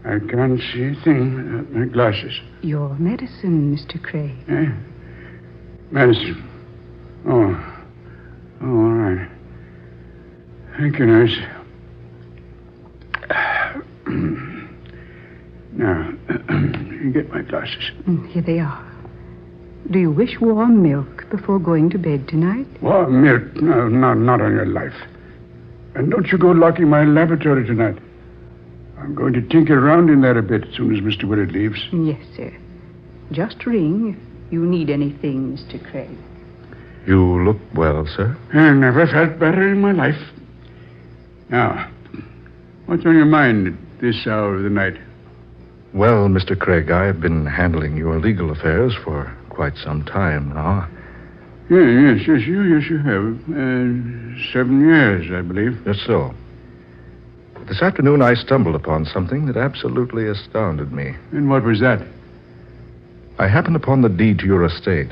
I can't see a thing without my glasses. Your medicine, Mr. Craig. Eh? Medicine. Oh, all right. Thank you, nurse. Now, you get my glasses. Here they are. Do you wish warm milk before going to bed tonight? Warm milk? No, not on your life. And don't you go locking my laboratory tonight. I'm going to tinker around in there a bit as soon as Mr. Willard leaves. Yes, sir. Just ring if you need anything, Mr. Craig. You look well, sir. I never felt better in my life. Now, what's on your mind at this hour of the night? Well, Mr. Craig, I've been handling your legal affairs for quite some time now. Yes, you have. 7 years, I believe. Just so. This afternoon, I stumbled upon something that absolutely astounded me. And what was that? I happened upon the deed to your estate.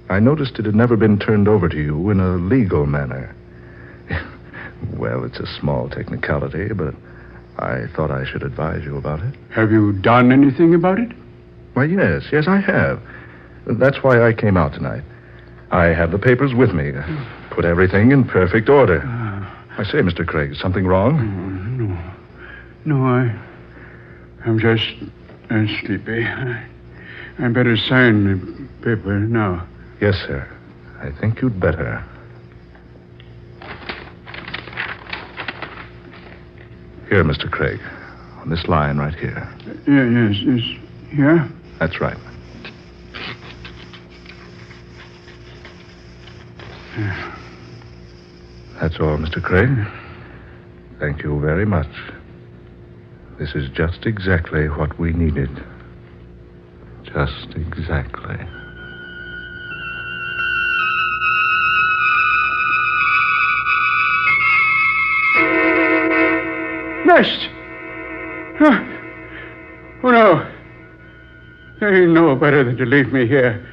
I noticed it had never been turned over to you in a legal manner. Well, it's a small technicality, but I thought I should advise you about it. Have you done anything about it? Why, yes, I have. That's why I came out tonight. I have the papers with me. Put everything in perfect order. I say, Mr. Craig, is something wrong? No, I'm just sleepy. I better sign the paper now. Yes, sir. I think you'd better. Here, Mr. Craig. On this line right here. Yes. Here? That's right. That's all, Mr. Craig. Thank you very much. This is just exactly what we needed. Just exactly. Nurse! Oh, no. They know better than to leave me here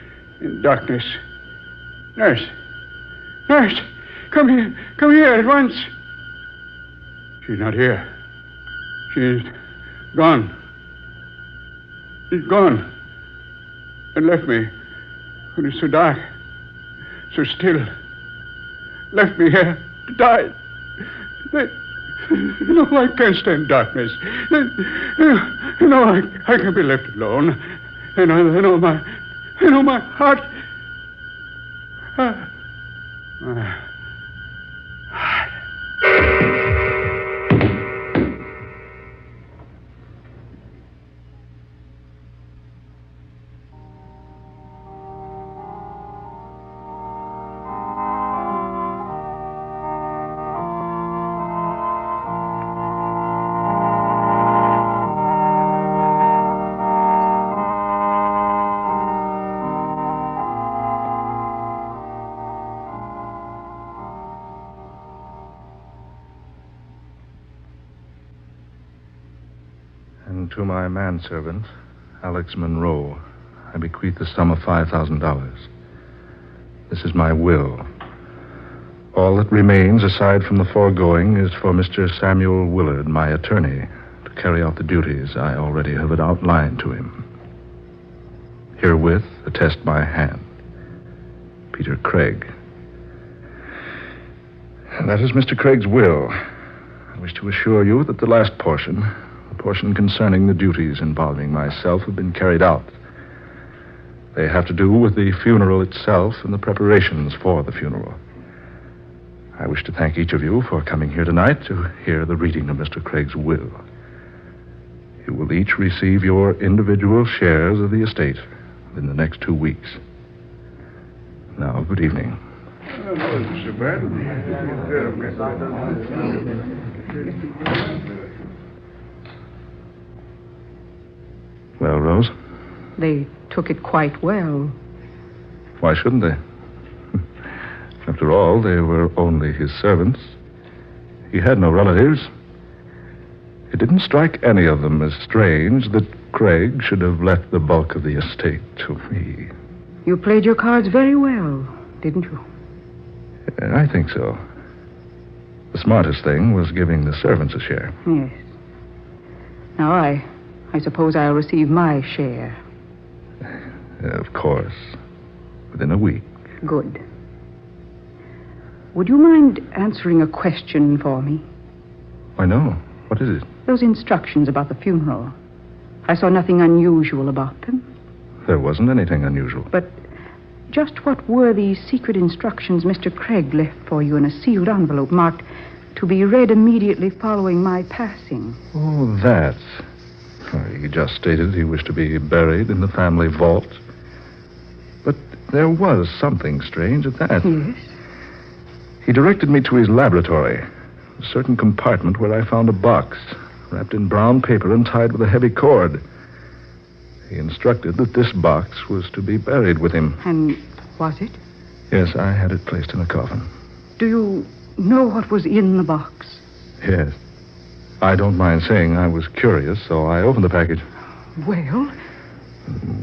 in darkness. Nurse! Come here at once. She's not here. She's gone. She's gone. And left me when it's so dark, so still. Left me here to die. No, I can't stand darkness. No, I can't be left alone. I know my heart. And to my manservant, Alex Monroe, I bequeath the sum of $5,000. This is my will. All that remains, aside from the foregoing, is for Mr. Samuel Willard, my attorney, to carry out the duties I already have outlined to him. Herewith, attest my hand. Peter Craig. And that is Mr. Craig's will. I wish to assure you that the last portion, the portion concerning the duties involving myself, have been carried out. They have to do with the funeral itself and the preparations for the funeral. I wish to thank each of you for coming here tonight to hear the reading of Mr. Craig's will. You will each receive your individual shares of the estate in the next 2 weeks. Now, good evening. Well, Rose? They took it quite well. Why shouldn't they? After all, they were only his servants. He had no relatives. It didn't strike any of them as strange that Craig should have left the bulk of the estate to me. You played your cards very well, didn't you? I think so. The smartest thing was giving the servants a share. Yes. Now, I suppose I'll receive my share. Of course. Within a week. Good. Would you mind answering a question for me? I know. What is it? Those instructions about the funeral. I saw nothing unusual about them. There wasn't anything unusual. But just what were the secret instructions Mr. Craig left for you in a sealed envelope marked to be read immediately following my passing? Oh, that. He just stated he wished to be buried in the family vault. But there was something strange at that. Yes? He directed me to his laboratory, a certain compartment where I found a box, wrapped in brown paper and tied with a heavy cord. He instructed that this box was to be buried with him. And was it? Yes, I had it placed in a coffin. Do you know what was in the box? Yes. I don't mind saying I was curious, so I opened the package. Well?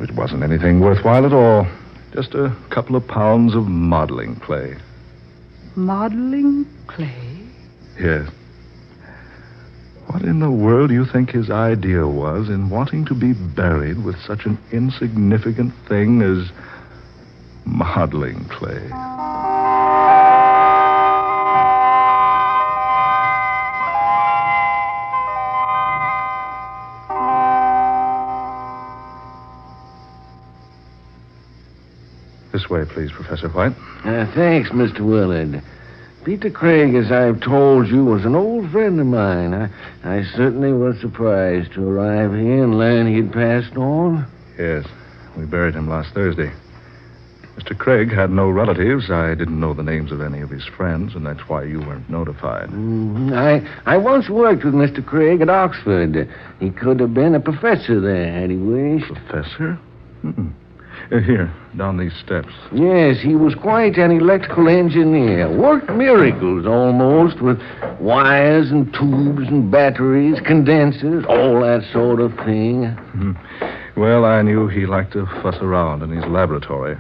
It wasn't anything worthwhile at all. Just a couple of pounds of modeling clay. Modeling clay? Yes. What in the world do you think his idea was in wanting to be buried with such an insignificant thing as modeling clay? This way, please, Professor White. Thanks, Mr. Willard. Peter Craig, as I've told you, was an old friend of mine. I certainly was surprised to arrive here and learn he'd passed on. Yes, we buried him last Thursday. Mr. Craig had no relatives. I didn't know the names of any of his friends, and that's why you weren't notified. I once worked with Mr. Craig at Oxford. He could have been a professor there, had he wished. Professor? Here, down these steps. Yes, he was quite an electrical engineer. Worked miracles almost with wires and tubes and batteries, condensers, all that sort of thing. Well, I knew he liked to fuss around in his laboratory.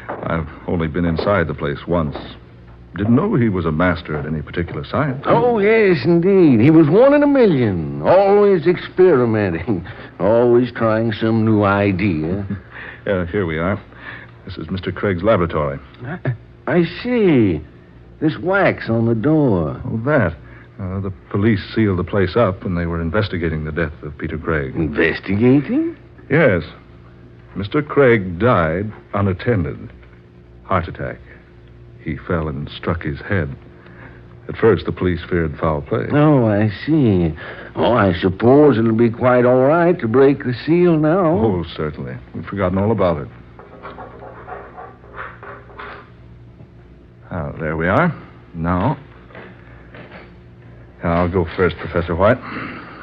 I've only been inside the place once. Didn't know he was a master at any particular science. Oh, yes, indeed. He was one in a million. Always experimenting. Always trying some new idea. Here we are. This is Mr. Craig's laboratory. I see. This wax on the door. Oh, that. The police sealed the place up when they were investigating the death of Peter Craig. Investigating? Yes. Mr. Craig died unattended. Heart attack. He fell and struck his head. At first, the police feared foul play. Oh, I see. Oh, I suppose it'll be quite all right to break the seal now. Oh, certainly. We've forgotten all about it. There we are. Now, I'll go first, Professor White.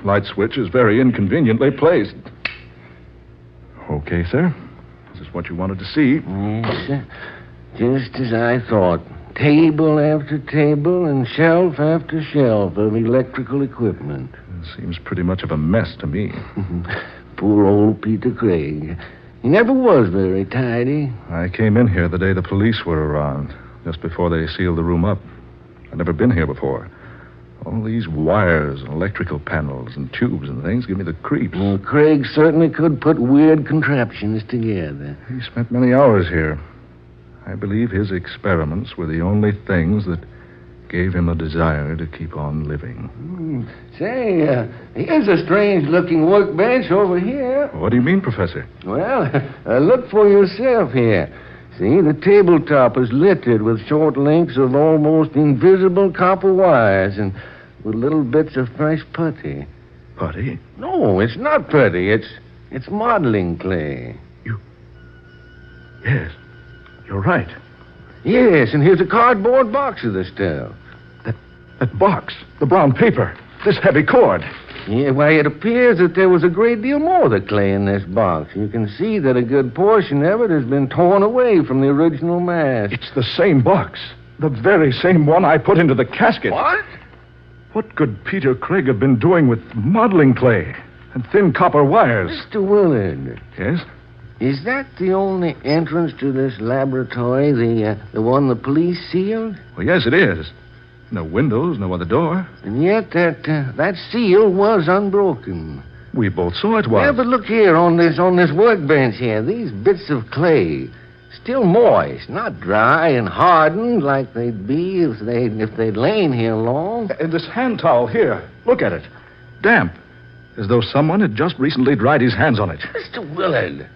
Light switch is very inconveniently placed. Okay, sir. This is what you wanted to see. Yes, sir. Just as I thought. Table after table and shelf after shelf of electrical equipment. It seems pretty much of a mess to me. Poor old Peter Craig. He never was very tidy. I came in here the day the police were around, just before they sealed the room up. I'd never been here before. All these wires and electrical panels and tubes and things give me the creeps. Well, Craig certainly could put weird contraptions together. He spent many hours here. I believe his experiments were the only things that gave him a desire to keep on living. Say, here's a strange-looking workbench over here. What do you mean, Professor? Well, look for yourself here. See, the tabletop is littered with short links of almost invisible copper wires and with little bits of fresh putty. Putty? No, it's not putty. It's modeling clay. Yes. You're right. Yes, and here's a cardboard box of the stuff. That box. The brown paper. This heavy cord. Yeah, why, it appears that there was a great deal more of the clay in this box. You can see that a good portion of it has been torn away from the original mass. It's the same box. The very same one I put into the casket. What? What could Peter Craig have been doing with modeling clay and thin copper wires? Mr. Willard. Yes? Is that the only entrance to this laboratory, the one the police sealed? Well, yes, it is. No windows, no other door. And yet that seal was unbroken. We both saw it was. Yeah, but look here on this workbench here. These bits of clay, still moist, not dry and hardened like they'd be if they'd lain here long. And this hand towel here, look at it. Damp, as though someone had just recently dried his hands on it. Mr. Willard,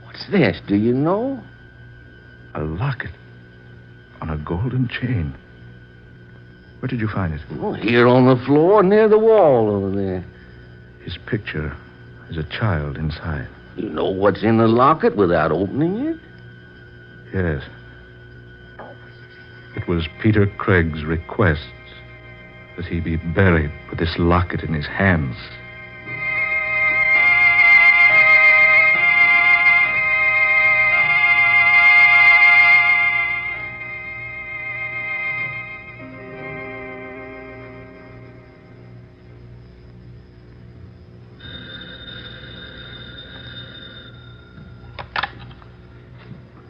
what's this? Do you know? A locket on a golden chain. Where did you find it? Oh, here on the floor near the wall over there. His picture is a child inside. You know what's in the locket without opening it? Yes. It was Peter Craig's request that he be buried with this locket in his hands.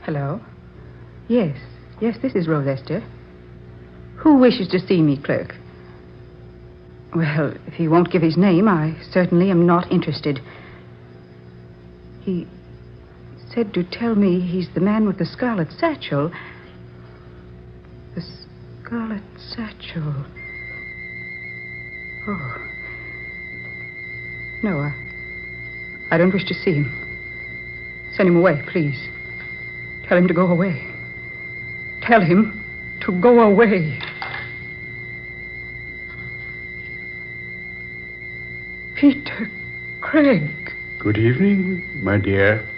Hello? Yes, this is Rose Esther. Who wishes to see me, clerk? Well, if he won't give his name, I certainly am not interested. He said to tell me he's the man with the scarlet satchel. The scarlet satchel. Oh. No, I don't wish to see him. Send him away, please. Tell him to go away. Tell him to go away. Peter Craig. Good evening, my dear.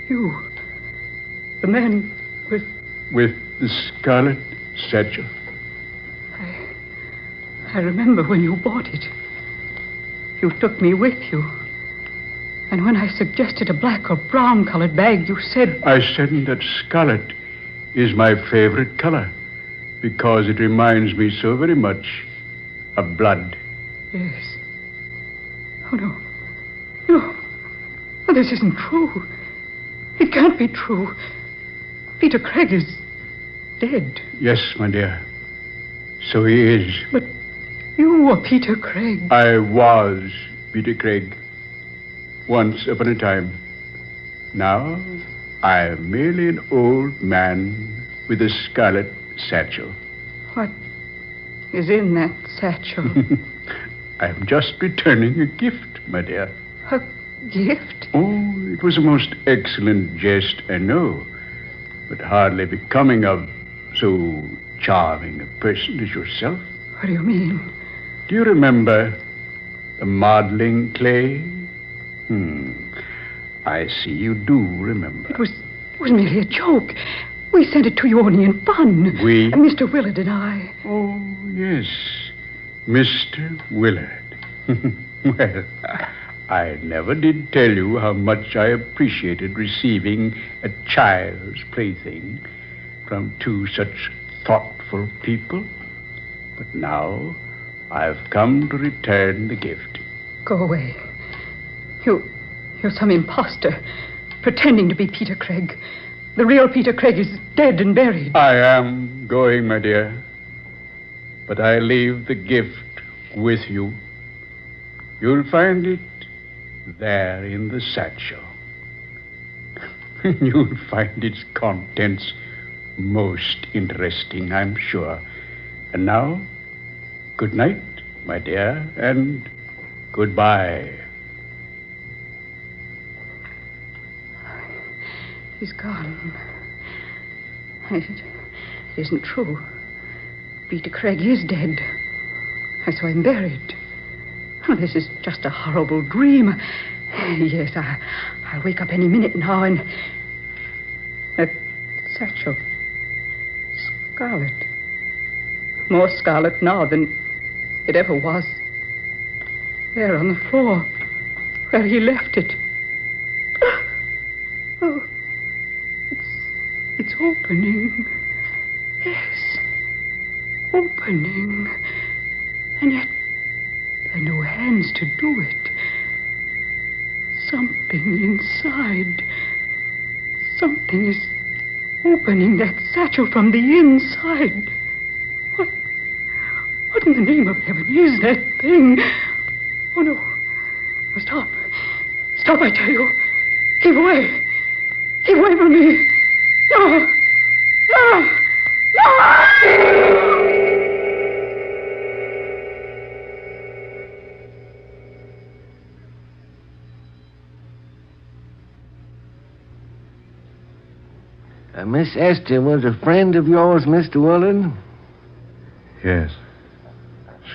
You. The man with... With the scarlet satchel. I remember when you bought it. You took me with you. And when I suggested a black or brown-colored bag, you said... I said that scarlet is my favorite color because it reminds me so very much of blood. Yes. Oh, no. No. Oh, this isn't true. It can't be true. Peter Craig is dead. Yes, my dear. So he is. But you were Peter Craig. I was Peter Craig. Once upon a time. Now, I am merely an old man with a scarlet satchel. What is in that satchel? I am just returning a gift, my dear. A gift? Oh, it was a most excellent jest, I know, but hardly becoming of so charming a person as yourself. What do you mean? Do you remember the modeling clay? I see you do remember. It was merely a joke. We sent it to you only in fun. We? Mr. Willard and I. Oh, yes. Mr. Willard. Well, I never did tell you how much I appreciated receiving a child's plaything from two such thoughtful people. But now I've come to return the gift. Go away. You're some imposter, pretending to be Peter Craig. The real Peter Craig is dead and buried. I am going, my dear. But I leave the gift with you. You'll find it there in the satchel. You'll find its contents most interesting, I'm sure. And now, good night, my dear, and goodbye. He's gone. It isn't true. Peter Craig is dead. I saw him buried. Oh, this is just a horrible dream. Yes, I'll wake up any minute now and... That satchel. Scarlet. More scarlet now than it ever was. There on the floor, where he left it. Oh, it's opening. Yes, opening. And yet, there are no hands to do it. Something inside. Something is opening that satchel from the inside. What in the name of heaven is that thing? Oh, no. Oh, stop. Stop, I tell you. Keep away. Keep away from me. No. No. No! Miss Esther was a friend of yours, Mr. Willard? Yes,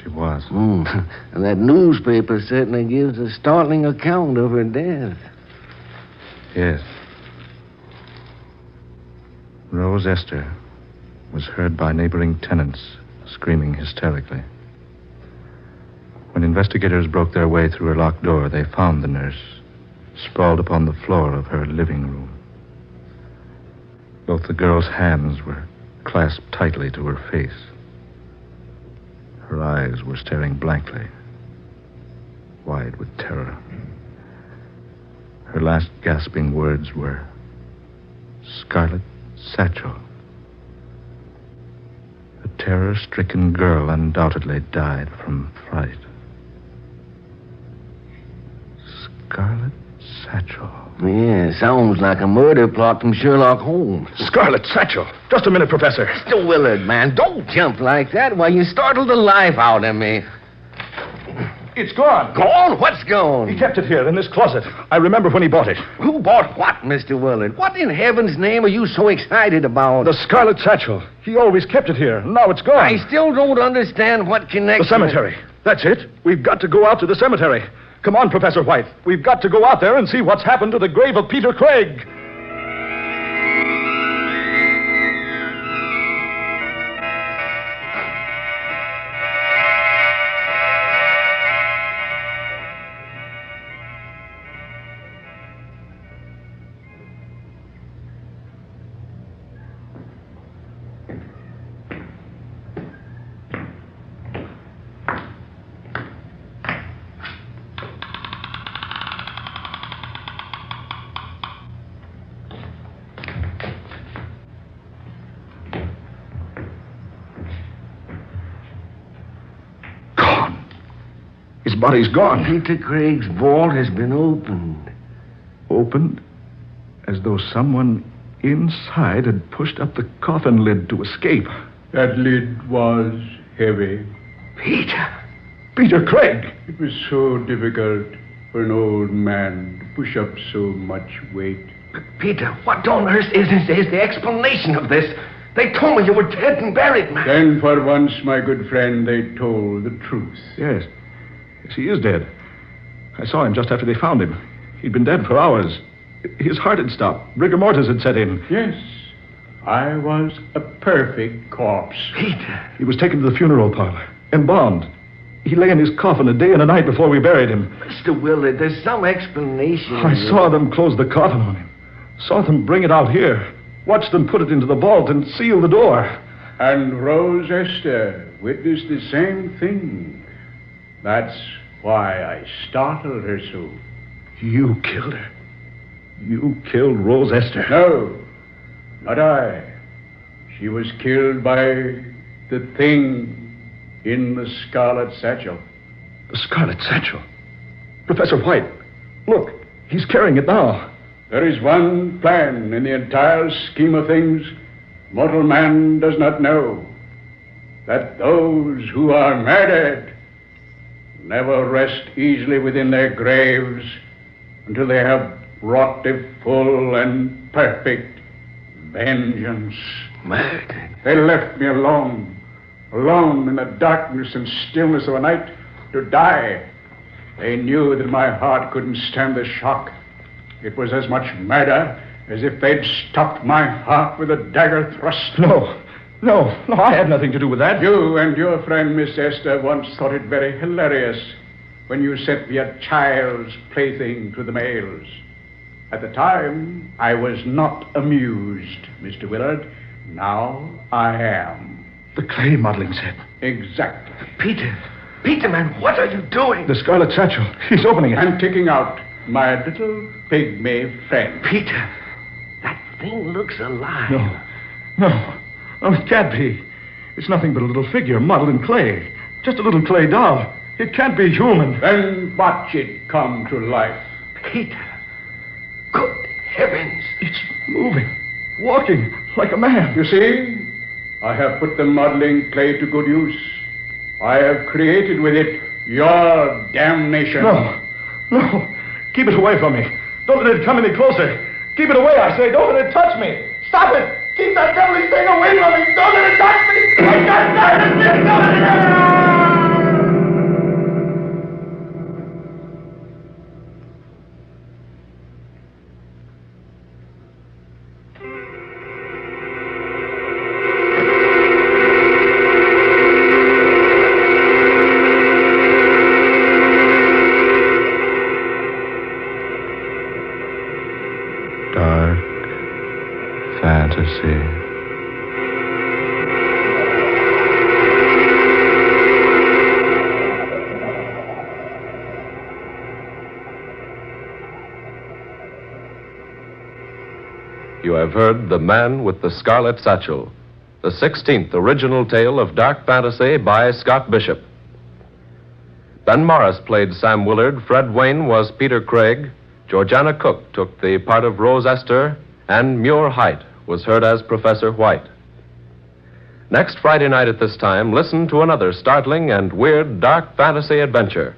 she was. And that newspaper certainly gives a startling account of her death. Yes. Rose Esther was heard by neighboring tenants screaming hysterically. When investigators broke their way through her locked door, they found the nurse sprawled upon the floor of her living room. Both the girl's hands were clasped tightly to her face. Her eyes were staring blankly, wide with terror. Her last gasping words were, "Scarlet Satchel." The terror-stricken girl undoubtedly died from fright. Scarlet Satchel. Yeah, sounds like a murder plot from Sherlock Holmes. Scarlet Satchel. Just a minute, Professor. Mr. Willard, man, don't jump like that. Why, you startled the life out of me. It's gone. Gone? What's gone? He kept it here in this closet. I remember when he bought it. Who bought what, Mr. Willard? What in heaven's name are you so excited about? The Scarlet Satchel. He always kept it here. Now it's gone. I still don't understand what connection... The cemetery. That's it. We've got to go out to the cemetery. Come on, Professor White. We've got to go out there and see what's happened to the grave of Peter Craig. His body's gone. Peter Craig's vault has been opened. Opened? As though someone inside had pushed up the coffin lid to escape. That lid was heavy. Peter Craig! It was so difficult for an old man to push up so much weight. But Peter, what on earth is the explanation of this? They told me you were dead and buried, man. Then for once, my good friend, they told the truth. Yes. Yes, he is dead. I saw him just after they found him. He'd been dead for hours. His heart had stopped. Rigor mortis had set in. Yes. I was a perfect corpse. Peter. He was taken to the funeral parlor. Embalmed. He lay in his coffin a day and a night before we buried him. Mr. Willard, there's some explanation. I saw them close the coffin on him. Saw them bring it out here. Watched them put it into the vault and seal the door. And Rose Esther witnessed the same thing. That's why I startled her so. You killed her. You killed Rose Esther. No, not I. She was killed by the thing in the Scarlet Satchel. The Scarlet Satchel? Professor White, look, he's carrying it now. There is one plan in the entire scheme of things mortal man does not know. That those who are murdered never rest easily within their graves until they have wrought a full and perfect vengeance. Murdered? They left me alone in the darkness and stillness of a night to die. They knew that my heart couldn't stand the shock. It was as much murder as if they'd stopped my heart with a dagger thrust. No, I had nothing to do with that. You and your friend Miss Esther once thought it very hilarious when you sent me a child's plaything to the mails. At the time, I was not amused, Mr. Willard. Now I am. The clay modeling set. Exactly. Peter, man, what are you doing? The Scarlet Satchel. He's opening it. I'm taking out my little pygmy friend. Peter, that thing looks alive. No, it can't be. It's nothing but a little figure modeled in clay. Just a little clay doll. It can't be human. Then watch it come to life. Peter, good heavens. It's moving, walking like a man. You see, I have put the modeling clay to good use. I have created with it your damnation. No. Keep it away from me. Don't let it come any closer. Keep it away, I say. Don't let it touch me. Stop it. Keep that devilish thing away from me. Don't let it touch me. I got nothing. You have heard The Man with the Scarlet Satchel, the 16th original tale of dark fantasy by Scott Bishop. Ben Morris played Sam Willard, Fred Wayne was Peter Craig, Georgiana Cook took the part of Rose Esther, and Muir Height was heard as Professor White. Next Friday night at this time, listen to another startling and weird dark fantasy adventure.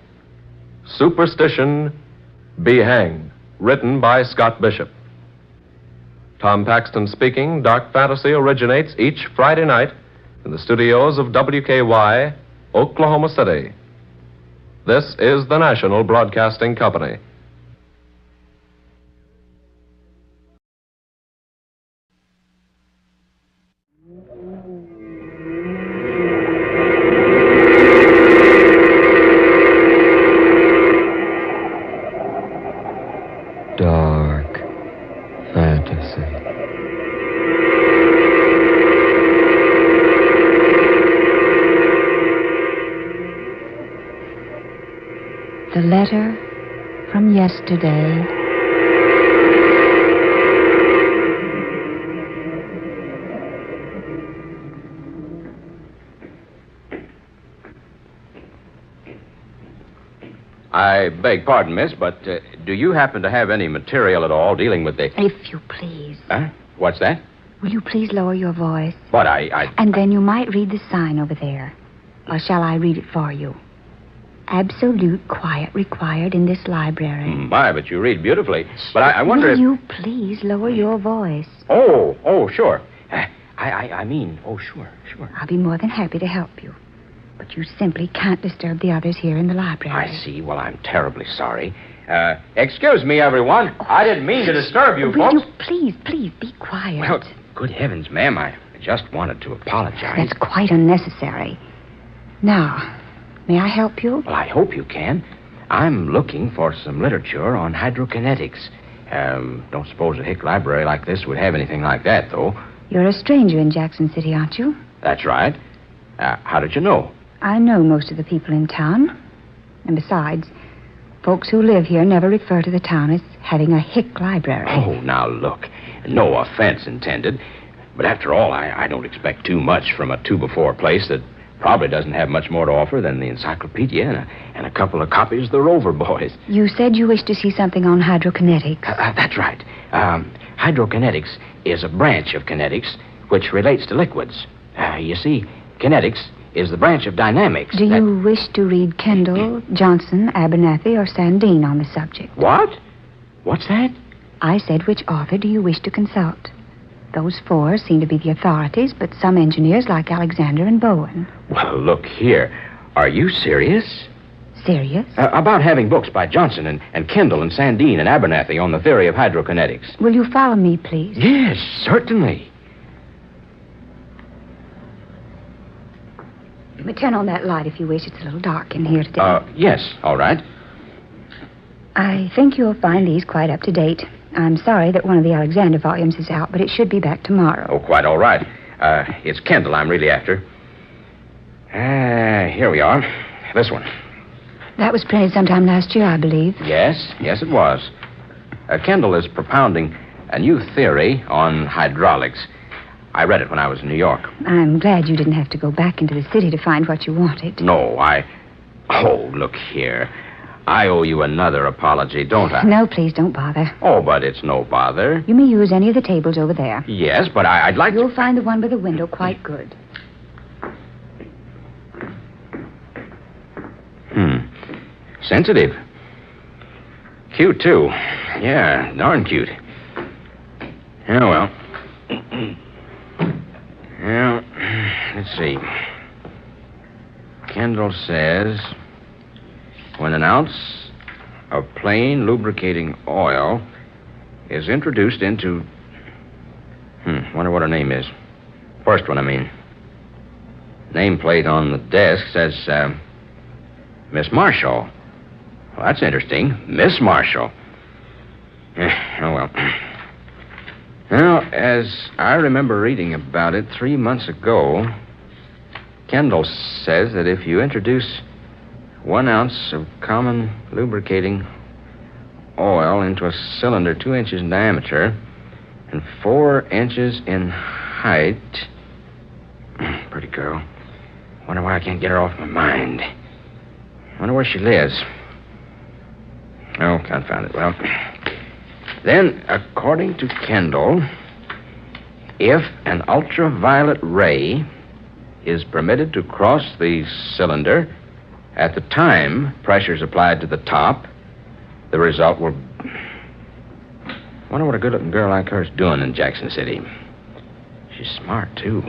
Superstition, Be Hanged, written by Scott Bishop. Tom Paxton speaking. Dark Fantasy originates each Friday night in the studios of WKY, Oklahoma City. This is the National Broadcasting Company. Dark Fantasy. The letter from yesterday. I beg pardon, miss, but do you happen to have any material at all dealing with the... If you please. Huh? What's that? Will you please lower your voice? But I... And then you might read the sign over there. Or shall I read it for you? Absolute quiet required in this library. My, but you read beautifully. But I wonder Will if... you please lower your voice? Oh, sure. I mean, sure. I'll be more than happy to help you. But you simply can't disturb the others here in the library. I see. Well, I'm terribly sorry. Excuse me, everyone. I didn't mean to disturb you, Will folks. you please be quiet? Well, good heavens, ma'am, I just wanted to apologize. That's quite unnecessary. Now, may I help you? Well, I hope you can. I'm looking for some literature on hydrokinetics. Don't suppose a hick library like this would have anything like that, though. You're a stranger in Jackson City, aren't you? That's right. How did you know? I know most of the people in town. And besides, folks who live here never refer to the town as having a hick library. Oh, now look. No offense intended. But after all, I don't expect too much from a 2x4 place that probably doesn't have much more to offer than the encyclopedia and a couple of copies of the Rover Boys. You said you wished to see something on hydrokinetics. That's right. Hydrokinetics is a branch of kinetics which relates to liquids. You see, kinetics is the branch of dynamics. Do you wish to read Kendall, Johnson, Abernathy, or Sandine on the subject? What? What's that? I said, which author do you wish to consult? Those four seem to be the authorities, but some engineers like Alexander and Bowen. Well, look here. Are you serious? Serious? About having books by Johnson and Kendall and Sandine and Abernathy on the theory of hydrokinetics. Will you follow me, please? Yes, certainly. You may turn on that light if you wish. It's a little dark in here today. Yes, all right. I think you'll find these quite up to date. I'm sorry that one of the Alexander volumes is out, but it should be back tomorrow. Oh, quite all right. It's Kendall I'm really after. Here we are. This one. That was printed sometime last year, I believe. Yes, it was. Kendall is propounding a new theory on hydraulics. I read it when I was in New York. I'm glad you didn't have to go back into the city to find what you wanted. No, Oh, look here. I owe you another apology, don't I? No, please, don't bother. Oh, but it's no bother. You may use any of the tables over there. Yes, but I'd like You'll find the one by the window quite good. Sensitive. Cute, too. Yeah, darn cute. Yeah, well. Well, let's see. Kendall says, when an ounce of plain lubricating oil is introduced into... wonder what her name is. First one, I mean. Nameplate on the desk says, Miss Marshall. Well, that's interesting. Miss Marshall. Oh, well. Now, as I remember reading about it 3 months ago, Kendall says that if you introduce 1 ounce of common lubricating oil into a cylinder 2 inches in diameter and 4 inches in height... Pretty girl. Wonder why I can't get her off my mind. Wonder where she lives. Oh, confound it. Well, then, according to Kendall, if an ultraviolet ray is permitted to cross the cylinder at the time pressure's applied to the top, the result will... Wonder what a good-looking girl like her is doing in Jackson City. She's smart, too.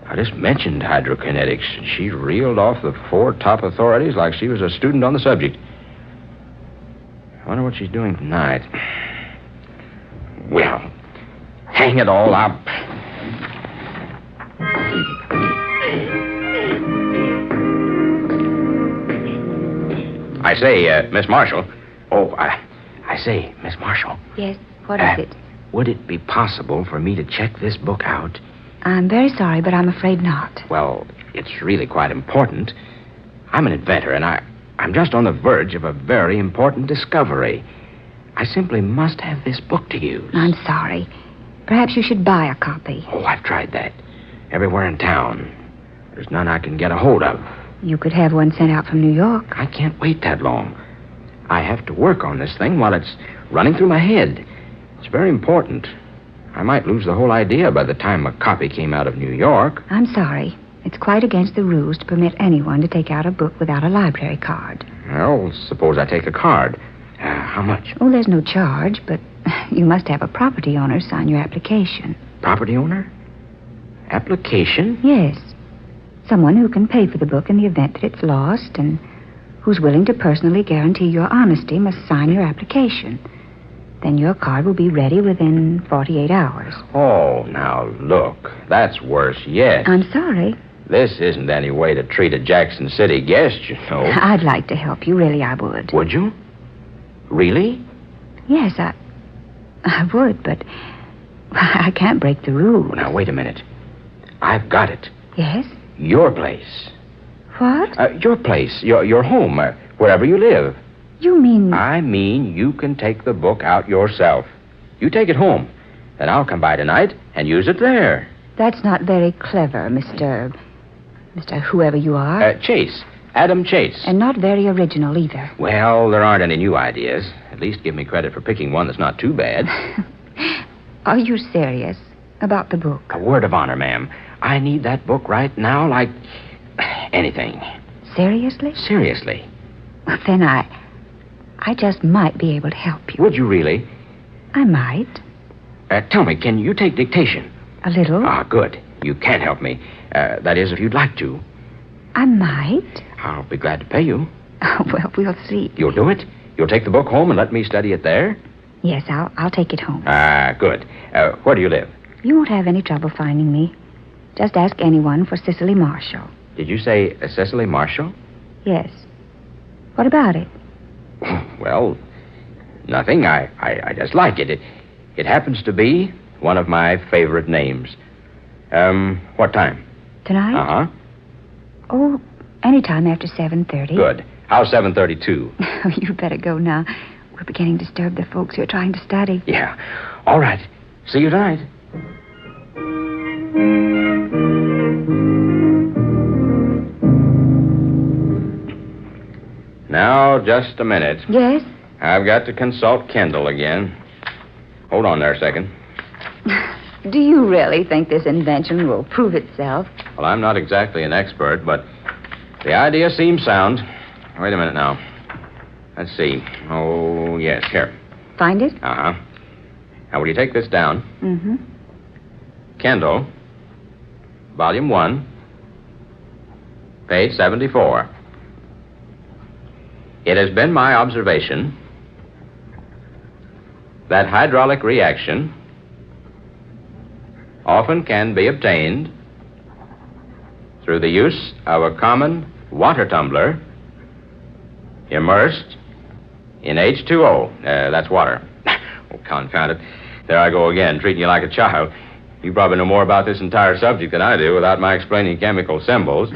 I just mentioned hydrokinetics, and she reeled off the 4 top authorities like she was a student on the subject. I wonder what she's doing tonight. Well, hang it all up. I say, Miss Marshall. Oh, I say, Miss Marshall. Yes, what is it? Would it be possible for me to check this book out? I'm very sorry, but I'm afraid not. Well, it's really quite important. I'm an inventor, and I'm just on the verge of a very important discovery. I simply must have this book to use. I'm sorry. Perhaps you should buy a copy. Oh, I've tried that. Everywhere in town. There's none I can get a hold of. You could have one sent out from New York. I can't wait that long. I have to work on this thing while it's running through my head. It's very important. I might lose the whole idea by the time a copy came out of New York. I'm sorry. It's quite against the rules to permit anyone to take out a book without a library card. Well, suppose I take a card. How much? Oh, there's no charge, but you must have a property owner sign your application. Property owner? Application? Yes. Someone who can pay for the book in the event that it's lost and who's willing to personally guarantee your honesty must sign your application. Then your card will be ready within 48 hours. Oh, now look. That's worse yet. I'm sorry. This isn't any way to treat a Jackson City guest, you know. I'd like to help you. Really, I would. Would you? Really? Yes, I would, but I can't break the rules. Well, now, wait a minute. I've got it. Yes? Your place. What? Your place. Your home. Wherever you live. You mean... I mean you can take the book out yourself. You take it home. Then I'll come by tonight and use it there. That's not very clever, Mr. whoever you are. Chase. Adam Chase. And not very original either. Well, there aren't any new ideas. At least give me credit for picking one that's not too bad. Are you serious about the book? A word of honor, ma'am. I need that book right now like anything. Seriously? Seriously. Well, then I just might be able to help you. Would you really? I might. Tell me, can you take dictation? A little. Ah, good. You can help me. That is, if you'd like to. I might. I'll be glad to pay you. Well, we'll see. You'll do it? You'll take the book home and let me study it there? Yes, I'll take it home. Ah, good. Where do you live? You won't have any trouble finding me. Just ask anyone for Cicely Marshall. Did you say Cicely Marshall? Yes. What about it? Well, nothing. I just like it. It happens to be one of my favorite names. What time? Tonight? Uh-huh. Oh, anytime after 7:30. Good. How's 7:32? You better go now. We're beginning to disturb the folks who are trying to study. Yeah. All right. See you tonight. Now, just a minute. Yes? I've got to consult Kendall again. Hold on there a second. Do you really think this invention will prove itself? Well, I'm not exactly an expert, but the idea seems sound. Wait a minute now. Let's see. Oh, yes, here. Find it? Uh-huh. Now, will you take this down? Mm-hmm. Kendall, Volume 1, page 74. It has been my observation that hydraulic reaction often can be obtained through the use of a common water tumbler immersed in H2O. That's water. Oh, confound it. There I go again, treating you like a child. You probably know more about this entire subject than I do without my explaining chemical symbols.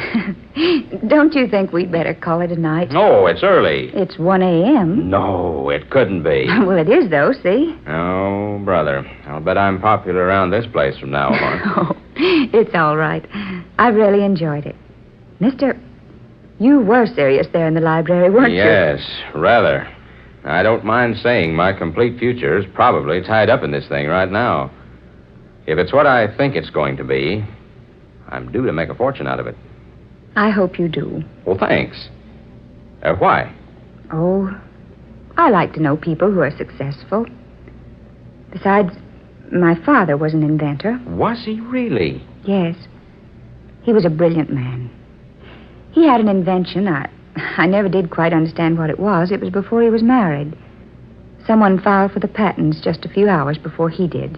Don't you think we'd better call it a night? No, it's early. It's 1 a.m. No, it couldn't be. Well, it is, though, see? Oh, brother. I'll bet I'm popular around this place from now on. Oh, it's all right. I really enjoyed it. Mister, you were serious there in the library, weren't you? Yes, rather. I don't mind saying my complete future is probably tied up in this thing right now. If it's what I think it's going to be, I'm due to make a fortune out of it. I hope you do. Well, thanks. Why? Oh, I like to know people who are successful. Besides, my father was an inventor. Was he really? Yes. He was a brilliant man. He had an invention. I never did quite understand what it was. It was before he was married. Someone filed for the patents just a few hours before he did.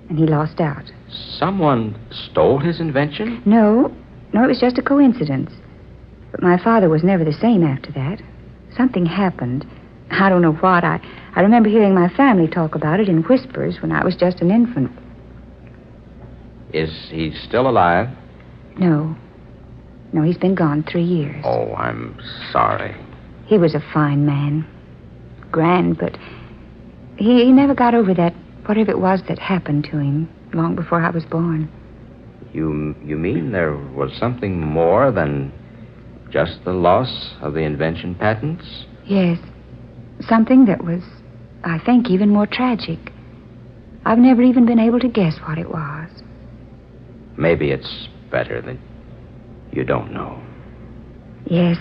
And he lost out. Someone stole his invention? No, it was just a coincidence. But my father was never the same after that. Something happened. I don't know what. I remember hearing my family talk about it in whispers when I was just an infant. Is he still alive? No, he's been gone 3 years. Oh, I'm sorry. He was a fine man. Grand, but he never got over that, whatever it was that happened to him long before I was born. You mean there was something more than just the loss of the invention patents? Yes. Something that was, I think, even more tragic. I've never even been able to guess what it was. Maybe it's better that you don't know. Yes,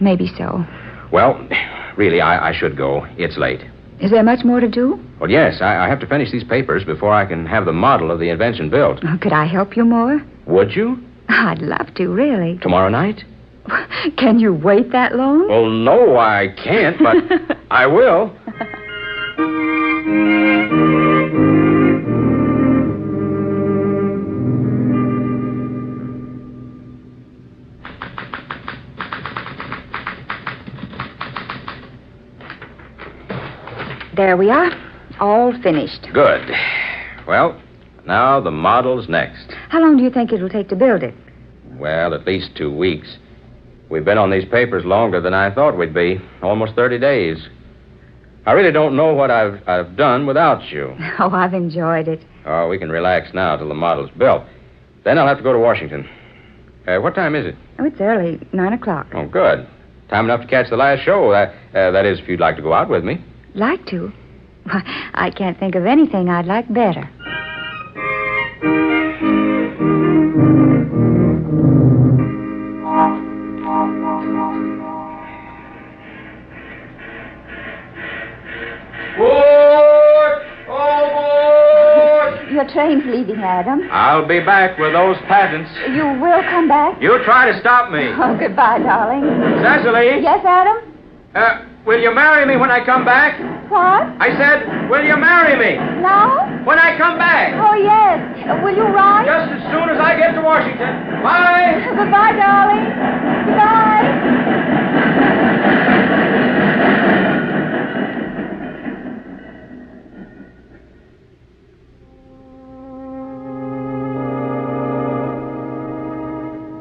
maybe so. Well, really, I should go. It's late. Is there much more to do? Well, yes, I have to finish these papers before I can have the model of the invention built. Oh, could I help you more? Would you? I'd love to, really. Tomorrow night? Can you wait that long? Well, no, I can't, but I will. There we are. All finished. Good. Well, now the model's next. How long do you think it'll take to build it? Well, at least 2 weeks. We've been on these papers longer than I thought we'd be. Almost 30 days. I really don't know what I've done without you. Oh, I've enjoyed it. Oh, we can relax now till the model's built. Then I'll have to go to Washington. What time is it? Oh, it's early. 9 o'clock. Oh, good. Time enough to catch the last show. That is, if you'd like to go out with me. Like to? Why, I can't think of anything I'd like better. You're train's leaving, Adam. I'll be back with those patents. You will come back? You try to stop me. Oh, goodbye, darling. Cecily? Yes, Adam? Will you marry me when I come back? What? I said, will you marry me? Now? When I come back. Oh, yes. Will you ride? Just as soon as I get to Washington. Bye. Goodbye, darling. Goodbye.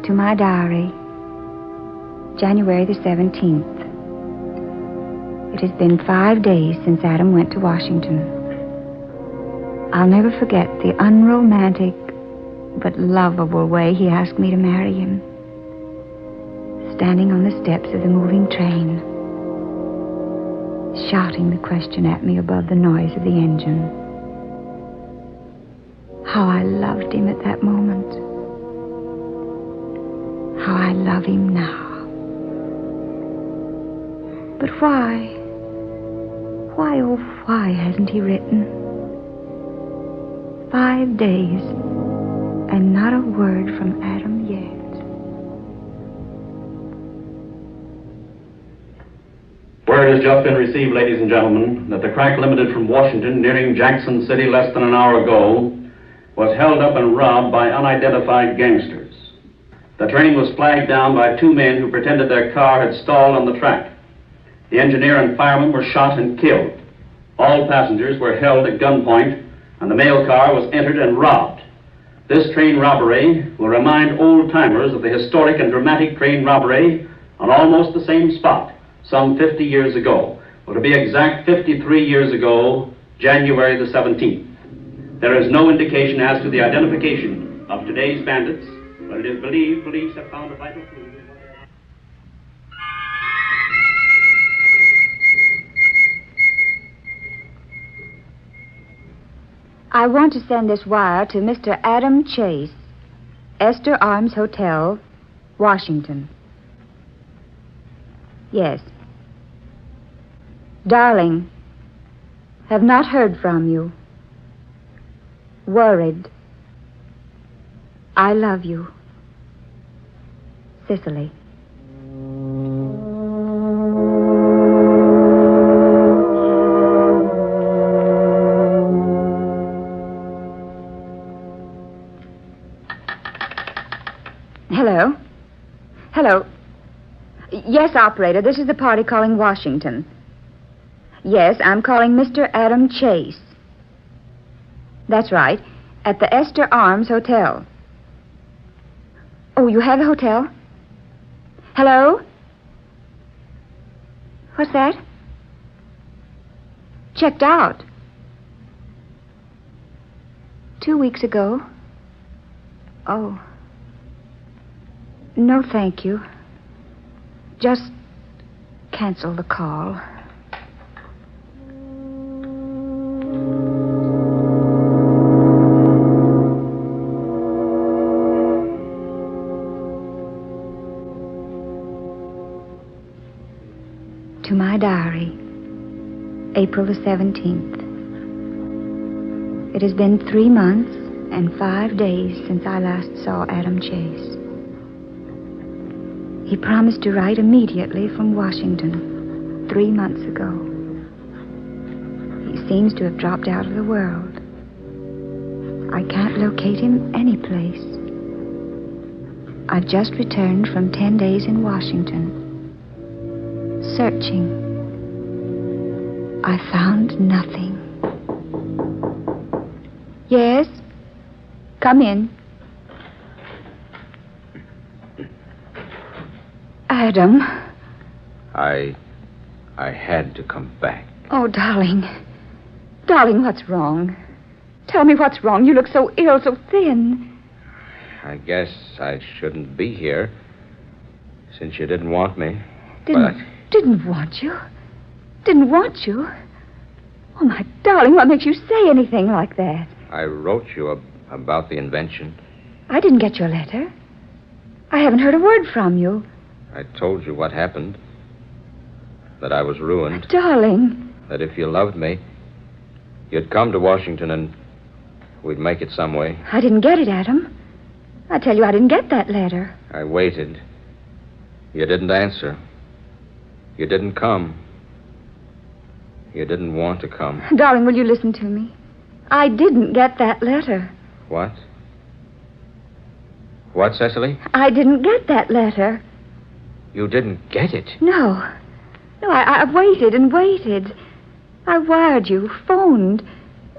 To my diary, January the 17th. It has been 5 days since Adam went to Washington. I'll never forget the unromantic but lovable way he asked me to marry him. Standing on the steps of the moving train, shouting the question at me above the noise of the engine. How I loved him at that moment. How I love him now. But why? Why, oh, why hasn't he written? 5 days, and not a word from Adam yet. Word has just been received, ladies and gentlemen, that the crack limited from Washington nearing Jackson City less than an hour ago was held up and robbed by unidentified gangsters. The train was flagged down by 2 men who pretended their car had stalled on the track. The engineer and fireman were shot and killed. All passengers were held at gunpoint, and the mail car was entered and robbed. This train robbery will remind old-timers of the historic and dramatic train robbery on almost the same spot some 50 years ago. Well, to be exact, 53 years ago, January the 17th. There is no indication as to the identification of today's bandits, but it is believed police have found a vital clue. I want to send this wire to Mr. Adam Chase, Esther Arms Hotel, Washington. Yes. Darling, have not heard from you. Worried. I love you. Cicely. Hello? Hello? Yes, operator, this is the party calling Washington. Yes, I'm calling Mr. Adam Chase. That's right, at the Esther Arms Hotel. Oh, you have a hotel? Hello? What's that? Checked out. 2 weeks ago. Oh. No, thank you. Just cancel the call. To my diary, April the 17th. It has been 3 months and 5 days since I last saw Adam Chase. He promised to write immediately from Washington 3 months ago. He seems to have dropped out of the world. I can't locate him any place. I've just returned from 10 days in Washington. Searching. I found nothing. Yes? Come in. Adam. I had to come back. Oh, darling. Darling, what's wrong? Tell me what's wrong. You look so ill, so thin. I guess I shouldn't be here, since you didn't want me. Didn't want you? Didn't want you? Oh, my darling, what makes you say anything like that? I wrote you about the invention. I didn't get your letter. I haven't heard a word from you. I told you what happened. That I was ruined. Darling. That if you loved me, you'd come to Washington and We'd make it some way. I didn't get it, Adam. I tell you, I didn't get that letter. I waited. You didn't answer. You didn't come. You didn't want to come. Darling, will you listen to me? I didn't get that letter. What? What, Cecily? I didn't get that letter. You didn't get it? No. No, I waited and waited. I wired you, phoned.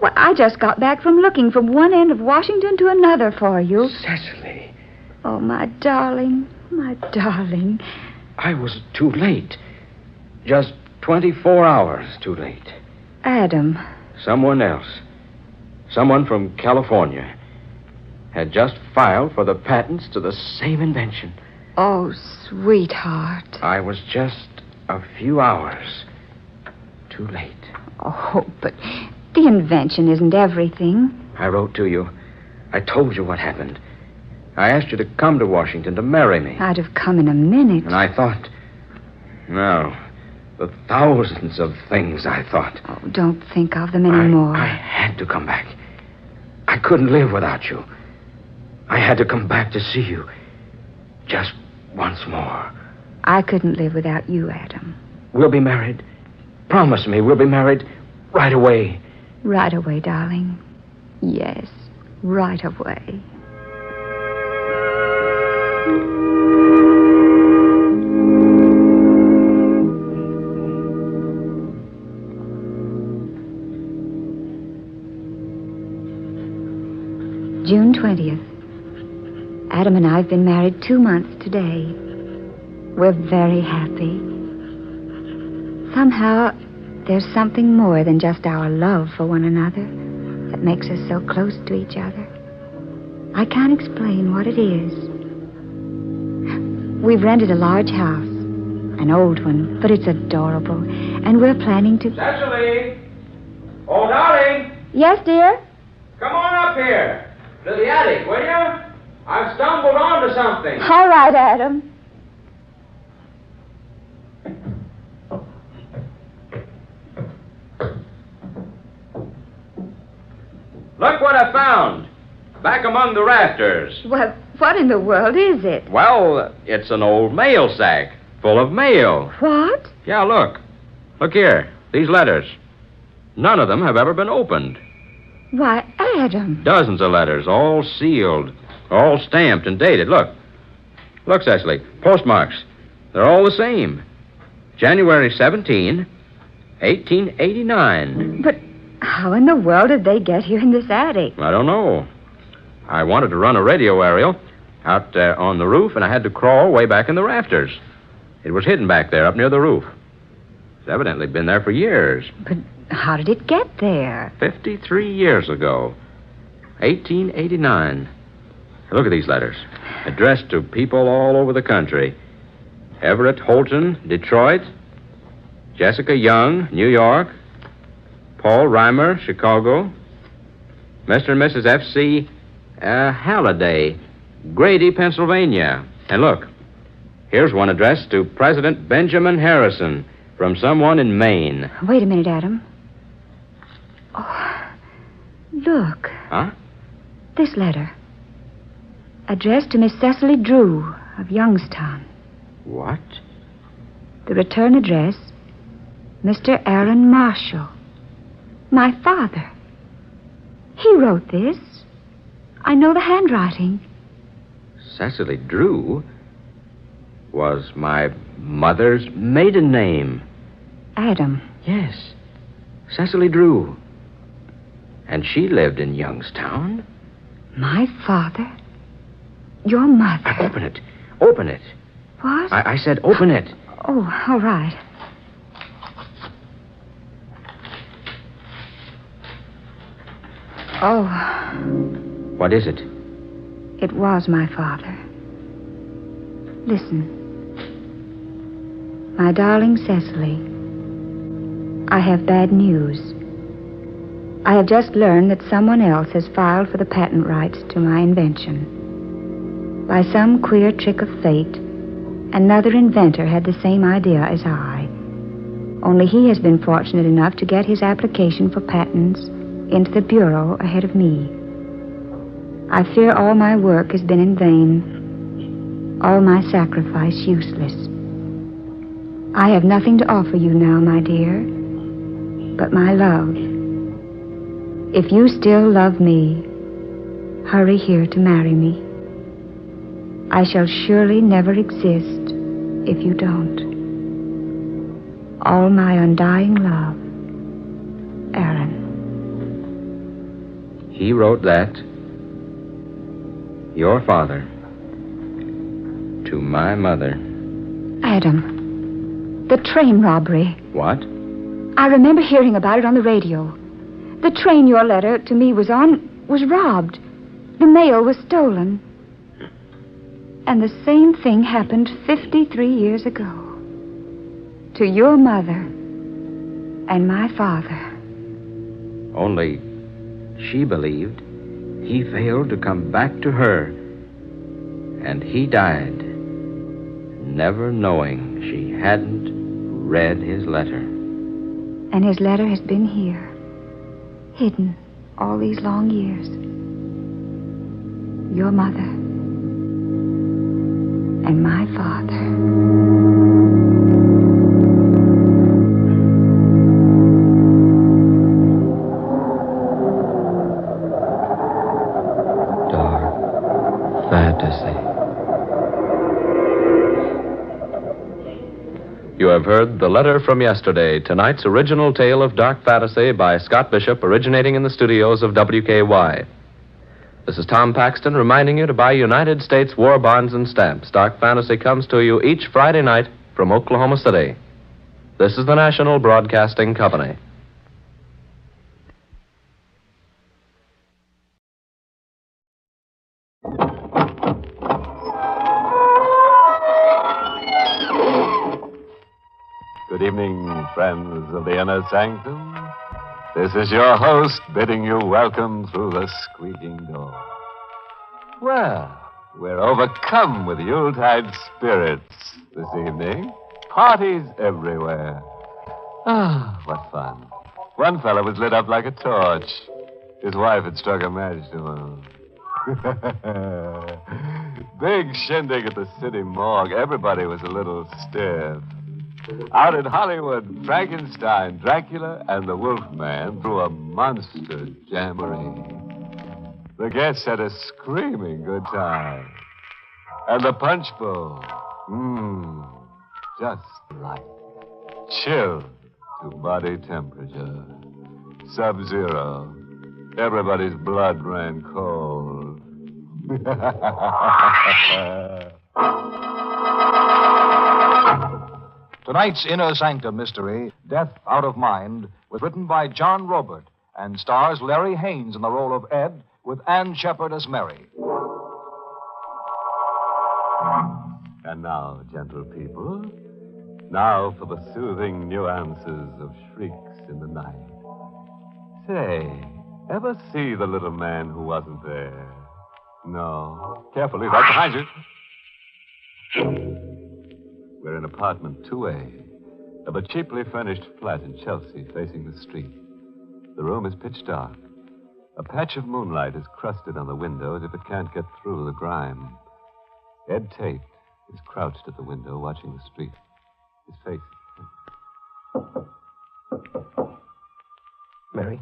Well, I just got back from looking from one end of Washington to another for you. Cecily. Oh, my darling, my darling. I was too late. Just 24 hours too late. Adam. Someone else. Someone from California had just filed for the patents to the same invention. Oh, sweetheart. I was just a few hours too late. Oh, but the invention isn't everything. I wrote to you. I told you what happened. I asked you to come to Washington to marry me. I'd have come in a minute. And I thought... No, the thousands of things I thought. Oh, don't think of them anymore. I had to come back. I couldn't live without you. I had to come back to see you. Just once more. I couldn't live without you, Adam. We'll be married. Promise me we'll be married right away. Right away, darling. Yes, right away. June 20th. Adam and I have been married 2 months today. We're very happy. Somehow, there's something more than just our love for one another that makes us so close to each other. I can't explain what it is. We've rented a large house, an old one, but it's adorable, and we're planning to... Cecily! Oh, darling! Yes, dear? Come on up here. To the attic, will you? I've stumbled onto something. All right, Adam. Look what I found. Back among the rafters. Well, what in the world is it? Well, it's an old mail sack full of mail. What? Yeah, look. Look here. These letters. None of them have ever been opened. Why, Adam. Dozens of letters, all sealed, all stamped and dated. Look. Look, Cecily. Postmarks. They're all the same. January 17, 1889. But how in the world did they get here in this attic? I don't know. I wanted to run a radio aerial out on the roof, and I had to crawl way back in the rafters. It was hidden back there up near the roof. It's evidently been there for years. But how did it get there? 53 years ago. 1889. Look at these letters. Addressed to people all over the country. Everett Holton, Detroit. Jessica Young, New York. Paul Reimer, Chicago. Mr. and Mrs. F.C. Halliday, Grady, Pennsylvania. And look, here's one addressed to President Benjamin Harrison from someone in Maine. Wait a minute, Adam. Oh, look. Huh? This letter. Addressed to Miss Cecily Drew of Youngstown. What? The return address, Mr. Aaron Marshall. My father. He wrote this. I know the handwriting. Cecily Drew was my mother's maiden name. Adam. Yes. Cecily Drew. And she lived in Youngstown. My father? Your mother? Open it. Open it. What? I said open it. Oh, all right. Oh. What is it? It was my father. Listen. My darling Cecily, I have bad news. I have just learned that someone else has filed for the patent rights to my invention. By some queer trick of fate, another inventor had the same idea as I. Only he has been fortunate enough to get his application for patents into the Bureau ahead of me. I fear all my work has been in vain, all my sacrifice useless. I have nothing to offer you now, my dear, but my love. If you still love me, hurry here to marry me. I shall surely never exist if you don't. All my undying love, Aaron. He wrote that, your father, to my mother. Adam, the train robbery. What? I remember hearing about it on the radio. The train your letter to me was on was robbed. The mail was stolen. And the same thing happened 53 years ago. To your mother and my father. Only she believed he failed to come back to her. And he died, never knowing she hadn't read his letter. And his letter has been here, hidden all these long years. Your mother and my father. You have heard The Letter from Yesterday, tonight's original tale of dark fantasy by Scott Bishop, originating in the studios of WKY. This is Tom Paxton reminding you to buy United States war bonds and stamps. Dark fantasy comes to you each Friday night from Oklahoma City. This is the National Broadcasting Company. Good evening, friends of the Inner Sanctum. This is your host bidding you welcome through the squeaking door. Well, we're overcome with Yuletide spirits this evening. Parties everywhere. Ah, what fun. One fellow was lit up like a torch. His wife had struck a match to him. Big shindig at the city morgue. Everybody was a little stiff. Out in Hollywood, Frankenstein, Dracula, and the Wolfman threw a monster jamboree. The guests had a screaming good time. And the punch bowl, just right. Chilled to body temperature. Sub-zero. Everybody's blood ran cold. Tonight's Inner Sanctum mystery, Death Out of Mind, was written by John Robert and stars Larry Haynes in the role of Ed with Ann Shepard as Mary. And now, gentle people, now for the soothing nuances of shrieks in the night. Say, ever see the little man who wasn't there? No. Carefully, right behind you. We're in apartment 2A of a cheaply furnished flat in Chelsea facing the street. The room is pitch dark. A patch of moonlight is crusted on the window as if it can't get through the grime. Ed Tate is crouched at the window watching the street. His face. Mary?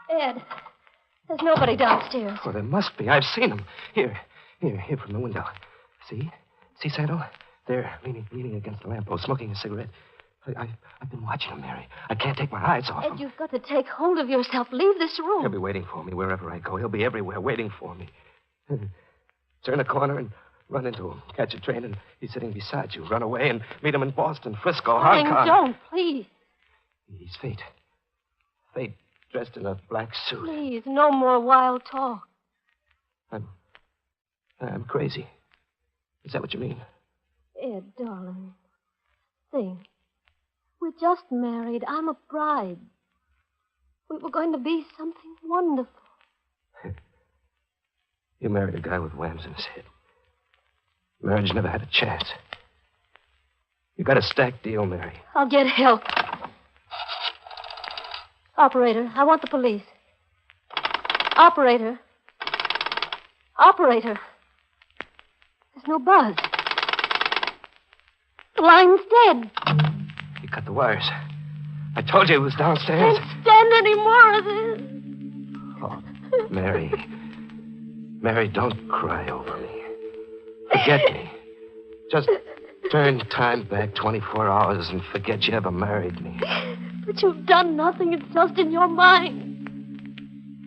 Ed, there's nobody downstairs. Oh, there must be. I've seen him. Here from the window. See? See, Santo? There, leaning against the lamppost, smoking a cigarette. I've been watching him, Mary. I can't take my eyes off him. Ed, you've got to take hold of yourself. Leave this room. He'll be waiting for me wherever I go. He'll be everywhere waiting for me. Turn a corner and run into him. Catch a train and he's sitting beside you. Run away and meet him in Boston, Frisco, Hong Kong. Don't, please. He's Fate. Fate dressed in a black suit. Please, no more wild talk. I'm crazy. Is that what you mean? Ed, darling, think. We're just married. I'm a bride. We were going to be something wonderful. You married a guy with whams in his head. Marriage never had a chance. You got a stacked deal, Mary. I'll get help. Operator, I want the police. Operator. Operator. There's no buzz. The line's dead. He cut the wires. I told you he was downstairs. Can't stand any more of this. Oh, Mary. Mary, don't cry over me. Forget me. Just turn time back 24 hours and forget you ever married me. But you've done nothing. It's just in your mind.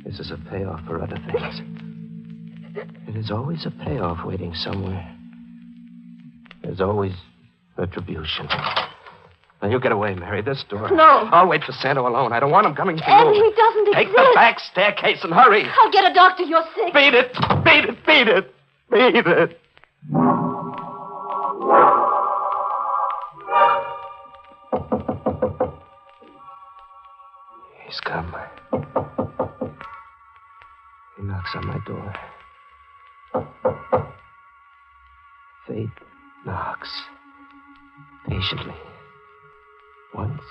This is a payoff for other things. It is always a payoff waiting somewhere. There's always retribution. Now, you get away, Mary. This door. No. I'll wait for Santo alone. I don't want him coming to And you. he doesn't Take exist. the back staircase and hurry. I'll get a doctor. You're sick. Beat it. Beat it. Beat it. Beat it. He's come. He knocks on my door. Fate knocks. Patiently. Once,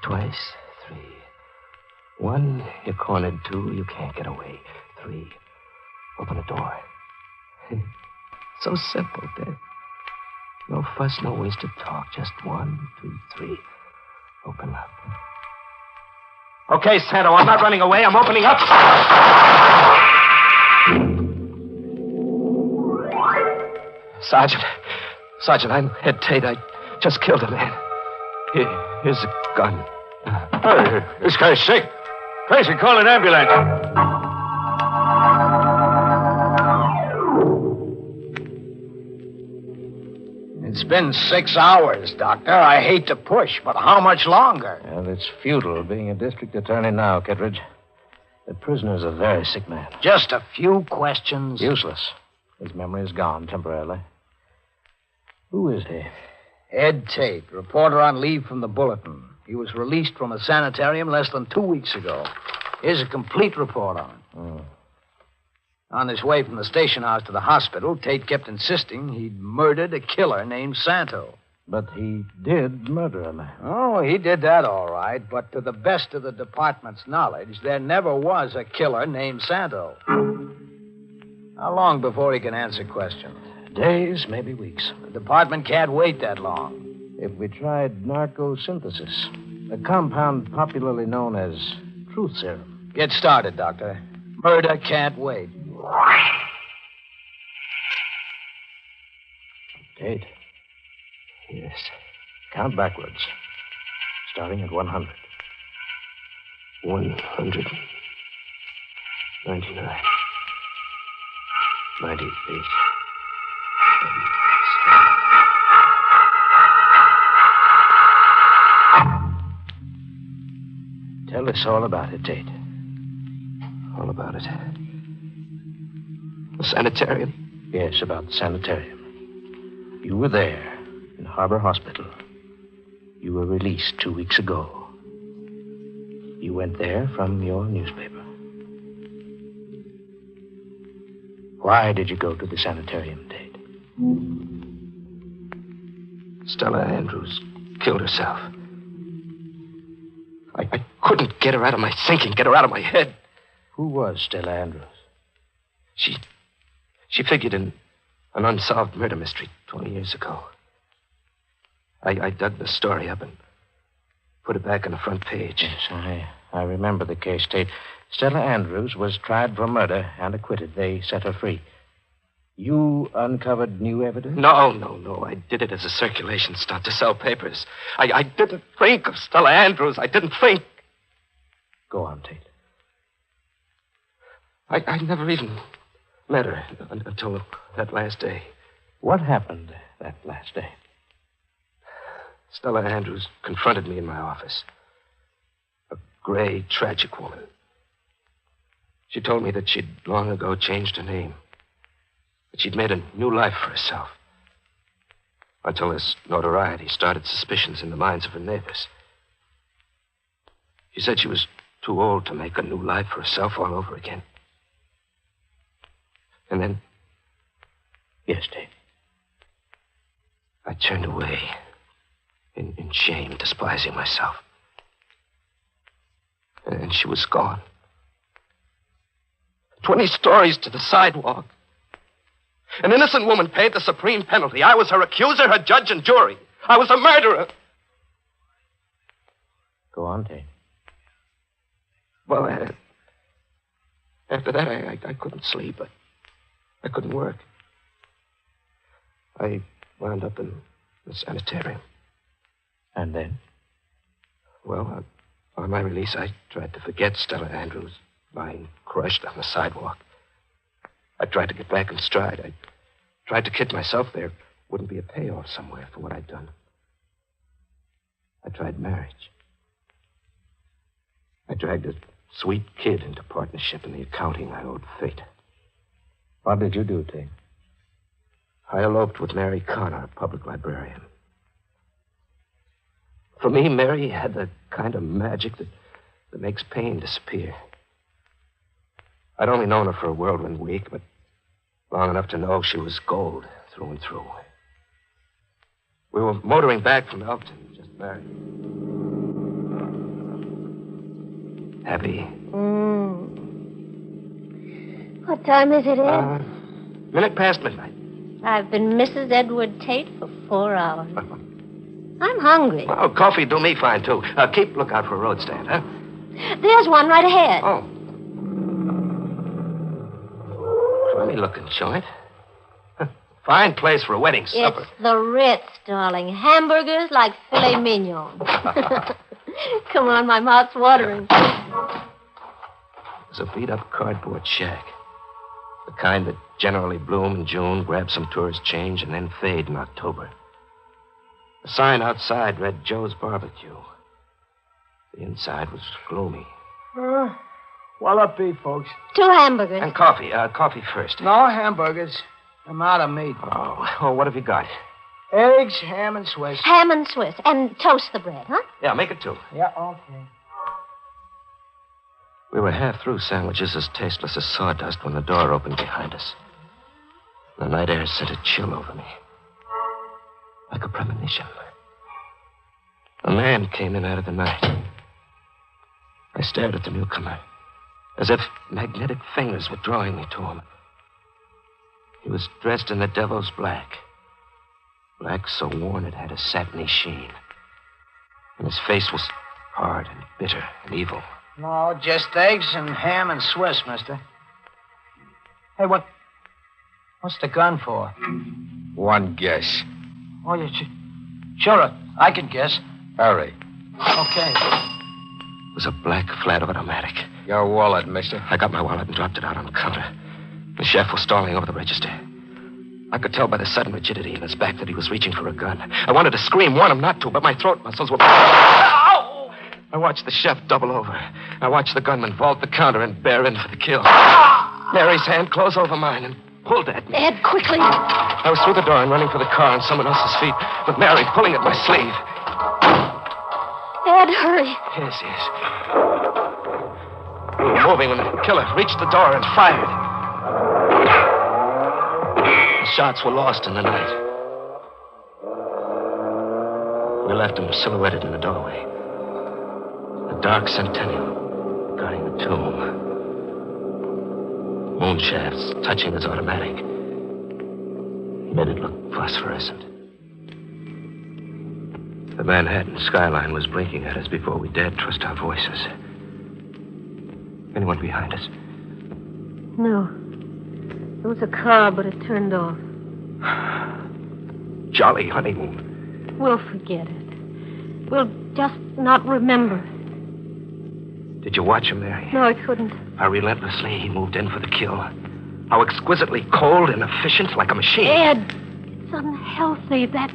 twice, three. One, you're cornered. Two, you can't get away. Three, open the door. So simple, Dad. No fuss, no wasted talk. Just 1, 2, 3. Open up. Okay, Santo, I'm not running away. I'm opening up. Sergeant, I'm Ed Tate. I just killed a man. Here's a gun. Hey, this guy's sick. Tracy, call an ambulance. It's been 6 hours, Doctor. I hate to push, but how much longer? Well, it's futile being a district attorney now, Kittredge. The prisoner's a very sick man. Just a few questions. Useless. His memory is gone temporarily. Who is he? Ed Tate, reporter on leave from the Bulletin. He was released from a sanitarium less than 2 weeks ago. Here's a complete report on him. Oh. On his way from the station house to the hospital, Tate kept insisting he'd murdered a killer named Santo. But he did murder a man. Oh, he did that all right, but to the best of the department's knowledge, there never was a killer named Santo. How long before he can answer questions? Days, maybe weeks. The department can't wait that long. If we tried narcosynthesis, a compound popularly known as truth serum. Get started, Doctor. Murder can't wait. Tate. Yes. Count backwards, starting at 100. 100. 99. 98. Tell us all about it, Tate. All about it. The sanitarium? Yes, about the sanitarium. You were there in Harbor Hospital. You were released 2 weeks ago. You went there from your newspaper. Why did you go to the sanitarium, Tate? Stella Andrews killed herself. I couldn't get her out of my thinking, get her out of my head. Who was Stella Andrews? She figured in an unsolved murder mystery 20 years ago. I dug the story up and put it back on the front page. Yes, I remember the case, Tate. Stella Andrews was tried for murder and acquitted. They set her free. You uncovered new evidence? No. I did it as a circulation stunt to sell papers. I didn't think of Stella Andrews. I didn't think. Go on, Tate. I never even met her until that last day. What happened that last day? Stella Andrews confronted me in my office. A gray, tragic woman. She told me that she'd long ago changed her name. That she'd made a new life for herself. Until this notoriety started suspicions in the minds of her neighbors. She said she was too old to make a new life for herself all over again. And then... Yes, Dave. I turned away. In shame, despising myself. And she was gone. 20 stories to the sidewalk. An innocent woman paid the supreme penalty. I was her accuser, her judge, and jury. I was a murderer. Go on, Tate. Well, after that, I couldn't sleep. I couldn't work. I wound up in the sanitarium. And then? Well, on my release, I tried to forget Stella Andrews lying crushed on the sidewalk. I tried to get back in stride. I tried to kid myself there wouldn't be a payoff somewhere for what I'd done. I tried marriage. I dragged a sweet kid into partnership in the accounting I owed fate. What did you do, Tate? I eloped with Mary Connor, a public librarian. For me, Mary had the kind of magic that makes pain disappear. I'd only known her for a whirlwind week, but long enough to know she was gold through and through. We were motoring back from Elkton, just married. Happy? What time is it, Ed? Minute past midnight. I've been Mrs. Edward Tate for 4 hours. I'm hungry. Oh, coffee do me fine, too. Keep lookout for a road stand, huh? There's one right ahead. Oh. Funny looking joint. Fine place for a wedding supper. It's the Ritz, darling. Hamburgers like filet mignon. Come on, my mouth's watering. It's a beat-up cardboard shack. The kind that generally bloom in June, grab some tourist change, and then fade in October. The sign outside read Joe's Barbecue. The inside was gloomy. What'll it be, folks? 2 hamburgers. And coffee. Coffee first. No hamburgers. I'm out of meat. Oh, what have you got? Eggs, ham, and Swiss. Ham and Swiss. And toast the bread, huh? Yeah, make it 2. Yeah, okay. We were half through sandwiches as tasteless as sawdust when the door opened behind us. The night air sent a chill over me. Like a premonition. A man came in out of the night. I stared at the newcomer, as if magnetic fingers were drawing me to him. He was dressed in the devil's black. Black so worn it had a satiny sheen. And his face was hard and bitter and evil. No, just eggs and ham and Swiss, mister. Hey, what's the gun for? One guess. Oh, sure, I can guess. Hurry. Okay. It was a black flat automatic. Your wallet, mister. I got my wallet and dropped it out on the counter. The chef was stalling over the register. I could tell by the sudden rigidity in his back that he was reaching for a gun. I wanted to scream, warn him not to, but my throat muscles were... Ow! I watched the chef double over. I watched the gunman vault the counter and bear in for the kill. Mary's hand closed over mine and pulled at me. Ed, quickly. I was through the door and running for the car on someone else's feet, with Mary pulling at my sleeve. Ed, hurry. Yes. We were moving when the killer reached the door and fired. The shots were lost in the night. We left him silhouetted in the doorway. A dark centennial guarding the tomb. Moon shafts touching his automatic made it look phosphorescent. The Manhattan skyline was blinking at us before we dared trust our voices. Anyone behind us? No. There was a car, but it turned off. Jolly honeymoon. We'll forget it. We'll just not remember. Did you watch him, Mary? No, I couldn't. How relentlessly he moved in for the kill. How exquisitely cold and efficient, like a machine. Ed, it's unhealthy, that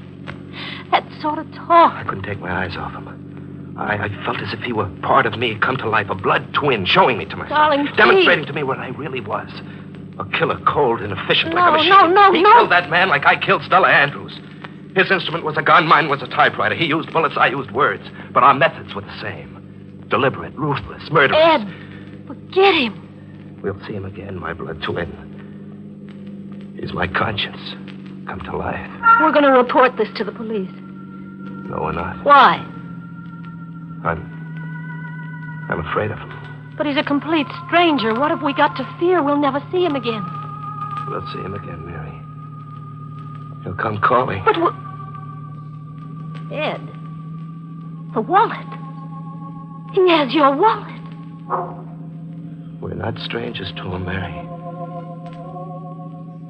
sort of talk. I couldn't take my eyes off him. I felt as if he were part of me, come to life, a blood twin, showing me to myself. Darling, demonstrating to me what I really was. A killer, cold and efficient like a machine. No. He killed that man like I killed Stella Andrews. His instrument was a gun, mine was a typewriter. He used bullets, I used words. But our methods were the same. Deliberate, ruthless, murderous. Ed, forget him. We'll see him again, my blood twin. He's my conscience, come to life. We're going to report this to the police. No, we're not. Why? I'm afraid of him. But he's a complete stranger. What have we got to fear? We'll never see him again. We'll see him again, Mary. He'll come calling. But Ed, the wallet. He has your wallet. We're not strangers to him, Mary.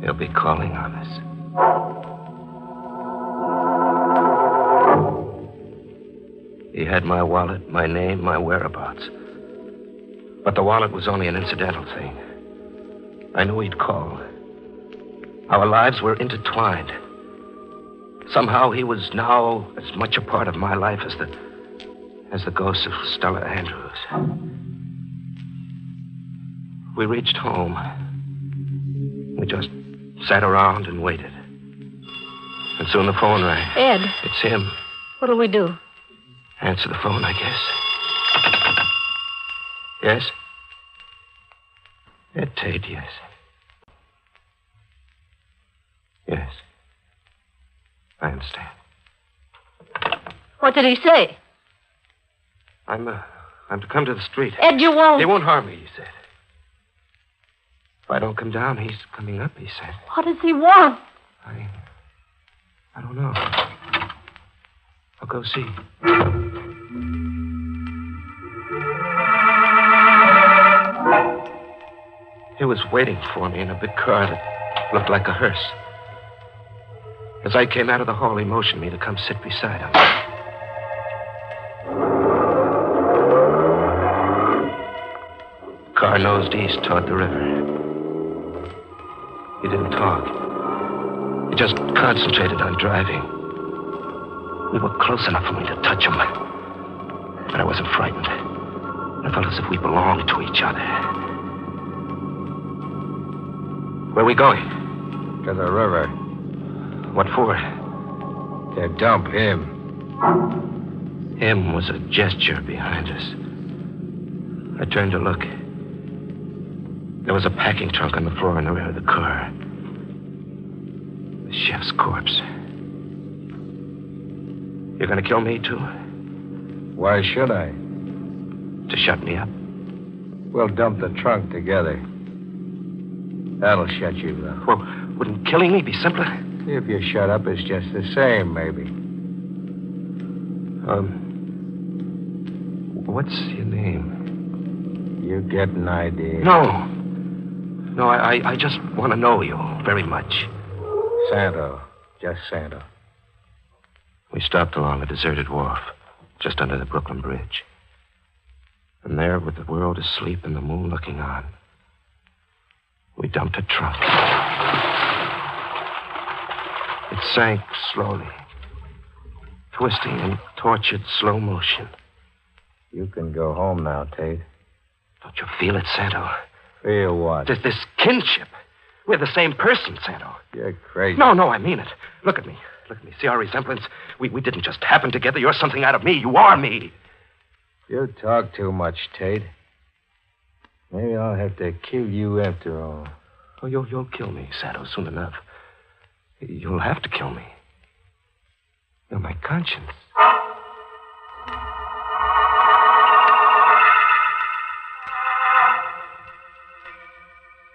He'll be calling on us. He had my wallet, my name, my whereabouts. But the wallet was only an incidental thing. I knew he'd call. Our lives were intertwined. Somehow he was now as much a part of my life as the ghost of Stella Andrews. We reached home. We just sat around and waited. And soon the phone rang. Ed. It's him. What'll we do? Answer the phone, I guess. Yes? Ed Tate, yes. Yes. I understand. What did he say? I'm to come to the street. Ed, you won't. They won't harm me, he said. If I don't come down, he's coming up, he said. What does he want? I don't know. I'll go see. He was waiting for me in a big car that looked like a hearse. As I came out of the hall, he motioned me to come sit beside him. The car nosed east toward the river. He didn't talk. He just concentrated on driving. We were close enough for me to touch him. But I wasn't frightened. I felt as if we belonged to each other. Where are we going? To the river. What for? To dump him. Him was a gesture behind us. I turned to look. There was a packing trunk on the floor in the rear of the car. The chef's corpse. You're going to kill me, too? Why should I? To shut me up? We'll dump the trunk together. That'll shut you up. Well, wouldn't killing me be simpler? If you shut up, it's just the same, maybe. What's your name? You get an idea. No. No, I just want to know you very much. Santo. Just Santo. We stopped along a deserted wharf, just under the Brooklyn Bridge. And there, with the world asleep and the moon looking on, we dumped a trunk. It sank slowly, twisting in tortured slow motion. You can go home now, Tate. Don't you feel it, Santo? Feel what? This kinship. We're the same person, Santo. You're crazy. No, I mean it. Look at me. Look at me. See our resemblance? We didn't just happen together. You're something out of me. You are me. You talk too much, Tate. Maybe I'll have to kill you after all. Oh, you'll kill me, Santo, soon enough. You'll have to kill me. You're my conscience.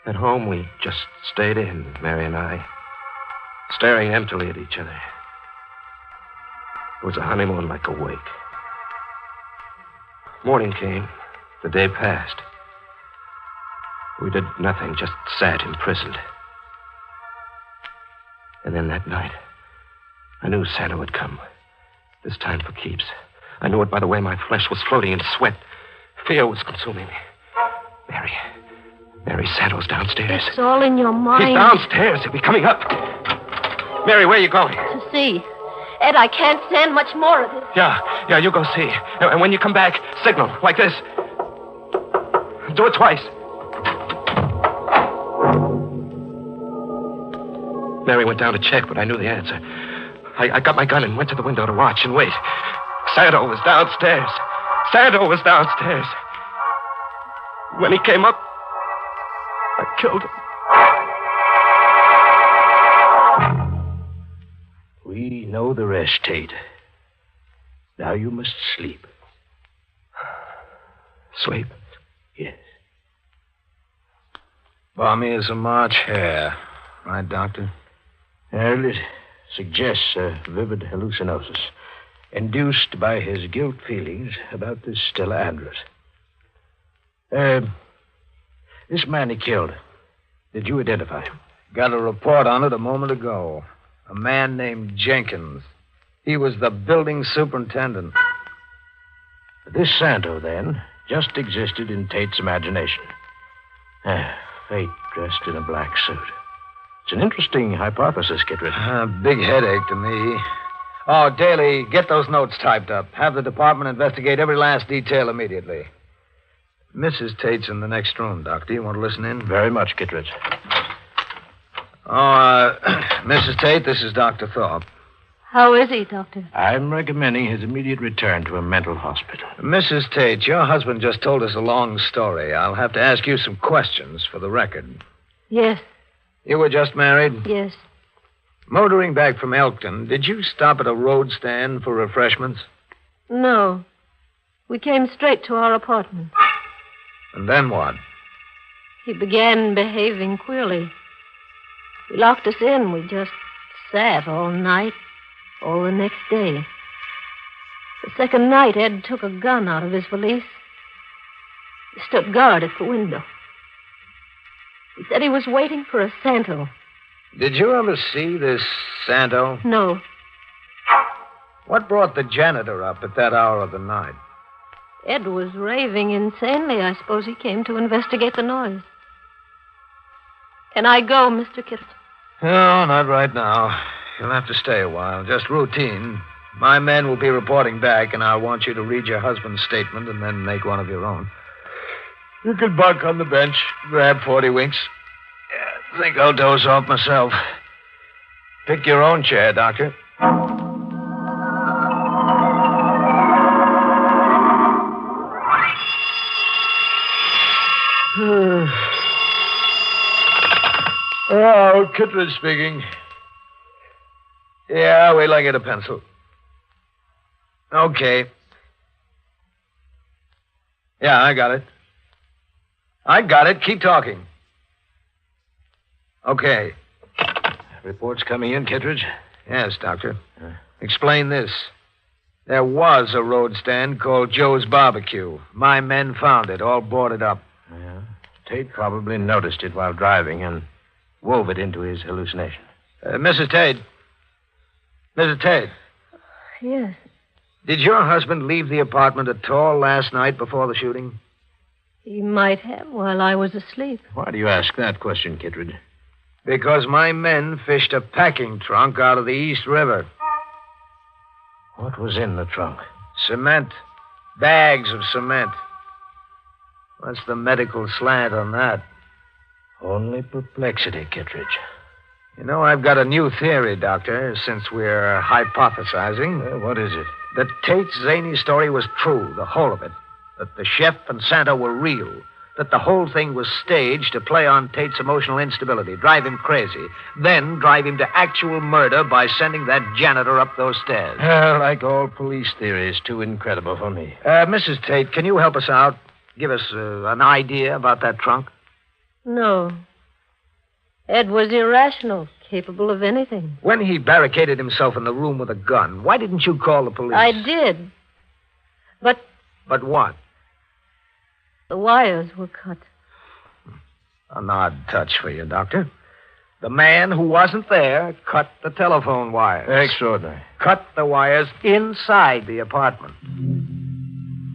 At home, we just stayed in, Mary and I, staring emptily at each other. It was a honeymoon like a wake. Morning came. The day passed. We did nothing, just sat imprisoned. And then that night, I knew Santa would come. This time for keeps. I knew it by the way my flesh was floating in sweat. Fear was consuming me. Mary, Santo's downstairs. It's all in your mind. He's downstairs. He'll be coming up. Mary, where are you going? To see. Ed, I can't stand much more of this. Yeah, you go see. And when you come back, signal, like this. Do it twice. Mary went down to check, but I knew the answer. I got my gun and went to the window to watch and wait. Santo was downstairs. When he came up, I killed him. We know the rest, Tate. Now you must sleep. Sleep? Yes. Balmy as a March hare. Right, Doctor? Well, it suggests a vivid hallucinosis induced by his guilt feelings about this Stella Andrews. This man he killed, did you identify him? Got a report on it a moment ago. A man named Jenkins. He was the building superintendent. This Santo, then, just existed in Tate's imagination. Fate dressed in a black suit. It's an interesting hypothesis, Kittredge. Big headache to me. Oh, Daly, get those notes typed up. Have the department investigate every last detail immediately. Mrs. Tate's in the next room, Doctor. You want to listen in? Very much, Kittredge. Mrs. Tate, this is Dr. Thorpe. How is he, Doctor? I'm recommending his immediate return to a mental hospital. Mrs. Tate, your husband just told us a long story. I'll have to ask you some questions for the record. Yes. You were just married? Yes. Motoring back from Elkton, did you stop at a road stand for refreshments? No. We came straight to our apartment. And then what? He began behaving queerly. He locked us in. We just sat all night, all the next day. The second night, Ed took a gun out of his valise. He stood guard at the window. He said he was waiting for a Santo. Did you ever see this Santo? No. What brought the janitor up at that hour of the night? Ed was raving insanely. I suppose he came to investigate the noise. Can I go, Mr. Kittle? No, not right now. You'll have to stay a while. Just routine. My men will be reporting back, and I want you to read your husband's statement and then make one of your own. You can bunk on the bench, grab 40 winks. Yeah, I think I'll doze off myself. Pick your own chair, Doctor. Oh, Kittredge speaking. Yeah, wait till I get a pencil. Okay. Yeah, I got it. I got it. Keep talking. Okay. Reports coming in, Kittredge? Yes, Doctor. Explain this. There was a road stand called Joe's Barbecue. My men found it, all boarded up. Yeah. Tate probably noticed it while driving and wove it into his hallucination. Mrs. Tate. Mrs. Tate. Yes. Did your husband leave the apartment at all last night before the shooting? He might have while I was asleep. Why do you ask that question, Kittredge? Because my men fished a packing trunk out of the East River. What was in the trunk? Cement. Bags of cement. What's the medical slant on that? Only perplexity, Kittredge. You know, I've got a new theory, Doctor, since we're hypothesizing. What is it? That Tate's zany story was true, the whole of it. That the chef and Santa were real. That the whole thing was staged to play on Tate's emotional instability, drive him crazy, then drive him to actual murder by sending that janitor up those stairs. Like all police theories, too incredible for me. Mrs. Tate, can you help us out? Give us an idea about that trunk? No. Ed was irrational, capable of anything. When he barricaded himself in the room with a gun, why didn't you call the police? I did. But what? The wires were cut. An odd touch for you, Doctor. The man who wasn't there cut the telephone wires. Extraordinary. Cut the wires inside the apartment.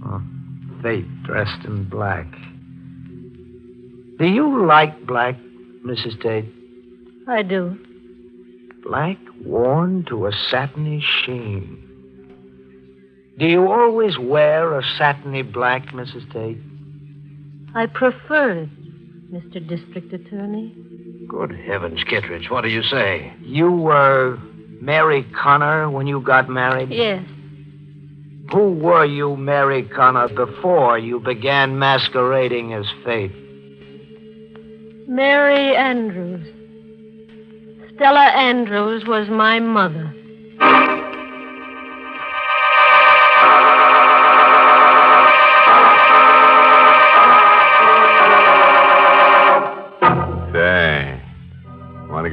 Oh, Fate dressed in black. Do you like black, Mrs. Tate? I do. Black worn to a satiny sheen. Do you always wear a satiny black, Mrs. Tate? I prefer it, Mr. District Attorney. Good heavens, Kittredge, what do you say? You were Mary Connor when you got married? Yes. Who were you, Mary Connor, before you began masquerading as Fate? Mary Andrews. Stella Andrews was my mother.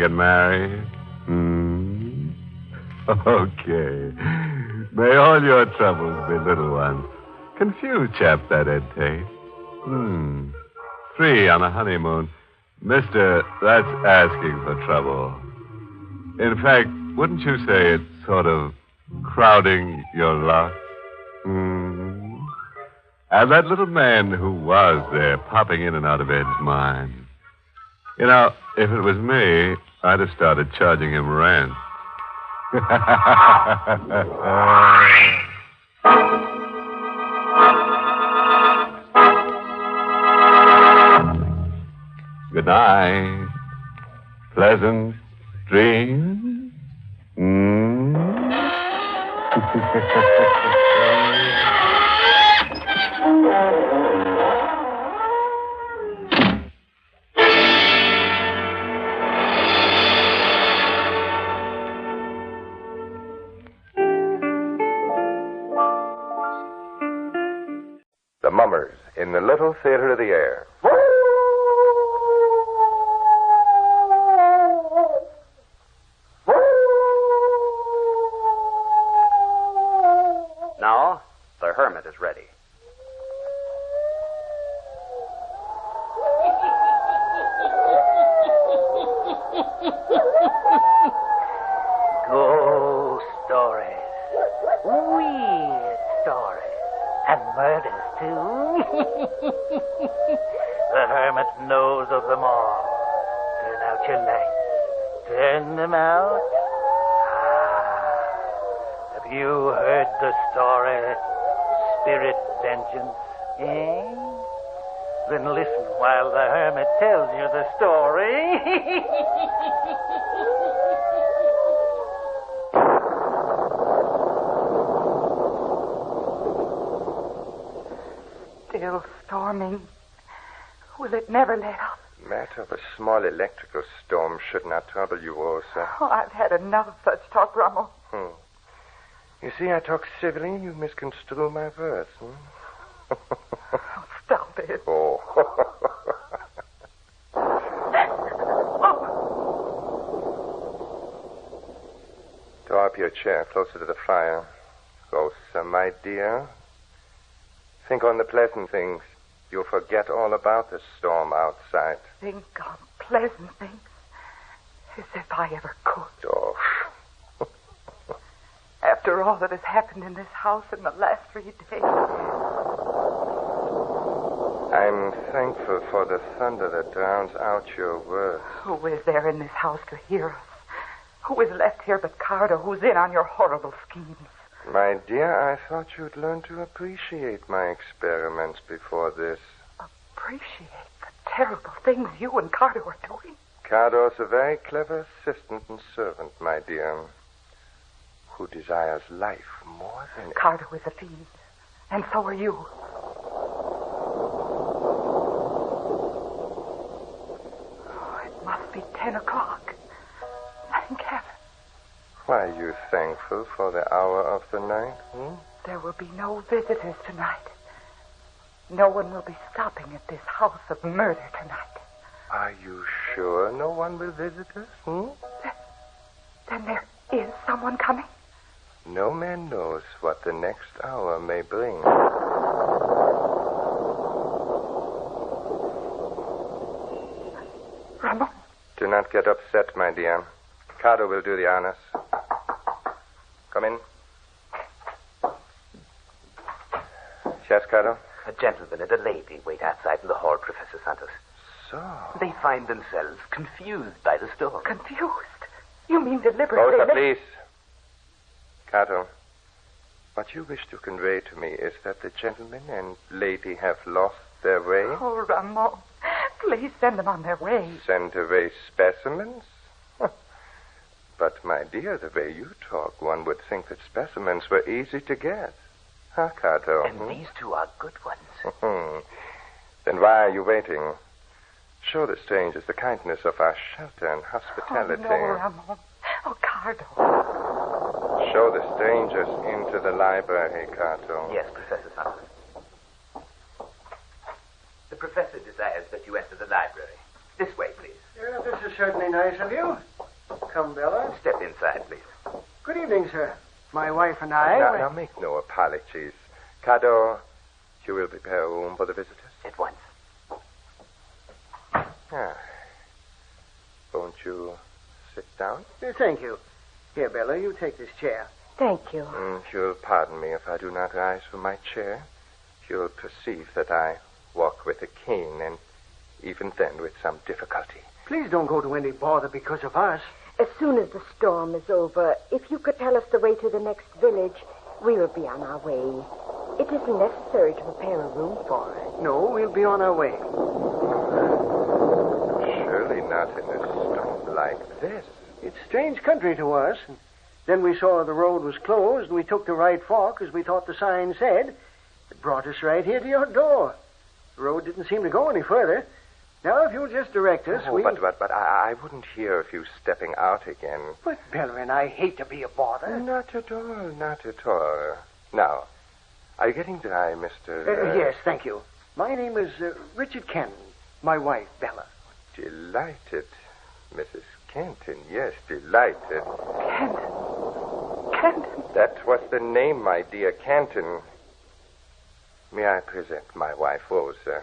get married? Okay. May all your troubles be little ones. Confused chap, that Ed Tate. 3 on a honeymoon. Mister, that's asking for trouble. In fact, wouldn't you say it's sort of crowding your luck? And that little man who was there, popping in and out of Ed's mind. You know, if it was me, I'd have started charging him rent. Good night. Pleasant dreams. The Mummers in the Little Theater of the Air. Now, the hermit is ready. Ghost stories. Weird stories. And murders, too. The hermit knows of them all. Turn out your lights. Turn them out. Have you heard the story, Spirit Vengeance? Then listen while the hermit tells you the story. Still storming. Will it never let up? Matter of a small electrical storm should not trouble you, Rosa. Oh, I've had enough of such talk, Rummel. You see, I talk civilly, you misconstrue my words. Stop it. Oh. Draw up your chair closer to the fire. Rosa, my dear. Think on the pleasant things. You'll forget all about the storm outside. Think on pleasant things. As if I ever could. Oh. After all that has happened in this house in the last 3 days. I'm thankful for the thunder that drowns out your words. Who is there in this house to hear us? Who is left here but Carter, who's in on your horrible schemes? My dear, I thought you'd learn to appreciate my experiments before this. Appreciate the terrible things you and Carter were doing? Carter's a very clever assistant and servant, my dear, who desires life more than... Carter was a fiend, and so are you. Oh, it must be 10 o'clock. Thank heaven. Why are you thankful for the hour of the night? There will be no visitors tonight. No one will be stopping at this house of murder tonight. Are you sure no one will visit us? Then there is someone coming? No man knows what the next hour may bring. Ramon. Do not get upset, my dear. Carter will do the honors. Come in. Yes, Carter? A gentleman and a lady wait outside in the hall, Professor Santos. So? They find themselves confused by the storm. Confused? You mean deliberately? Rosa, please. Carter, what you wish to convey to me is that the gentleman and lady have lost their way? Oh, Ramon, please send them on their way. Send away specimens? But, my dear, the way you talk, one would think that specimens were easy to get. Huh, Carter? And these two are good ones. Then why are you waiting? Show the strangers the kindness of our shelter and hospitality. Oh, no, Ramon. Oh, Carter. Show the strangers into the library, Carter. Yes, Professor Santos. The professor desires that you enter the library. This way, please. This is certainly nice of you. Come, Bella. Step inside, please. Good evening, sir. My wife and I... Now make no apologies. Cador, you will prepare a room for the visitors? At once. Ah. Won't you sit down? Thank you. Here, Bella, you take this chair. Thank you. You'll pardon me if I do not rise from my chair. You'll perceive that I walk with a cane, and even then with some difficulty. Please don't go to any bother because of us. As soon as the storm is over, if you could tell us the way to the next village, we will be on our way. It isn't necessary to prepare a room for us. No, we'll be on our way. Surely not in a storm like this. It's strange country to us. Then we saw the road was closed, and we took the right fork, as we thought the sign said. It brought us right here to your door. The road didn't seem to go any further. Now, if you'll just direct us, But I wouldn't hear of you stepping out again. But, Bella and I hate to be a bother. Not at all, not at all. Now, are you getting dry, Mr... Yes, thank you. My name is Richard Kenton. My wife, Bella. Delighted. Mrs. Kenton, yes, delighted. Kenton? That was the name, my dear, Kenton. May I present my wife, Rosa?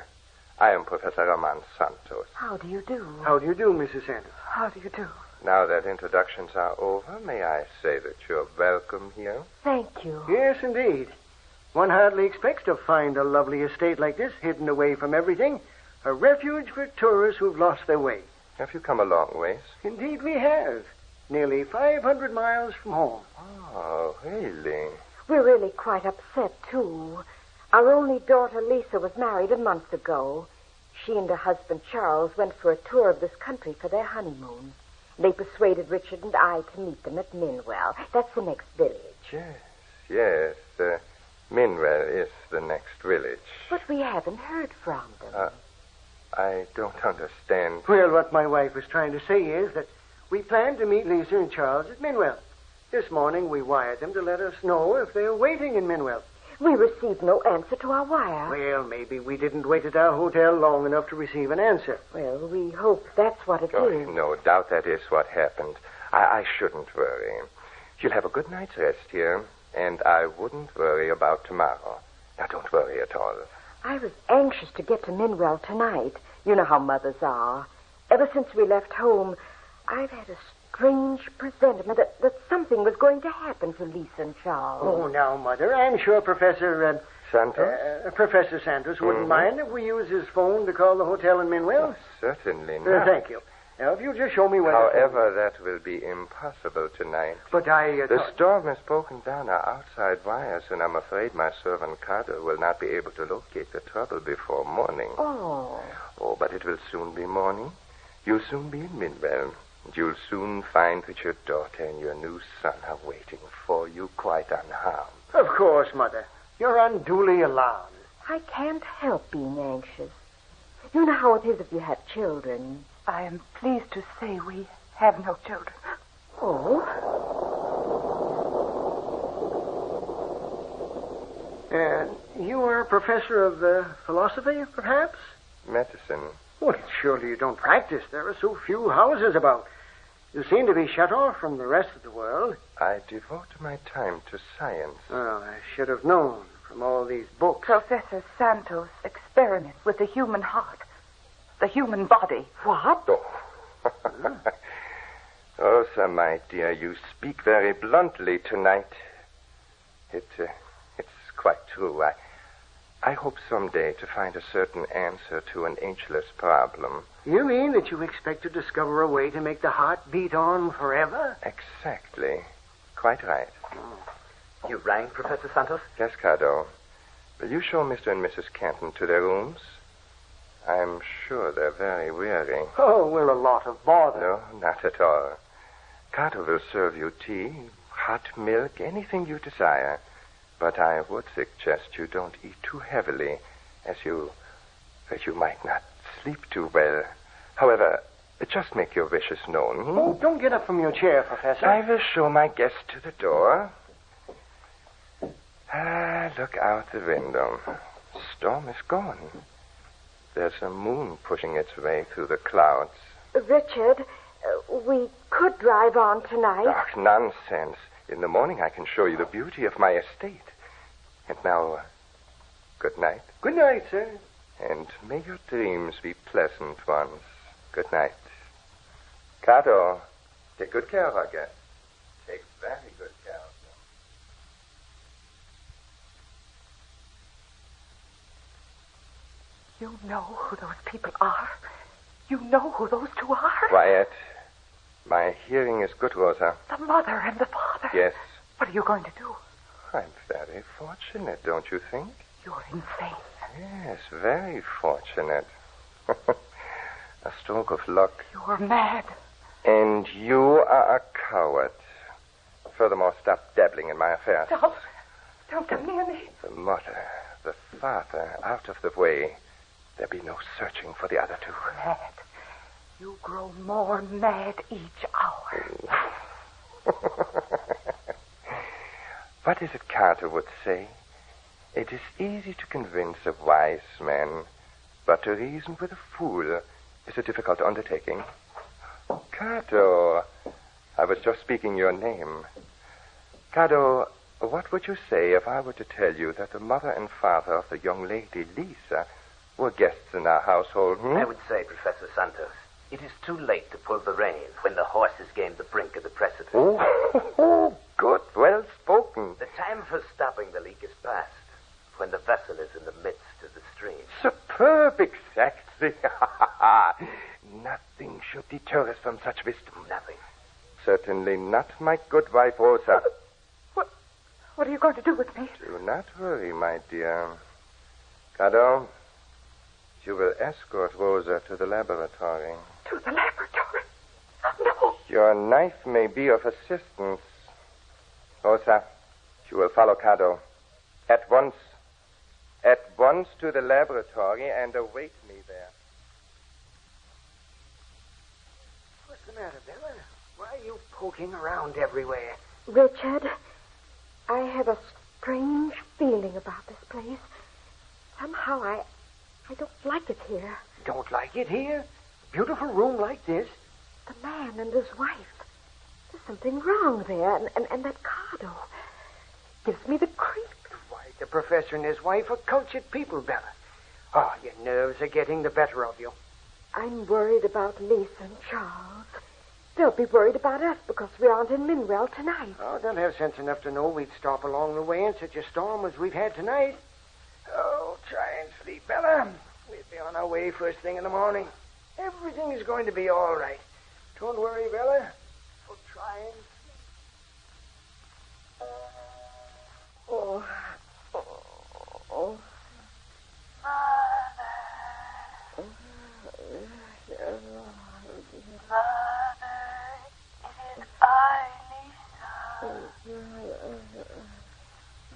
I am Professor Raman Santos. How do you do? How do you do, Mrs. Santos? How do you do? Now that introductions are over, may I say that you're welcome here? Thank you. Yes, indeed. One hardly expects to find a lovely estate like this, hidden away from everything. A refuge for tourists who've lost their way. Have you come a long ways? Indeed we have. Nearly 500 miles from home. Oh, really? We're really quite upset, too. Our only daughter, Lisa, was married a month ago. She and her husband, Charles, went for a tour of this country for their honeymoon. They persuaded Richard and I to meet them at Minwell. That's the next village. Yes. Minwell is the next village. But we haven't heard from them. I don't understand. Well, what my wife was trying to say is that we plan to meet Lisa and Charles at Minwell. This morning we wired them to let us know if they're waiting in Minwell. We received no answer to our wire. Well, maybe we didn't wait at our hotel long enough to receive an answer. Well, we hope that's what it is. No doubt that is what happened. I shouldn't worry. You'll have a good night's rest here, and I wouldn't worry about tomorrow. Now, don't worry at all. I was anxious to get to Minwell tonight. You know how mothers are. Ever since we left home, I've had a strange presentiment that something was going to happen to Lisa and Charles. Oh, now, Mother, I'm sure Professor... Santos? Professor Santos wouldn't mind if we use his phone to call the hotel in Minwell. Certainly not. Thank you. Now, if you'll just show me where... However, that will be impossible tonight. But The storm has broken down our outside wires, and I'm afraid my servant Carter will not be able to locate the trouble before morning. Oh, but it will soon be morning. You'll soon be in Minwell. And you'll soon find that your daughter and your new son are waiting for you quite unharmed. Of course, Mother. You're unduly alarmed. I can't help being anxious. You know how it is if you have children. I am pleased to say we have no children. Oh? You are a professor of philosophy, perhaps? Medicine. Well, surely you don't practice. There are so few houses about. You seem to be shut off from the rest of the world. I devote my time to science. Oh, I should have known from all these books. Professor Santos experiments with the human heart, the human body. What? Rosa, my dear, you speak very bluntly tonight. It's quite true. I hope someday to find a certain answer to an ageless problem. You mean that you expect to discover a way to make the heart beat on forever? Exactly. Quite right. You rang, Professor Santos? Yes, Cardo. Will you show Mr. and Mrs. Canton to their rooms? I'm sure they're very weary. Oh, well, a lot of bother. No, not at all. Cardo will serve you tea, hot milk, anything you desire. But I would suggest you don't eat too heavily, as you might not sleep too well. However, just make your wishes known. Oh, don't get up from your chair, Professor. I will show my guest to the door. Look out the window. Storm is gone. There's a moon pushing its way through the clouds. Richard, We could drive on tonight. Ach, nonsense. In the morning I can show you the beauty of my estate. And now, good night. Good night, sir. And may your dreams be pleasant ones. Good night. Cato, take good care of our guest. Take very good care of them. You know who those people are. You know who those two are. Quiet. My hearing is good, Rosa. The mother and the father. Yes. What are you going to do? I'm very fortunate, don't you think? You're insane. Yes, very fortunate. A stroke of luck. You're mad. And you are a coward. Furthermore, stop dabbling in my affairs. Don't come near me. The mother, the father, out of the way. There be no searching for the other two. Mad. You grow more mad each hour. What is it Carter would say? It is easy to convince a wise man, but to reason with a fool is a difficult undertaking. Cato, I was just speaking your name. Cato, what would you say if I were to tell you that the mother and father of the young lady, Lisa, were guests in our household? I would say, Professor Santos, it is too late to pull the reins when the horse has gained the brink of the precipice. Oh, good, well spoken. The time for stopping the leak is past, when the vessel is in the midst of the stream. Superb, exactly. Nothing should deter us from such wisdom. Nothing. Certainly not, my good wife, Rosa. What are you going to do with me? Do not worry, my dear. Cato, you will escort Rosa to the laboratory. To the laboratory? No. Your knife may be of assistance. Rosa, you will follow Cato. At once. At once to the laboratory and await me there. What's the matter, Bella? Why are you poking around everywhere? Richard, I have a strange feeling about this place. Somehow I don't like it here. Don't like it here? Beautiful room like this? The man and his wife. There's something wrong there. And that Cardo gives me the creeps. Why, the professor and his wife are cultured people, Bella. Oh, your nerves are getting the better of you. I'm worried about Lisa and Charles. They'll be worried about us because we aren't in Minwell tonight. Oh, they'll have sense enough to know we'd stop along the way in such a storm as we've had tonight. Oh, try and sleep, Bella. We'll be on our way first thing in the morning. Everything is going to be all right. Don't worry, Bella. We'll try and sleep. Oh.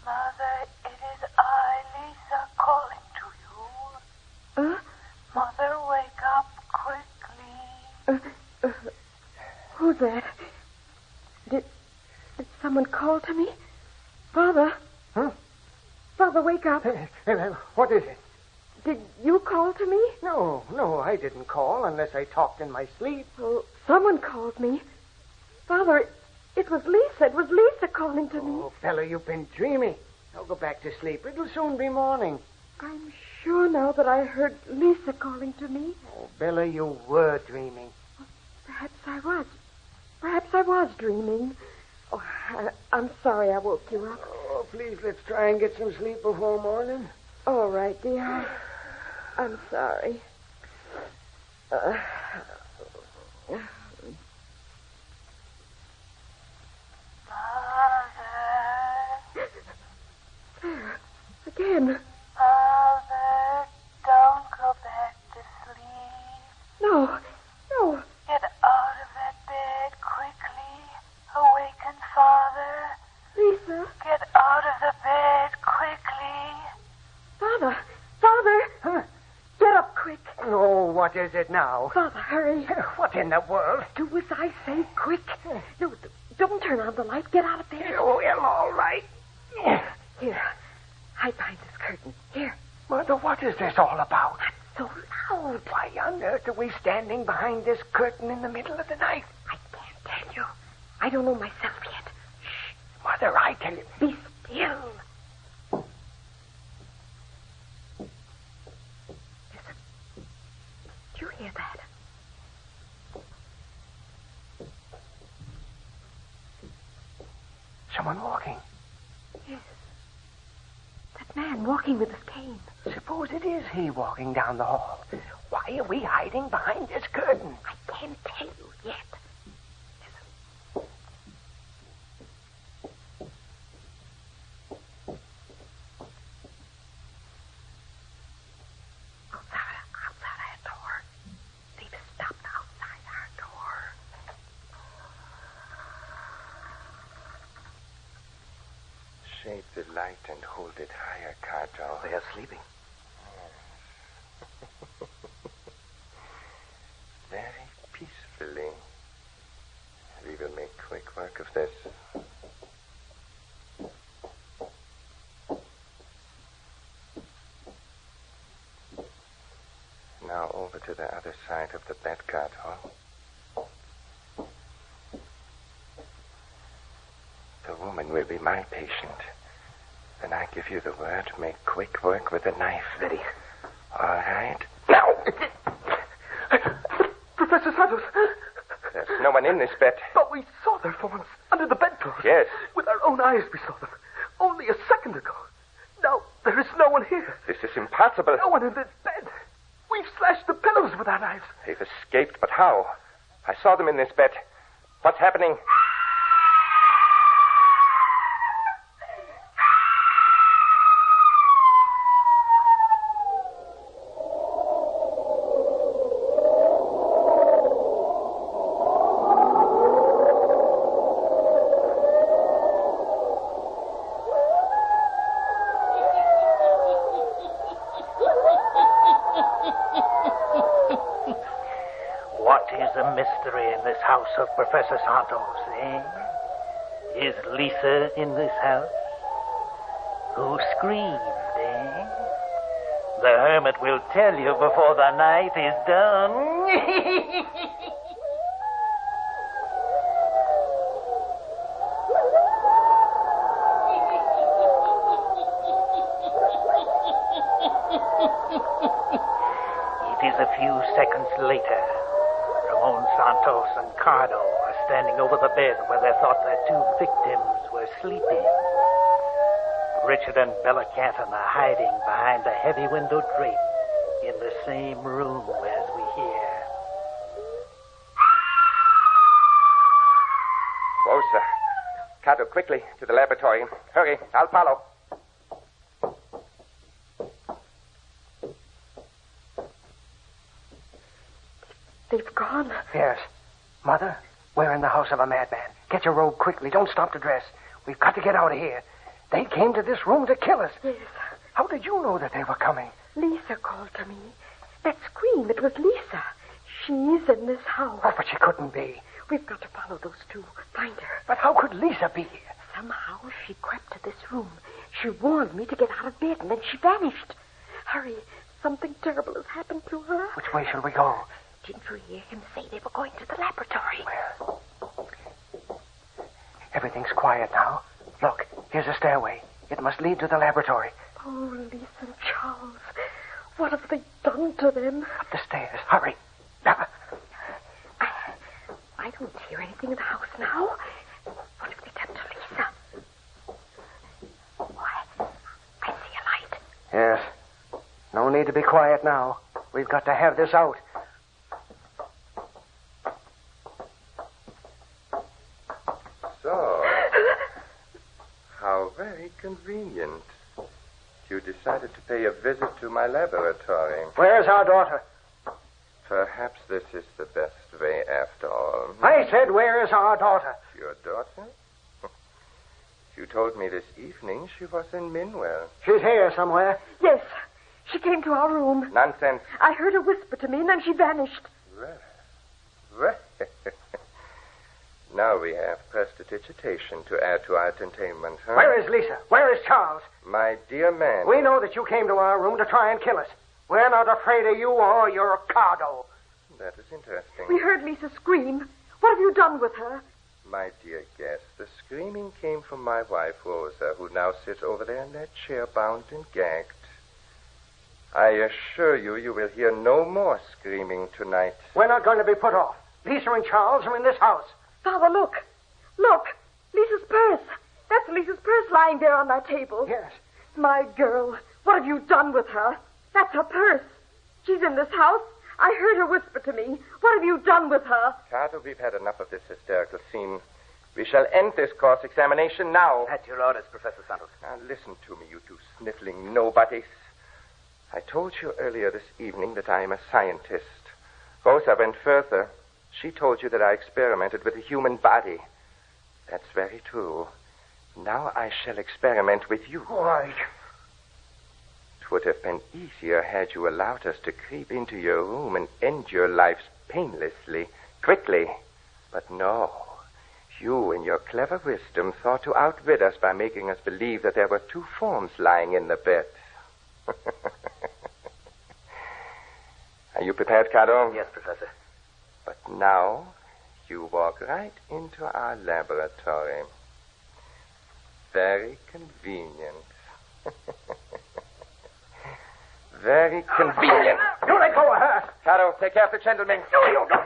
Mother, it is I, Lisa, calling to you. Mother, wake up quickly. Who's that? Did someone call to me? Father? Huh? Father, wake up. What is it? Did you call to me? No, I didn't call unless I talked in my sleep. Oh, someone called me. Father, it was Lisa. It was Lisa calling to me. Oh, fella, you've been dreaming. Now go back to sleep. It'll soon be morning. I'm sure now that I heard Lisa calling to me. Oh, Bella, you were dreaming. Perhaps I was. Perhaps I was dreaming. Oh, I'm sorry I woke you up. Oh, please, let's try and get some sleep before morning. All right, dear. I'm sorry. Again. Mother, don't go back to sleep. No. Get out of that bed quickly. Awaken Father. Lisa. Get out of the bed quickly. Father. Huh? Get up quick. Oh, what is it now? Father, hurry. What in the world? Do as I say, quick. No, don't turn on the light. Get out of bed. Oh, well, all right. Here. Hide behind this curtain. Here. Mother, what is this all about? So loud. Why on earth are we standing behind this curtain in the middle of the night? I I don't know myself yet. Mother, I tell you. Be still. Listen. Do you hear that? Someone walking. Yes. That man walking with his cane. Suppose it is he walking down the hall. Why are we hiding behind this curtain? I can't tell you yet. Outside our door. They've stopped outside our door. Shade the light and hold it higher, Cato. They are sleeping. Very peacefully. We will make quick work of this. Now over to the other side of the bed, Cato. The woman will be my patient. Then I give you the word, make quick work with the knife. Ready. All right. Now! Professor Santos. There's no one in this bed. But we saw their forms under the bedclothes. Yes. With our own eyes we saw them. Only a second ago. Now, there is no one here. This is impossible. No one in this bed. We've slashed the pillows with our knives. They've escaped, but how? I saw them in this bed. What's happening? Of Professor Santos, eh? Is Lisa in this house? Who screamed, eh? The hermit will tell you before the night is done. It is a few seconds later. Ramon Santos and Cardo are standing over the bed where they thought their two victims were sleeping. Richard and Bella Canton are hiding behind a heavy window drape in the same room as we hear. Rosa. Cardo, quickly to the laboratory. Hurry, I'll follow. They've gone. Yes. Mother, we're in the house of a madman. Get your robe quickly. Don't stop to dress. We've got to get out of here. They came to this room to kill us. Yes. How did you know that they were coming? Lisa called to me. That scream, it was Lisa. She's in this house. Oh, but she couldn't be. We've got to follow those two. Find her. But how could Lisa be here? Somehow she crept to this room. She warned me to get out of bed, and then she vanished. Hurry. Something terrible has happened to her. Which way shall we go? Didn't you hear him say they were going to the laboratory? Well, everything's quiet now. Look, here's a stairway. It must lead to the laboratory. Oh, Lisa and Charles. What have they done to them? Up the stairs. Hurry. I don't hear anything in the house now. What have they done to Lisa? Oh, I see a light. Yes. No need to be quiet now. We've got to have this out. So, how very convenient. You decided to pay a visit to my laboratory. Where's our daughter? Perhaps this is the best way after all. I said, where is our daughter? Your daughter? You told me this evening she was in Minwell. She's here somewhere. Yes. She came to our room. Nonsense. I heard her whisper to me, and then she vanished. Well. Now we have prestidigitation to add to our entertainment, huh? Where is Lisa? Where is Charles? My dear man. We know that you came to our room to try and kill us. We're not afraid of you or your cardo. That is interesting. We heard Lisa scream. What have you done with her? my dear guest, the screaming came from my wife, Rosa, who now sits over there in that chair, bound and gagged. I assure you, you will hear no more screaming tonight. We're not going to be put off. Lisa and Charles are in this house. Father, look. Look. Lisa's purse. That's Lisa's purse lying there on that table. Yes. My girl, what have you done with her? That's her purse. She's in this house. I heard her whisper to me. What have you done with her? Carter, we've had enough of this hysterical scene. We shall end this cross-examination now. At your orders, Professor Santos. Now, listen to me, you two sniffling nobodies. I told you earlier this evening that I am a scientist. Rosa went further. She told you that I experimented with the human body. That's very true. Now I shall experiment with you. Why? It would have been easier had you allowed us to creep into your room and end your lives painlessly, quickly. But no. You, in your clever wisdom, thought to outwit us by making us believe that there were two forms lying in the bed. Are you prepared, Cardo? Yes, Professor. But now, you walk right into our laboratory. Very convenient. Very convenient. You let go of her. Cardo, take care of the gentleman. No, you don't.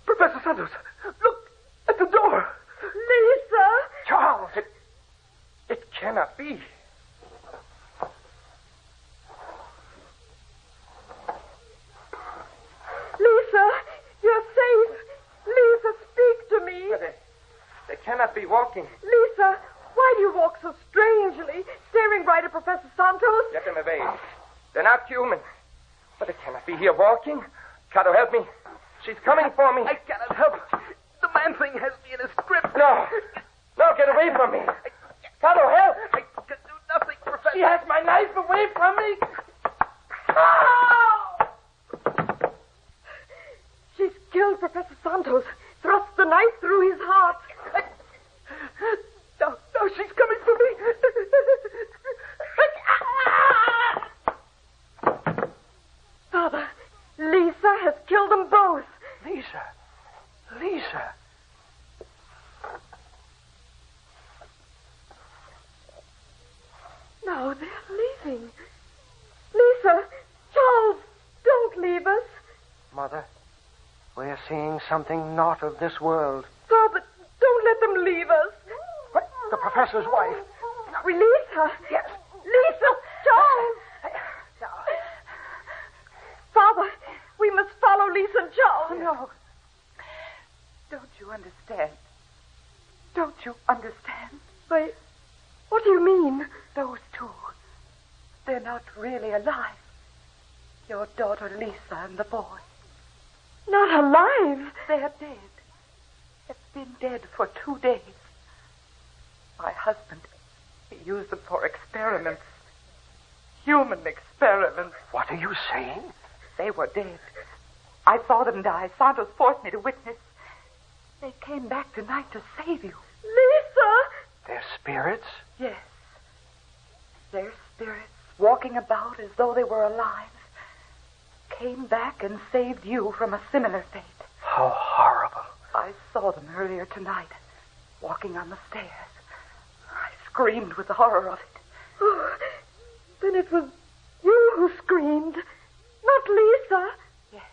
Professor Santos, look at the door. Lisa! Charles, it cannot be. Lisa, you're safe. Lisa, speak to me. But they cannot be walking. Lisa, why do you walk so strangely, staring right at Professor Santos? Get them away. They're not human. But they cannot be here walking. Cardo, help me. She's coming for me. I cannot help it. The man thing has me in his grip. No. No, get away from me. Cardo, help. I can do nothing, Professor. She has my knife away from me. She's killed Professor Santos. Thrust the knife through his heart. No, she's coming for me. Father, Lisa has killed them both. Lisa. Now they're leaving. Lisa, Charles, don't leave us. Mother, we're seeing something not of this world. Father, don't let them leave us. What? The professor's wife. Release her. Yes. Lisa, Charles. Father, we must follow Lisa and Charles. No. Don't you understand? Don't you understand? Wait, what do you mean? Those two, they're not really alive. Your daughter Lisa and the boy. Not alive? They're dead. They've been dead for 2 days. My husband, he used them for experiments. Human experiments. What are you saying? They were dead. I saw them die. Santos forced me to witness. They came back tonight to save you. Lisa! Their spirits? Yes. Their spirits, walking about as though they were alive, came back and saved you from a similar fate. How horrible. I saw them earlier tonight, walking on the stairs. I screamed with the horror of it. Oh, then it was you who screamed, not Lisa. Yes,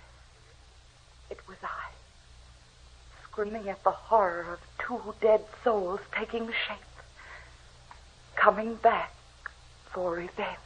it was I, screaming at the horror of 2 dead souls taking shape, coming back for revenge.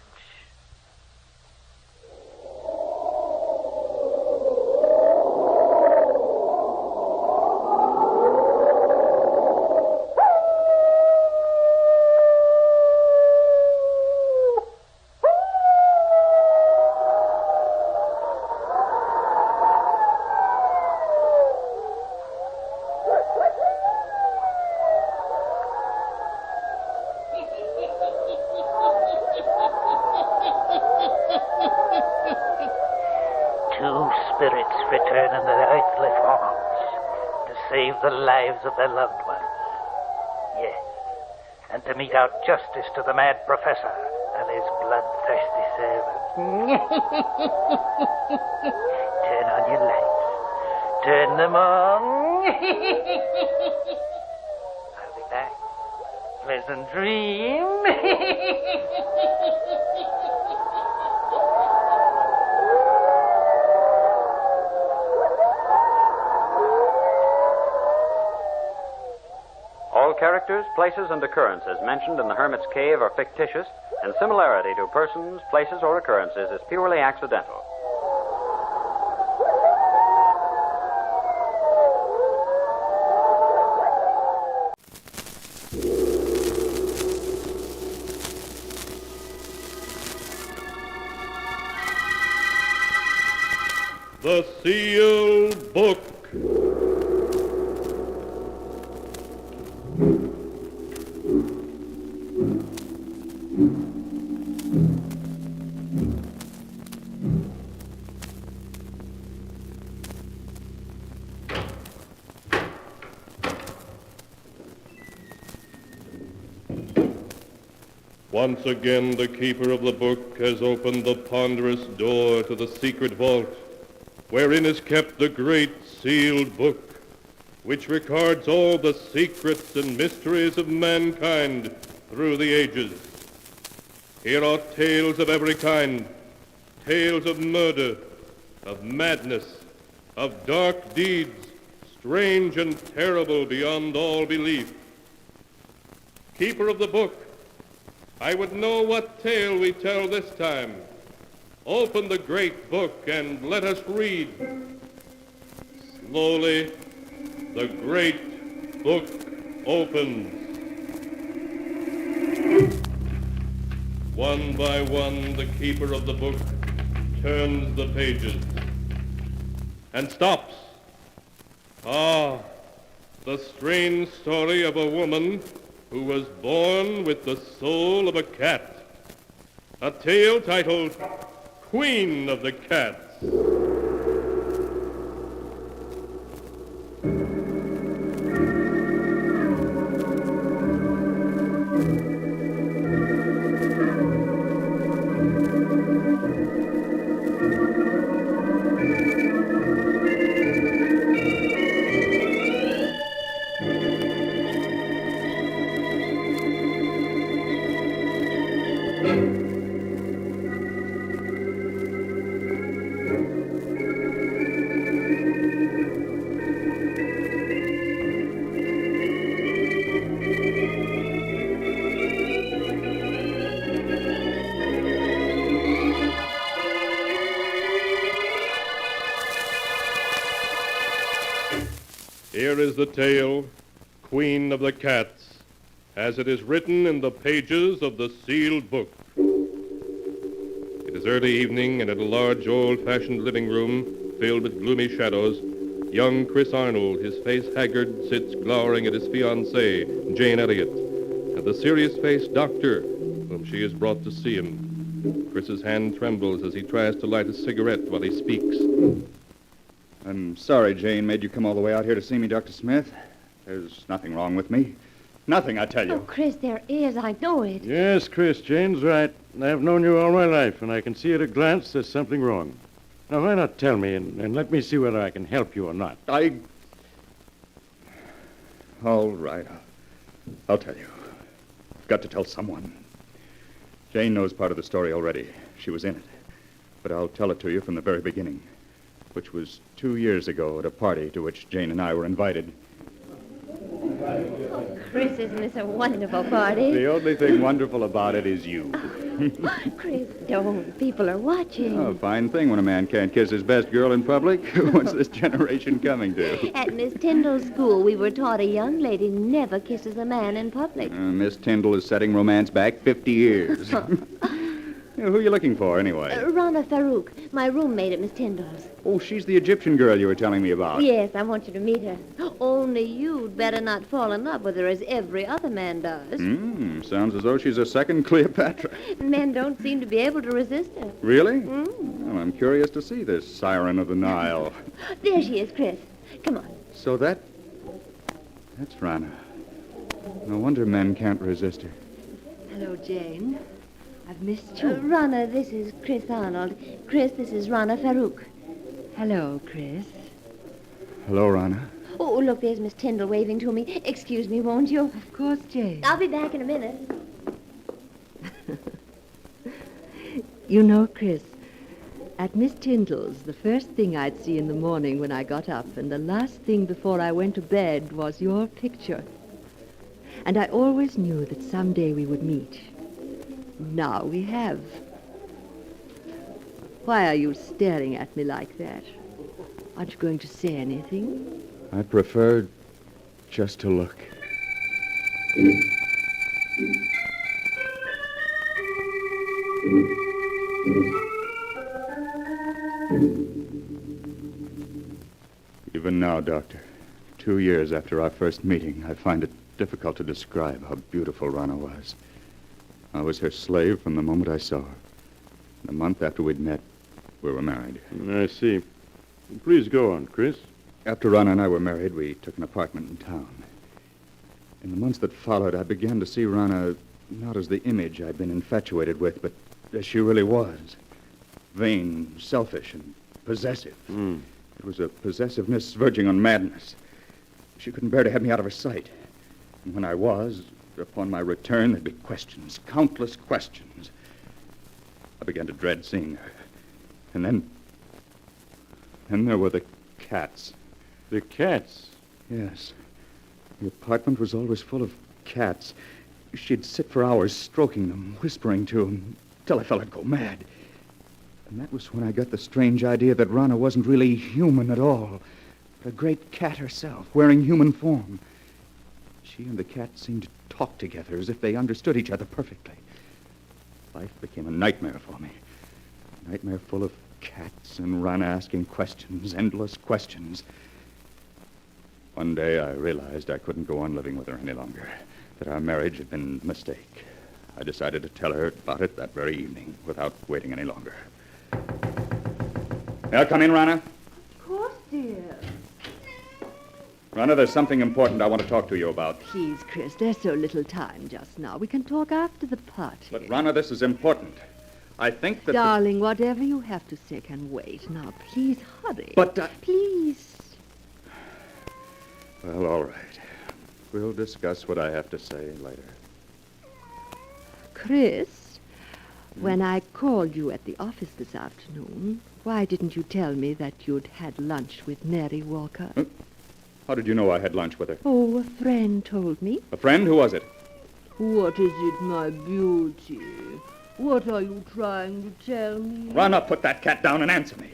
Return in their earthly forms to save the lives of their loved ones. Yes, and to mete out justice to the mad professor and his bloodthirsty servants. Turn on your lights. Turn them on. I'll be back. Pleasant dream. All characters, places, and occurrences mentioned in the Hermit's Cave are fictitious, and similarity to persons, places, or occurrences is purely accidental. The Sealed Book. Once again, the keeper of the book has opened the ponderous door to the secret vault, wherein is kept the great sealed book, which records all the secrets and mysteries of mankind through the ages. Here are tales of every kind, tales of murder, of madness, of dark deeds, strange and terrible beyond all belief. Keeper of the book, I would know what tale we tell this time. Open the great book and let us read. Slowly, the great book opens. One by one, the keeper of the book turns the pages and stops. Ah, the strange story of a woman who was born with the soul of a cat. A tale titled Queen of the Cats. Here is the tale, Queen of the Cats, as it is written in the pages of the sealed book. It is early evening, and in a large, old-fashioned living room filled with gloomy shadows, young Chris Arnold, his face haggard, sits glowering at his fiancée, Jane Elliott, and the serious-faced doctor, whom she has brought to see him. Chris's hand trembles as he tries to light a cigarette while he speaks. I'm sorry Jane made you come all the way out here to see me, Dr. Smith. There's nothing wrong with me. Nothing, I tell you. Oh, Chris, there is. I know it. Yes, Chris, Jane's right. I've known you all my life, and I can see at a glance there's something wrong. Now, why not tell me, and let me see whether I can help you or not? All right. I'll tell you. I've got to tell someone. Jane knows part of the story already. She was in it. But I'll tell it to you from the very beginning, which was 2 years ago at a party to which Jane and I were invited. Oh, Chris, isn't this a wonderful party? The only thing wonderful about it is you. Chris, don't. People are watching. Oh, fine thing when a man can't kiss his best girl in public. What's this generation coming to? At Miss Tyndall's school, we were taught a young lady never kisses a man in public. Miss Tyndall is setting romance back 50 years. Who are you looking for, anyway? Rana Farouk, my roommate at Miss Tyndall's. Oh, she's the Egyptian girl you were telling me about. Yes, I want you to meet her. Only you'd better not fall in love with her as every other man does. Sounds as though she's a second Cleopatra. Men don't seem to be able to resist her. Really? Well, I'm curious to see this siren of the Nile. There she is, Chris. Come on. So that's Rana. No wonder men can't resist her. Hello, Jane. I've missed you. Rana, this is Chris Arnold. Chris, this is Rana Farouk. Hello, Chris. Hello, Rana. Oh, look, there's Miss Tyndall waving to me. Excuse me, won't you? Of course, Jane. I'll be back in a minute. You know, Chris, at Miss Tyndall's, the first thing I'd see in the morning when I got up, and the last thing before I went to bed, was your picture. And I always knew that someday we would meet. Now we have. Why are you staring at me like that? Aren't you going to say anything? I prefer just to look. Even now, Doctor, 2 years after our first meeting, I find it difficult to describe how beautiful Rana was. I was her slave from the moment I saw her. And a month after we'd met, we were married. I see. Please go on, Chris. After Rana and I were married, we took an apartment in town. In the months that followed, I began to see Rana not as the image I'd been infatuated with, but as she really was. Vain, selfish, and possessive. It was a possessiveness verging on madness. She couldn't bear to have me out of her sight. And when I was, upon my return, there'd be questions, countless questions. I began to dread seeing her. And then there were the cats. The cats? Yes. The apartment was always full of cats. She'd sit for hours stroking them, whispering to them, till I felt I'd go mad. And that was when I got the strange idea that Rana wasn't really human at all, but a great cat herself, wearing human form. She and the cat seemed to talk together as if they understood each other perfectly. Life became a nightmare for me. A nightmare full of cats and Rana asking questions, endless questions. One day I realized I couldn't go on living with her any longer, that our marriage had been a mistake. I decided to tell her about it that very evening, without waiting any longer. May I come in, Rana? Of course, dear. Rana, there's something important I want to talk to you about. Please, Chris, there's so little time just now. We can talk after the party. But, Rana, this is important. I think that... Darling, whatever you have to say can wait. Now, please hurry. But, Please. Well, all right. We'll discuss what I have to say later. Chris, when I called you at the office this afternoon, why didn't you tell me that you'd had lunch with Mary Walker? How did you know I had lunch with her? Oh, a friend told me. A friend? Who was it? What is it, my beauty? What are you trying to tell me? Rana, put that cat down and answer me.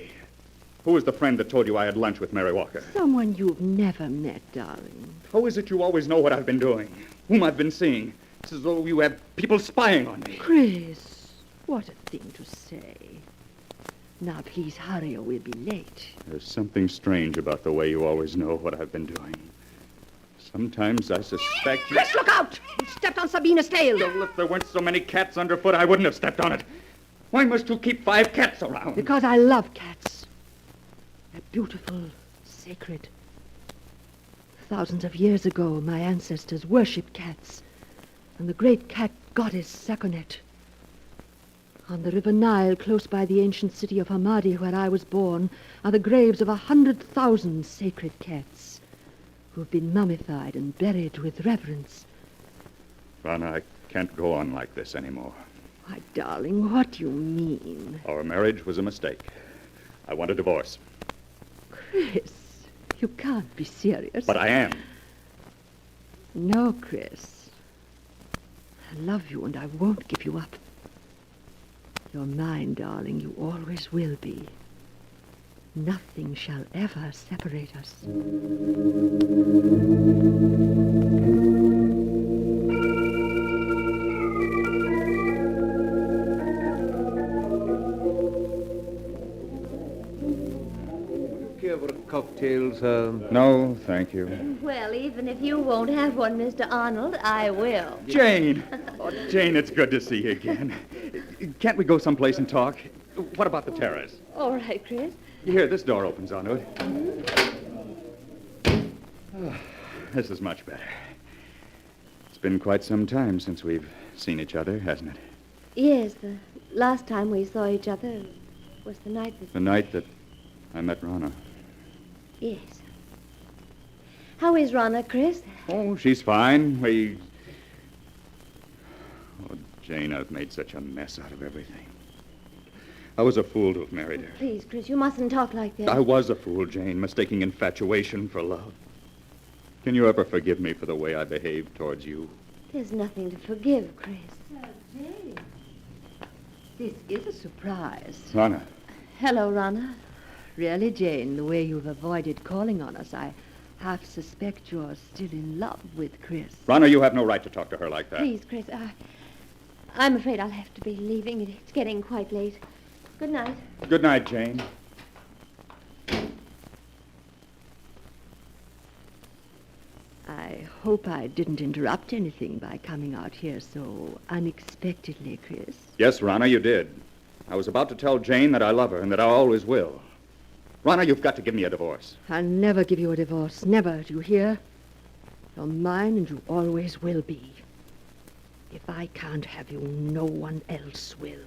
Who was the friend that told you I had lunch with Mary Walker? Someone you've never met, darling. How is it you always know what I've been doing? Whom I've been seeing? It's as though you have people spying on me. Chris, what a thing to say. Now, please hurry or we'll be late. There's something strange about the way you always know what I've been doing. Sometimes I suspect... Chris, look out! You stepped on Sabina's tail. Well, if there weren't so many cats underfoot, I wouldn't have stepped on it. Why must you keep 5 cats around? Because I love cats. They're beautiful, sacred. Thousands of years ago, my ancestors worshipped cats. And the great cat goddess Sakonet. On the River Nile, close by the ancient city of Hamadi, where I was born, are the graves of 100,000 sacred cats who have been mummified and buried with reverence. Rana, I can't go on like this anymore. Why, darling, what do you mean? Our marriage was a mistake. I want a divorce. Chris, you can't be serious. But I am. No, Chris. I love you and I won't give you up. You're mine, darling. You always will be. Nothing shall ever separate us. Care for cocktails? No, thank you. Well, even if you won't have one, Mr. Arnold, I will. Jane! Oh, Jane, it's good to see you again. Can't we go someplace and talk? What about the terrace? All right, Chris. Here, this door opens onto it. Oh, this is much better. It's been quite some time since we've seen each other, hasn't it? Yes, the last time we saw each other was the night that... The night that I met Rana. Yes. How is Rana, Chris? Oh, she's fine. Oh, Jane, I've made such a mess out of everything. I was a fool to have married her. Please, Chris, you mustn't talk like that. I was a fool, Jane, mistaking infatuation for love. Can you ever forgive me for the way I behaved towards you? There's nothing to forgive, Chris. Jane. This is a surprise. Rana. Hello, Rana. Really, Jane, the way you've avoided calling on us, I half suspect you're still in love with Chris. Rana, you have no right to talk to her like that. Please, Chris, I'm afraid I'll have to be leaving. It's getting quite late. Good night. Good night, Jane. I hope I didn't interrupt anything by coming out here so unexpectedly, Chris. Yes, Rana, you did. I was about to tell Jane that I love her and that I always will. Rana, you've got to give me a divorce. I'll never give you a divorce. Never. Do you hear? You're mine and you always will be. If I can't have you, no one else will.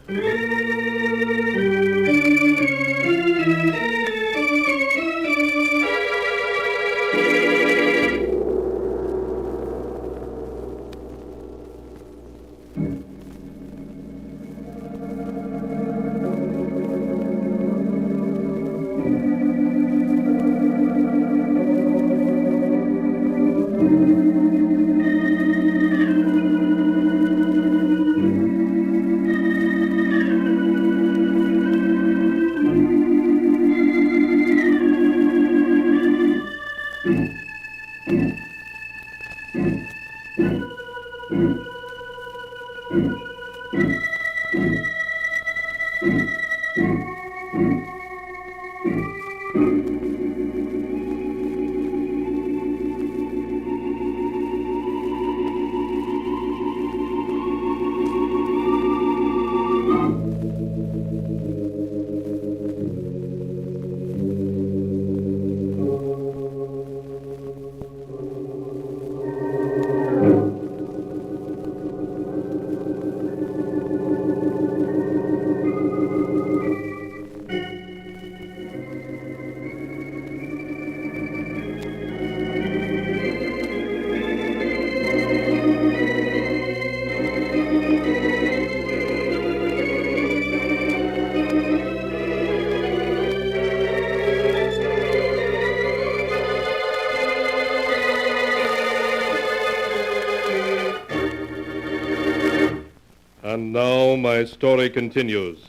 And now my story continues,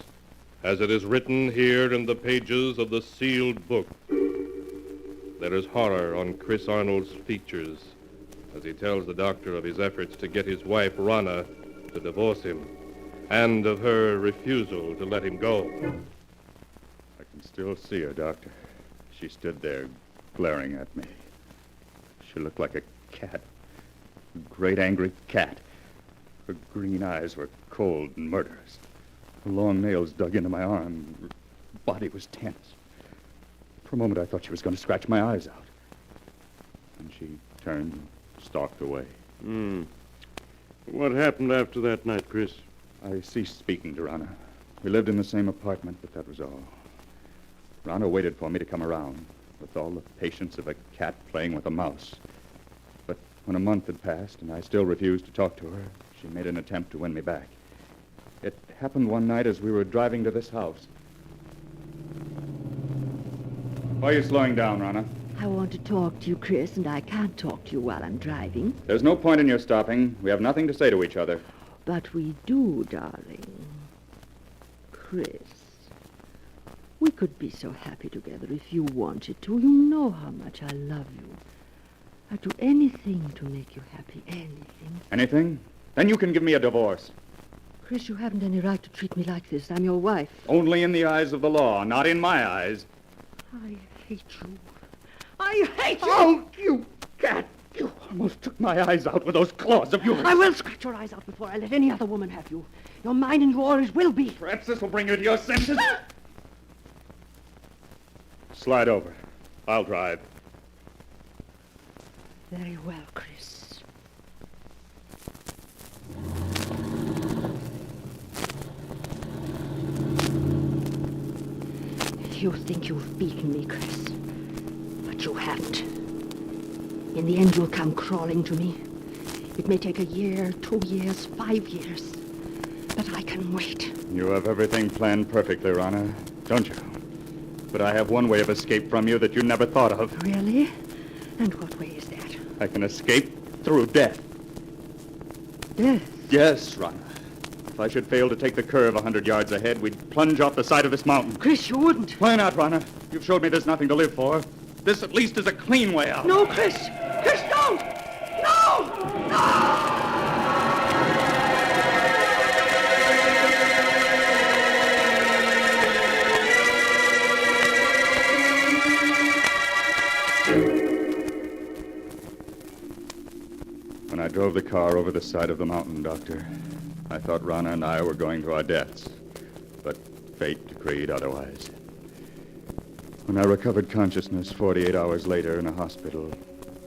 as it is written here in the pages of the sealed book. There is horror on Chris Arnold's features as he tells the doctor of his efforts to get his wife, Rana, to divorce him, and of her refusal to let him go. I can still see her, Doctor. She stood there, glaring at me. She looked like a cat. A great angry cat. Her green eyes were cold and murderous. Her long nails dug into my arm. Her body was tense. For a moment, I thought she was going to scratch my eyes out. And she turned and stalked away. What happened after that night, Chris? I ceased speaking to Rana. We lived in the same apartment, but that was all. Rana waited for me to come around, with all the patience of a cat playing with a mouse. But when a month had passed and I still refused to talk to her, she made an attempt to win me back. It happened one night as we were driving to this house. Why are you slowing down, Rana? I want to talk to you, Chris, and I can't talk to you while I'm driving. There's no point in your stopping. We have nothing to say to each other. But we do, darling. Chris, we could be so happy together if you wanted to. You know how much I love you. I'd do anything to make you happy, anything. Anything? Then you can give me a divorce. Chris, you haven't any right to treat me like this. I'm your wife. Only in the eyes of the law, not in my eyes. I hate you. I hate you! Oh, you cat! You almost took my eyes out with those claws of yours. I will scratch your eyes out before I let any other woman have you. You're mine and you always will be. Perhaps this will bring you to your senses. Slide over. I'll drive. Very well, Chris. You think you've beaten me, Chris. But you haven't. In the end, you'll come crawling to me. It may take a year, 2 years, 5 years. But I can wait. You have everything planned perfectly, Rana, don't you? But I have one way of escape from you that you never thought of. Really? And what way is that? I can escape through death. Death? Yes, Rana. If I should fail to take the curve 100 yards ahead, we'd plunge off the side of this mountain. Chris, you wouldn't. Why not, Rana? You've showed me there's nothing to live for. This at least is a clean way out. No, Chris! Chris, don't! No! No! When I drove the car over the side of the mountain, Doctor, I thought Rana and I were going to our deaths. But fate decreed otherwise. When I recovered consciousness 48 hours later in a hospital,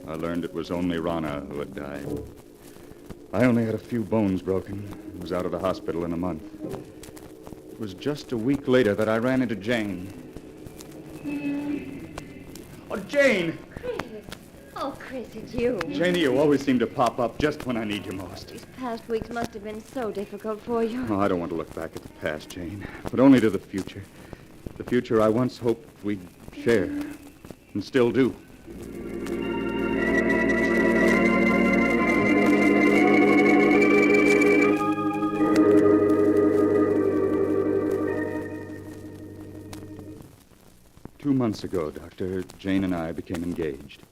I learned it was only Rana who had died. I only had a few bones broken and was out of the hospital in a month. It was just a week later that I ran into Jane. Oh, Jane! Oh, Chris, it's you. Janie, you always seem to pop up just when I need you most. These past weeks must have been so difficult for you. Oh, I don't want to look back at the past, Jane, but only to the future. The future I once hoped we'd share, and still do. Two months ago, Doctor, Jane and I became engaged.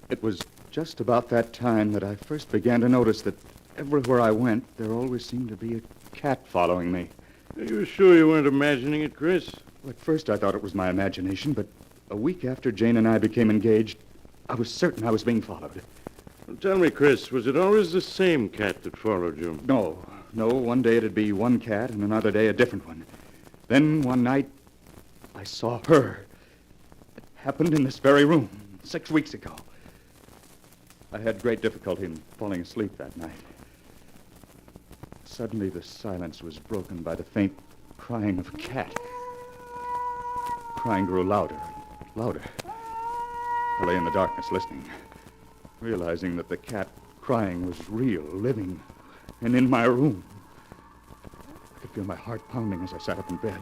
It was just about that time that I first began to notice that everywhere I went, there always seemed to be a cat following me. Are you sure you weren't imagining it, Chris? Well, at first I thought it was my imagination, but a week after Jane and I became engaged, I was certain I was being followed. Well, tell me, Chris, was it always the same cat that followed you? No. One day it'd be one cat, and another day a different one. Then one night, I saw her. It happened in this very room 6 weeks ago. I had great difficulty in falling asleep that night. Suddenly, the silence was broken by the faint crying of a cat. The crying grew louder and louder. I lay in the darkness listening, realizing that the cat crying was real, living, and in my room. I could feel my heart pounding as I sat up in bed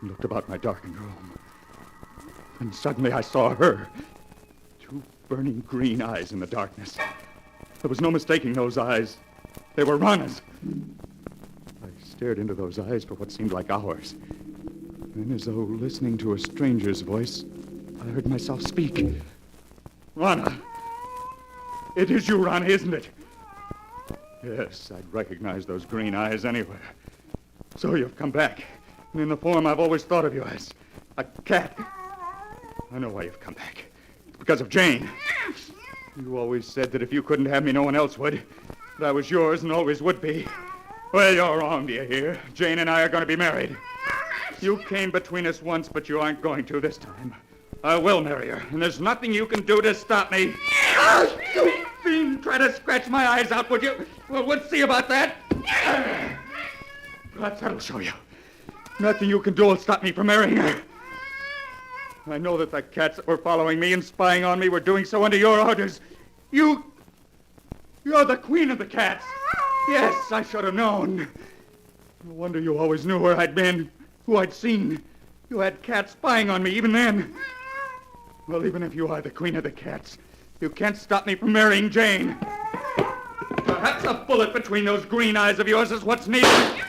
and looked about my darkened room. And suddenly I saw her. Two burning green eyes in the darkness. There was no mistaking those eyes. They were Rana's. I stared into those eyes for what seemed like hours. Then, as though listening to a stranger's voice, I heard myself speak. Rana! It is you, Rana, isn't it? Yes, I'd recognize those green eyes anywhere. So you've come back, and in the form I've always thought of you as, a cat. I know why you've come back. It's because of Jane. You always said that if you couldn't have me, no one else would. That I was yours and always would be. Well, you're wrong, do you hear? Jane and I are going to be married. You came between us once, but you aren't going to this time. I will marry her, and there's nothing you can do to stop me. You fiend, try to scratch my eyes out, would you? Well, we'll see about that. Perhaps that'll show you. Nothing you can do will stop me from marrying her. I know that the cats that were following me and spying on me were doing so under your orders. You're the queen of the cats. Yes, I should have known. No wonder you always knew where I'd been, who I'd seen. You had cats spying on me even then. Well, even if you are the queen of the cats, you can't stop me from marrying Jane. Perhaps a bullet between those green eyes of yours is what's needed.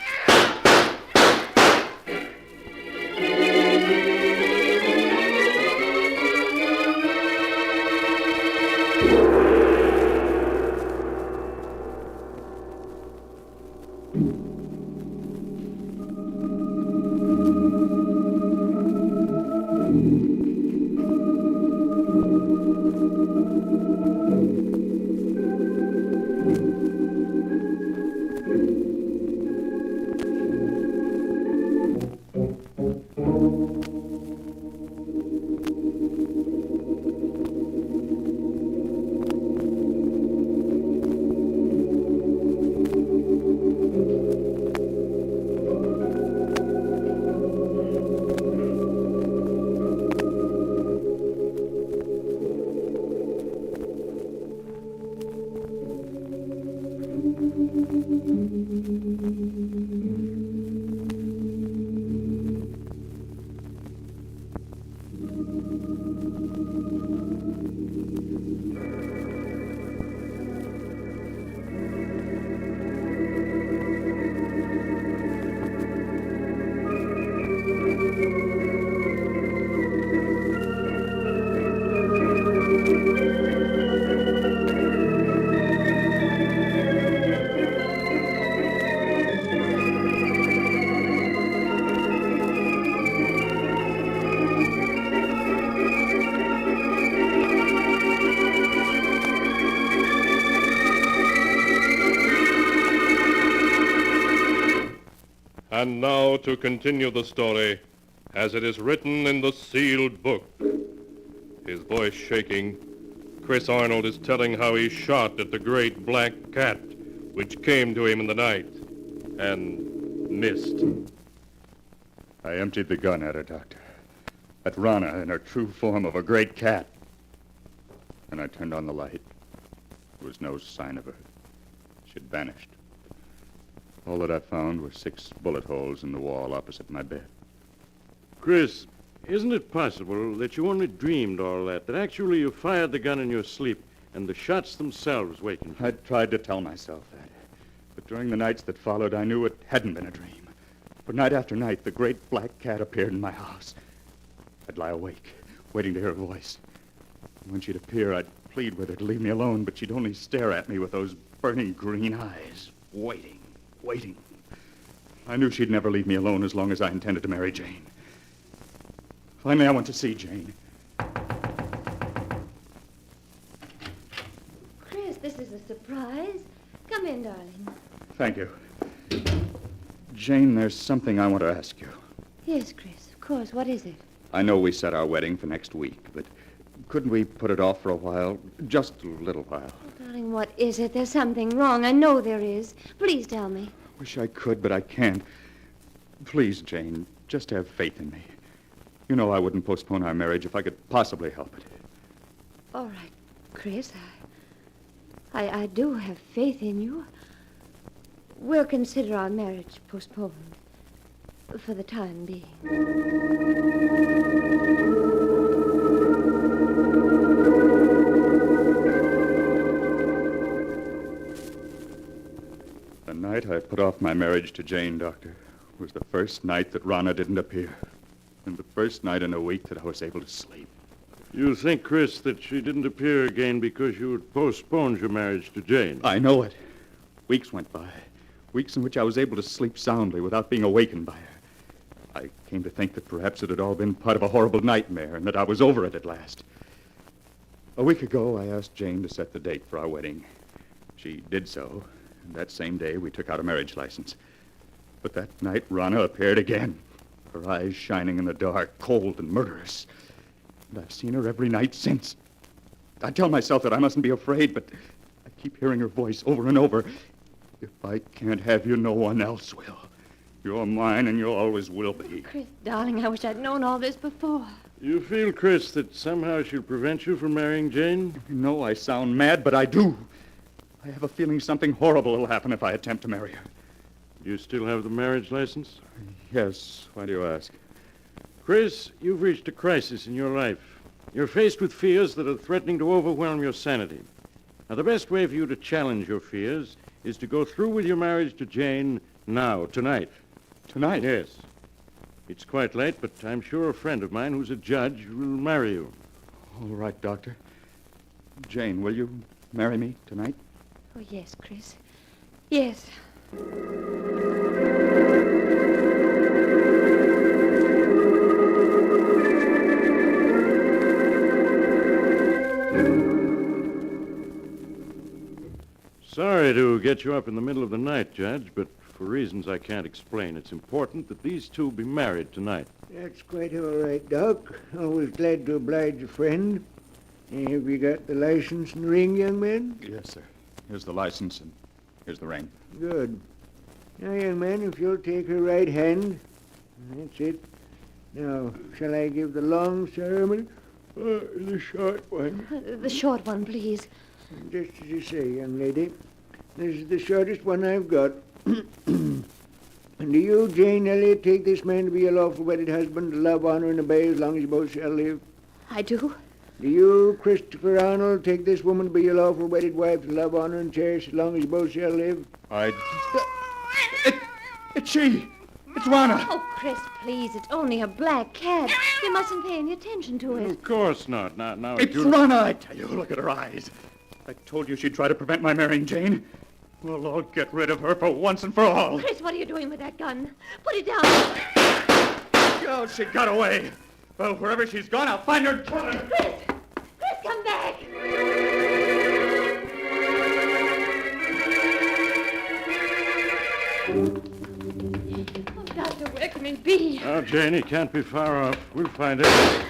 And now to continue the story as it is written in the sealed book. His voice shaking, Chris Arnold is telling how he shot at the great black cat which came to him in the night and missed. I emptied the gun at her, Doctor. At Rana in her true form of a great cat. And I turned on the light. There was no sign of her. She'd vanished. All that I found were 6 bullet holes in the wall opposite my bed. Chris, isn't it possible that you only dreamed all that actually you fired the gun in your sleep and the shots themselves wakened you? I tried to tell myself that. But during the nights that followed, I knew it hadn't been a dream. For night after night, the great black cat appeared in my house. I'd lie awake, waiting to hear her voice. And when she'd appear, I'd plead with her to leave me alone, but she'd only stare at me with those burning green eyes, waiting. I knew she'd never leave me alone as long as I intended to marry Jane. Finally, I went to see Jane. Chris, this is a surprise. Come in, darling. Thank you. Jane, there's something I want to ask you. Yes, Chris, of course. What is it? I know we set our wedding for next week, but couldn't we put it off for a while? Just a little while. Oh, darling, what is it? There's something wrong. I know there is. Please tell me. Wish I could, but I can't. Please, Jane, just have faith in me. You know I wouldn't postpone our marriage if I could possibly help it. All right, Chris. I do have faith in you. We'll consider our marriage postponed for the time being. The night I put off my marriage to Jane, Doctor, was the first night that Rana didn't appear. And the first night in a week that I was able to sleep. You think, Chris, that she didn't appear again because you had postponed your marriage to Jane? I know it. Weeks went by. Weeks in which I was able to sleep soundly without being awakened by her. I came to think that perhaps it had all been part of a horrible nightmare and that I was over it at last. A week ago, I asked Jane to set the date for our wedding. She did so, and that same day we took out a marriage license. But that night, Rana appeared again, her eyes shining in the dark, cold and murderous. And I've seen her every night since. I tell myself that I mustn't be afraid, but I keep hearing her voice over and over. If I can't have you, no one else will. You're mine, and you always will be. Chris, darling, I wish I'd known all this before. You feel, Chris, that somehow she'll prevent you from marrying Jane? You know I sound mad, but I do. I have a feeling something horrible will happen if I attempt to marry her. You still have the marriage license? Yes. Why do you ask? Chris, you've reached a crisis in your life. You're faced with fears that are threatening to overwhelm your sanity. Now, the best way for you to challenge your fears is to go through with your marriage to Jane now, tonight. Tonight? Yes. It's quite late, but I'm sure a friend of mine who's a judge will marry you. All right, Doctor. Jane, will you marry me tonight? Oh, yes, Chris. Yes. Sorry to get you up in the middle of the night, Judge, but for reasons I can't explain, it's important that these two be married tonight. That's quite all right, Doc. Always glad to oblige a friend. Have you got the license and ring, young man? Yes, sir. Here's the license and here's the ring. Good. Now, young man, if you'll take her right hand. That's it. Now, shall I give the long ceremony or the short one? The short one, please. Just as you say, young lady. This is the shortest one I've got. And do you, Jane Elliott, take this man to be your lawful wedded husband, to love, honor, and obey as long as you both shall live? I do. Do you, Christopher Arnold, take this woman to be your lawful wedded wife, to love, honor, and cherish as long as you both shall live? It's she! It's Rana! Oh, Chris, please. It's only a black cat. You mustn't pay any attention to it. Of course not. Now It's Rana, I tell you. Look at her eyes. I told you she'd try to prevent my marrying Jane. Well, I'll get rid of her for once and for all. Chris, what are you doing with that gun? Put it down. Oh, she got away. Well, wherever she's gone, I'll find her and kill her. Chris, come back. Oh, Now, Jane, he can't be far off. We'll find him.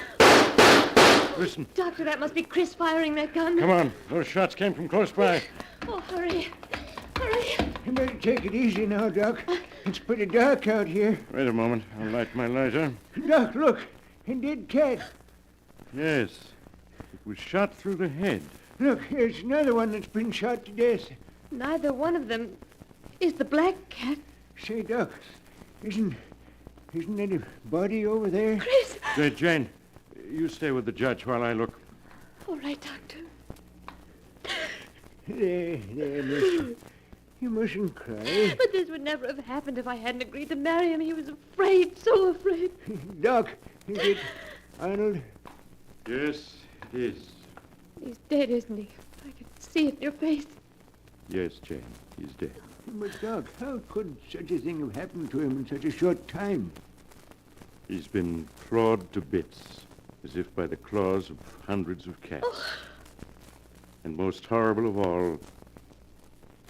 Listen. Doctor, that must be Chris firing that gun. Come on. Those shots came from close by. Oh, hurry. Hurry. You better take it easy now, Doc. It's pretty dark out here. Wait a moment. I'll light my lighter. Doc, look. A dead cat. Yes. It was shot through the head. Look, here's another one that's been shot to death. Neither one of them is the black cat. Say, Doc, isn't there a body over there? Chris! Say, Jane, you stay with the judge while I look. All right, Doctor. There, miss. You mustn't cry. But this would never have happened if I hadn't agreed to marry him. He was afraid, so afraid. Doc, is it Arnold? Yes, it is. He's dead, isn't he? I can see it in your face. Yes, Jane, he's dead. But, Doc, how could such a thing have happened to him in such a short time? He's been clawed to bits, as if by the claws of hundreds of cats. Oh. And most horrible of all,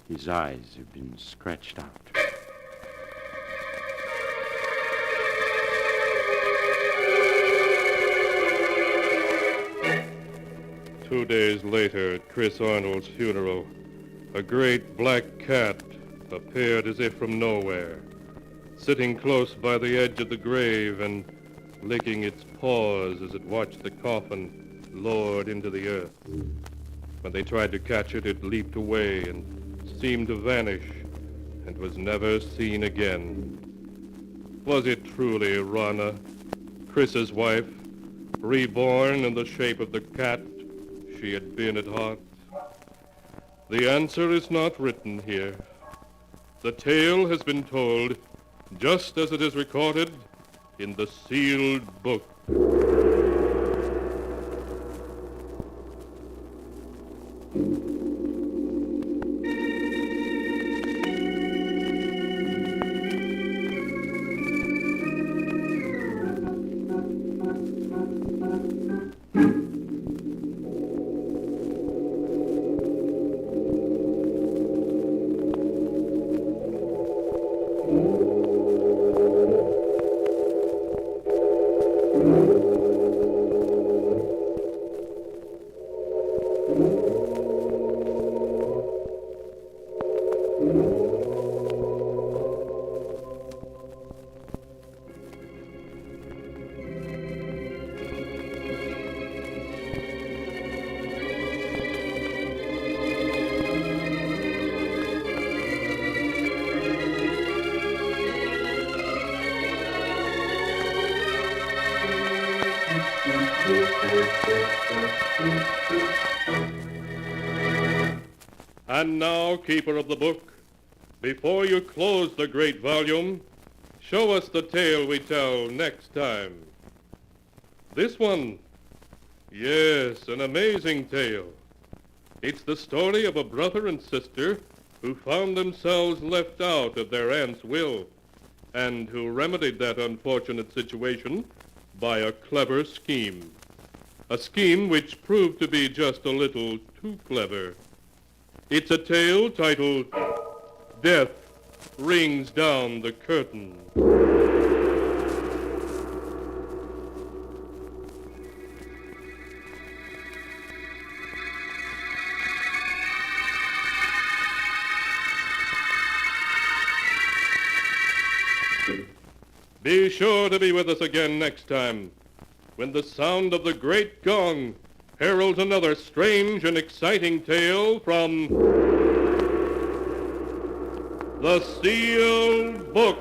his eyes have been scratched out. 2 days later, at Chris Arnold's funeral, a great black cat appeared as if from nowhere, sitting close by the edge of the grave and licking its paws as it watched the coffin lowered into the earth. When they tried to catch it, it leaped away and seemed to vanish and was never seen again. Was it truly Rana, Chris's wife, reborn in the shape of the cat she had been at heart? The answer is not written here. The tale has been told just as it is recorded in the sealed book. And now, keeper of the book, before you close the great volume, show us the tale we tell next time. This one, yes, an amazing tale. It's the story of a brother and sister who found themselves left out of their aunt's will and who remedied that unfortunate situation by a clever scheme. A scheme which proved to be just a little too clever. It's a tale titled Death Rings Down the Curtain. Be sure to be with us again next time, when the sound of the great gong heralds another strange and exciting tale from the Sealed Book.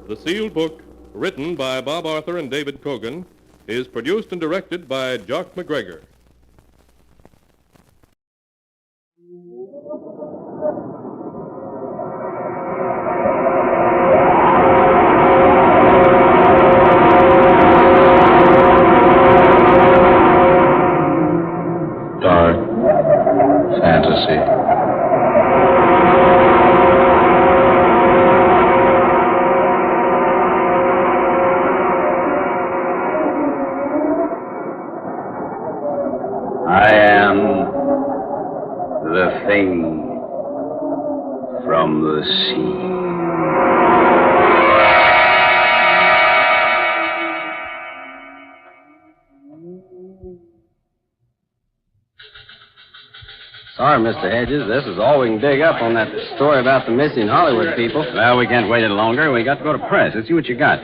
The Sealed Book, written by Bob Arthur and David Cogan, is produced and directed by Jock McGregor. I am the thing from the sea. Sorry, Mr. Hedges. This is all we can dig up on that story about the missing Hollywood people. Well, we can't wait any longer. We got to go to press. Let's see what you got.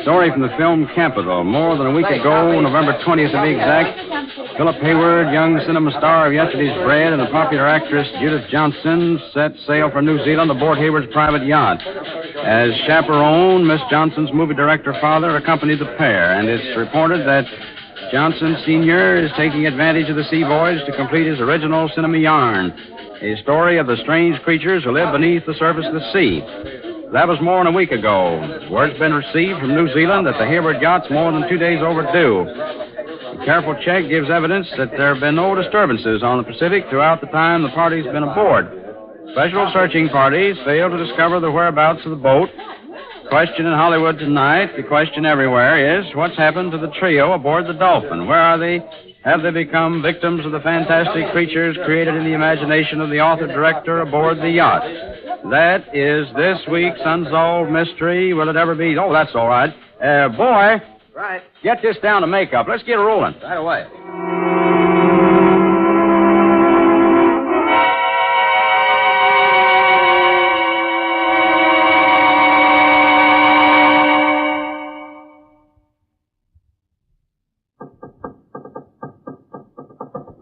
Story from the film Capital. More than a week ago, November 20th to be exact, Philip Hayward, young cinema star of Yesterday's Bread, and the popular actress Judith Johnson set sail for New Zealand aboard Hayward's private yacht. As chaperone, Miss Johnson's movie director father accompanied the pair, and it's reported that Johnson Sr. is taking advantage of the sea voyage to complete his original cinema yarn, a story of the strange creatures who live beneath the surface of the sea. That was more than a week ago. Word's been received from New Zealand that the Hayward yacht's more than 2 days overdue. A careful check gives evidence that there have been no disturbances on the Pacific throughout the time the party's been aboard. Special searching parties failed to discover the whereabouts of the boat. The question in Hollywood tonight, the question everywhere is, what's happened to the trio aboard the Dolphin? Where are they? Have they become victims of the fantastic creatures created in the imagination of the author-director aboard the yacht? That is this week's Unsolved Mystery. Will it ever be? Oh, that's all right. Boy. Right. Get this down to makeup. Let's get rolling. Right away.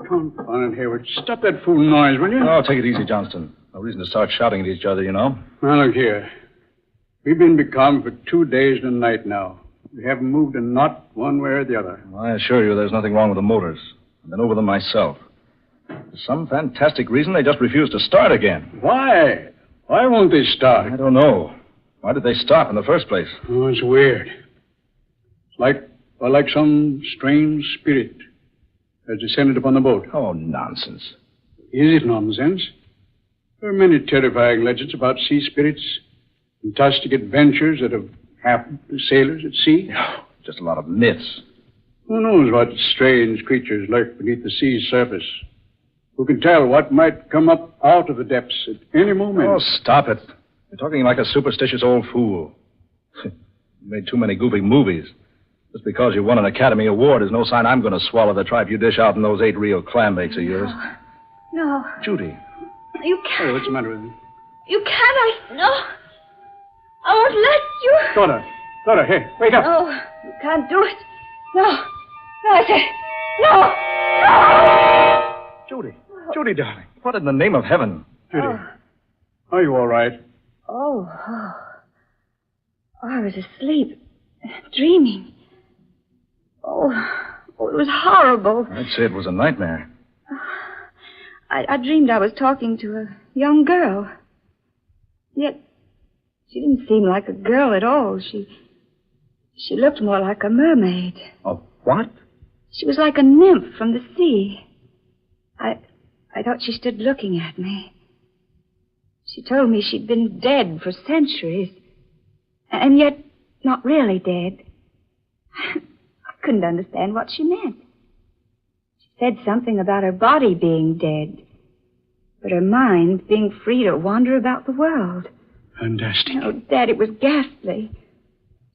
Confound it, Hayward. Stop that fool noise, will you? Oh, take it easy, Johnston. No reason to start shouting at each other, you know. Now, look here. We've been becalmed for 2 days and a night now. We haven't moved a knot one way or the other. Well, I assure you there's nothing wrong with the motors. I've been over them myself. For some fantastic reason, they just refuse to start again. Why? Why won't they start? I don't know. Why did they stop in the first place? Oh, it's weird. Like some strange spirit has descended upon the boat. Oh, nonsense. Is it nonsense? There are many terrifying legends about sea spirits, fantastic adventures that have happened to sailors at sea. Oh, just a lot of myths. Who knows what strange creatures lurk beneath the sea's surface? Who can tell what might come up out of the depths at any moment? Oh, stop it. You're talking like a superstitious old fool. You made too many goofy movies. Just because you won an Academy Award is no sign I'm going to swallow the tripe you dish out in those 8 real clam bakes of yours. No. Judy. You can't. Hey, what's the matter with him? You can't. No. I won't let you. Daughter, hey, wake up. No, you can't do it. No. No, I say. No. Judy, darling. What in the name of heaven? Judy. Are you all right? Oh, I was asleep, dreaming. Oh, it was horrible. I'd say it was a nightmare. I dreamed I was talking to a young girl. Yet, she didn't seem like a girl at all. She looked more like a mermaid. A what? She was like a nymph from the sea. I thought she stood looking at me. She told me she'd been dead for centuries, and yet not really dead. I couldn't understand what she meant. She said something about her body being dead, but her mind being free to wander about the world. Fantastic. Oh, Dad, it was ghastly.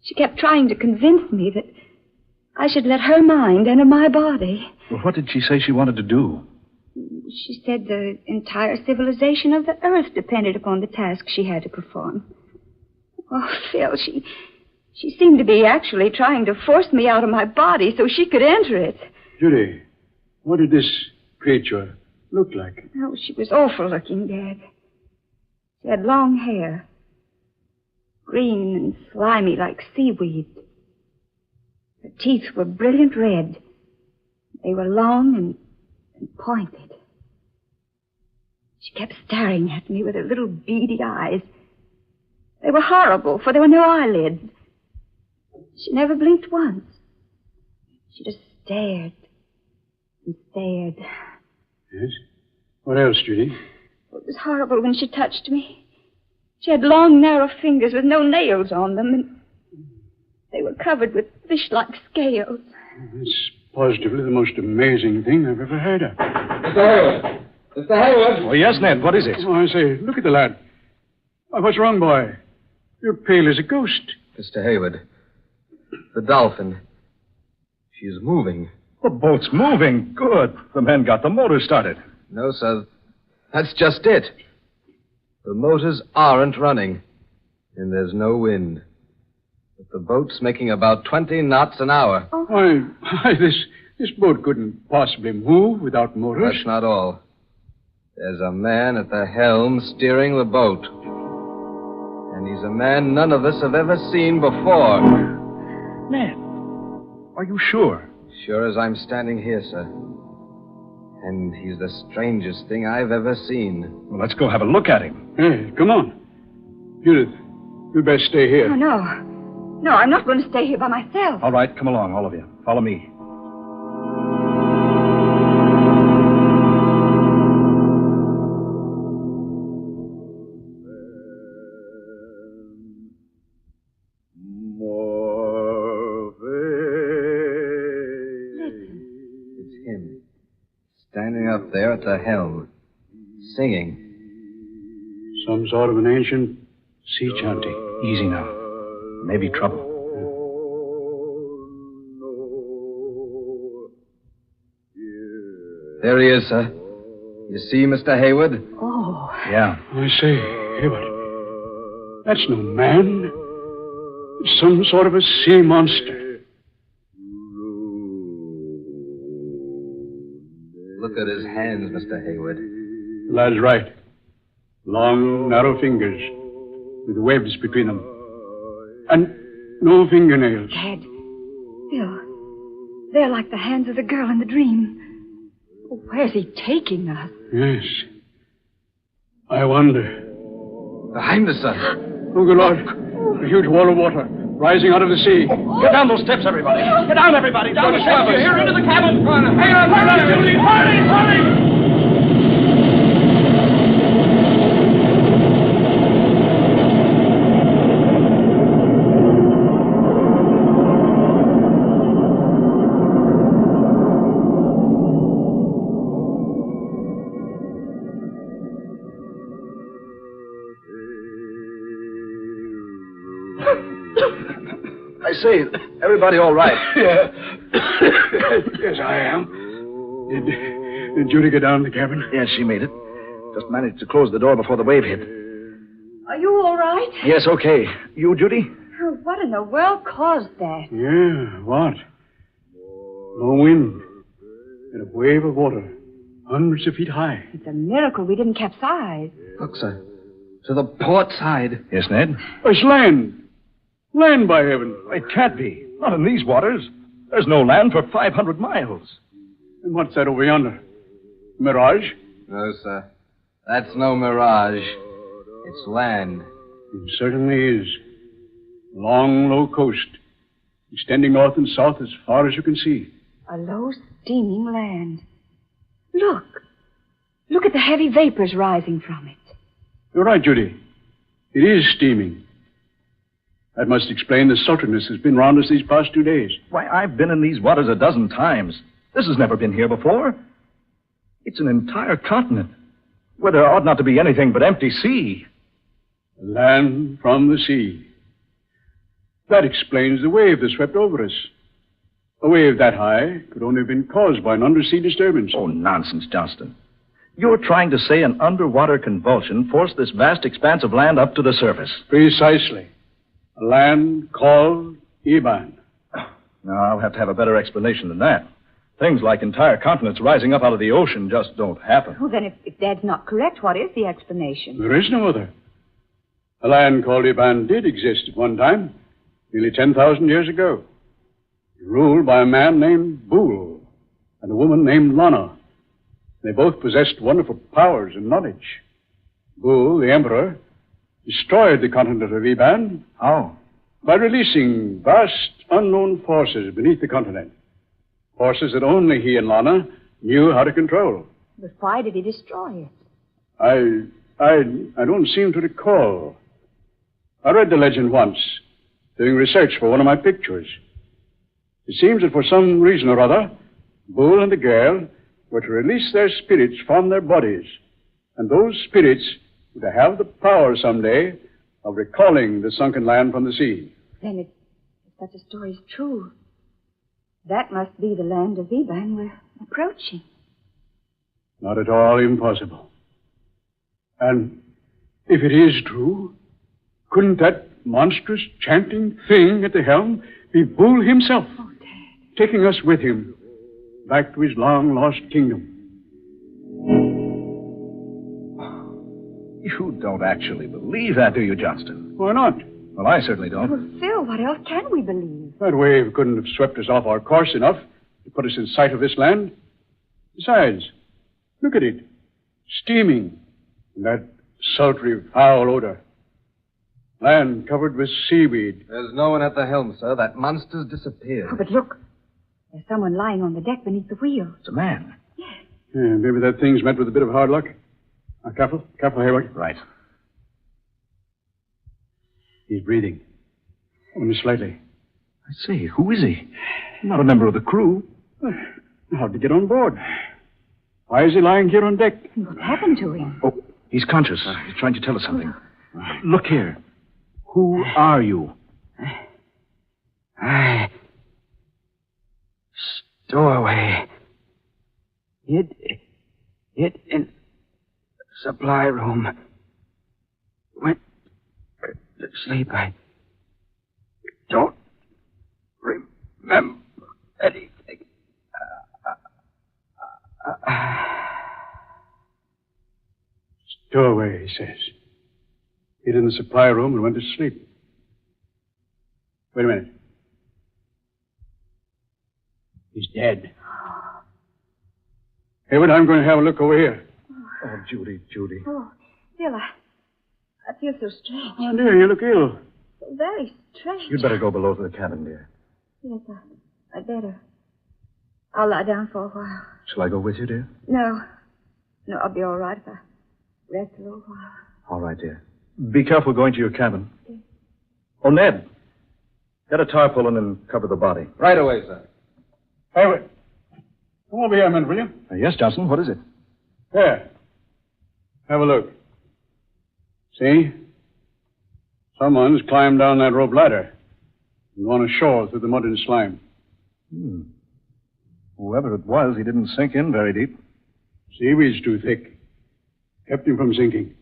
She kept trying to convince me that I should let her mind enter my body. Well, what did she say she wanted to do? She said the entire civilization of the Earth depended upon the task she had to perform. Oh, Phil, she seemed to be actually trying to force me out of my body so she could enter it. Judy, what did this creature look like? Oh, she was awful looking, Dad. She had long hair, green and slimy like seaweed. Her teeth were brilliant red. They were long and pointed. She kept staring at me with her little beady eyes. They were horrible, for there were no eyelids. She never blinked once. She just stared and stared. Yes? What else, Judy? It was horrible when she touched me. She had long, narrow fingers with no nails on them, and they were covered with fish-like scales. It's positively the most amazing thing I've ever heard of. Mr. Hayward! Mr. Hayward! Oh, yes, Ned. What is it? Oh, I say, look at the lad. Oh, what's wrong, boy? You're pale as a ghost. Mr. Hayward, the Dolphin. She's moving. The boat's moving. Good. The men got the motor started. No, sir. That's just it. The motors aren't running, and there's no wind. But the boat's making about 20 knots an hour. Why, this boat couldn't possibly move without motors. That's not all. There's a man at the helm steering the boat. And he's a man none of us have ever seen before. Ned, are you sure? Sure as I'm standing here, sir. And he's the strangest thing I've ever seen. Well, let's go have a look at him. Hey, come on. Judith, you best stay here. Oh, no. No, I'm not going to stay here by myself. All right, come along, all of you. Follow me. It's him. Standing up there at the helm. Singing. Some sort of an ancient sea chanty. Easy now. Maybe trouble. There he is, sir. You see, Mr. Hayward? Oh. Yeah. I say, Hayward, that's no man. It's some sort of a sea monster. Look at his hands, Mr. Hayward. The lad's right. Long, narrow fingers with webs between them. And no fingernails. Dad, they're like the hands of the girl in the dream. Where's he taking us? Yes. I wonder. Behind us, sir. Oh, good Lord. A huge wall of water rising out of the sea. Get down those steps, everybody. Get down, everybody. Down the steps. Here, into the cabin. Hang on, Judy. Hurry. I say, everybody all right? Yeah. Yes, I am. Did Judy get down in the cabin? Yes, she made it. Just managed to close the door before the wave hit. Are you all right? Yes, okay. You, Judy? Oh, what in the world caused that? Yeah, what? No wind. And a wave of water, hundreds of feet high. It's a miracle we didn't capsize. Look, sir. To the port side. Yes, Ned? It's land. Land, by heaven. It can't be. Not in these waters. There's no land for 500 miles. And what's that over yonder? Mirage? No, sir. That's no mirage. It's land. It certainly is. Long, low coast, extending north and south as far as you can see. A low, steaming land. Look. Look at the heavy vapors rising from it. You're right, Judy. It is steaming. That must explain the sultriness that's been round us these past 2 days. Why, I've been in these waters a dozen times. This has never been here before. It's an entire continent, where there ought not to be anything but empty sea. Land from the sea. That explains the wave that swept over us. A wave that high could only have been caused by an undersea disturbance. Oh, nonsense, Johnston. You're trying to say an underwater convulsion forced this vast expanse of land up to the surface. Precisely. A land called Iban. Now, I'll have to have a better explanation than that. Things like entire continents rising up out of the ocean just don't happen. Well, then, if Dad's not correct, what is the explanation? There is no other. A land called Iban did exist at one time, nearly 10,000 years ago. Ruled by a man named Bool and a woman named Lana. They both possessed wonderful powers and knowledge. Bool, the emperor, destroyed the continent of Iban. How? By releasing vast, unknown forces beneath the continent. Forces that only he and Lana knew how to control. But why did he destroy it? I don't seem to recall. I read the legend once, doing research for one of my pictures. It seems that for some reason or other, Bool and the girl were to release their spirits from their bodies. And those spirits to have the power someday of recalling the sunken land from the sea. Then if such a story is true, that must be the land of Iban we're approaching. Not at all impossible. And if it is true, couldn't that monstrous chanting thing at the helm be Bull himself, taking us with him back to his long-lost kingdom? You don't actually believe that, do you, Johnston? Why not? Well, I certainly don't. Well, Phil, what else can we believe? That wave couldn't have swept us off our course enough to put us in sight of this land. Besides, look at it. Steaming. And that sultry, foul odor. Land covered with seaweed. There's no one at the helm, sir. That monster's disappeared. Oh, but look. There's someone lying on the deck beneath the wheel. It's a man. Yeah, maybe that thing's met with a bit of hard luck. Now, careful, Hayward. Right. He's breathing. Only slightly. I see. Who is he? Not a member of the crew. How'd he get on board? Why is he lying here on deck? What happened to him? Oh, he's conscious. He's trying to tell us something. Look here. Who are you? Stowaway. Hid in supply room. Went to sleep. I don't remember anything. Stowaway, he says. Hid in the supply room and went to sleep. Wait a minute. He's dead. Hayward, I'm going to have a look over here. Oh, Judy. Oh, Phil, I feel so strange. Oh, dear, you look ill. So very strange. You'd better go below to the cabin, dear. Yes, I'd better. I'll lie down for a while. Shall I go with you, dear? No, I'll be all right if I rest a little while. All right, dear. Be careful going to your cabin. Yes. Oh, Ned. Get a tarpaulin and cover the body. Right away, sir. Hayward. Come over here a minute, will you? Yes, Johnson. What is it? There. Have a look. See? Someone's climbed down that rope ladder and gone ashore through the mud and slime. Whoever it was, he didn't sink in very deep. Seaweed's too thick. Kept him from sinking.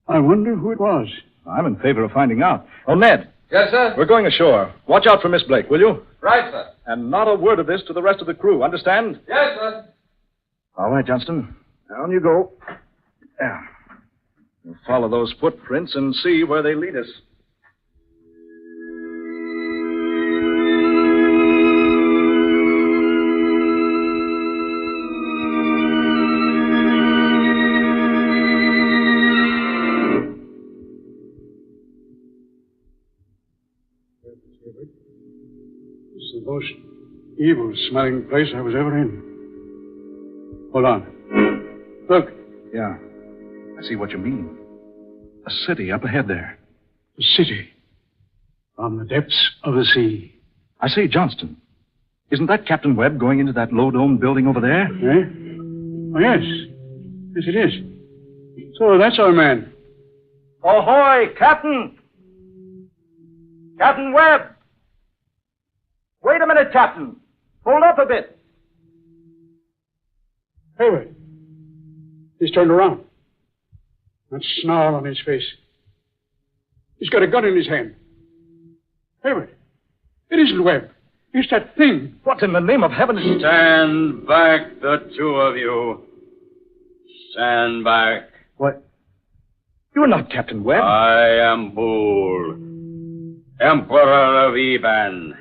I wonder who it was. I'm in favor of finding out. Oh, Ned. Yes, sir? We're going ashore. Watch out for Miss Blake, will you? Right, sir. And not a word of this to the rest of the crew, understand? Yes, sir. All right, Johnston. Down you go. Yeah. We'll follow those footprints and see where they lead us. This is the most evil-smelling place I was ever in. Hold on. Look. Yeah. I see what you mean. A city up ahead there. A city. From the depths of the sea. I say, Johnston, isn't that Captain Webb going into that low-domed building over there? Eh? Oh, yes. Yes, it is. So that's our man. Ahoy, Captain! Captain Webb! Wait a minute, Captain. Hold up a bit. Hayward. He's turned around. That snarl on his face. He's got a gun in his hand. Hayward. It isn't Webb. It's that thing. What in the name of heaven is... Stand back, the two of you. Stand back. What? You're not Captain Webb. I am Bull, Emperor of Eban,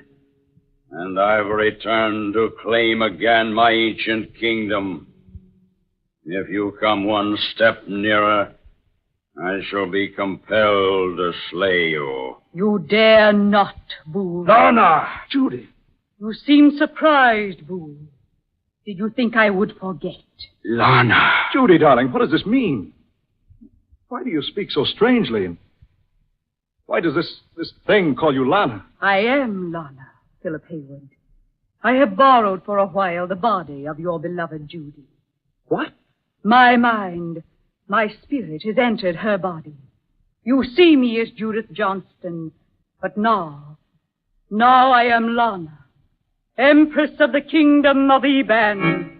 and I've returned to claim again my ancient kingdom. If you come one step nearer, I shall be compelled to slay you. You dare not, Bull. Lana! Judy. You seem surprised, Bull. Did you think I would forget? Lana. Judy, darling, what does this mean? Why do you speak so strangely? And why does this thing call you Lana? I am Lana, Philip Hayward. I have borrowed for a while the body of your beloved Judy. What? My mind, my spirit has entered her body. You see me as Judith Johnston, but now I am Lana, Empress of the Kingdom of Eban.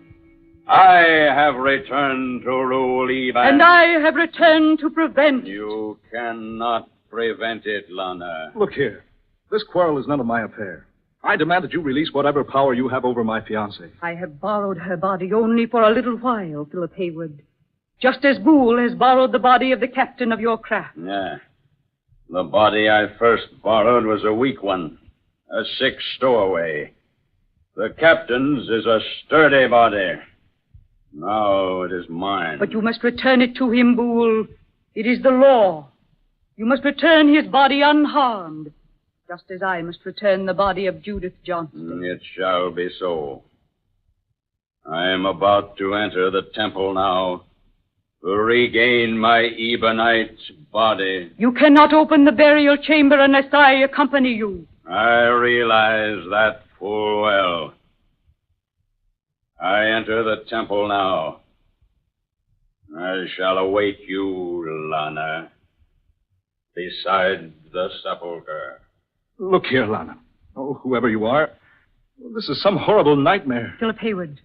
I have returned to rule Eban. And I have returned to prevent it. You cannot prevent it, Lana. Look here. This quarrel is none of my affair. I demand that you release whatever power you have over my fiancée. I have borrowed her body only for a little while, Philip Hayward. Just as Boole has borrowed the body of the captain of your craft. Yeah. The body I first borrowed was a weak one. A sick stowaway. The captain's is a sturdy body. Now it is mine. But you must return it to him, Boole. It is the law. You must return his body unharmed. Just as I must return the body of Judith Johnston. It shall be so. I am about to enter the temple now to regain my Ebonite body. You cannot open the burial chamber unless I accompany you. I realize that full well. I enter the temple now. I shall await you, Lana, beside the sepulchre. Look here, Lana. Oh, whoever you are, this is some horrible nightmare. Philip Hayward,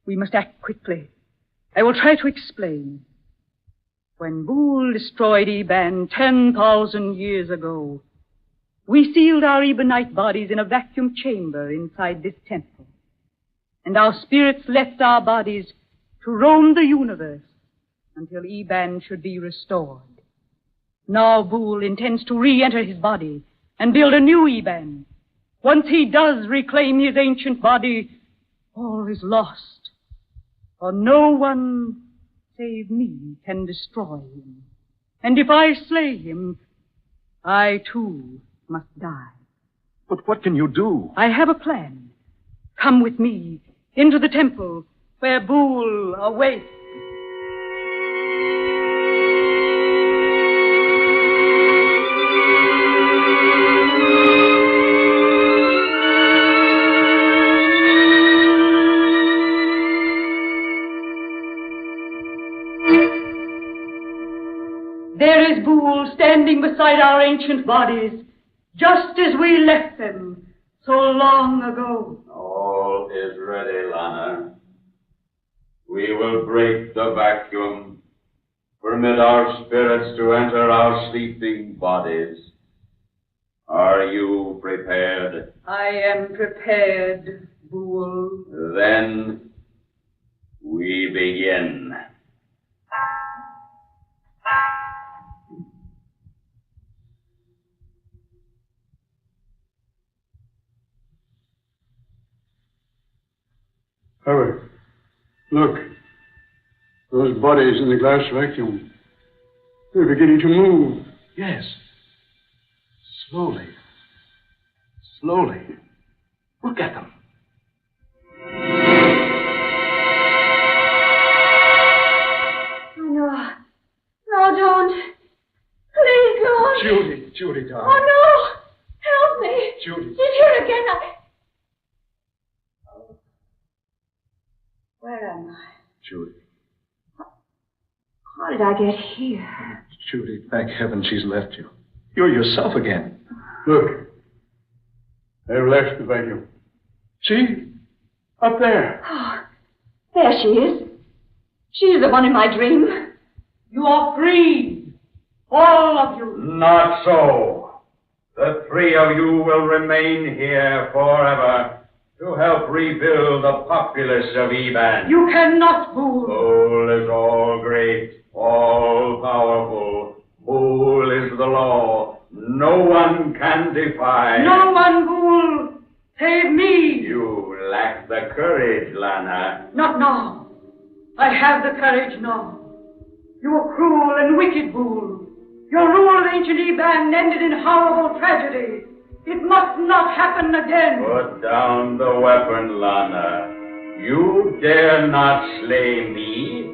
we must act quickly. I will try to explain. When Boole destroyed Eban 10,000 years ago, we sealed our Ebonite bodies in a vacuum chamber inside this temple. And our spirits left our bodies to roam the universe until Eban should be restored. Now Boole intends to re-enter his body and build a new Eban. Once he does reclaim his ancient body, all is lost. For no one save me can destroy him. And if I slay him, I too must die. But what can you do? I have a plan. Come with me into the temple where Boole awaits. There is Boole standing beside our ancient bodies, just as we left them so long ago. All is ready, Lana. We will break the vacuum, permit our spirits to enter our sleeping bodies. Are you prepared? I am prepared, Boole. Then we begin. Howard, look. Those bodies in the glass vacuum. They're beginning to move. Yes. Slowly. Slowly. Look at them. Oh, no, don't. Please, don't. Judy, darling. Oh, no. Help me. Judy. He's here again. Where am I? Judy. How did I get here? Judy, thank heaven she's left you. You're yourself again. Look. They've left the vacuum. See? Up there. Oh, there she is. She's the one in my dream. You are free. All of you. Not so. The three of you will remain here forever to help rebuild the populace of Eban. You cannot, Boole. Boole is all great, all powerful. Boole is the law. No one can defy. No one, Boole. Save me. You lack the courage, Lana. Not now. I have the courage now. You were cruel and wicked, Boole. Your rule of ancient Eban ended in horrible tragedy. It must not happen again. Put down the weapon, Lana. You dare not slay me.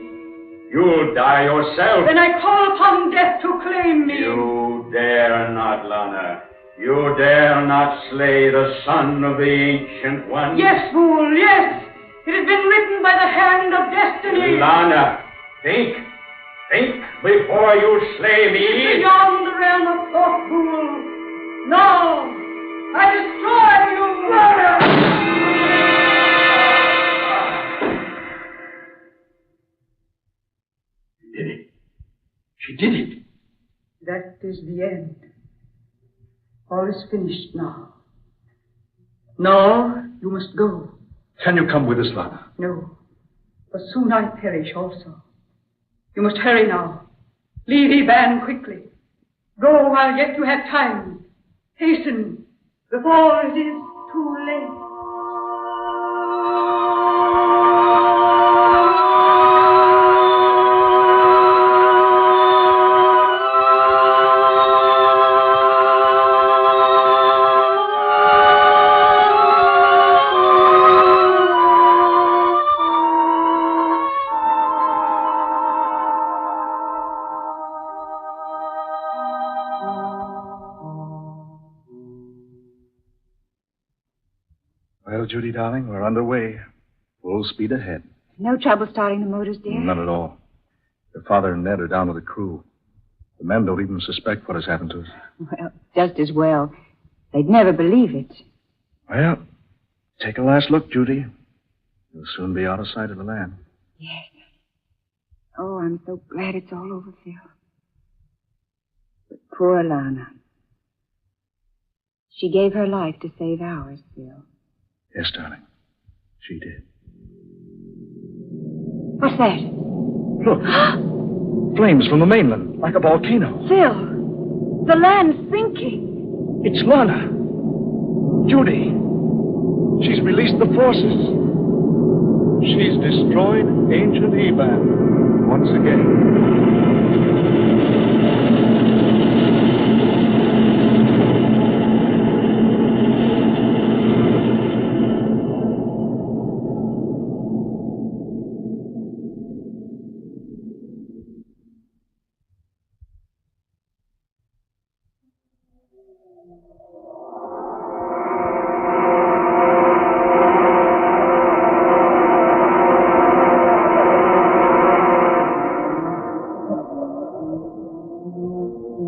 You'll die yourself. Then I call upon death to claim me. You dare not, Lana. You dare not slay the son of the Ancient One. Yes, Boole, yes. It has been written by the hand of destiny. Lana, think. Think before you slay me. It's beyond the realm of thought, Boole. No. I destroy you! It is the end. All is finished now. Now you must go. Can you come with us, Lana? No, for soon I perish also. You must hurry now. Leave Iban quickly. Go while yet you have time. Hasten before it is too late. Well, Judy, darling, we're underway. Full speed ahead. No trouble starting the motors, dear? None at all. Your father and Ned are down with the crew. The men don't even suspect what has happened to us. Well, just as well. They'd never believe it. Well, take a last look, Judy. You'll soon be out of sight of the land. Yes. Oh, I'm so glad it's all over, Phil. But poor Lana. She gave her life to save ours, Phil. Yes, darling. She did. What's that? Look. Flames from the mainland, like a volcano. Phil, the land's sinking. It's Lana. Judy. She's released the forces. She's destroyed ancient Eban once again.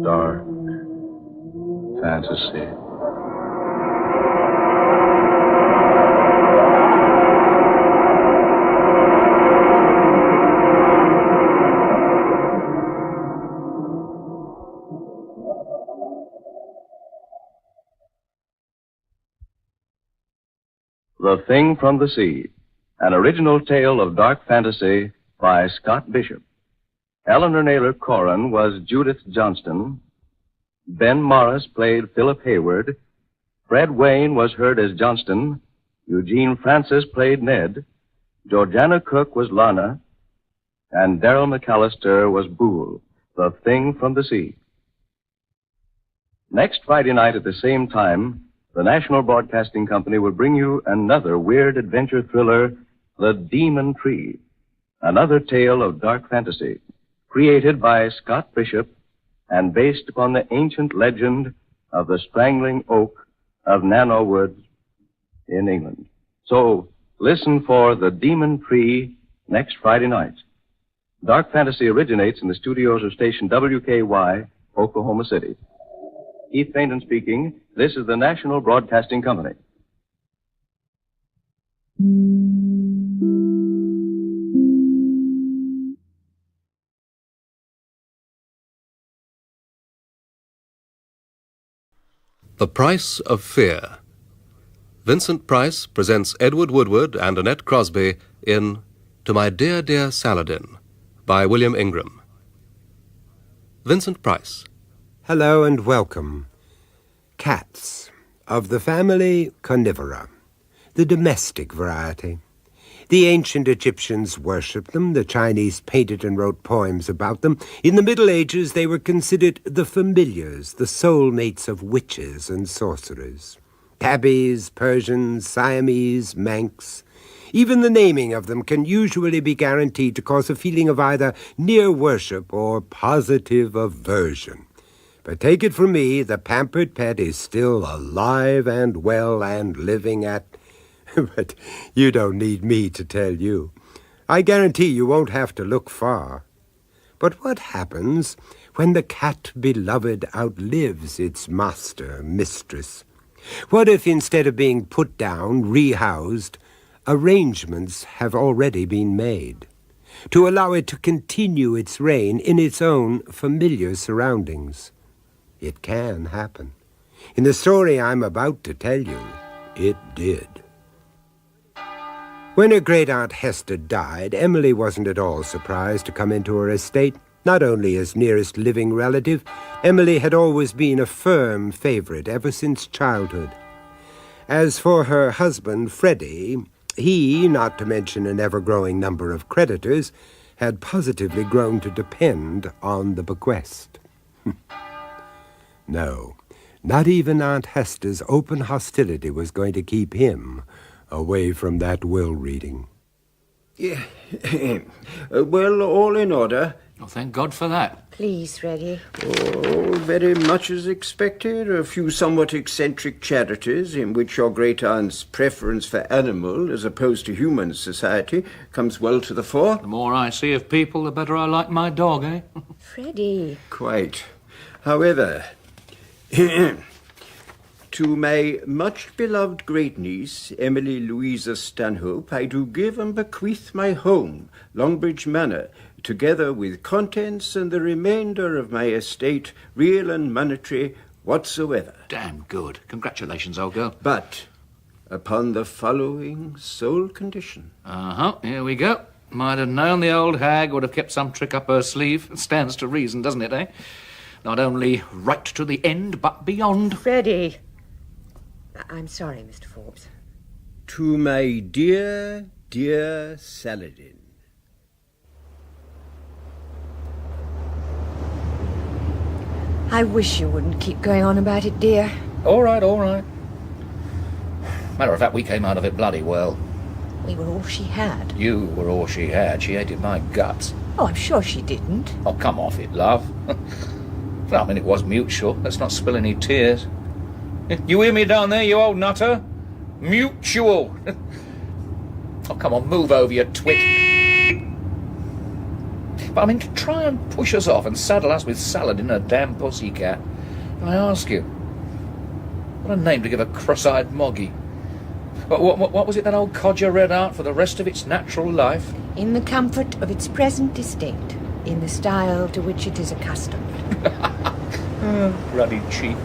Dark fantasy. The Thing from the Sea, an original tale of dark fantasy by Scott Bishop. Eleanor Naylor Corrin was Judith Johnston. Ben Morris played Philip Hayward. Fred Wayne was heard as Johnston. Eugene Francis played Ned. Georgiana Cook was Lana. And Darrell McAllister was Boole, the Thing from the Sea. Next Friday night at the same time, the National Broadcasting Company will bring you another weird adventure thriller, The Demon Tree, another tale of dark fantasy, created by Scott Bishop and based upon the ancient legend of the strangling oak of Nano Woods in England. So, listen for The Demon Tree next Friday night. Dark fantasy originates in the studios of station WKY, Oklahoma City. Keith Fainton speaking. This is the National Broadcasting Company. The Price of Fear. Vincent Price presents Edward Woodward and Annette Crosby in To My Dear, Dear Saladin by William Ingram. Vincent Price. Hello and welcome. Cats of the family Carnivora, the domestic variety. The ancient Egyptians worshipped them, the Chinese painted and wrote poems about them. In the Middle Ages they were considered the familiars, the soulmates of witches and sorcerers. Tabbies, Persians, Siamese, Manx. Even the naming of them can usually be guaranteed to cause a feeling of either near worship or positive aversion. But take it from me, the pampered pet is still alive and well and living at... But you don't need me to tell you. I guarantee you won't have to look far. But what happens when the cat beloved outlives its master, mistress? What if instead of being put down, rehoused, arrangements have already been made to allow it to continue its reign in its own familiar surroundings? It can happen. In the story I'm about to tell you, it did. When her great-aunt Hester died, Emily wasn't at all surprised to come into her estate. Not only as nearest living relative, Emily had always been a firm favorite ever since childhood. As for her husband, Freddie, he, not to mention an ever-growing number of creditors, had positively grown to depend on the bequest. No, not even Aunt Hester's open hostility was going to keep him away from that will reading. Yeah. Well, all in order. Oh, thank God for that. Please, Freddie. Oh, very much as expected. A few somewhat eccentric charities in which your great-aunt's preference for animal as opposed to human society comes well to the fore. The more I see of people, the better I like my dog, eh? Freddie. Quite. However, to my much-beloved great-niece, Emily Louisa Stanhope, I do give and bequeath my home, Longbridge Manor, together with contents and the remainder of my estate, real and monetary, whatsoever. Damn good. Congratulations, old girl. But upon the following sole condition. Uh-huh, here we go. Might have known the old hag would have kept some trick up her sleeve. It stands to reason, doesn't it, eh? Not only right to the end, but beyond. Freddie. I'm sorry, Mr. Forbes. To my dear, dear Saladin. I wish you wouldn't keep going on about it, dear. All right, all right. Matter of fact, we came out of it bloody well. We were all she had. You were all she had. She hated my guts. Oh, I'm sure she didn't. Oh, come off it, love. Well, I mean, it was mutual. Let's not spill any tears. You hear me down there, you old nutter? Mutual. Oh, come on, move over, you twit. But I mean, to try and push us off and saddle us with Saladin, a damn pussycat. I ask you, what a name to give a cross-eyed moggy. What was it that old codger read out for the rest of its natural life? In the comfort of its present estate, in the style to which it is accustomed. Bloody cheap.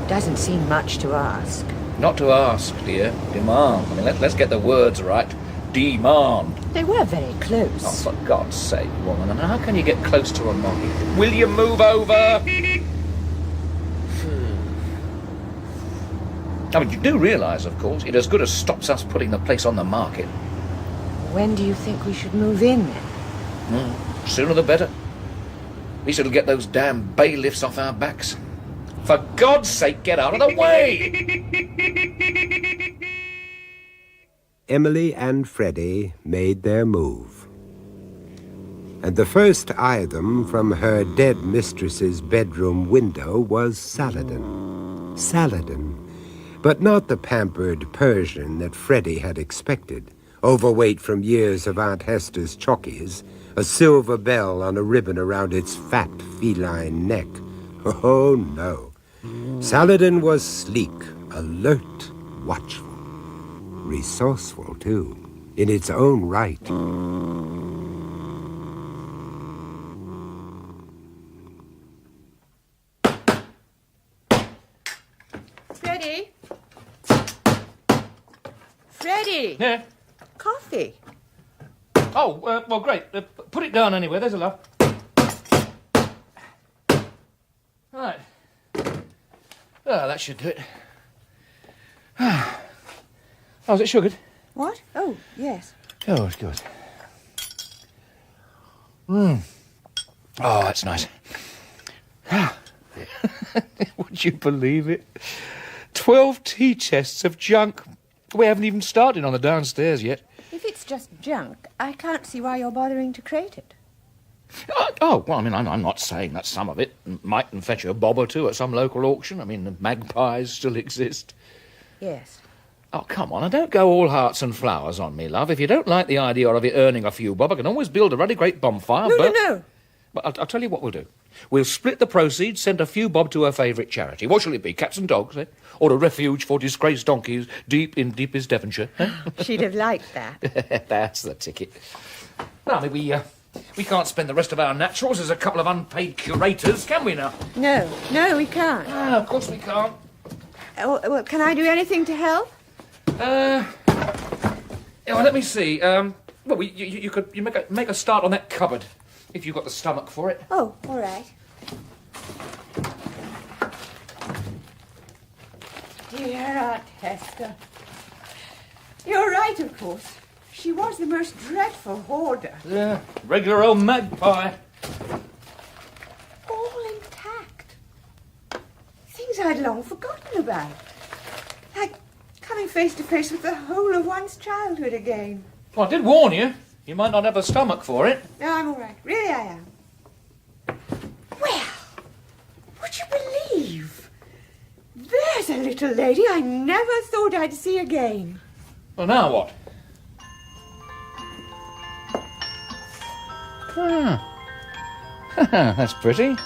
Doesn't seem much to ask. Not to ask, dear. Demand. I mean, let's get the words right. Demand. They were very close. Oh, for God's sake, woman. And how can you get close to a moggy? Will you move over? I mean, you do realise, of course, it as good as stops us putting the place on the market. When do you think we should move in, then? Sooner the better. At least it'll get those damn bailiffs off our backs. For God's sake, get out of the way! Emily and Freddie made their move. And the first to eye them from her dead mistress's bedroom window was Saladin. Saladin. But not the pampered Persian that Freddie had expected. Overweight from years of Aunt Hester's chockies, a silver bell on a ribbon around its fat feline neck. Oh, no. Saladin was sleek, alert, watchful. Resourceful, too, in its own right. Freddie? Freddie! Yeah? Coffee. Oh, well, great. Put it down anyway. There's a love. Right. Oh, that should do it. Oh, is it sugared? What? Oh, yes. Oh, it's good. Oh, that's nice. Would you believe it? 12 tea chests of junk. We haven't even started on the downstairs yet. If it's just junk, I can't see why you're bothering to crate it. Oh, well, I mean, I'm not saying that some of it mightn't fetch a bob or two at some local auction. I mean, the magpies still exist. Yes. Oh, come on, don't go all hearts and flowers on me, love. If you don't like the idea of it earning a few bob, I can always build a ruddy great bonfire, No. But I'll tell you what we'll do. We'll split the proceeds, send a few bob to her favourite charity. What shall it be, cats and dogs, eh? Or a refuge for disgraced donkeys deep in deepest Devonshire? Eh? She'd have liked that. That's the ticket. Well, I mean, We can't spend the rest of our naturals as a couple of unpaid curators, can we now? No, we can't. No, of course we can't. Well, can I do anything to help? Yeah, well, let me see. Well, you could make a start on that cupboard, if you've got the stomach for it. Oh, all right. Dear Aunt Hester. You're right, of course. She was the most dreadful hoarder. Yeah, regular old magpie. All intact. Things I'd long forgotten about. Like coming face to face with the whole of one's childhood again. Well, I did warn you. You might not have the stomach for it. No, I'm all right. Really, I am. Well, would you believe? There's a little lady I never thought I'd see again. Well, now what? That's pretty.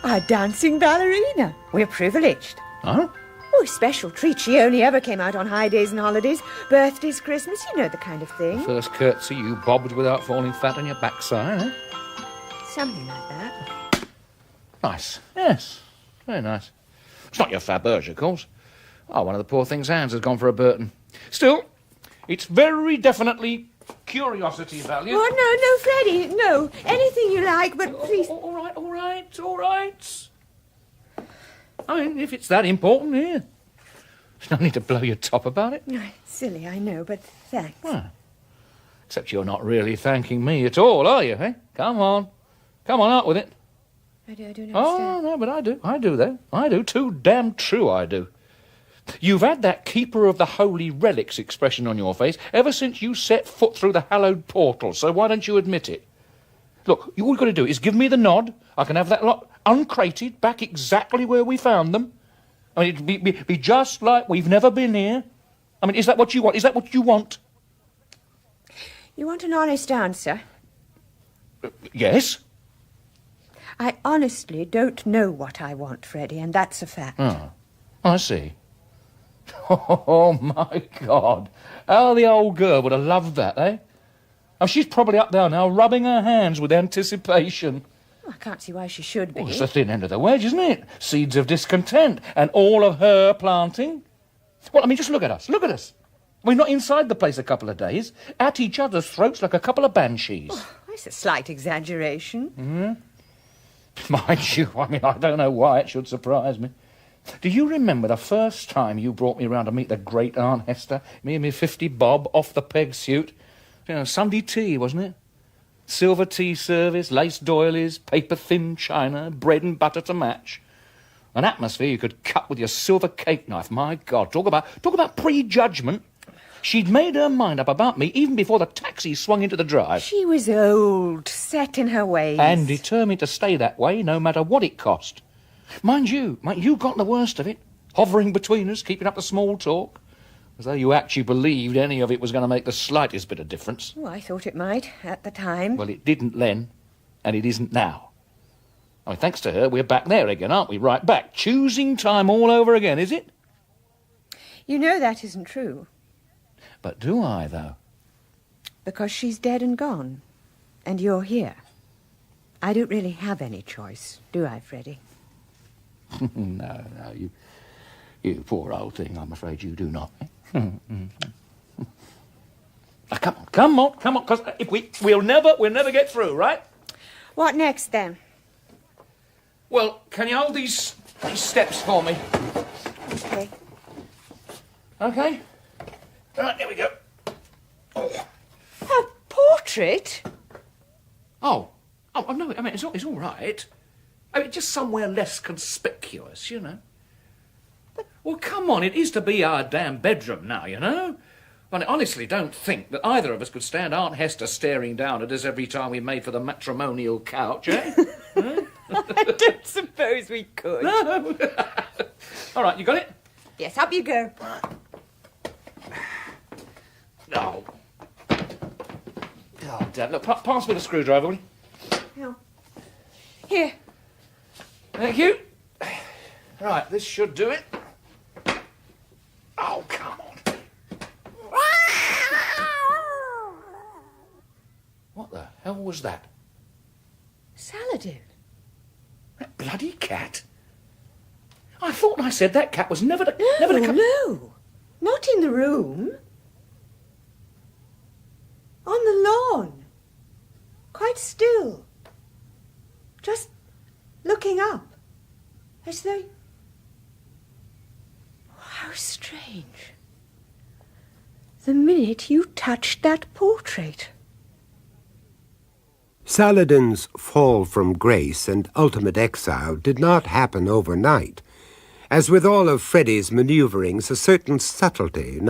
Our dancing ballerina. We're privileged. Huh? Oh, special treat. She only ever came out on high days and holidays, birthdays, Christmas, you know the kind of thing. First curtsy you bobbed without falling fat on your backside, eh? Something like that. Nice. Yes. Very nice. It's not your Faberge, of course. Oh, one of the poor thing's hands has gone for a Burton. Still, it's very definitely curiosity value. Oh, no, Freddie, no. Anything you like, but please... All right. I mean, if it's that important, here. There's no need to blow your top about it. No, it's silly, I know, but thanks. Well, except you're not really thanking me at all, are you, eh? Come on, out with it. I don't understand. Oh, no, but I do, though. I do, too damn true I do. You've had that keeper of the holy relics expression on your face ever since you set foot through the hallowed portal, so why don't you admit it? Look, all you've got to do is give me the nod. I can have that lot uncrated back exactly where we found them. I mean, it'd be just like we've never been here. I mean, is that what you want? Is that what you want? You want an honest answer? Yes. I honestly don't know what I want, Freddie, and that's a fact. Oh, I see. Oh, my God. How the old girl would have loved that, eh? Oh, she's probably up there now, rubbing her hands with anticipation. I can't see why she should be. Well, it's the thin end of the wedge, isn't it? Seeds of discontent, and all of her planting. Well, I mean, just look at us. We're not inside the place a couple of days, at each other's throats like a couple of banshees. Oh, it's a slight exaggeration. Mind you, I mean, I don't know why it should surprise me. Do you remember the first time you brought me round to meet the great Aunt Hester? Me and me 50 bob off the peg suit. You know, Sunday tea, wasn't it? Silver tea service, lace doilies, paper-thin china, bread and butter to match. An atmosphere you could cut with your silver cake knife. My God, talk about prejudgment. She'd made her mind up about me even before the taxi swung into the drive. She was old, set in her ways. And determined to stay that way, no matter what it cost. Mind you got the worst of it, hovering between us, keeping up the small talk, as though you actually believed any of it was going to make the slightest bit of difference. Oh, I thought it might, at the time. Well, it didn't then, and it isn't now. I mean, thanks to her, we're back there again, aren't we? Right back, choosing time all over again, is it? You know that isn't true. But do I, though? Because she's dead and gone, and you're here. I don't really have any choice, do I, Freddie? No, you poor old thing, I'm afraid you do not. Now, come on, because we'll never get through, right? What next, then? Well, can you hold these steps for me? Okay. Okay? Right, here we go. A portrait? Oh, no, I mean, it's all right. I mean, just somewhere less conspicuous, you know. Well, come on, it is to be our damn bedroom now, you know. I honestly don't think that either of us could stand Aunt Hester staring down at us every time we made for the matrimonial couch, eh? I don't suppose we could. No. All right, you got it? Yes, up you go. Oh. Oh, Dad, look, pass me the screwdriver, will you? No. Here. Thank you. Right, this should do it. Oh, come on. What the hell was that? Saladin. That bloody cat. I thought I said that cat was never to come. No, not in the room. On the lawn. Quite still. Just looking up. As though... How strange. The minute you touched that portrait. Saladin's fall from grace and ultimate exile did not happen overnight. As with all of Freddy's maneuverings, a certain subtlety, not